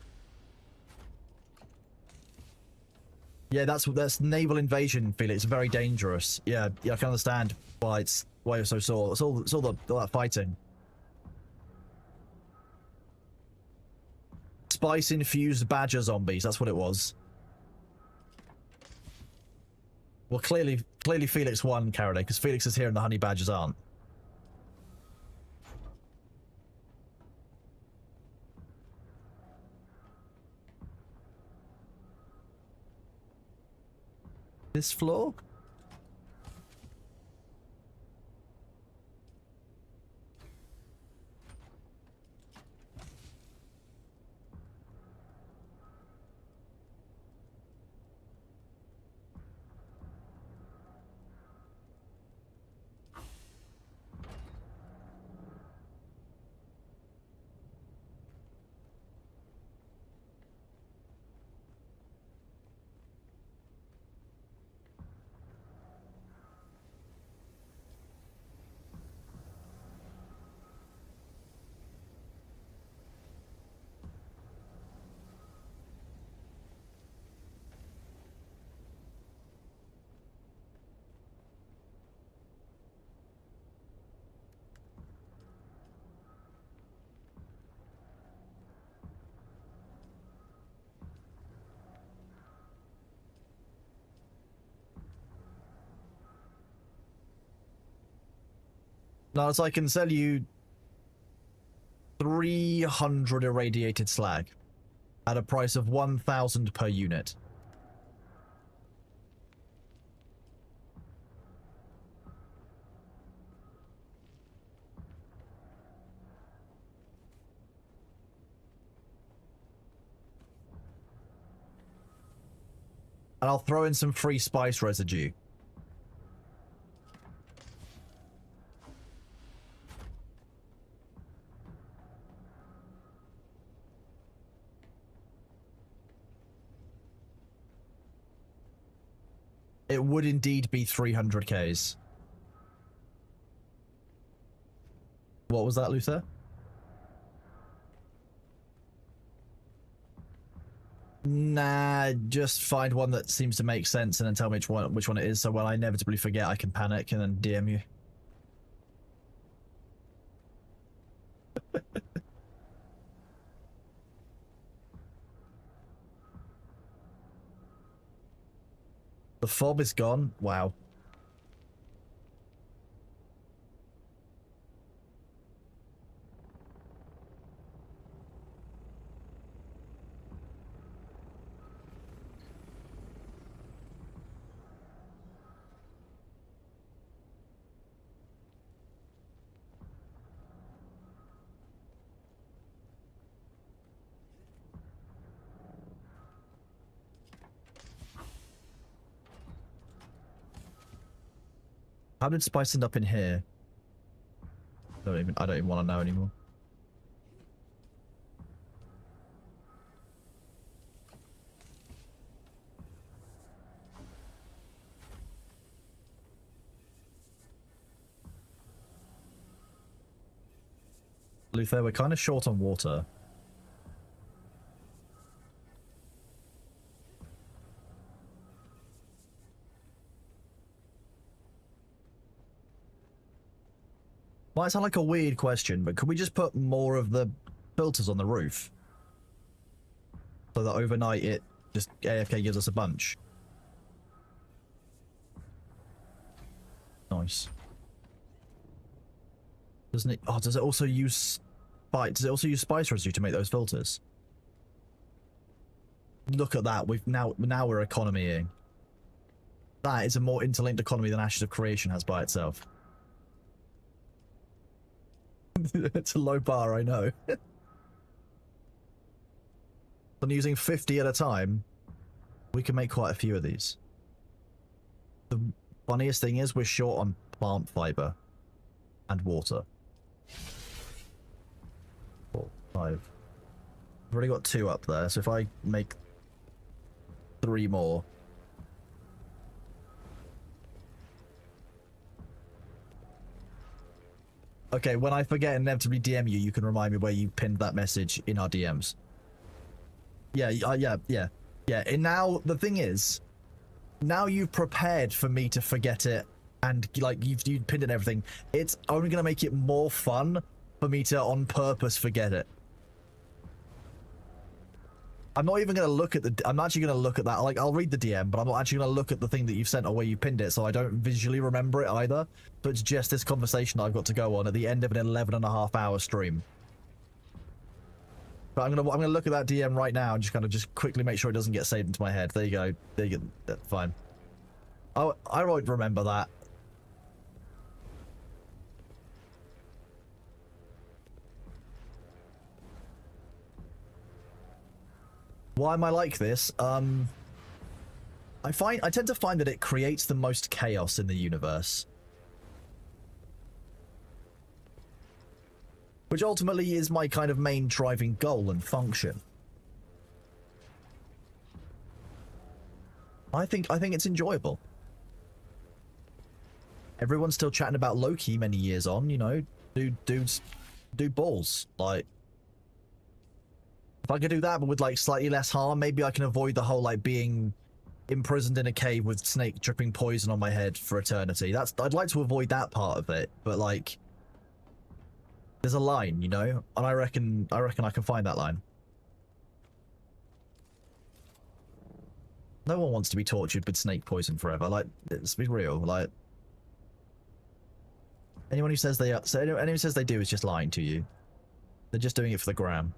Yeah, that's naval invasion, Felix. Very dangerous. Yeah, I can understand why you're so sore. It's all that fighting. Spice infused badger zombies, that's what it was. Well, clearly Felix won, Carolyn, because Felix is here and the honey badgers aren't. This floor? No, so I can sell you 300 irradiated slag at a price of 1,000 per unit. And I'll throw in some free spice residue. It would indeed be 300Ks. What was that, Luther? Nah, just find one that seems to make sense and then tell me which one it is, so when I inevitably forget I can panic and then DM you. The fob is gone. Wow. How did Spice end up in here? I don't even want to know anymore. Luther, we're kind of short on water. Might sound like a weird question, but could we just put more of the filters on the roof? So that overnight it just AFK gives us a bunch. Nice. Doesn't it? Oh, does it also use spice? Does it also use spice residue to make those filters? Look at that. Now we're economying. That is a more interlinked economy than Ashes of Creation has by itself. It's a low bar, I know. But using 50 at a time, we can make quite a few of these. The funniest thing is we're short on plant fiber and water. 4, 5. I've already got 2 up there, so if I make 3 more. Okay, when I forget and inevitably DM you, you can remind me where you pinned that message in our DMs. Yeah. And now, the thing is, now you've prepared for me to forget it, and, like, you've pinned it and everything. It's only gonna make it more fun for me to, on purpose, forget it. I'm not even gonna look at the... I'm actually gonna look at that. Like, I'll read the DM, but I'm not actually gonna look at the thing that you've sent or where you pinned it, so I don't visually remember it either. So it's just this conversation I've got to go on at the end of an 11.5-hour stream. But I'm gonna look at that DM right now and just quickly make sure it doesn't get saved into my head. There you go. There you go. That's fine. Oh, I won't remember that. Why am I like this? I tend to find that it creates the most chaos in the universe. Which ultimately is my kind of main driving goal and function. I think it's enjoyable. Everyone's still chatting about Loki many years on, you know. Dudes do balls. Like, if I could do that, but with, like, slightly less harm, maybe I can avoid the whole, like, being imprisoned in a cave with snake dripping poison on my head for eternity. I'd like to avoid that part of it, but, like, there's a line, you know? And I reckon I can find that line. No one wants to be tortured with snake poison forever. Like, let's be real. Like, anyone who says they are, anyone who says they do is just lying to you. They're just doing it for the gram.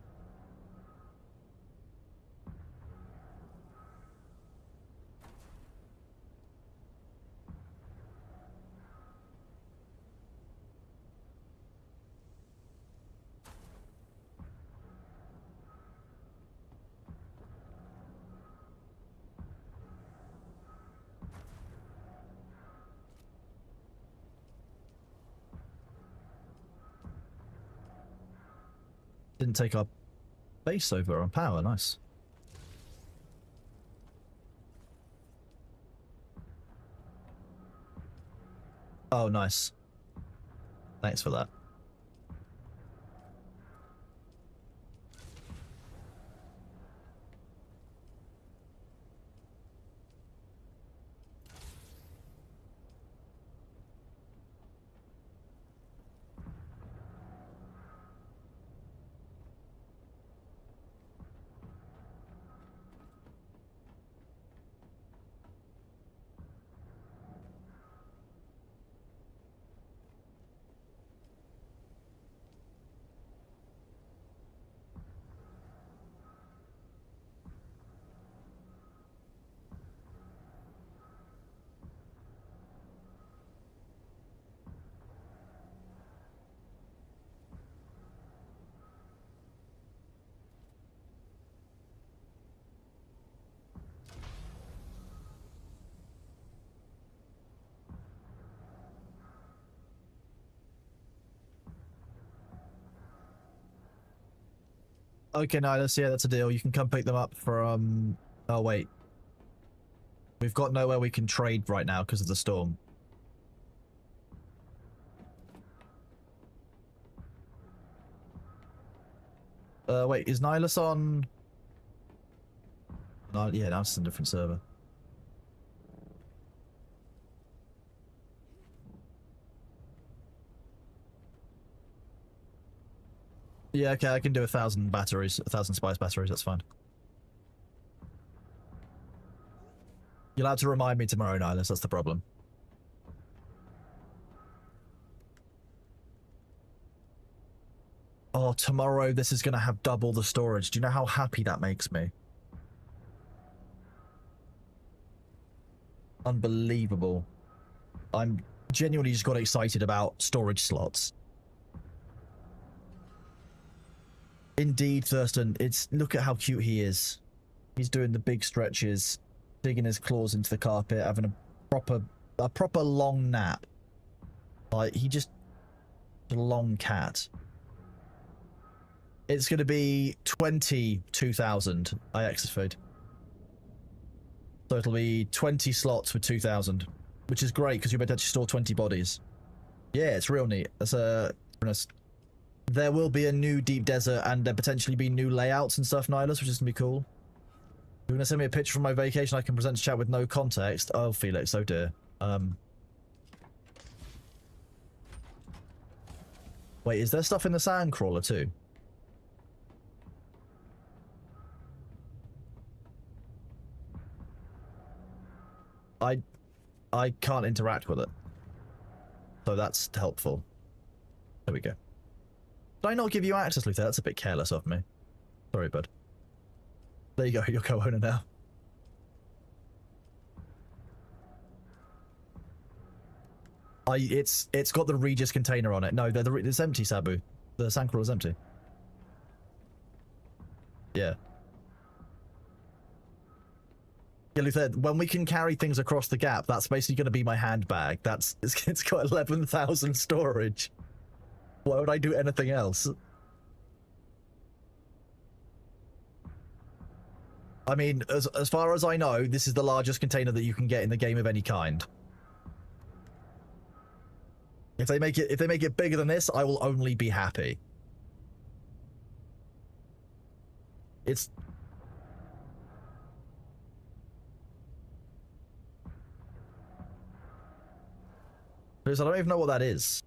Didn't take our base over on power. Nice. Oh, nice. Thanks for that. Okay, Nihilus, yeah, that's a deal. You can come pick them up from... Oh, wait. We've got nowhere we can trade right now because of the storm. Wait, is Nihilus on... No, yeah, now it's a different server. Yeah, okay, I can do 1,000 batteries, 1,000 spice batteries, that's fine. You'll have to remind me tomorrow, Nihilus, that's the problem. Oh, tomorrow this is going to have double the storage. Do you know how happy that makes me? Unbelievable. I'm genuinely just got excited about storage slots. Indeed, Thurston, it's... Look at how cute he is. He's doing the big stretches, digging his claws into the carpet, having a proper long nap. Like, he just... a long cat. It's going to be 22,000 IX food. So it'll be 20 slots with 2,000, which is great because you're able to actually store 20 bodies. Yeah, it's real neat. That's a... There will be a new deep desert and there potentially be new layouts and stuff, Nihilus, which is going to be cool. You're going to send me a picture from my vacation I can present to chat with no context? Oh, Felix, oh dear. Wait, is there stuff in the sandcrawler too? I can't interact with it. So that's helpful. There we go. Did I not give you access, Luther? That's a bit careless of me. Sorry, bud. There you go, you're co-owner now. It's got the Regis container on it. No, it's empty, Sabu. The sandcrawler is empty. Yeah. Yeah, Luther, when we can carry things across the gap, that's basically going to be my handbag. It's got 11,000 storage. Why would I do anything else? I mean, as far as I know, this is the largest container that you can get in the game of any kind. If they make it bigger than this, I will only be happy. It's... I don't even know what that is.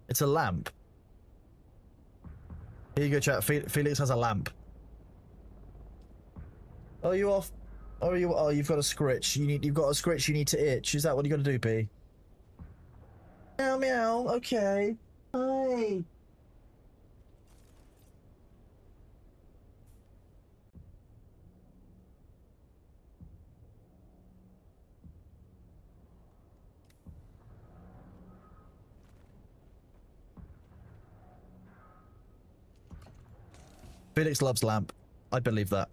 It's a lamp. Here you go, chat. Felix has a lamp. Oh, you off? Oh, you've got a scritch. You've got a scritch you need to itch. Is that what you got to do, P? Meow, meow. Okay. Hi. Felix loves lamp. I believe that.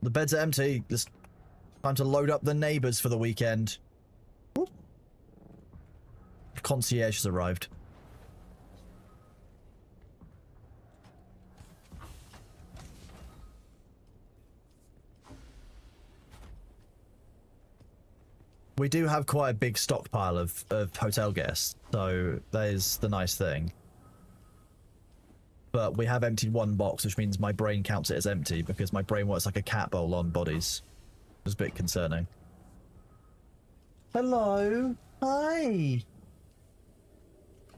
The beds are empty. It's time to load up the neighbors for the weekend. Whoop. The concierge has arrived. We do have quite a big stockpile of hotel guests, so that is the nice thing. But we have emptied one box, which means my brain counts it as empty, because my brain works like a cat bowl on bodies. It's a bit concerning. Hello? Hi!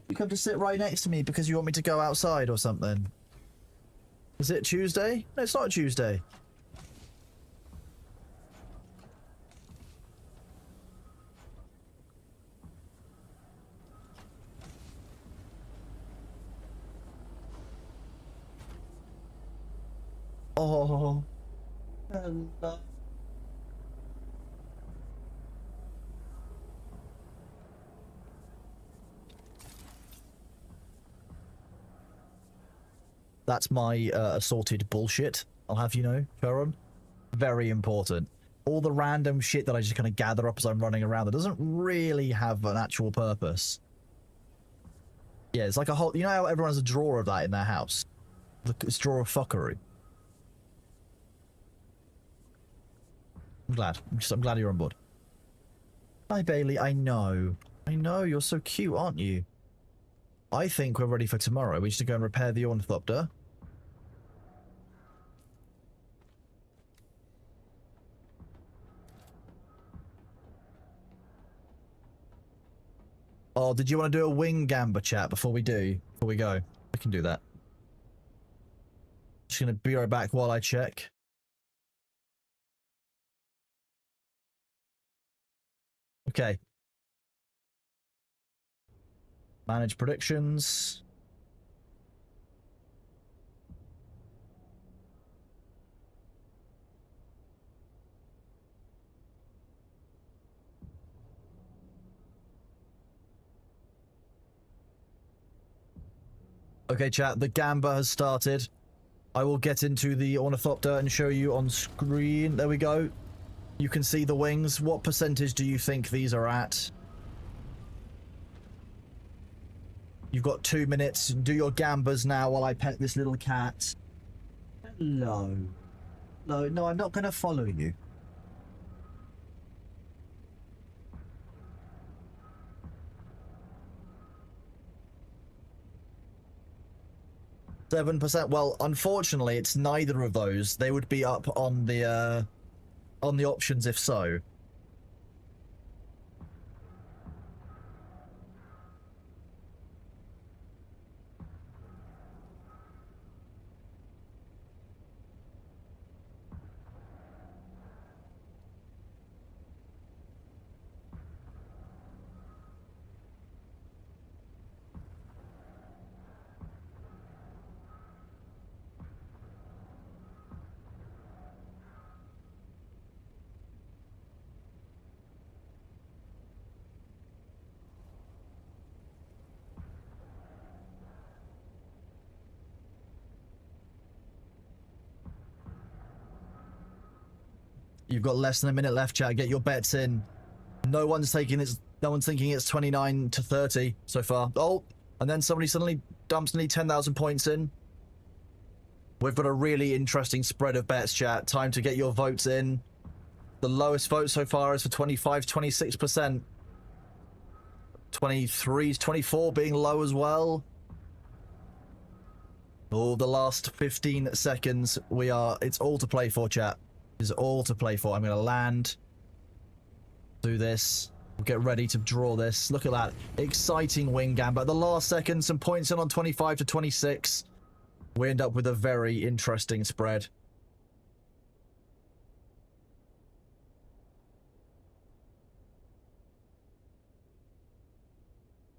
You come to sit right next to me because you want me to go outside or something? Is it Tuesday? No, it's not Tuesday. Oh, hello. That's my assorted bullshit, I'll have you know, Charon. Very important. All the random shit that I just kind of gather up as I'm running around that doesn't really have an actual purpose. Yeah, it's like a whole... You know how everyone has a drawer of that in their house? It's drawer of fuckery. I'm glad. I'm glad you're on board. Hi, Bailey. I know. I know. You're so cute, aren't you? I think we're ready for tomorrow. We just need to go and repair the ornithopter. Oh, did you want to do a wing gamba chat before we go? We can do that. Just gonna be right back while I check. Okay. Manage predictions. Okay, chat, the gamba has started. I will get into the ornithopter and show you on screen. There we go. You can see the wings. What percentage do you think these are at? You've got 2 minutes. Do your gambas now while I pet this little cat. Hello. No, I'm not going to follow you. %. Well, unfortunately, it's neither of those. They would be up on the options if so. You've got less than a minute left, chat. Get your bets in. No one's thinking it's 29 to 30 so far. Oh, and then somebody suddenly dumps nearly 10,000 points in. We've got a really interesting spread of bets, chat. Time to get your votes in. The lowest vote so far is for 25, 26%. 23, 24 being low as well. Oh, the last 15 seconds. It's all to play for, chat. It's all to play for. I'm going to land. Do this. We'll get ready to draw this. Look at that. Exciting wing gamba. The last second, some points in on 25 to 26. We end up with a very interesting spread.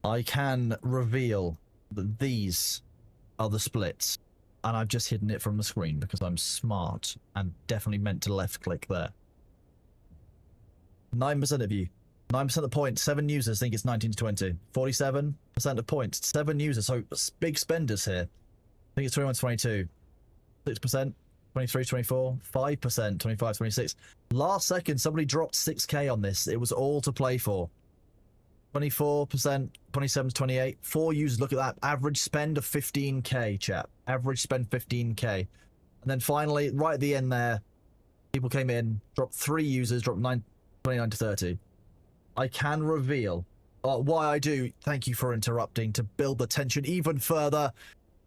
I can reveal that these are the splits. And I've just hidden it from the screen because I'm smart and definitely meant to left click there. 9% of you. 9% of points. 7 users think it's 19 to 20. 47% of points. 7 users. So big spenders here. I think it's 21 to 22. 6%. 23, 24. 5%. 25, 26. Last second, somebody dropped 6k on this. It was all to play for. 24%, 27 to 28. 4 users, look at that. Average spend of 15k, chat. Average spend 15k. And then finally, right at the end there, people came in, dropped 3 users, dropped 29 to 30. I can reveal why I do. Thank you for interrupting to build the tension even further.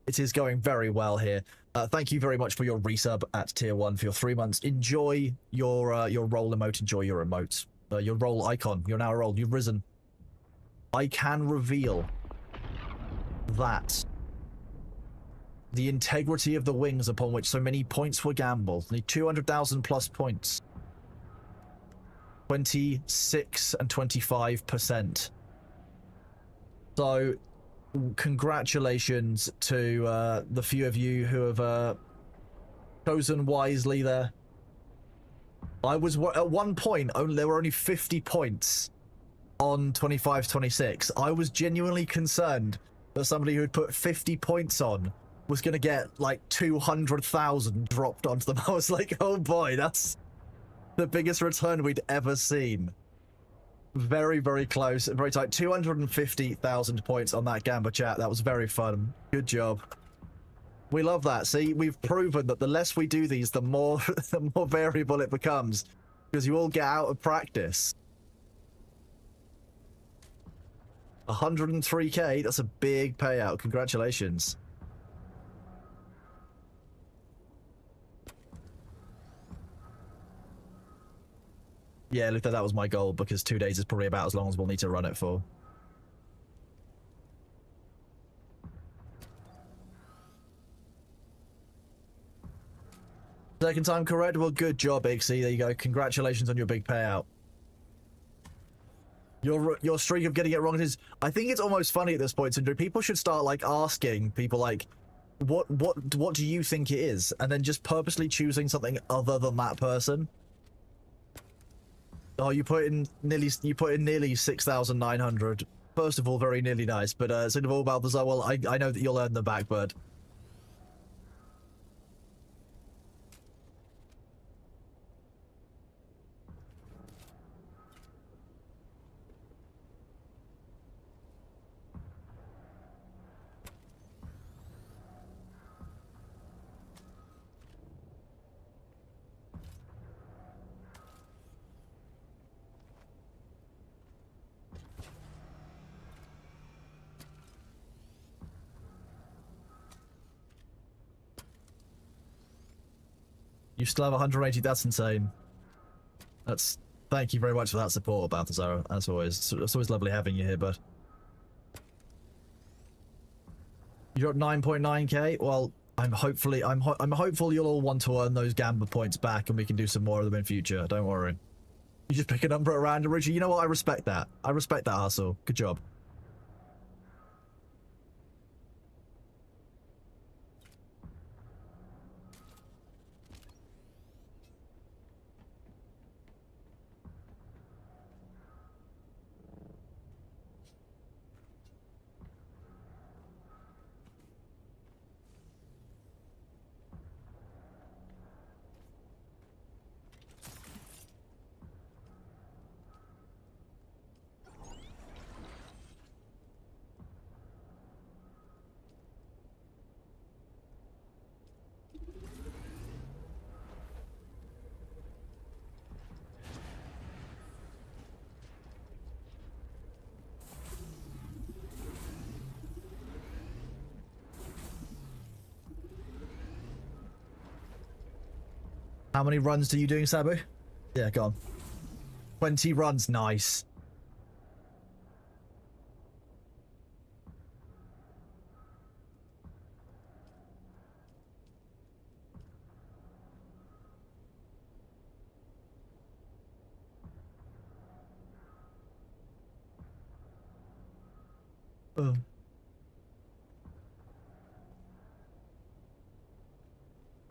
It is going very well here. Thank you very much for your resub at tier 1 for your 3 months. Enjoy your role emote. Enjoy your emote. Your role icon. You're now a role. You've risen. I can reveal that the integrity of the wings upon which so many points were gambled, the 200,000 plus points, 26 and 25%. So, congratulations to the few of you who have chosen wisely there. I was at one point there were only 50 points on 25-26. I was genuinely concerned that somebody who had put 50 points on was going to get like 200,000 dropped onto them. I was like, oh boy, that's the biggest return we'd ever seen. Very, very close, very tight. 250,000 points on that Gamba chat. That was very fun. Good job. We love that. See, we've proven that the less we do these, the more the more variable it becomes, because you all get out of practice. 103k, that's a big payout. Congratulations. Yeah, Luther, that was my goal, because 2 days is probably about as long as we'll need to run it for. Second time correct? Well, good job, Ixie. There you go. Congratulations on your big payout. Your streak of getting it wrong is... I think it's almost funny at this point, Sindri. People should start, like, asking people, like, what do you think it is? And then just purposely choosing something other than that person. Oh, you put in nearly 6,900. First of all, very nearly nice, but second of all, Balthazar, well, I know that you'll earn them back, bud. You still have 180, that's insane. That's... Thank you very much for that support, Balthazar, as always. It's always lovely having you here, bud. You're at 9.9k? Well, I'm hopeful you'll all want to earn those Gamba points back and we can do some more of them in future, don't worry. You just pick a number at random, Richie. You know what? I respect that. I respect that hustle. Good job. How many runs do you doing, Sabu? Yeah, go on. 20 runs, nice. Oh.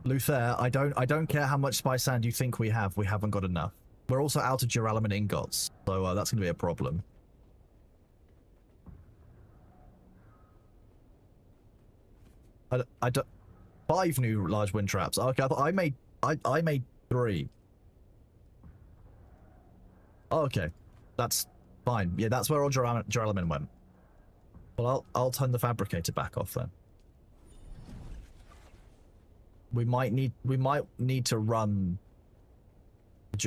Luther, I don't care how much spice sand you think we haven't got enough. We're also out of duralumin ingots, so that's going to be a problem. I don't... 5 new large wind traps. Okay, I thought I made 3. Oh, okay. That's fine. Yeah, that's where all duralumin went. Well, I'll turn the fabricator back off then. We might need to run.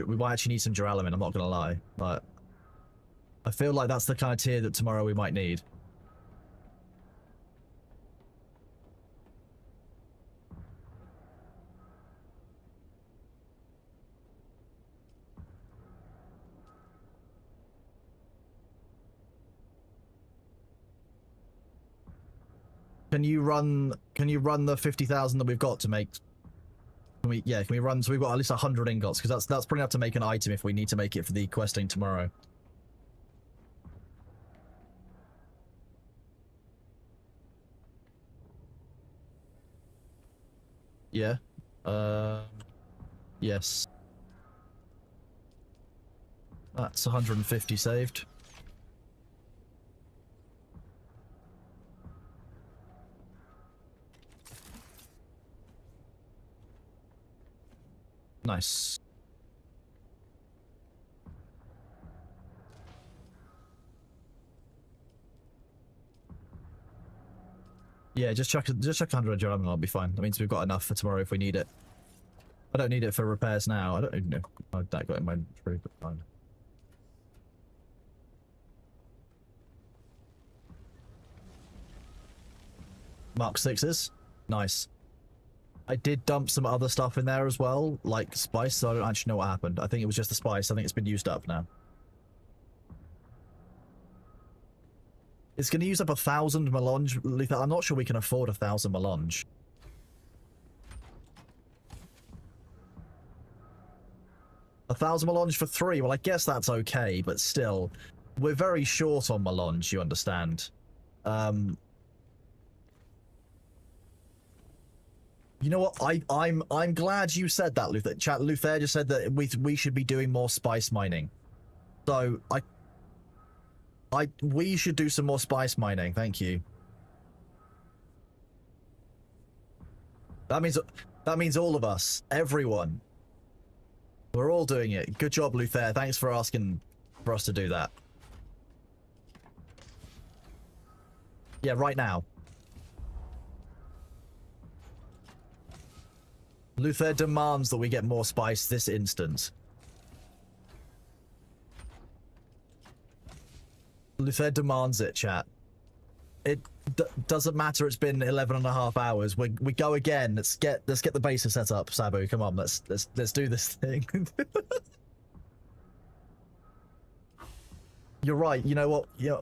We might actually need some duralumin, I'm not gonna lie. But I feel like that's the kind of tier that tomorrow we might need. Can you run the 50,000 that we've got to make? Can we run, so we've got at least 100 ingots, because that's pretty enough to make an item if we need to make it for the questing tomorrow. Yeah. Yes. That's 150 saved. Nice. Yeah, just chuck 100 jar and I'll be fine. That means we've got enough for tomorrow if we need it. I don't need it for repairs now. I don't even know. That got in my tree, but fine. Mark 6s. Nice. I did dump some other stuff in there as well, like spice, so I don't actually know what happened. I think it was just the spice. I think it's been used up now. It's going to use up 1,000 melange. I'm not sure we can afford 1,000 melange. A 1,000 melange for 3? Well, I guess that's okay, but still. We're very short on melange, you understand. You know what? I'm glad you said that, Luther. Chat Luther just said that we should be doing more spice mining. So we should do some more spice mining. Thank you. That means all of us, everyone. We're all doing it. Good job, Luther. Thanks for asking for us to do that. Yeah, right now. Luther demands that we get more spice this instant. Luther demands it, chat. It doesn't matter. It's been 11.5 hours. We go again. Let's get the base set up, Sabu. Come on, let's do this thing. You're right. You know what? Yeah,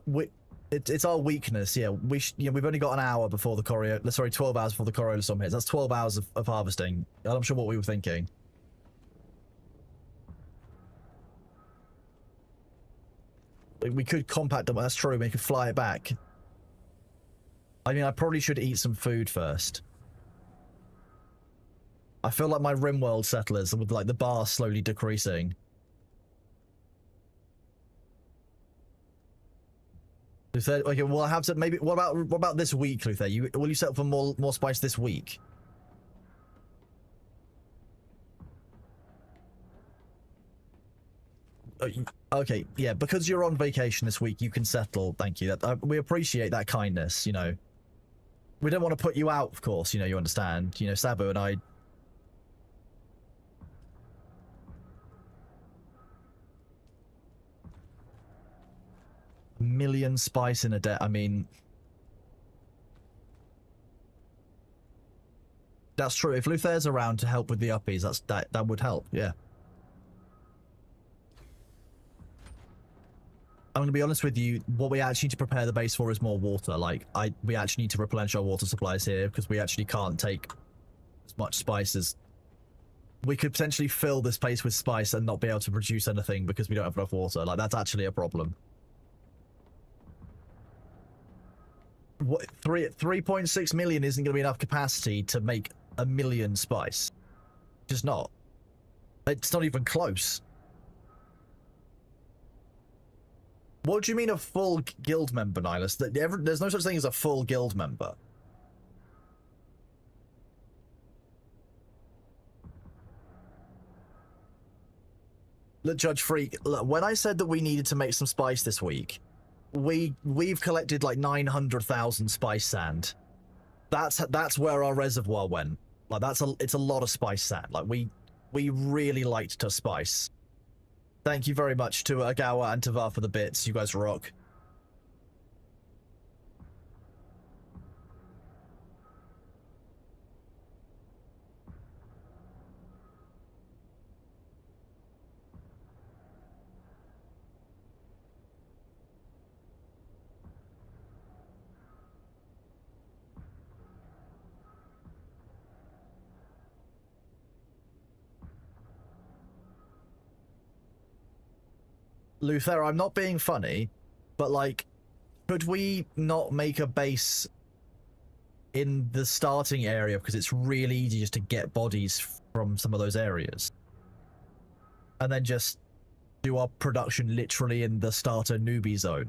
it's our weakness. Yeah, we've only got an hour before the Coriolis. Sorry, 12 hours before the Coriolis storm hits. That's 12 hours of harvesting. I'm not sure what we were thinking. We could compact them. That's true. We could fly it back. I mean, I probably should eat some food first. I feel like my RimWorld settlers with like the bar slowly decreasing. Luther, okay, well I have to maybe. What about this week, Luther? Will you settle for more spice this week? Okay, yeah, because you're on vacation this week, you can settle. Thank you. We appreciate that kindness. You know, we don't want to put you out, of course. You know, you understand. You know, Sabu and I. Million spice in a day. I mean, that's true. If Luther's around to help with the uppies, that would help. Yeah. I'm going to be honest with you, what we actually need to prepare the base for is more water. Like, we actually need to replenish our water supplies here, because we actually can't take as much spice as... We could potentially fill this place with spice and not be able to produce anything because we don't have enough water. Like, that's actually a problem. What, 3.6 million isn't going to be enough capacity to make 1 million spice. Just not. It's not even close. What do you mean a full guild member, Nihilus? There's no such thing as a full guild member. Look, Judge Freak, look, when I said that we needed to make some spice this week, we've collected like 900,000 spice sand. That's where our reservoir went. Like it's a lot of spice sand. Like we really liked to spice. Thank you very much to Agawa and Tavar for the bits. You guys rock. Luther, I'm not being funny, but like, could we not make a base in the starting area because it's really easy just to get bodies from some of those areas? And then just do our production literally in the starter newbie zone?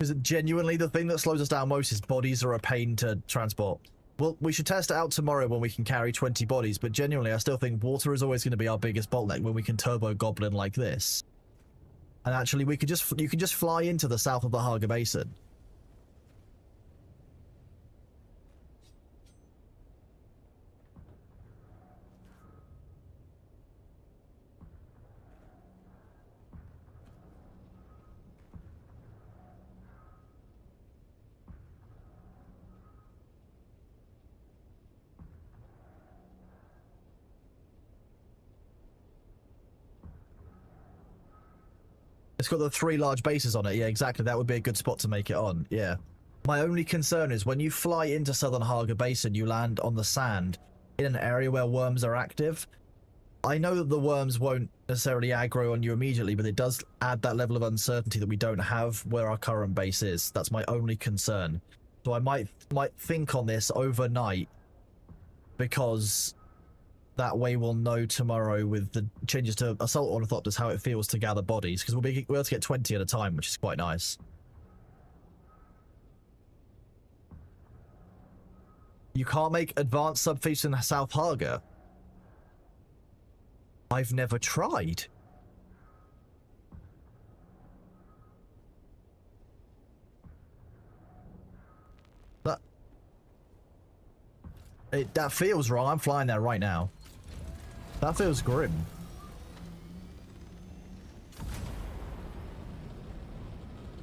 Because genuinely, the thing that slows us down most is bodies are a pain to transport. Well, we should test it out tomorrow when we can carry 20 bodies, but genuinely, I still think water is always going to be our biggest bottleneck when we can turbo goblin like this. And actually, you can just fly into the south of the Haga Basin. It's got the 3 large bases on it. Yeah, exactly. That would be a good spot to make it on. Yeah. My only concern is when you fly into Southern Haga Basin, you land on the sand in an area where worms are active. I know that the worms won't necessarily aggro on you immediately, but it does add that level of uncertainty that we don't have where our current base is. That's my only concern. So I might think on this overnight, because that way we'll know tomorrow with the changes to Assault Ornithopters how it feels to gather bodies, because we'll be able to get 20 at a time, which is quite nice. You can't make advanced subfeats in South Haga. I've never tried. That feels wrong. I'm flying there right now. That feels grim.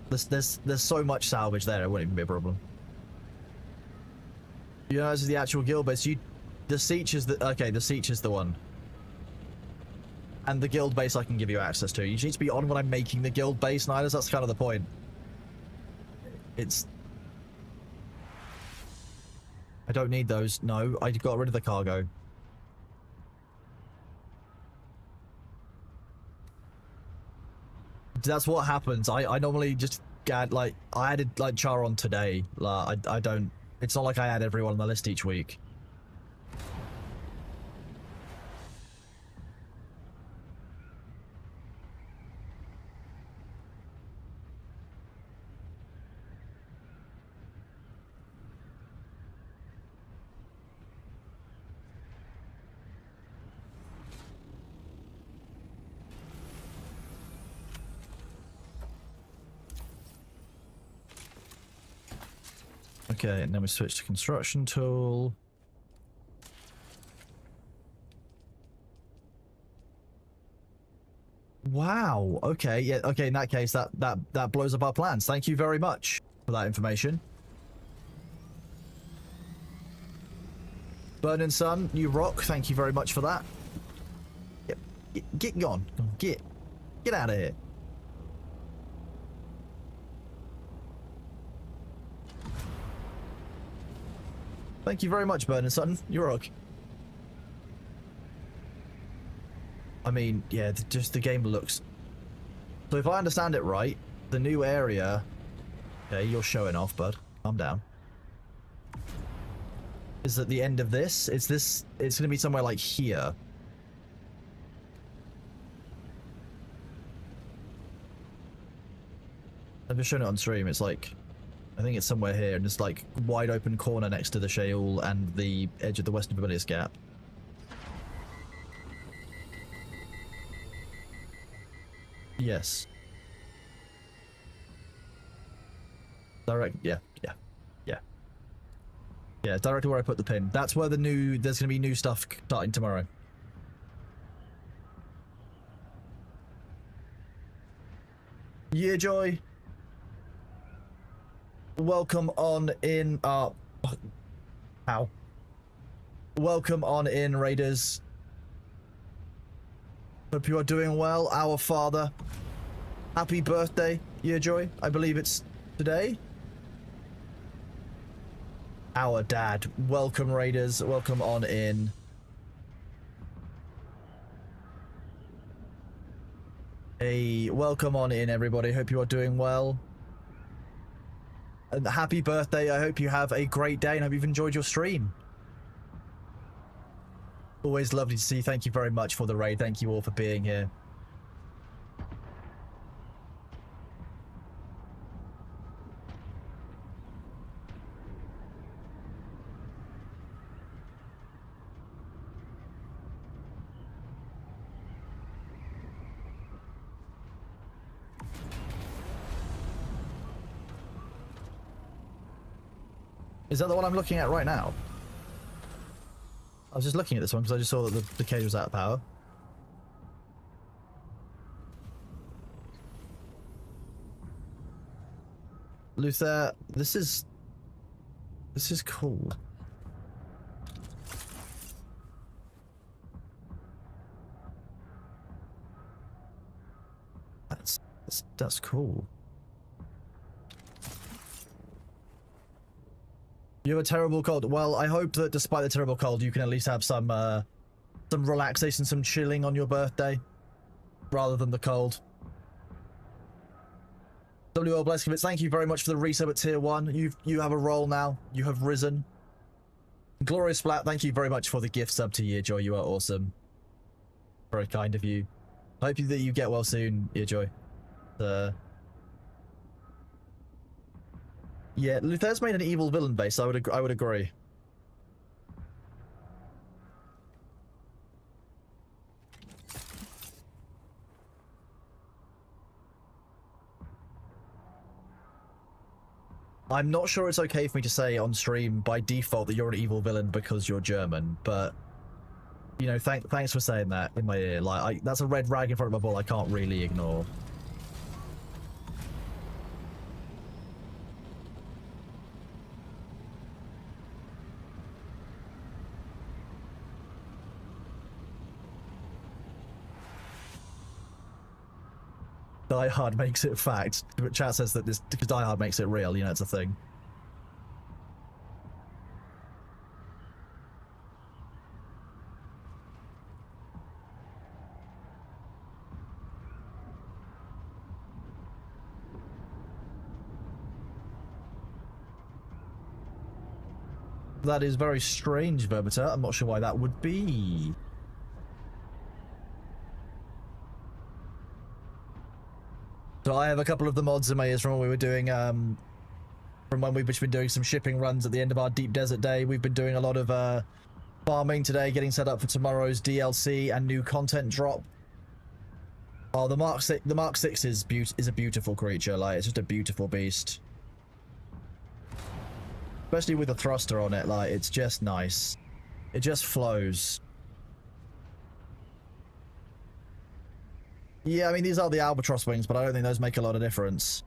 There's so much salvage there, it wouldn't even be a problem. You know, this is the actual guild base. The Siege is the... Okay, the Siege is the one. And the guild base I can give you access to. You need to be on when I'm making the guild base, Nidus. That's kind of the point. It's... I don't need those. No, I got rid of the cargo. That's what happens. I normally just add, like, I added, like, Charon today. Like, I don't... It's not like I add everyone on the list each week. Okay, and then we switch to construction tool. Wow. Okay. Yeah. Okay. In that case, that blows up our plans. Thank you very much for that information. Burning Sun, you rock. Thank you very much for that. Yep. Get gone. Get out of here. Thank you very much, Burning Sun. You rock. I mean, yeah, just the game looks... So if I understand it right, the new area... Okay, you're showing off, bud. Calm down. Is at the end of this. It's going to be somewhere like here. I've just shown it on stream. It's like... I think it's somewhere here, and it's like wide open corner next to the Sheol and the edge of the Western Vermilius Gap. Yes. Direct, yeah. Yeah, directly where I put the pin. That's where there's gonna be new stuff starting tomorrow. Yeah, Joy. Welcome on in, ow. Welcome on in, Raiders. Hope you are doing well, our father. Happy birthday, Yearjoy. I believe it's today. Our dad. Welcome, Raiders. Welcome on in. Hey, welcome on in, everybody. Hope you are doing well. And happy birthday. I hope you have a great day and hope you've enjoyed your stream. Always lovely to see. Thank you very much for the raid. Thank you all for being here. Is that the one I'm looking at right now? I was just looking at this one because I just saw that the cage was out of power. Luther, this is cool. That's cool. You have a terrible cold. Well, I hope that despite the terrible cold, you can at least have some relaxation, some chilling on your birthday, rather than the cold. WL Bleskovitz, thank you very much for the resub at tier 1. You have a role now. You have risen. Glorious Splat, thank you very much for the gift sub to Yearjoy. You are awesome. Very kind of you. I hope that you get well soon, Yearjoy. Yeah, Luther's made an evil villain base. I would agree. I'm not sure it's okay for me to say on stream by default that you're an evil villain because you're German, but you know, thanks for saying that in my ear. Like, that's a red rag in front of my ball I can't really ignore. Die Hard makes it fact, but chat says that this because Die Hard makes it real. You know, it's a thing. That is very strange, Verbiter. I'm not sure why that would be. So I have a couple of the mods in my ears from when we were doing, from when we've just been doing some shipping runs at the end of our Deep Desert Day. We've been doing a lot of farming today, getting set up for tomorrow's DLC and new content drop. Oh, the Mark 6 is a beautiful creature. Like, it's just a beautiful beast. Especially with the thruster on it, like, it's just nice. It just flows. Yeah, I mean, these are the albatross wings, but I don't think those make a lot of difference.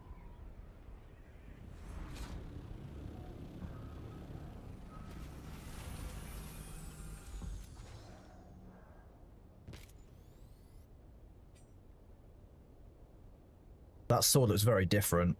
That sword looks very different.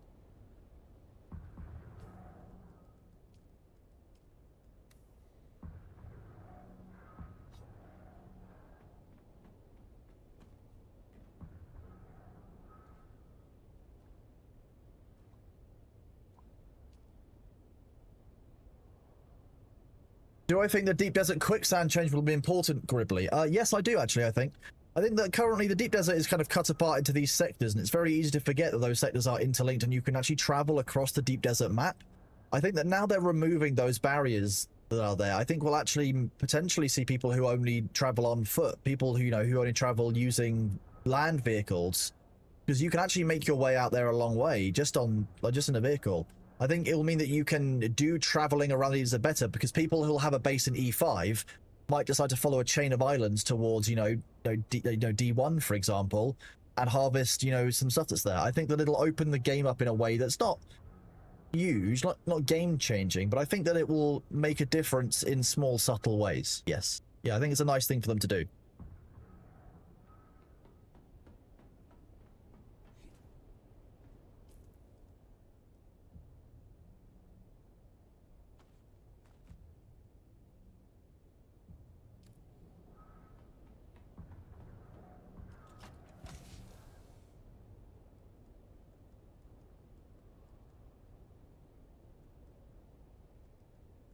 Do I think the Deep Desert quicksand change will be important, Gribbly? Yes, I do, actually, I think. I think that currently the Deep Desert is kind of cut apart into these sectors, and it's very easy to forget that those sectors are interlinked and you can actually travel across the Deep Desert map. I think that now they're removing those barriers that are there. I think we'll actually potentially see people who only travel on foot, people who, you know, who only travel using land vehicles, because you can actually make your way out there a long way just in a vehicle. I think it will mean that you can do traveling around these better, because people who'll have a base in E5 might decide to follow a chain of islands towards, D1, for example, and harvest, some stuff that's there. I think that it'll open the game up in a way that's not huge, not game-changing, but I think that it will make a difference in small, subtle ways. Yes. Yeah, I think it's a nice thing for them to do.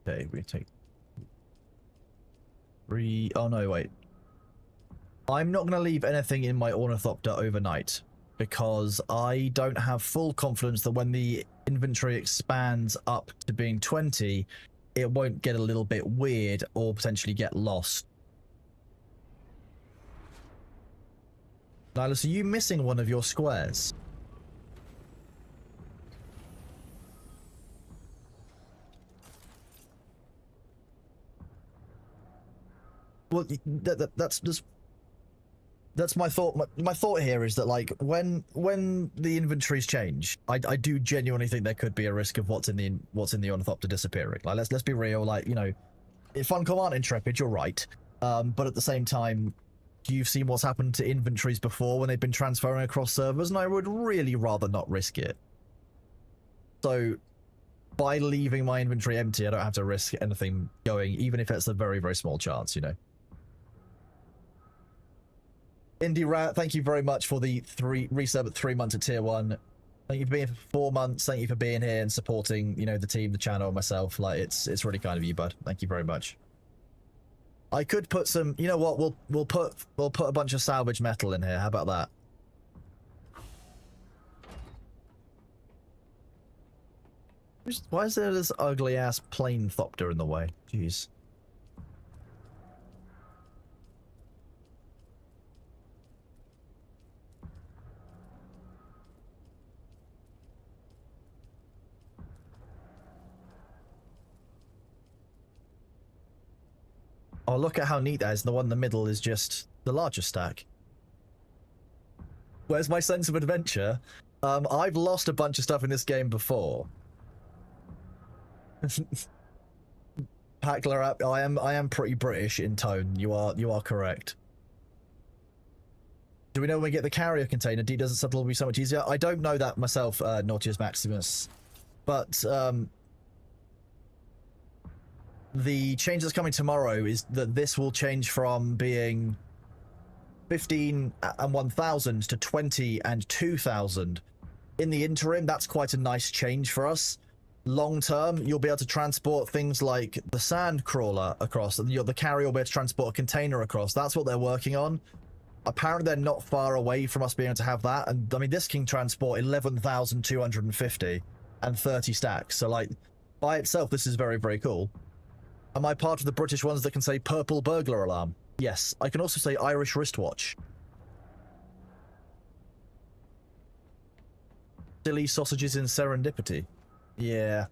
Okay, we take 3. Oh no, wait. I'm not going to leave anything in my Ornithopter overnight, because I don't have full confidence that when the inventory expands up to being 20, it won't get a little bit weird or potentially get lost. Nihilus, are you missing one of your squares? well, that's just that's my thought. My thought here is that like when the inventories change, I do genuinely think there could be a risk of what's in the ornithopter disappearing. Like let's be real. Like, you know, if Funcom aren't intrepid, you're right. But at the same time, you've seen what's happened to inventories before when they've been transferring across servers, and I would really rather not risk it. So by leaving my inventory empty, I don't have to risk anything going, even if it's a very, very small chance, you know. Indie Rat, thank you very much for the resub at 3 months at tier 1. Thank you for being here for 4 months. Thank you for being here and supporting, you know, the team, the channel, myself. Like, it's really kind of you, bud. Thank you very much. I could put some, you know what, we'll put a bunch of salvage metal in here. How about that? Why is there this ugly ass plane thopter in the way? Jeez. Oh, look at how neat that is. The one in the middle is just the larger stack. Where's my sense of adventure? I've lost a bunch of stuff in this game before. Packler, I am pretty British in tone. You are correct. Do we know when we get the carrier container? D doesn't subtle will be so much easier. I don't know that myself, Nautius Maximus, but the change that's coming tomorrow is that this will change from being 15 and 1,000 to 20 and 2,000. In the interim, that's quite a nice change for us. Long term, you'll be able to transport things like the sand crawler across, and the carrier will be able to transport a container across. That's what they're working on. Apparently, they're not far away from us being able to have that. And I mean, this can transport 11,250 and 30 stacks. So, like, by itself, this is very, very cool. Am I part of the British ones that can say purple burglar alarm? Yes. I can also say Irish wristwatch. Silly sausages in serendipity. Yeah.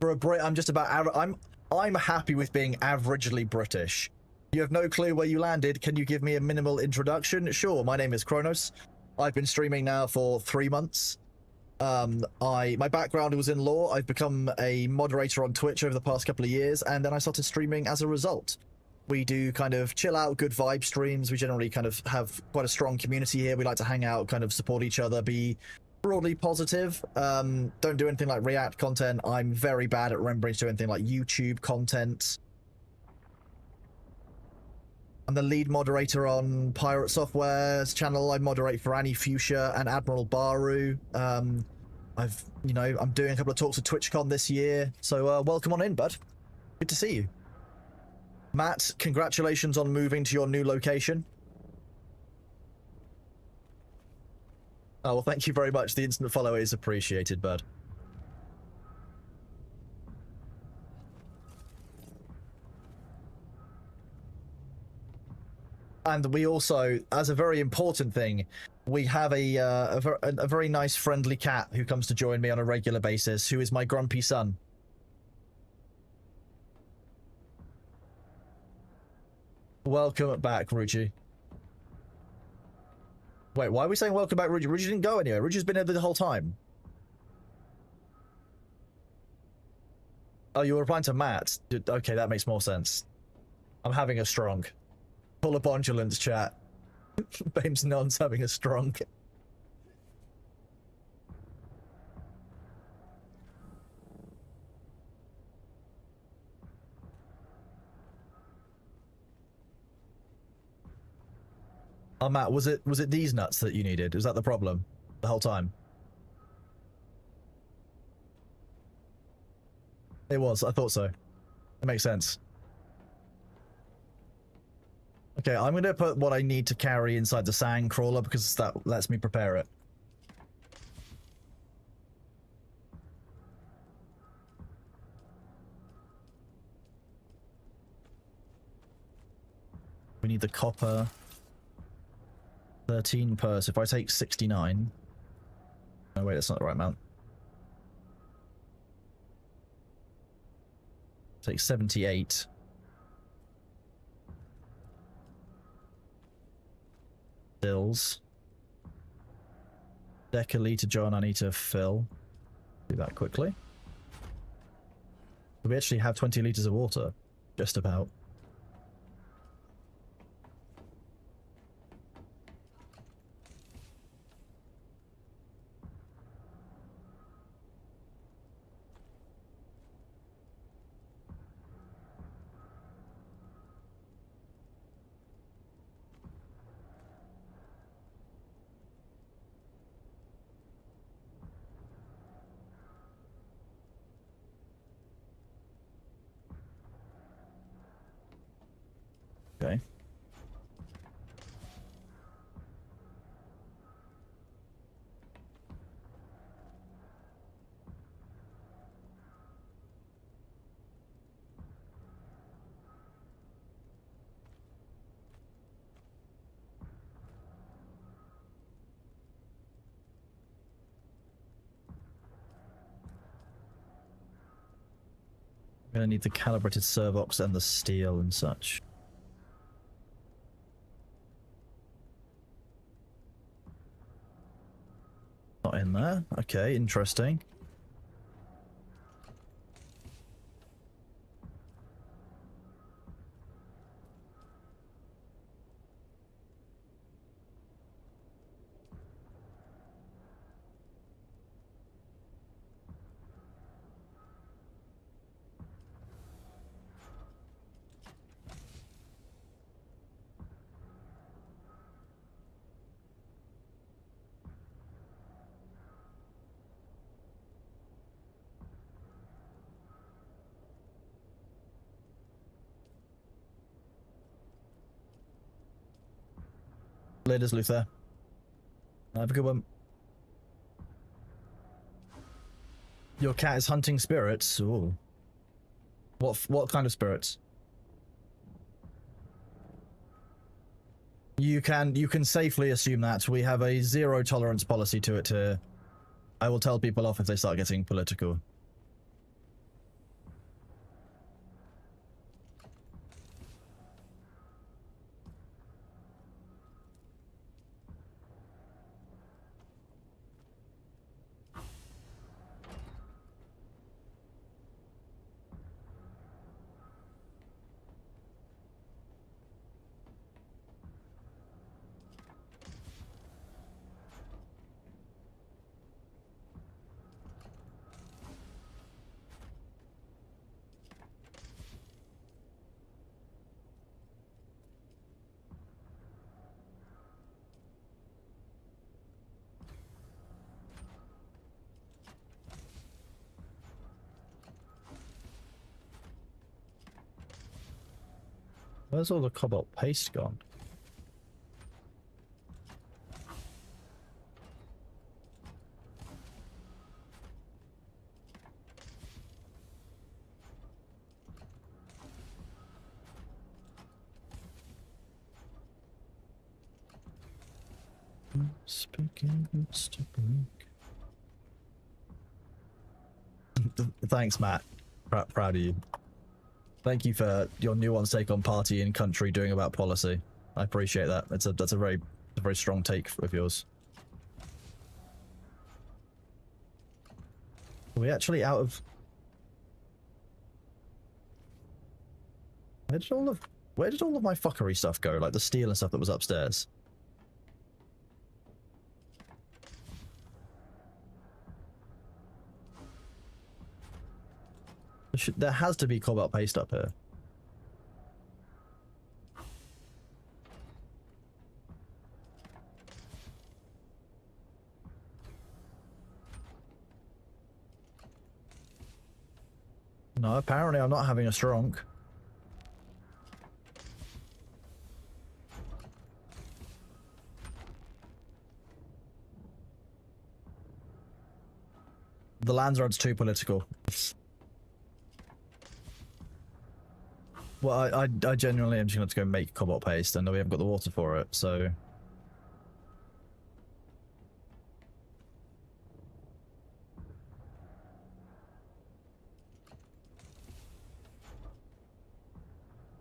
For a Brit, I'm just about I'm happy with being averagely British. You have no clue where you landed. Can you give me a minimal introduction? Sure, my name is Kronos. I've been streaming now for 3 months. My background was in law. I've become a moderator on Twitch over the past couple of years, and then I started streaming as a result. We do kind of chill out, good vibe streams. We generally kind of have quite a strong community here. We like to hang out, kind of support each other, be broadly positive. Don't do anything like React content. I'm very bad at remembering to do anything like YouTube content. I'm the lead moderator on Pirate Software's channel. I moderate for Annie Fuchsia and Admiral Baru. I'm doing a couple of talks at TwitchCon this year. So welcome on in, bud. Good to see you. Matt, congratulations on moving to your new location. Oh, well, thank you very much. The instant follow is appreciated, bud. And we also, as a very important thing, we have a very nice, friendly cat who comes to join me on a regular basis, who is my grumpy son. Welcome back, Ruchi. Wait, why are we saying welcome back, Ruchi? Ruchi didn't go anywhere. Ruchi's been here the whole time. Oh, you were replying to Matt. Okay, that makes more sense. I'm having a strong. Full of bondulance, chat. Bames Non's having a strong. Oh, Matt, was it these nuts that you needed? Was that the problem the whole time? It was. I thought so. It makes sense. Okay, I'm going to put what I need to carry inside the sand crawler because that lets me prepare it. need the copper. 13 per, so if I take 69... Oh wait, that's not the right amount. Take 78. Stills. Decaliter John, I need to fill. Do that quickly. We actually have 20 litres of water. Just about. Okay. I'm gonna need the calibrated servox and the steel and such. Not in there. Okay, interesting. Later, Luther. Have a good one. Your cat is hunting spirits. Ooh. What kind of spirits? You can safely assume that we have a zero tolerance policy to it here. I will tell people off if they start getting political. Where's all the cobalt paste gone? Speaking to break. Thanks, Matt. Proud of you. Thank you for your nuanced take on party and country doing about policy. I appreciate that. That's a very strong take of yours. Are we actually out of... Where did all of my fuckery stuff go? Like the steel and stuff that was upstairs? There has to be cobalt paste up here. No, apparently I'm not having a strong. The Landsrod's too political. Well, I genuinely am just going to go make cobalt paste, and we haven't got the water for it, so...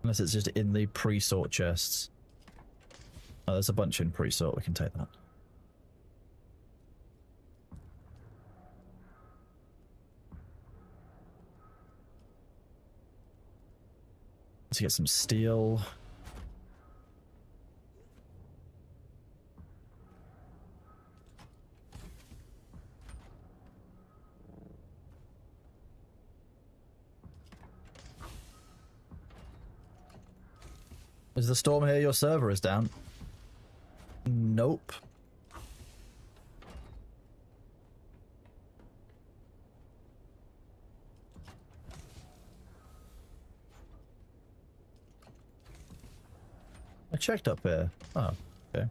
Unless it's just in the pre-sort chests. Oh, there's a bunch in pre-sort, we can take that. Let's get some steel. Is the storm here? Your server is down. Nope. I checked up here. Oh, okay.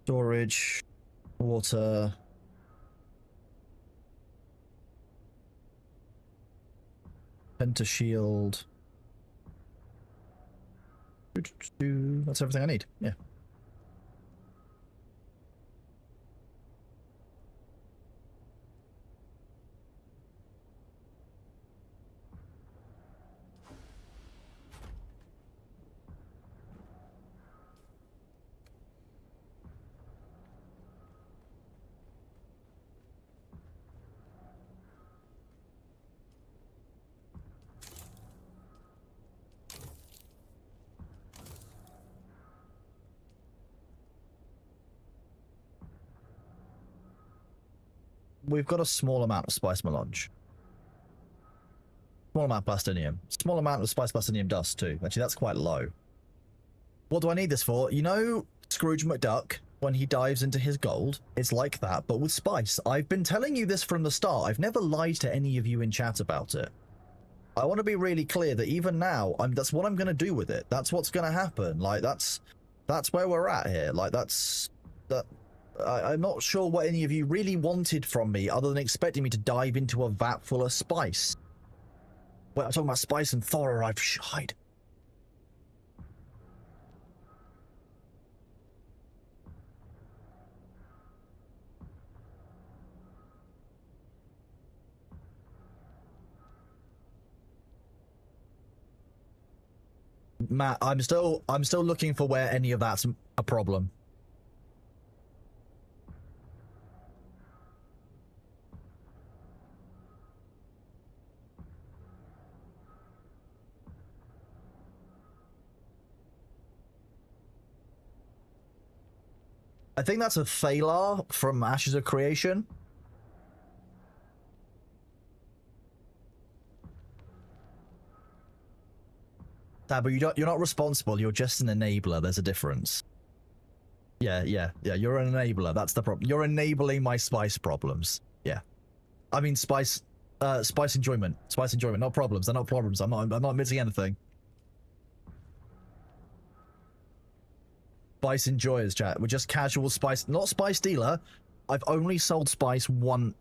Storage, water. Pentashield. That's everything I need. Yeah. We've got a small amount of spice melange. Small amount of plastinium. Small amount of spice plastinium dust too. Actually, that's quite low. What do I need this for? You know Scrooge McDuck, when he dives into his gold? It's like that, but with spice. I've been telling you this from the start. I've never lied to any of you in chat about it. I want to be really clear that even now, that's what I'm going to do with it. That's what's going to happen. Like, that's where we're at here. Like, I'm not sure what any of you really wanted from me other than expecting me to dive into a vat full of spice. Wait, I'm talking about spice and Thora, I've shied. Matt, I'm still looking for where any of that's a problem. I think that's a Thalar from Ashes of Creation. But you're not responsible, you're just an enabler, there's a difference. Yeah, you're an enabler, that's the problem. You're enabling my spice problems. Yeah. I mean spice enjoyment. Spice enjoyment, not problems. They're not problems. I'm not admitting anything. Spice enjoyers, chat. We're just casual spice, not spice dealer. I've only sold spice once